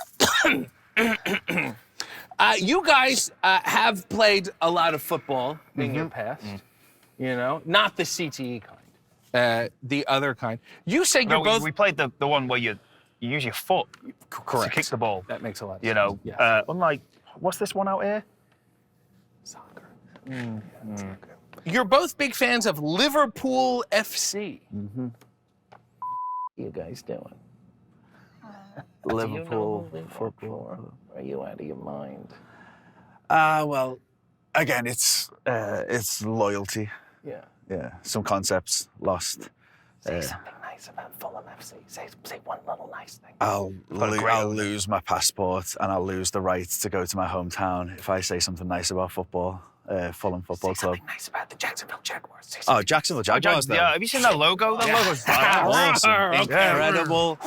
You guys have played a lot of football in your past. You know, not the CTE kind, the other kind. You say you're both. We played the one where you use your foot Correct. to kick the ball. That makes a lot of You sense. know, Yes. unlike what's this one out here? Soccer. You're both big fans of Liverpool FC. You guys doing? Liverpool football. Are you out of your mind? Well, again, it's loyalty. Yeah. Yeah, some concepts lost. Say something nice about Fulham FC. Say one little nice thing. I'll lose my passport and I'll lose the right to go to my hometown if I say something nice about football. Fulham Football Club. Something nice about the Jacksonville Jaguars. Say Oh, Jacksonville Jaguars, though. Yeah, have you seen that logo? That logo's Awesome. Okay. Incredible.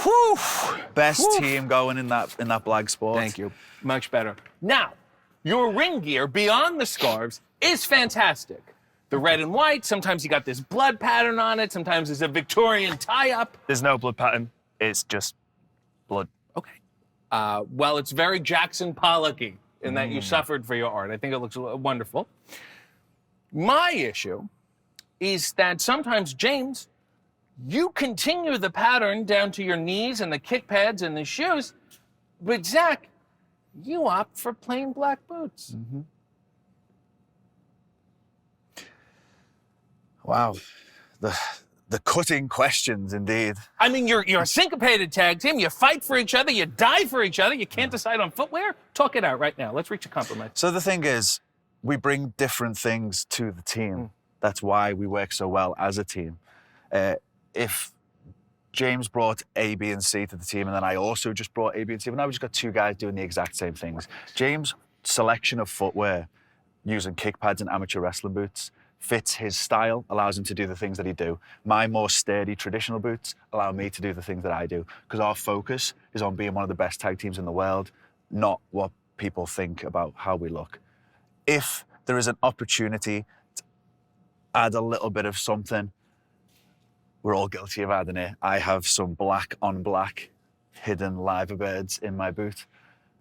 Best team going in that black sport. Thank you. Much better. Now, your ring gear beyond the scarves is fantastic. The red and white, sometimes you got this blood pattern on it, sometimes it's a Victorian tie-up. There's no blood pattern. It's just blood. Okay. Well, it's very Jackson Pollock-y in that you suffered for your art. I think it looks wonderful. My issue is that sometimes, James, you continue the pattern down to your knees and the kick pads and the shoes, but Zach, you opt for plain black boots. Wow. The cutting questions, indeed. I mean, you're a syncopated tag team. You fight for each other. You die for each other. You can't decide on footwear. Talk it out right now. Let's reach a compromise. So the thing is, we bring different things to the team. That's why we work so well as a team. If James brought A, B, and C to the team, and then I also just brought A, B, and C, but now we've just got two guys doing the exact same things. James' selection of footwear, using kick pads and amateur wrestling boots, fits his style, allows him to do the things that he do. My more sturdy traditional boots allow me to do the things that I do, because our focus is on being one of the best tag teams in the world, not what people think about how we look. If there is an opportunity to add a little bit of something, we're all guilty of adding it. I have some black on black hidden liver birds in my boot,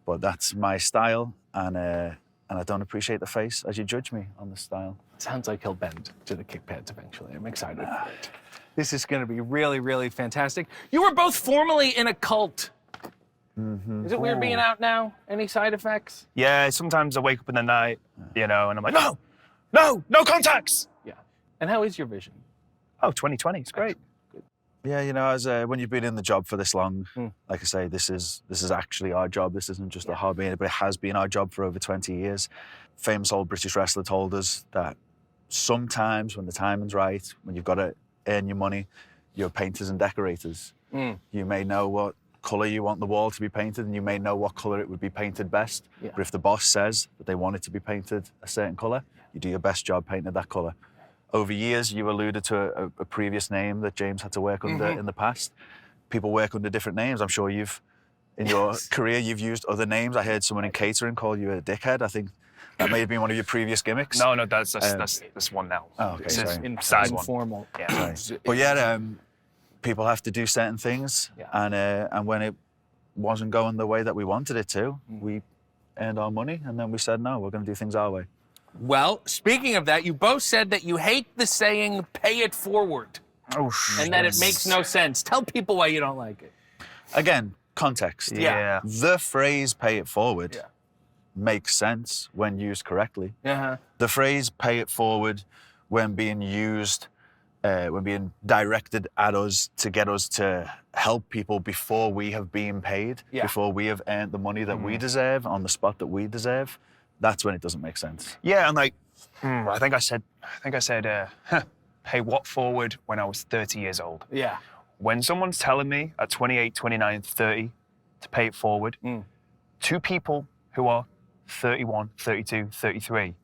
but that's my style, and I don't appreciate the face as you judge me on the style. Sounds like he'll bend to the kick pads eventually. I'm excited for it. This is going to be really, really fantastic. You were both formerly in a cult. Mm-hmm. Is it weird being out now? Any side effects? Yeah, sometimes I wake up in the night, and I'm like, no contacts. Yeah. And how is your vision? Oh, 20/20, it's great. Yeah, as when you've been in the job for this long, like I say, this is actually our job. This isn't just a hobby, but it has been our job for over 20 years. Famous old British wrestler told us that sometimes when the timing's right, when you've got to earn your money, you're painters and decorators. You may know what colour you want the wall to be painted, and you may know what colour it would be painted best. Yeah. But if the boss says that they want it to be painted a certain colour, you do your best job painting that colour. Over years, you alluded to a previous name that James had to work under in the past. People work under different names. I'm sure in your career, you've used other names. I heard someone in catering call you a dickhead. I think that may have been one of your previous gimmicks. No, that's one now. Oh, okay, This is sorry. size one. Informal. Yeah. Sorry. But yeah, people have to do certain things, and when it wasn't going the way that we wanted it to, we earned our money, and then we said, no, we're going to do things our way. Well, speaking of that, you both said that you hate the saying, pay it forward. Oh, and that it makes no sense. Tell people why you don't like it. Again, context. Yeah. The phrase pay it forward makes sense when used correctly. Uh-huh. The phrase pay it forward when being used, when being directed at us to get us to help people before we have been paid, before we have earned the money that we deserve on the spot that we deserve, that's when it doesn't make sense. Yeah, and I think I said, pay what forward when I was 30 years old. Yeah. When someone's telling me at 28, 29, 30 to pay it forward, two people who are 31, 32, 33,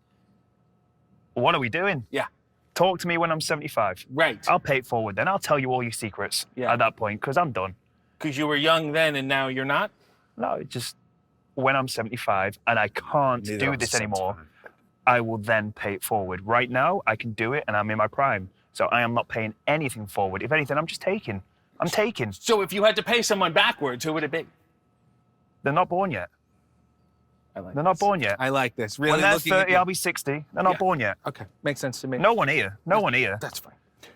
what are we doing? Yeah. Talk to me when I'm 75. Right. I'll pay it forward. Then I'll tell you all your secrets at that point, because I'm done. Because you were young then and now you're not? No, just when I'm 75 and I can't do this anymore, I will then pay it forward. Right now, I can do it and I'm in my prime. So I am not paying anything forward. If anything, I'm just taking. I'm taking. So if you had to pay someone backwards, who would it be? They're not born yet. They're not born yet. I like this. Really when they're looking at 30, I'll be 60. They're not born yet. Okay, makes sense to me. No one here. No one here. That's fine.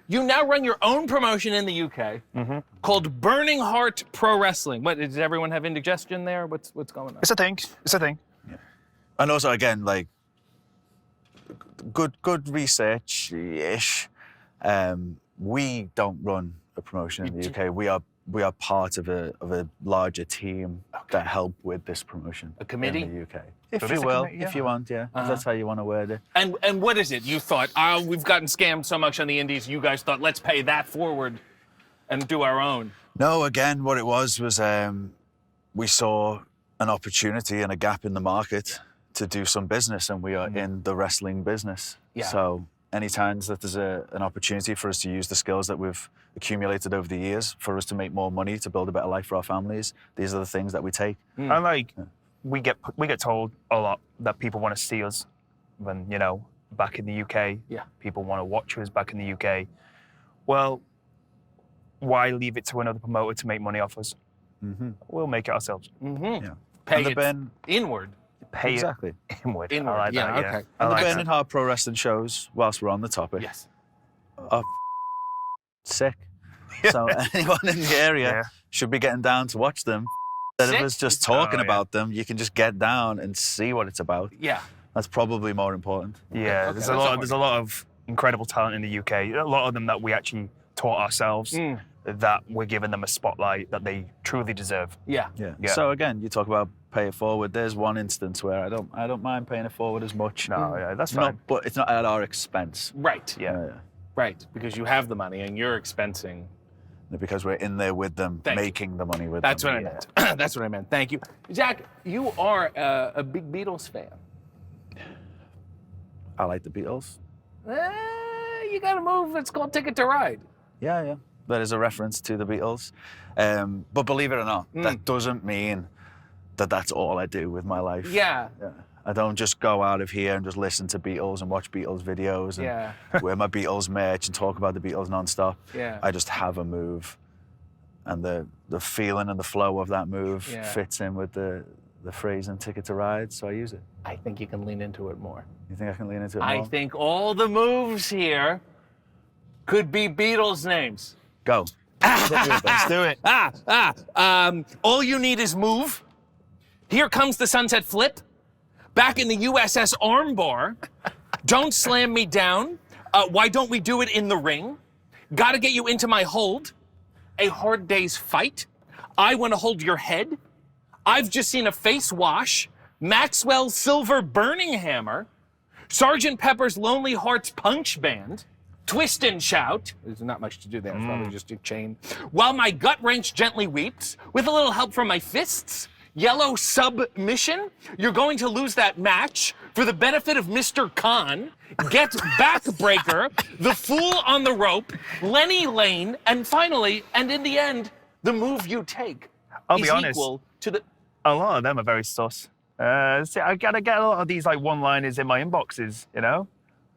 You now run your own promotion in the UK called Burning Heart Pro Wrestling. What, does everyone have indigestion there? What's going on? It's a thing. It's a thing. Yeah. And also, again, good research-ish. We don't run a promotion in the UK. We are part of a larger team that help with this promotion. A committee? In the UK. If you will, if you want, if that's how you want to word it. And what is it? You thought, we've gotten scammed so much on the indies, you guys thought, let's pay that forward and do our own. No, again, what it was we saw an opportunity and a gap in the market to do some business, and we are in the wrestling business. Yeah. So any times that there's an opportunity for us to use the skills that we've accumulated over the years for us to make more money, to build a better life for our families, these are the things that we take. And we get told a lot that people want to see us when, back in the UK. Yeah. People want to watch us back in the UK. Well, why leave it to another promoter to make money off us? We'll make it ourselves. Yeah. Pay it inward. Pay exactly. it inward. Inward. I like that, Okay. And the like Burning Heart Pro Wrestling shows, whilst we're on the topic, are sick. So anyone in the area should be getting down to watch them. Instead of us just talking about them, you can just get down and see what it's about. Yeah. That's probably more important. Yeah, there's a lot of incredible talent in the UK. A lot of them that we actually taught ourselves. that we're giving them a spotlight that they truly deserve. Yeah. Yeah. So again, you talk about pay it forward. There's one instance where I don't mind paying it forward as much. No, yeah, that's Not, fine. but it's not at our expense. Right. Yeah. Right, because you have the money and you're expensing. Because we're in there with them, making the money with That's them. what I meant. That's what I meant. Thank you. Jack, you are a big Beatles fan. I like the Beatles. You got to move. It's called Ticket to Ride. Yeah. That is a reference to the Beatles. But believe it or not, that doesn't mean that that's all I do with my life. Yeah. I don't just go out of here and just listen to Beatles and watch Beatles videos and wear my Beatles merch and talk about the Beatles nonstop. Yeah. I just have a move, and the feeling and the flow of that move fits in with the phrase and Ticket to Ride, so I use it. I think you can lean into it more. You think I can lean into it more? I think all the moves here could be Beatles names. Go. Let's do it. All you need is move. Here comes the sunset flip. Back in the USS Armbar. Don't slam me down. Why don't we do it in the ring? Gotta get you into my hold. A hard day's fight. I want to hold your head. I've just seen a face wash. Maxwell's Silver Burning Hammer. Sergeant Pepper's Lonely Hearts Punch Band. Twist and shout. There's not much to do there. It's probably just a chain. While my gut wrench gently weeps, with a little help from my fists. Yellow submission. You're going to lose that match for the benefit of Mr. Khan. Get backbreaker. The Fool on the Rope. Lenny Lane. And finally, and in the end, the move you take I'll is be honest. equal to the... A lot of them are very sus. See, I gotta get a lot of these like one-liners in my inboxes, you know?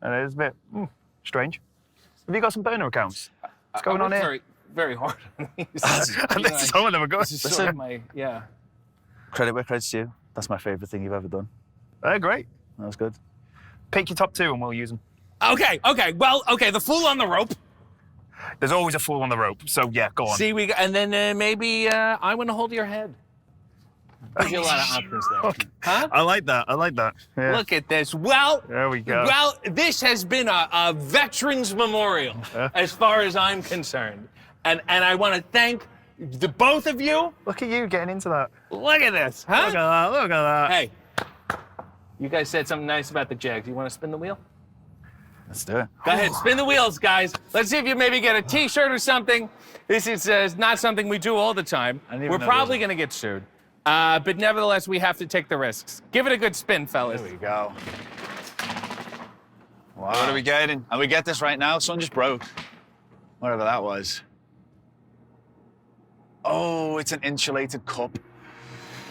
And it's a bit strange. Have you got some burner accounts? What's going on here? Very, very hard on these. Some of them are good. This is sort of my, Credit where credit's due. That's my favorite thing you've ever done. Great. That was good. Pick your top 2 and we'll use them. Okay. Well, the Fool on the Rope. There's always a fool on the rope, so yeah, go on. See, and then maybe I want to hold your head. Gives you a lot of options there. Huh? I like that. Yeah. Look at this. Well, there we go. Well, this has been a veterans memorial as far as I'm concerned. And I want to thank the both of you. Look at you getting into that. Look at this, huh? Look at that. Hey, you guys said something nice about the Jags. You want to spin the wheel? Let's do it. Go ahead, spin the wheels, guys. Let's see if you maybe get a T-shirt or something. This is not something we do all the time. We're probably going to get sued. But nevertheless, we have to take the risks. Give it a good spin, fellas. There we go. Wow. What are we getting? And we get this right now. Sun just broke. Whatever that was. Oh, it's an insulated cup.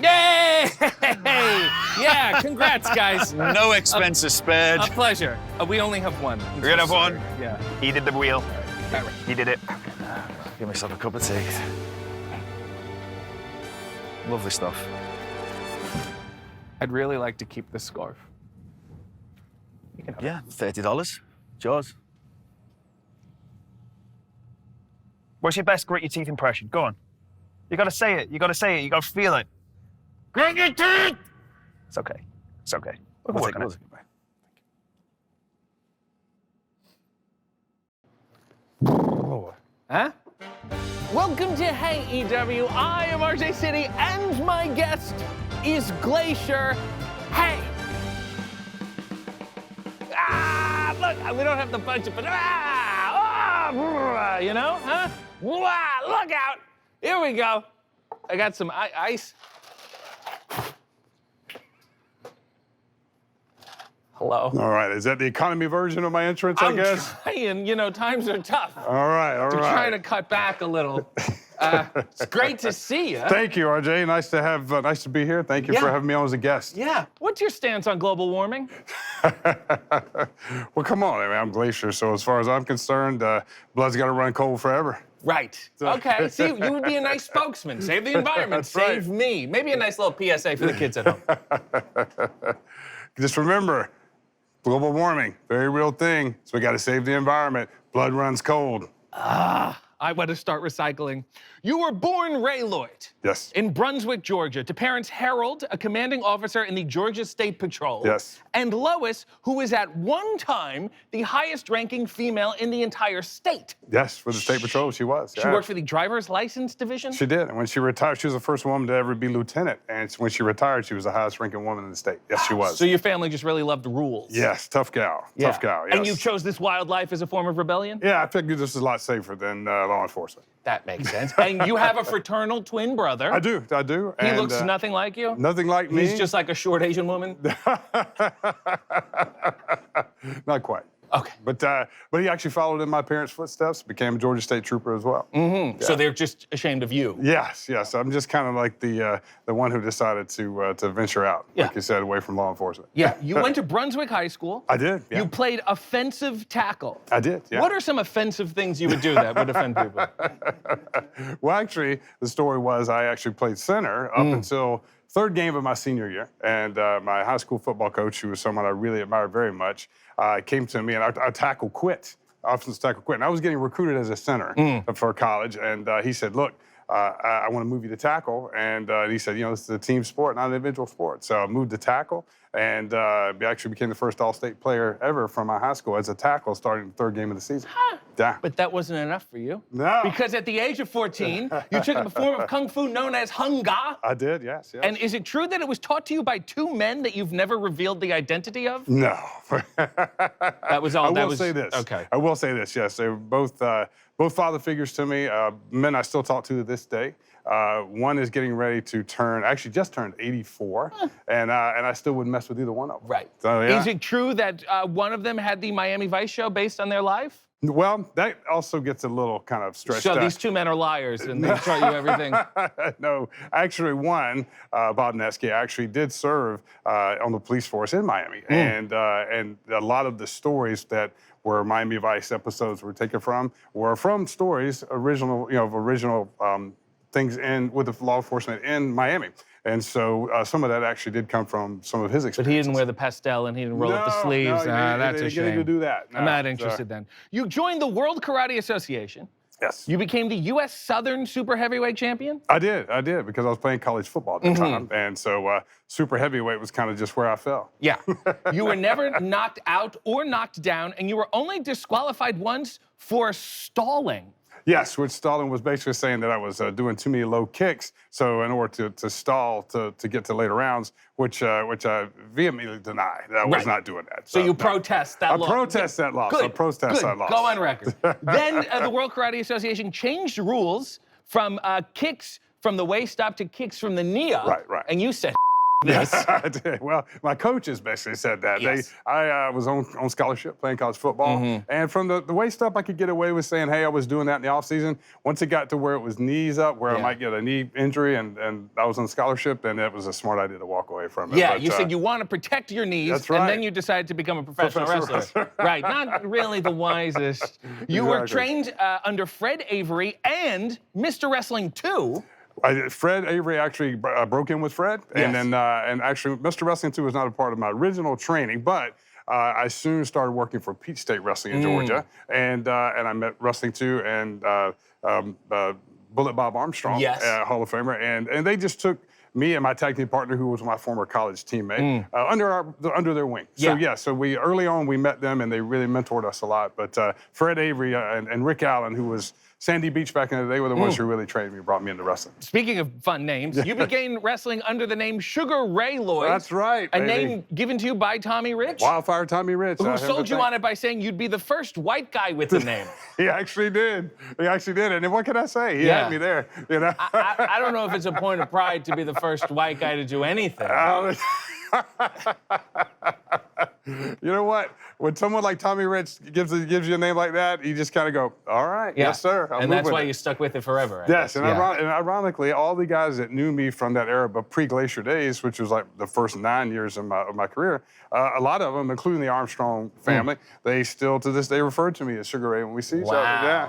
Yay! Yeah, congrats, guys. No expenses spared. A pleasure. We only have one. We're gonna have one. Yeah. He did the wheel. All right. He did it. Give myself a cup of tea. Lovely stuff. I'd really like to keep this scarf. You can have Yeah, $30. It's yours. What's your best grit your teeth impression? Go on. You gotta say it. You gotta feel it. Grit your teeth! It's okay. We'll work on it. Huh? Welcome to Hey EW. I am RJ City, and my guest is Glacier. Hey! Look, we don't have the budget, but you know, huh? Look out! Here we go. I got some ice. Hello. All right, is that the economy version of my entrance, I guess? I'm trying, you know, times are tough. All right. We're trying to cut back a little. It's great to see you. Thank you, RJ. Nice to be here. Thank you for having me on as a guest. Yeah. What's your stance on global warming? Well, come on, I'm Glacier, so as far as I'm concerned, blood's got to run cold forever. Right. Okay. See, you would be a nice spokesman. Save the environment. Save me. Maybe a nice little PSA for the kids at home. Just remember, global warming, very real thing. So we got to save the environment. Blood runs cold. I want to start recycling. You were born Ray Lloyd. Yes. In Brunswick, Georgia, to parents Harold, a commanding officer in the Georgia State Patrol. Yes. And Lois, who was at one time the highest-ranking female in the entire state. Yes, for the State Patrol, she was. She worked for the driver's license division? She did. And when she retired, she was the first woman to ever be lieutenant. And when she retired, she was the highest-ranking woman in the state. Yes, she was. So your family just really loved the rules. Yes, tough gal. Tough gal, yes. And you chose this wildlife as a form of rebellion? Yeah, I figured this is a lot safer than law enforcement. That makes sense. And you have a fraternal twin brother. I do. He And, looks nothing like you? Nothing like me. He's just like a short Asian woman? Not quite. Okay. But he actually followed in my parents' footsteps, became a Georgia State Trooper as well. Mm-hmm. Yeah. So they're just ashamed of you? Yes. I'm just kind of like the one who decided to venture out, like you said, away from law enforcement. Yeah. You went to Brunswick High School. I did, yeah. You played offensive tackle. I did, yeah. What are some offensive things you would do that would offend people? Well, actually, the story was I actually played center up until third game of my senior year. And my high school football coach, who was someone I really admired very much, came to me and our tackle quit. Offensive tackle quit. And I was getting recruited as a center for college. And he said, look, I want to move you to tackle. And he said, you know, this is a team sport, not an individual sport. So I moved to tackle and actually became the first All-State player ever from my high school as a tackle starting the third game of the season. Yeah. But that wasn't enough for you. No. Because at the age of 14, you took up a form of Kung Fu known as Hunga. I did, yes. And is it true that it was taught to you by two men that you've never revealed the identity of? No. That was all. I will say this. Okay. I will say this, yes. They were both father figures to me, men I still talk to this day. One is getting ready to turn, actually just turned 84, and I still wouldn't mess with either one of them. Right. So, yeah. Is it true that one of them had the Miami Vice show based on their life? Well, that also gets a little kind of stretched out. So these two men are liars and they tell you everything? No, actually one, Bob Nesky, actually did serve on the police force in Miami. And a lot of the stories that where Miami Vice episodes were taken from were from stories, original things with the law enforcement in Miami. And so some of that actually did come from some of his experiences. But he didn't wear the pastel and he didn't roll up the sleeves. That's a shame. Getting to do that. No, I'm not interested then. You joined the World Karate Association. Yes. You became the U.S. Southern Super Heavyweight Champion? I did, because I was playing college football at the time. And so super heavyweight was kind of just where I fell. Yeah. You were never knocked out or knocked down, and you were only disqualified once for stalling. Yes, which stalling was basically saying that I was doing too many low kicks. So in order to stall to get to later rounds, which I vehemently deny that I was not doing that. So you protest that loss. I protest that loss. Good. I protest that loss. Go on record. Then the World Karate Association changed the rules from kicks from the waist up to kicks from the knee up. Right. And you said Yes, I did. Well, my coaches basically said that. Yes. I was on scholarship playing college football. And from the waist up, I could get away with saying, hey, I was doing that in the offseason. Once it got to where it was knees up, where I might get a knee injury, and I was on scholarship, then it was a smart idea to walk away from it. Yeah, but, you said you want to protect your knees, that's right. and then you decided to become a professional wrestler. Right, not really the wisest. You were trained under Fred Avery and Mr. Wrestling 2. Fred Avery actually broke in with Fred, and then and actually Mr. Wrestling 2 was not a part of my original training, but I soon started working for Peach State Wrestling in Georgia, and I met Wrestling 2 and Bullet Bob Armstrong, Hall of Famer, and they just took me and my tag team partner, who was my former college teammate, under their wing. So so we early on we met them, and they really mentored us a lot. But Fred Avery and Rick Allen, who was Sandy Beach back in the day, were the ones who really trained me, brought me into wrestling. Speaking of fun names, you began wrestling under the name Sugar Ray Lloyd. That's right, A baby. name given to you by Tommy Rich. Wildfire Tommy Rich. Who sold you on it by saying you'd be the first white guy with the name. He actually did. He actually did. And what can I say? He had me there. You know. I don't know if it's a point of pride to be the first white guy to do anything. You know what? When someone like Tommy Rich gives you a name like that, you just kind of go, all right, yes, sir. And that's why you stuck with it forever. Yes, and ironically, all the guys that knew me from that era, but pre-Glacier days, which was like the first 9 years of my career, a lot of them, including the Armstrong family, they still to this day refer to me as Sugar Ray when we see each other.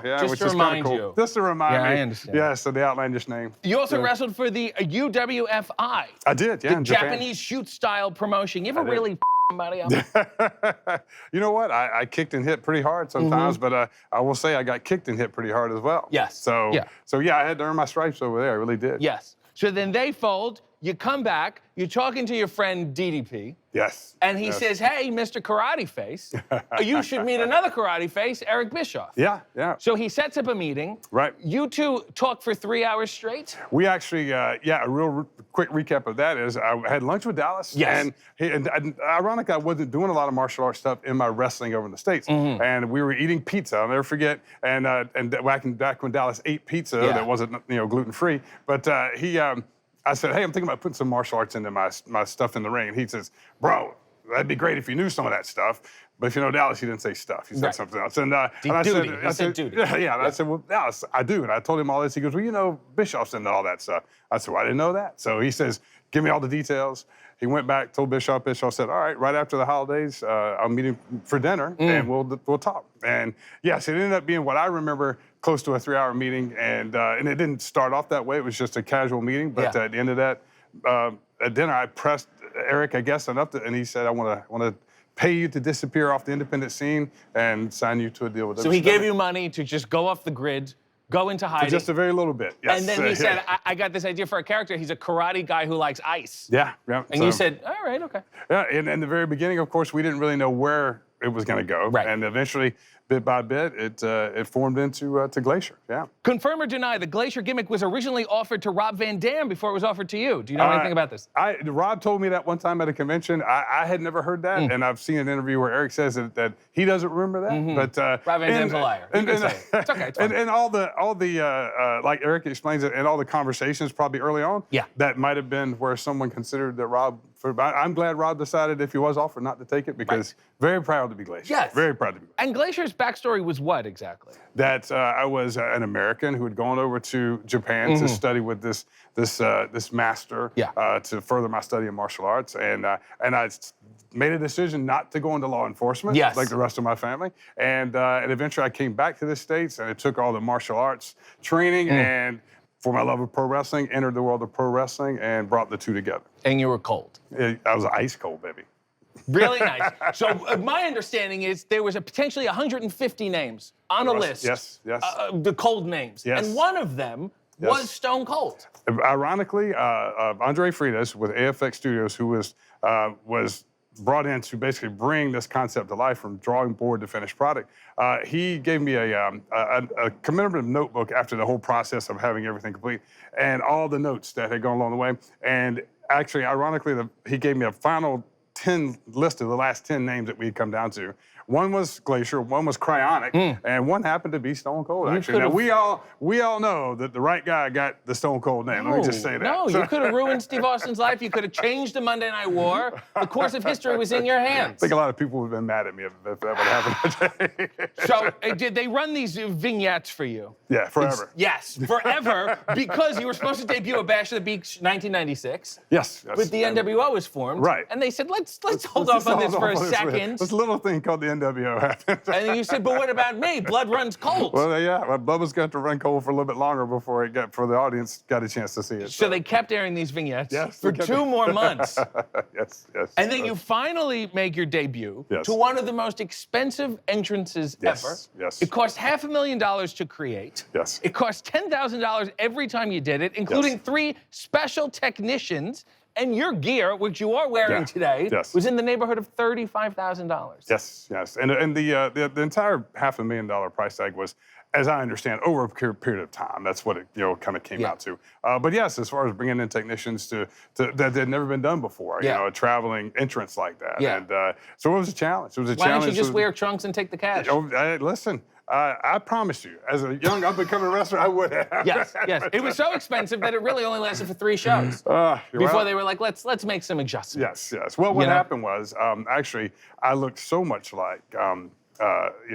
Yeah, just which to is kind remind of cool. you. Just to remind me. I understand. Yeah, so the outlandish name. You also wrestled for the UWFI. I did, yeah, The in Japan. Japanese shoot style promotion. You ever really somebody up? You know what? I kicked and hit pretty hard sometimes, but I will say I got kicked and hit pretty hard as well. Yes. So Yeah. I had to earn my stripes over there. I really did. Yes. So then they fold, you come back, you're talking to your friend DDP. Yes. And he Yes. says, hey, Mr. Karate Face, you should meet another karate face, Eric Bischoff. Yeah, yeah. So he sets up a meeting. Right. You two talk for 3 hours straight? We actually, a real quick recap of that is I had lunch with Dallas. Yes. And ironically, I wasn't doing a lot of martial arts stuff in my wrestling over in the States. And we were eating pizza, I'll never forget. And back when Dallas ate pizza, that wasn't, gluten-free. But I said, hey, I'm thinking about putting some martial arts into my stuff in the ring. And he says, bro, that'd be great if you knew some of that stuff. But if you know Dallas, he didn't say stuff. He said something else. And I said, duty. Yeah. And I said, well, Dallas, I do. And I told him all this. He goes, well, Bischoff's into all that stuff. I said, well, I didn't know that. So he says, give me all the details. He went back, told Bischoff. Bischoff said, all right after the holidays, I'll meet him for dinner and we'll talk. And yes, it ended up being what I remember, close to a 3-hour meeting. And it didn't start off that way. It was just a casual meeting. But at the end of that, at dinner, I pressed Eric, I guess, enough, and he said, I want to pay you to disappear off the independent scene and sign you to a deal with So he gave you money to just go off the grid, go into hiding. For just a very little bit, yes. And then he said, I got this idea for a character. He's a karate guy who likes ice. Yeah. And you said, all right, okay. Yeah, and in the very beginning, of course, we didn't really know where it was going to go. Right. And eventually, bit by bit, it formed into to Glacier, yeah. Confirm or deny, the Glacier gimmick was originally offered to Rob Van Dam before it was offered to you. Do you know anything about this? Rob told me that one time at a convention. I had never heard that, and I've seen an interview where Eric says that he doesn't remember that. But Rob Van Dam's a liar. You can say it. It's okay. It's fine. And all the like Eric explains it, and all the conversations probably early on. Yeah. That might have been where someone considered that Rob. I'm glad Rob decided if he was offered not to take it because very proud to be Glacier. Yes. Very proud to be. And Glacier's backstory was what exactly? That I was an American who had gone over to Japan to study with this master to further my study of martial arts, and I made a decision not to go into law enforcement like the rest of my family, and eventually I came back to the States and I took all the martial arts training and. For my love of pro wrestling, entered the world of pro wrestling and brought the two together. And you were cold. I was ice cold, baby. Really nice. So my understanding is there was potentially 150 names on a list. Yes. The cold names. Yes. And one of them was Stone Cold. Ironically, Andre Friedis with AFX Studios, who was brought in to basically bring this concept to life from drawing board to finished product. He gave me a commemorative notebook after the whole process of having everything complete and all the notes that had gone along the way. And actually, ironically, he gave me a final 10 list of the last 10 names that we had come down to. One was Glacier, one was Cryonic, and one happened to be Stone Cold, actually. Now, we all know that the right guy got the Stone Cold name. Let me just say that. No, you could have ruined Steve Austin's life. You could have changed the Monday Night War. The course of history was in your hands. I think a lot of people would have been mad at me if that would happen. So did they run these vignettes for you? Yeah, forever. Yes, forever, because you were supposed to debut at Bash at the Beach 1996. Yes. But the NWO was formed. Right. And they said, let's hold off on this for a second. This little thing called the NWO happened. And then you said, but what about me? Blood runs cold. Well, Bubba's got to run cold for a little bit longer before the audience got a chance to see it. So they kept airing these vignettes for 2 more months. Yes. And then you finally make your debut to one of the most expensive entrances ever. Yes. It cost $500,000 to create. Yes. It cost $10,000 every time you did it, including 3 special technicians. And your gear, which you are wearing today, was in the neighborhood of $35,000. Yes. And the entire $500,000 price tag was, as I understand, over a period of time. That's what it kind of came out to. But yes, as far as bringing in technicians that had never been done before, a traveling entrance like that. Yeah. And so it was a challenge. Why don't you just wear trunks and take the cash? Listen. I promise you, as a young up-and-coming wrestler, I would have. Yes. It was so expensive that it really only lasted for 3 shows. Before they were like, let's make some adjustments. Yes. Well, what happened was, actually, I looked so much like,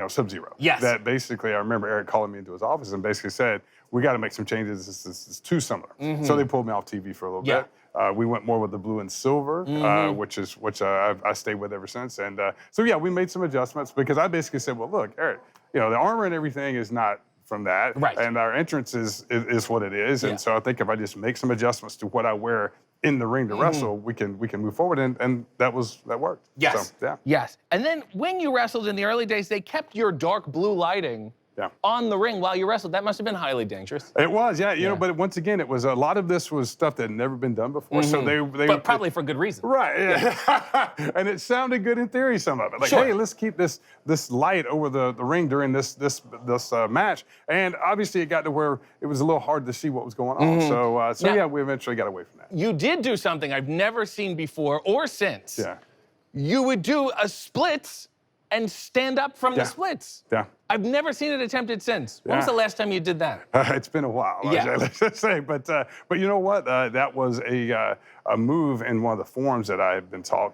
Sub-Zero. Yes. That basically, I remember Eric calling me into his office and basically said, we got to make some changes. This is too similar. So they pulled me off TV for a little bit. We went more with the blue and silver, which I stayed with ever since. And we made some adjustments because I basically said, well, look, Eric, the armor and everything is not from that. Right. And our entrance is what it is. And so I think if I just make some adjustments to what I wear in the ring to wrestle, we can move forward, and that worked. Yes. So, yeah. Yes. And then when you wrestled in the early days, they kept your dark blue lighting on the ring while you wrestled. That must have been highly dangerous. It was, yeah. You know, but once again, it was a lot of this was stuff that had never been done before. So they but probably for good reason. Right. Yeah. And it sounded good in theory, some of it. Like, hey, let's keep this light over the ring during this match. And obviously, it got to where it was a little hard to see what was going on. So Now, yeah, we eventually got away from that. You did do something I've never seen before or since. Yeah. You would do a splits and stand up from the splits. Yeah. I've never seen it attempted since. When was the last time you did that? It's been a while, let's just say. But you know what? That was a move in one of the forms that I had been taught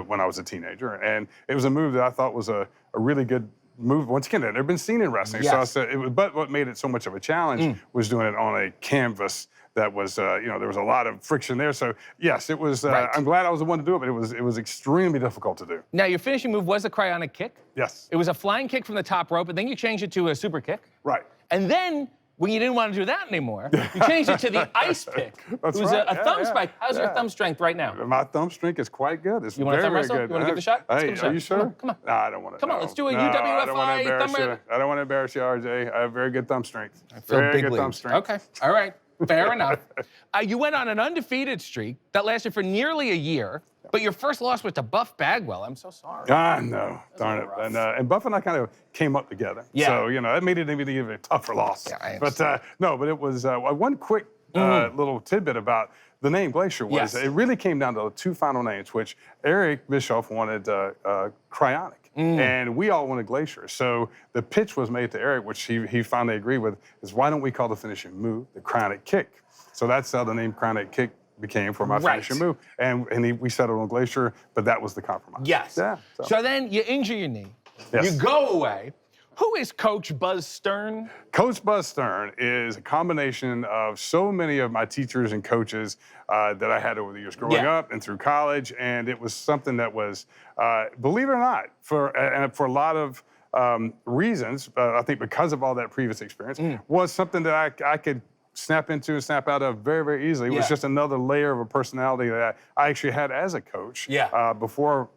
when I was a teenager. And it was a move that I thought was a really good move. Once again, it had never been seen in wrestling. So I said, but what made it so much of a challenge was doing it on a canvas that was, there was a lot of friction there. So yes, it was, I'm glad I was the one to do it, but it was extremely difficult to do. Now, your finishing move was a cryonic kick. Yes. It was a flying kick from the top rope, and then you changed it to a super kick. Right. And then, when you didn't want to do that anymore, you changed it to the ice pick. That's it was right. a thumb spike. How's your Yeah. thumb strength right now? My thumb strength is quite good. It's You want to very, thumb wrestle? very good. You want to give it a shot? Let's Hey, give it a are you shot. sure? Come on. No, I don't want to. Come on, let's do a no, I don't want to UWFI embarrass thumb. you. I don't want to embarrass you, RJ. I have very good thumb strength. Feel Very good thumb strength. Okay, all right, fair enough. You went on an undefeated streak that lasted for nearly a year, but your first loss was to Buff Bagwell. I'm so sorry. I know, darn it. And Buff and I kind of came up together. Yeah. So, that made it even a tougher loss. Yeah, I but no, but it was one quick little tidbit about the name Glacier was it really came down to two final names, which Eric Bischoff wanted Cryonic. And we all wanted Glacier. So the pitch was made to Eric, which he finally agreed with, is why don't we call the finishing move the Cryonic Kick? So that's how the name Cryonic Kick became for my finishing move. And we settled on Glacier, but that was the compromise. Yes. Yeah. So then you injure your knee. Yes. You go away. Who is Coach Buzz Stern? Coach Buzz Stern is a combination of so many of my teachers and coaches that I had over the years growing up and through college. And it was something that was, believe it or not, for a lot of reasons, I think because of all that previous experience, was something that I could snap into and snap out of very, very easily. It was just another layer of a personality that I actually had as a coach before,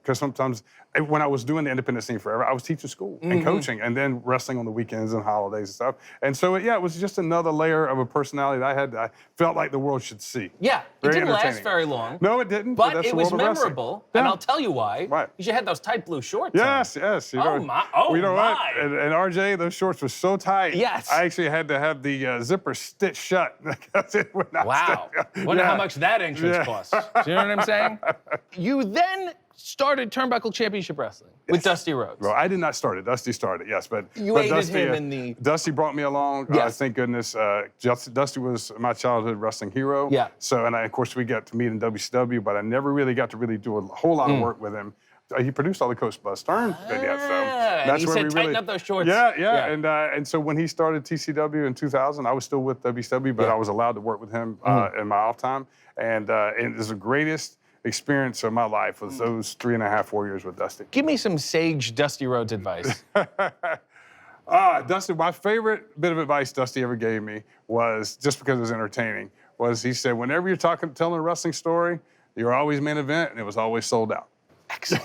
because sometimes when I was doing the independent scene forever, I was teaching school and coaching and then wrestling on the weekends and holidays and stuff. And so, it was just another layer of a personality that I felt like the world should see. Yeah, it Very didn't last entertaining. very long. No, it didn't. But that's it the was world of wrestling. memorable, Yeah. and I'll tell you why. Right. Because you had those tight blue shorts Yes, on. yes. Oh, my. Oh, you know my. what? And RJ, those shorts were so tight. Yes. I actually had to have the zipper stitched shut. Wow. Wonder how much that entrance costs. Do you know what I'm saying? You then started Turnbuckle Championship Wrestling with Dusty Rhodes. Well, I did not start it. Dusty started, yes. But You aided Dusty, him in the... Dusty brought me along. Thank goodness. Dusty was my childhood wrestling hero. Yeah. So, and of course, we got to meet in WCW, but I never really got to really do a whole lot of work with him. He produced all the Coach Buzz Stern videos, so and he said, tighten up those shorts. Yeah. And so when he started TCW in 2000, I was still with WCW, but I was allowed to work with him in my off time, and it was the greatest experience of my life was those 3.5, 4 years with Dusty. Give me some sage Dusty Rhodes advice. Dusty, my favorite bit of advice Dusty ever gave me was, just because it was entertaining, was he said, whenever you're telling a wrestling story, you're always main event, and it was always sold out. Excellent.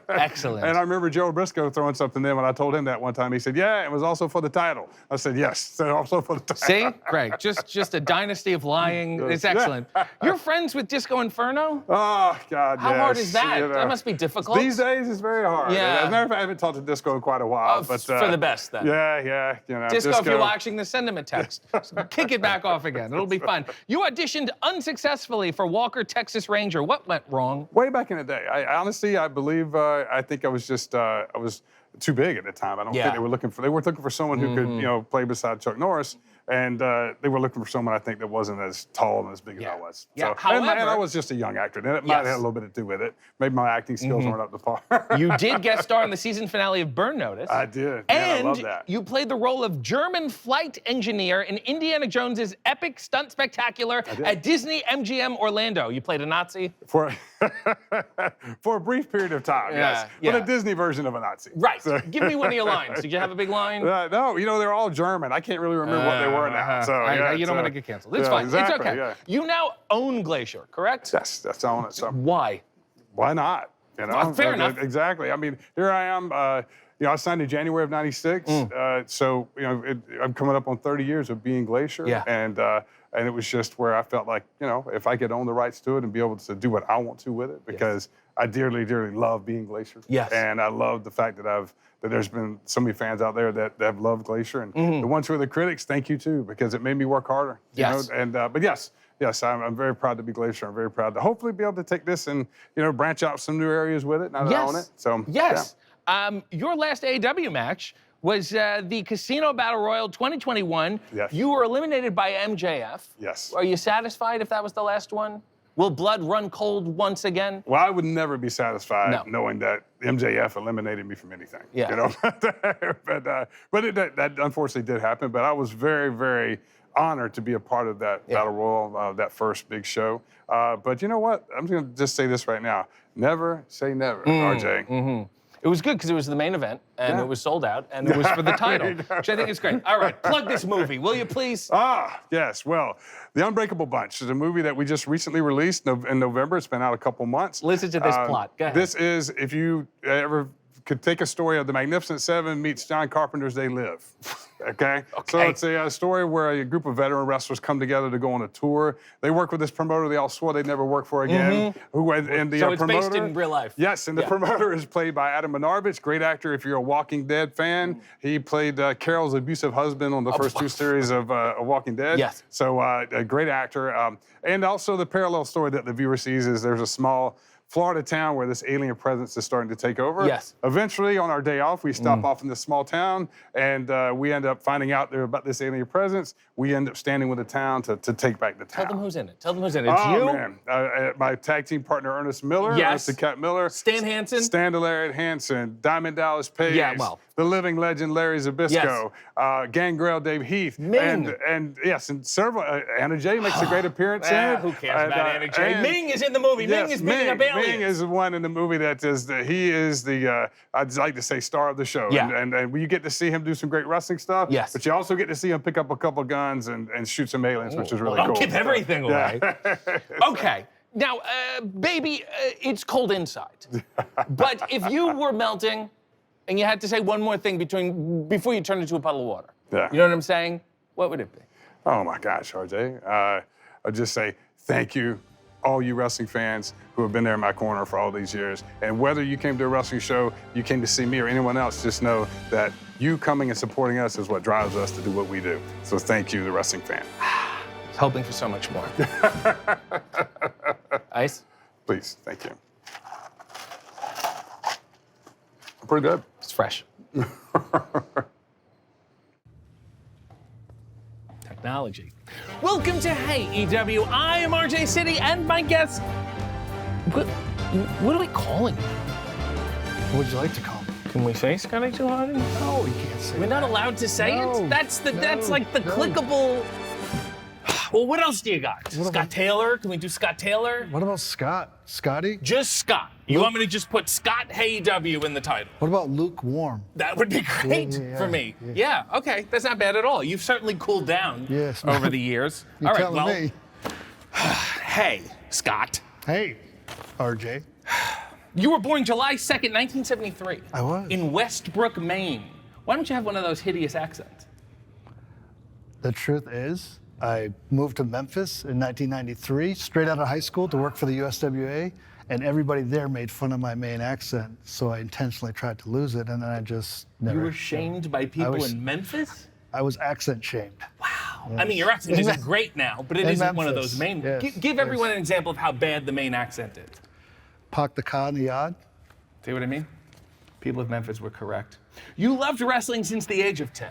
Excellent. And I remember Joe Briscoe throwing something in when I told him that one time. He said, yeah, it was also for the title. I said, yes, so also for the title. See? Greg, just a dynasty of lying. It's excellent. You're friends with Disco Inferno? Oh, God, How hard is that? That must be difficult. These days, it's very hard. Yeah. As a matter of fact, I haven't talked to Disco in quite a while. But for the best, then. Yeah. Disco, if you're watching this, send him a text. Kick it back off again. It'll be fun. You auditioned unsuccessfully for Walker, Texas Ranger. What went wrong? Way back in the day. I believe, I think I was just, I was too big at the time. I don't think they were looking for someone who could, play beside Chuck Norris. And they were looking for someone, I think, that wasn't as tall and as big as I was. Yeah. So, However, and I was just a young actor. And it might have had a little bit to do with it. Maybe my acting skills weren't up to par. You did guest star in the season finale of Burn Notice. I did. And I love that. you played the role of German flight engineer in Indiana Jones's epic stunt spectacular at Disney MGM Orlando. You played a Nazi? For a brief period of time, yes. But a Disney version of a Nazi. Right. So. Give me one of your lines. Did you have a big line? No, they're all German. I can't really remember what they were now. So you don't want to get canceled. It's yeah, fine. Exactly, It's okay. Yeah. You now own Glacier, correct? Yes, that's on it. So why? Why not? You know, Fair enough. Exactly. I mean, here I am. I signed in January of '96. So I'm coming up on 30 years of being Glacier. Yeah. And it was just where I felt like, if I could own the rights to it and be able to do what I want to with it, because I dearly, dearly love being Glacier. Yes. And I love the fact that there's been so many fans out there that have loved Glacier, and the ones who are the critics, thank you too, because it made me work harder. Yes. But yes, I'm very proud to be Glacier. I'm very proud to hopefully be able to take this and branch out some new areas with it now that I own it. So yes. Your last AEW match was the Casino Battle Royal 2021. Yes. You were eliminated by MJF. Yes. Are you satisfied if that was the last one? Will blood run cold once again? Well, I would never be satisfied knowing that MJF eliminated me from anything. Yeah. But that unfortunately did happen. But I was very, very honored to be a part of that Battle Royal, that first big show. But you know what? I'm going to just say this right now. Never say never, RJ. Mm-hmm. It was good because it was the main event, and it was sold out, and it was for the title, which I think is great. All right, plug this movie, will you please? Yes. Well, The Unbreakable Bunch is a movie that we just recently released in November. It's been out a couple months. Listen to this plot. Go ahead. This is, if you ever could take a story of the Magnificent Seven meets John Carpenter's They Live. Okay? So it's a story where a group of veteran wrestlers come together to go on a tour. They work with this promoter they all swore they'd never work for again. So it's based in real life. Yes, and the promoter is played by Adam Manarvich, great actor if you're a Walking Dead fan. He played Carol's abusive husband on the first two series of Walking Dead. Yes. So a great actor. And also the parallel story that the viewer sees is there's a small Florida town where this alien presence is starting to take over. Yes. Eventually, on our day off, we stop off in this small town, and we end up finding out there about this alien presence. We end up standing with the town to take back the town. Tell them who's in it. Tell them who's in it. It's you. Man. My tag team partner, Ernest Miller. Yes. Ernest the Cat Miller. Stan Hansen. Stan Larry Hansen. Diamond Dallas Page. Yeah, well. The living legend, Larry Zbyszko. Gangrel, Dave Heath. Ming. And several. Anna Jay makes a great appearance in it. Who cares about Anna Jay? Ming is in the movie. Ming is beating up aliens. Ming is the one in the movie that is he is the I'd like to say star of the show. Yeah. And you get to see him do some great wrestling stuff. Yes. But you also get to see him pick up a couple guns and shoot some aliens, which is really cool. Don't give everything away. Yeah. Okay. Now, baby, it's cold inside. But if you were melting and you had to say one more thing before you turned into a puddle of water, you know what I'm saying? What would it be? Oh my gosh, RJ. I'd just say thank you, all you wrestling fans who have been there in my corner for all these years. And whether you came to a wrestling show, you came to see me or anyone else, just know that you coming and supporting us is what drives us to do what we do. So thank you, the wrestling fan. I was hoping for so much more. Ice? Please, thank you. Pretty good. It's fresh. Technology. Welcome to Hey EW. I am RJ City, and my guest. What are we calling you? What would you like to call me? Can we say Scotty Too Hotty? No, you can't say We're not allowed to say it? That's like the clickable. Well, what else do you got? Scott Taylor? Can we do Scott Taylor? What about Scott? Scotty? Just Scott. You want me to just put Scott Hey EW in the title? What about lukewarm? That would be great for me. Yeah, okay. That's not bad at all. You've certainly cooled down over the years. You're all right, telling me. Hey, Scott. Hey, RJ. You were born July 2nd, 1973. I was. In Westbrook, Maine. Why don't you have one of those hideous accents? The truth is, I moved to Memphis in 1993, straight out of high school to work for the USWA, and everybody there made fun of my Maine accent, so I intentionally tried to lose it, and then I just never. You were shamed by people in Memphis? I was accent shamed. Wow. Yes. I mean, your accent isn't great now, but it isn't one of Memphis, those Maine. yes, Give everyone an example of how bad the Maine accent is. Park the car in the yard. See what I mean? People of Memphis were correct. You loved wrestling since the age of 10.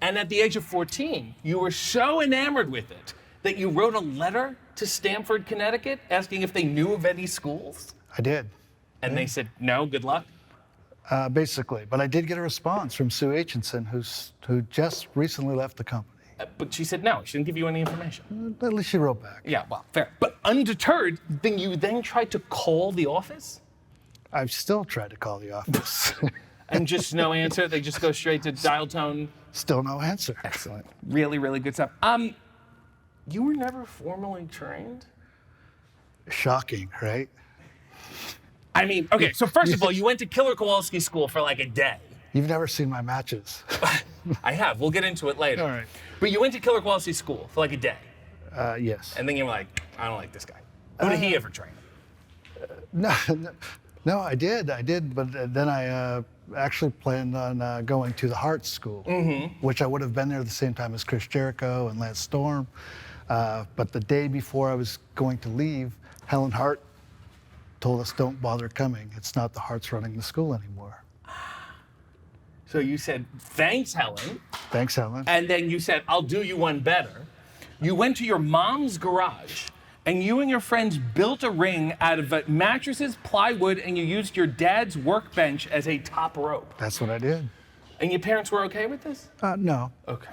And at the age of 14, you were so enamored with it that you wrote a letter to Stamford, Connecticut, asking if they knew of any schools. I did. And they said, no, good luck? Basically. But I did get a response from Sue Aitchison, who just recently left the company. But she said no, she didn't give you any information. At least she wrote back. Yeah, well, fair. But undeterred, you then tried to call the office? I've still tried to call the office. And just no answer? They just go straight to dial tone? Still no answer. Excellent. Really, really good stuff. You were never formally trained? Shocking, right? I mean, okay, so first of all, you went to Killer Kowalski school for like a day. You've never seen my matches. I have. We'll get into it later. All right. But you went to Killer Kowalski school for like a day. Yes. And then you were like, I don't like this guy. Who did he ever train? No, I did. But then I actually planned on going to the Hart School, which I would have been there at the same time as Chris Jericho and Lance Storm. But the day before I was going to leave, Helen Hart told us, don't bother coming. It's not the Harts running the school anymore. So you said, thanks, Helen. Thanks, Helen. And then you said, I'll do you one better. You went to your mom's garage and you and your friends built a ring out of mattresses, plywood, and you used your dad's workbench as a top rope. That's what I did. And your parents were okay with this? No. Okay.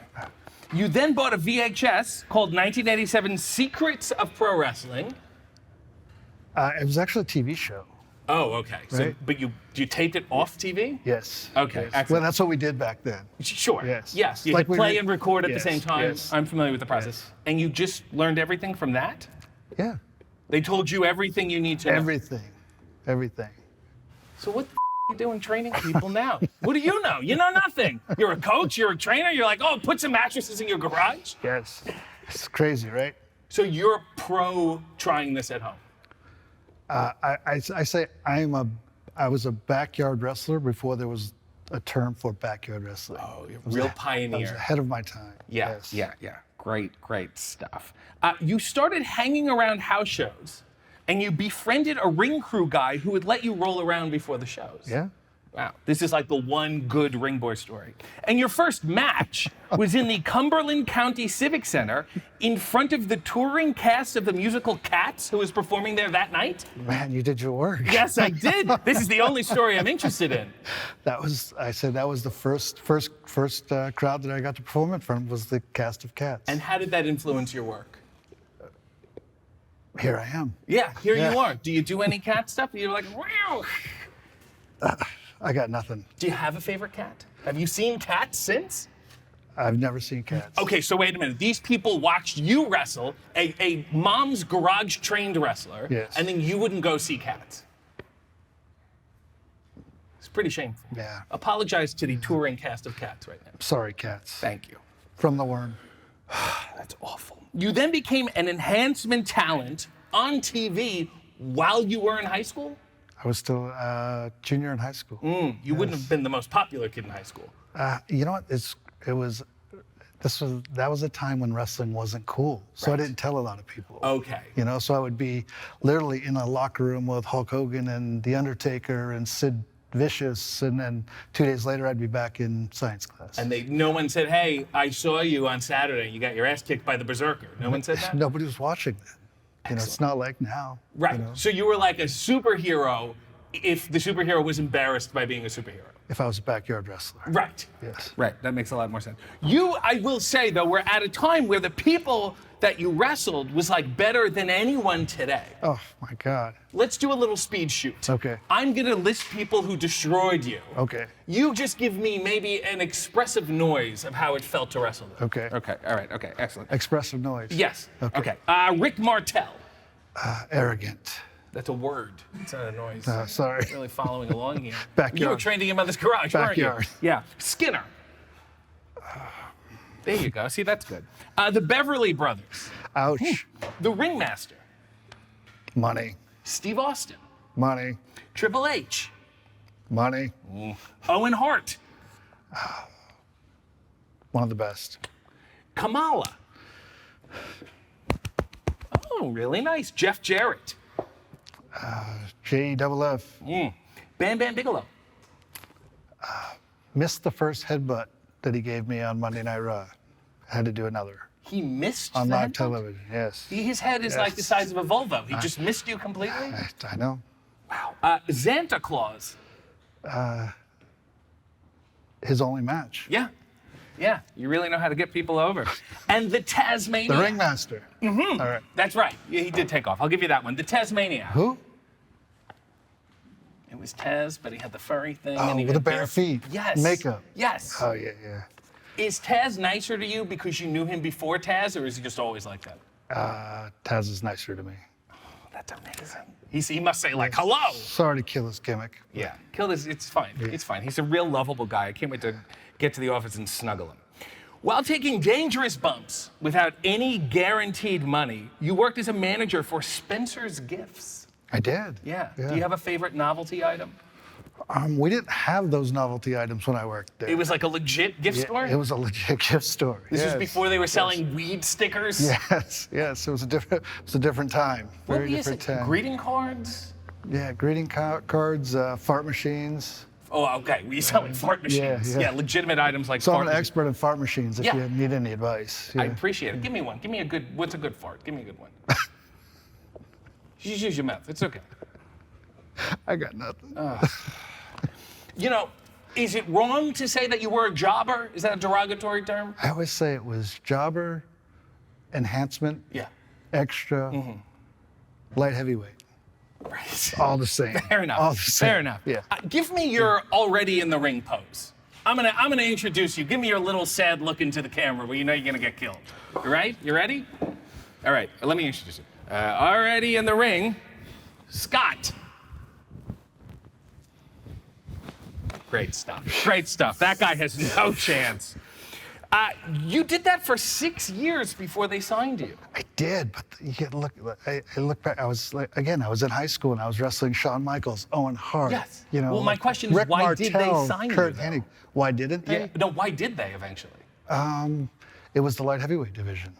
You then bought a VHS called 1987 Secrets of Pro Wrestling. It was actually a TV show. Oh, okay. So, Right. but you taped it off TV? Yes. Okay, Yes. excellent. Well, that's what we did back then. Sure. Yes. Yes. You Like could we play re- and record at the Yes, same time. yes. I'm familiar with the process. And you just learned everything from that? Yeah. They told you everything you need to know. Everything. So what the are you doing training people now? What do you know? You know nothing. You're a coach, you're a trainer, you're like, oh, put some mattresses in your garage? Yes. It's crazy, right? So you're a pro trying this at home? I say I was a backyard wrestler before there was a term for backyard wrestling. Oh, you're a real pioneer. I was ahead of my time. Yeah, Yes. yeah. Great stuff. You started hanging around house shows, and you befriended a ring crew guy who would let you roll around before the shows. Yeah. Wow, this is like the one good ring boy story. And your first match was in the Cumberland County Civic Center in front of the touring cast of the musical Cats, who was performing there that night. Man, you did your work. Yes, I did. This is the only story I'm interested in. That was the first crowd that I got to perform in front of was the cast of Cats. And how did that influence your work? Here I am. Yeah, here Yeah. you are. Do you do any cat stuff? You're like, wow. I got nothing. Do you have a favorite cat? Have you seen Cats since? I've never seen Cats. Okay, so wait a minute. These people watched you wrestle, a mom's garage trained wrestler, Yes. and then you wouldn't go see Cats. It's pretty shameful. Yeah. Apologize to the touring cast of Cats right now. Sorry, Cats. Thank you. From the worm. That's awful. You then became an enhancement talent on TV while you were in high school? I was still a junior in high school. You wouldn't have been the most popular kid in high school. You know what? That was a time when wrestling wasn't cool, so I didn't tell a lot of people. Okay. You know, so I would be literally in a locker room with Hulk Hogan and The Undertaker and Sid Vicious, and then 2 days later I'd be back in science class. And no one said, hey, I saw you on Saturday. You got your ass kicked by the Berserker. No one said that? Nobody was watching that. You know, it's not like now. Right. You know? So you were like a superhero if the superhero was embarrassed by being a superhero. If I was a backyard wrestler. Right. Yes. Right. That makes a lot more sense. I will say, though, we're at a time where the people that you wrestled was like better than anyone today. Oh, my God. Let's do a little speed shoot. Okay. I'm going to list people who destroyed you. Okay. You just give me maybe an expressive noise of how it felt to wrestle them. Okay. Okay. All right. Okay. Excellent. Expressive noise. Yes. Okay. Rick Martel. Arrogant. That's a word. It's not a noise. Sorry. Really following along here. Backyard. You were trained in your mother's garage, Backyard. weren't you? Yeah. Skinner. There you go. See, that's good. The Beverly Brothers. Ouch. The Ringmaster. Money. Steve Austin. Money. Triple H. Money. Owen Hart. One of the best. Kamala. Oh, really nice. Jeff Jarrett. J-double-F. Bam Bam Bigelow. Missed the first headbutt that he gave me on Monday Night Raw. Had to do another. He missed on the live headbutt? Television, yes. His head is like the size of a Volvo. He just missed you completely? I know. Wow. Santa Claus. His only match. Yeah. Yeah, you really know how to get people over. And the Tasmaniac. The Ringmaster. Mm-hmm. All right. That's right. Yeah, he did take off. I'll give you that one. The Tasmaniac. Who? It was Taz, but he had the furry thing. Oh, and he with had the bare feet. Yes. Makeup. Yes. Oh, yeah, yeah. Is Taz nicer to you because you knew him before Taz, or is he just always like that? Taz is nicer to me. That's amazing. He must say, like, hello. Sorry to kill his gimmick. Yeah, kill this. It's fine. Yeah. It's fine. He's a real lovable guy. I can't wait to get to the office and snuggle him. While taking dangerous bumps without any guaranteed money, you worked as a manager for Spencer's Gifts. I did. Yeah. Yeah. Do you have a favorite novelty item? We didn't have those novelty items when I worked there. It was like a legit gift store? It was a legit gift store. This yes. was before they were selling weed stickers? Yes, yes. It was a different time. What Very is different it? time. Greeting cards? Yeah, greeting cards, fart machines. Oh, okay. Were you selling fart machines? Yeah, legitimate items like so fart I'm an machines. expert in fart machines if Yeah. you need any advice. I Yeah. appreciate it. Give me one. Give me a good, what's a good fart? Give me a good one. Just use your mouth. It's okay. I got nothing. You know, is it wrong to say that you were a jobber? Is that a derogatory term? I always say it was jobber, enhancement, extra, light heavyweight. Right. All the same. Fair enough. All the same. Fair enough. Yeah. Give me your already in the ring pose. I'm gonna introduce you. Give me your little sad look into the camera where you know you're gonna get killed. You right? You ready? All right. Let me introduce you. Already in the ring, Scott. Great stuff. Great stuff. That guy has no chance. You did that for 6 years before they signed you. I did, but you get look. I look back. I was in high school and I was wrestling Shawn Michaels, Owen Hart. Yes. You know. Well, my like question is, Rick why did they Martel, sign Kurt you? Hennig. Why didn't they? Yeah. No, why did they eventually? It was the light heavyweight division.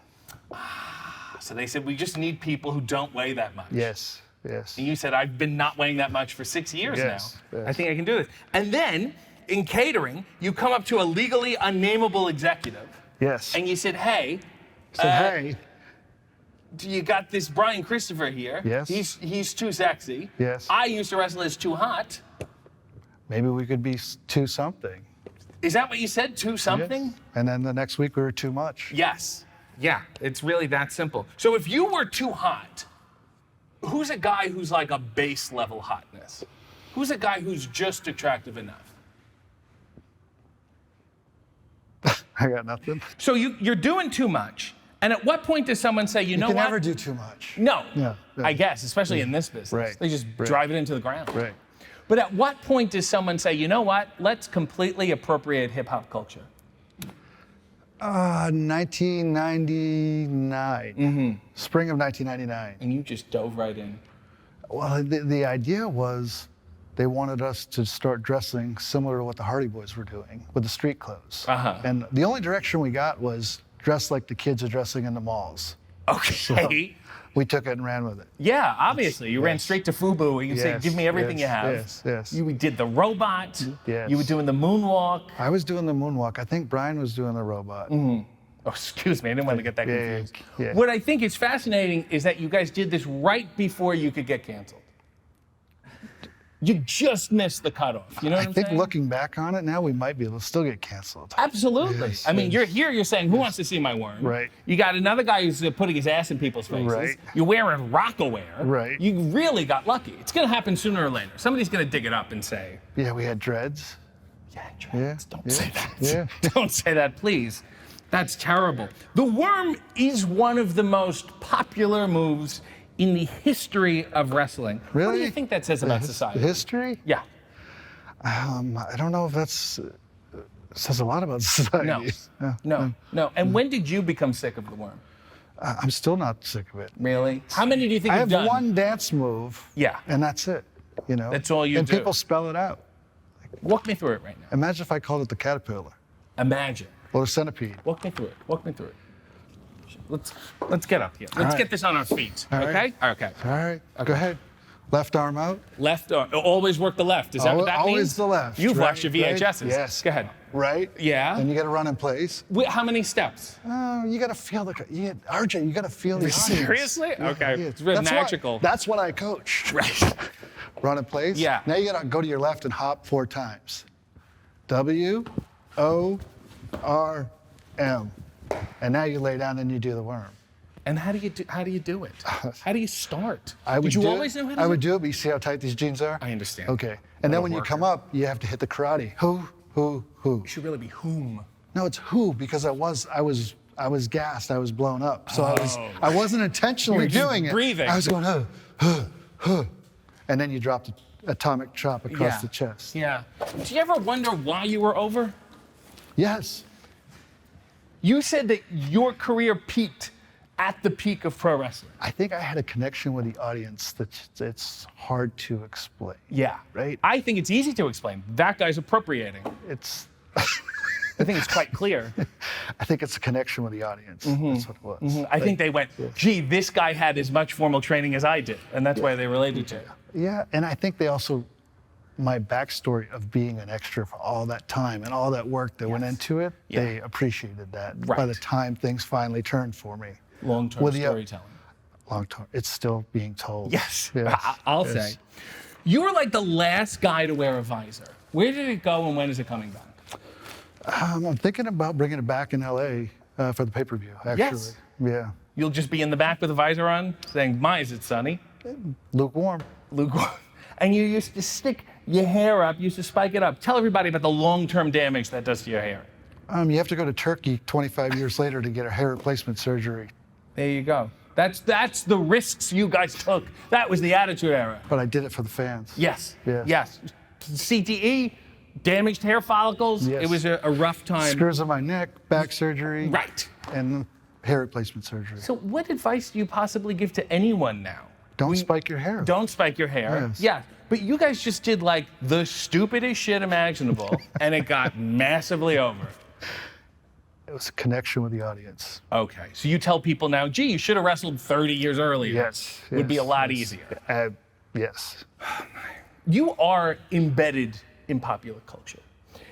So they said, we just need people who don't weigh that much. Yes. Yes. And you said, I've been not weighing that much for 6 years Yes, now. yes. I think I can do this. And then, in catering, you come up to a legally unnameable executive. Yes. And you said, hey. Hey. You got this Brian Christopher here. Yes. He's too sexy. Yes. I used to wrestle as too hot. Maybe we could be too something. Is that what you said? Too something? Yes. And then the next week we were too much. Yes. Yeah, it's really that simple. So if you were too hot, who's a guy who's like a base level hotness? Who's a guy who's just attractive enough? I got nothing. So you're doing too much. And at what point does someone say, you know can what? never do too much. No. Yeah. I guess, especially in this business. Right. They just Right. drive it into the ground. Right. But at what point does someone say, you know what? Let's completely appropriate hip hop culture? 1999. Spring of 1999. And you just dove right in. Well, the idea was they wanted us to start dressing similar to what the Hardy Boys were doing with the street clothes. And the only direction we got was dress like the kids are dressing in the malls. Okay. So we took it and ran with it. Yeah, obviously. You ran straight to FUBU and you said, give me everything you have. Yes, yes. You did the robot. Yes. You were doing the moonwalk. I was doing the moonwalk. I think Brian was doing the robot. Oh, excuse me. I didn't want to get that confused. Yeah. What I think is fascinating is that you guys did this right before you could get canceled. You just missed the cutoff. You know what I I'm think saying? looking back on it now, we might be able to still get canceled. Absolutely. Yes, I mean, yes. you're here, you're saying, who wants to see my worm? Right. You got another guy who's putting his ass in people's faces. Right. You're wearing Rockaware. Right. You really got lucky. It's going to happen sooner or later. Somebody's going to dig it up and say, Yeah, we had dreads. Yeah, dreads. Don't say that. Yeah. Don't say that, please. That's terrible. The worm is one of the most popular moves in the history of wrestling. Really? What do you think that says about society? History? Yeah. I don't know if that's says a lot about society. No. And when did you become sick of the worm? I'm still not sick of it. Really? How many do you think I you've have done? one dance move. Yeah. And that's it. You know. That's all you and do. people spell it out. Walk me through it right now. Imagine if I called it the caterpillar. Imagine. Or the centipede. Walk me through it. Walk me through it. Let's get up here. Let's right. get this on our feet. All okay? right. Okay. All right. Go ahead. Left arm out. Left arm. Always work the left. Is that what that means? Always the left. You've right, watched your VHSs. Right? Yes. Go ahead. Right. Yeah. And you got to run in place. How many steps? You got to feel RJ, you got to feel the audience. Seriously? Yeah, Okay. yeah. It's very magical. That's what I coach. Right. Run in place. Yeah. Now you got to go to your left and hop 4 times. W, O, R, M. And now you lay down and you do the worm. And how do you do it? How do you start? Did you always know how to do it? I would do it, but you see how tight these jeans are? I understand. Okay. And then when you come up, you have to hit the karate. Who? It should really be whom. No, it's who, because I was gassed. I was blown up. So I wasn't intentionally You were just doing it. breathing. I was going, and then you dropped an atomic chop across the chest. Yeah. Do you ever wonder why you were over? Yes. You said that your career peaked at the peak of pro wrestling. I think I had a connection with the audience that's hard to explain. Yeah. Right? I think it's easy to explain. That guy's appropriating. It's. I think it's quite clear. I think it's a connection with the audience. That's what it was. I think they went, gee, this guy had as much formal training as I did, and that's why they related to you. Yeah, and I think they also, my backstory of being an extra for all that time and all that work that went into it, they appreciated that by the time things finally turned for me. Long-term storytelling. Long-term. It's still being told. Yes. I'll say. You were like the last guy to wear a visor. Where did it go and when is it coming back? I'm thinking about bringing it back in LA for the pay-per-view, actually. Yes. Yeah. You'll just be in the back with a visor on saying, "My, is it sunny?" Lukewarm. Lukewarm. And you used to stick your hair up, you used to spike it up. Tell everybody about the long-term damage that does to your hair. You have to go to Turkey 25 years later to get a hair replacement surgery. There you go. That's the risks you guys took. That was the Attitude Era. But I did it for the fans. Yes. CTE, damaged hair follicles. Yes. It was a rough time. Screws on my neck, back surgery. Right. And hair replacement surgery. So what advice do you possibly give to anyone now? Don't spike your hair. Don't spike your hair. Yes. Yeah. But you guys just did like the stupidest shit imaginable, and it got massively over. It was a connection with the audience. Okay. So you tell people now, gee, you should have wrestled 30 years earlier. Yes. Would be a lot easier. Yes. You are embedded in popular culture.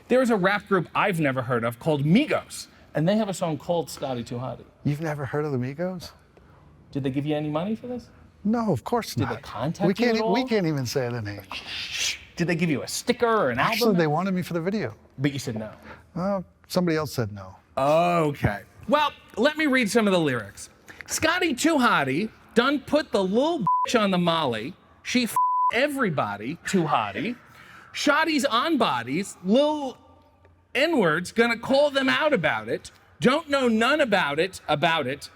There is a rap group I've never heard of called Migos, and they have a song called Scotty Too Hotty. You've never heard of the Migos? Did they give you any money for this? No, of course not. Did they contact you at all? We can't even say the name. Did they give you a sticker or an album? Actually, they wanted me for the video. But you said no. Somebody else said no. Okay. Well, let me read some of the lyrics. Scotty Too Hotty done put the little bitch on the molly. She everybody too hotty. Shotties on bodies, lil N-words, gonna call them out about it. Don't know none about it.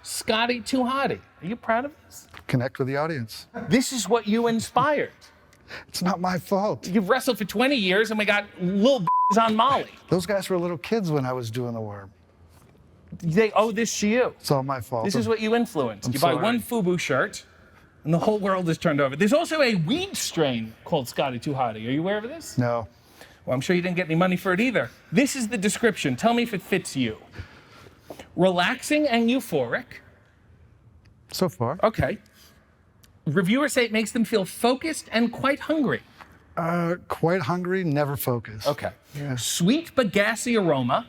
Scotty Too Hotty. Are you proud of this? Connect with the audience. This is what you inspired. It's not my fault. You've wrestled for 20 years and we got little on Molly. Those guys were little kids when I was doing the worm. They owe this to you. It's all my fault. This is what you influenced. I'm you sorry. buy one FUBU shirt and the whole world is turned over. There's also a weed strain called Scotty Too Hotty. Are you aware of this? No. Well, I'm sure you didn't get any money for it either. This is the description. Tell me if it fits you. Relaxing and euphoric. So far. Okay. Reviewers say it makes them feel focused and quite hungry. Quite hungry, never focused. Okay. Yeah. Sweet but gassy aroma.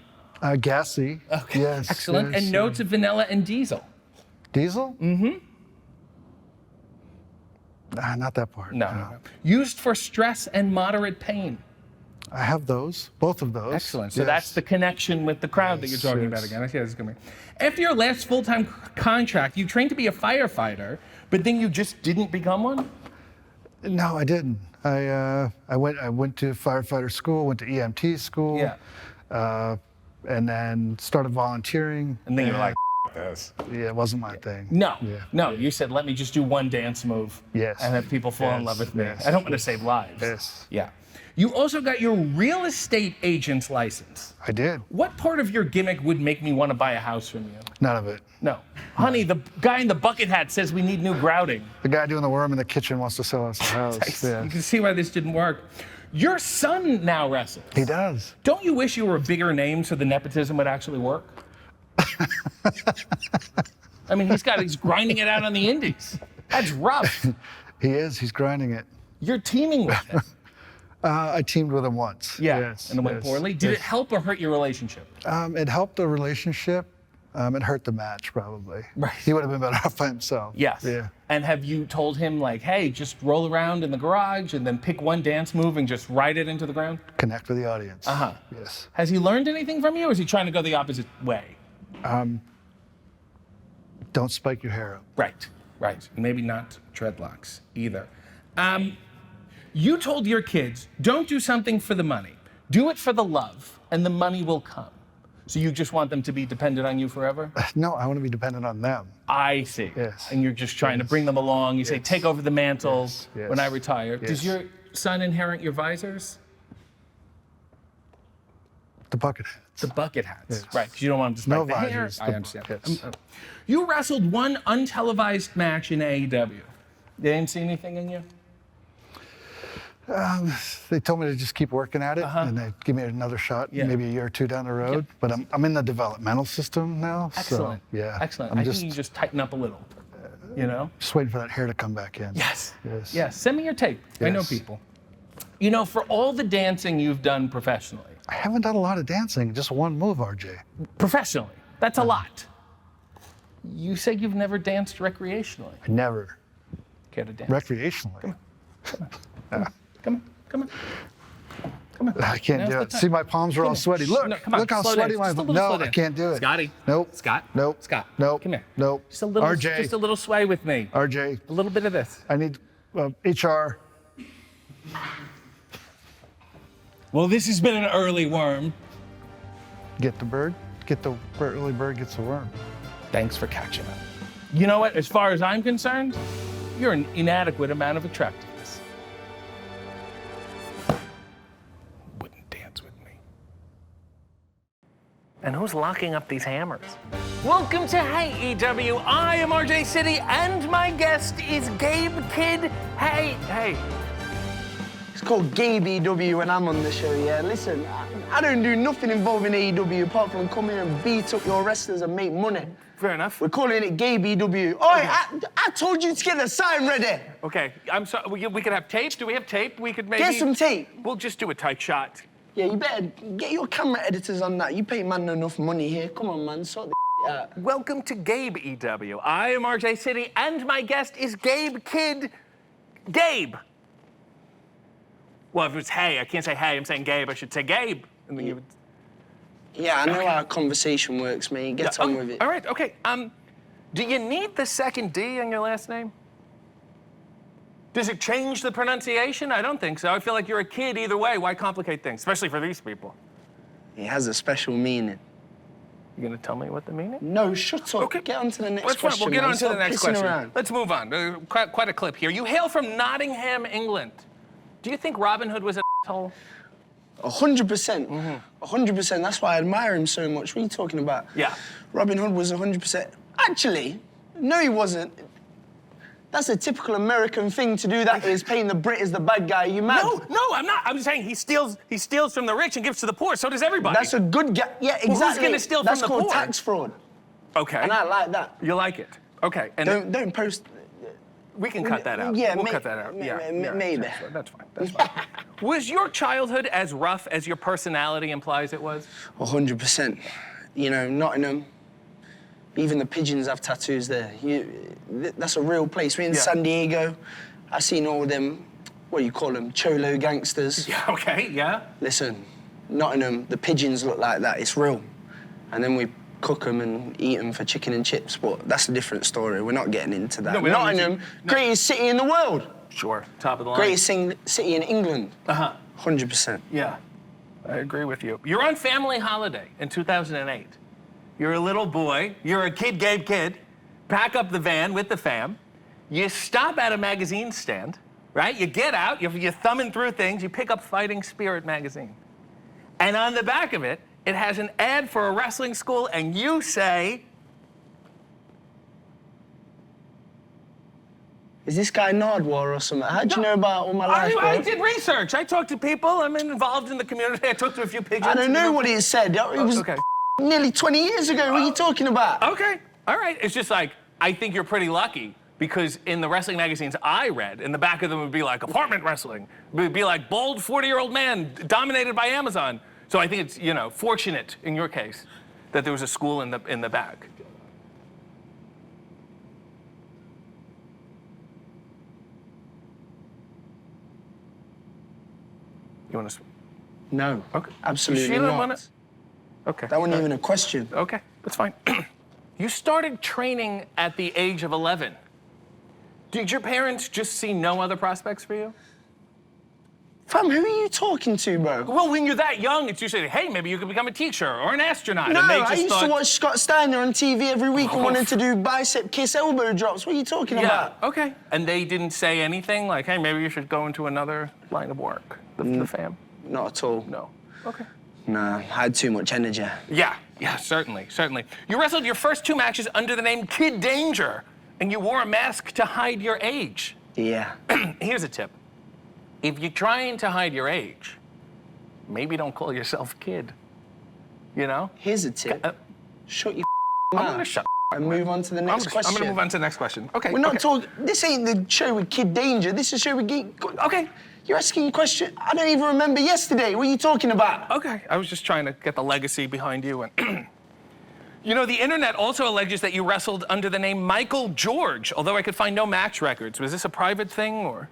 Gassy. Okay. Yes. Excellent. Yes, and notes of vanilla and diesel. Diesel? Mm-hmm. Not that part. No. Used for stress and moderate pain. I have those, both of those. Excellent. So Yes. that's the connection with the crowd that you're talking about again. I see how this is coming. After your last full-time contract, you trained to be a firefighter, but then you just didn't become one? No, I didn't. I went to firefighter school, went to EMT school. Yeah. And then started volunteering. And then you're like, this. Yeah, it wasn't my thing. No. Yeah. No, you said, let me just do one dance move. Yes. And have people fall in love with me. Yes. I don't want to save lives. Yes. Yeah. You also got your real estate agent's license. I did. What part of your gimmick would make me want to buy a house from you? None of it. No. Honey, the guy in the bucket hat says we need new grouting. The guy doing the worm in the kitchen wants to sell us a house. Yeah. You can see why this didn't work. Your son now wrestles. He does. Don't you wish you were a bigger name so the nepotism would actually work? I mean, he's grinding it out on the indies. That's rough. He is. He's grinding it. You're teaming with him. I teamed with him once. Yeah. Yes. And it went yes, poorly. Did yes. it help or hurt your relationship? It helped the relationship. It hurt the match, probably. Right. He would have been better off by himself. Yes. Yeah. And have you told him, like, hey, just roll around in the garage and then pick one dance move and just ride it into the ground? Connect with the audience. Uh-huh. Yes. Has he learned anything from you, or is he trying to go the opposite way? don't spike your hair up. Right, right. Maybe not dreadlocks either. You told your kids, don't do something for the money. Do it for the love, and the money will come. So you just want them to be dependent on you forever? No, I want to be dependent on them. I see. Yes. And you're just trying to bring them along. You say, take over the mantle when I retire. Yes. Does your son inherit your visors? The bucket hats. The bucket hats, right, because you don't want them to spike No the hair. visors, I the understand. buckets. You wrestled one untelevised match in AEW. They didn't see anything in you? They told me to just keep working at it, and they give me another shot, maybe a year or two down the road. But I'm in the developmental system now. Excellent. So, yeah. Excellent. I'm I just, think you just tighten up a little, you know? just waiting for that hair to come back in. Yes. Yes. Yes. Send me your tape. I know Yes. people. You know, for all the dancing you've done professionally. I haven't done a lot of dancing, just one move, RJ. Professionally. That's a lot. You say you've never danced recreationally. I never. Care to dance? Recreationally. Come on. I can't do it. See, my palms are all sweaty. Look, No, come on, look how slow sweaty dance. my Just a palms. little No, slow I dance. can't do it. Scotty. Nope. Scott. Nope. Scott. Nope. Come here. Nope. Just a little. RJ. Just a little sway with me. RJ. A little bit of this. I need HR. Well, this has been an early worm. Get the bird. Get the early bird gets the worm. Thanks for catching up. You know what? As far as I'm concerned, you're an inadequate amount of attractiveness. Wouldn't dance with me. And who's locking up these hammers? Welcome to Hey EW. I am RJ City, and my guest is Gabe Kidd. Hey. It's called Gabe EW when I'm on the show, yeah? Listen, I don't do nothing involving AEW apart from come here and beat up your wrestlers and make money. Fair enough. We're calling it Gabe EW. Oh, I told you to get the sign ready. Okay, I'm sorry. We could have tape. Do we have tape? We could maybe... Get some tape. We'll just do a tight shot. Yeah, you better get your camera editors on that. You pay man enough money here. Come on, man, sort the out. Welcome to Gabe EW. I am RJ City, and my guest is Gabe Kidd. Gabe. Well, if it's hey, I can't say hey, I'm saying Gabe. I should say Gabe. And then you would... Yeah, I know how conversation works, mate. Get on with it. All right, okay. Do you need the second D in your last name? Does it change the pronunciation? I don't think so. I feel like you're a kid either way. Why complicate things, especially for these people? It has a special meaning. You gonna tell me what the meaning? No, shut up. Okay. Get on to the next That's question. Fine. We'll get man. on to Stop the next pissing question. around. Let's move on. Quite a clip here. You hail from Nottingham, England. Do you think Robin Hood was an asshole? 100%. 100%. That's why I admire him so much. What are you talking about? Yeah. Robin Hood was 100%. Actually, no, he wasn't. That's a typical American thing to do. That is painting the Brit as the bad guy. You mad? No, I'm not. I'm saying he steals from the rich and gives to the poor. So does everybody. That's a good guy. Yeah, exactly. Well, who's gonna steal That's from the called poor? tax fraud. Okay. And I like that. You like it? Okay. And don't post. We can cut that out. Yeah, we'll cut that out. maybe. That's fine. That's fine. Was your childhood as rough as your personality implies it was? 100%. You know, Nottingham. Even the pigeons have tattoos there. That's a real place. We're in San Diego. I seen all them, what do you call them, cholo gangsters. Yeah. Okay. Yeah. Listen, Nottingham, the pigeons look like that. It's real. And then we cook them and eat them for chicken and chips, but that's a different story. We're not getting into that. No, we don't need Nottingham, to. No. greatest city in the world. Sure. Top of the line. Greatest city in England. 100%. Yeah. I agree with you. You're on family holiday in 2008. You're a little boy. You're a kid, Gabe Kidd. Pack up the van with the fam. You stop at a magazine stand, right? You get out. You're thumbing through things. You pick up Fighting Spirit magazine. And on the back of it, it has an ad for a wrestling school, and you say... Is this guy Nardwar or something? How'd you know about all my life, bro? I did research. I talked to people. I'm involved in the community. I talked to a few pigeons. I don't know what he said. It was nearly 20 years ago. What are you talking about? Okay. All right. It's just like, I think you're pretty lucky because in the wrestling magazines I read, in the back of them would be like apartment wrestling. It would be like bold 40-year-old man dominated by Amazon. So I think it's, you know, fortunate in your case that there was a school in the back. You want to? No. Okay. Absolutely You don't not. wanna? Okay. That wasn't even a question. Okay, that's fine. You started training at the age of 11. Did your parents just see no other prospects for you? Fam, who are you talking to, bro? Well, when you're that young, it's usually, hey, maybe you could become a teacher or an astronaut. No, and they I just used to watch Scott Steiner on TV every week and wanted to do bicep kiss elbow drops. What are you talking about? Okay. And they didn't say anything like, hey, maybe you should go into another line of work, the fam? Not at all. No. Okay. Nah, I had too much energy. Yeah, certainly. You wrestled your first 2 matches under the name Kid Danger, and you wore a mask to hide your age. Yeah. Here's a tip. If you're trying to hide your age, maybe don't call yourself Kid. You know? Here's a tip. Shut your I'm mouth. gonna shut and move on to the next question. I'm gonna move on to the next question. Okay. We're not talking. This ain't the show with Kid Danger. This is a show with Okay. You're asking a question. I don't even remember yesterday. What are you talking about? Okay. I was just trying to get the legacy behind you. And you know, the internet also alleges that you wrestled under the name Michael George, although I could find no match records. Was this a private thing or?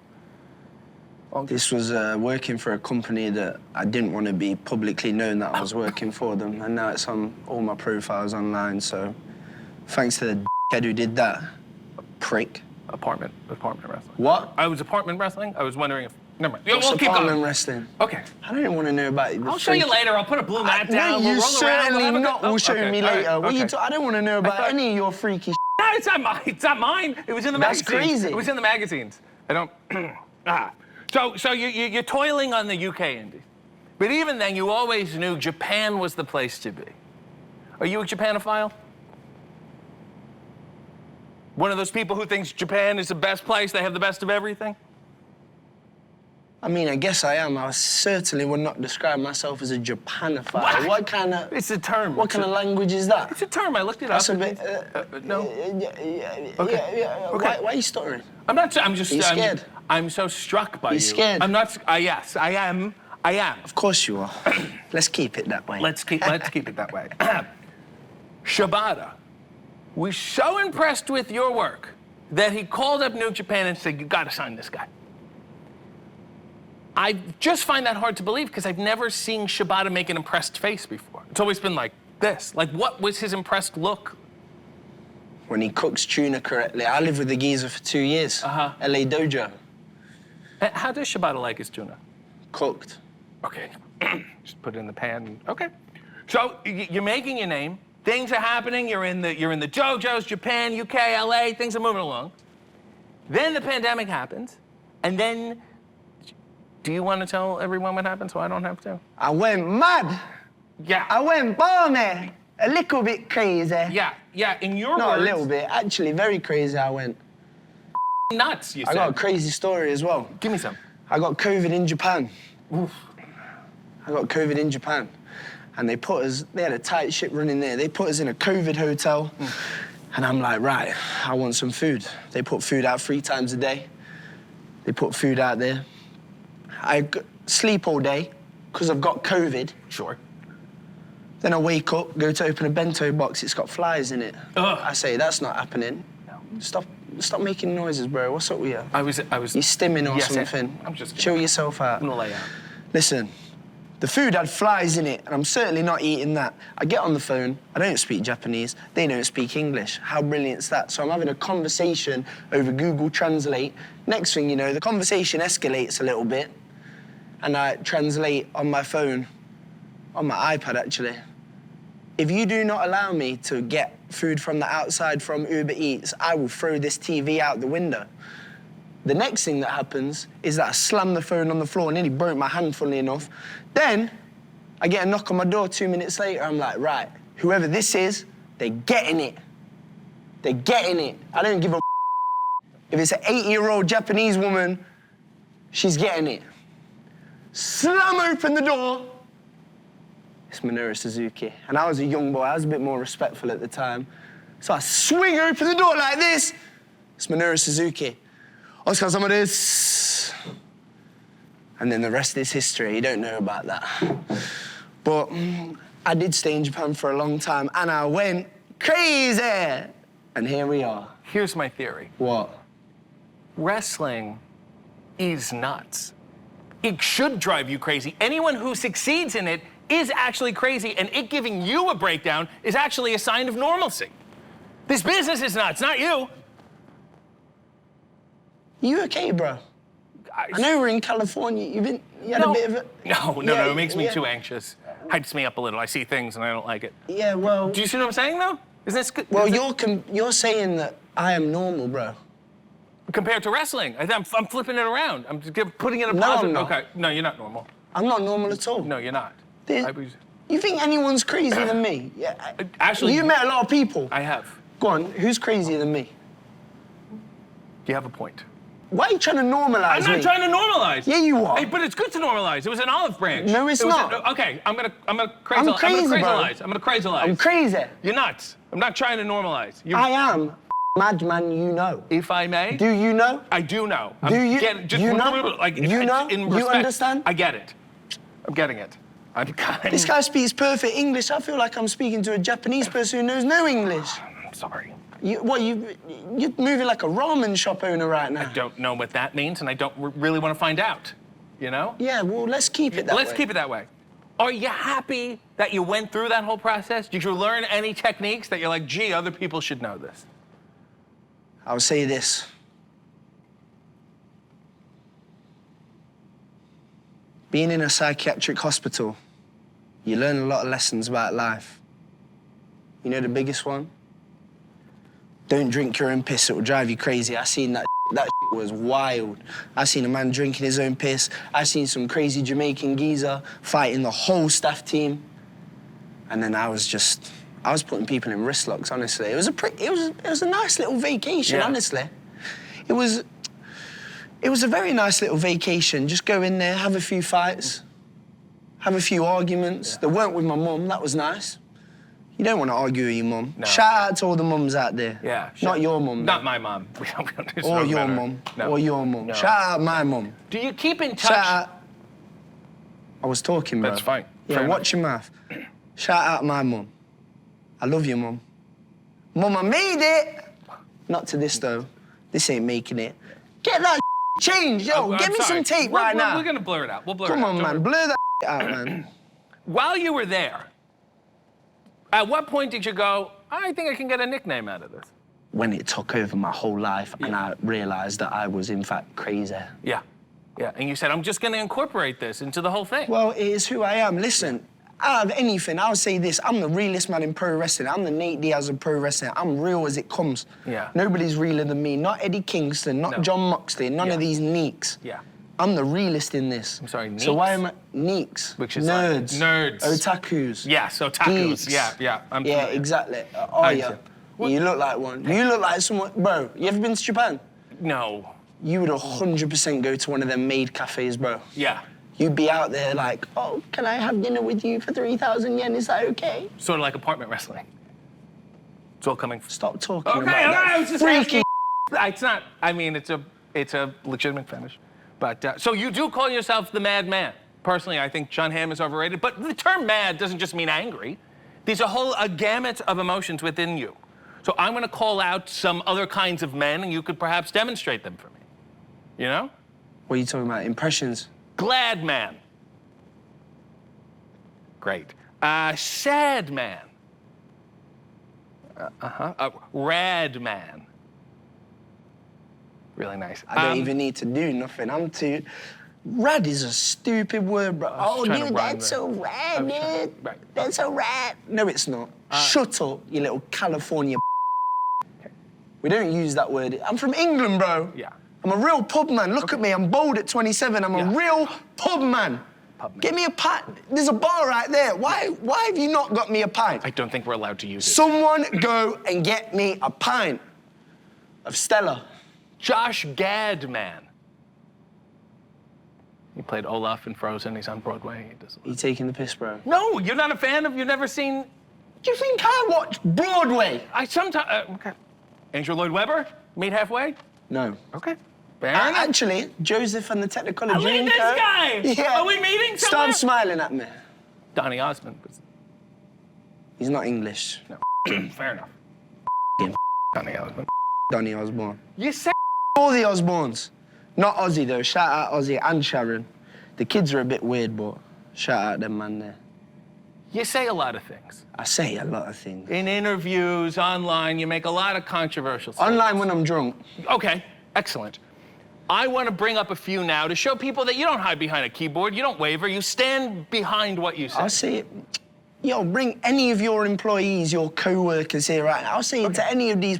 This was working for a company that I didn't want to be publicly known that I was working for them, and now it's on all my profiles online, so thanks to the dickhead who did that. Prick. Apartment wrestling. What? I was apartment wrestling? I was wondering if... Never mind. What's We'll keep apartment going. wrestling? Okay. I don't want to know about it. I'll show you later. I'll put a blue mat down. No, We'll you roll certainly around. not will show me later. All right, okay. I don't want to know about any of your freaky No, it's not mine. It's not mine. It was in the That's magazines. crazy. It was in the magazines. I don't... So you're toiling on the UK indies. But even then, you always knew Japan was the place to be. Are you a Japanophile? One of those people who thinks Japan is the best place, they have the best of everything? I mean, I guess I am. I certainly would not describe myself as a Japanophile. What kind of... It's a term. What kind of language is that? It's a term. I looked it That's up. That's a bit... No. Okay. Why are you stuttering? I'm not... I'm just... Are you scared? I'm so struck by you. You scared? I'm not... yes, I am. I am. Of course you are. Let's keep it that way. Let's keep it that way. Shibata was so impressed with your work that he called up New Japan and said, you gotta sign this guy. I just find that hard to believe because I've never seen Shibata make an impressed face before. It's always been like this. Like, what was his impressed look? When he cooks tuna correctly. I lived with the geezer for 2 years. LA Dojo. How does Shibata like his tuna? Cooked. Okay. Just put it in the pan. Okay. So you're making your name. Things are happening. You're in the dojos, Japan, UK, LA. Things are moving along. Then the pandemic happens, and then. Do you want to tell everyone what happened so I don't have to? I went mad. Yeah. I went balmy. A little bit crazy. Yeah. In your words. Not a little bit. Actually, very crazy. I went. Nuts, you said. I got a crazy story as well. Give me some. I got COVID in Japan. Oof. I got COVID in Japan. And they had a tight ship running there. They put us in a COVID hotel. And I'm like, right, I want some food. They put food out 3 times a day. They put food out there. I sleep all day because I've got COVID. Sure. Then I wake up, go to open a bento box, it's got flies in it. Ugh. I say, that's not happening. No. Stop making noises, bro. What's up with you? I was. You stimming or something? I'm just. Chill yourself out. I'm gonna lay out. Listen, the food had flies in it, and I'm certainly not eating that. I get on the phone, I don't speak Japanese, they don't speak English. How brilliant's that? So I'm having a conversation over Google Translate. Next thing you know, the conversation escalates a little bit, and I translate on my phone, on my iPad actually. If you do not allow me to get food from the outside from Uber Eats, I will throw this TV out the window. The next thing that happens is that I slam the phone on the floor, nearly broke my hand, funnily enough. Then, I get a knock on my door 2 minutes later. I'm like, right, whoever this is, they're getting it. They're getting it. I don't give a If it's an 80-year-old Japanese woman, she's getting it. Slam open the door. It's Minoru Suzuki. And I was a young boy. I was a bit more respectful at the time. So I swing open the door like this. It's Minoru Suzuki. Otsukare-sama desu. And then the rest is history. You don't know about that. But I did stay in Japan for a long time, and I went crazy. And here we are. Here's my theory. What? Wrestling is nuts. It should drive you crazy. Anyone who succeeds in it is actually crazy, and it giving you a breakdown is actually a sign of normalcy. This business is nuts, not you. You okay, bro? I know we're in California. You had a bit of a... No, it makes me too anxious. Hypes me up a little. I see things and I don't like it. Yeah, well... Do you see what I'm saying, though? Is this good? Well, you're saying that I am normal, bro. Compared to wrestling, I'm flipping it around. I'm just putting it in a No, positive. I'm not. Okay, no, you're not normal. I'm not normal at all. No, you're not. You think anyone's crazier than me? Yeah. Actually, you met a lot of people. I have. Go on, who's crazier than me? You have a point. Why are you trying to normalize I'm not trying to normalize. Yeah, you are. Hey, but it's good to normalize. It was an olive branch. No, it's not. Okay, I'm gonna I'm crazy, bro. I'm gonna crazylize. I'm crazy. You're nuts. I'm not trying to normalize. I am. Madman, you know. If I may. Do you know? I do know. Do you? Just you know? Like, you know? In You respect, understand? I get it. I'm getting it. This guy speaks perfect English. I feel like I'm speaking to a Japanese person who knows no English. I'm sorry. You're moving like a ramen shop owner right now. I don't know what that means, and I don't really want to find out. You know? Yeah, well, let's keep it that way. Let's keep it that way. Are you happy that you went through that whole process? Did you learn any techniques that you're like, gee, other people should know this? I'll say this. Being in a psychiatric hospital, you learn a lot of lessons about life. You know the biggest one? Don't drink your own piss, it will drive you crazy. I seen that. That was wild. I seen a man drinking his own piss. I seen some crazy Jamaican geezer fighting the whole staff team. And then I was putting people in wrist locks, honestly. It was a nice little vacation, honestly. It was a very nice little vacation. Just go in there, have a few fights, have a few arguments. They weren't with my mum, that was nice. You don't want to argue with your mum. No. Shout out to all the mums out there. Yeah. Not your mum. Not my mom. Or your mum. No. Or your mum. No. Shout out my mum. Do you keep in touch? Shout out. I was talking, bro. That's fine. Yeah, Fair watch your mouth. Shout out my mum. I love you, mum. Mum, I made it! Not to this, though. This ain't making it. Get that changed, yo. I'm Get me sorry. some tape right now. We're gonna blur it out. We'll blur Come it out. on, Don't man. worry. Blur that out, man. While you were there, at what point did you go, I think I can get a nickname out of this? When it took over my whole life and I realized that I was, in fact, crazy. Yeah. Yeah. And you said, I'm just gonna incorporate this into the whole thing. Well, it is who I am. Listen, out of anything, I'll say this. I'm the realest man in pro wrestling. I'm the Nate Diaz of pro wrestling. I'm real as it comes. Yeah. Nobody's realer than me. Not Eddie Kingston, not Jon Moxley, none of these neeks. Yeah. I'm the realest in this. I'm sorry, So neeks? why am I... Neeks. Which is nerds. Like nerds. Otakus. Yes, otakus. Geeks. Yeah. Yeah, familiar. exactly. Oh, yeah. You look like one. You look like someone... Bro, you ever been to Japan? No. You would 100% go to one of them maid cafes, bro. Yeah. You'd be out there like, oh, can I have dinner with you for 3,000 yen? Is that okay? Sort of like apartment wrestling. It's all coming. Stop talking Okay, about all that. right, I was just freaky. asking. It's not. I mean, it's a legitimate finish. But so you do call yourself the Mad Man. Personally, I think John Hamm is overrated. But the term mad doesn't just mean angry. There's a gamut of emotions within you. So I'm going to call out some other kinds of men, and you could perhaps demonstrate them for me. You know? What are you talking about? Impressions? Glad man. Great. Sad man. Rad man. Really nice. I don't even need to do nothing. I'm too... Rad is a stupid word, bro. Oh, trying to dude, rhyme that's there. so rad, dude. That's so rad. No, it's not. Shut up, you little California We don't use that word. I'm from England, bro. Yeah. I'm a real pub man. Look at me, I'm bold at 27. I'm a real pub man. Get me a pint. There's a bar right there. Why have you not got me a pint? I don't think we're allowed to use it. Someone go and get me a pint of Stella. Josh Gadman. He played Olaf in Frozen. He's on Broadway. You taking the piss, bro? No, you're not a fan of. You've never seen. Do you think I watch Broadway? I sometimes. Okay. Andrew Lloyd Webber. Meet halfway. No. Okay. Fair enough. Actually, Joseph and the Technicolor I mean, Dreamcoat. this guy. Yeah. Are we meeting somewhere? Stop smiling at me. Donny Osmond. He's not English. No. Fair enough. Donny Osmond. Donny Osborne. You said. All the Osbornes. Not Ozzy, though. Shout out Ozzy and Sharon. The kids are a bit weird, but shout out them, man, there. You say a lot of things. I say a lot of things. In interviews, online, you make a lot of controversial statements. Online when I'm drunk. Okay, excellent. I want to bring up a few now to show people that you don't hide behind a keyboard, you don't waver, you stand behind what you say. I'll say it. Yo, bring any of your employees, your co-workers here right now. I'll say it to any of these.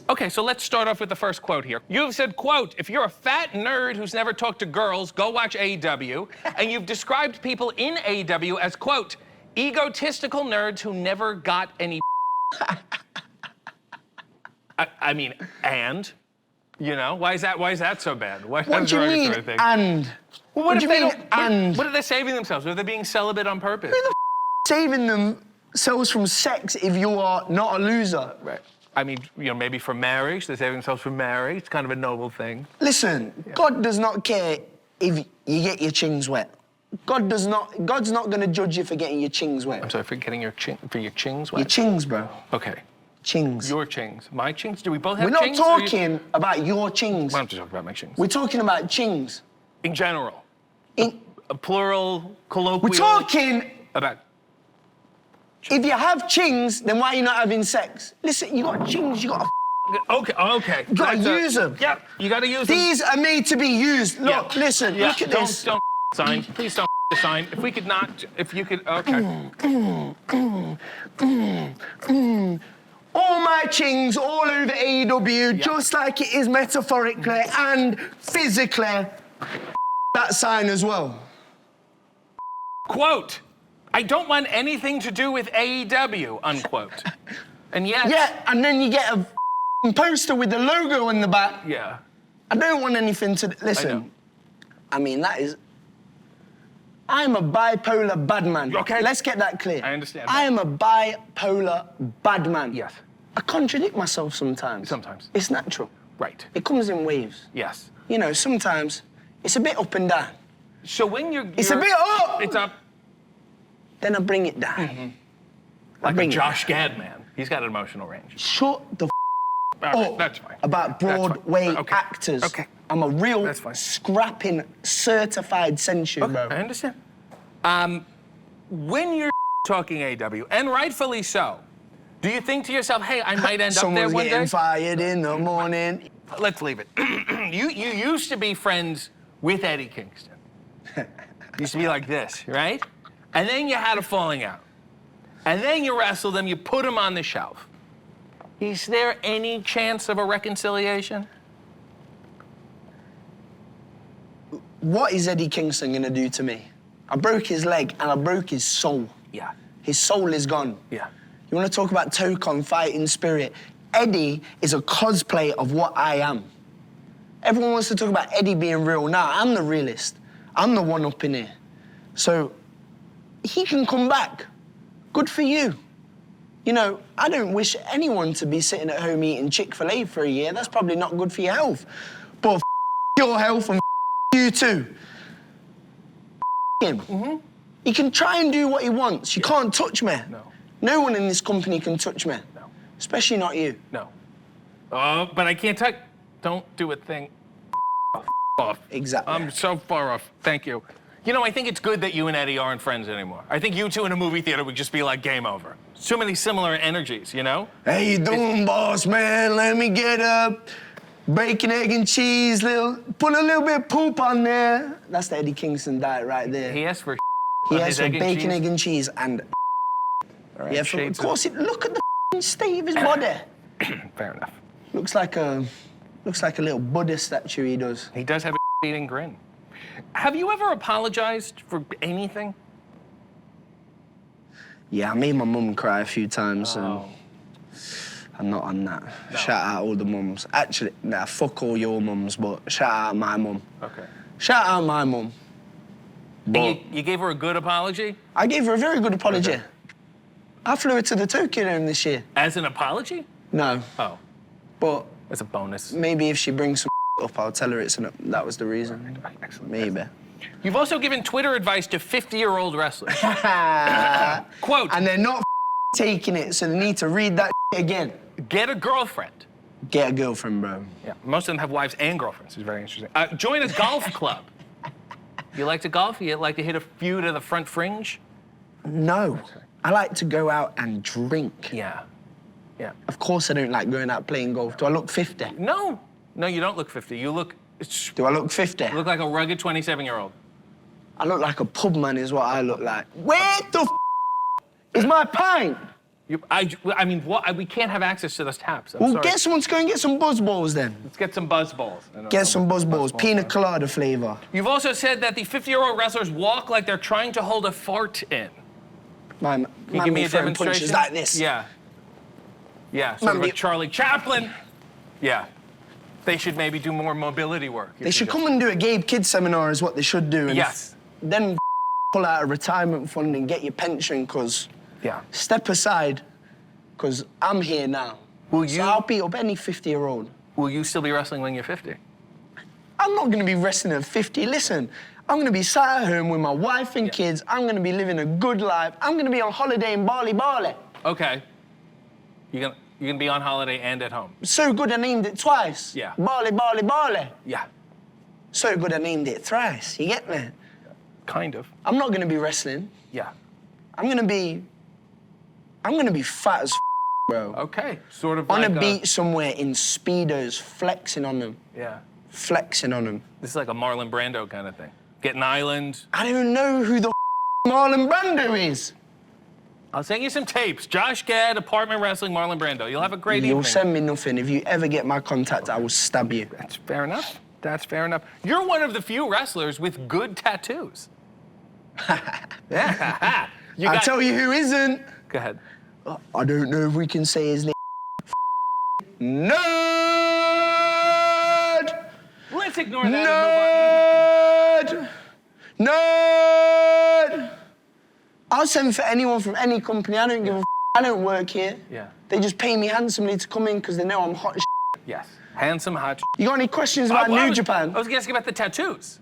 Okay, so let's start off with the first quote here. You've said, quote, if you're a fat nerd who's never talked to girls, go watch AEW. And you've described people in AEW as, quote, egotistical nerds who never got any I mean, and? You know, why is that so bad? What do you mean, and? Well, what do you mean, and? What are they saving themselves? Are they being celibate on purpose? Who the saving themselves from sex if you are not a loser? Right. I mean, you know, maybe from marriage. They're saving themselves from marriage. It's kind of a noble thing. Listen, God does not care if you get your chings wet. God's not going to judge you for getting your chings wet. I'm sorry, for getting your chings wet? Your chings, bro. Okay. Chings. Your chings. My chings? Do we both have chings? We're chings? not talking about your chings. Why don't you talk about my chings? We're talking about chings. In general. A plural, colloquial. We're talking about. If you have chings, then why are you not having sex? Listen, you got chings, you got Okay. You gotta use them. Yep, you gotta use them. These are made to be used. Look, listen, look at this. Don't sign. Please don't sign. If we could not, if you could, okay. All my chings all over AEW, just like it is metaphorically and physically. That sign as well. Quote, I don't want anything to do with AEW, unquote. And yet... Yeah, and then you get a poster with the logo in the back. Yeah. I don't want anything to... Listen, I mean, that is... I'm a bipolar bad man. Okay. Let's get that clear. I understand. I am a bipolar bad man. Yes. I contradict myself sometimes. Sometimes. It's natural. Right. It comes in waves. Yes. You know, sometimes it's a bit up and down. So when you're... It's a bit up! It's up. Then I bring it down. Mm-hmm. Like a Josh Gad man. He's got an emotional range. Shut the up that's fine. about Broadway actors. Okay. I'm a real scrapping, certified censure, bro. I understand. When you're talking AEW, and rightfully so, do you think to yourself, hey, I might end up there one day? Someone's getting fired in the morning. Let's leave it. You used to be friends with Eddie Kingston. Used to be like this, right? And then you had a falling out. And then you wrestled him, you put him on the shelf. Is there any chance of a reconciliation? What is Eddie Kingston gonna do to me? I broke his leg and I broke his soul. Yeah. His soul is gone. Yeah. You wanna talk about Tokon, fighting spirit? Eddie is a cosplay of what I am. Everyone wants to talk about Eddie being real. Nah, I'm the realist. I'm the one up in here. So he can come back. Good for you. You know, I don't wish anyone to be sitting at home eating Chick-fil-A for a year. That's probably not good for your health. But your health and you too. Him. Mm-hmm. He can try and do what he wants. You can't touch me. No. No one in this company can touch me. No. Especially not you. No. Oh, but I can't touch. Don't do a thing. Off. Exactly. I'm so far off. Thank you. You know, I think it's good that you and Eddie aren't friends anymore. I think you two in a movie theater would just be like game over. Too many similar energies, you know? How you doing, boss man? Let me get a bacon, egg, and cheese. Put a little bit of poop on there. That's the Eddie Kingston diet right there. He asked for He asked for bacon, egg, and cheese and right, yeah, of course. Look at the state of his body. Fair enough. Looks like a little Buddha statue. He does. He does have a eating grin. Have you ever apologized for anything? Yeah, I made my mum cry a few times. And I'm not on that. No. Shout out all the mums. Actually, nah, fuck all your mums, but shout out my mum. Okay. Shout out my mum. You gave her a good apology? I gave her a very good apology. Okay. I flew her to the Tokyo Dome this year. As an apology? No. Oh. But as a bonus. Maybe if she brings some up, I'll tell her that was the reason. Excellent. Maybe. You've also given Twitter advice to 50-year-old wrestlers. Quote. And they're not taking it, so they need to read that again. Get a girlfriend. Get a girlfriend, bro. Yeah, most of them have wives and girlfriends. It's very interesting. Join a golf club. You like to golf? You like to hit a few to the front fringe? No. Okay. I like to go out and drink. Yeah. Yeah. Of course I don't like going out playing golf. Do I look 50? No. No, you don't look 50. You look... Do I look 50? You look like a rugged 27-year-old. I look like a pub man is what I look like. Where the is my pint? I mean, what? We can't have access to those taps. I'm Well, sorry. get someone to go and get some buzz balls then. Let's get some buzz balls. Get some buzz balls, pina colada flavor. You've also said that the 50-year-old wrestlers walk like they're trying to hold a fart in. Man, Can you give me a throwing demonstration? punches like this. Yeah. Yeah, sort of like Charlie Chaplin. Yeah. They should maybe do more mobility work. They should come and do a Gabe Kidd seminar is what they should do. And Yes. Then pull out a retirement fund and get your pension, because step aside, because I'm here now. So I'll beat up any 50-year-old. Will you still be wrestling when you're 50? I'm not going to be wrestling at 50. Listen, I'm going to be sat at home with my wife and kids. I'm going to be living a good life. I'm going to be on holiday in Bali. Okay. You're gonna be on holiday and at home. So good I named it twice. Yeah. Bali. Yeah. So good I named it thrice. You get me? Kind of. I'm not going to be wrestling. Yeah. I'm going to be fat as bro. Okay. Sort of on like a beach somewhere in Speedos, flexing on them. Yeah. Flexing on them. This is like a Marlon Brando kind of thing. Get an island. I don't know who the Marlon Brando is. I'll send you some tapes. Josh Gad, apartment wrestling, Marlon Brando. You'll have a great evening. You'll send me nothing. If you ever get my contact, I will stab you. That's fair enough. That's fair enough. You're one of the few wrestlers with good tattoos. Yeah. I'll tell you who isn't. Go ahead. I don't know if we can say his name. Nerd! Let's ignore that and move on. Nerd! I'll send for anyone from any company. I don't give a I don't work here. Yeah. They just pay me handsomely to come in because they know I'm hot as Yes. Handsome, hot. You got any questions about New Japan? I was gonna ask you about the tattoos.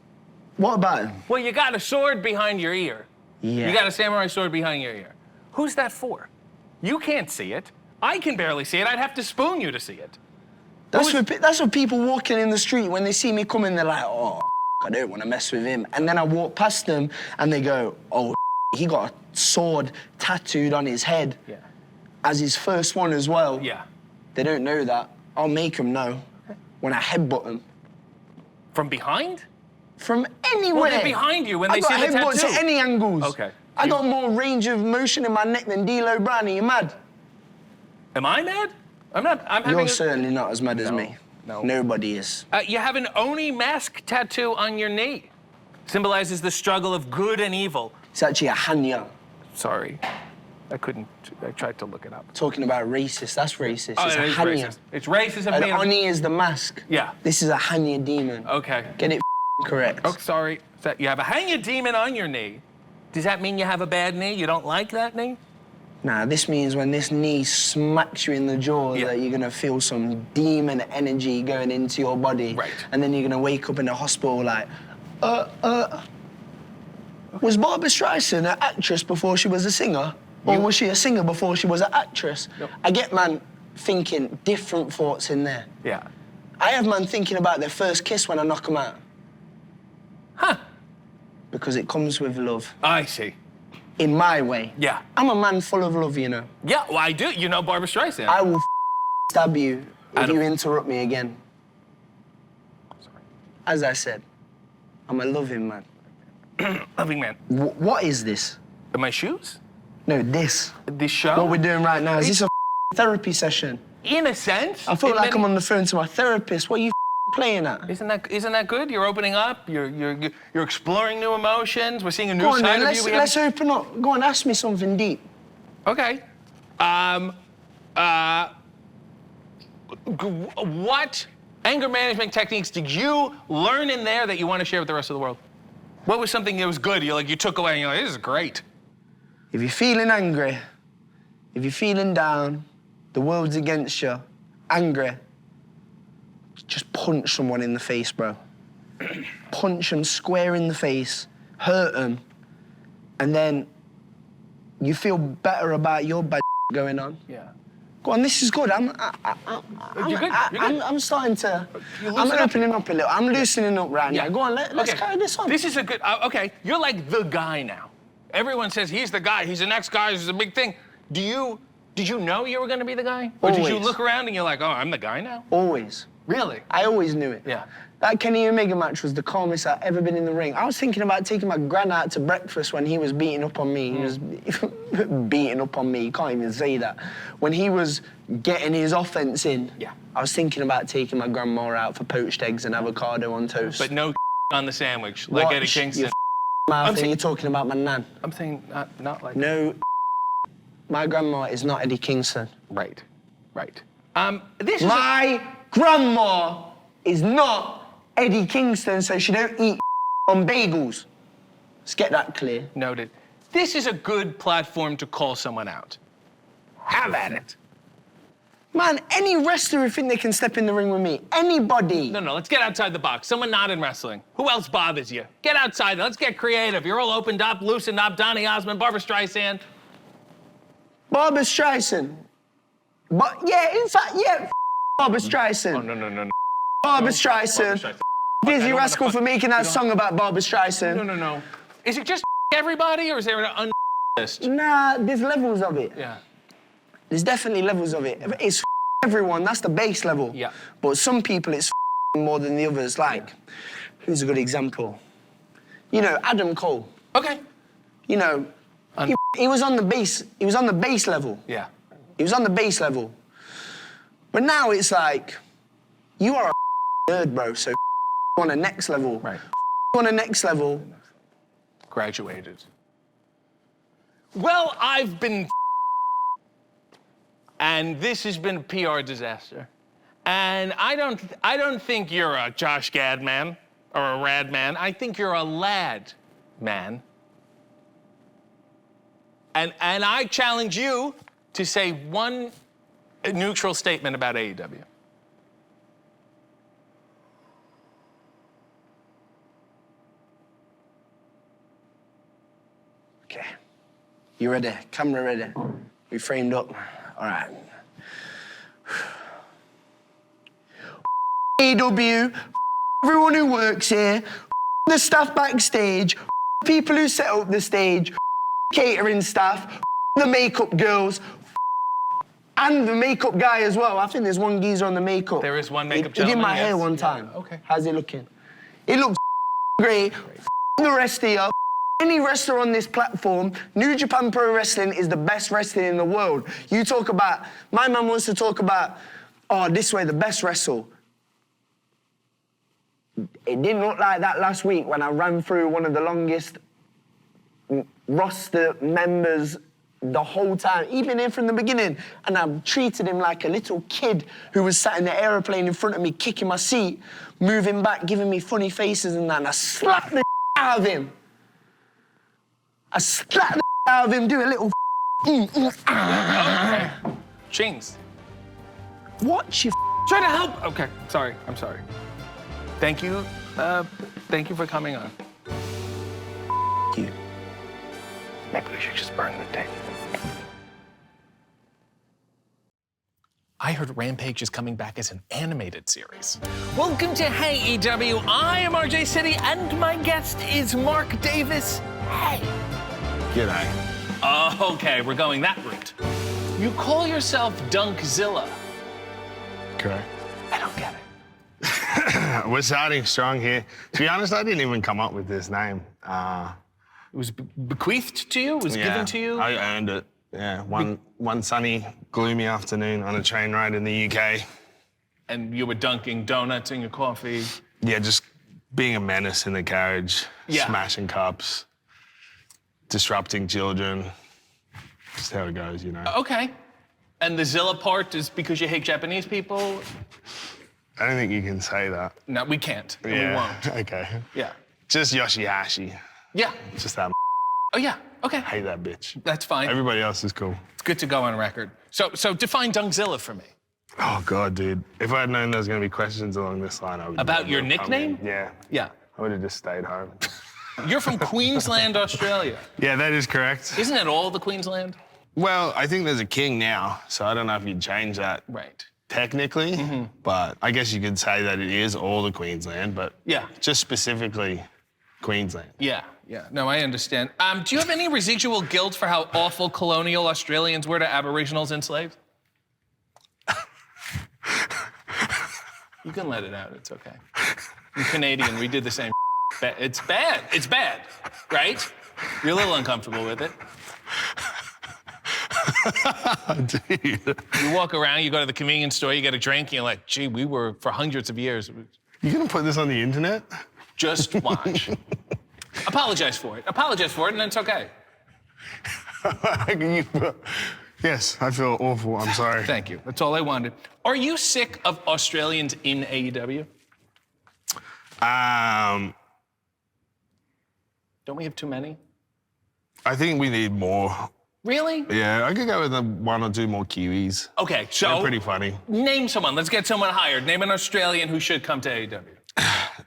What about him? Well, you got a sword behind your ear. Yeah. You got a samurai sword behind your ear. Who's that for? You can't see it. I can barely see it. I'd have to spoon you to see it. That's what people walking in the street, when they see me coming, they're like, oh, I don't want to mess with him. And then I walk past them and they go, oh, he got a sword tattooed on his head. Yeah. As his first one as well. Yeah. They don't know that. I'll make them know when I headbutt them. From behind? From anywhere. Well, they're behind you when they see the I got headbutts tattoo. at any angles. Okay. I got more range of motion in my neck than D'Lo Brown. Are you mad? Am I mad? I'm not. I'm You're having. certainly not as mad as me. No. Nobody is. You have an Oni mask tattoo on your knee. Symbolizes the struggle of good and evil. It's actually a hanya. Sorry. I couldn't. I tried to look it up. Talking about racist, that's racist. Oh, it's it a is hanya. racist. It's racist of An me. Oni is the mask. Yeah. This is a hanya demon. Okay. Get it correct. Oh, sorry. You have a hanging demon on your knee. Does that mean you have a bad knee? You don't like that knee? Nah, this means when this knee smacks you in the jaw that you're gonna feel some demon energy going into your body. Right. And then you're gonna wake up in a hospital like, Was Barbra Streisand an actress before she was a singer? Or was she a singer before she was an actress? Nope. I get man thinking different thoughts in there. Yeah. I have man thinking about their first kiss when I knock them out. Huh. Because it comes with love. I see. In my way. Yeah. I'm a man full of love, you know. Yeah, well, I do. You know Barbra Streisand. I will stab you if you interrupt me again. Sorry. As I said, I'm a loving man. Loving man. What is this? My shoes? No, this. This show? What we're doing right now, is this a therapy session? In a sense. I feel like I'm on the phone to my therapist. What are you playing at? Isn't that good? You're opening up. You're exploring new emotions. We're seeing a new Go on, side then, of you. let's open up. Go on, ask me something deep. Okay. What anger management techniques did you learn in there that you want to share with the rest of the world? What was something that was good? You took away and you're like, this is great. If you're feeling angry, if you're feeling down, the world's against you, angry, just punch someone in the face, bro. Punch them square in the face, hurt them, and then you feel better about your bad going on. Yeah. Go on, this is good. I'm starting to. I'm opening up a little. I'm loosening up right now. Go on, let's carry this on. This is a good. Okay, you're like the guy now. Everyone says he's the guy, he's the next guy, this is a big thing. Did you know you were going to be the guy? Or did you Always. look around and you're like, oh, I'm the guy now? Always. Really? I always knew it. Yeah. That Kenny Omega match was the calmest I've ever been in the ring. I was thinking about taking my gran out to breakfast when he was beating up on me. He was beating up on me, you can't even say that. When he was getting his offense in, I was thinking about taking my grandma out for poached eggs and avocado on toast. But no on the sandwich, like Watch Eddie Kingston. your mouth and you're talking about my nan. I'm saying not like... No, my grandma is not Eddie Kingston. Right. My grandma is not Eddie Kingston, so she don't eat on bagels. Let's get that clear. Noted. This is a good platform to call someone out. Have at it. Man, any wrestler who think they can step in the ring with me, anybody. No, let's get outside the box. Someone not in wrestling. Who else bothers you? Get outside, let's get creative. You're all opened up, loosened up. Donny Osmond, Barbara Streisand. Barbara Streisand. But yeah, in fact, yeah, Barbara Streisand. Oh, no. Barbara Streisand. Dizzy Rascal for making that song about Barbara Streisand. No. Is it just everybody, or is there an list? Nah, there's levels of it. Yeah. There's definitely levels of it. It's everyone, that's the base level. Yeah. But some people, it's more than the others. Like, who's a good example? You know, Adam Cole. Okay. You know, he was on the base. He was on the base level. Yeah. He was on the base level. But now it's like, you are a nerd, bro. So on the next level. Right. On the next level. Graduated. Well, I've been and this has been a PR disaster. And I don't think you're a Josh Gad man or a Rad man. I think you're a lad man. And I challenge you to say one neutral statement about AEW. Okay. You ready? Camera ready? We framed up. All right. AEW, everyone who works here, the staff backstage, people who set up the stage, catering staff, the makeup girls, and the makeup guy as well. I think there's one geezer on the makeup. There is one makeup He did gentleman, my hair yes. one time. Yeah, okay. How's it looking? It looks great. The rest of you. Any wrestler on this platform, New Japan Pro Wrestling is the best wrestling in the world. You talk about, my man wants to talk about, oh, this way, the best wrestle. It didn't look like that last week when I ran through one of the longest roster members the whole time, even in from the beginning. And I treated him like a little kid who was sat in the aeroplane in front of me, kicking my seat, moving back, giving me funny faces and that. And I slapped the out of him. I slapped the out of him, do a little Chings. Watch your Try to help. Okay, sorry, I'm sorry. Thank you for coming on. You. Maybe we should just burn the tape. I heard Rampage is coming back as an animated series. Welcome to Hey EW. I am RJ City, and my guest is Mark Davis. Hey. G'day. Okay, we're going that route. You call yourself Dunkzilla. Correct. I don't get it. We're starting strong here. To be honest, I didn't even come up with this name. It was bequeathed to you? It was given to you? I earned it. Yeah, one sunny, gloomy afternoon on a train ride in the UK. And you were dunking donuts in your coffee? Yeah, just being a menace in the carriage, Yeah. smashing cups, disrupting children. Just how it goes, you know. Okay. And the Zilla part is because you hate Japanese people? I don't think you can say that. No, we can't. And Yeah. we won't. Okay. Yeah. Just Yoshihashi. Yeah. Just that. Oh, yeah. Okay. Hate that bitch. That's fine. Everybody else is cool. It's good to go on record. So define Dunkzilla for me. Oh, God, dude. If I had known there was going to be questions along this line, I would... About your never have come nickname? in. Yeah. Yeah. I would have just stayed home. You're from Queensland, Australia. Yeah, that is correct. Isn't it all the Queensland? Well, I think there's a king now, so I don't know if you'd change that. Right. Technically, but I guess you could say that it is all the Queensland, but Yeah. just specifically Queensland. Yeah. No, I understand. Do you have any residual guilt for how awful colonial Australians were to Aboriginals and slaves? You can let it out. It's okay. I'm Canadian. We did the same. It's bad. It's bad, right? You're a little uncomfortable with it. Dude. You walk around, you go to the convenience store, you get a drink, and you're like, gee, we were for hundreds of years. You gonna put this on the internet? Just watch. Apologize for it, and then it's okay. Yes, I feel awful. I'm sorry. Thank you. That's all I wanted. Are you sick of Australians in AEW? Don't we have too many? I think we need more. Really? Yeah, I could go with 1 or 2 more Kiwis. Okay, so they're pretty funny. Name someone. Let's get someone hired. Name an Australian who should come to AEW.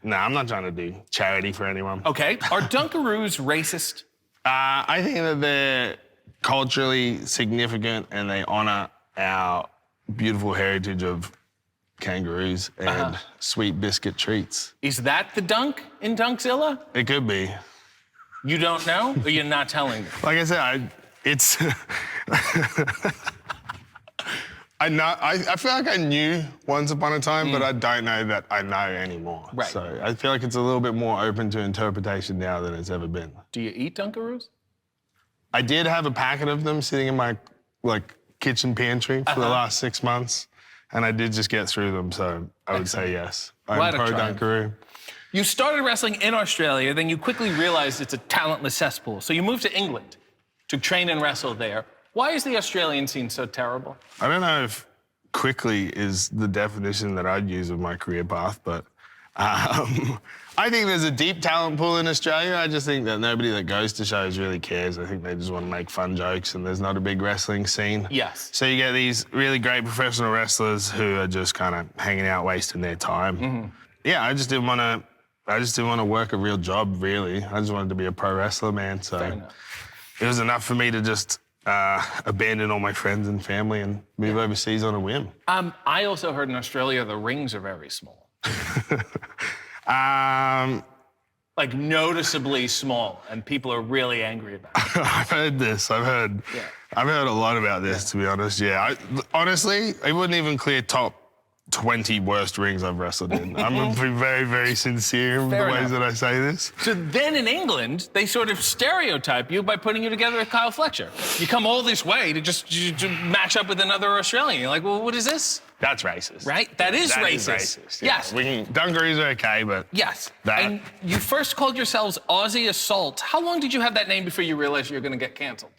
No, I'm not trying to do charity for anyone. Okay. Are Dunkaroos racist? I think that they're culturally significant and they honor our beautiful heritage of kangaroos and sweet biscuit treats. Is that the dunk in Dunkzilla? It could be. You don't know, or you're not telling me? Like I said, it's. I feel like I knew once upon a time, but I don't know that I know anymore. Right. So I feel like it's a little bit more open to interpretation now than it's ever been. Do you eat Dunkaroos? I did have a packet of them sitting in my kitchen pantry for the last 6 months, and I did just get through them. So I would say yes. I'm pro Dunkaroo. You started wrestling in Australia, then you quickly realized it's a talentless cesspool. So you moved to England to train and wrestle there. Why is the Australian scene so terrible? I don't know if quickly is the definition that I'd use of my career path, but I think there's a deep talent pool in Australia. I just think that nobody that goes to shows really cares. I think they just want to make fun jokes and there's not a big wrestling scene. Yes. So you get these really great professional wrestlers who are just kind of hanging out, wasting their time. Yeah, I just didn't want to work a real job, really. I just wanted to be a pro wrestler, man. So it was enough for me to just abandon all my friends and family and move overseas on a whim. I also heard in Australia the rings are very small. Like noticeably small, and people are really angry about it. I've heard this. I've heard a lot about this, to be honest. Yeah, honestly, it wouldn't even clear top 20 worst rings I've wrestled in. I'm gonna be very, very sincere in the ways that I say this. So then in England, they sort of stereotype you by putting you together with Kyle Fletcher. You come all this way to just to match up with another Australian. You're like, well, what is this? That's racist. Right? That is racist. Is racist. Yeah. Yes. Dungarees are okay, but... Yes. And you first called yourselves Aussie Assault. How long did you have that name before you realized you were going to get canceled?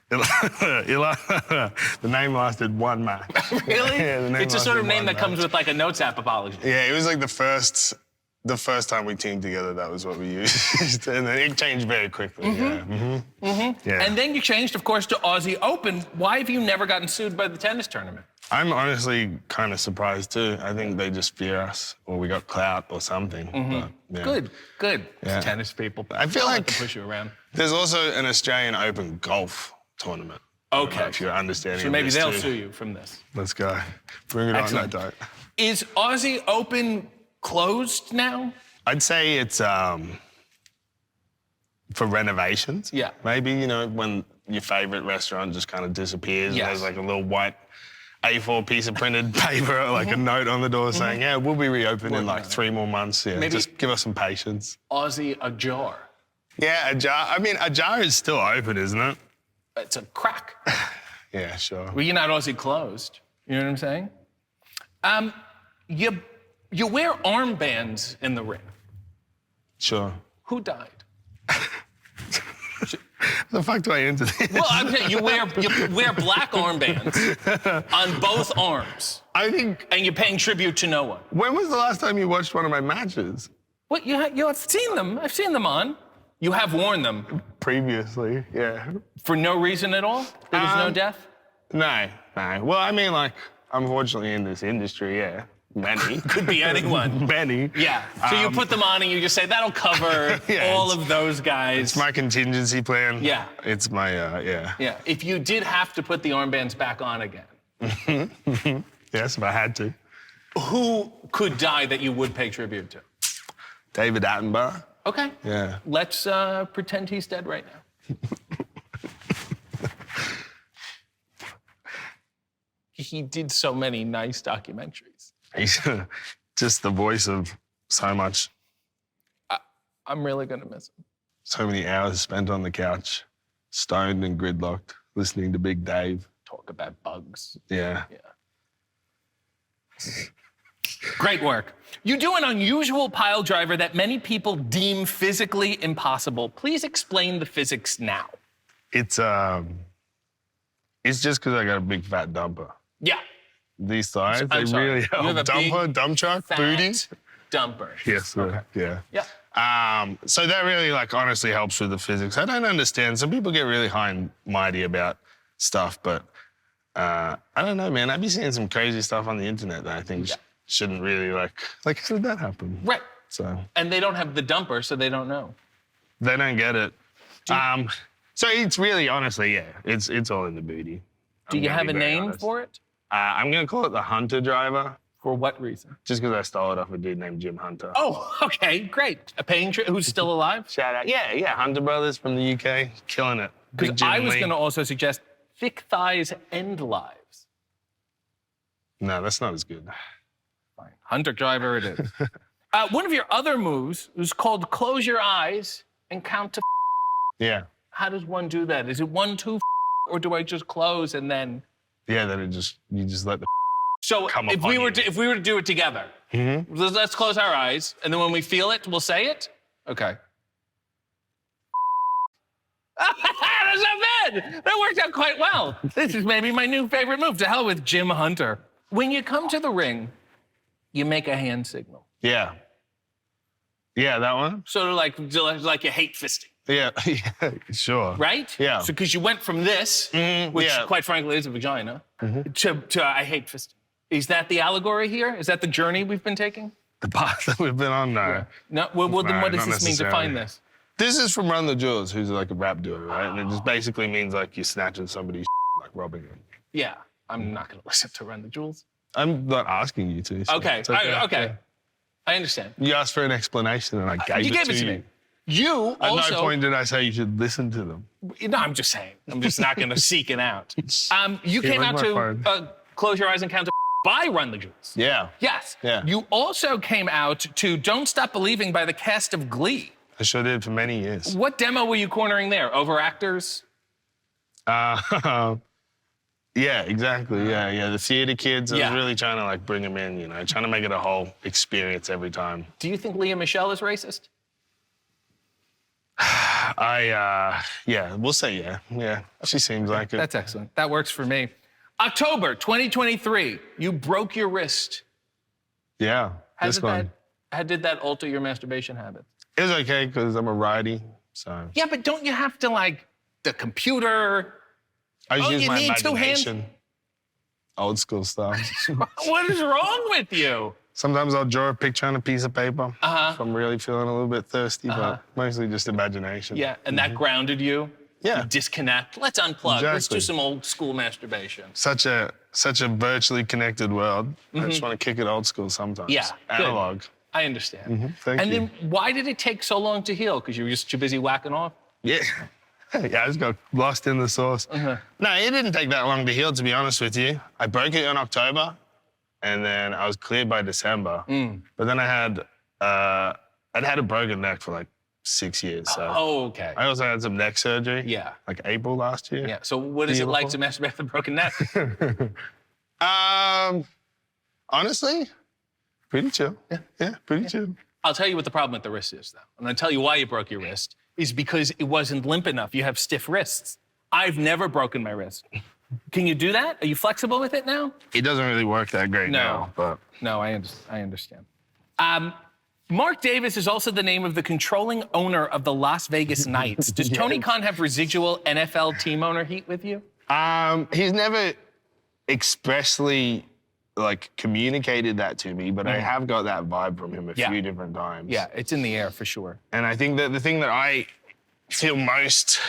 The name lasted 1 match. Really? Yeah, it's a sort of name that comes with like a notes app apology. Yeah, it was like the first time we teamed together, that was what we used. And then it changed very quickly. Yeah. And then you changed, of course, to Aussie Open. Why have you never gotten sued by the tennis tournament? I'm honestly kind of surprised too. I think they just fear us, or we got clout or something. But, yeah. Good. Yeah. Tennis people. I feel like to push you around. There's also an Australian Open golf tournament. Okay. If you're understanding So maybe this they'll too. sue you from this. Let's go. Bring it Excellent. on. No, don't. Is Aussie Open closed now? I'd say it's for renovations. Yeah. Maybe, when your favorite restaurant just kind of disappears and Yes. there's like a little white A4 piece of printed paper, or like a note on the door saying, yeah, we'll be reopened in like 3 more months. Yeah, Maybe- just give us some patience. Aussie Ajar. Yeah, Ajar. I mean, Ajar is still open, isn't it? It's a crack. Yeah, sure. Well, you're not Aussie closed. You know what I'm saying? You wear armbands in the ring. Sure. Who died? The fuck do I answer this? Well, I'm saying you wear black armbands on both arms. And you're paying tribute to no one. When was the last time you watched one of my matches? What you have seen them? I've seen them on. You have worn them previously, yeah. For no reason at all. There was no death. No. Well, I mean, unfortunately, in this industry, yeah. Many. Could be anyone. Many. Yeah. So you put them on and you just say, that'll cover all of those guys. It's my contingency plan. Yeah. It's my, yeah. Yeah. If you did have to put the armbands back on again. Yes, if I had to. Who could die that you would pay tribute to? David Attenborough. Okay. Yeah. Let's pretend he's dead right now. He did so many nice documentaries. He's just the voice of so much. I'm really gonna miss him. So many hours spent on the couch, stoned and gridlocked, listening to Big Dave. Talk about bugs. Yeah. Great work. You do an unusual pile driver that many people deem physically impossible. Please explain the physics now. It's just because I got a big fat dumper. Yeah. These thighs, I'm they sorry. really You help. have a Dumper, big, dump truck, fat booty. Dumper. Yes, sir. Yeah. Yeah. So that really, like, honestly helps with the physics. I don't understand. Some people get really high and mighty about stuff, but I don't know, man. I'd be seeing some crazy stuff on the internet that I think shouldn't really, like, how did that happen? Right. So. And they don't have the dumper, so they don't know. They don't get it. So it's really, honestly, yeah, it's all in the booty. Do you have a name for it? I'm going to call it the Hunter driver. For what reason? Just because I stole it off a dude named Jim Hunter. Oh, okay, great. A paying who's still alive? Shout out. Yeah, Hunter Brothers from the UK, killing it. Because I was going to also suggest thick thighs and lives. No, that's not as good. Fine. Hunter driver it is. One of your other moves was called close your eyes and count to Yeah. How does one do that? Is it 1, 2, or do I just close and then? Yeah, then you just let the So come if upon we were you. if we were to do it together, let's close our eyes, and then when we feel it, we'll say it. Okay. That's not bad. That worked out quite well. This is maybe my new favorite move. To hell with Jim Hunter. When you come to the ring, you make a hand signal. Yeah. Yeah, that one? Sort of like you hate fisting. Yeah, yeah, sure. Right? Yeah. So because you went from this, which quite frankly is a vagina, to I hate fisting. Is that the allegory here? Is that the journey we've been taking? The path that we've been on, no. Yeah. No. Well, then No, what does not this mean? necessarily. Define this. This is from Run the Jewels, who's like a rap duo, right? And it just basically means like you're snatching somebody's like robbing them. Yeah. I'm not going to listen to Run the Jewels. I'm not asking you to. So Okay. it's Okay. Yeah. I understand. You asked for an explanation and I gave You gave it to me. You At also. no point did I say you should listen to them. No, I'm just saying. I'm just not going to seek it out. You Here, came where's out my to phone? Close Your Eyes and Count to by Run the Jewels. Yeah. Yes. Yeah. You also came out to Don't Stop Believing by the cast of Glee. I sure did for many years. What demo were you cornering there? Over actors? Yeah, exactly. Yeah. The theater kids, I was really trying to like bring them in, you know, trying to make it a whole experience every time. Do you think Leah Michelle is racist? Yeah, we'll say yeah. Yeah, she seems like it. That's excellent. That works for me. October 2023, you broke your wrist. Yeah, How this one. did that alter your masturbation habits? It was okay because I'm a righty, so. Yeah, but don't you have to like the computer? I just use you my need 2 hands? imagination. Old school stuff. What is wrong with you? Sometimes I'll draw a picture on a piece of paper if I'm really feeling a little bit thirsty, but mostly just imagination. Yeah, and that grounded you? Yeah. You disconnect. Let's unplug. Let's do Exactly. some old school masturbation. Such a virtually connected world. I just want to kick it old school sometimes. Yeah, good. Analog. I understand. Thank and you. then why did it take so long to heal? Because you were just too busy whacking off? Yeah. Yeah, I just got lost in the sauce. No, it didn't take that long to heal, to be honest with you. I broke it in October, and then I was cleared by December. But then I'd had a broken neck for like 6 years. So Oh, okay. I also had some neck surgery. Yeah. Like April last year. Yeah. So what is it like to masturbate with a broken neck? Honestly, pretty chill. Yeah, pretty chill. I'll tell you what the problem with the wrist is, though. I'm going to tell you why you broke your wrist. Is because it wasn't limp enough. You have stiff wrists. I've never broken my wrist. Can you do that? Are you flexible with it now? It doesn't really work that great now, but. No, I understand. Mark Davis is also the name of the controlling owner of the Las Vegas Knights. Does Tony Khan have residual NFL team owner heat with you? He's never expressly like communicated that to me, but I have got that vibe from him a few different times. Yeah, it's in the air for sure. And I think that the thing that I feel most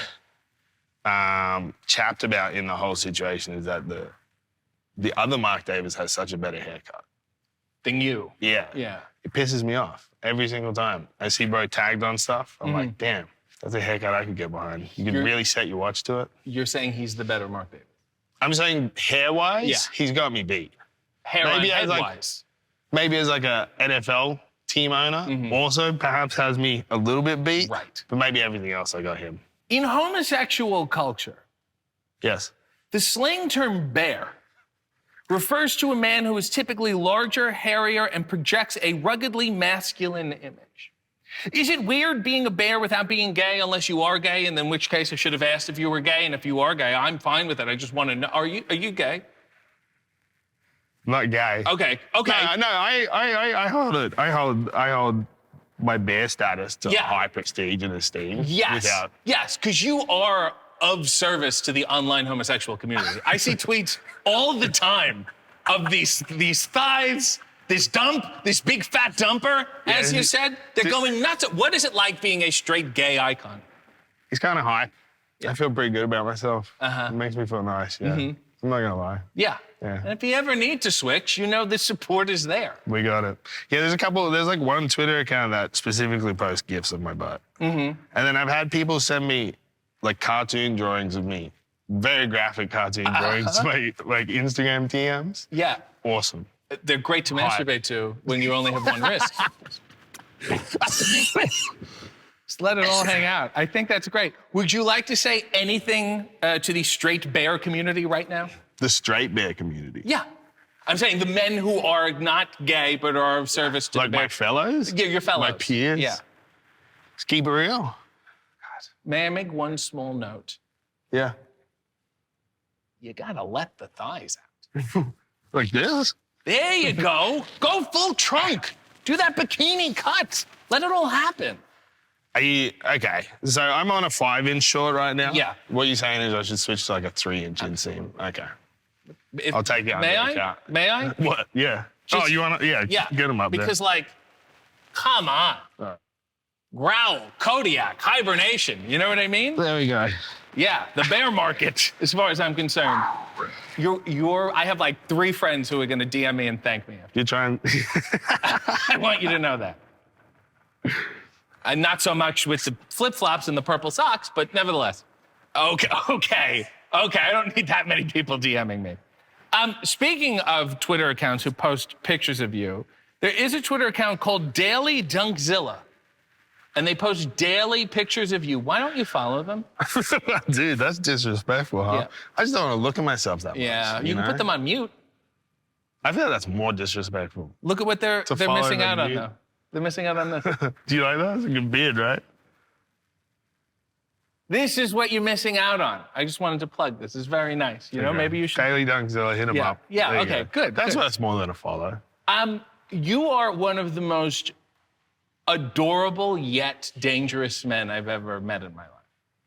chapped about in the whole situation is that the other Mark Davis has such a better haircut. than you. Yeah. Yeah. It pisses me off every single time. I see bro tagged on stuff. I'm like, damn, that's a haircut I could get behind. You could really set your watch to it. You're saying he's the better Mark Davis. I'm saying hair-wise, Yeah. he's got me beat. Hair Maybe on as like- head-wise. Maybe as like a NFL team owner, also perhaps has me a little bit beat. Right. But maybe everything else I got him. In homosexual culture, Yes. the slang term bear refers to a man who is typically larger, hairier, and projects a ruggedly masculine image. Is it weird being a bear without being gay unless you are gay, and in which case I should have asked if you were gay, and if you are gay, I'm fine with it. I just want to know, are you gay? Not gay. Okay. No, I hold it. I hold my bear status to high prestige and esteem. Yes. Without Yes, because you are of service to the online homosexual community. I see tweets all the time of these thighs, this dump, this big fat dumper, as you said. They're going nuts. What is it like being a straight gay icon? It's kind of high. I feel pretty good about myself. It makes me feel nice, yeah. I'm not gonna lie. Yeah. Yeah. And if you ever need to switch, you know the support is there. We got it. Yeah, there's like one Twitter account that specifically posts GIFs of my butt. And then I've had people send me like cartoon drawings of me. Very graphic cartoon drawings, like Instagram DMs. Yeah. Awesome. They're great to masturbate to when you only have one wrist. Just let it all hang out. I think that's great. Would you like to say anything to the straight bear community right now? The straight bear community. Yeah. I'm saying the men who are not gay but are of service to Like the bear. my fellows? Yeah, your fellows. My peers? Yeah. Let's keep it real. May I make one small note? Yeah. You gotta let the thighs out. Like this? There you go. Go full trunk. Do that bikini cut. Let it all happen. Okay, so I'm on a 5-inch short right now. Yeah. What you're saying is I should switch to like a 3-inch inseam. Okay. I'll take it. May I? May I? What? Yeah. Just- oh, you want to? Yeah. Get them up Because, there. like, come on. Growl, Kodiak, hibernation. You know what I mean? There we go. Yeah, the bear market, as far as I'm concerned. I have like 3 friends who are gonna DM me and thank me. You're trying. I want you to know that. And not so much with the flip-flops and the purple socks, but nevertheless. Okay. I don't need that many people DMing me. Speaking of Twitter accounts who post pictures of you, there is a Twitter account called Daily Dunkzilla. And they post daily pictures of you. Why don't you follow them? Dude, that's disrespectful, huh? Yeah. I just don't want to look at myself that much. Yeah, you can put them on mute. I feel that's more disrespectful. Look at what they're follow missing them out on, mute. though. They're missing out on this. Do you like that? It's a good beard, right? This is what you're missing out on. I just wanted to plug this. It's very nice. You know, Okay. maybe you should. Daily Dunkzilla, hit him Yeah. up. Yeah, There you okay, go. good, That's good. what's more than a follow. You are one of the most adorable yet dangerous men I've ever met in my life.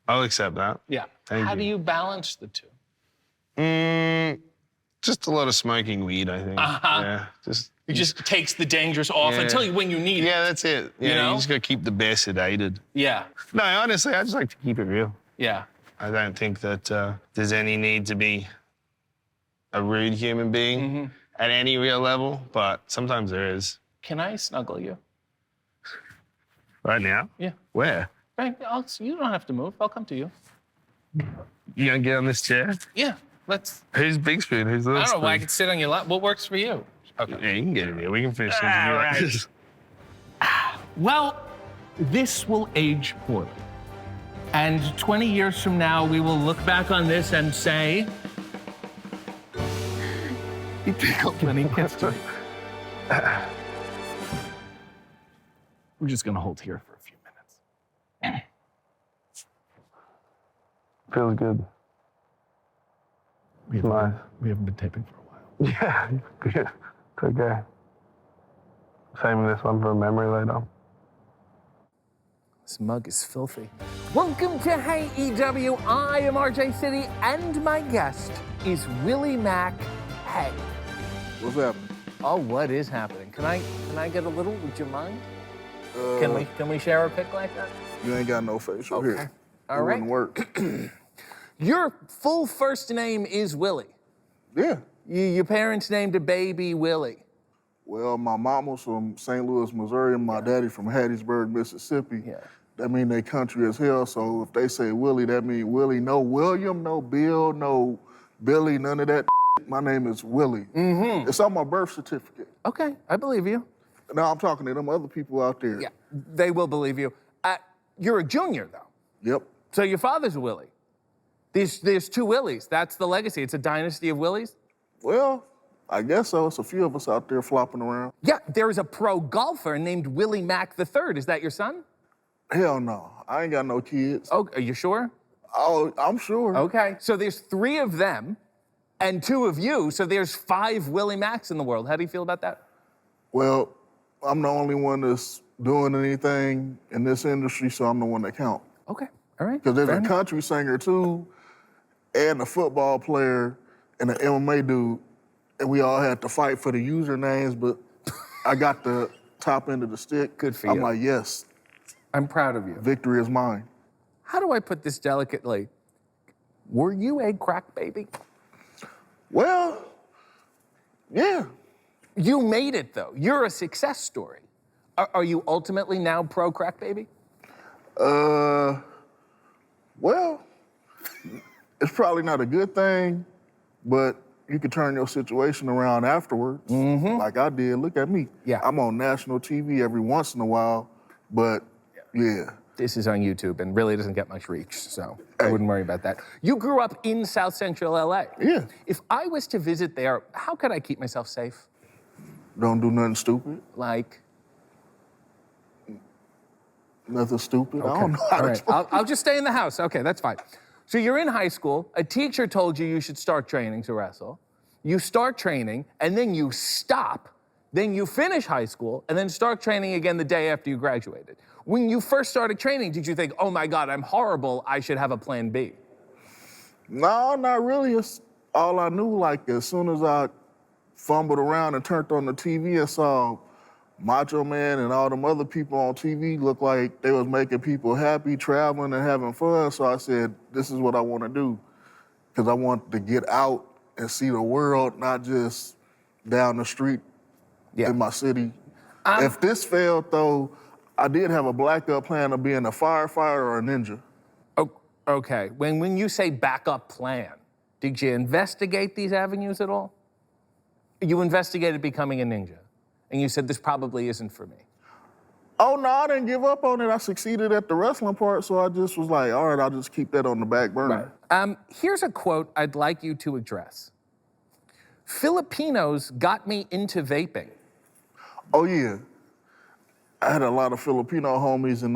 I'll accept that. Yeah. Thank How you. do you balance the two? Just a lot of smoking weed, I think. Yeah, It just takes the dangers off Yeah. until when you need it. Yeah, that's it. You Yeah, know? you just gotta keep the bear sedated. Yeah. No, honestly, I just like to keep it real. Yeah. I don't think that there's any need to be a rude human being at any real level, but sometimes there is. Can I snuggle you? Right now? Yeah. Where? Right. You don't have to move. I'll come to you. You gonna get on this chair? Yeah. Let's. Who's Big Spoon? Who's Little I don't know. Spoon? I can sit on your lap. What works for you? Okay. Yeah, you can get in here. We can finish this. All like right. this. Well, this will age poorly. And 20 years from now, we will look back on this and say, he tickled when he kissed me. We're just gonna hold here for a few minutes. Feels good. We haven't been taping for a while. Yeah, good. It's okay. Saving this one for a memory later. This mug is filthy. Welcome to AEW. I am RJ City, and my guest is Willie Mack. Hey. What's happening? Oh, what is happening? Can I get a little? Would you mind? Can we share a pic like that? You ain't got no facial here. All it right. wouldn't work. Your full first name is Willie. Yeah. Your parents named a baby Willie. Well, my mom was from St. Louis, Missouri, and my daddy from Hattiesburg, Mississippi. Yeah. That mean they country as hell, so if they say Willie, that mean Willie. No William, no Bill, no Billy, none of that. My name is Willie. Mm-hmm. It's on my birth certificate. Okay, I believe you. Now I'm talking to them other people out there. Yeah, they will believe you. You're a junior, though. Yep. So your father's a Willie. There's two Willies. That's the legacy. It's a dynasty of Willies. Well, I guess so. It's a few of us out there flopping around. Yeah, there is a pro golfer named Willie Mack III. Is that your son? Hell no. I ain't got no kids. Oh, are you sure? Oh, I'm sure. Okay. So there's 3 of them and 2 of you. So there's 5 Willie Macks in the world. How do you feel about that? Well, I'm the only one that's doing anything in this industry, so I'm the one that count. Okay. All right. Because there's a country singer too, and a football player, and an MMA dude, and we all had to fight for the usernames, but I got the top end of the stick. Good for you. I'm like, yes. I'm proud of you. Victory is mine. How do I put this delicately? Were you a crack baby? Well, yeah. You made it, though. You're a success story. Are you ultimately now pro crack baby? Well, it's probably not a good thing, but you can turn your situation around afterwards, like I did. Look at me. Yeah. I'm on national TV every once in a while, but yeah. This is on YouTube and really doesn't get much reach, so I wouldn't worry about that. You grew up in South Central LA. Yeah. If I was to visit there, how could I keep myself safe? Don't do nothing stupid. Like? Nothing stupid. Okay. I don't know how All to right. I'll just stay in the house. Okay, that's fine. So you're in high school. A teacher told you should start training to wrestle. You start training, and then you stop. Then you finish high school, and then start training again the day after you graduated. When you first started training, did you think, oh my God, I'm horrible, I should have a plan B? No, not really. It's all I knew. Like, as soon as I fumbled around and turned on the TV and saw Macho Man and all them other people on TV looked like they was making people happy, traveling and having fun. So I said, this is what I want to do. Because I want to get out and see the world, not just down the street in my city. If this failed, though, I did have a backup plan of being a firefighter or a ninja. Oh, okay. When you say backup plan, did you investigate these avenues at all? You investigated becoming a ninja, and you said this probably isn't for me. Oh, no, I didn't give up on it. I succeeded at the wrestling part, so I just was like, all right, I'll just keep that on the back burner. Here's a quote I'd like you to address. Filipinos got me into vaping. Oh, yeah. I had a lot of Filipino homies, and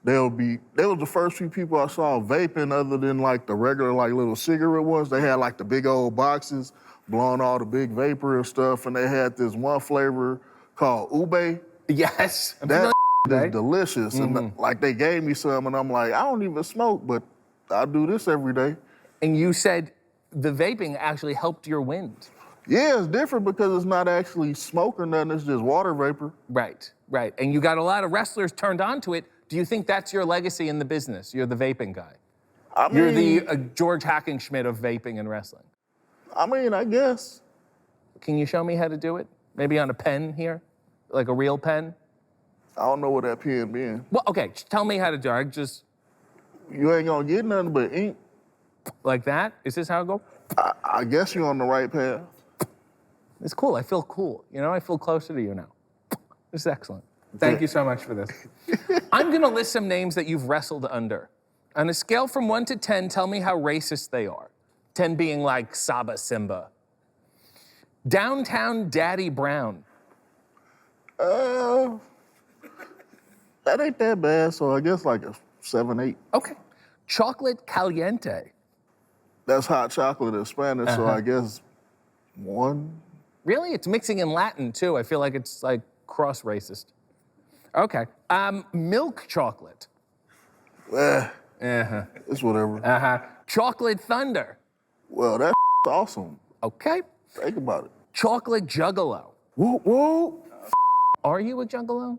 they was the first few people I saw vaping other than like the regular like little cigarette ones. They had like the big old boxes, blowing all the big vapor and stuff, and they had this one flavor called ube. Yes. That is delicious. And like they gave me some, and I'm like, I don't even smoke, but I do this every day. And you said the vaping actually helped your wind. Yeah, it's different because it's not actually smoke or nothing, it's just water vapor. Right, right. And you got a lot of wrestlers turned on to it. Do you think that's your legacy in the business? You're the vaping guy. I mean, you're the George Hackenschmidt of vaping and wrestling. I mean, I guess. Can you show me how to do it? Maybe on a pen here? Like a real pen? I don't know what that pen being. Well, okay, just tell me how to do it. You ain't gonna get nothing but ink. Like that? Is this how it goes? I guess you're on the right path. It's cool. I feel cool. You know, I feel closer to you now. This is excellent. Thank you so much for this. I'm going to list some names that you've wrestled under. On a scale from 1 to 10, tell me how racist they are. 10 being like Saba Simba. Downtown Daddy Brown. That ain't that bad, so I guess like a 7, 8. Okay. Chocolate Caliente. That's hot chocolate in Spanish, so I guess 1. Really? It's mixing in Latin, too. I feel like it's like cross-racist. Okay. Milk chocolate. It's whatever. Chocolate Thunder. Well, that's awesome. Okay. Think about it. Chocolate Juggalo. Whoa, whoa. Are you a Juggalo?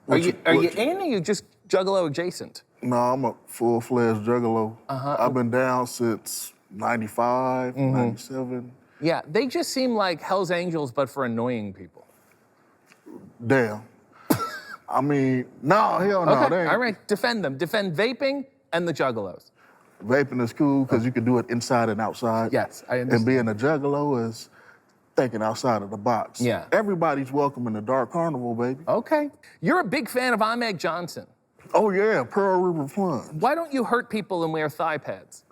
Are you in or you just Juggalo adjacent? No, I'm a full-fledged Juggalo. I've been down since 95, 97. Yeah, they just seem like Hell's Angels, but for annoying people. Damn. I mean, no, hell no. Okay, They ain't. all right, defend them. Defend vaping and the juggalos. Vaping is cool because you can do it inside and outside. Yes, I understand. And being a juggalo is thinking outside of the box. Yeah. Everybody's welcome in the Dark Carnival, baby. Okay. You're a big fan of Ahmed Johnson. Oh, yeah, Pearl River Plunge. Why don't you hurt people and wear thigh pads?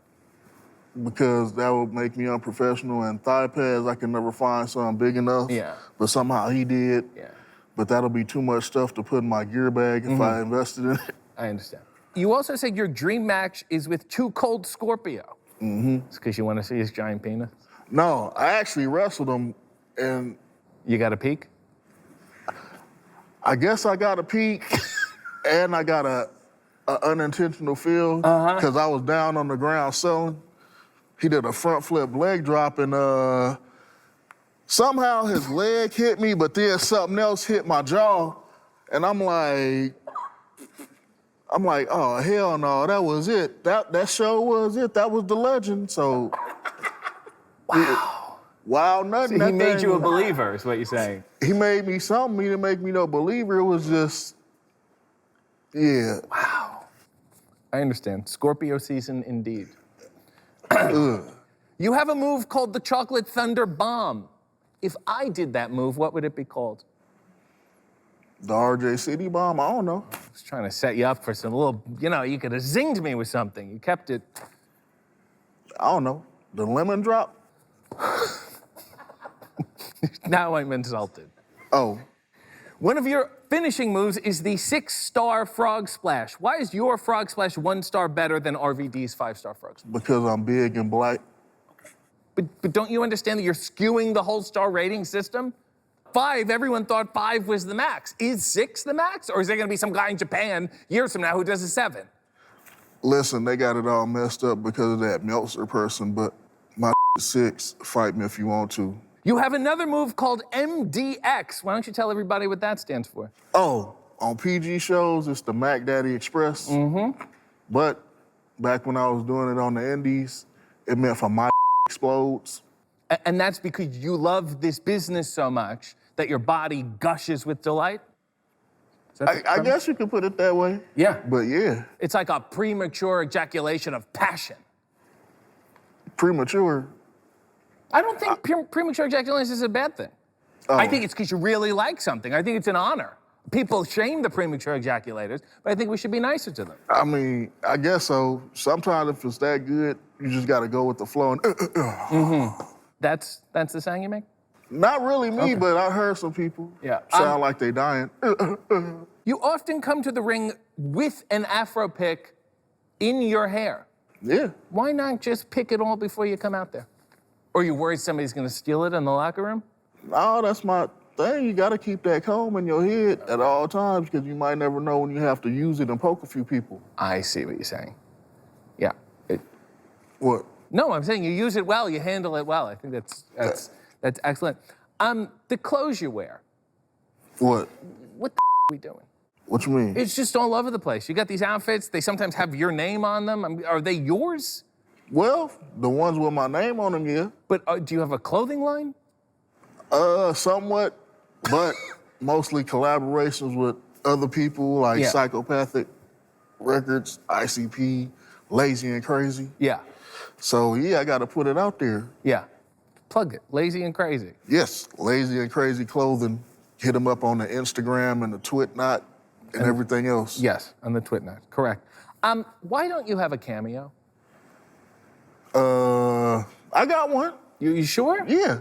Because that would make me unprofessional, and thigh pads, I can never find something big enough. Yeah. But somehow he did. Yeah. But that'll be too much stuff to put in my gear bag if I invested in it. I understand. You also said your dream match is with Too Cold Scorpio. Mm-hmm. It's because you want to see his giant penis? No, I actually wrestled him, and... You got a peek? I guess I got a peek, and I got a unintentional feel, because I was down on the ground selling. He did a front flip leg drop, and somehow his leg hit me, but then something else hit my jaw, and I'm like, oh, hell no, that was it. That show was it. That was the legend, so. Wow. Wow, nothing. So he made you a believer, is what you're saying. He made me something. He didn't make me no believer. It was just, yeah. Wow. I understand. Scorpio season indeed. You have a move called the Chocolate Thunder Bomb. If I did that move, what would it be called? The RJ City Bomb? I don't know. I was trying to set you up for some little, you could have zinged me with something. You kept it. I don't know. The Lemon Drop? Now I'm insulted. Oh. One of your finishing moves is the 6-star Frog Splash. Why is your Frog Splash 1 star better than RVD's 5-star Frog Splash? Because I'm big and black. But don't you understand that you're skewing the whole star rating system? 5, everyone thought 5 was the max. Is 6 the max? Or is there gonna be some guy in Japan years from now who does a 7? Listen, they got it all messed up because of that Meltzer person, but my 6, fight me if you want to. You have another move called MDX. Why don't you tell everybody what that stands for? Oh, on PG shows, it's the Mac Daddy Express. Mm-hmm. But back when I was doing it on the indies, it meant for my explodes. And that's because you love this business so much that your body gushes with delight? I guess you could put it that way. Yeah. But yeah. It's like a premature ejaculation of passion. Premature? I don't think premature ejaculation is a bad thing. Oh. I think it's because you really like something. I think it's an honor. People shame the premature ejaculators, but I think we should be nicer to them. I mean, I guess so. Sometimes if it's that good, you just got to go with the flow. And, Mm-hmm. That's the sound you make? Not really me, but I heard some people sound like they dying. You often come to the ring with an Afro pick in your hair. Yeah. Why not just pick it all before you come out there? Or you worried somebody's gonna steal it in the locker room? No, that's my thing. You gotta keep that comb in your head at all times because you might never know when you have to use it and poke a few people. I see what you're saying. Yeah. What? No, I'm saying you use it well, you handle it well. I think that's excellent. The clothes you wear. What? What the are we doing? What you mean? It's just all over the place. You got these outfits, they sometimes have your name on them. Are they yours? Well, the ones with my name on them, yeah. But do you have a clothing line? Somewhat, but mostly collaborations with other people like Psychopathic Records, ICP, Lazy and Crazy. Yeah. So yeah, I gotta put it out there. Yeah. Plug it, Lazy and Crazy. Yes, Lazy and Crazy Clothing. Hit them up on the Instagram and the Twitnot and everything else. Yes, on the Twitnot, correct. Why don't you have a cameo? I got one. You sure? Yeah.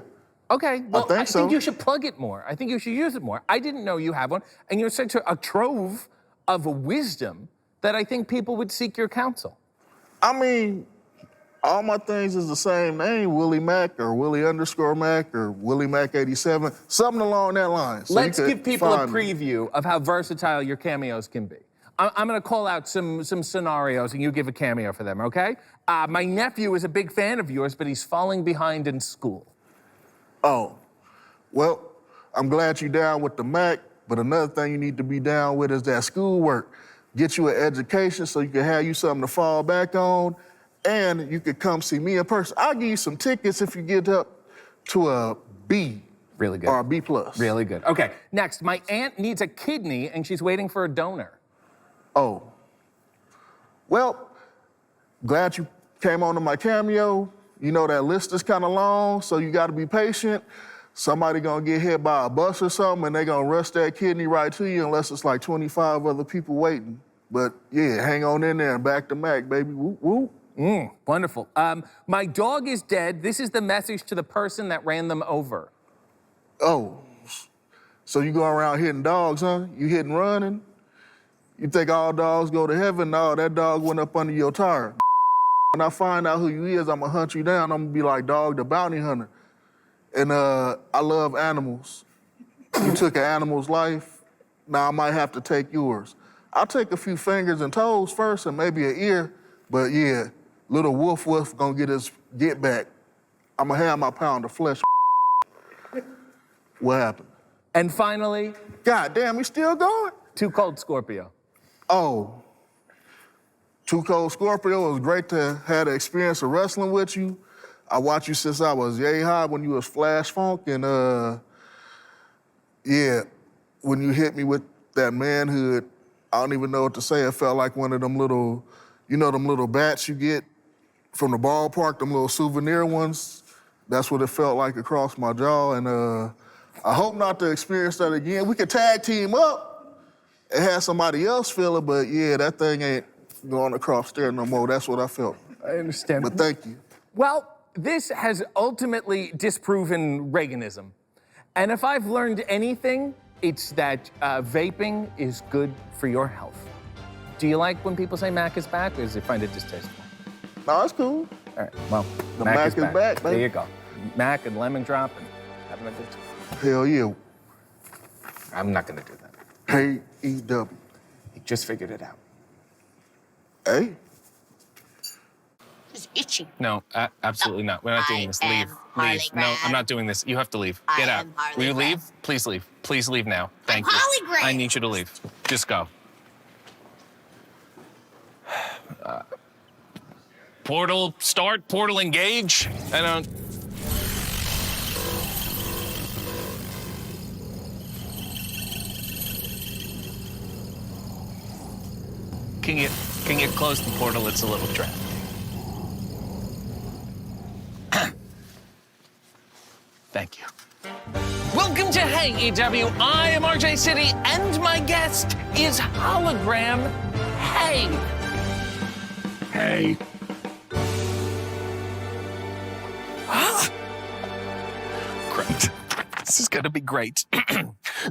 Okay, well, I so. think you should plug it more. I think you should use it more. I didn't know you have one, and you're such a trove of wisdom that I think people would seek your counsel. I mean, all my things is the same name, Willie Mack or Willie_Mack or Willie Mack 87, something along that line. So Let's give people a preview of how versatile your cameos can be. I'm gonna call out some scenarios and you give a cameo for them, okay? My nephew is a big fan of yours, but he's falling behind in school. Oh, well, I'm glad you're down with the Mac, but another thing you need to be down with is that schoolwork. Get you an education so you can have you something to fall back on, and you could come see me in person. I'll give you some tickets if you get up to a B. Really good. Or a B plus. Really good. Okay, next. My aunt needs a kidney and she's waiting for a donor. Oh. Well, glad you came on to my cameo. You know that list is kind of long, so you got to be patient. Somebody gonna get hit by a bus or something, and they gonna rush that kidney right to you unless it's like 25 other people waiting. But yeah, hang on in there and back to Mac, baby. Whoop, whoop. Wonderful. My dog is dead. This is the message to the person that ran them over. Oh, so you go around hitting dogs, huh? You hit and running? You think all dogs go to heaven? No, that dog went up under your tire. When I find out who you is, I'm gonna hunt you down. I'm gonna be like Dog the Bounty Hunter. And I love animals. You took an animal's life, now I might have to take yours. I'll take a few fingers and toes first and maybe an ear, but yeah, little Wolf gonna get his get back. I'm gonna have my pound of flesh. What happened? And finally... God damn, we still going? Too Cold Scorpio. Oh. Too Cold Scorpio, it was great to have the experience of wrestling with you. I watched you since I was yay high when you was Flash Funk, and yeah, when you hit me with that manhood, I don't even know what to say. It felt like one of them little, you know, them little bats you get from the ballpark, them little souvenir ones. That's what it felt like across my jaw, and I hope not to experience that again. We could tag team up and have somebody else feel it, but yeah, that thing ain't going across there no more. That's what I felt. I understand. But thank you. Well, this has ultimately disproven Reaganism. And if I've learned anything, it's that vaping is good for your health. Do you like when people say Mac is back, or does it find it distasteful? No, it's cool. All right, well, The Mac is back, There baby. you go. Mac and lemon drop and having a good time. Hell yeah. I'm not gonna do that. AEW. You just figured it out. Hey. It's itchy. No, absolutely not. We're not doing this. Leave. Leave. No, I'm not doing this. You have to leave. Get out. Will you leave? Please leave. Please leave now. Thank you. Hologram. I need you to leave. Just go. Portal start, portal engage. I don't... Can you close the portal? It's a little traffic. Thank you. Welcome to Hey AEW. I am RJ City, and my guest is Hologram Hey. Hey. Great. This is going to be great.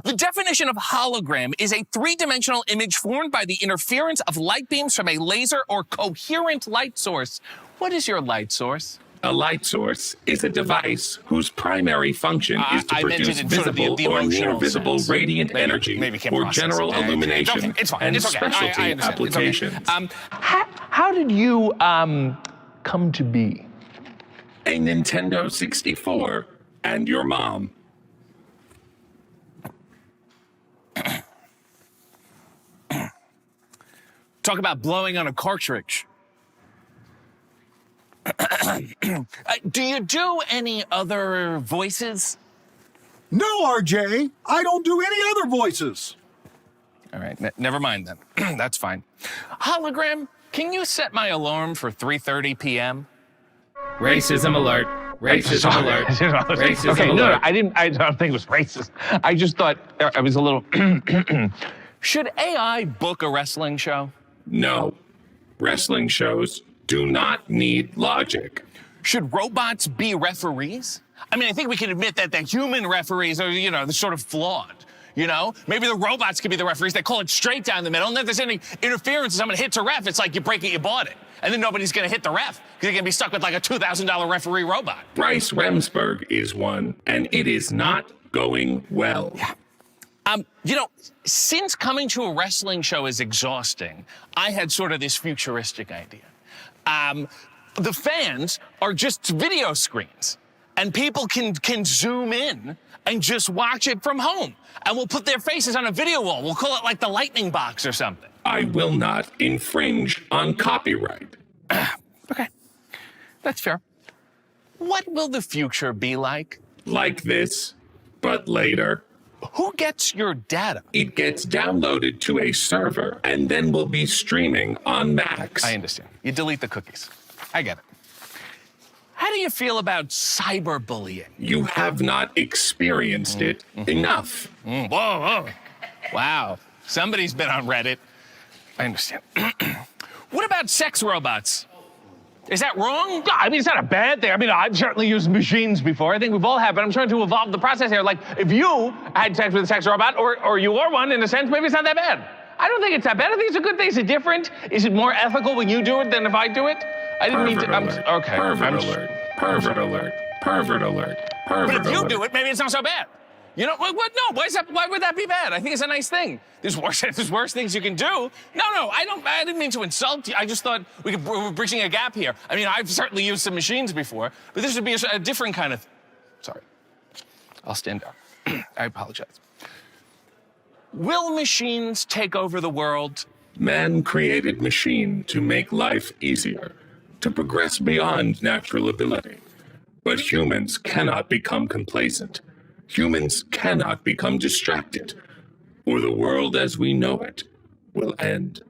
The definition of hologram is a three-dimensional image formed by the interference of light beams from a laser or coherent light source. What is your light source? A light source is a device whose primary function is to produce visible or near visible radiant energy for general illumination and specialty applications. How did you come to be? A Nintendo 64 and your mom. Talk about blowing on a cartridge. Do you do any other voices? No, RJ. I don't do any other voices. All right, never mind then. That's fine. Hologram, can you set my alarm for 3:30 p.m.? Racism alert. Racism alert. Racism Okay, alert. I don't think it was racist. I just thought I was a little... Should AI book a wrestling show? No. Wrestling shows do not need logic. Should robots be referees? I mean, I think we can admit that the human referees are, you know, they're sort of flawed. You know, maybe the robots could be the referees. They call it straight down the middle. And if there's any interference and someone hits a ref, it's like you break it, you bought it. And then nobody's going to hit the ref because you're going to be stuck with like a $2,000 referee robot. Bryce Remsburg is one, and it is not going well. Yeah. You know, since coming to a wrestling show is exhausting, I had sort of this futuristic idea. The fans are just video screens, and people can zoom in and just watch it from home. And we'll put their faces on a video wall. We'll call it like the lightning box or something. I will not infringe on copyright. Okay, that's fair. What will the future be like? Like this, but later. Who gets your data? It gets downloaded to a server and then will be streaming on Max. I understand. You delete the cookies. I get it. How do you feel about cyberbullying? You have not experienced it enough. Whoa, whoa. Wow. Somebody's been on Reddit. I understand. What about sex robots? Is that wrong? Yeah, I mean, it's not a bad thing. I mean, I've certainly used machines before. I think we've all had, but I'm trying to evolve the process here. Like, if you had sex with a sex robot, or you are one, in a sense, maybe it's not that bad. I don't think it's that bad. I think it's a good thing. Is it different? Is it more ethical when you do it than if I do it? I didn't mean to. Okay. Pervert alert. Pervert alert. Pervert alert. Pervert But if you alert. do it, maybe it's not so bad. You know what? No. Why would that be bad? I think it's a nice thing. There's worse things you can do. No. I didn't mean to insult you. I just thought we're bridging a gap here. I mean, I've certainly used some machines before, but this would be a different kind of. Sorry. I'll stand down. I apologize. Will machines take over the world? Man created machine to make life easier, to progress beyond natural ability. But humans cannot become complacent. Humans cannot become distracted, or the world as we know it will end.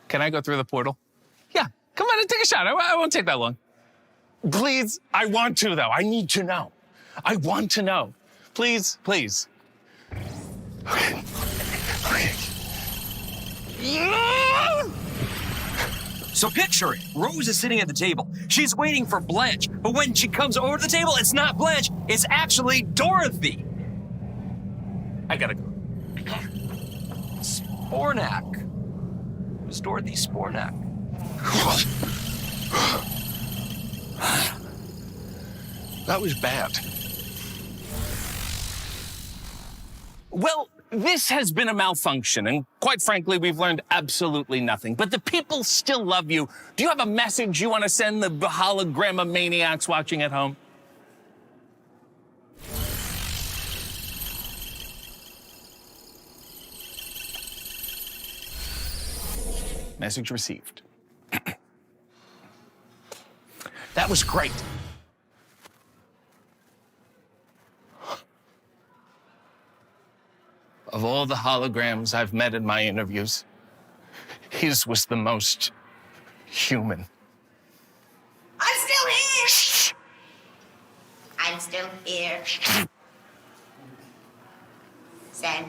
Can I go through the portal? Yeah, come on and take a shot. I won't take that long. Please, I want to, though. I need to know. I want to know. Please, please. Okay. So picture it. Rose is sitting at the table. She's waiting for Blanche. But when she comes over to the table, it's not Blanche. It's actually Dorothy. I gotta go. Spornak. It was Dorothy Spornak. That was bad. Well, this has been a malfunction, and quite frankly, we've learned absolutely nothing. But the people still love you. Do you have a message you want to send the hologram maniacs watching at home? Message received. That was great. Of all the holograms I've met in my interviews, his was the most human. I'm still here. Shh. I'm still here. Send